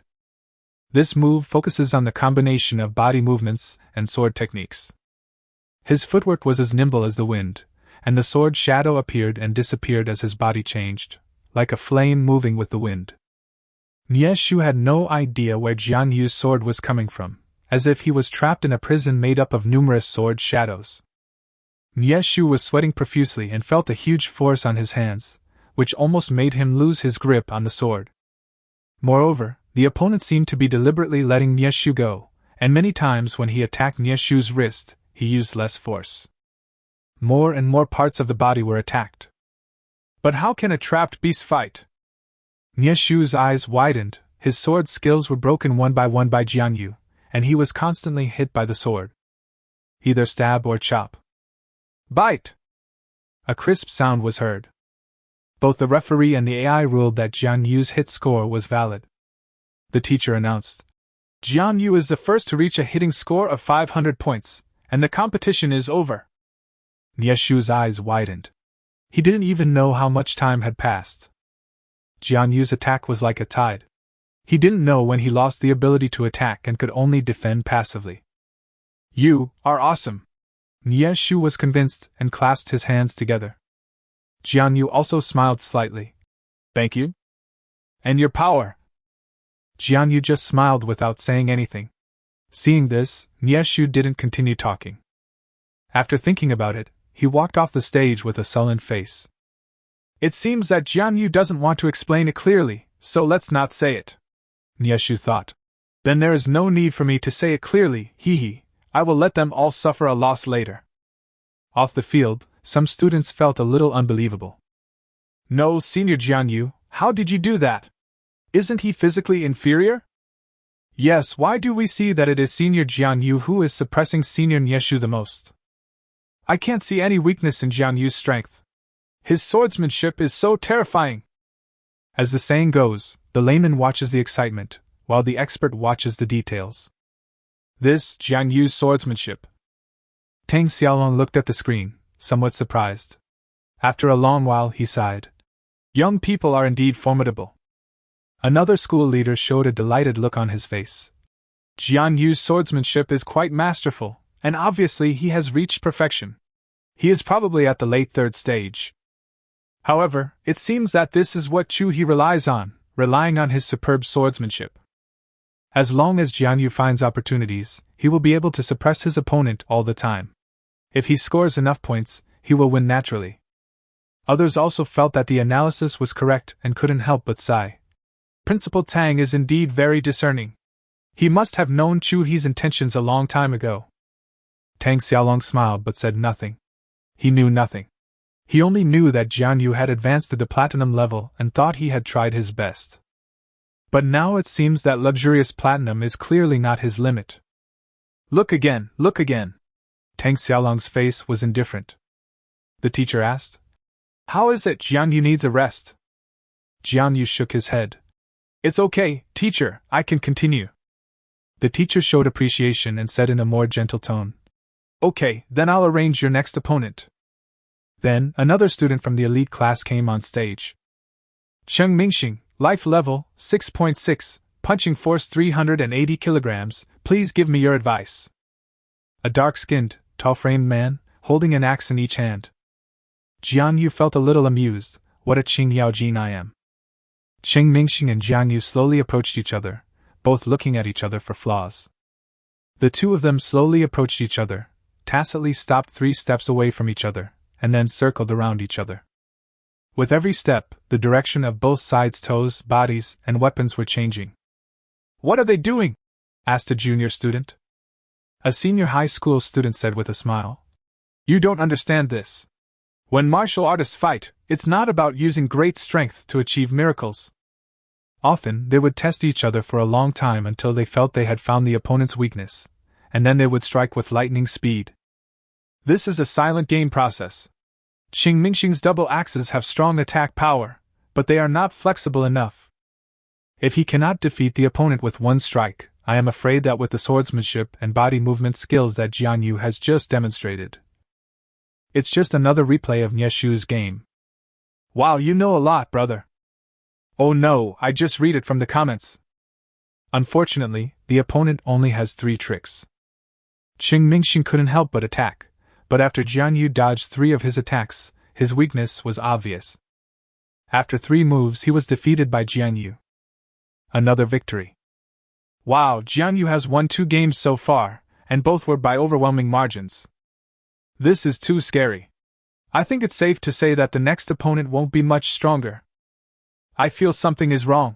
This move focuses on the combination of body movements and sword techniques. His footwork was as nimble as the wind, and the sword shadow appeared and disappeared as his body changed, like a flame moving with the wind. Nieshu had no idea where Jiang Yu's sword was coming from, as if he was trapped in a prison made up of numerous sword shadows. Nieshu was sweating profusely and felt a huge force on his hands, which almost made him lose his grip on the sword. Moreover, the opponent seemed to be deliberately letting Nieshu go, and many times when he attacked Nieshu's wrist, he used less force. More and more parts of the body were attacked. But how can a trapped beast fight? Nieshu's eyes widened. His sword skills were broken one by Jiang Yu, and he was constantly hit by the sword. Either stab or chop. Bite! A crisp sound was heard. Both the referee and the AI ruled that Jiang Yu's hit score was valid. The teacher announced, Jiang Yu is the first to reach a hitting score of 500 points, and the competition is over. Nieshu's eyes widened. He didn't even know how much time had passed. Jiang Yu's attack was like a tide. He didn't know when he lost the ability to attack and could only defend passively. You are awesome. Nieshu was convinced and clasped his hands together. Jiang Yu also smiled slightly. Thank you. And your power. Jiang Yu just smiled without saying anything. Seeing this, Nieshu didn't continue talking. After thinking about it, he walked off the stage with a sullen face. It seems that Jiang Yu doesn't want to explain it clearly, so let's not say it. Nieshu thought. Then there is no need for me to say it clearly, hee. I will let them all suffer a loss later. Off the field, some students felt a little unbelievable. No, Senior Jiang Yu, how did you do that? Isn't he physically inferior? Yes, why do we see that it is Senior Jiang Yu who is suppressing Senior Nieshu the most? I can't see any weakness in Jiang Yu's strength. His swordsmanship is so terrifying. As the saying goes, the layman watches the excitement, while the expert watches the details. This, Jiang Yu's swordsmanship. Tang Xiaolong looked at the screen, somewhat surprised. After a long while, he sighed. Young people are indeed formidable. Another school leader showed a delighted look on his face. Jiang Yu's swordsmanship is quite masterful, and obviously he has reached perfection. He is probably at the late third stage. However, it seems that this is what Chu He relies on, relying on his superb swordsmanship. As long as Jiang Yu finds opportunities, he will be able to suppress his opponent all the time. If he scores enough points, he will win naturally. Others also felt that the analysis was correct and couldn't help but sigh. Principal Tang is indeed very discerning. He must have known Chu He's intentions a long time ago. Tang Xiaolong smiled but said nothing. He knew nothing. He only knew that Jiang Yu had advanced to the platinum level and thought he had tried his best. But now it seems that luxurious platinum is clearly not his limit. Look again, look again. Tang Xiaolong's face was indifferent. The teacher asked, How is it Jiang Yu needs a rest? Jiang Yu shook his head. It's okay, teacher, I can continue. The teacher showed appreciation and said in a more gentle tone, Okay, then I'll arrange your next opponent. Then, another student from the elite class came on stage. Cheng Mingxing, life level, 6.6, punching force 380 kilograms, please give me your advice. A dark-skinned, tall-framed man, holding an axe in each hand. Jiang Yu felt a little amused. What a Qing Yaojin I am. Cheng Mingxing and Jiang Yu slowly approached each other, both looking at each other for flaws. The two of them slowly approached each other, tacitly stopped 3 steps away from each other, and then circled around each other. With every step, the direction of both sides' toes, bodies, and weapons were changing. What are they doing? Asked a junior student. A senior high school student said with a smile. You don't understand this. When martial artists fight, it's not about using great strength to achieve miracles. Often, they would test each other for a long time until they felt they had found the opponent's weakness, and then they would strike with lightning speed. This is a silent game process. Qing Mingxing's double axes have strong attack power, but they are not flexible enough. If he cannot defeat the opponent with one strike, I am afraid that with the swordsmanship and body movement skills that Jiang Yu has just demonstrated, it's just another replay of Nieshu's game. Wow, you know a lot, brother. Oh no, I just read it from the comments. Unfortunately, the opponent only has 3 tricks. Qing Mingxing couldn't help but attack, but after Jiang Yu dodged 3 of his attacks, his weakness was obvious. After 3 moves, he was defeated by Jiang Yu. Another victory. Wow, Jiang Yu has won 2 games so far, and both were by overwhelming margins. This is too scary. I think it's safe to say that the next opponent won't be much stronger. I feel something is wrong.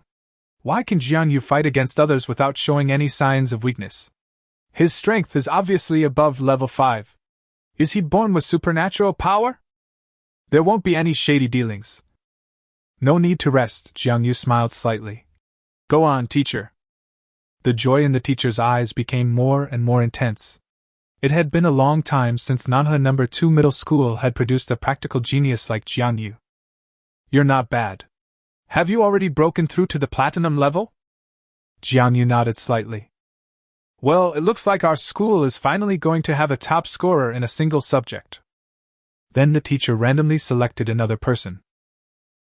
Why can Jiang Yu fight against others without showing any signs of weakness? His strength is obviously above level 5. Is he born with supernatural power? There won't be any shady dealings. No need to rest, Jiang Yu smiled slightly. Go on, teacher. The joy in the teacher's eyes became more and more intense. It had been a long time since Nanhe No. 2 Middle School had produced a practical genius like Jiang Yu. You're not bad. Have you already broken through to the platinum level? Jiang Yu nodded slightly. Well, it looks like our school is finally going to have a top scorer in a single subject. Then the teacher randomly selected another person.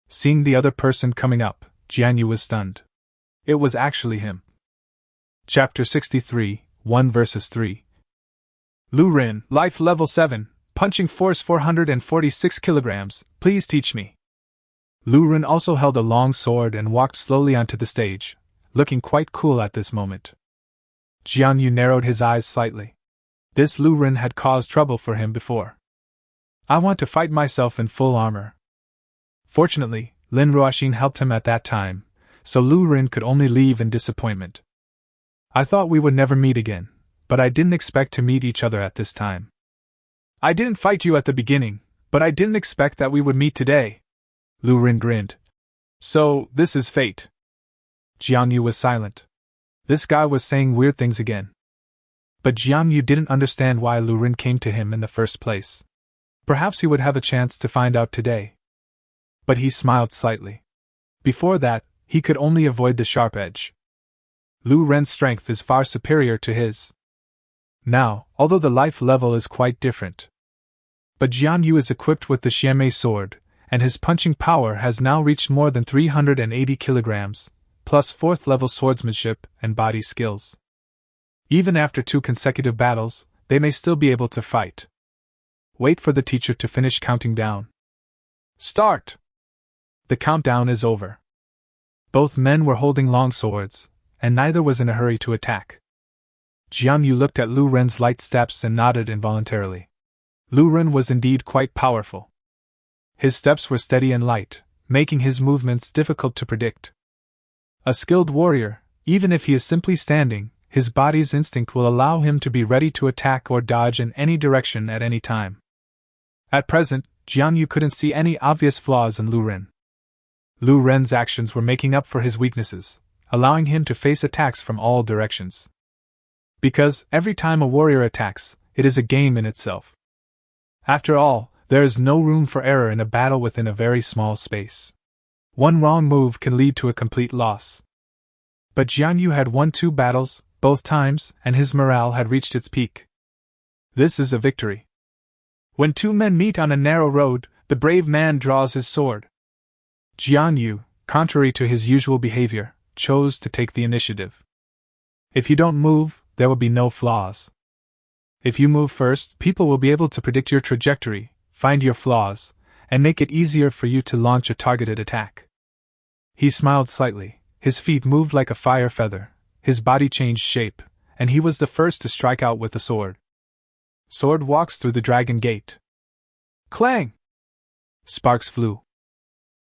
Seeing the other person coming up, Jiang Yu was stunned. It was actually him. Chapter 63, 1 vs 3. Lu Rin, life level 7, punching force 446 kilograms, please teach me. Lu Rin also held a long sword and walked slowly onto the stage, looking quite cool at this moment. Jiang Yu narrowed his eyes slightly. This Lu Rin had caused trouble for him before. I want to fight myself in full armor. Fortunately, Lin Ruoxin helped him at that time, so Lu Rin could only leave in disappointment. I thought we would never meet again, but I didn't expect to meet each other at this time. I didn't fight you at the beginning, but I didn't expect that we would meet today. Lu Rin grinned. So, this is fate. Jiang Yu was silent. This guy was saying weird things again. But Jiang Yu didn't understand why Lu Rin came to him in the first place. Perhaps he would have a chance to find out today. But he smiled slightly. Before that, he could only avoid the sharp edge. Lu Ren's strength is far superior to his. Now, although the life level is quite different. But Jiang Yu is equipped with the Xianmei sword, and his punching power has now reached more than 380 kilograms, plus 4th level swordsmanship and body skills. Even after 2 consecutive battles, they may still be able to fight. Wait for the teacher to finish counting down. Start! The countdown is over. Both men were holding long swords, and neither was in a hurry to attack. Jiang Yu looked at Lu Ren's light steps and nodded involuntarily. Lu Ren was indeed quite powerful. His steps were steady and light, making his movements difficult to predict. A skilled warrior, even if he is simply standing, his body's instinct will allow him to be ready to attack or dodge in any direction at any time. At present, Jiang Yu couldn't see any obvious flaws in Lu Ren. Lu Ren's actions were making up for his weaknesses, allowing him to face attacks from all directions. Because, every time a warrior attacks, it is a game in itself. After all, there is no room for error in a battle within a very small space. One wrong move can lead to a complete loss. But Jiang Yu had won 2 battles, both times, and his morale had reached its peak. This is a victory. When 2 men meet on a narrow road, the brave man draws his sword. Jiang Yu, contrary to his usual behavior, chose to take the initiative. If you don't move, there will be no flaws. If you move first, people will be able to predict your trajectory, find your flaws, and make it easier for you to launch a targeted attack. He smiled slightly, his feet moved like a fire feather, his body changed shape, and he was the first to strike out with the sword. Sword walks through the dragon gate. Clang! Sparks flew.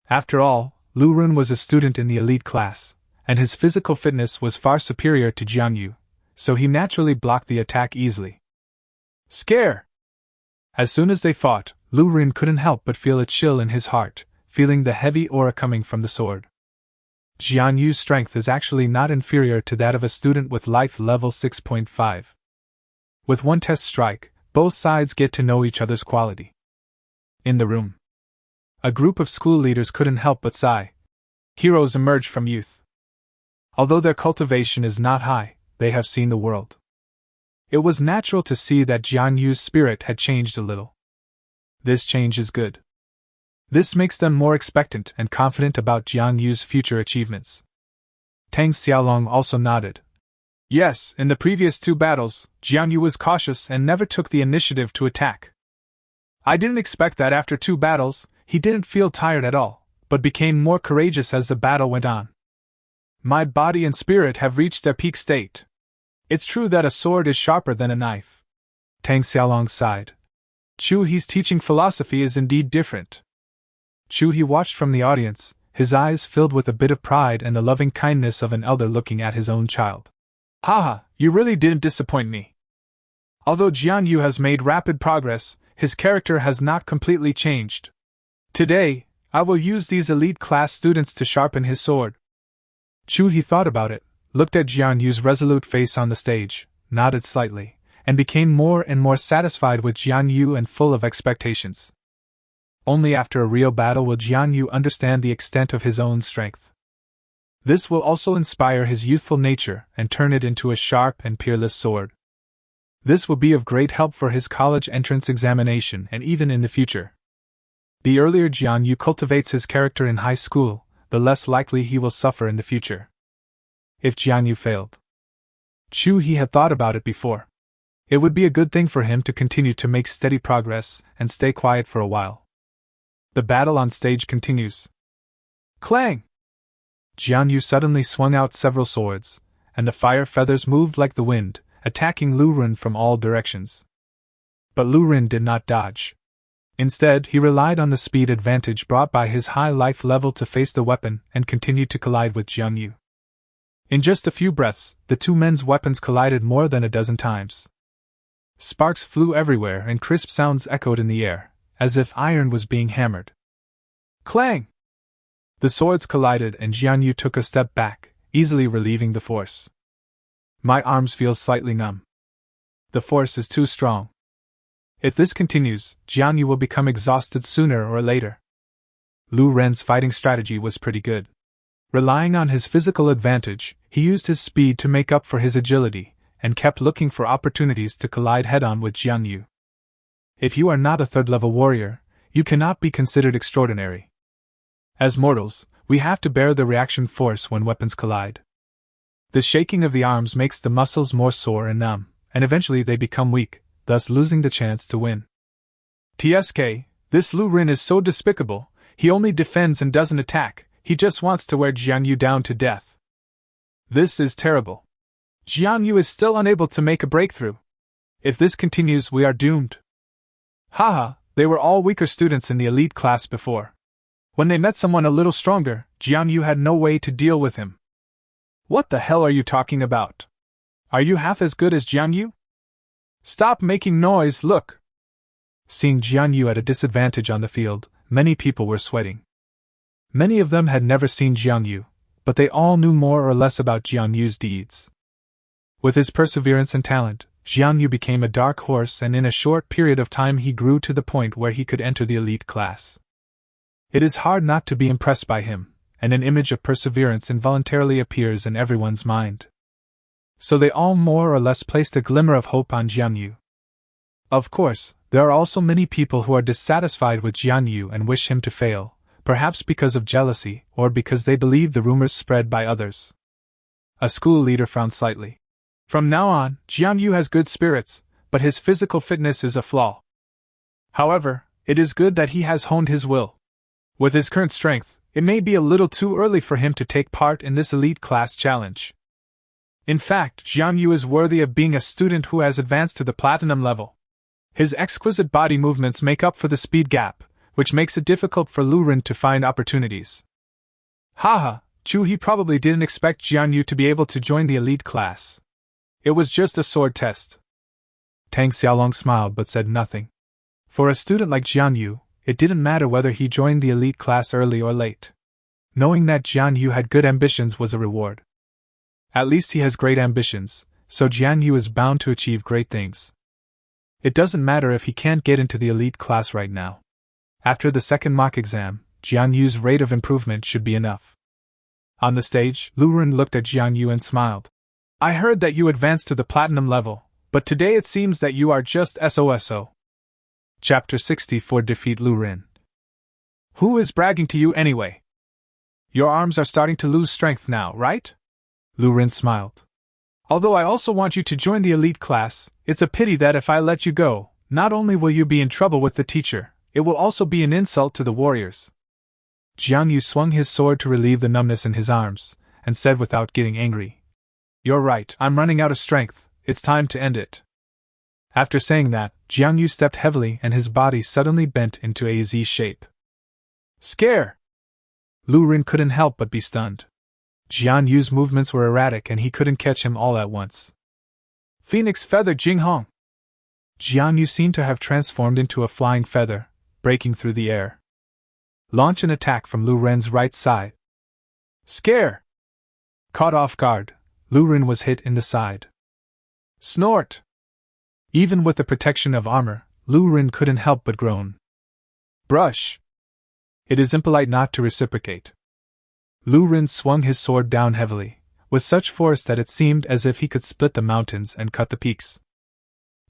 After all, Lu Ren was a student in the elite class, and his physical fitness was far superior to Jiang Yu, so he naturally blocked the attack easily. Scare! As soon as they fought, Lu Ren couldn't help but feel a chill in his heart, feeling the heavy aura coming from the sword. Jiang Yu's strength is actually not inferior to that of a student with life level 6.5. With one test strike, both sides get to know each other's quality. In the room, a group of school leaders couldn't help but sigh. Heroes emerge from youth. Although their cultivation is not high, they have seen the world. It was natural to see that Jiang Yu's spirit had changed a little. This change is good. This makes them more expectant and confident about Jiang Yu's future achievements. Tang Xiaolong also nodded. Yes, in the previous 2 battles, Jiang Yu was cautious and never took the initiative to attack. I didn't expect that after 2 battles, he didn't feel tired at all, but became more courageous as the battle went on. My body and spirit have reached their peak state. It's true that a sword is sharper than a knife. Tang Xiaolong sighed. Chu He's teaching philosophy is indeed different. Chu He watched from the audience, his eyes filled with a bit of pride and the loving kindness of an elder looking at his own child. Haha, you really didn't disappoint me. Although Jiang Yu has made rapid progress, his character has not completely changed. Today, I will use these elite class students to sharpen his sword. Chu He thought about it, looked at Jiang Yu's resolute face on the stage, nodded slightly, and became more and more satisfied with Jiang Yu and full of expectations. Only after a real battle will Jiang Yu understand the extent of his own strength. This will also inspire his youthful nature and turn it into a sharp and peerless sword. This will be of great help for his college entrance examination and even in the future. The earlier Jiang Yu cultivates his character in high school, the less likely he will suffer in the future. If Jiang Yu failed. Chu He had thought about it before. It would be a good thing for him to continue to make steady progress and stay quiet for a while. The battle on stage continues. Clang! Jiang Yu suddenly swung out several swords, and the fire feathers moved like the wind, attacking Lu Ren from all directions. But Lu Ren did not dodge. Instead, he relied on the speed advantage brought by his high life level to face the weapon and continued to collide with Jiang Yu. In just a few breaths, the 2 men's weapons collided more than a dozen times. Sparks flew everywhere and crisp sounds echoed in the air, as if iron was being hammered. Clang! The swords collided and Jiang Yu took a step back, easily relieving the force. My arms feel slightly numb. The force is too strong. If this continues, Jiang Yu will become exhausted sooner or later. Lu Ren's fighting strategy was pretty good. Relying on his physical advantage, he used his speed to make up for his agility, and kept looking for opportunities to collide head-on with Jiang Yu. If you are not a third-level warrior, you cannot be considered extraordinary. As mortals, we have to bear the reaction force when weapons collide. The shaking of the arms makes the muscles more sore and numb, and eventually they become weak, thus losing the chance to win. TSK, this Lu Ren is so despicable, he only defends and doesn't attack, he just wants to wear Jiang Yu down to death. This is terrible. Jiang Yu is still unable to make a breakthrough. If this continues, we are doomed. Haha, they were all weaker students in the elite class before. When they met someone a little stronger, Jiang Yu had no way to deal with him. What the hell are you talking about? Are you half as good as Jiang Yu? Stop making noise, look! Seeing Jiang Yu at a disadvantage on the field, many people were sweating. Many of them had never seen Jiang Yu, but they all knew more or less about Jiang Yu's deeds. With his perseverance and talent, Jiang Yu became a dark horse, and in a short period of time he grew to the point where he could enter the elite class. It is hard not to be impressed by him, and an image of perseverance involuntarily appears in everyone's mind. So they all more or less placed a glimmer of hope on Jiang Yu. Of course, there are also many people who are dissatisfied with Jiang Yu and wish him to fail, perhaps because of jealousy or because they believe the rumors spread by others. A school leader frowned slightly. From now on, Jiang Yu has good spirits, but his physical fitness is a flaw. However, it is good that he has honed his will. With his current strength, it may be a little too early for him to take part in this elite class challenge. In fact, Jiang Yu is worthy of being a student who has advanced to the platinum level. His exquisite body movements make up for the speed gap, which makes it difficult for Lu Ren to find opportunities. Haha, he probably didn't expect Jiang Yu to be able to join the elite class. It was just a sword test. Tang Xiaolong smiled but said nothing. For a student like Jiang Yu, it didn't matter whether he joined the elite class early or late. Knowing that Jiang Yu had good ambitions was a reward. At least he has great ambitions, so Jiang Yu is bound to achieve great things. It doesn't matter if he can't get into the elite class right now. After the second mock exam, Jiang Yu's rate of improvement should be enough. On the stage, Lu Ren looked at Jiang Yu and smiled. I heard that you advanced to the platinum level, but today it seems that you are just SOSO. Chapter 64 Defeat Lu Ren. Who is bragging to you anyway? Your arms are starting to lose strength now, right? Lu Ren smiled. Although I also want you to join the elite class, it's a pity that if I let you go, not only will you be in trouble with the teacher, it will also be an insult to the warriors. Jiang Yu swung his sword to relieve the numbness in his arms, and said without getting angry, You're right, I'm running out of strength, it's time to end it. After saying that, Jiang Yu stepped heavily and his body suddenly bent into a Z shape. Scare! Lu Ren couldn't help but be stunned. Jiang Yu's movements were erratic and he couldn't catch him all at once. Phoenix Feather Jinghong! Jiang Yu seemed to have transformed into a flying feather, breaking through the air. Launch an attack from Lu Ren's right side. Scare! Caught off guard, Lu Ren was hit in the side. Snort! Even with the protection of armor, Lu Ren couldn't help but groan. Brush! It is impolite not to reciprocate. Lu Ren swung his sword down heavily, with such force that it seemed as if he could split the mountains and cut the peaks.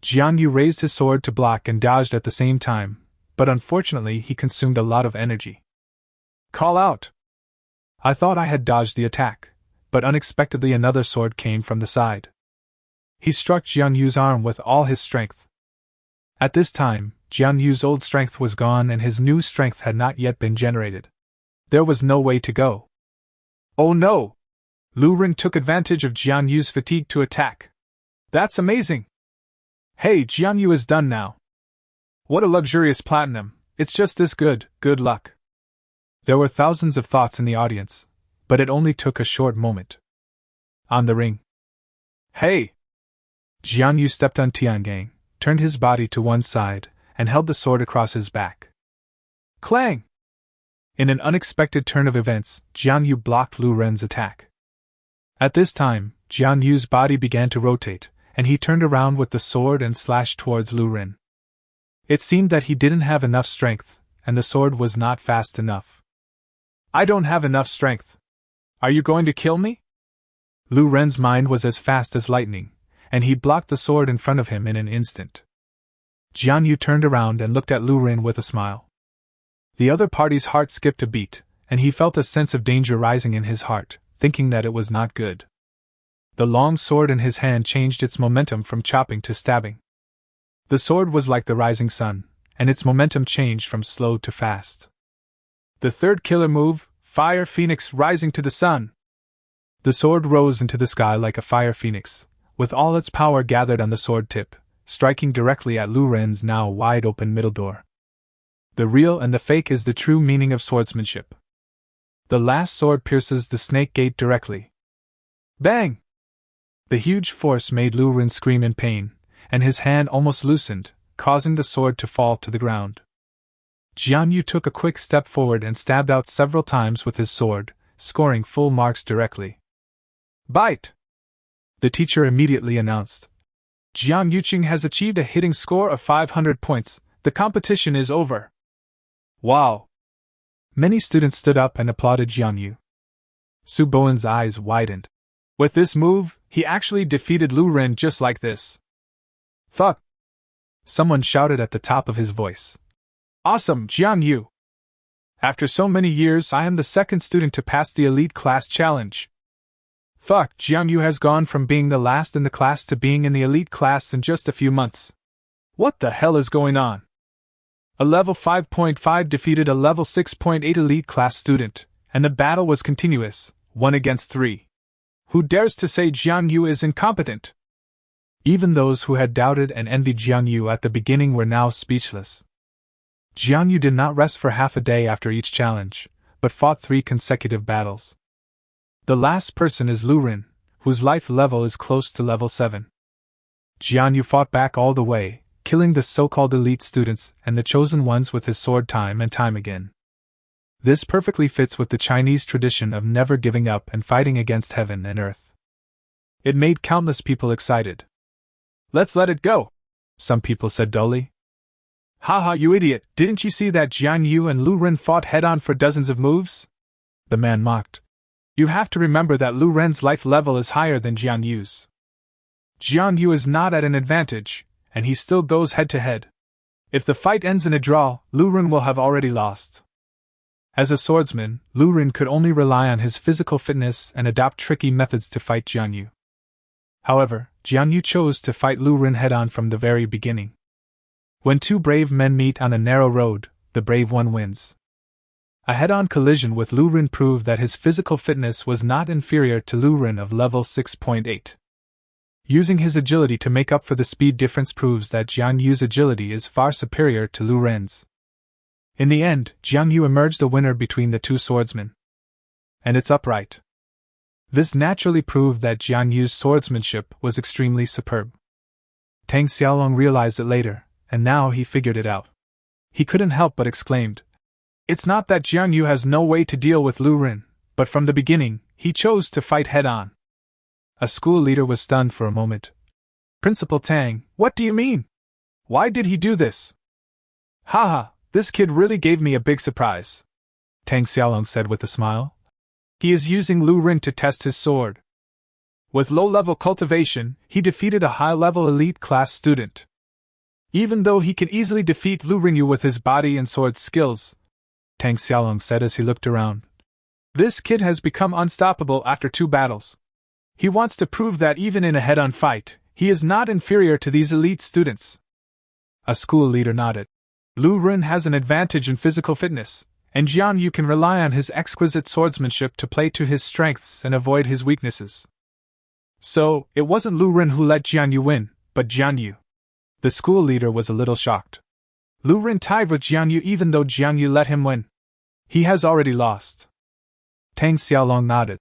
Jiang Yu raised his sword to block and dodged at the same time, but unfortunately he consumed a lot of energy. Call out! I thought I had dodged the attack, but unexpectedly another sword came from the side. He struck Jiang Yu's arm with all his strength. At this time, Jiang Yu's old strength was gone and his new strength had not yet been generated. There was no way to go. Oh no! Lu Ren took advantage of Jiang Yu's fatigue to attack. That's amazing! Hey, Jiang Yu is done now. What a luxurious platinum, it's just this good, good luck. There were thousands of thoughts in the audience, but it only took a short moment. On the ring. Hey! Jiang Yu stepped on Tiangang, turned his body to one side, and held the sword across his back. Clang! In an unexpected turn of events, Jiang Yu blocked Lu Ren's attack. At this time, Jiang Yu's body began to rotate, and he turned around with the sword and slashed towards Lu Ren. It seemed that he didn't have enough strength, and the sword was not fast enough. I don't have enough strength. Are you going to kill me? Lu Ren's mind was as fast as lightning, and he blocked the sword in front of him in an instant. Jiang Yu turned around and looked at Lu Ren with a smile. The other party's heart skipped a beat, and he felt a sense of danger rising in his heart, thinking that it was not good. The long sword in his hand changed its momentum from chopping to stabbing. The sword was like the rising sun, and its momentum changed from slow to fast. The third killer move, Fire Phoenix rising to the sun. The sword rose into the sky like a fire phoenix, with all its power gathered on the sword tip, striking directly at Lu Ren's now wide-open middle door. The real and the fake is the true meaning of swordsmanship. The last sword pierces the snake gate directly. Bang! The huge force made Lu Ren scream in pain, and his hand almost loosened, causing the sword to fall to the ground. Jiang Yu took a quick step forward and stabbed out several times with his sword, scoring full marks directly. Bite! The teacher immediately announced. Jiang Yuqing has achieved a hitting score of 500 points. The competition is over. Wow! Many students stood up and applauded Jiang Yu. Su Bowen's eyes widened. With this move, he actually defeated Lu Ren just like this. Fuck! Someone shouted at the top of his voice. Awesome, Jiang Yu! After so many years, I am the second student to pass the elite class challenge. Fuck, Jiang Yu has gone from being the last in the class to being in the elite class in just a few months. What the hell is going on? A level 5.5 defeated a level 6.8 elite class student, and the battle was continuous, 1 against 3. Who dares to say Jiang Yu is incompetent? Even those who had doubted and envied Jiang Yu at the beginning were now speechless. Jiang Yu did not rest for half a day after each challenge, but fought 3 consecutive battles. The last person is Lu Ren, whose life level is close to level 7. Jiang Yu fought back all the way, killing the so-called elite students and the chosen ones with his sword time and time again. This perfectly fits with the Chinese tradition of never giving up and fighting against heaven and earth. It made countless people excited. Let's let it go, some people said dully. Haha, you idiot, didn't you see that Jiang Yu and Lu Ren fought head-on for dozens of moves? The man mocked. You have to remember that Lu Ren's life level is higher than Jiang Yu's. Jiang Yu is not at an advantage, and he still goes head-to-head. If the fight ends in a draw, Lu Ren will have already lost. As a swordsman, Lu Ren could only rely on his physical fitness and adopt tricky methods to fight Jiang Yu. However, Jiang Yu chose to fight Lu Ren head-on from the very beginning. When 2 brave men meet on a narrow road, the brave one wins. A head-on collision with Lu Ren proved that his physical fitness was not inferior to Lu Ren of level 6.8. Using his agility to make up for the speed difference proves that Jiang Yu's agility is far superior to Lu Ren's. In the end, Jiang Yu emerged the winner between the 2 swordsmen. And it's upright. This naturally proved that Jiang Yu's swordsmanship was extremely superb. Tang Xiaolong realized it later, and now he figured it out. He couldn't help but exclaimed, It's not that Jiang Yu has no way to deal with Lu Ren, but from the beginning, he chose to fight head-on. A school leader was stunned for a moment. Principal Tang, what do you mean? Why did he do this? Haha, this kid really gave me a big surprise, Tang Xiaolong said with a smile. He is using Lu Ren to test his sword. With low-level cultivation, he defeated a high-level elite class student. Even though he can easily defeat Lu Ren with his body and sword skills, Tang Xiaolong said as he looked around, this kid has become unstoppable after 2 battles. He wants to prove that even in a head-on fight, he is not inferior to these elite students. A school leader nodded. Lu Ren has an advantage in physical fitness, and Jiang Yu can rely on his exquisite swordsmanship to play to his strengths and avoid his weaknesses. So, it wasn't Lu Ren who let Jiang Yu win, but Jiang Yu. The school leader was a little shocked. Lu Ren tied with Jiang Yu even though Jiang Yu let him win. He has already lost. Tang Xiaolong nodded.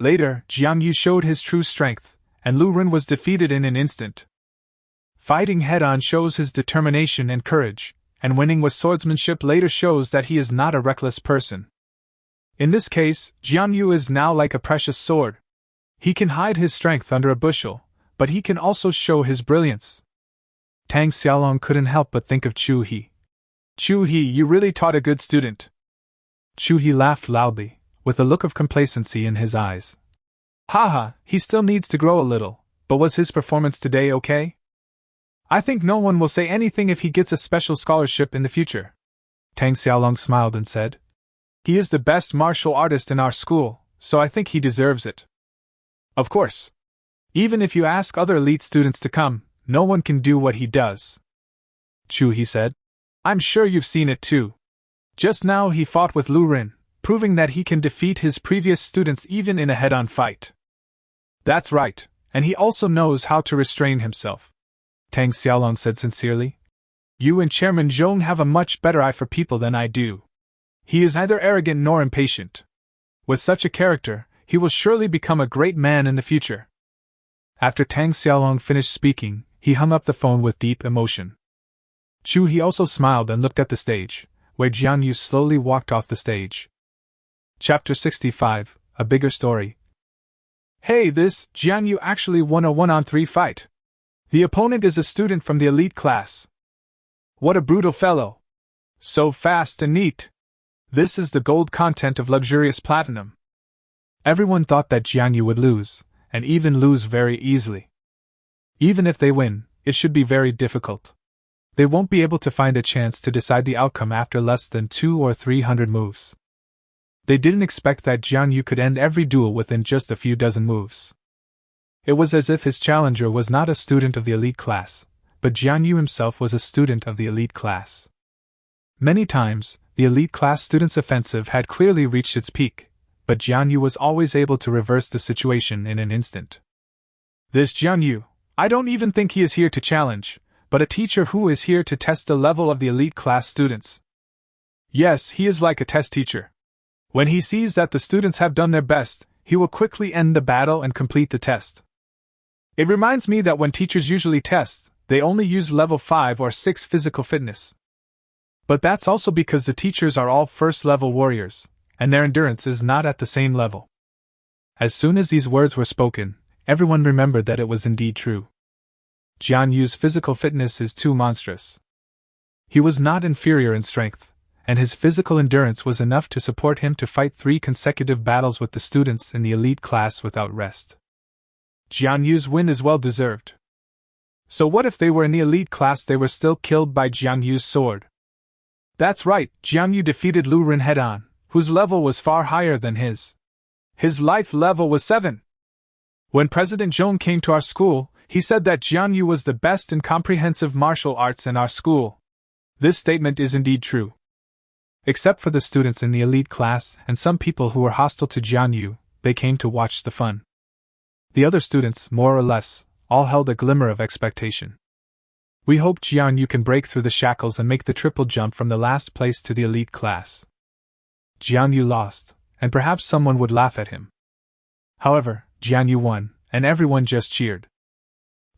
Later, Jiang Yu showed his true strength, and Lu Ren was defeated in an instant. Fighting head-on shows his determination and courage, and winning with swordsmanship later shows that he is not a reckless person. In this case, Jiang Yu is now like a precious sword. He can hide his strength under a bushel, but he can also show his brilliance. Tang Xiaolong couldn't help but think of Chu He. Chu He, you really taught a good student. Chu He laughed loudly, with a look of complacency in his eyes. Haha, he still needs to grow a little, but was his performance today okay? I think no one will say anything if he gets a special scholarship in the future. Tang Xiaolong smiled and said, He is the best martial artist in our school, so I think he deserves it. Of course. Even if you ask other elite students to come, no one can do what he does. Chu He said. I'm sure you've seen it too. Just now he fought with Lu Rin, proving that he can defeat his previous students even in a head-on fight. That's right, and he also knows how to restrain himself. Tang Xiaolong said sincerely. You and Chairman Zhong have a much better eye for people than I do. He is neither arrogant nor impatient. With such a character, he will surely become a great man in the future. After Tang Xiaolong finished speaking, he hung up the phone with deep emotion. Chu He also smiled and looked at the stage, where Jiang Yu slowly walked off the stage. Chapter 65, A Bigger Story. Hey, this Jiang Yu actually won a 1-on-3 fight. The opponent is a student from the elite class. What a brutal fellow. So fast and neat. This is the gold content of luxurious platinum. Everyone thought that Jiang Yu would lose, and even lose very easily. Even if they win, it should be very difficult. They won't be able to find a chance to decide the outcome after less than 200 or 300 moves. They didn't expect that Jiang Yu could end every duel within just a few dozen moves. It was as if his challenger was not a student of the elite class, but Jiang Yu himself was a student of the elite class. Many times, the elite class student's offensive had clearly reached its peak, but Jiang Yu was always able to reverse the situation in an instant. This Jiang Yu, I don't even think he is here to challenge, but a teacher who is here to test the level of the elite class students. Yes, he is like a test teacher. When he sees that the students have done their best, he will quickly end the battle and complete the test. It reminds me that when teachers usually test, they only use level 5 or 6 physical fitness. But that's also because the teachers are all first-level warriors, and their endurance is not at the same level. As soon as these words were spoken, everyone remembered that it was indeed true. Jiang Yu's physical fitness is too monstrous. He was not inferior in strength, and his physical endurance was enough to support him to fight 3 consecutive battles with the students in the elite class without rest. Jiang Yu's win is well deserved. So what if they were in the elite class they were still killed by Jiang Yu's sword? That's right, Jiang Yu defeated Lu Rin head-on, whose level was far higher than his. His life level was 7. When President Zhong came to our school, he said that Jiang Yu was the best in comprehensive martial arts in our school. This statement is indeed true. Except for the students in the elite class and some people who were hostile to Jiang Yu, they came to watch the fun. The other students, more or less, all held a glimmer of expectation. We hope Jiang Yu can break through the shackles and make the triple jump from the last place to the elite class. Jiang Yu lost, and perhaps someone would laugh at him. However, Jiang Yu won, and everyone just cheered.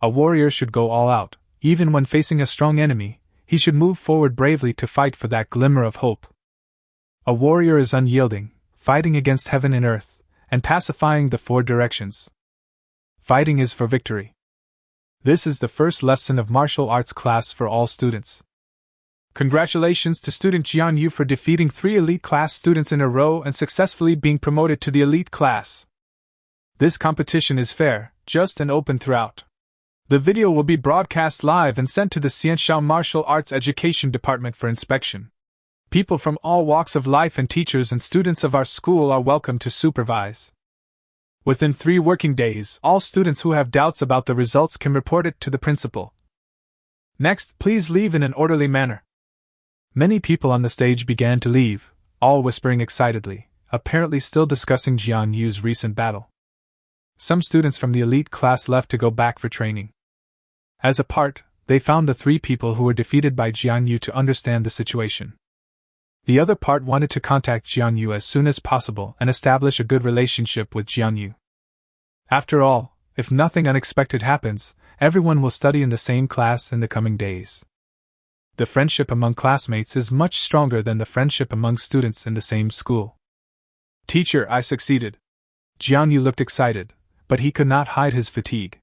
A warrior should go all out, even when facing a strong enemy. He should move forward bravely to fight for that glimmer of hope. A warrior is unyielding, fighting against heaven and earth, and pacifying the 4 directions. Fighting is for victory. This is the first lesson of martial arts class for all students. Congratulations to student Jiang Yu for defeating 3 elite class students in a row and successfully being promoted to the elite class. This competition is fair, just and open throughout. The video will be broadcast live and sent to the Xianshao Martial Arts Education Department for inspection. People from all walks of life and teachers and students of our school are welcome to supervise. Within 3 working days, all students who have doubts about the results can report it to the principal. Next, please leave in an orderly manner. Many people on the stage began to leave, all whispering excitedly, apparently still discussing Jiang Yu's recent battle. Some students from the elite class left to go back for training. As a part, they found the 3 people who were defeated by Jiang Yu to understand the situation. The other part wanted to contact Jiang Yu as soon as possible and establish a good relationship with Jiang Yu. After all, if nothing unexpected happens, everyone will study in the same class in the coming days. The friendship among classmates is much stronger than the friendship among students in the same school. Teacher, I succeeded. Jiang Yu looked excited, but he could not hide his fatigue.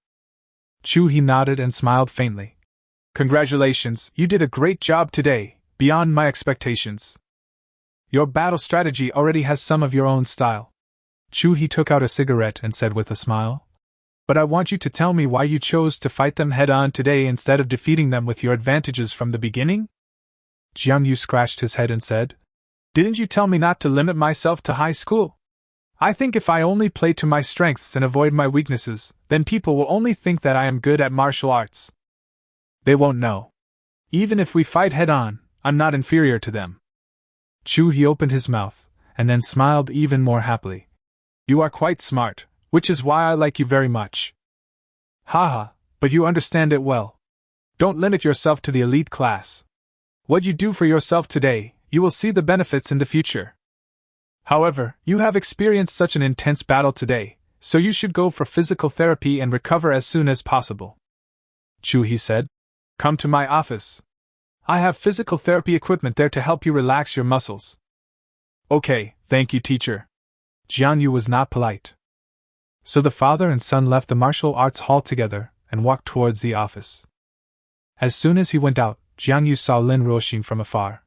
Chu He nodded and smiled faintly. Congratulations, you did a great job today, beyond my expectations. Your battle strategy already has some of your own style. He took out a cigarette and said with a smile. But I want you to tell me why you chose to fight them head-on today instead of defeating them with your advantages from the beginning? Jiang Yu scratched his head and said, Didn't you tell me not to limit myself to high school? I think if I only play to my strengths and avoid my weaknesses, then people will only think that I am good at martial arts. They won't know. Even if we fight head-on, I'm not inferior to them. He opened his mouth, and then smiled even more happily. You are quite smart, which is why I like you very much. Haha, but you understand it well. Don't limit yourself to the elite class. What you do for yourself today, you will see the benefits in the future. However, you have experienced such an intense battle today, so you should go for physical therapy and recover as soon as possible. He said. Come to my office. I have physical therapy equipment there to help you relax your muscles. Okay, thank you, teacher. Jiang Yu was not polite. So the father and son left the martial arts hall together and walked towards the office. As soon as he went out, Jiang Yu saw Lin Ruoxin from afar.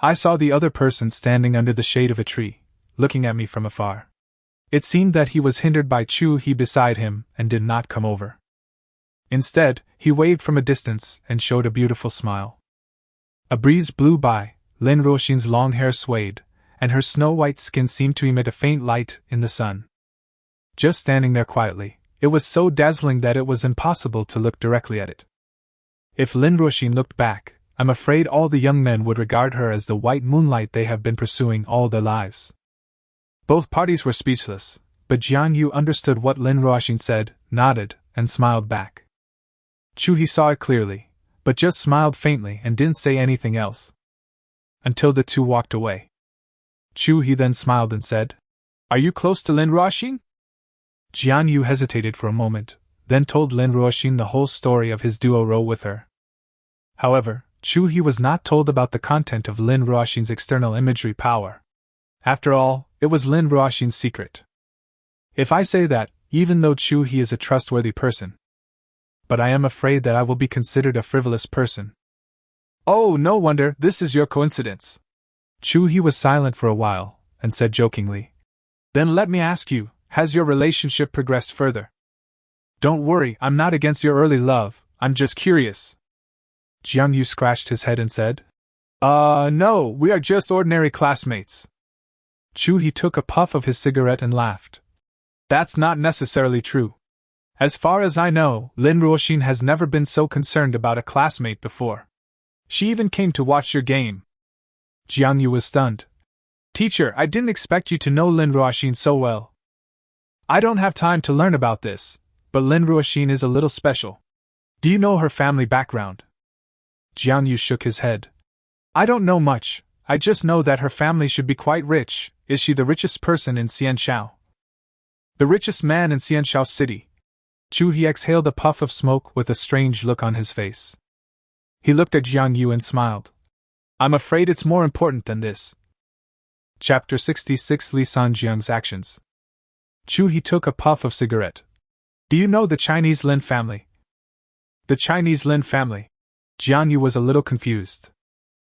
I saw the other person standing under the shade of a tree, looking at me from afar. It seemed that he was hindered by He beside him and did not come over. Instead, he waved from a distance and showed a beautiful smile. A breeze blew by, Lin Ruoxin's long hair swayed, and her snow-white skin seemed to emit a faint light in the sun. Just standing there quietly, it was so dazzling that it was impossible to look directly at it. If Lin Ruoxin looked back, I'm afraid all the young men would regard her as the white moonlight they have been pursuing all their lives. Both parties were speechless, but Jiang Yu understood what Lin Ruoxin said, nodded, and smiled back. He saw it clearly, but just smiled faintly and didn't say anything else. Until the two walked away. He then smiled and said, Are you close to Lin Ruoxin? Jiang Yu hesitated for a moment, then told Lin Ruoxin the whole story of his duo role with her. However, he was not told about the content of Lin Ruoxin's external imagery power. After all, it was Lin Ruoxin's secret. If I say that, even though he is a trustworthy person, but I am afraid that I will be considered a frivolous person. Oh, no wonder, this is your coincidence. He was silent for a while, and said jokingly, Then let me ask you, has your relationship progressed further? Don't worry, I'm not against your early love, I'm just curious. Jiang Yu scratched his head and said, No, we are just ordinary classmates. He took a puff of his cigarette and laughed. That's not necessarily true. As far as I know, Lin Ruoxin has never been so concerned about a classmate before. She even came to watch your game. Jiang Yu was stunned. Teacher, I didn't expect you to know Lin Ruoxin so well. I don't have time to learn about this, but Lin Ruoxin is a little special. Do you know her family background? Jiang Yu shook his head. I don't know much, I just know that her family should be quite rich. Is she the richest person in Xianxiao? The richest man in Xianxiao City. He exhaled a puff of smoke with a strange look on his face. He looked at Jiang Yu and smiled. I'm afraid it's more important than this. Chapter 66 Li Sanjiang's Actions. He took a puff of cigarette. Do you know the Chinese Lin family? The Chinese Lin family? Jiang Yu was a little confused.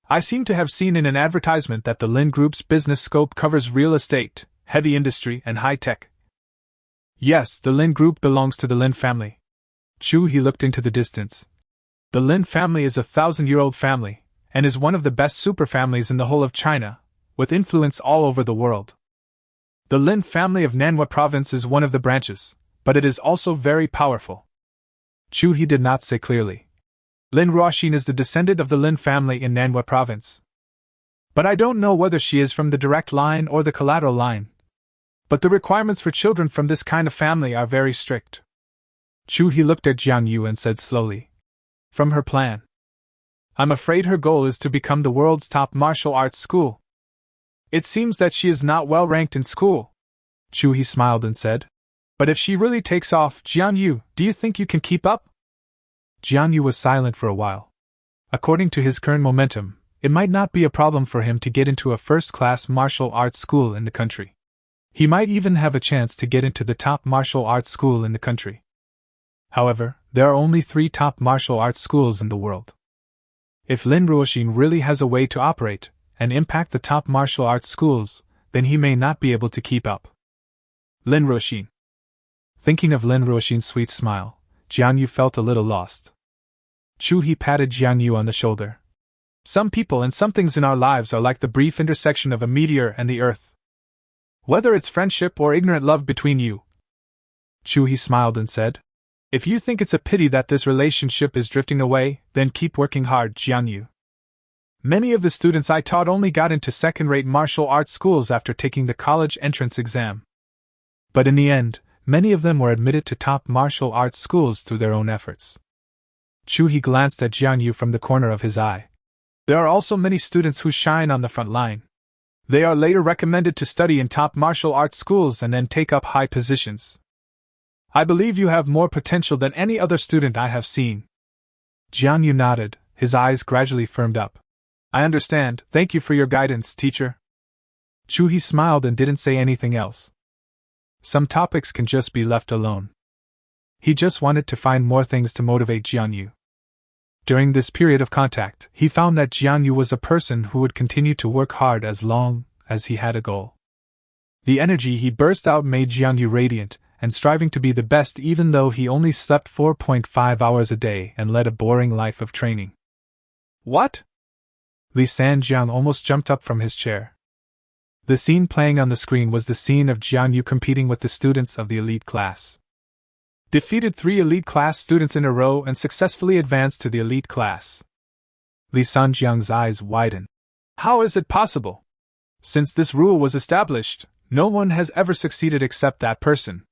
I seem to have seen in an advertisement that the Lin Group's business scope covers real estate, heavy industry, and high-tech. Yes, the Lin Group belongs to the Lin family. He looked into the distance. The Lin family is a 1,000-year-old family, and is one of the best superfamilies in the whole of China, with influence all over the world. The Lin family of Nanhua province is one of the branches, but it is also very powerful. He did not say clearly. Lin Ruoxin is the descendant of the Lin family in Nanhua province. But I don't know whether she is from the direct line or the collateral line. But the requirements for children from this kind of family are very strict. He looked at Jiang Yu and said slowly. From her plan. I'm afraid her goal is to become the world's top martial arts school. It seems that she is not well ranked in school. He smiled and said. But if she really takes off, Jiang Yu, do you think you can keep up? Jiang Yu was silent for a while. According to his current momentum, it might not be a problem for him to get into a first-class martial arts school in the country. He might even have a chance to get into the top martial arts school in the country. However, there are only 3 top martial arts schools in the world. If Lin Ruoxin really has a way to operate and impact the top martial arts schools, then he may not be able to keep up. Lin Ruoxin. Thinking of Lin Ruoxin's sweet smile, Jiang Yu felt a little lost. He patted Jiang Yu on the shoulder. Some people and some things in our lives are like the brief intersection of a meteor and the earth. Whether it's friendship or ignorant love between you. He smiled and said, if you think it's a pity that this relationship is drifting away, then keep working hard, Jiang Yu. Many of the students I taught only got into second-rate martial arts schools after taking the college entrance exam. But in the end, many of them were admitted to top martial arts schools through their own efforts. He glanced at Jiang Yu from the corner of his eye. There are also many students who shine on the front line. They are later recommended to study in top martial arts schools and then take up high positions. I believe you have more potential than any other student I have seen. Jiang Yu nodded, his eyes gradually firmed up. I understand, thank you for your guidance, teacher. He smiled and didn't say anything else. Some topics can just be left alone. He just wanted to find more things to motivate Jiang Yu. During this period of contact, he found that Jiang Yu was a person who would continue to work hard as long as he had a goal. The energy he burst out made Jiang Yu radiant, and striving to be the best even though he only slept 4.5 hours a day and led a boring life of training. What? Li Sanjiang almost jumped up from his chair. The scene playing on the screen was the scene of Jiang Yu competing with the students of the elite class. Defeated 3 elite class students in a row and successfully advanced to the elite class. Li Sanjiang's eyes widened. How is it possible? Since this rule was established, no one has ever succeeded except that person.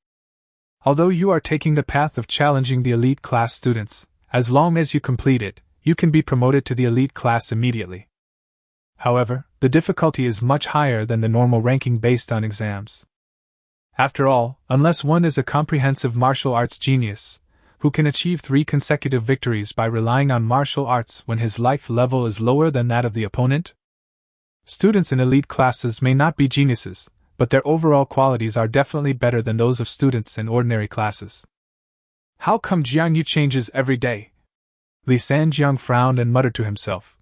Although you are taking the path of challenging the elite class students, as long as you complete it, you can be promoted to the elite class immediately. However, the difficulty is much higher than the normal ranking based on exams. After all, unless one is a comprehensive martial arts genius, who can achieve 3 consecutive victories by relying on martial arts when his life level is lower than that of the opponent? Students in elite classes may not be geniuses, but their overall qualities are definitely better than those of students in ordinary classes. How come Jiang Yu changes every day? Li Sanjiang frowned and muttered to himself.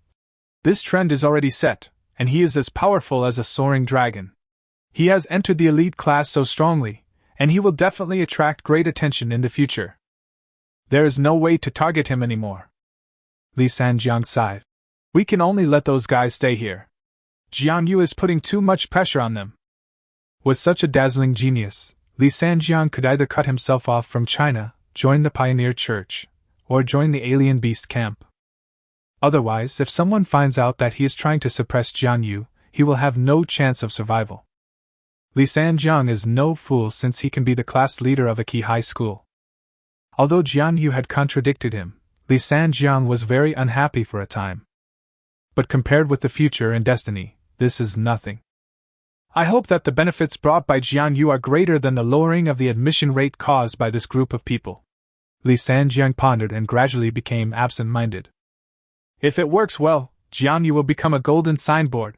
This trend is already set, and he is as powerful as a soaring dragon. He has entered the elite class so strongly, and he will definitely attract great attention in the future. There is no way to target him anymore. Li Sanjiang sighed. We can only let those guys stay here. Jiang Yu is putting too much pressure on them. With such a dazzling genius, Li Sanjiang could either cut himself off from China, join the Pioneer Church, or join the Alien Beast camp. Otherwise, if someone finds out that he is trying to suppress Jiang Yu, he will have no chance of survival. Li Sanjiang is no fool since he can be the class leader of a key high school. Although Jiang Yu had contradicted him, Li Sanjiang was very unhappy for a time. But compared with the future and destiny, this is nothing. I hope that the benefits brought by Jiang Yu are greater than the lowering of the admission rate caused by this group of people. Li Sanjiang pondered and gradually became absent-minded. If it works well, Jiang Yu will become a golden signboard.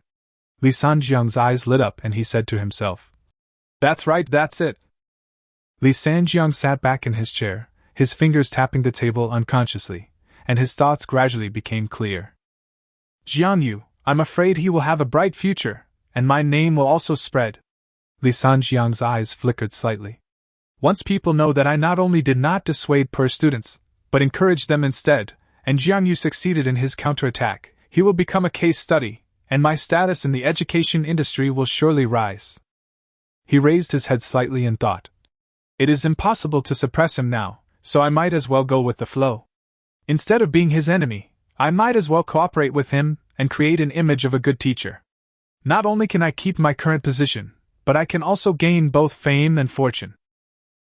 Li Sanjiang's eyes lit up and he said to himself. That's right, that's it. Li Sanjiang sat back in his chair, his fingers tapping the table unconsciously, and his thoughts gradually became clear. Jiang Yu, I'm afraid he will have a bright future, and my name will also spread. Li Sanjiang's eyes flickered slightly. Once people know that I not only did not dissuade poor students, but encouraged them instead, and Jiang Yu succeeded in his counterattack, he will become a case study, and my status in the education industry will surely rise. He raised his head slightly and thought. It is impossible to suppress him now, so I might as well go with the flow. Instead of being his enemy, I might as well cooperate with him and create an image of a good teacher. Not only can I keep my current position, but I can also gain both fame and fortune.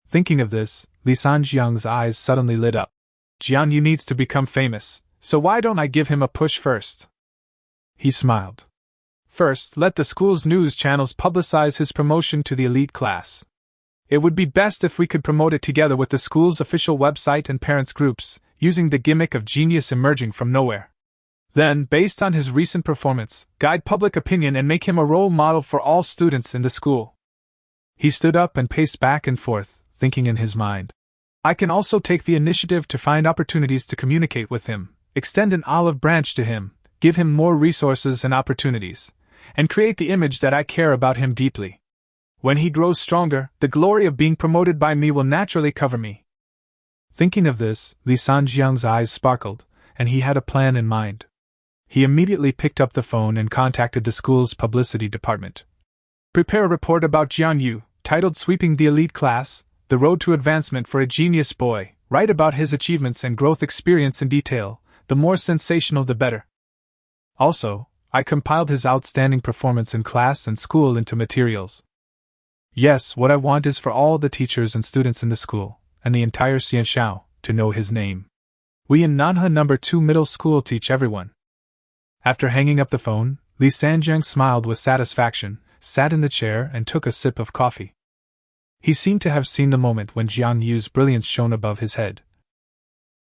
Thinking of this, Li Sanjiang's eyes suddenly lit up. Jiang Yu needs to become famous, so why don't I give him a push first? He smiled. First, let the school's news channels publicize his promotion to the elite class. It would be best if we could promote it together with the school's official website and parents' groups, using the gimmick of genius emerging from nowhere. Then, based on his recent performance, guide public opinion and make him a role model for all students in the school. He stood up and paced back and forth, thinking in his mind. I can also take the initiative to find opportunities to communicate with him, extend an olive branch to him, give him more resources and opportunities, and create the image that I care about him deeply. When he grows stronger, the glory of being promoted by me will naturally cover me. Thinking of this, Li Sanjiang's eyes sparkled, and he had a plan in mind. He immediately picked up the phone and contacted the school's publicity department. Prepare a report about Jiang Yu, titled Sweeping the Elite Class, The Road to Advancement for a Genius Boy. Write about his achievements and growth experience in detail, the more sensational the better. Also, I compiled his outstanding performance in class and school into materials. Yes, what I want is for all the teachers and students in the school, and the entire Xianxiao, to know his name. We in Nanhe No. 2 Middle School teach everyone. After hanging up the phone, Li Sanjiang smiled with satisfaction, sat in the chair and took a sip of coffee. He seemed to have seen the moment when Jiang Yu's brilliance shone above his head.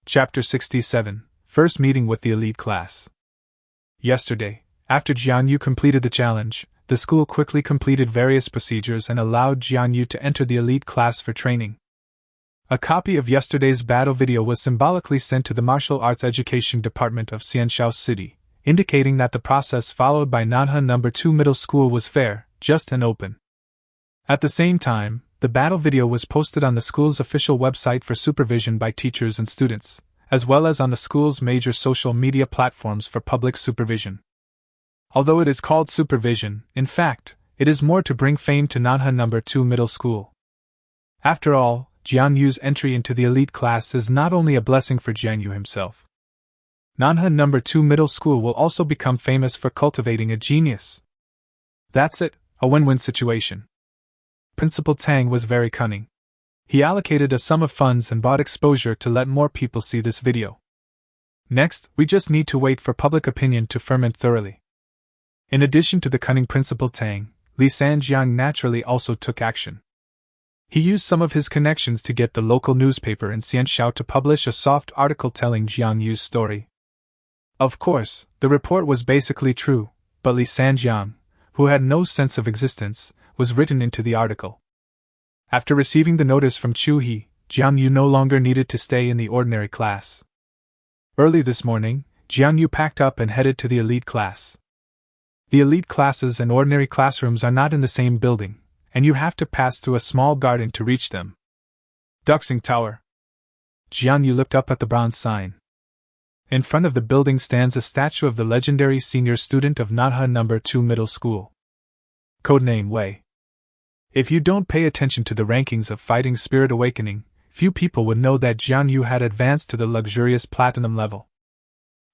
Chapter 67, First Meeting with the Elite Class. Yesterday, after Jiang Yu completed the challenge, the school quickly completed various procedures and allowed Jiang Yu to enter the elite class for training. A copy of yesterday's battle video was symbolically sent to the Martial Arts Education Department of Xianxiao City, indicating that the process followed by Nanhe No. 2 Middle School was fair, just and open. At the same time, the battle video was posted on the school's official website for supervision by teachers and students, as well as on the school's major social media platforms for public supervision. Although it is called supervision, in fact, it is more to bring fame to Nanhe No. 2 Middle School. After all, Jiang Yu's entry into the elite class is not only a blessing for Jiang Yu himself. Nanhe No. 2 Middle School will also become famous for cultivating a genius. That's it, a win-win situation. Principal Tang was very cunning. He allocated a sum of funds and bought exposure to let more people see this video. Next, we just need to wait for public opinion to ferment thoroughly. In addition to the cunning Principal Tang, Li Sanjiang naturally also took action. He used some of his connections to get the local newspaper in Xianxiao to publish a soft article telling Jiang Yu's story. Of course, the report was basically true, but Li Sanjiang, who had no sense of existence, was written into the article. After receiving the notice from Chu He, Jiang Yu no longer needed to stay in the ordinary class. Early this morning, Jiang Yu packed up and headed to the elite class. The elite classes and ordinary classrooms are not in the same building, and you have to pass through a small garden to reach them. Duxing Tower. Jiang Yu looked up at the bronze sign. In front of the building stands a statue of the legendary senior student of Nanhe No. 2 Middle School. Codename Wei. If you don't pay attention to the rankings of Fighting Spirit Awakening, few people would know that Jiang Yu had advanced to the luxurious platinum level.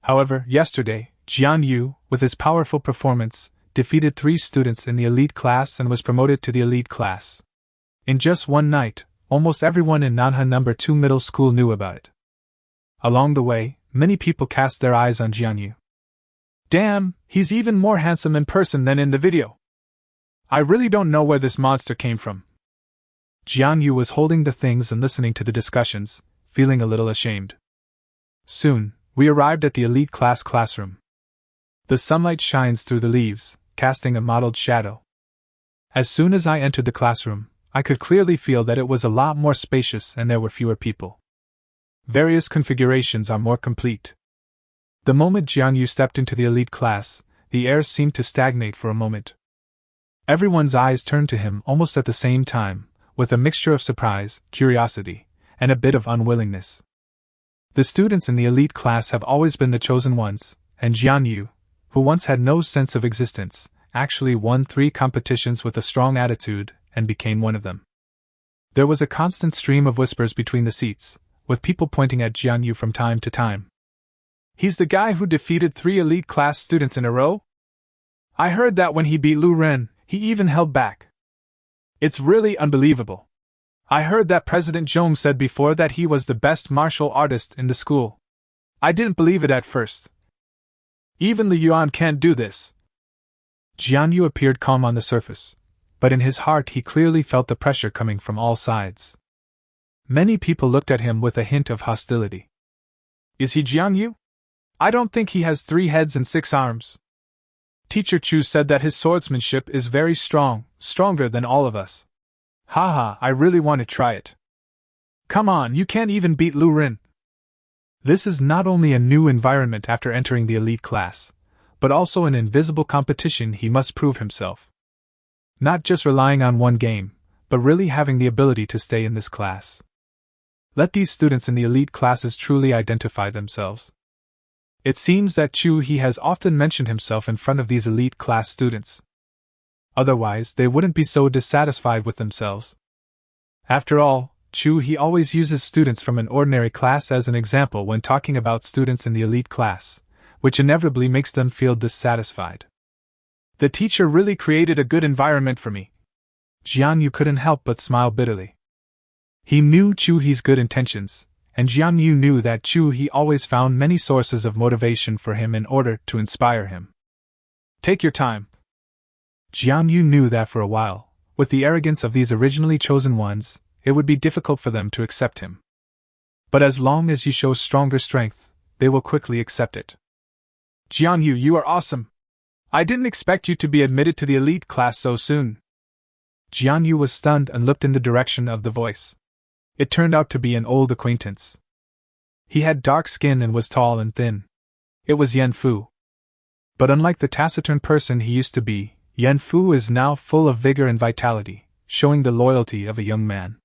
However, yesterday, Jiang Yu, with his powerful performance, defeated 3 students in the elite class and was promoted to the elite class. In just one night, almost everyone in Nanhe No. 2 Middle School knew about it. Along the way, many people cast their eyes on Jiang Yu. Damn, he's even more handsome in person than in the video. I really don't know where this monster came from. Jiang Yu was holding the things and listening to the discussions, feeling a little ashamed. Soon, we arrived at the elite class classroom. The sunlight shines through the leaves, casting a mottled shadow. As soon as I entered the classroom, I could clearly feel that it was a lot more spacious and there were fewer people. Various configurations are more complete. The moment Jiang Yu stepped into the elite class, the air seemed to stagnate for a moment. Everyone's eyes turned to him almost at the same time, with a mixture of surprise, curiosity, and a bit of unwillingness. The students in the elite class have always been the chosen ones, and Jiang Yu, who once had no sense of existence, actually won 3 competitions with a strong attitude, and became one of them. There was a constant stream of whispers between the seats, with people pointing at Jiang Yu from time to time. He's the guy who defeated 3 elite class students in a row? I heard that when he beat Lu Ren, he even held back. It's really unbelievable. I heard that President Zhong said before that he was the best martial artist in the school. I didn't believe it at first. Even Li Yuan can't do this. Jiang Yu appeared calm on the surface, but in his heart he clearly felt the pressure coming from all sides. Many people looked at him with a hint of hostility. Is he Jiang Yu? I don't think he has 3 heads and 6 arms. Teacher Chu said that his swordsmanship is very strong, stronger than all of us. Haha, I really want to try it. Come on, you can't even beat Lu Rin. This is not only a new environment after entering the elite class, but also an invisible competition he must prove himself. Not just relying on one game, but really having the ability to stay in this class. Let these students in the elite classes truly identify themselves. It seems that Chu He has often mentioned himself in front of these elite class students. Otherwise, they wouldn't be so dissatisfied with themselves. After all, Chu He always uses students from an ordinary class as an example when talking about students in the elite class, which inevitably makes them feel dissatisfied. The teacher really created a good environment for me. Jiang Yu couldn't help but smile bitterly. He knew Chu He's good intentions, and Jiang Yu knew that Chu He always found many sources of motivation for him in order to inspire him. Take your time. Jiang Yu knew that for a while, with the arrogance of these originally chosen ones, it would be difficult for them to accept him. But as long as you show stronger strength, they will quickly accept it. Jiang Yu, you are awesome. I didn't expect you to be admitted to the elite class so soon. Jiang Yu was stunned and looked in the direction of the voice. It turned out to be an old acquaintance. He had dark skin and was tall and thin. It was Yan Fu. But unlike the taciturn person he used to be, Yan Fu is now full of vigor and vitality, showing the loyalty of a young man.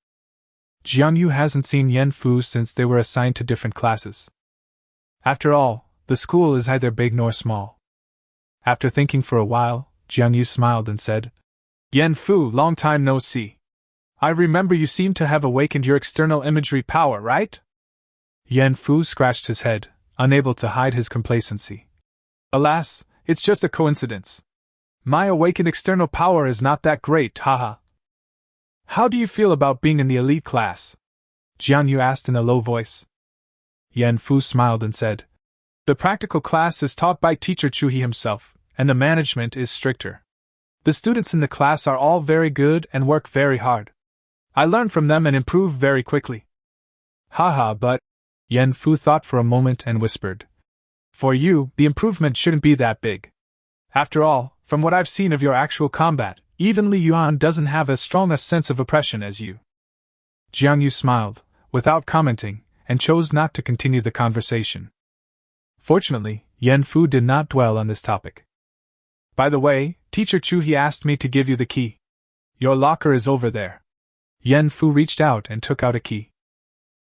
Jiang Yu hasn't seen Yan Fu since they were assigned to different classes. After all, the school is neither big nor small. After thinking for a while, Jiang Yu smiled and said, Yan Fu, long time no see. I remember you seem to have awakened your external imagery power, right? Yan Fu scratched his head, unable to hide his complacency. Alas, it's just a coincidence. My awakened external power is not that great, haha. How do you feel about being in the elite class? Jiang Yu asked in a low voice. Yan Fu smiled and said, The practical class is taught by teacher Chu He himself, and the management is stricter. The students in the class are all very good and work very hard. I learn from them and improve very quickly. Haha, but... Yan Fu thought for a moment and whispered. For you, the improvement shouldn't be that big. After all, from what I've seen of your actual combat, even Li Yuan doesn't have as strong a sense of oppression as you. Jiang Yu smiled, without commenting, and chose not to continue the conversation. Fortunately, Yan Fu did not dwell on this topic. By the way, Teacher Chu He asked me to give you the key. Your locker is over there. Yan Fu reached out and took out a key.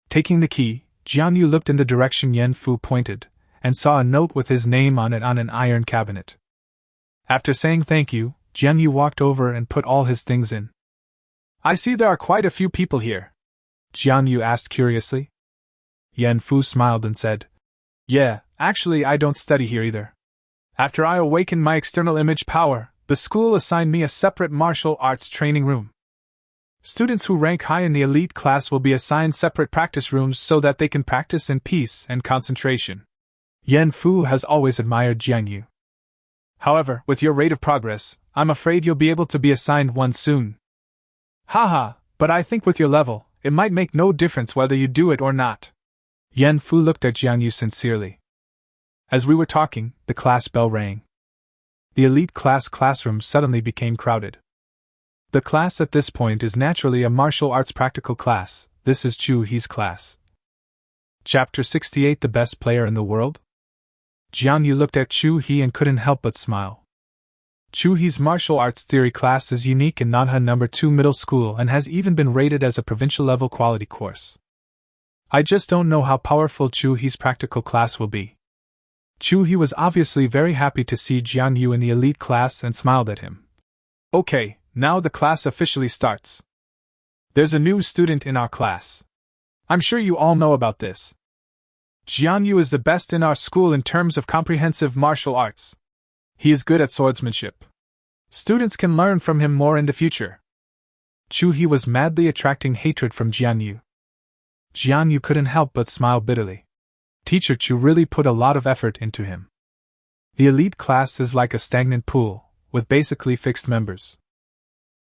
Taking the key, Jiang Yu looked in the direction Yan Fu pointed, and saw a note with his name on it on an iron cabinet. After saying thank you, Jiang Yu walked over and put all his things in. I see there are quite a few people here. Jiang Yu asked curiously. Yan Fu smiled and said, Yeah, actually I don't study here either. After I awakened my external image power, the school assigned me a separate martial arts training room. Students who rank high in the elite class will be assigned separate practice rooms so that they can practice in peace and concentration. Yan Fu has always admired Jiang Yu. However, with your rate of progress, I'm afraid you'll be able to be assigned one soon. Haha, but I think with your level, it might make no difference whether you do it or not. Yan Fu looked at Jiang Yu sincerely. As we were talking, the class bell rang. The elite class classroom suddenly became crowded. The class at this point is naturally a martial arts practical class. This is Chu He's class. Chapter 68 The Best Player in the World? Jiang Yu looked at Chu He and couldn't help but smile. Chu He's martial arts theory class is unique in Nanha No. 2 middle school and has even been rated as a provincial level quality course. I just don't know how powerful Chu He's practical class will be. Chu He was obviously very happy to see Jiang Yu in the elite class and smiled at him. Okay, now the class officially starts. There's a new student in our class. I'm sure you all know about this. Jiang Yu is the best in our school in terms of comprehensive martial arts. He is good at swordsmanship. Students can learn from him more in the future. Chu He was madly attracting hatred from Jiang Yu. Jiang Yu couldn't help but smile bitterly. Teacher Chu really put a lot of effort into him. The elite class is like a stagnant pool, with basically fixed members.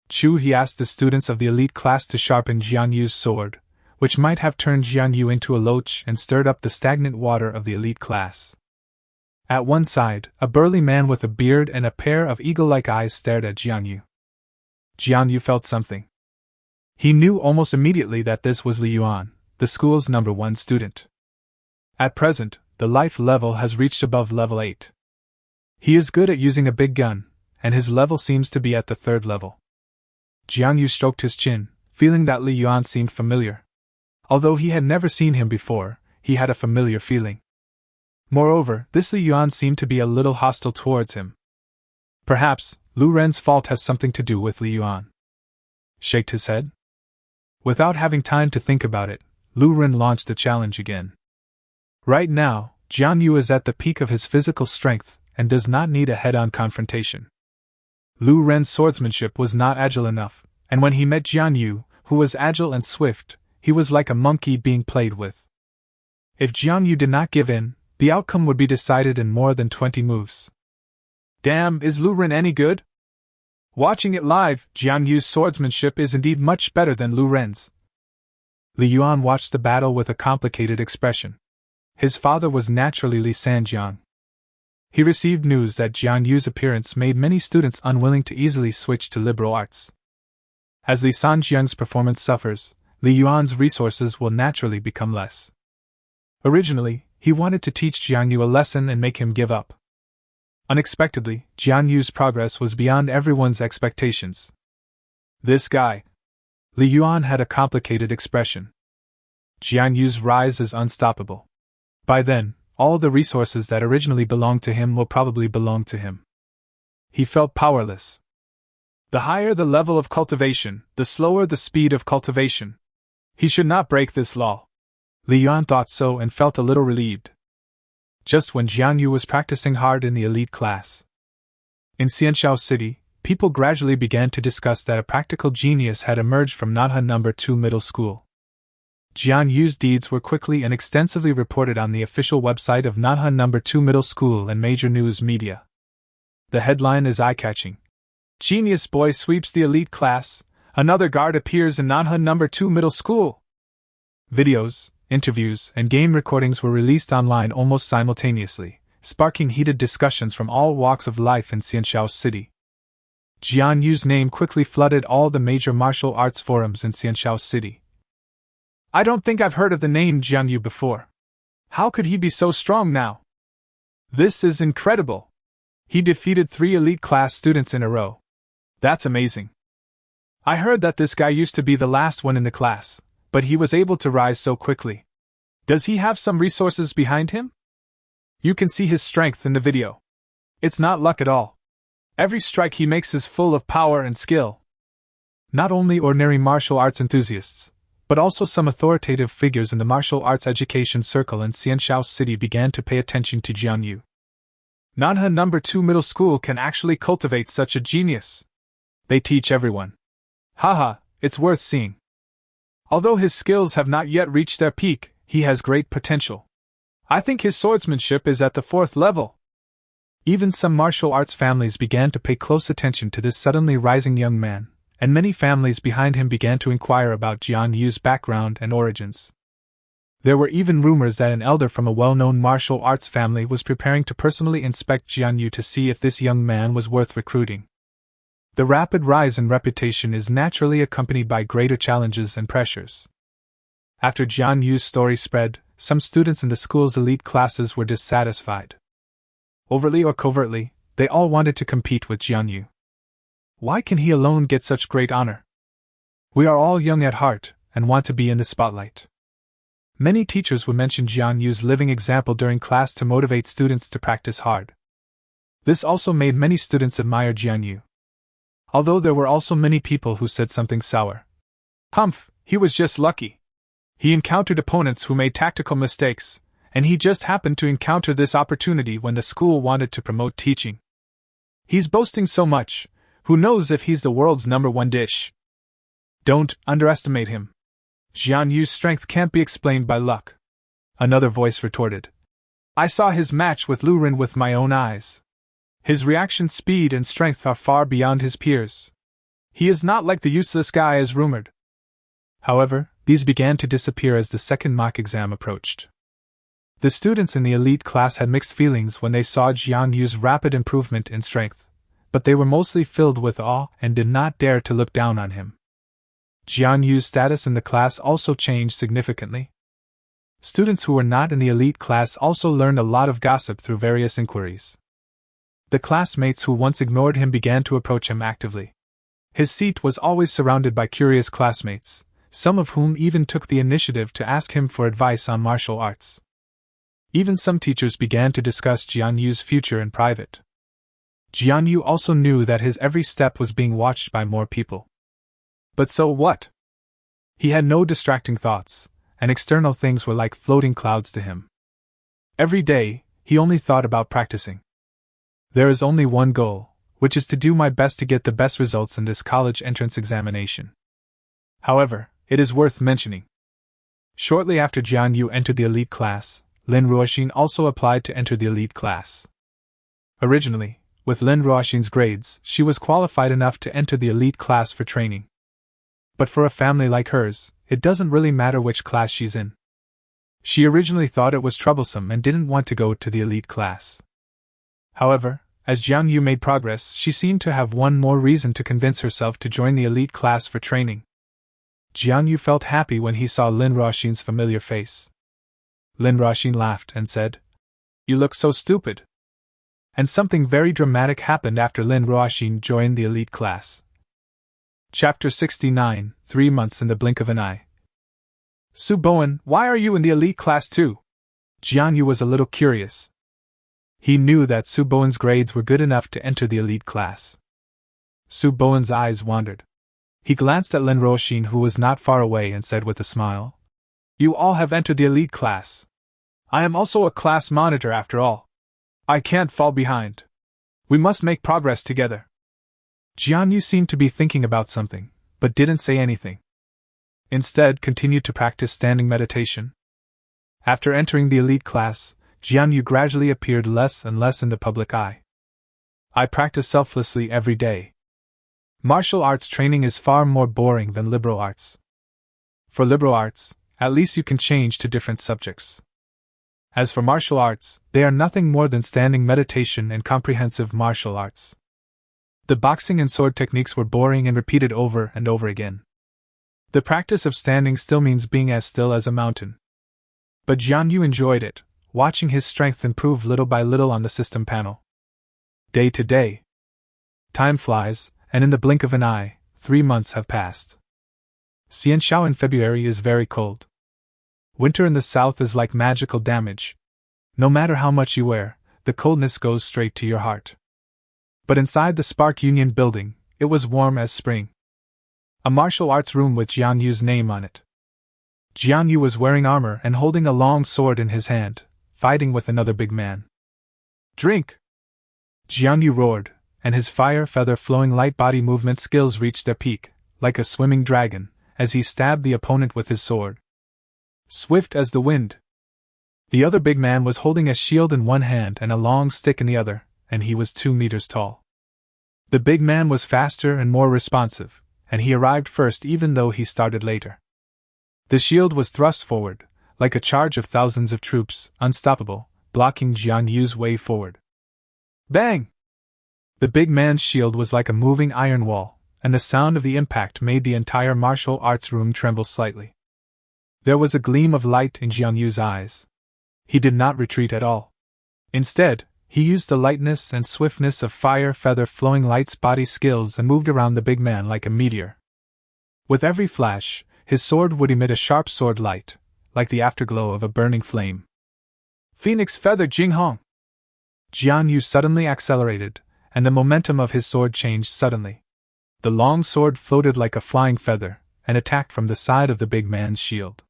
Chu He asked the students of the elite class to sharpen Jiang Yu's sword, which might have turned Jiang Yu into a loach and stirred up the stagnant water of the elite class. At one side, a burly man with a beard and a pair of eagle-like eyes stared at Jiang Yu. Jiang Yu felt something. He knew almost immediately that this was Li Yuan, the school's #1 student. At present, the life level has reached above level 8. He is good at using a big gun, and his level seems to be at the 3rd level. Jiang Yu stroked his chin, feeling that Li Yuan seemed familiar. Although he had never seen him before, he had a familiar feeling. Moreover, this Li Yuan seemed to be a little hostile towards him. Perhaps, Lu Ren's fault has something to do with Li Yuan. Shaked his head. Without having time to think about it, Lu Ren launched the challenge again. Right now, Jiang Yu is at the peak of his physical strength and does not need a head-on confrontation. Lu Ren's swordsmanship was not agile enough, and when he met Jiang Yu, who was agile and swift, he was like a monkey being played with. If Jiang Yu did not give in, the outcome would be decided in more than 20 moves. Damn, is Lu Ren any good? Watching it live, Jiang Yu's swordsmanship is indeed much better than Lu Ren's. Li Yuan watched the battle with a complicated expression. His father was naturally Li Sanjiang. He received news that Jiang Yu's appearance made many students unwilling to easily switch to liberal arts. As Li Sanjiang's performance suffers, Li Yuan's resources will naturally become less. Originally, he wanted to teach Jiang Yu a lesson and make him give up. Unexpectedly, Jiang Yu's progress was beyond everyone's expectations. This guy. Li Yuan had a complicated expression. Jiang Yu's rise is unstoppable. By then, all the resources that originally belonged to him will probably belong to him. He felt powerless. The higher the level of cultivation, the slower the speed of cultivation. He should not break this law. Li Yuan thought so and felt a little relieved. Just when Jiang Yu was practicing hard in the elite class. In Xianxiao City, people gradually began to discuss that a practical genius had emerged from Nanhan #2 Middle School. Jiang Yu's deeds were quickly and extensively reported on the official website of Nanhan #2 Middle School and major news media. The headline is eye-catching. Genius boy sweeps the elite class, another guard appears in Nanhan #2 Middle School. Videos, interviews, and game recordings were released online almost simultaneously, sparking heated discussions from all walks of life in Xianxiao City. Jiang Yu's name quickly flooded all the major martial arts forums in Xianxiao City. I don't think I've heard of the name Jiang Yu before. How could he be so strong now? This is incredible. He defeated 3 elite class students in a row. That's amazing. I heard that this guy used to be the last one in the class, but he was able to rise so quickly. Does he have some resources behind him? You can see his strength in the video. It's not luck at all. Every strike he makes is full of power and skill. Not only ordinary martial arts enthusiasts, but also some authoritative figures in the martial arts education circle in Xianxiao City began to pay attention to Jiang Yu. Nanhan #2 Middle School can actually cultivate such a genius. They teach everyone. Haha, it's worth seeing. Although his skills have not yet reached their peak, he has great potential. I think his swordsmanship is at the 4th level. Even some martial arts families began to pay close attention to this suddenly rising young man, and many families behind him began to inquire about Jiang Yu's background and origins. There were even rumors that an elder from a well-known martial arts family was preparing to personally inspect Jiang Yu to see if this young man was worth recruiting. The rapid rise in reputation is naturally accompanied by greater challenges and pressures. After Jiang Yu's story spread, some students in the school's elite classes were dissatisfied. Overtly or covertly, they all wanted to compete with Jiang Yu. Why can he alone get such great honor? We are all young at heart and want to be in the spotlight. Many teachers would mention Jiang Yu's living example during class to motivate students to practice hard. This also made many students admire Jiang Yu. Although there were also many people who said something sour. Humph, he was just lucky. He encountered opponents who made tactical mistakes, and he just happened to encounter this opportunity when the school wanted to promote teaching. He's boasting so much, who knows if he's the world's #1 dish? Don't underestimate him. Jiang Yu's strength can't be explained by luck. Another voice retorted. I saw his match with Lu Ren with my own eyes. His reaction speed and strength are far beyond his peers. He is not like the useless guy as rumored. However, these began to disappear as the second mock exam approached. The students in the elite class had mixed feelings when they saw Jiang Yu's rapid improvement in strength, but they were mostly filled with awe and did not dare to look down on him. Jiang Yu's status in the class also changed significantly. Students who were not in the elite class also learned a lot of gossip through various inquiries. The classmates who once ignored him began to approach him actively. His seat was always surrounded by curious classmates, some of whom even took the initiative to ask him for advice on martial arts. Even some teachers began to discuss Jiang Yu's future in private. Jiang Yu also knew that his every step was being watched by more people. But so what? He had no distracting thoughts, and external things were like floating clouds to him. Every day, he only thought about practicing. There is only one goal, which is to do my best to get the best results in this college entrance examination. However, it is worth mentioning. Shortly after Jiang Yu entered the elite class, Lin Ruoxin also applied to enter the elite class. Originally, with Lin Ruoxin's grades, she was qualified enough to enter the elite class for training. But for a family like hers, it doesn't really matter which class she's in. She originally thought it was troublesome and didn't want to go to the elite class. However, as Jiang Yu made progress, she seemed to have one more reason to convince herself to join the elite class for training. Jiang Yu felt happy when he saw Lin Ruoxin's familiar face. Lin Ruoxin laughed and said, "You look so stupid." And something very dramatic happened after Lin Ruoxin joined the elite class. Chapter 69, 3 months in the blink of an eye. Su Bowen, why are you in the elite class too? Jiang Yu was a little curious. He knew that Su Bowen's grades were good enough to enter the elite class. Su Bowen's eyes wandered. He glanced at Lin Ruoxin, who was not far away, and said with a smile, "You all have entered the elite class. I am also a class monitor after all. I can't fall behind. We must make progress together." Jiang Yu seemed to be thinking about something, but didn't say anything. Instead, continued to practice standing meditation. After entering the elite class, Jiang Yu gradually appeared less and less in the public eye. "I practice selflessly every day. Martial arts training is far more boring than liberal arts. For liberal arts, at least you can change to different subjects. As for martial arts, they are nothing more than standing meditation and comprehensive martial arts. The boxing and sword techniques were boring and repeated over and over again. The practice of standing still means being as still as a mountain." But Jiang Yu enjoyed it, watching his strength improve little by little on the system panel. Day to day. Time flies, and in the blink of an eye, 3 months have passed. Xianxiao in February is very cold. Winter in the south is like magical damage. No matter how much you wear, the coldness goes straight to your heart. But inside the Spark Union building, it was warm as spring. A martial arts room with Jiang Yu's name on it. Jiang Yu was wearing armor and holding a long sword in his hand, fighting with another big man. "Drink!" Jiang Yu roared, and his fire-feather-flowing light body movement skills reached their peak, like a swimming dragon, as he stabbed the opponent with his sword. Swift as the wind. The other big man was holding a shield in one hand and a long stick in the other, and he was 2 meters tall. The big man was faster and more responsive, and he arrived first even though he started later. The shield was thrust forward, like a charge of thousands of troops, unstoppable, blocking Jiang Yu's way forward. Bang! The big man's shield was like a moving iron wall, and the sound of the impact made the entire martial arts room tremble slightly. There was a gleam of light in Jiang Yu's eyes. He did not retreat at all. Instead, he used the lightness and swiftness of fire-feather-flowing light's body skills and moved around the big man like a meteor. With every flash, his sword would emit a sharp sword light, like the afterglow of a burning flame. Phoenix Feather Jinghong! Jiang Yu suddenly accelerated, and the momentum of his sword changed suddenly. The long sword floated like a flying feather, and attacked from the side of the big man's shield.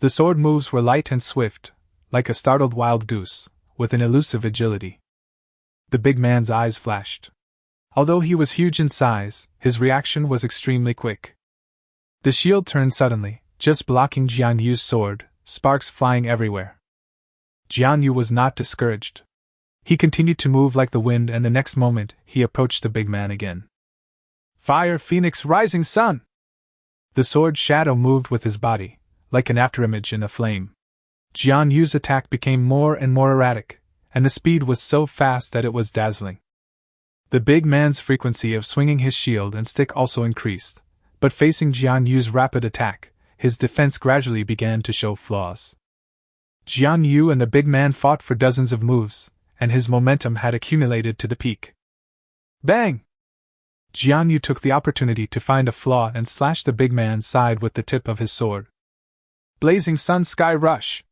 The sword moves were light and swift, like a startled wild goose, with an elusive agility. The big man's eyes flashed. Although he was huge in size, his reaction was extremely quick. The shield turned suddenly, just blocking Jiang Yu's sword, sparks flying everywhere. Jiang Yu was not discouraged. He continued to move like the wind, and the next moment, he approached the big man again. Fire Phoenix Rising Sun! The sword shadow moved with his body, like an afterimage in a flame. Jiang Yu's attack became more and more erratic, and the speed was so fast that it was dazzling. The big man's frequency of swinging his shield and stick also increased, but facing Jiang Yu's rapid attack, his defense gradually began to show flaws. Jiang Yu and the big man fought for dozens of moves, and his momentum had accumulated to the peak. Bang! Jiang Yu took the opportunity to find a flaw and slashed the big man's side with the tip of his sword. Blazing Sun Sky Rush!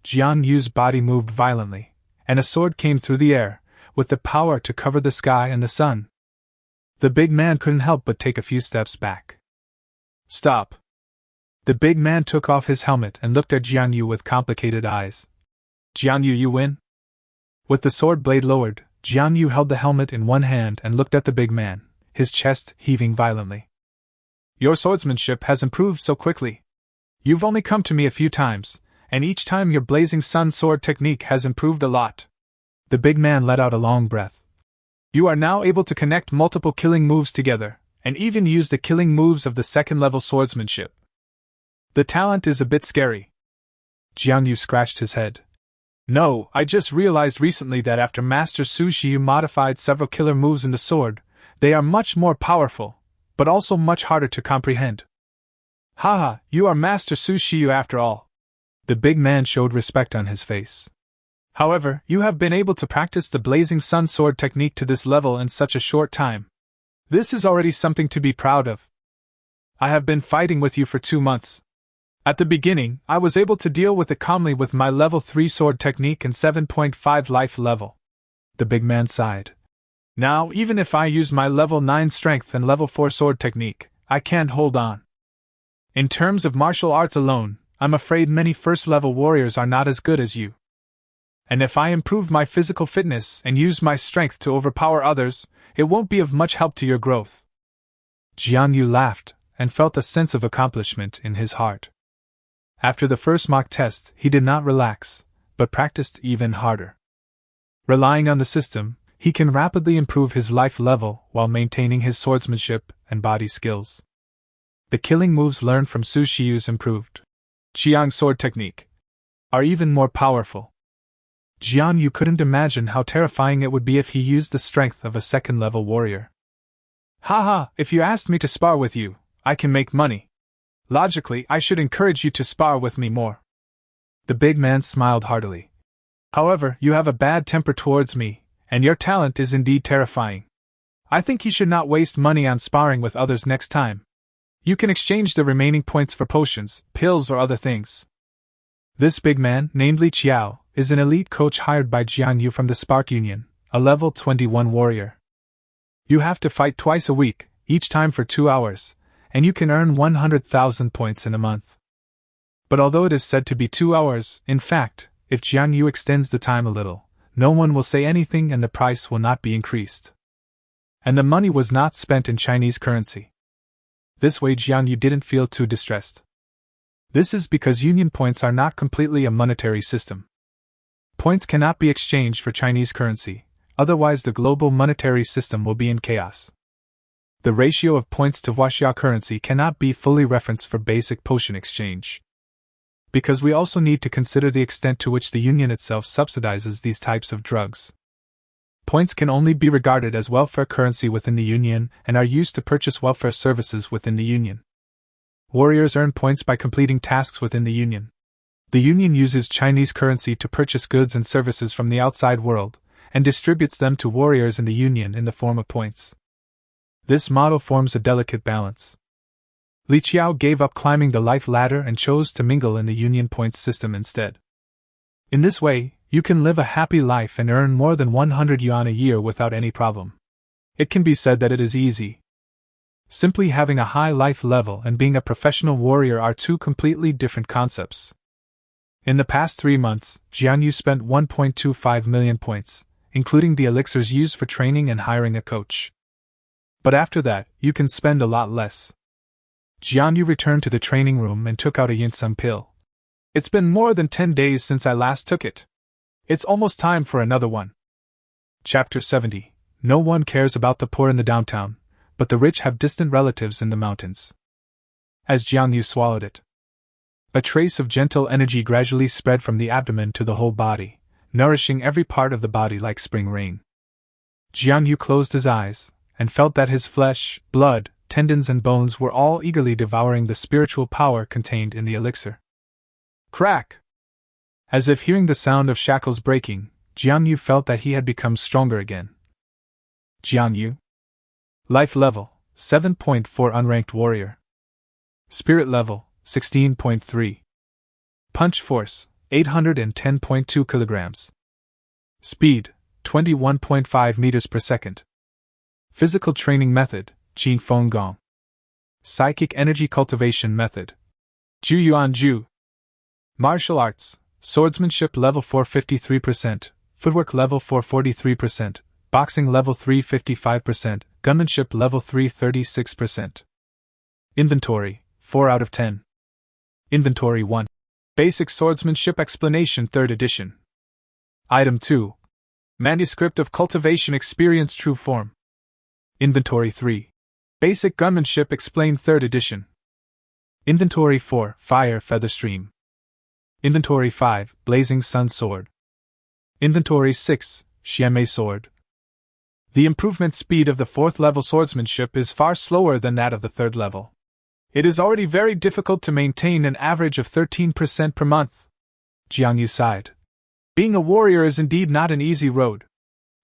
Jiang Yu's body moved violently, and a sword came through the air, with the power to cover the sky and the sun. The big man couldn't help but take a few steps back. Stop! The big man took off his helmet and looked at Jiang Yu with complicated eyes. Jiang Yu, you win? With the sword blade lowered, Jiang Yu held the helmet in one hand and looked at the big man, his chest heaving violently. Your swordsmanship has improved so quickly. You've only come to me a few times, and each time your blazing sun sword technique has improved a lot. The big man let out a long breath. You are now able to connect multiple killing moves together, and even use the killing moves of the second-level swordsmanship. The talent is a bit scary. Jiang Yu scratched his head. No, I just realized recently that after Master Su Shiyu modified several killer moves in the sword, they are much more powerful, but also much harder to comprehend. Haha, you are Master Su Shiyu after all. The big man showed respect on his face. However, you have been able to practice the blazing sun sword technique to this level in such a short time. This is already something to be proud of. I have been fighting with you for 2 months. At the beginning, I was able to deal with it calmly with my level 3 sword technique and 7.5 life level. The big man sighed. Now, even if I use my level 9 strength and level 4 sword technique, I can't hold on. In terms of martial arts alone, I'm afraid many first-level warriors are not as good as you. And if I improve my physical fitness and use my strength to overpower others, it won't be of much help to your growth. Jiang Yu laughed, and felt a sense of accomplishment in his heart. After the first mock test, he did not relax, but practiced even harder. Relying on the system, he can rapidly improve his life level while maintaining his swordsmanship and body skills. The killing moves learned from Su Shiyu's improved Qiang sword technique are even more powerful. Jiang Yu couldn't imagine how terrifying it would be if he used the strength of a second-level warrior. Haha, if you asked me to spar with you, I can make money. Logically, I should encourage you to spar with me more. The big man smiled heartily. However, you have a bad temper towards me, and your talent is indeed terrifying. I think you should not waste money on sparring with others next time. You can exchange the remaining points for potions, pills, or other things. This big man, named Li Qiao, is an elite coach hired by Jiang Yu from the Spark Union, a level 21 warrior. You have to fight twice a week, each time for 2 hours, and you can earn 100,000 points in a month. But although it is said to be 2 hours, in fact, if Jiang Yu extends the time a little, no one will say anything and the price will not be increased. And the money was not spent in Chinese currency. This way Jiang Yu didn't feel too distressed. This is because union points are not completely a monetary system. Points cannot be exchanged for Chinese currency, otherwise the global monetary system will be in chaos. The ratio of points to Huaxia currency cannot be fully referenced for basic potion exchange. Because we also need to consider the extent to which the union itself subsidizes these types of drugs. Points can only be regarded as welfare currency within the union and are used to purchase welfare services within the union. Warriors earn points by completing tasks within the union. The union uses Chinese currency to purchase goods and services from the outside world, and distributes them to warriors in the union in the form of points. This model forms a delicate balance. Li Qiao gave up climbing the life ladder and chose to mingle in the union points system instead. In this way, you can live a happy life and earn more than 100 yuan a year without any problem. It can be said that it is easy. Simply having a high life level and being a professional warrior are two completely different concepts. In the past 3 months, Jiang Yu spent 1.25 million points, including the elixirs used for training and hiring a coach. But after that, you can spend a lot less. Jiang Yu returned to the training room and took out a ginseng pill. It's been more than 10 days since I last took it. It's almost time for another one. Chapter 70. No one cares about the poor in the downtown, but the rich have distant relatives in the mountains. As Jiang Yu swallowed it, a trace of gentle energy gradually spread from the abdomen to the whole body, nourishing every part of the body like spring rain. Jiang Yu closed his eyes, and felt that his flesh, blood, tendons and bones were all eagerly devouring the spiritual power contained in the elixir. Crack! As if hearing the sound of shackles breaking, Jiang Yu felt that he had become stronger again. Jiang Yu. Life level, 7.4 unranked warrior. Spirit level, 16.3. Punch force, 810.2 kilograms. Speed, 21.5 meters per second. Physical training method, Jin Feng Gong. Psychic energy cultivation method, Ju Yuan Ju. Martial arts, swordsmanship level 4 53%, footwork level 4 43%, boxing level 3 55%, gunmanship level 3 36%. Inventory, 4 out of 10. Inventory 1. Basic Swordsmanship Explanation 3rd edition. Item 2. Manuscript of Cultivation Experience True Form. Inventory 3. Basic Gunmanship Explained 3rd edition. Inventory 4. Fire Feather Stream. Inventory 5. Blazing Sun Sword. Inventory 6. Xianmei Sword. The improvement speed of the 4th level swordsmanship is far slower than that of the 3rd level. It is already very difficult to maintain an average of 13% per month. Jiang Yu sighed. Being a warrior is indeed not an easy road.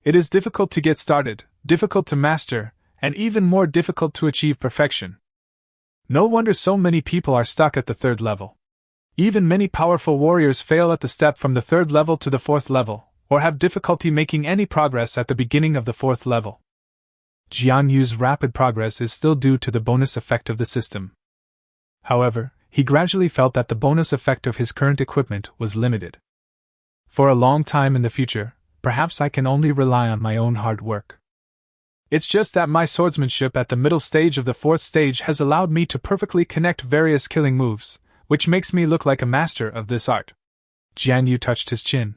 It is difficult to get started, difficult to master, and even more difficult to achieve perfection. No wonder so many people are stuck at the 3rd level. Even many powerful warriors fail at the step from the 3rd level to the 4th level, or have difficulty making any progress at the beginning of the 4th level. Jiang Yu's rapid progress is still due to the bonus effect of the system. However, he gradually felt that the bonus effect of his current equipment was limited. For a long time in the future, perhaps I can only rely on my own hard work. It's just that my swordsmanship at the middle stage of the 4th stage has allowed me to perfectly connect various killing moves, which makes me look like a master of this art. Jiang Yu touched his chin.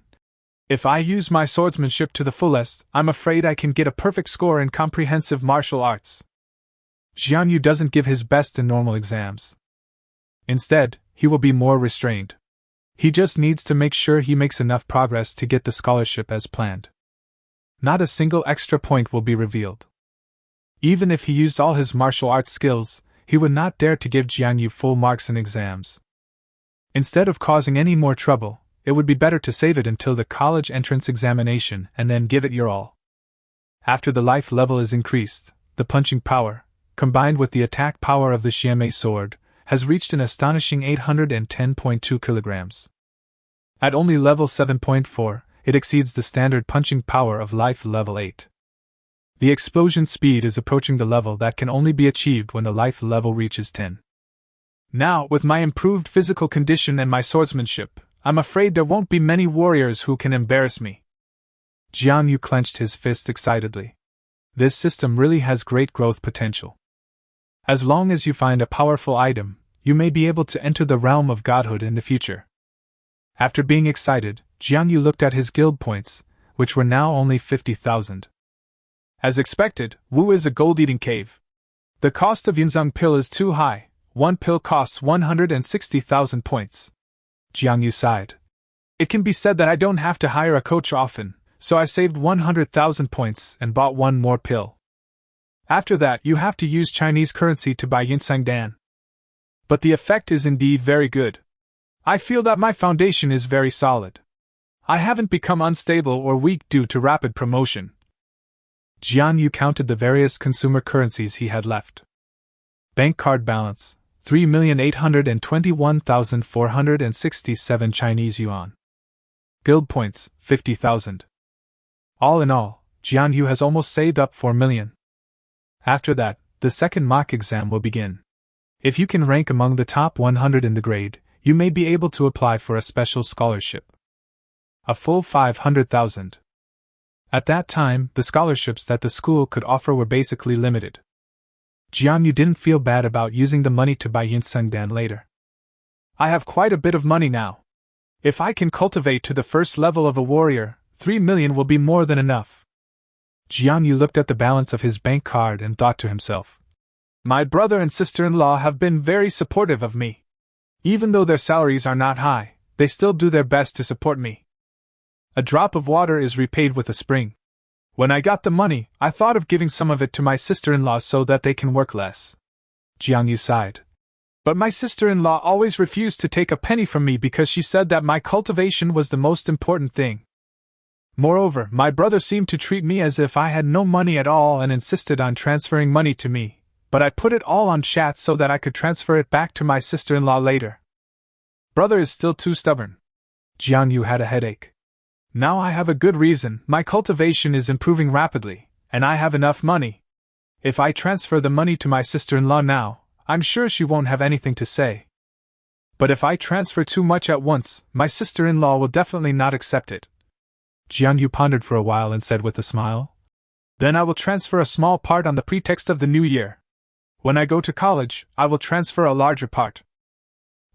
If I use my swordsmanship to the fullest, I'm afraid I can get a perfect score in comprehensive martial arts. Jiang Yu doesn't give his best in normal exams. Instead, he will be more restrained. He just needs to make sure he makes enough progress to get the scholarship as planned. Not a single extra point will be revealed. Even if he used all his martial arts skills, he would not dare to give Jiang Yu full marks in exams. Instead of causing any more trouble, it would be better to save it until the college entrance examination and then give it your all. After the life level is increased, the punching power, combined with the attack power of the Xianmei sword, has reached an astonishing 810.2 kilograms. At only level 7.4, it exceeds the standard punching power of life level 8. The explosion speed is approaching the level that can only be achieved when the life level reaches 10. Now, with my improved physical condition and my swordsmanship, I'm afraid there won't be many warriors who can embarrass me. Jiang Yu clenched his fist excitedly. This system really has great growth potential. As long as you find a powerful item, you may be able to enter the realm of godhood in the future. After being excited, Jiang Yu looked at his guild points, which were now only 50,000. As expected, Wu is a gold-eating cave. The cost of Yunzang pill is too high. One pill costs 160,000 points. Jiang Yu sighed. It can be said that I don't have to hire a coach often, so I saved 100,000 points and bought one more pill. After that, you have to use Chinese currency to buy Yinsang Dan. But the effect is indeed very good. I feel that my foundation is very solid. I haven't become unstable or weak due to rapid promotion. Jiang Yu counted the various consumer currencies he had left. Bank card balance, 3,821,467 Chinese yuan. Guild points, 50,000. All in all, Jiang Yu has almost saved up 4 million. After that, the second mock exam will begin. If you can rank among the top 100 in the grade, you may be able to apply for a special scholarship. A full 500,000. At that time, the scholarships that the school could offer were basically limited. Jiang Yu didn't feel bad about using the money to buy Yinseng Dan later. I have quite a bit of money now. If I can cultivate to the first level of a warrior, 3 million will be more than enough. Jiang Yu looked at the balance of his bank card and thought to himself. My brother and sister-in-law have been very supportive of me. Even though their salaries are not high, they still do their best to support me. A drop of water is repaid with a spring. When I got the money, I thought of giving some of it to my sister-in-law so that they can work less. Jiang Yu sighed. But my sister-in-law always refused to take a penny from me because she said that my cultivation was the most important thing. Moreover, my brother seemed to treat me as if I had no money at all and insisted on transferring money to me, but I put it all on chat so that I could transfer it back to my sister-in-law later. Brother is still too stubborn. Jiang Yu had a headache. Now I have a good reason. My cultivation is improving rapidly, and I have enough money. If I transfer the money to my sister-in-law now, I'm sure she won't have anything to say. But if I transfer too much at once, my sister-in-law will definitely not accept it. Jiang Yu pondered for a while and said with a smile, Then I will transfer a small part on the pretext of the new year. When I go to college, I will transfer a larger part.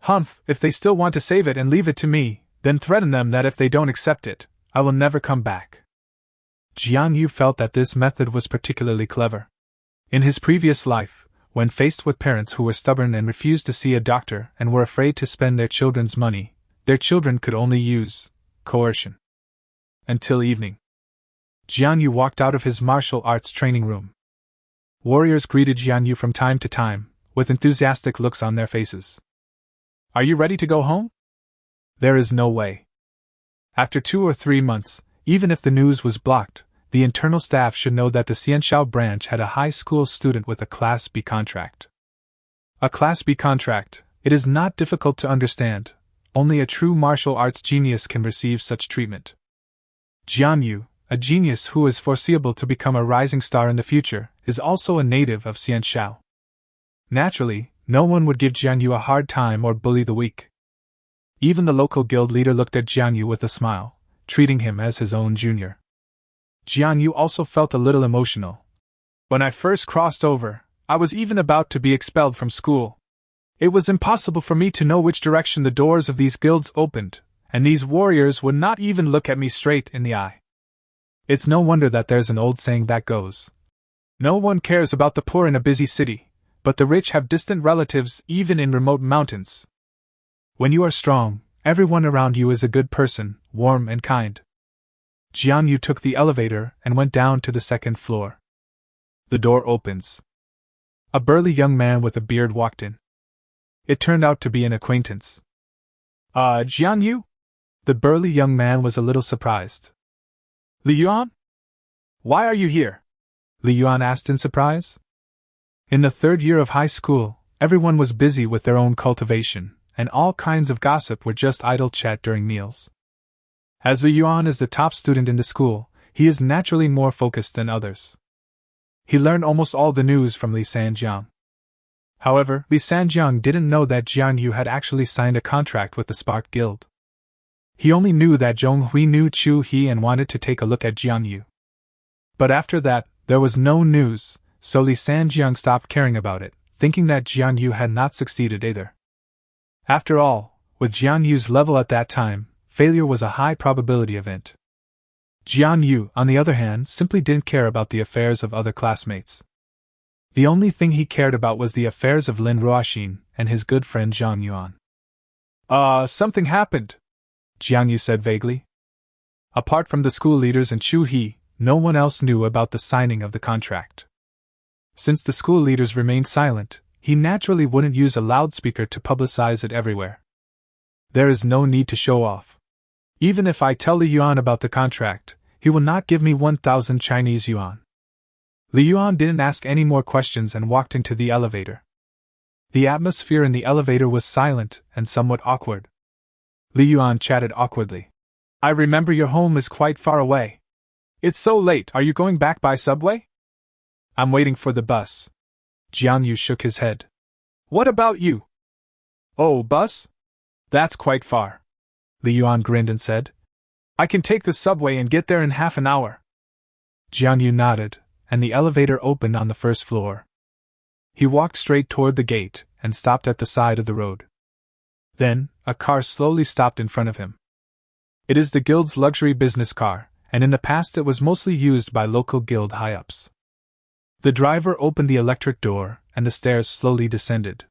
Humph, if they still want to save it and leave it to me, then threaten them that if they don't accept it, I will never come back. Jiang Yu felt that this method was particularly clever. In his previous life, when faced with parents who were stubborn and refused to see a doctor and were afraid to spend their children's money, their children could only use coercion. Until evening. Jiang Yu walked out of his martial arts training room. Warriors greeted Jiang Yu from time to time, with enthusiastic looks on their faces. Are you ready to go home? There is no way. After 2 or 3 months, even if the news was blocked, the internal staff should know that the Xianxiao branch had a high school student with a Class B contract. A Class B contract, it is not difficult to understand. Only a true martial arts genius can receive such treatment. Jiang Yu, a genius who is foreseeable to become a rising star in the future, is also a native of Xianxiao. Naturally, no one would give Jiang Yu a hard time or bully the weak. Even the local guild leader looked at Jiang Yu with a smile, treating him as his own junior. Jiang Yu also felt a little emotional. When I first crossed over, I was even about to be expelled from school. It was impossible for me to know which direction the doors of these guilds opened, and these warriors would not even look at me straight in the eye. It's no wonder that there's an old saying that goes, No one cares about the poor in a busy city, but the rich have distant relatives even in remote mountains. When you are strong, everyone around you is a good person, warm and kind. Jiang Yu took the elevator and went down to the 2nd floor. The door opens. A burly young man with a beard walked in. It turned out to be an acquaintance. Jiang Yu? The burly young man was a little surprised. Li Yuan? Why are you here? Li Yuan asked in surprise. In the 3rd year of high school, everyone was busy with their own cultivation, and all kinds of gossip were just idle chat during meals. As Li Yuan is the top student in the school, he is naturally more focused than others. He learned almost all the news from Li Sanjiang. However, Li Sanjiang didn't know that Jiang Yu had actually signed a contract with the Spark Guild. He only knew that Zhong Hui knew Chu He and wanted to take a look at Jiang Yu. But after that, there was no news, so Li Sanjiang stopped caring about it, thinking that Jiang Yu had not succeeded either. After all, with Jiang Yu's level at that time, failure was a high probability event. Jiang Yu, on the other hand, simply didn't care about the affairs of other classmates. The only thing he cared about was the affairs of Lin Ruoxin and his good friend Zhang Yuan. Something happened, Jiang Yu said vaguely. Apart from the school leaders and Chu He, no one else knew about the signing of the contract. Since the school leaders remained silent, he naturally wouldn't use a loudspeaker to publicize it everywhere. There is no need to show off. Even if I tell Li Yuan about the contract, he will not give me 1,000 Chinese yuan. Li Yuan didn't ask any more questions and walked into the elevator. The atmosphere in the elevator was silent and somewhat awkward. Li Yuan chatted awkwardly. I remember your home is quite far away. It's so late, are you going back by subway? I'm waiting for the bus. Jiang Yu shook his head. What about you? Oh, bus? That's quite far. Li Yuan grinned and said. I can take the subway and get there in half an hour. Jiang Yu nodded, and the elevator opened on the 1st floor. He walked straight toward the gate and stopped at the side of the road. Then, a car slowly stopped in front of him. It is the guild's luxury business car, and in the past it was mostly used by local guild high-ups. The driver opened the electric door, and the stairs slowly descended.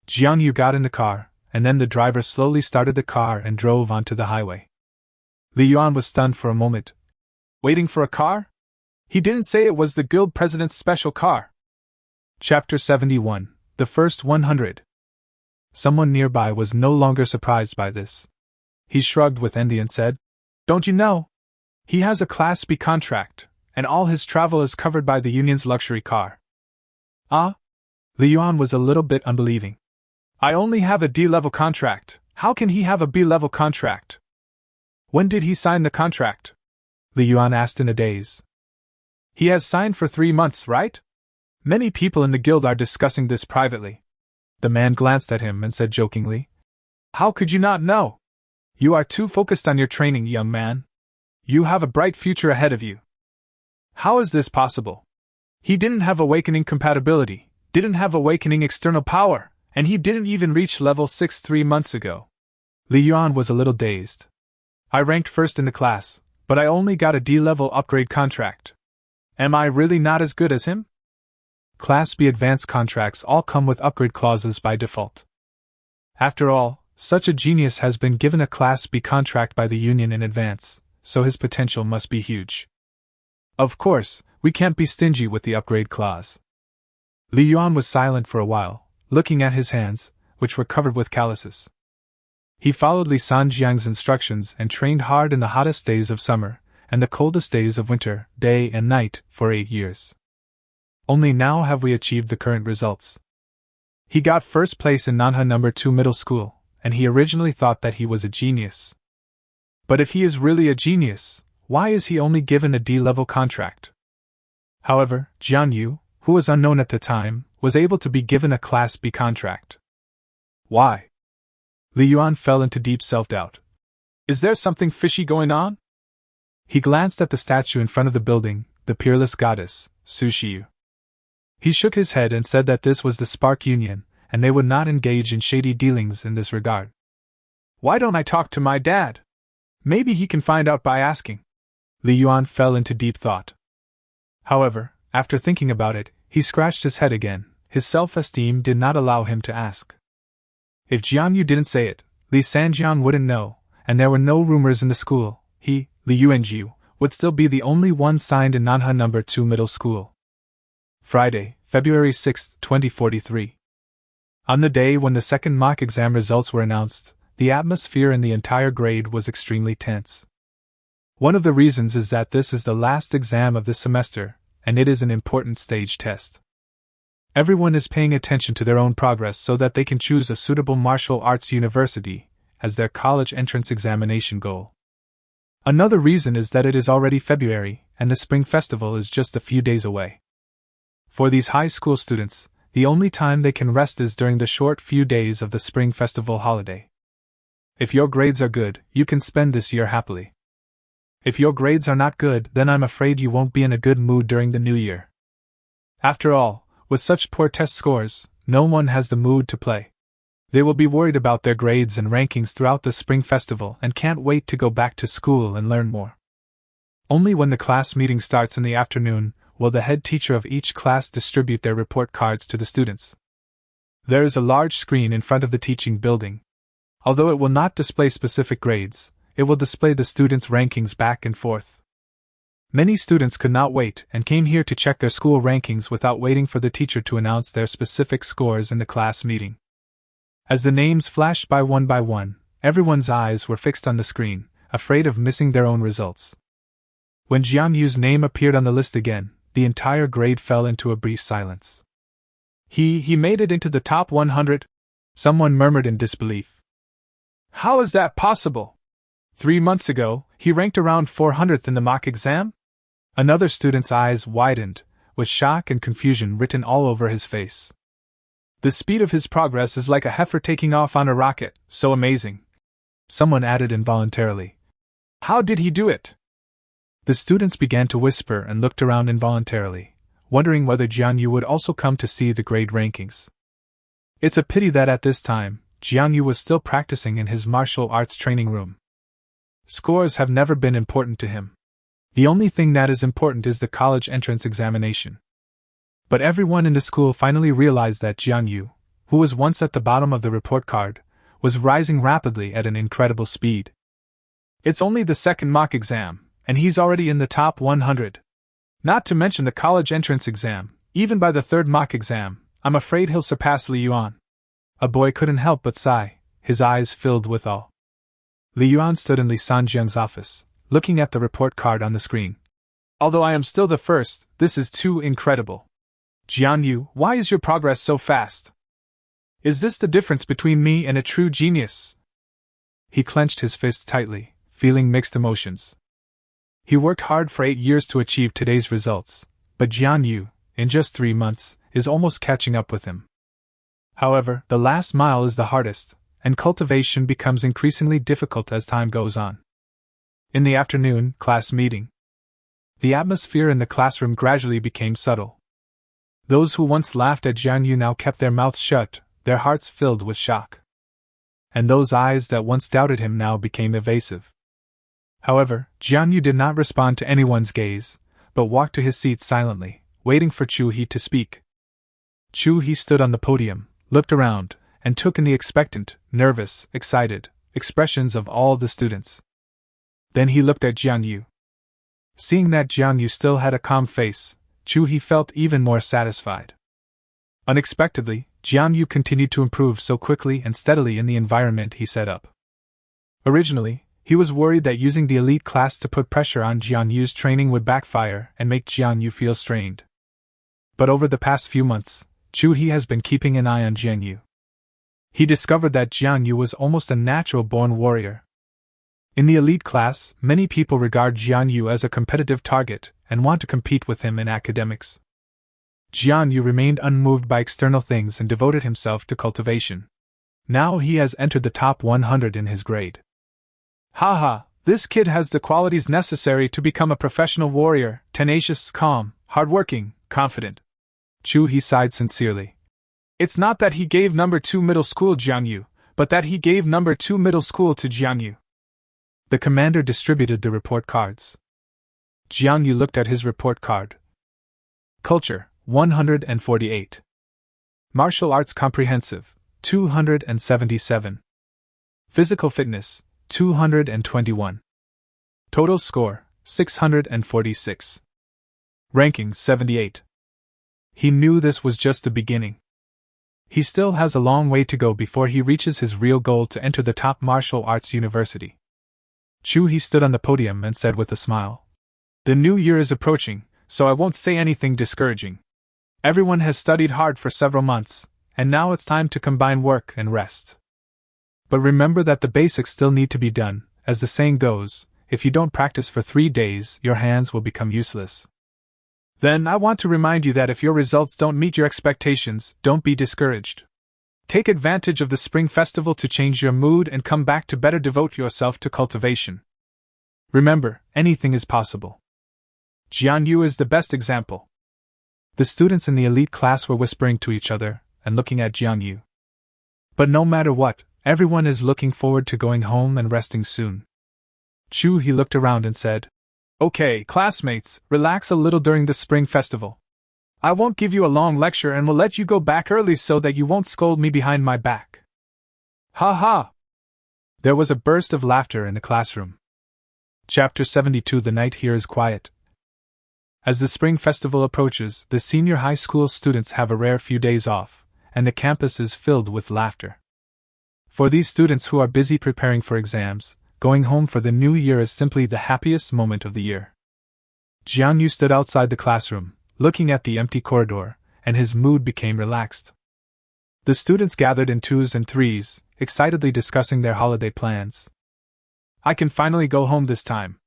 Jiang Yu got in the car, and then the driver slowly started the car and drove onto the highway. Li Yuan was stunned for a moment. Waiting for a car? He didn't say it was the guild president's special car. Chapter 71, The First 100. Someone nearby was no longer surprised by this. He shrugged with envy and said, "Don't you know? He has a Class B contract, and all his travel is covered by the union's luxury car." Ah? Li Yuan was a little bit unbelieving. "I only have a D-level contract. How can he have a B-level contract?" "When did he sign the contract?" Li Yuan asked in a daze. "He has signed for 3 months, right? Many people in the guild are discussing this privately." The man glanced at him and said jokingly, "How could you not know? You are too focused on your training, young man. You have a bright future ahead of you." "How is this possible? He didn't have awakening compatibility, didn't have awakening external power, and he didn't even reach level 6 3 months ago." Li Yuan was a little dazed. "I ranked first in the class, but I only got a D-level upgrade contract. Am I really not as good as him?" Class B advanced contracts all come with upgrade clauses by default. After all, such a genius has been given a Class B contract by the union in advance, so his potential must be huge. Of course, we can't be stingy with the upgrade clause. Li Yuan was silent for a while, looking at his hands, which were covered with calluses. He followed Li Sanjiang's instructions and trained hard in the hottest days of summer and the coldest days of winter, day and night, for 8 years. Only now have we achieved the current results. He got first place in Nanha No. 2 middle school, and he originally thought that he was a genius. But if he is really a genius, why is he only given a D-level contract? However, Jiang Yu, who was unknown at the time, was able to be given a Class B contract. Why? Li Yuan fell into deep self-doubt. Is there something fishy going on? He glanced at the statue in front of the building, the peerless goddess, Su Shiyu. He shook his head and said that this was the Spark Union, and they would not engage in shady dealings in this regard. Why don't I talk to my dad? Maybe he can find out by asking. Li Yuan fell into deep thought. However, after thinking about it, he scratched his head again. His self-esteem did not allow him to ask. If Jiang Yu didn't say it, Li Sanjiang wouldn't know, and there were no rumors in the school. He, Li Yuanjiu, would still be the only one signed in Nanha No. 2 middle school. Friday, February 6, 2043. On the day when the second mock exam results were announced, the atmosphere in the entire grade was extremely tense. One of the reasons is that this is the last exam of this semester, and it is an important stage test. Everyone is paying attention to their own progress so that they can choose a suitable martial arts university as their college entrance examination goal. Another reason is that it is already February, and the Spring Festival is just a few days away. For these high school students, the only time they can rest is during the short few days of the Spring Festival holiday. If your grades are good, you can spend this year happily. If your grades are not good, then I'm afraid you won't be in a good mood during the new year. After all, with such poor test scores, no one has the mood to play. They will be worried about their grades and rankings throughout the Spring Festival and can't wait to go back to school and learn more. Only when the class meeting starts in the afternoon will the head teacher of each class distribute their report cards to the students. There is a large screen in front of the teaching building. Although it will not display specific grades, it will display the students' rankings back and forth. Many students could not wait and came here to check their school rankings without waiting for the teacher to announce their specific scores in the class meeting. As the names flashed by one, everyone's eyes were fixed on the screen, afraid of missing their own results. When Jiang Yu's name appeared on the list again, the entire grade fell into a brief silence. He made it into the top 100? Someone murmured in disbelief. How is that possible? 3 months ago, he ranked around 400th in the mock exam? Another student's eyes widened, with shock and confusion written all over his face. The speed of his progress is like a heifer taking off on a rocket, so amazing. Someone added involuntarily. How did he do it? The students began to whisper and looked around involuntarily, wondering whether Jiang Yu would also come to see the grade rankings. It's a pity that at this time, Jiang Yu was still practicing in his martial arts training room. Scores have never been important to him. The only thing that is important is the college entrance examination. But everyone in the school finally realized that Jiang Yu, who was once at the bottom of the report card, was rising rapidly at an incredible speed. It's only the second mock exam, and he's already in the top 100. Not to mention the college entrance exam, even by the third mock exam, I'm afraid he'll surpass Li Yuan. A boy couldn't help but sigh, his eyes filled with awe. Li Yuan stood in Li Sanjiang's office, looking at the report card on the screen. Although I am still the first, this is too incredible. Jiang Yu, why is your progress so fast? Is this the difference between me and a true genius? He clenched his fists tightly, feeling mixed emotions. He worked hard for 8 years to achieve today's results, but Jiang Yu, in just 3 months, is almost catching up with him. However, the last mile is the hardest, and cultivation becomes increasingly difficult as time goes on. In the afternoon, class meeting. The atmosphere in the classroom gradually became subtle. Those who once laughed at Jiang Yu now kept their mouths shut, their hearts filled with shock. And those eyes that once doubted him now became evasive. However, Jiang Yu did not respond to anyone's gaze, but walked to his seat silently, waiting for Chu He to speak. Chu He stood on the podium, looked around, and took in the expectant, nervous, excited expressions of all the students. Then he looked at Jiang Yu. Seeing that Jiang Yu still had a calm face, Chu He felt even more satisfied. Unexpectedly, Jiang Yu continued to improve so quickly and steadily in the environment he set up. Originally, he was worried that using the elite class to put pressure on Jiang Yu's training would backfire and make Jiang Yu feel strained. But over the past few months, Chu He has been keeping an eye on Jiang Yu. He discovered that Jiang Yu was almost a natural-born warrior. In the elite class, many people regard Jiang Yu as a competitive target and want to compete with him in academics. Jiang Yu remained unmoved by external things and devoted himself to cultivation. Now he has entered the top 100 in his grade. Haha, this kid has the qualities necessary to become a professional warrior, tenacious, calm, hardworking, confident. Chu He sighed sincerely. It's not that he gave number 2 middle school Jiang Yu, but that he gave number 2 middle school to Jiang Yu. The commander distributed the report cards. Jiang Yu looked at his report card. Culture, 148. Martial Arts Comprehensive, 277. Physical Fitness, 221. Total Score, 646. Ranking, 78. He knew this was just the beginning. He still has a long way to go before he reaches his real goal to enter the top martial arts university. Chu He stood on the podium and said with a smile, "The new year is approaching, so I won't say anything discouraging. Everyone has studied hard for several months, and now it's time to combine work and rest. But remember that the basics still need to be done. As the saying goes, if you don't practice for 3 days, your hands will become useless. Then I want to remind you that if your results don't meet your expectations, don't be discouraged. Take advantage of the Spring Festival to change your mood and come back to better devote yourself to cultivation. Remember, anything is possible." Jiang Yu is the best example. The students in the elite class were whispering to each other and looking at Jiang Yu. But no matter what, everyone is looking forward to going home and resting soon. Chu He looked around and said, "Okay, classmates, relax a little during the Spring Festival. I won't give you a long lecture and will let you go back early so that you won't scold me behind my back." Ha ha! There was a burst of laughter in the classroom. Chapter 72. The night here is quiet. As the Spring Festival approaches, the senior high school students have a rare few days off, and the campus is filled with laughter. For these students who are busy preparing for exams, going home for the new year is simply the happiest moment of the year. Jiang Yu stood outside the classroom, looking at the empty corridor, and his mood became relaxed. The students gathered in 2s and 3s, excitedly discussing their holiday plans. "I can finally go home this time.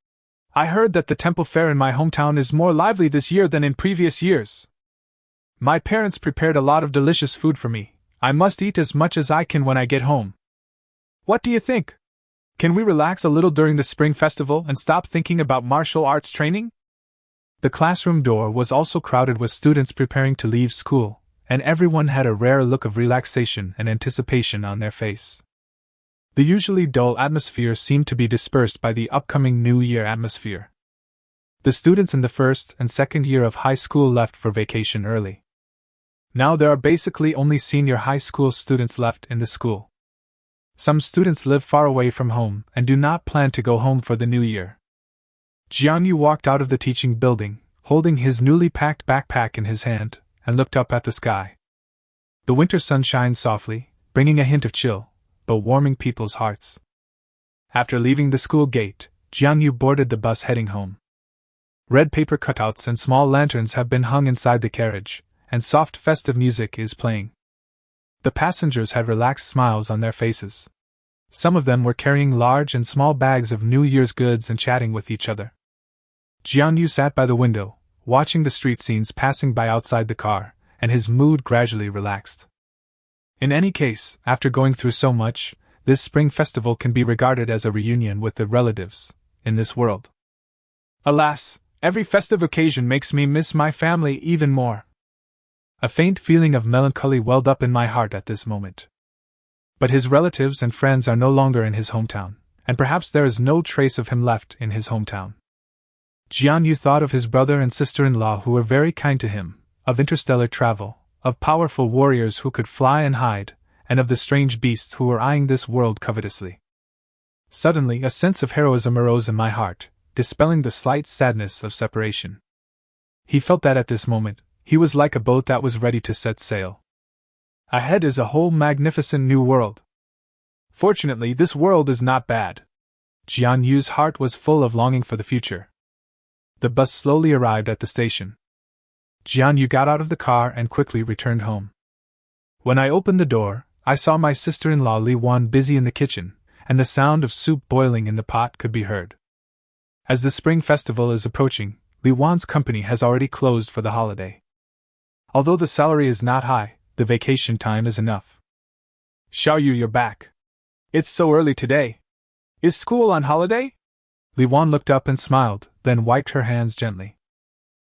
I heard that the temple fair in my hometown is more lively this year than in previous years. My parents prepared a lot of delicious food for me. I must eat as much as I can when I get home. What do you think? Can we relax a little during the Spring Festival and stop thinking about martial arts training?" The classroom door was also crowded with students preparing to leave school, and everyone had a rare look of relaxation and anticipation on their face. The usually dull atmosphere seemed to be dispersed by the upcoming New Year atmosphere. The students in the first and second year of high school left for vacation early. Now there are basically only senior high school students left in the school. Some students live far away from home and do not plan to go home for the new year. Jiang Yu walked out of the teaching building, holding his newly packed backpack in his hand, and looked up at the sky. The winter sun shines softly, bringing a hint of chill, but warming people's hearts. After leaving the school gate, Jiang Yu boarded the bus heading home. Red paper cutouts and small lanterns have been hung inside the carriage, and soft festive music is playing. The passengers had relaxed smiles on their faces. Some of them were carrying large and small bags of New Year's goods and chatting with each other. Jiang Yu sat by the window, watching the street scenes passing by outside the car, and his mood gradually relaxed. In any case, after going through so much, this spring festival can be regarded as a reunion with the relatives in this world. Alas, every festive occasion makes me miss my family even more. A faint feeling of melancholy welled up in my heart at this moment. But his relatives and friends are no longer in his hometown, and perhaps there is no trace of him left in his hometown. Jiang Yu thought of his brother and sister-in-law who were very kind to him, of interstellar travel, of powerful warriors who could fly and hide, and of the strange beasts who were eyeing this world covetously. Suddenly a sense of heroism arose in my heart, dispelling the slight sadness of separation. He felt that at this moment, he was like a boat that was ready to set sail. Ahead is a whole magnificent new world. Fortunately, this world is not bad. Jiang Yu's heart was full of longing for the future. The bus slowly arrived at the station. Jiang Yu got out of the car and quickly returned home. When I opened the door, I saw my sister-in-law Li Wan busy in the kitchen, and the sound of soup boiling in the pot could be heard. As the spring festival is approaching, Li Wan's company has already closed for the holiday. Although the salary is not high, the vacation time is enough. Xiao Yu, you're back. It's so early today. Is school on holiday? Li Wan looked up and smiled, then wiped her hands gently.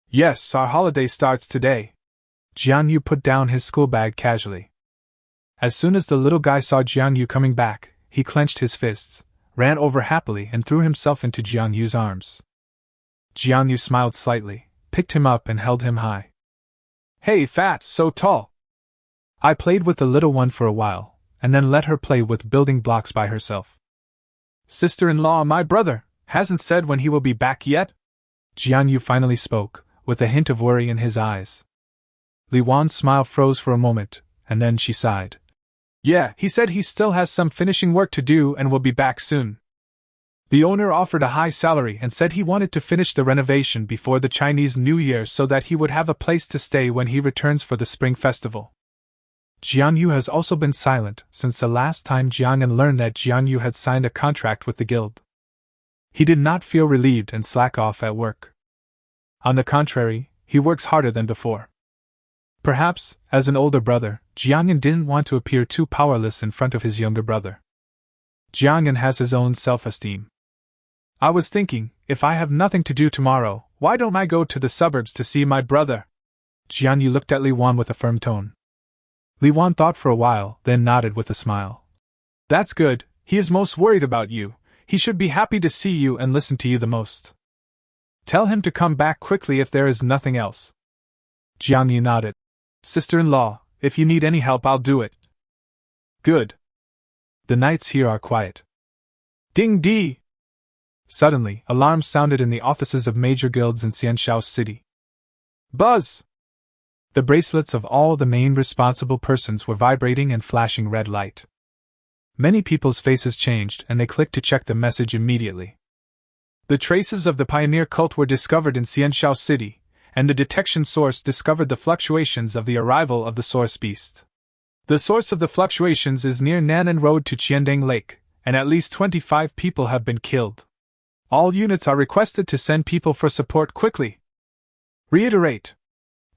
Yes, our holiday starts today. Jiang Yu put down his school bag casually. As soon as the little guy saw Jiang Yu coming back, he clenched his fists, ran over happily and threw himself into Jiang Yu's arms. Jiang Yu smiled slightly, picked him up and held him high. Hey, fat, so tall. I played with the little one for a while, and then let her play with building blocks by herself. Sister-in-law, my brother, hasn't said when he will be back yet? Jiang Yu finally spoke, with a hint of worry in his eyes. Li Wan's smile froze for a moment, and then she sighed. Yeah, he said he still has some finishing work to do and will be back soon. The owner offered a high salary and said he wanted to finish the renovation before the Chinese New Year so that he would have a place to stay when he returns for the Spring Festival. Jiang Yu has also been silent since the last time Jiang learned that Jiang Yu had signed a contract with the guild. He did not feel relieved and slack off at work. On the contrary, he works harder than before. Perhaps, as an older brother, Jiang didn't want to appear too powerless in front of his younger brother. Jiang has his own self-esteem. I was thinking, if I have nothing to do tomorrow, why don't I go to the suburbs to see my brother? Jiang Yu looked at Li Wan with a firm tone. Li Wan thought for a while, then nodded with a smile. That's good, he is most worried about you. He should be happy to see you and listen to you the most. Tell him to come back quickly if there is nothing else. Jiang Yu nodded. Sister-in-law, if you need any help I'll do it. Good. The nights here are quiet. Ding-dee! Suddenly, alarms sounded in the offices of major guilds in Xianshao City. Buzz! The bracelets of all the main responsible persons were vibrating and flashing red light. Many people's faces changed and they clicked to check the message immediately. The traces of the pioneer cult were discovered in Xianshao City, and the detection source discovered the fluctuations of the arrival of the source beast. The source of the fluctuations is near Nan'an Road to Qiandeng Lake, and at least 25 people have been killed. All units are requested to send people for support quickly. Reiterate.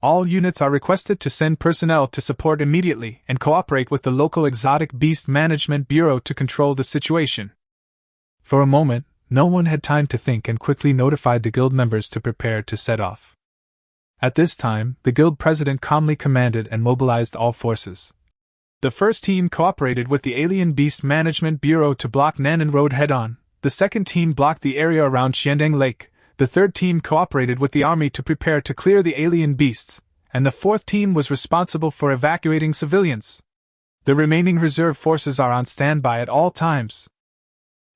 All units are requested to send personnel to support immediately and cooperate with the local Exotic Beast Management Bureau to control the situation. For a moment, no one had time to think and quickly notified the guild members to prepare to set off. At this time, the guild president calmly commanded and mobilized all forces. The first team cooperated with the Alien Beast Management Bureau to block Nan'an Road head-on, the second team blocked the area around Qiandeng Lake, the third team cooperated with the army to prepare to clear the alien beasts, and the fourth team was responsible for evacuating civilians. The remaining reserve forces are on standby at all times.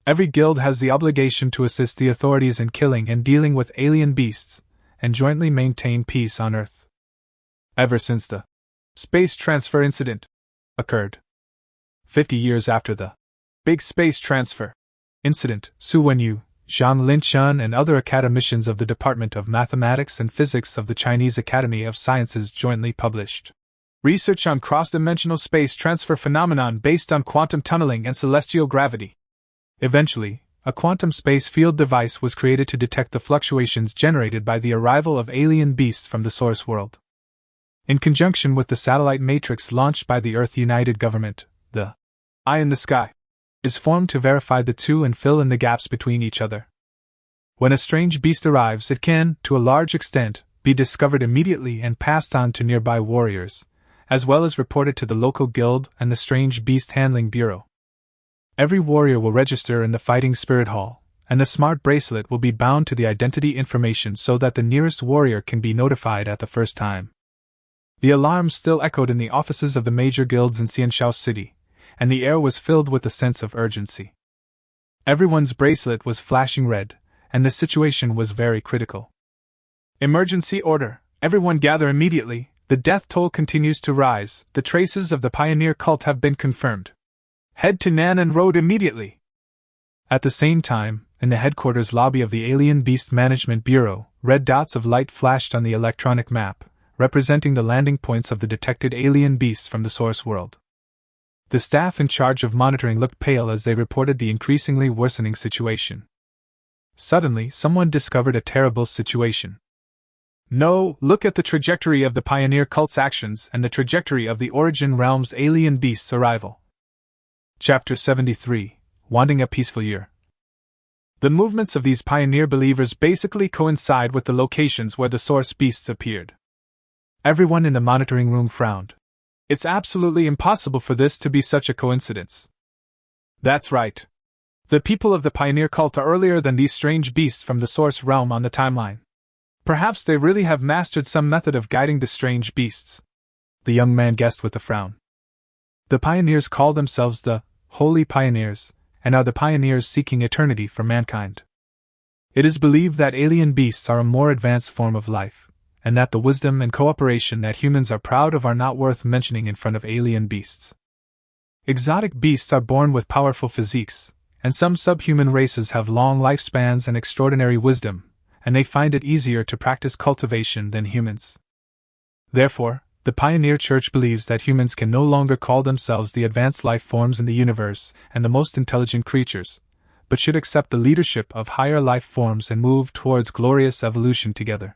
Every guild has the obligation to assist the authorities in killing and dealing with alien beasts, and jointly maintain peace on Earth. Ever since the space transfer incident occurred, 50 years after the big space transfer incident, Su Wenyu, Zhang Linchun, and other academicians of the Department of Mathematics and Physics of the Chinese Academy of Sciences jointly published research on cross-dimensional space transfer phenomenon based on quantum tunneling and celestial gravity. Eventually, a quantum space field device was created to detect the fluctuations generated by the arrival of alien beasts from the source world. In conjunction with the satellite matrix launched by the Earth United Government, the Eye in the Sky is formed to verify the two and fill in the gaps between each other. When a strange beast arrives, it can, to a large extent, be discovered immediately and passed on to nearby warriors, as well as reported to the local guild and the Strange Beast Handling Bureau. Every warrior will register in the Fighting Spirit Hall, and the smart bracelet will be bound to the identity information so that the nearest warrior can be notified at the first time. The alarms still echoed in the offices of the major guilds in Xianshao City, and the air was filled with a sense of urgency. Everyone's bracelet was flashing red, and the situation was very critical. Emergency order! Everyone gather immediately! The death toll continues to rise. The traces of the pioneer cult have been confirmed. Head to Nan'an Road immediately! At the same time, in the headquarters lobby of the Alien Beast Management Bureau, red dots of light flashed on the electronic map, representing the landing points of the detected alien beasts from the source world. The staff in charge of monitoring looked pale as they reported the increasingly worsening situation. Suddenly, someone discovered a terrible situation. No, look at the trajectory of the pioneer cult's actions and the trajectory of the Origin Realm's alien beasts' arrival. Chapter 73, Wanting a Peaceful Year. The movements of these pioneer believers basically coincide with the locations where the source beasts appeared. Everyone in the monitoring room frowned. It's absolutely impossible for this to be such a coincidence. That's right. The people of the pioneer cult are earlier than these strange beasts from the source realm on the timeline. Perhaps they really have mastered some method of guiding the strange beasts, the young man guessed with a frown. The pioneers call themselves the Holy Pioneers, and are the pioneers seeking eternity for mankind. It is believed that alien beasts are a more advanced form of life, and that the wisdom and cooperation that humans are proud of are not worth mentioning in front of alien beasts. Exotic beasts are born with powerful physiques, and some subhuman races have long lifespans and extraordinary wisdom, and they find it easier to practice cultivation than humans. Therefore, the Pioneer Church believes that humans can no longer call themselves the advanced life forms in the universe and the most intelligent creatures, but should accept the leadership of higher life forms and move towards glorious evolution together.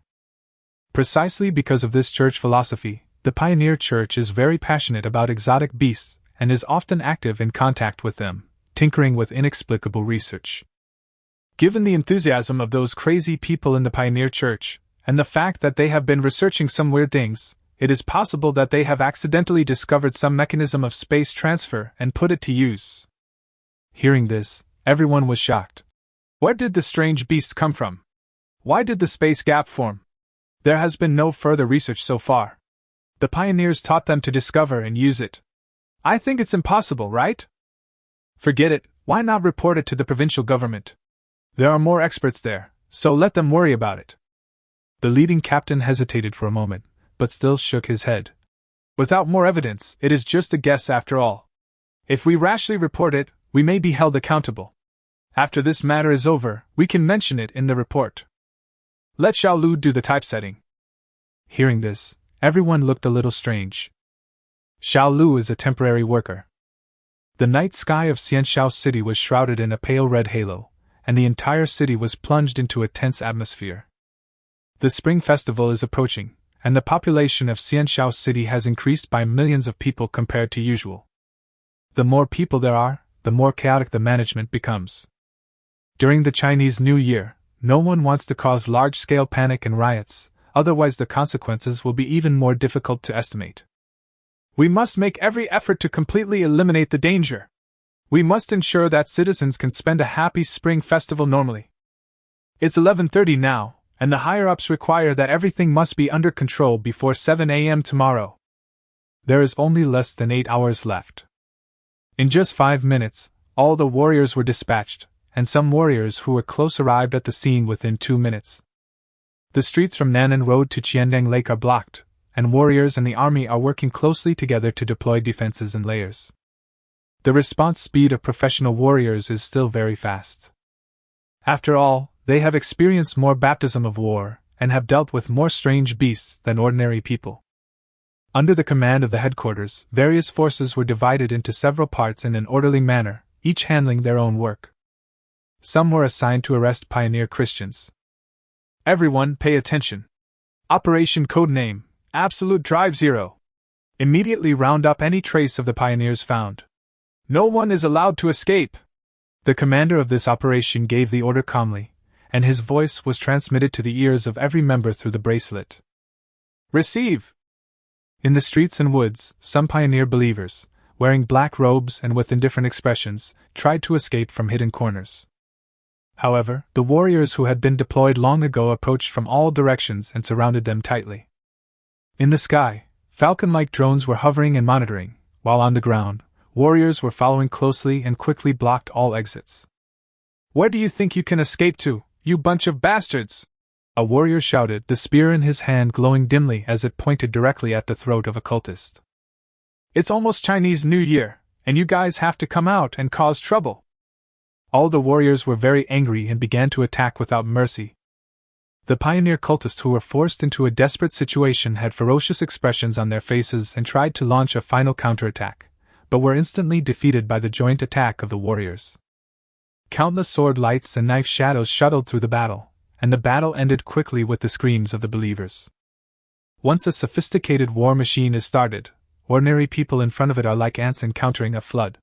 Precisely because of this church philosophy, the Pioneer Church is very passionate about exotic beasts and is often active in contact with them, tinkering with inexplicable research. Given the enthusiasm of those crazy people in the Pioneer Church, and the fact that they have been researching some weird things, it is possible that they have accidentally discovered some mechanism of space transfer and put it to use. Hearing this, everyone was shocked. Where did the strange beasts come from? Why did the space gap form? There has been no further research so far. The pioneers taught them to discover and use it. I think it's impossible, right? Forget it, why not report it to the provincial government? There are more experts there, so let them worry about it. The leading captain hesitated for a moment, but still shook his head. Without more evidence, it is just a guess after all. If we rashly report it, we may be held accountable. After this matter is over, we can mention it in the report. Let Xiao Lu do the typesetting. Hearing this, everyone looked a little strange. Xiao Lu is a temporary worker. The night sky of Xianshao City was shrouded in a pale red halo, and the entire city was plunged into a tense atmosphere. The Spring Festival is approaching, and the population of Xianshao City has increased by millions of people compared to usual. The more people there are, the more chaotic the management becomes. During the Chinese New Year, no one wants to cause large-scale panic and riots, otherwise the consequences will be even more difficult to estimate. We must make every effort to completely eliminate the danger. We must ensure that citizens can spend a happy spring festival normally. It's 11:30 now, and the higher-ups require that everything must be under control before 7 a.m. tomorrow. There is only less than 8 hours left. In just 5 minutes, all the warriors were dispatched, and some warriors who were close arrived at the scene within 2 minutes. The streets from Nan'an Road to Qiandang Lake are blocked, and warriors and the army are working closely together to deploy defenses and layers. The response speed of professional warriors is still very fast. After all, they have experienced more baptism of war, and have dealt with more strange beasts than ordinary people. Under the command of the headquarters, various forces were divided into several parts in an orderly manner, each handling their own work. Some were assigned to arrest pioneer Christians. Everyone pay attention. Operation Codename, Absolute Drive Zero. Immediately round up any trace of the pioneers found. No one is allowed to escape. The commander of this operation gave the order calmly, and his voice was transmitted to the ears of every member through the bracelet. Receive! In the streets and woods, some pioneer believers, wearing black robes and with indifferent expressions, tried to escape from hidden corners. However, the warriors who had been deployed long ago approached from all directions and surrounded them tightly. In the sky, falcon-like drones were hovering and monitoring, while on the ground, warriors were following closely and quickly blocked all exits. Where do you think you can escape to, you bunch of bastards? A warrior shouted, the spear in his hand glowing dimly as it pointed directly at the throat of a cultist. It's almost Chinese New Year, and you guys have to come out and cause trouble. All the warriors were very angry and began to attack without mercy. The pioneer cultists who were forced into a desperate situation had ferocious expressions on their faces and tried to launch a final counterattack, but were instantly defeated by the joint attack of the warriors. Countless sword lights and knife shadows shuttled through the battle, and the battle ended quickly with the screams of the believers. Once a sophisticated war machine is started, ordinary people in front of it are like ants encountering a flood.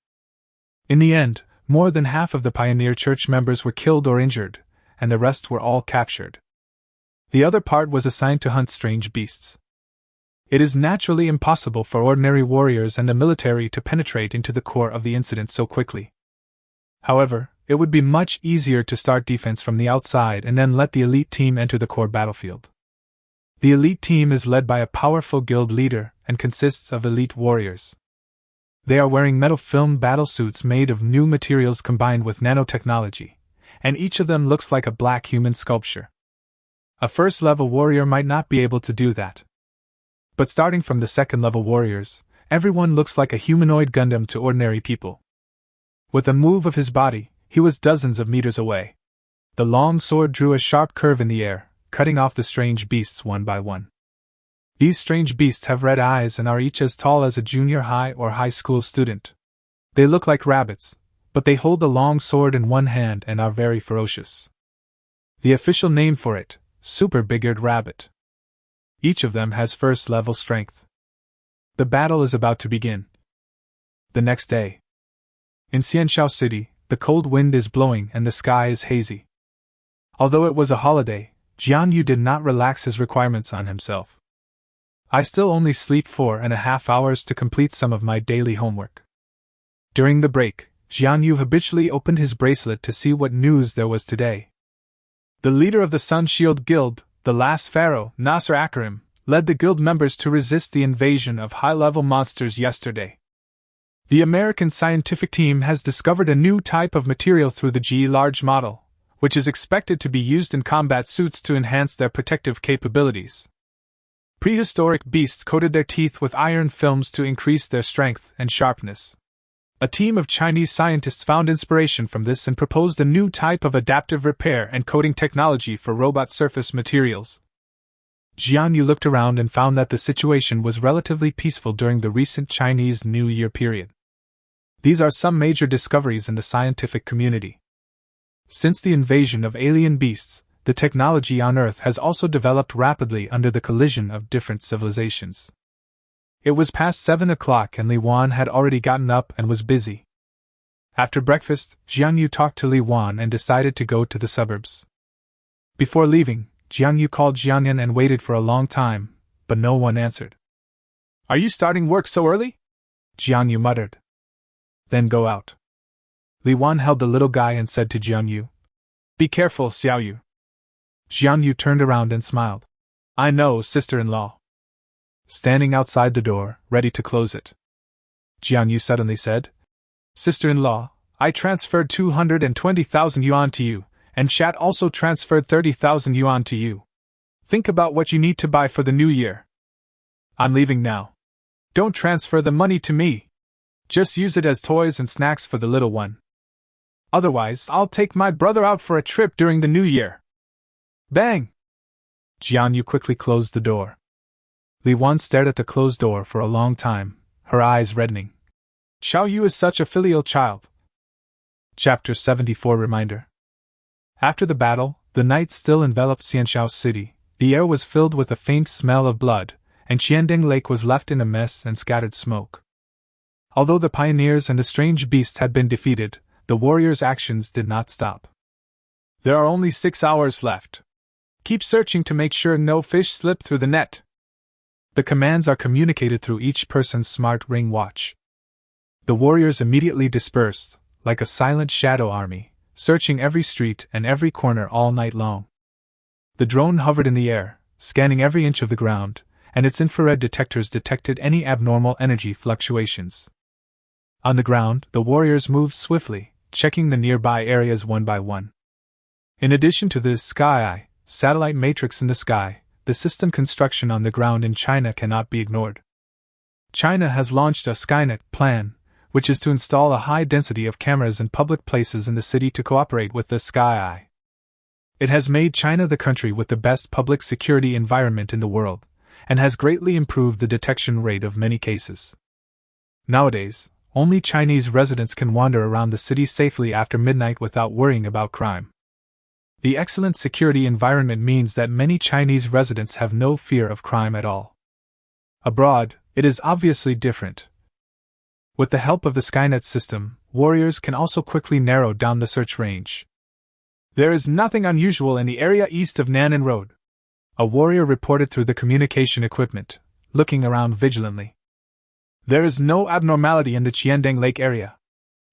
In the end, more than half of the pioneer church members were killed or injured, and the rest were all captured. The other part was assigned to hunt strange beasts. It is naturally impossible for ordinary warriors and the military to penetrate into the core of the incident so quickly. However, it would be much easier to start defense from the outside and then let the elite team enter the core battlefield. The elite team is led by a powerful guild leader and consists of elite warriors. They are wearing metal film battle suits made of new materials combined with nanotechnology, and each of them looks like a black human sculpture. A first-level warrior might not be able to do that. But starting from the second-level warriors, everyone looks like a humanoid Gundam to ordinary people. With a move of his body, he was dozens of meters away. The long sword drew a sharp curve in the air, cutting off the strange beasts one by one. These strange beasts have red eyes and are each as tall as a junior high or high school student. They look like rabbits, but they hold a long sword in one hand and are very ferocious. The official name for it, Super Big-Eared Rabbit. Each of them has first-level strength. The battle is about to begin. The next day. In Xianxiao City, the cold wind is blowing and the sky is hazy. Although it was a holiday, Jiang Yu did not relax his requirements on himself. I still only sleep 4.5 hours to complete some of my daily homework. During the break, Jiang Yu habitually opened his bracelet to see what news there was today. The leader of the Sun Shield Guild, the last pharaoh, Nasser Akarim, led the guild members to resist the invasion of high-level monsters yesterday. The American scientific team has discovered a new type of material through the G-Large model, which is expected to be used in combat suits to enhance their protective capabilities. Prehistoric beasts coated their teeth with iron films to increase their strength and sharpness. A team of Chinese scientists found inspiration from this and proposed a new type of adaptive repair and coating technology for robot surface materials. Jiang Yu looked around and found that the situation was relatively peaceful during the recent Chinese New Year period. These are some major discoveries in the scientific community. Since the invasion of alien beasts, the technology on Earth has also developed rapidly under the collision of different civilizations. It was past 7 o'clock and Li Wan had already gotten up and was busy. After breakfast, Jiang Yu talked to Li Wan and decided to go to the suburbs. Before leaving, Jiang Yu called Jiang Yan and waited for a long time, but no one answered. "Are you starting work so early?" Jiang Yu muttered. "Then go out." Li Wan held the little guy and said to Jiang Yu, "Be careful, Xiao Yu." Jiang Yu turned around and smiled. "I know, sister-in-law." Standing outside the door, ready to close it, Jiang Yu suddenly said, "Sister-in-law, I transferred 220,000 yuan to you, and Chat also transferred 30,000 yuan to you. Think about what you need to buy for the new year. I'm leaving now. Don't transfer the money to me." Just use it as toys and snacks for the little one. Otherwise, I'll take my brother out for a trip during the new year. Bang! Jiang Yu quickly closed the door. Li Wan stared at the closed door for a long time, her eyes reddening. Xiao Yu is such a filial child. Chapter 74 Reminder. After the battle, the night still enveloped Xianxiao City. The air was filled with a faint smell of blood, and Qianding Lake was left in a mess and scattered smoke. Although the pioneers and the strange beast had been defeated, the warriors' actions did not stop. There are only 6 hours left. Keep searching to make sure no fish slip through the net. The commands are communicated through each person's smart ring watch. The warriors immediately dispersed, like a silent shadow army, searching every street and every corner all night long. The drone hovered in the air, scanning every inch of the ground, and its infrared detectors detected any abnormal energy fluctuations. On the ground, the warriors moved swiftly, checking the nearby areas one by one. In addition to the sky-eye, satellite matrix in the sky, the system construction on the ground in China cannot be ignored. China has launched a Skynet plan, which is to install a high density of cameras in public places in the city to cooperate with the sky-eye. It has made China the country with the best public security environment in the world, and has greatly improved the detection rate of many cases. Nowadays, only Chinese residents can wander around the city safely after midnight without worrying about crime. The excellent security environment means that many Chinese residents have no fear of crime at all. Abroad, it is obviously different. With the help of the Skynet system, warriors can also quickly narrow down the search range. There is nothing unusual in the area east of Nan'an Road. A warrior reported through the communication equipment, looking around vigilantly. There is no abnormality in the Qianding Lake area.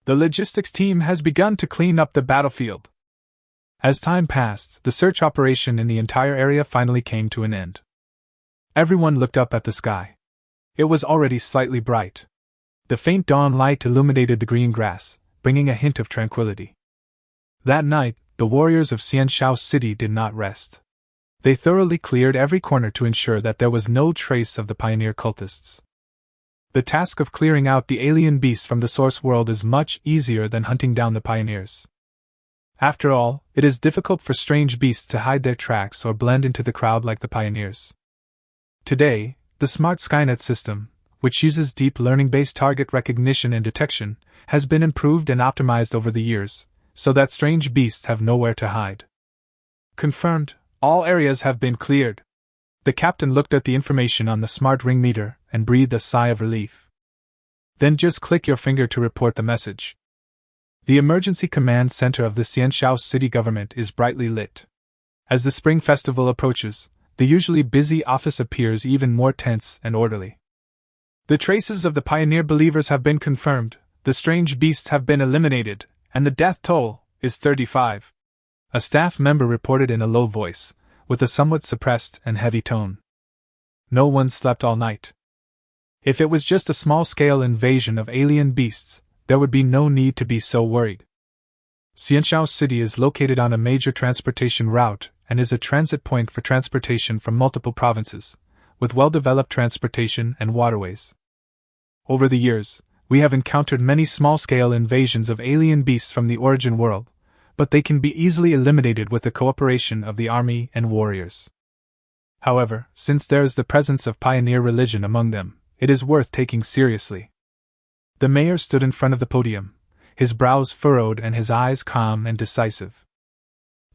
The logistics team has begun to clean up the battlefield. As time passed, the search operation in the entire area finally came to an end. Everyone looked up at the sky. It was already slightly bright. The faint dawn light illuminated the green grass, bringing a hint of tranquility. That night, the warriors of Xianxiao City did not rest. They thoroughly cleared every corner to ensure that there was no trace of the pioneer cultists. The task of clearing out the alien beasts from the source world is much easier than hunting down the pioneers. After all, it is difficult for strange beasts to hide their tracks or blend into the crowd like the pioneers. Today, the smart Skynet system, which uses deep learning-based target recognition and detection, has been improved and optimized over the years, so that strange beasts have nowhere to hide. Confirmed, all areas have been cleared. The captain looked at the information on the smart ring meter and breathed a sigh of relief. Then just click your finger to report the message. The emergency command center of the Xianxiao city government is brightly lit. As the spring festival approaches, the usually busy office appears even more tense and orderly. The traces of the pioneer believers have been confirmed, the strange beasts have been eliminated, and the death toll is 35. A staff member reported in a low voice, with a somewhat suppressed and heavy tone. No one slept all night. If it was just a small-scale invasion of alien beasts, there would be no need to be so worried. Xianxiao City is located on a major transportation route and is a transit point for transportation from multiple provinces, with well-developed transportation and waterways. Over the years, we have encountered many small-scale invasions of alien beasts from the origin world, but they can be easily eliminated with the cooperation of the army and warriors. However, since there is the presence of pioneer religion among them, it is worth taking seriously. The mayor stood in front of the podium, his brows furrowed and his eyes calm and decisive.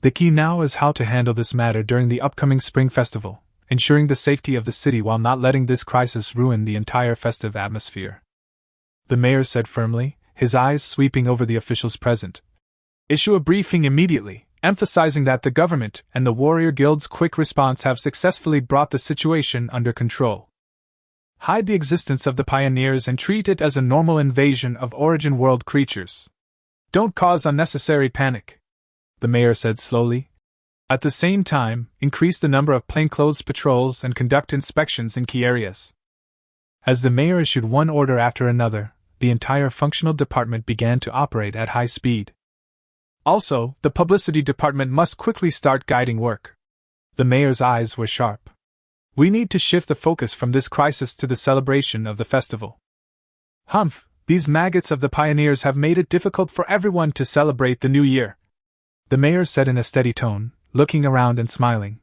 The key now is how to handle this matter during the upcoming spring festival, ensuring the safety of the city while not letting this crisis ruin the entire festive atmosphere. The mayor said firmly, his eyes sweeping over the officials present. Issue a briefing immediately, emphasizing that the government and the warrior guild's quick response have successfully brought the situation under control. Hide the existence of the pioneers and treat it as a normal invasion of origin world creatures. Don't cause unnecessary panic, the mayor said slowly. At the same time, increase the number of plainclothes patrols and conduct inspections in key areas. As the mayor issued one order after another, the entire functional department began to operate at high speed. Also, the publicity department must quickly start guiding work. The mayor's eyes were sharp. We need to shift the focus from this crisis to the celebration of the festival. Humph, These maggots of the pioneers have made it difficult for everyone to celebrate the new year," the mayor said in a steady tone, looking around and smiling.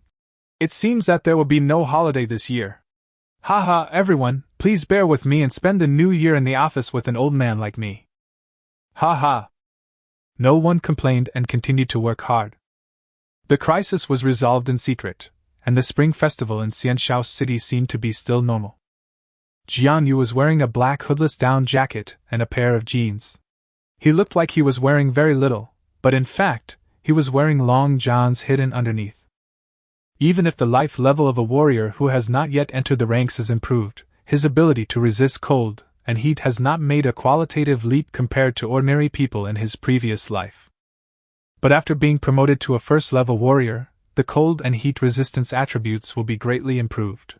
"It seems that there will be no holiday this year. Haha, everyone, please bear with me and spend the new year in the office with an old man like me. Haha." No one complained and continued to work hard. The crisis was resolved in secret, and the spring festival in Xianshao City seemed to be still normal. Jiang Yu was wearing a black hoodless down jacket and a pair of jeans. He looked like he was wearing very little, but in fact, he was wearing long johns hidden underneath. Even if the life level of a warrior who has not yet entered the ranks is improved, his ability to resist cold and heat has not made a qualitative leap compared to ordinary people in his previous life. But after being promoted to a first-level warrior, the cold and heat resistance attributes will be greatly improved.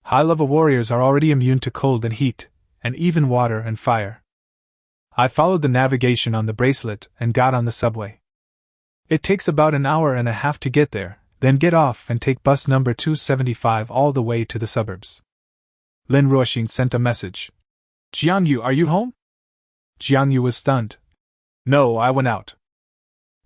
High-level warriors are already immune to cold and heat, and even water and fire. I followed the navigation on the bracelet and got on the subway. It takes about an hour and a half to get there, then get off and take bus number 275 all the way to the suburbs. Lin Ruoxin sent a message. "Jiang Yu, are you home?" Jiang Yu was stunned. "No, I went out."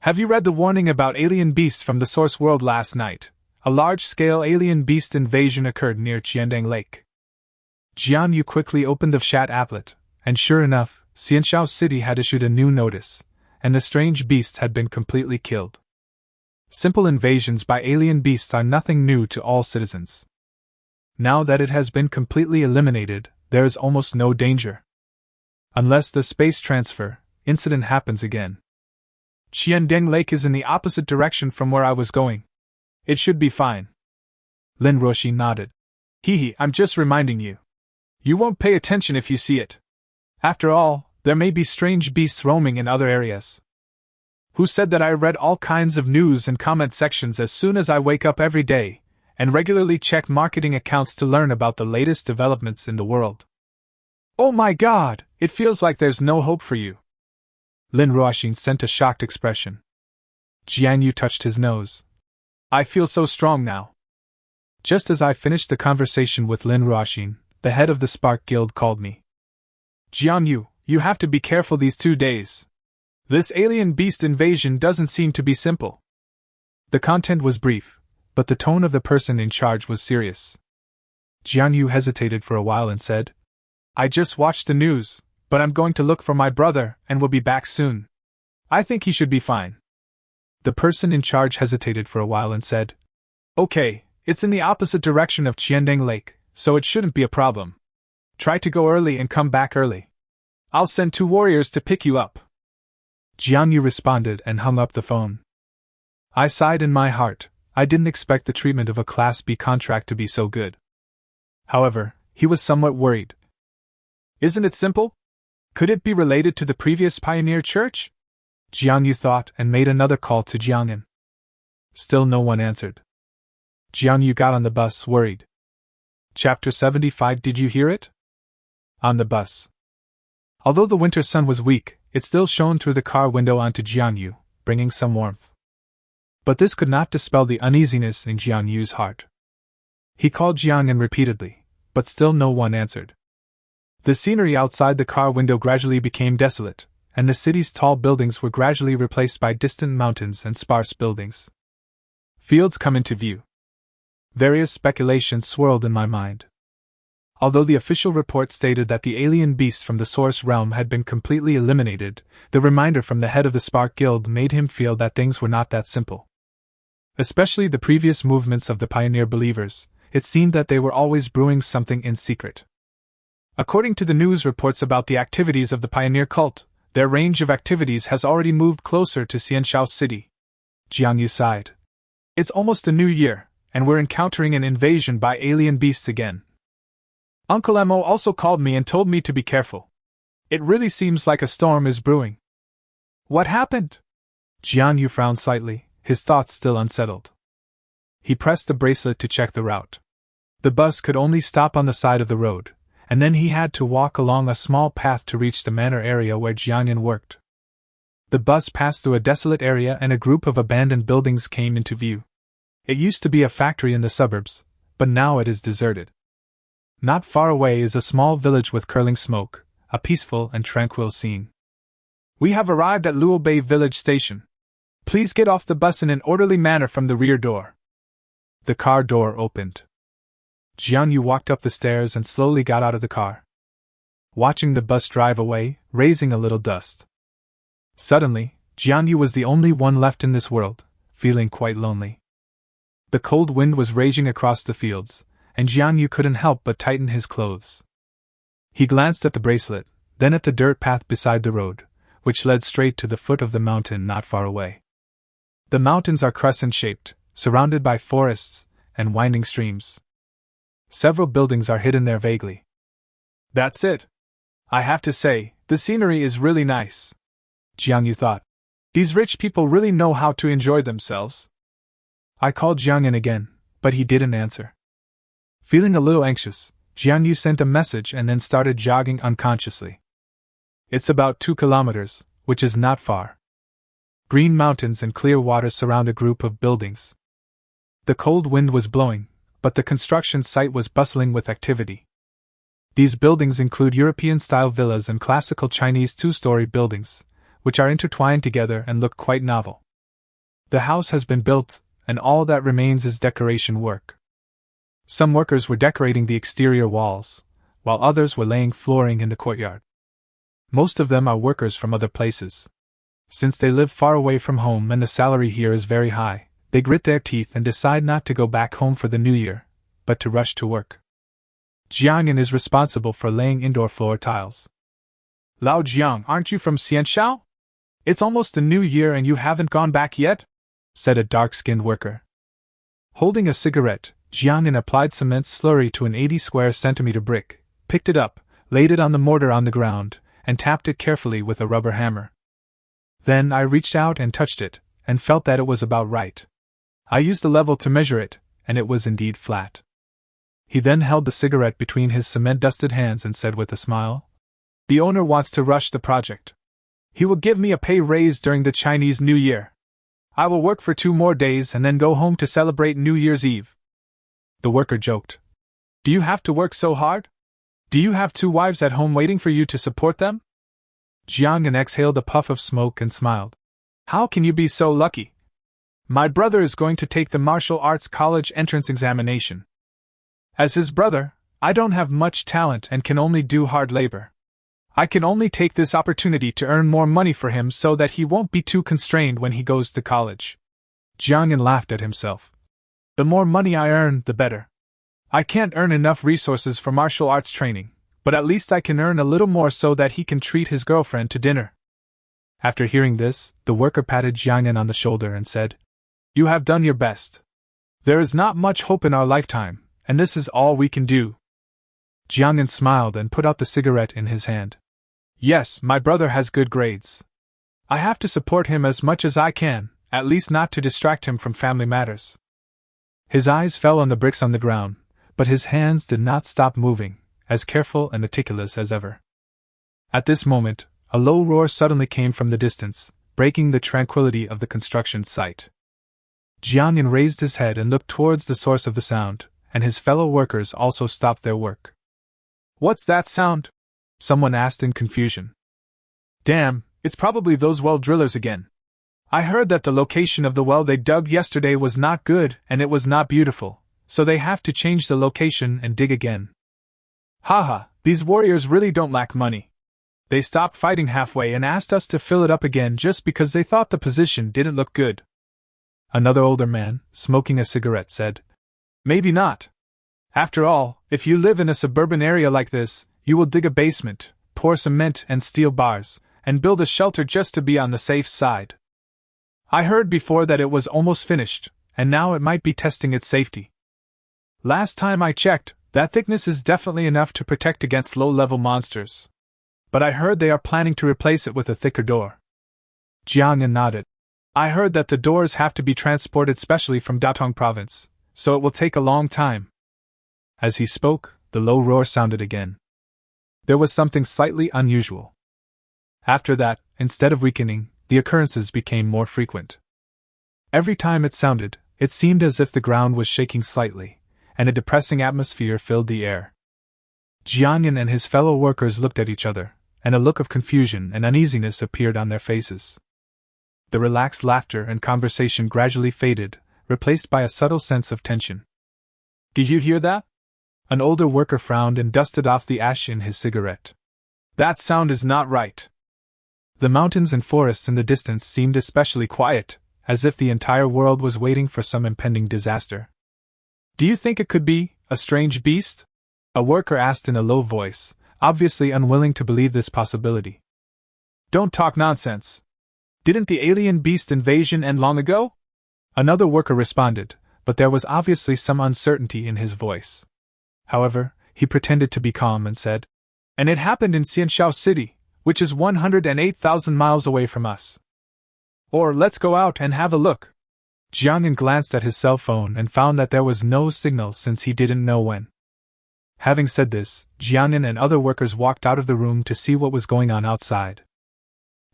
"Have you read the warning about alien beasts from the source world last night? A large-scale alien beast invasion occurred near Qiandang Lake." Jiang Yu quickly opened the chat applet, and sure enough, Xianshao City had issued a new notice, and the strange beast had been completely killed. Simple invasions by alien beasts are nothing new to all citizens. Now that it has been completely eliminated, there is almost no danger. Unless the space transfer incident happens again. Qiandang Lake is in the opposite direction from where I was going. It should be fine. Lin Ruoxin nodded. Hehe, I'm just reminding you. You won't pay attention if you see it. After all, there may be strange beasts roaming in other areas. Who said that I read all kinds of news and comment sections as soon as I wake up every day, and regularly check marketing accounts to learn about the latest developments in the world? Oh my god, it feels like there's no hope for you. Lin Ruoxin sent a shocked expression. Jiang Yu touched his nose. I feel so strong now. Just as I finished the conversation with Lin Ruoxin, the head of the Spark Guild called me. Jiang Yu, you have to be careful these 2 days. This alien beast invasion doesn't seem to be simple. The content was brief, but the tone of the person in charge was serious. Jiang Yu hesitated for a while and said, I just watched the news, but I'm going to look for my brother and will be back soon. I think he should be fine. The person in charge hesitated for a while and said, Okay, it's in the opposite direction of Qiandang Lake, so it shouldn't be a problem. Try to go early and come back early. I'll send 2 warriors to pick you up. Jiang Yu responded and hung up the phone. I sighed in my heart. I didn't expect the treatment of a Class B contract to be so good. However, he was somewhat worried. Isn't it simple? Could it be related to the previous Pioneer Church? Jiang Yu thought and made another call to Jiang'an. Still no one answered. Jiang Yu got on the bus worried. Chapter 75. Did you hear it? On the bus. Although the winter sun was weak, it still shone through the car window onto Jiang Yu, bringing some warmth. But this could not dispel the uneasiness in Jiang Yu's heart. He called Jiang'an repeatedly, but still no one answered. The scenery outside the car window gradually became desolate, and the city's tall buildings were gradually replaced by distant mountains and sparse buildings. Fields come into view. Various speculations swirled in my mind. Although the official report stated that the alien beasts from the Source Realm had been completely eliminated, the reminder from the head of the Spark Guild made him feel that things were not that simple. Especially the previous movements of the Pioneer Believers, it seemed that they were always brewing something in secret. According to the news reports about the activities of the Pioneer Cult, their range of activities has already moved closer to Xianshao City. Jiang Yu sighed. It's almost the new year, and we're encountering an invasion by alien beasts again. Uncle Emo also called me and told me to be careful. It really seems like a storm is brewing. What happened? Jiang Yu frowned slightly, his thoughts still unsettled. He pressed the bracelet to check the route. The bus could only stop on the side of the road, and then he had to walk along a small path to reach the manor area where Jiang'an worked. The bus passed through a desolate area and a group of abandoned buildings came into view. It used to be a factory in the suburbs, but now it is deserted. Not far away is a small village with curling smoke, a peaceful and tranquil scene. "We have arrived at Luo Bay Village Station. Please get off the bus in an orderly manner from the rear door." The car door opened. Jiang Yu walked up the stairs and slowly got out of the car, watching the bus drive away, raising a little dust. Suddenly, Jiang Yu was the only one left in this world, feeling quite lonely. The cold wind was raging across the fields, and Jiang Yu couldn't help but tighten his clothes. He glanced at the bracelet, then at the dirt path beside the road, which led straight to the foot of the mountain not far away. The mountains are crescent-shaped, surrounded by forests and winding streams. Several buildings are hidden there vaguely. "That's it. I have to say, the scenery is really nice," Jiang Yu thought. "These rich people really know how to enjoy themselves." I called Jiang in again, but he didn't answer. Feeling a little anxious, Jiang Yu sent a message and then started jogging unconsciously. It's about 2 kilometers, which is not far. Green mountains and clear water surround a group of buildings. The cold wind was blowing, but the construction site was bustling with activity. These buildings include European-style villas and classical Chinese 2-story buildings, which are intertwined together and look quite novel. The house has been built, and all that remains is decoration work. Some workers were decorating the exterior walls, while others were laying flooring in the courtyard. Most of them are workers from other places. Since they live far away from home and the salary here is very high, they grit their teeth and decide not to go back home for the new year, but to rush to work. Jiang is responsible for laying indoor floor tiles. "Lao Jiang, aren't you from Xianshao? It's almost the new year and you haven't gone back yet?" said a dark-skinned worker. Holding a cigarette, Jiang applied cement slurry to an 80 square centimeter brick, picked it up, laid it on the mortar on the ground, and tapped it carefully with a rubber hammer. Then I reached out and touched it, and felt that it was about right. I used a level to measure it, and it was indeed flat. He then held the cigarette between his cement-dusted hands and said with a smile, "The owner wants to rush the project. He will give me a pay raise during the Chinese New Year. I will work for 2 more days and then go home to celebrate New Year's Eve." The worker joked, "Do you have to work so hard? Do you have 2 wives at home waiting for you to support them?" Jiang exhaled a puff of smoke and smiled. "How can you be so lucky? My brother is going to take the martial arts college entrance examination. As his brother, I don't have much talent and can only do hard labor. I can only take this opportunity to earn more money for him so that he won't be too constrained when he goes to college." Jiang laughed at himself. "The more money I earn, the better. I can't earn enough resources for martial arts training, but at least I can earn a little more so that he can treat his girlfriend to dinner." After hearing this, the worker patted Jiang on the shoulder and said, "You have done your best. There is not much hope in our lifetime, and this is all we can do." Jiang smiled and put out the cigarette in his hand. "Yes, my brother has good grades. I have to support him as much as I can, at least not to distract him from family matters." His eyes fell on the bricks on the ground, but his hands did not stop moving, as careful and meticulous as ever. At this moment, a low roar suddenly came from the distance, breaking the tranquility of the construction site. Jiang raised his head and looked towards the source of the sound, and his fellow workers also stopped their work. "What's that sound?" someone asked in confusion. "Damn, it's probably those well drillers again. I heard that the location of the well they dug yesterday was not good and it was not beautiful, so they have to change the location and dig again. Haha, these warriors really don't lack money. They stopped fighting halfway and asked us to fill it up again just because they thought the position didn't look good." Another older man, smoking a cigarette, said, "Maybe not. After all, if you live in a suburban area like this, you will dig a basement, pour cement and steel bars, and build a shelter just to be on the safe side. I heard before that it was almost finished, and now it might be testing its safety. Last time I checked, that thickness is definitely enough to protect against low-level monsters. But I heard they are planning to replace it with a thicker door." Jiang nodded. "I heard that the doors have to be transported specially from Datong province, so it will take a long time." As he spoke, the low roar sounded again. There was something slightly unusual. After that, instead of weakening, the occurrences became more frequent. Every time it sounded, it seemed as if the ground was shaking slightly, and a depressing atmosphere filled the air. Jiang and his fellow workers looked at each other, and a look of confusion and uneasiness appeared on their faces. The relaxed laughter and conversation gradually faded, replaced by a subtle sense of tension. "Did you hear that?" An older worker frowned and dusted off the ash in his cigarette. "That sound is not right." The mountains and forests in the distance seemed especially quiet, as if the entire world was waiting for some impending disaster. "Do you think it could be a strange beast?" a worker asked in a low voice, obviously unwilling to believe this possibility. "Don't talk nonsense. Didn't the alien beast invasion end long ago?" Another worker responded, but there was obviously some uncertainty in his voice. However, he pretended to be calm and said, "And it happened in Xianxiao City, which is 108,000 miles away from us. Or let's go out and have a look." Jiang Yu glanced at his cell phone and found that there was no signal since he didn't know when. Having said this, Jiang Yu and other workers walked out of the room to see what was going on outside.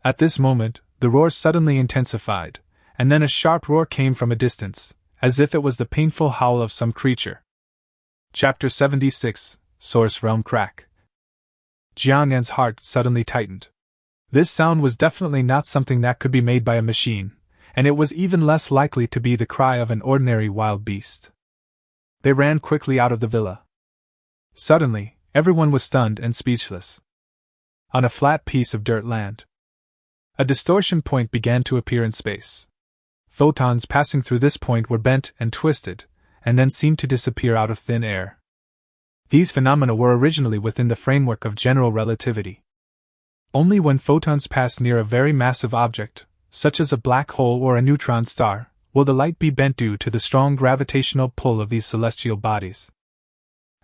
At this moment, the roar suddenly intensified, and then a sharp roar came from a distance, as if it was the painful howl of some creature. Chapter 76, Source Realm Crack. Jiang Yu's heart suddenly tightened. This sound was definitely not something that could be made by a machine, and it was even less likely to be the cry of an ordinary wild beast. They ran quickly out of the villa. Suddenly, everyone was stunned and speechless. On a flat piece of dirt land, a distortion point began to appear in space. Photons passing through this point were bent and twisted, and then seemed to disappear out of thin air. These phenomena were originally within the framework of general relativity. Only when photons pass near a very massive object, such as a black hole or a neutron star, will the light be bent due to the strong gravitational pull of these celestial bodies.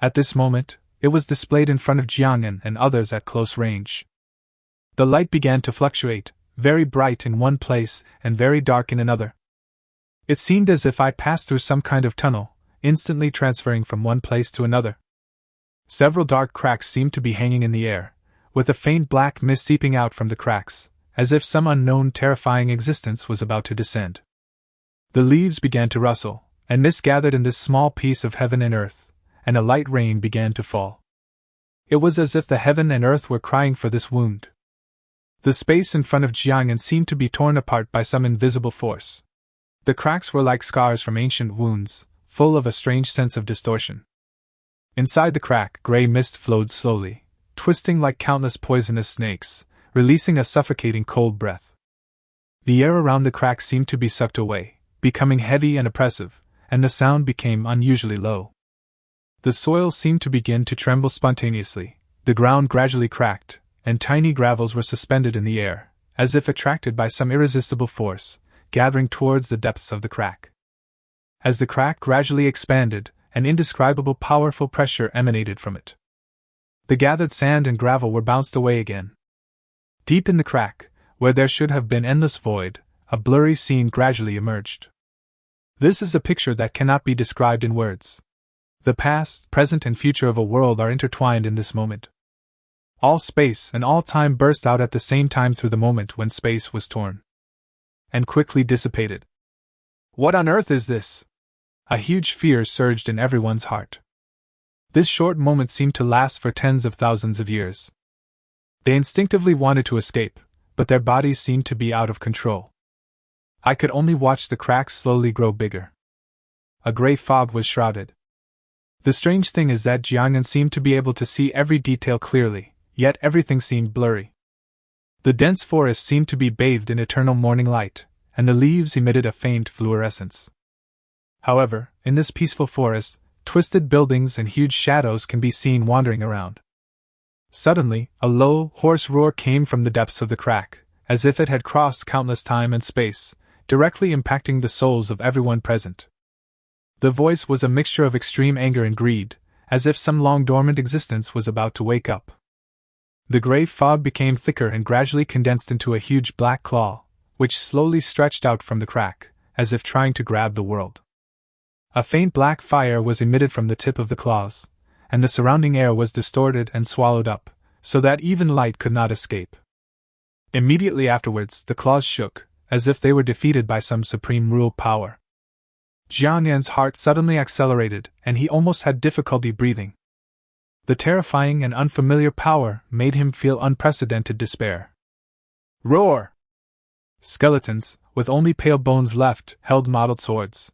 At this moment, it was displayed in front of Jiang Yu and others at close range. The light began to fluctuate, very bright in one place and very dark in another. It seemed as if I passed through some kind of tunnel, instantly transferring from one place to another. Several dark cracks seemed to be hanging in the air, with a faint black mist seeping out from the cracks, as if some unknown terrifying existence was about to descend. The leaves began to rustle, and mist gathered in this small piece of heaven and earth, and a light rain began to fall. It was as if the heaven and earth were crying for this wound. The space in front of Jiang Yu seemed to be torn apart by some invisible force. The cracks were like scars from ancient wounds, full of a strange sense of distortion. Inside the crack, gray mist flowed slowly, twisting like countless poisonous snakes, releasing a suffocating cold breath. The air around the crack seemed to be sucked away, becoming heavy and oppressive, and the sound became unusually low. The soil seemed to begin to tremble spontaneously, the ground gradually cracked, and tiny gravels were suspended in the air, as if attracted by some irresistible force, gathering towards the depths of the crack. As the crack gradually expanded, an indescribable powerful pressure emanated from it. The gathered sand and gravel were bounced away again. Deep in the crack, where there should have been endless void, a blurry scene gradually emerged. This is a picture that cannot be described in words. The past, present, and future of a world are intertwined in this moment. All space and all time burst out at the same time through the moment when space was torn and quickly dissipated. What on earth is this? A huge fear surged in everyone's heart. This short moment seemed to last for tens of thousands of years. They instinctively wanted to escape, but their bodies seemed to be out of control. I could only watch the cracks slowly grow bigger. A gray fog was shrouded. The strange thing is that Jiang Yu seemed to be able to see every detail clearly, yet everything seemed blurry. The dense forest seemed to be bathed in eternal morning light, and the leaves emitted a faint fluorescence. However, in this peaceful forest, twisted buildings and huge shadows can be seen wandering around. Suddenly, a low, hoarse roar came from the depths of the crack, as if it had crossed countless time and space, directly impacting the souls of everyone present. The voice was a mixture of extreme anger and greed, as if some long-dormant existence was about to wake up. The gray fog became thicker and gradually condensed into a huge black claw, which slowly stretched out from the crack, as if trying to grab the world. A faint black fire was emitted from the tip of the claws, and the surrounding air was distorted and swallowed up, so that even light could not escape. Immediately afterwards, the claws shook, as if they were defeated by some supreme rule power. Jiang Yu's heart suddenly accelerated, and he almost had difficulty breathing. The terrifying and unfamiliar power made him feel unprecedented despair. Roar! Skeletons, with only pale bones left, held mottled swords.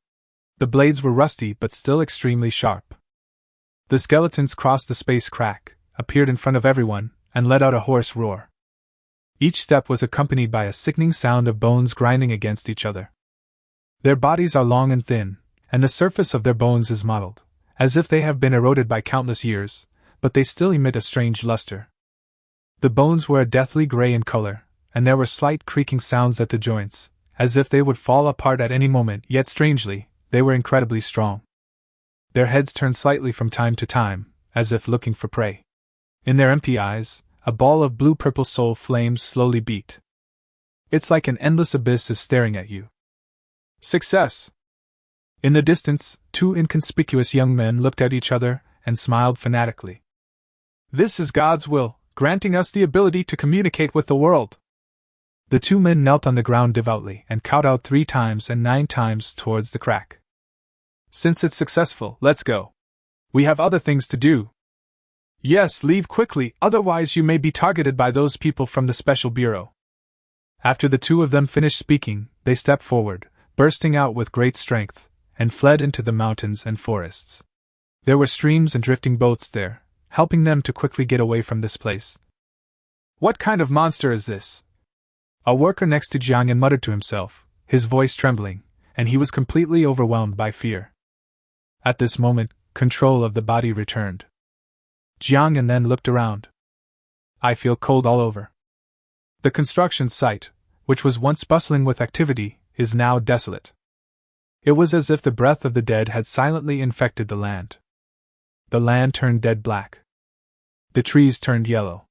The blades were rusty but still extremely sharp. The skeletons crossed the space crack, appeared in front of everyone, and let out a hoarse roar. Each step was accompanied by a sickening sound of bones grinding against each other. Their bodies are long and thin, and the surface of their bones is mottled, as if they have been eroded by countless years, but they still emit a strange luster. The bones were a deathly gray in color, and there were slight creaking sounds at the joints, as if they would fall apart at any moment, yet strangely, they were incredibly strong. Their heads turned slightly from time to time, as if looking for prey. In their empty eyes, a ball of blue-purple soul flames slowly beat. It's like an endless abyss is staring at you. Success! In the distance, two inconspicuous young men looked at each other and smiled fanatically. This is God's will, granting us the ability to communicate with the world. The two men knelt on the ground devoutly and kowtowed 3 times and 9 times towards the crack. Since it's successful, let's go. We have other things to do. Yes, leave quickly, otherwise you may be targeted by those people from the Special Bureau. After the two of them finished speaking, they stepped forward, bursting out with great strength, and fled into the mountains and forests. There were streams and drifting boats there, helping them to quickly get away from this place. What kind of monster is this? A worker next to Jiang Yu muttered to himself, his voice trembling, and he was completely overwhelmed by fear. At this moment, control of the body returned. Jiang Yu then looked around. I feel cold all over. The construction site, which was once bustling with activity, is now desolate. It was as if the breath of the dead had silently infected the land. The land turned dead black. The trees turned yellow.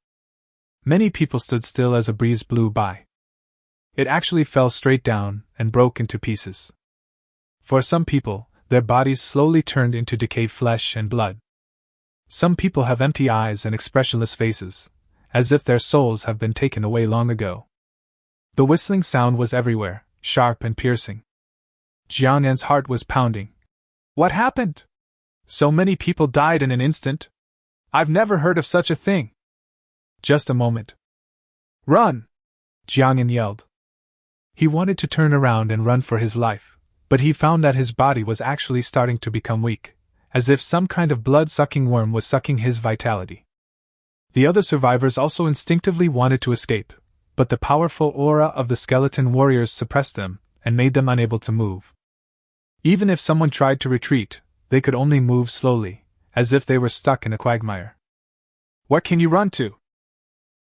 Many people stood still as a breeze blew by. It actually fell straight down and broke into pieces. For some people, their bodies slowly turned into decayed flesh and blood. Some people have empty eyes and expressionless faces, as if their souls have been taken away long ago. The whistling sound was everywhere, sharp and piercing. Jiang Yu's heart was pounding. What happened? So many people died in an instant? I've never heard of such a thing. Just a moment. Run! Jiang Yu yelled. He wanted to turn around and run for his life, but he found that his body was actually starting to become weak, as if some kind of blood-sucking worm was sucking his vitality. The other survivors also instinctively wanted to escape, but the powerful aura of the skeleton warriors suppressed them and made them unable to move. Even if someone tried to retreat, they could only move slowly, as if they were stuck in a quagmire. What can you run to?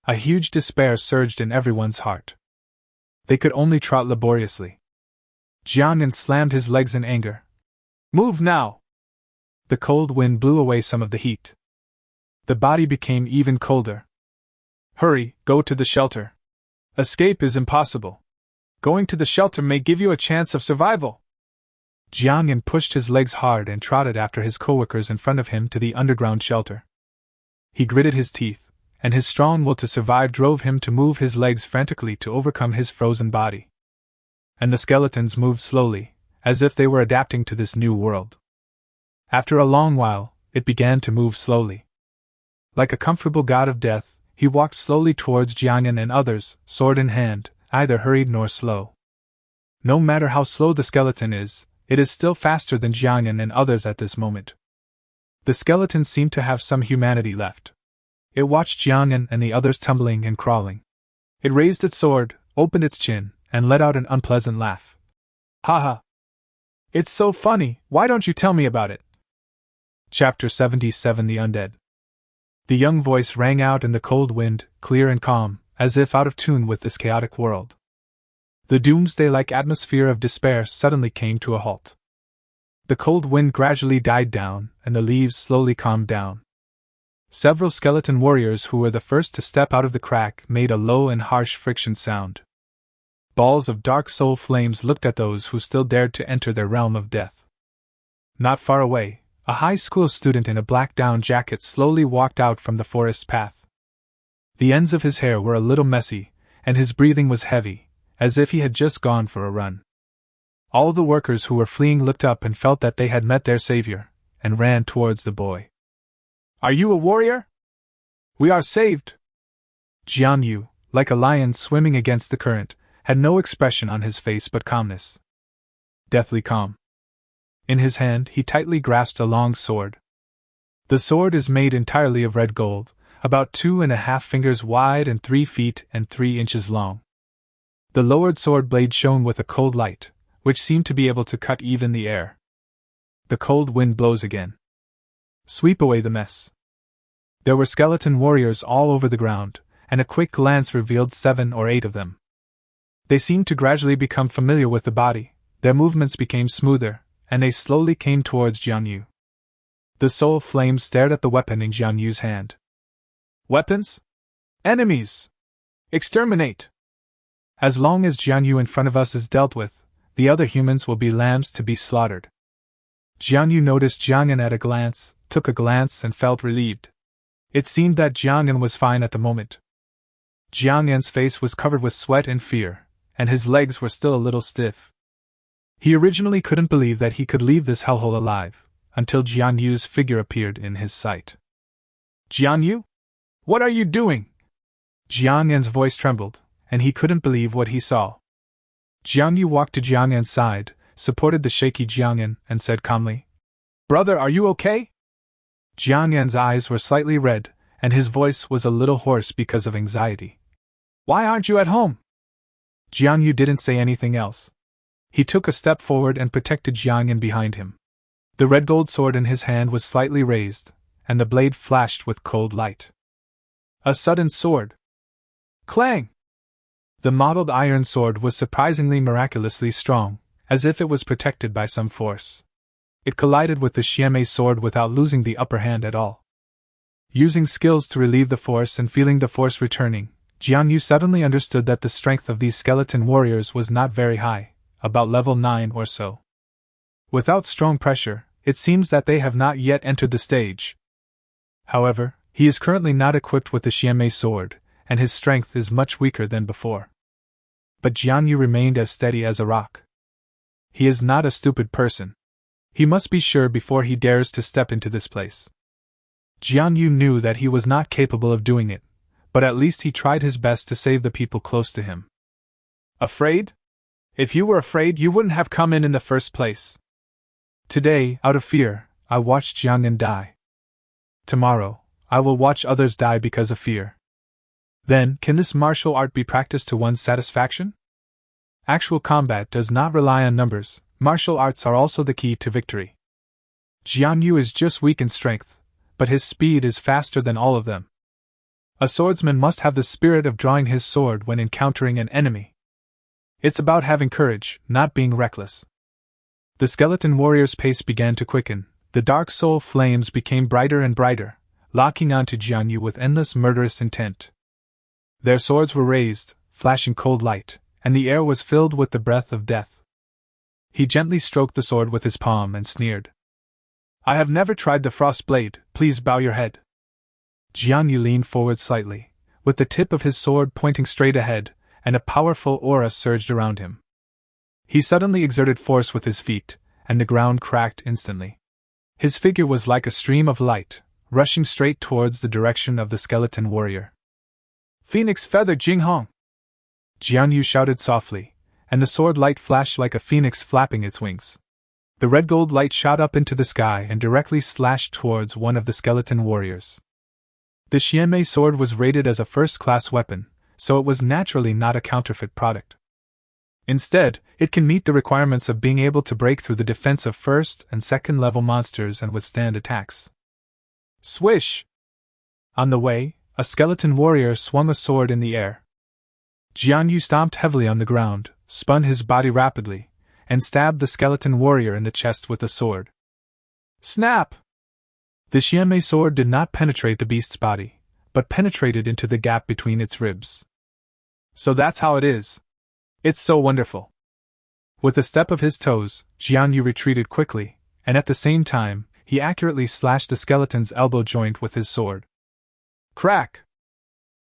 A huge despair surged in everyone's heart. They could only trot laboriously. Jiang Yu slammed his legs in anger. Move now! The cold wind blew away some of the heat. The body became even colder. Hurry, go to the shelter. Escape is impossible. Going to the shelter may give you a chance of survival. Jiang Yu pushed his legs hard and trotted after his coworkers in front of him to the underground shelter. He gritted his teeth, and his strong will to survive drove him to move his legs frantically to overcome his frozen body. And the skeletons moved slowly, as if they were adapting to this new world. After a long while, it began to move slowly. Like a comfortable god of death, he walked slowly towards Jiang Yu and others, sword in hand, neither hurried nor slow. No matter how slow the skeleton is, it is still faster than Jiang Yu and others at this moment. The skeleton seemed to have some humanity left. It watched Jiang Yu and the others tumbling and crawling. It raised its sword, opened its chin, and let out an unpleasant laugh. Haha! It's so funny, why don't you tell me about it? Chapter 77 The Undead. The young voice rang out in the cold wind, clear and calm, as if out of tune with this chaotic world. The doomsday-like atmosphere of despair suddenly came to a halt. The cold wind gradually died down, and the leaves slowly calmed down. Several skeleton warriors who were the first to step out of the crack made a low and harsh friction sound. Balls of dark soul flames looked at those who still dared to enter their realm of death. Not far away, a high school student in a black down jacket slowly walked out from the forest path. The ends of his hair were a little messy, and his breathing was heavy, as if he had just gone for a run. All the workers who were fleeing looked up and felt that they had met their savior, and ran towards the boy. Are you a warrior? We are saved! Jiang Yu, like a lion swimming against the current, had no expression on his face but calmness. Deathly calm. In his hand, he tightly grasped a long sword. The sword is made entirely of red gold, about 2.5 fingers wide and 3 feet and 3 inches long. The lowered sword blade shone with a cold light, which seemed to be able to cut even the air. The cold wind blows again. Sweep away the mess. There were skeleton warriors all over the ground, and a quick glance revealed 7 or 8 of them. They seemed to gradually become familiar with the body, their movements became smoother, and they slowly came towards Jiang Yu. The soul flame stared at the weapon in Jiang Yu's hand. Weapons? Enemies! Exterminate! As long as Jiang Yu in front of us is dealt with, the other humans will be lambs to be slaughtered. Jiang Yu noticed Jiang Yan at a glance, took a glance and felt relieved. It seemed that Jiang Yan was fine at the moment. Jiang Yan's face was covered with sweat and fear, and his legs were still a little stiff. He originally couldn't believe that he could leave this hellhole alive, until Jiang Yu's figure appeared in his sight. Jiang Yu? What are you doing? Jiang Yan's voice trembled, and he couldn't believe what he saw. Jiang Yu walked to Jiang Yan's side, supported the shaky Jiang Yan, and said calmly, Brother, are you okay? Jiang Yan's eyes were slightly red, and his voice was a little hoarse because of anxiety. Why aren't you at home? Jiang Yu didn't say anything else. He took a step forward and protected Jiang Yan behind him. The red gold sword in his hand was slightly raised, and the blade flashed with cold light. A sudden sword. Clang! The mottled iron sword was surprisingly miraculously strong, as if it was protected by some force. It collided with the Xianmei sword without losing the upper hand at all. Using skills to relieve the force and feeling the force returning, Jiang Yu suddenly understood that the strength of these skeleton warriors was not very high, about level 9 or so. Without strong pressure, it seems that they have not yet entered the stage. However, he is currently not equipped with the Xianmei sword, and his strength is much weaker than before. But Jiang Yu remained as steady as a rock. He is not a stupid person. He must be sure before he dares to step into this place. Jiang Yu knew that he was not capable of doing it, but at least he tried his best to save the people close to him. Afraid? If you were afraid, you wouldn't have come in the first place. Today, out of fear, I watched Jiang Yan die. Tomorrow, I will watch others die because of fear. Then, can this martial art be practiced to one's satisfaction? Actual combat does not rely on numbers, martial arts are also the key to victory. Jiang Yu is just weak in strength, but his speed is faster than all of them. A swordsman must have the spirit of drawing his sword when encountering an enemy. It's about having courage, not being reckless. The skeleton warrior's pace began to quicken, the dark soul flames became brighter and brighter, locking onto Jiang Yu with endless murderous intent. Their swords were raised, flashing cold light, and the air was filled with the breath of death. He gently stroked the sword with his palm and sneered. I have never tried the frost blade, please bow your head. Jiang Yu leaned forward slightly, with the tip of his sword pointing straight ahead, and a powerful aura surged around him. He suddenly exerted force with his feet, and the ground cracked instantly. His figure was like a stream of light, rushing straight towards the direction of the skeleton warrior. Phoenix Feather Jinghong! Jiang Yu shouted softly, and the sword light flashed like a phoenix flapping its wings. The red gold light shot up into the sky and directly slashed towards one of the skeleton warriors. The Xianmei sword was rated as a first-class weapon, so it was naturally not a counterfeit product. Instead, it can meet the requirements of being able to break through the defense of first and second level monsters and withstand attacks. Swish! On the way, a skeleton warrior swung a sword in the air. Jiang Yu stomped heavily on the ground, spun his body rapidly, and stabbed the skeleton warrior in the chest with the sword. Snap! The Xianmei sword did not penetrate the beast's body, but penetrated into the gap between its ribs. So that's how it is. It's so wonderful. With a step of his toes, Jiang Yu retreated quickly, and at the same time, he accurately slashed the skeleton's elbow joint with his sword. Crack!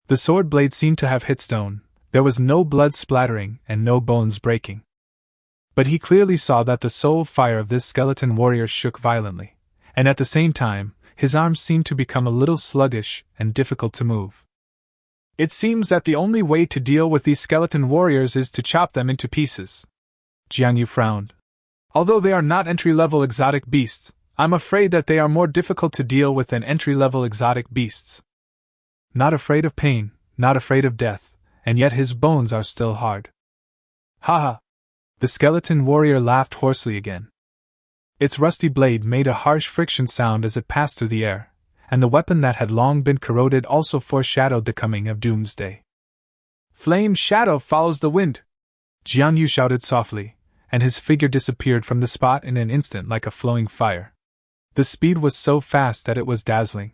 The sword blade seemed to have hit stone. There was no blood splattering and no bones breaking. But he clearly saw that the soul fire of this skeleton warrior shook violently, and at the same time, his arms seemed to become a little sluggish and difficult to move. It seems that the only way to deal with these skeleton warriors is to chop them into pieces. Jiang Yu frowned. Although they are not entry-level exotic beasts, I'm afraid that they are more difficult to deal with than entry-level exotic beasts. Not afraid of pain, not afraid of death, and yet his bones are still hard. Haha! The skeleton warrior laughed hoarsely again. Its rusty blade made a harsh friction sound as it passed through the air, and the weapon that had long been corroded also foreshadowed the coming of doomsday. Flame shadow follows the wind! Jiang Yu shouted softly, and his figure disappeared from the spot in an instant like a flowing fire. The speed was so fast that it was dazzling.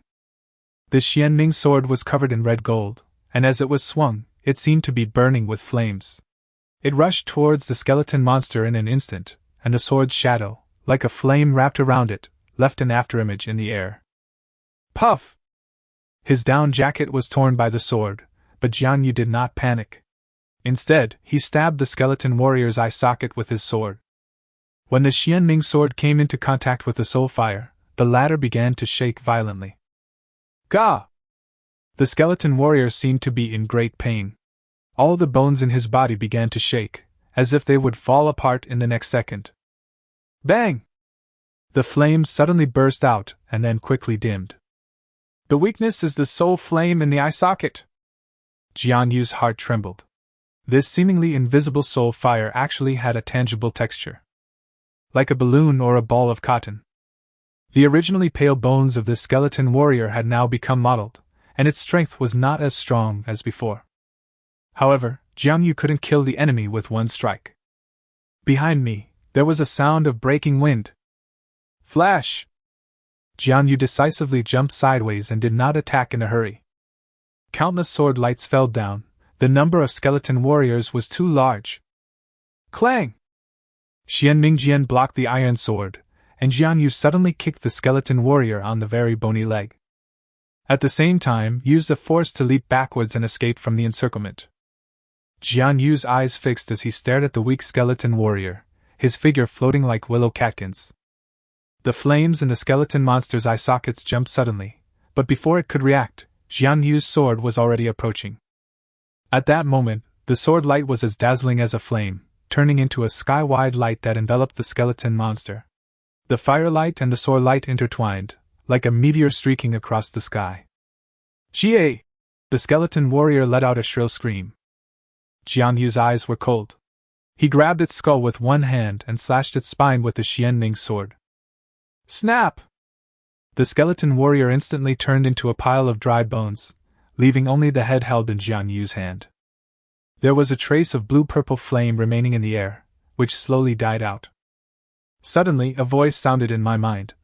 The Xianming sword was covered in red gold, and as it was swung, it seemed to be burning with flames. It rushed towards the skeleton monster in an instant, and the sword's shadow, like a flame wrapped around it, left an afterimage in the air. Puff! His down jacket was torn by the sword, but Jiang Yu did not panic. Instead, he stabbed the skeleton warrior's eye socket with his sword. When the Xianming sword came into contact with the soul fire, the latter began to shake violently. Gah! The skeleton warrior seemed to be in great pain. All the bones in his body began to shake, as if they would fall apart in the next second. Bang! The flames suddenly burst out and then quickly dimmed. The weakness is the soul flame in the eye socket. Jiang Yu's heart trembled. This seemingly invisible soul fire actually had a tangible texture, like a balloon or a ball of cotton. The originally pale bones of this skeleton warrior had now become mottled, and its strength was not as strong as before. However, Jiang Yu couldn't kill the enemy with one strike. Behind me, there was a sound of breaking wind. Flash! Jiang Yu decisively jumped sideways and did not attack in a hurry. Countless sword lights fell down. The number of skeleton warriors was too large. Clang! Xianming Jian blocked the iron sword, and Jiang Yu suddenly kicked the skeleton warrior on the very bony leg. At the same time, used the force to leap backwards and escape from the encirclement. Jiang Yu's eyes fixed as he stared at the weak skeleton warrior, his figure floating like willow catkins. The flames in the skeleton monster's eye sockets jumped suddenly, but before it could react, Jiang Yu's sword was already approaching. At that moment, the sword light was as dazzling as a flame, turning into a sky-wide light that enveloped the skeleton monster. The firelight and the sword light intertwined, like a meteor streaking across the sky. Jie! The skeleton warrior let out a shrill scream. Jiang Yu's eyes were cold. He grabbed its skull with one hand and slashed its spine with the Xianming sword. Snap! The skeleton warrior instantly turned into a pile of dry bones, leaving only the head held in Jiang Yu's hand. There was a trace of blue-purple flame remaining in the air, which slowly died out. Suddenly, a voice sounded in my mind.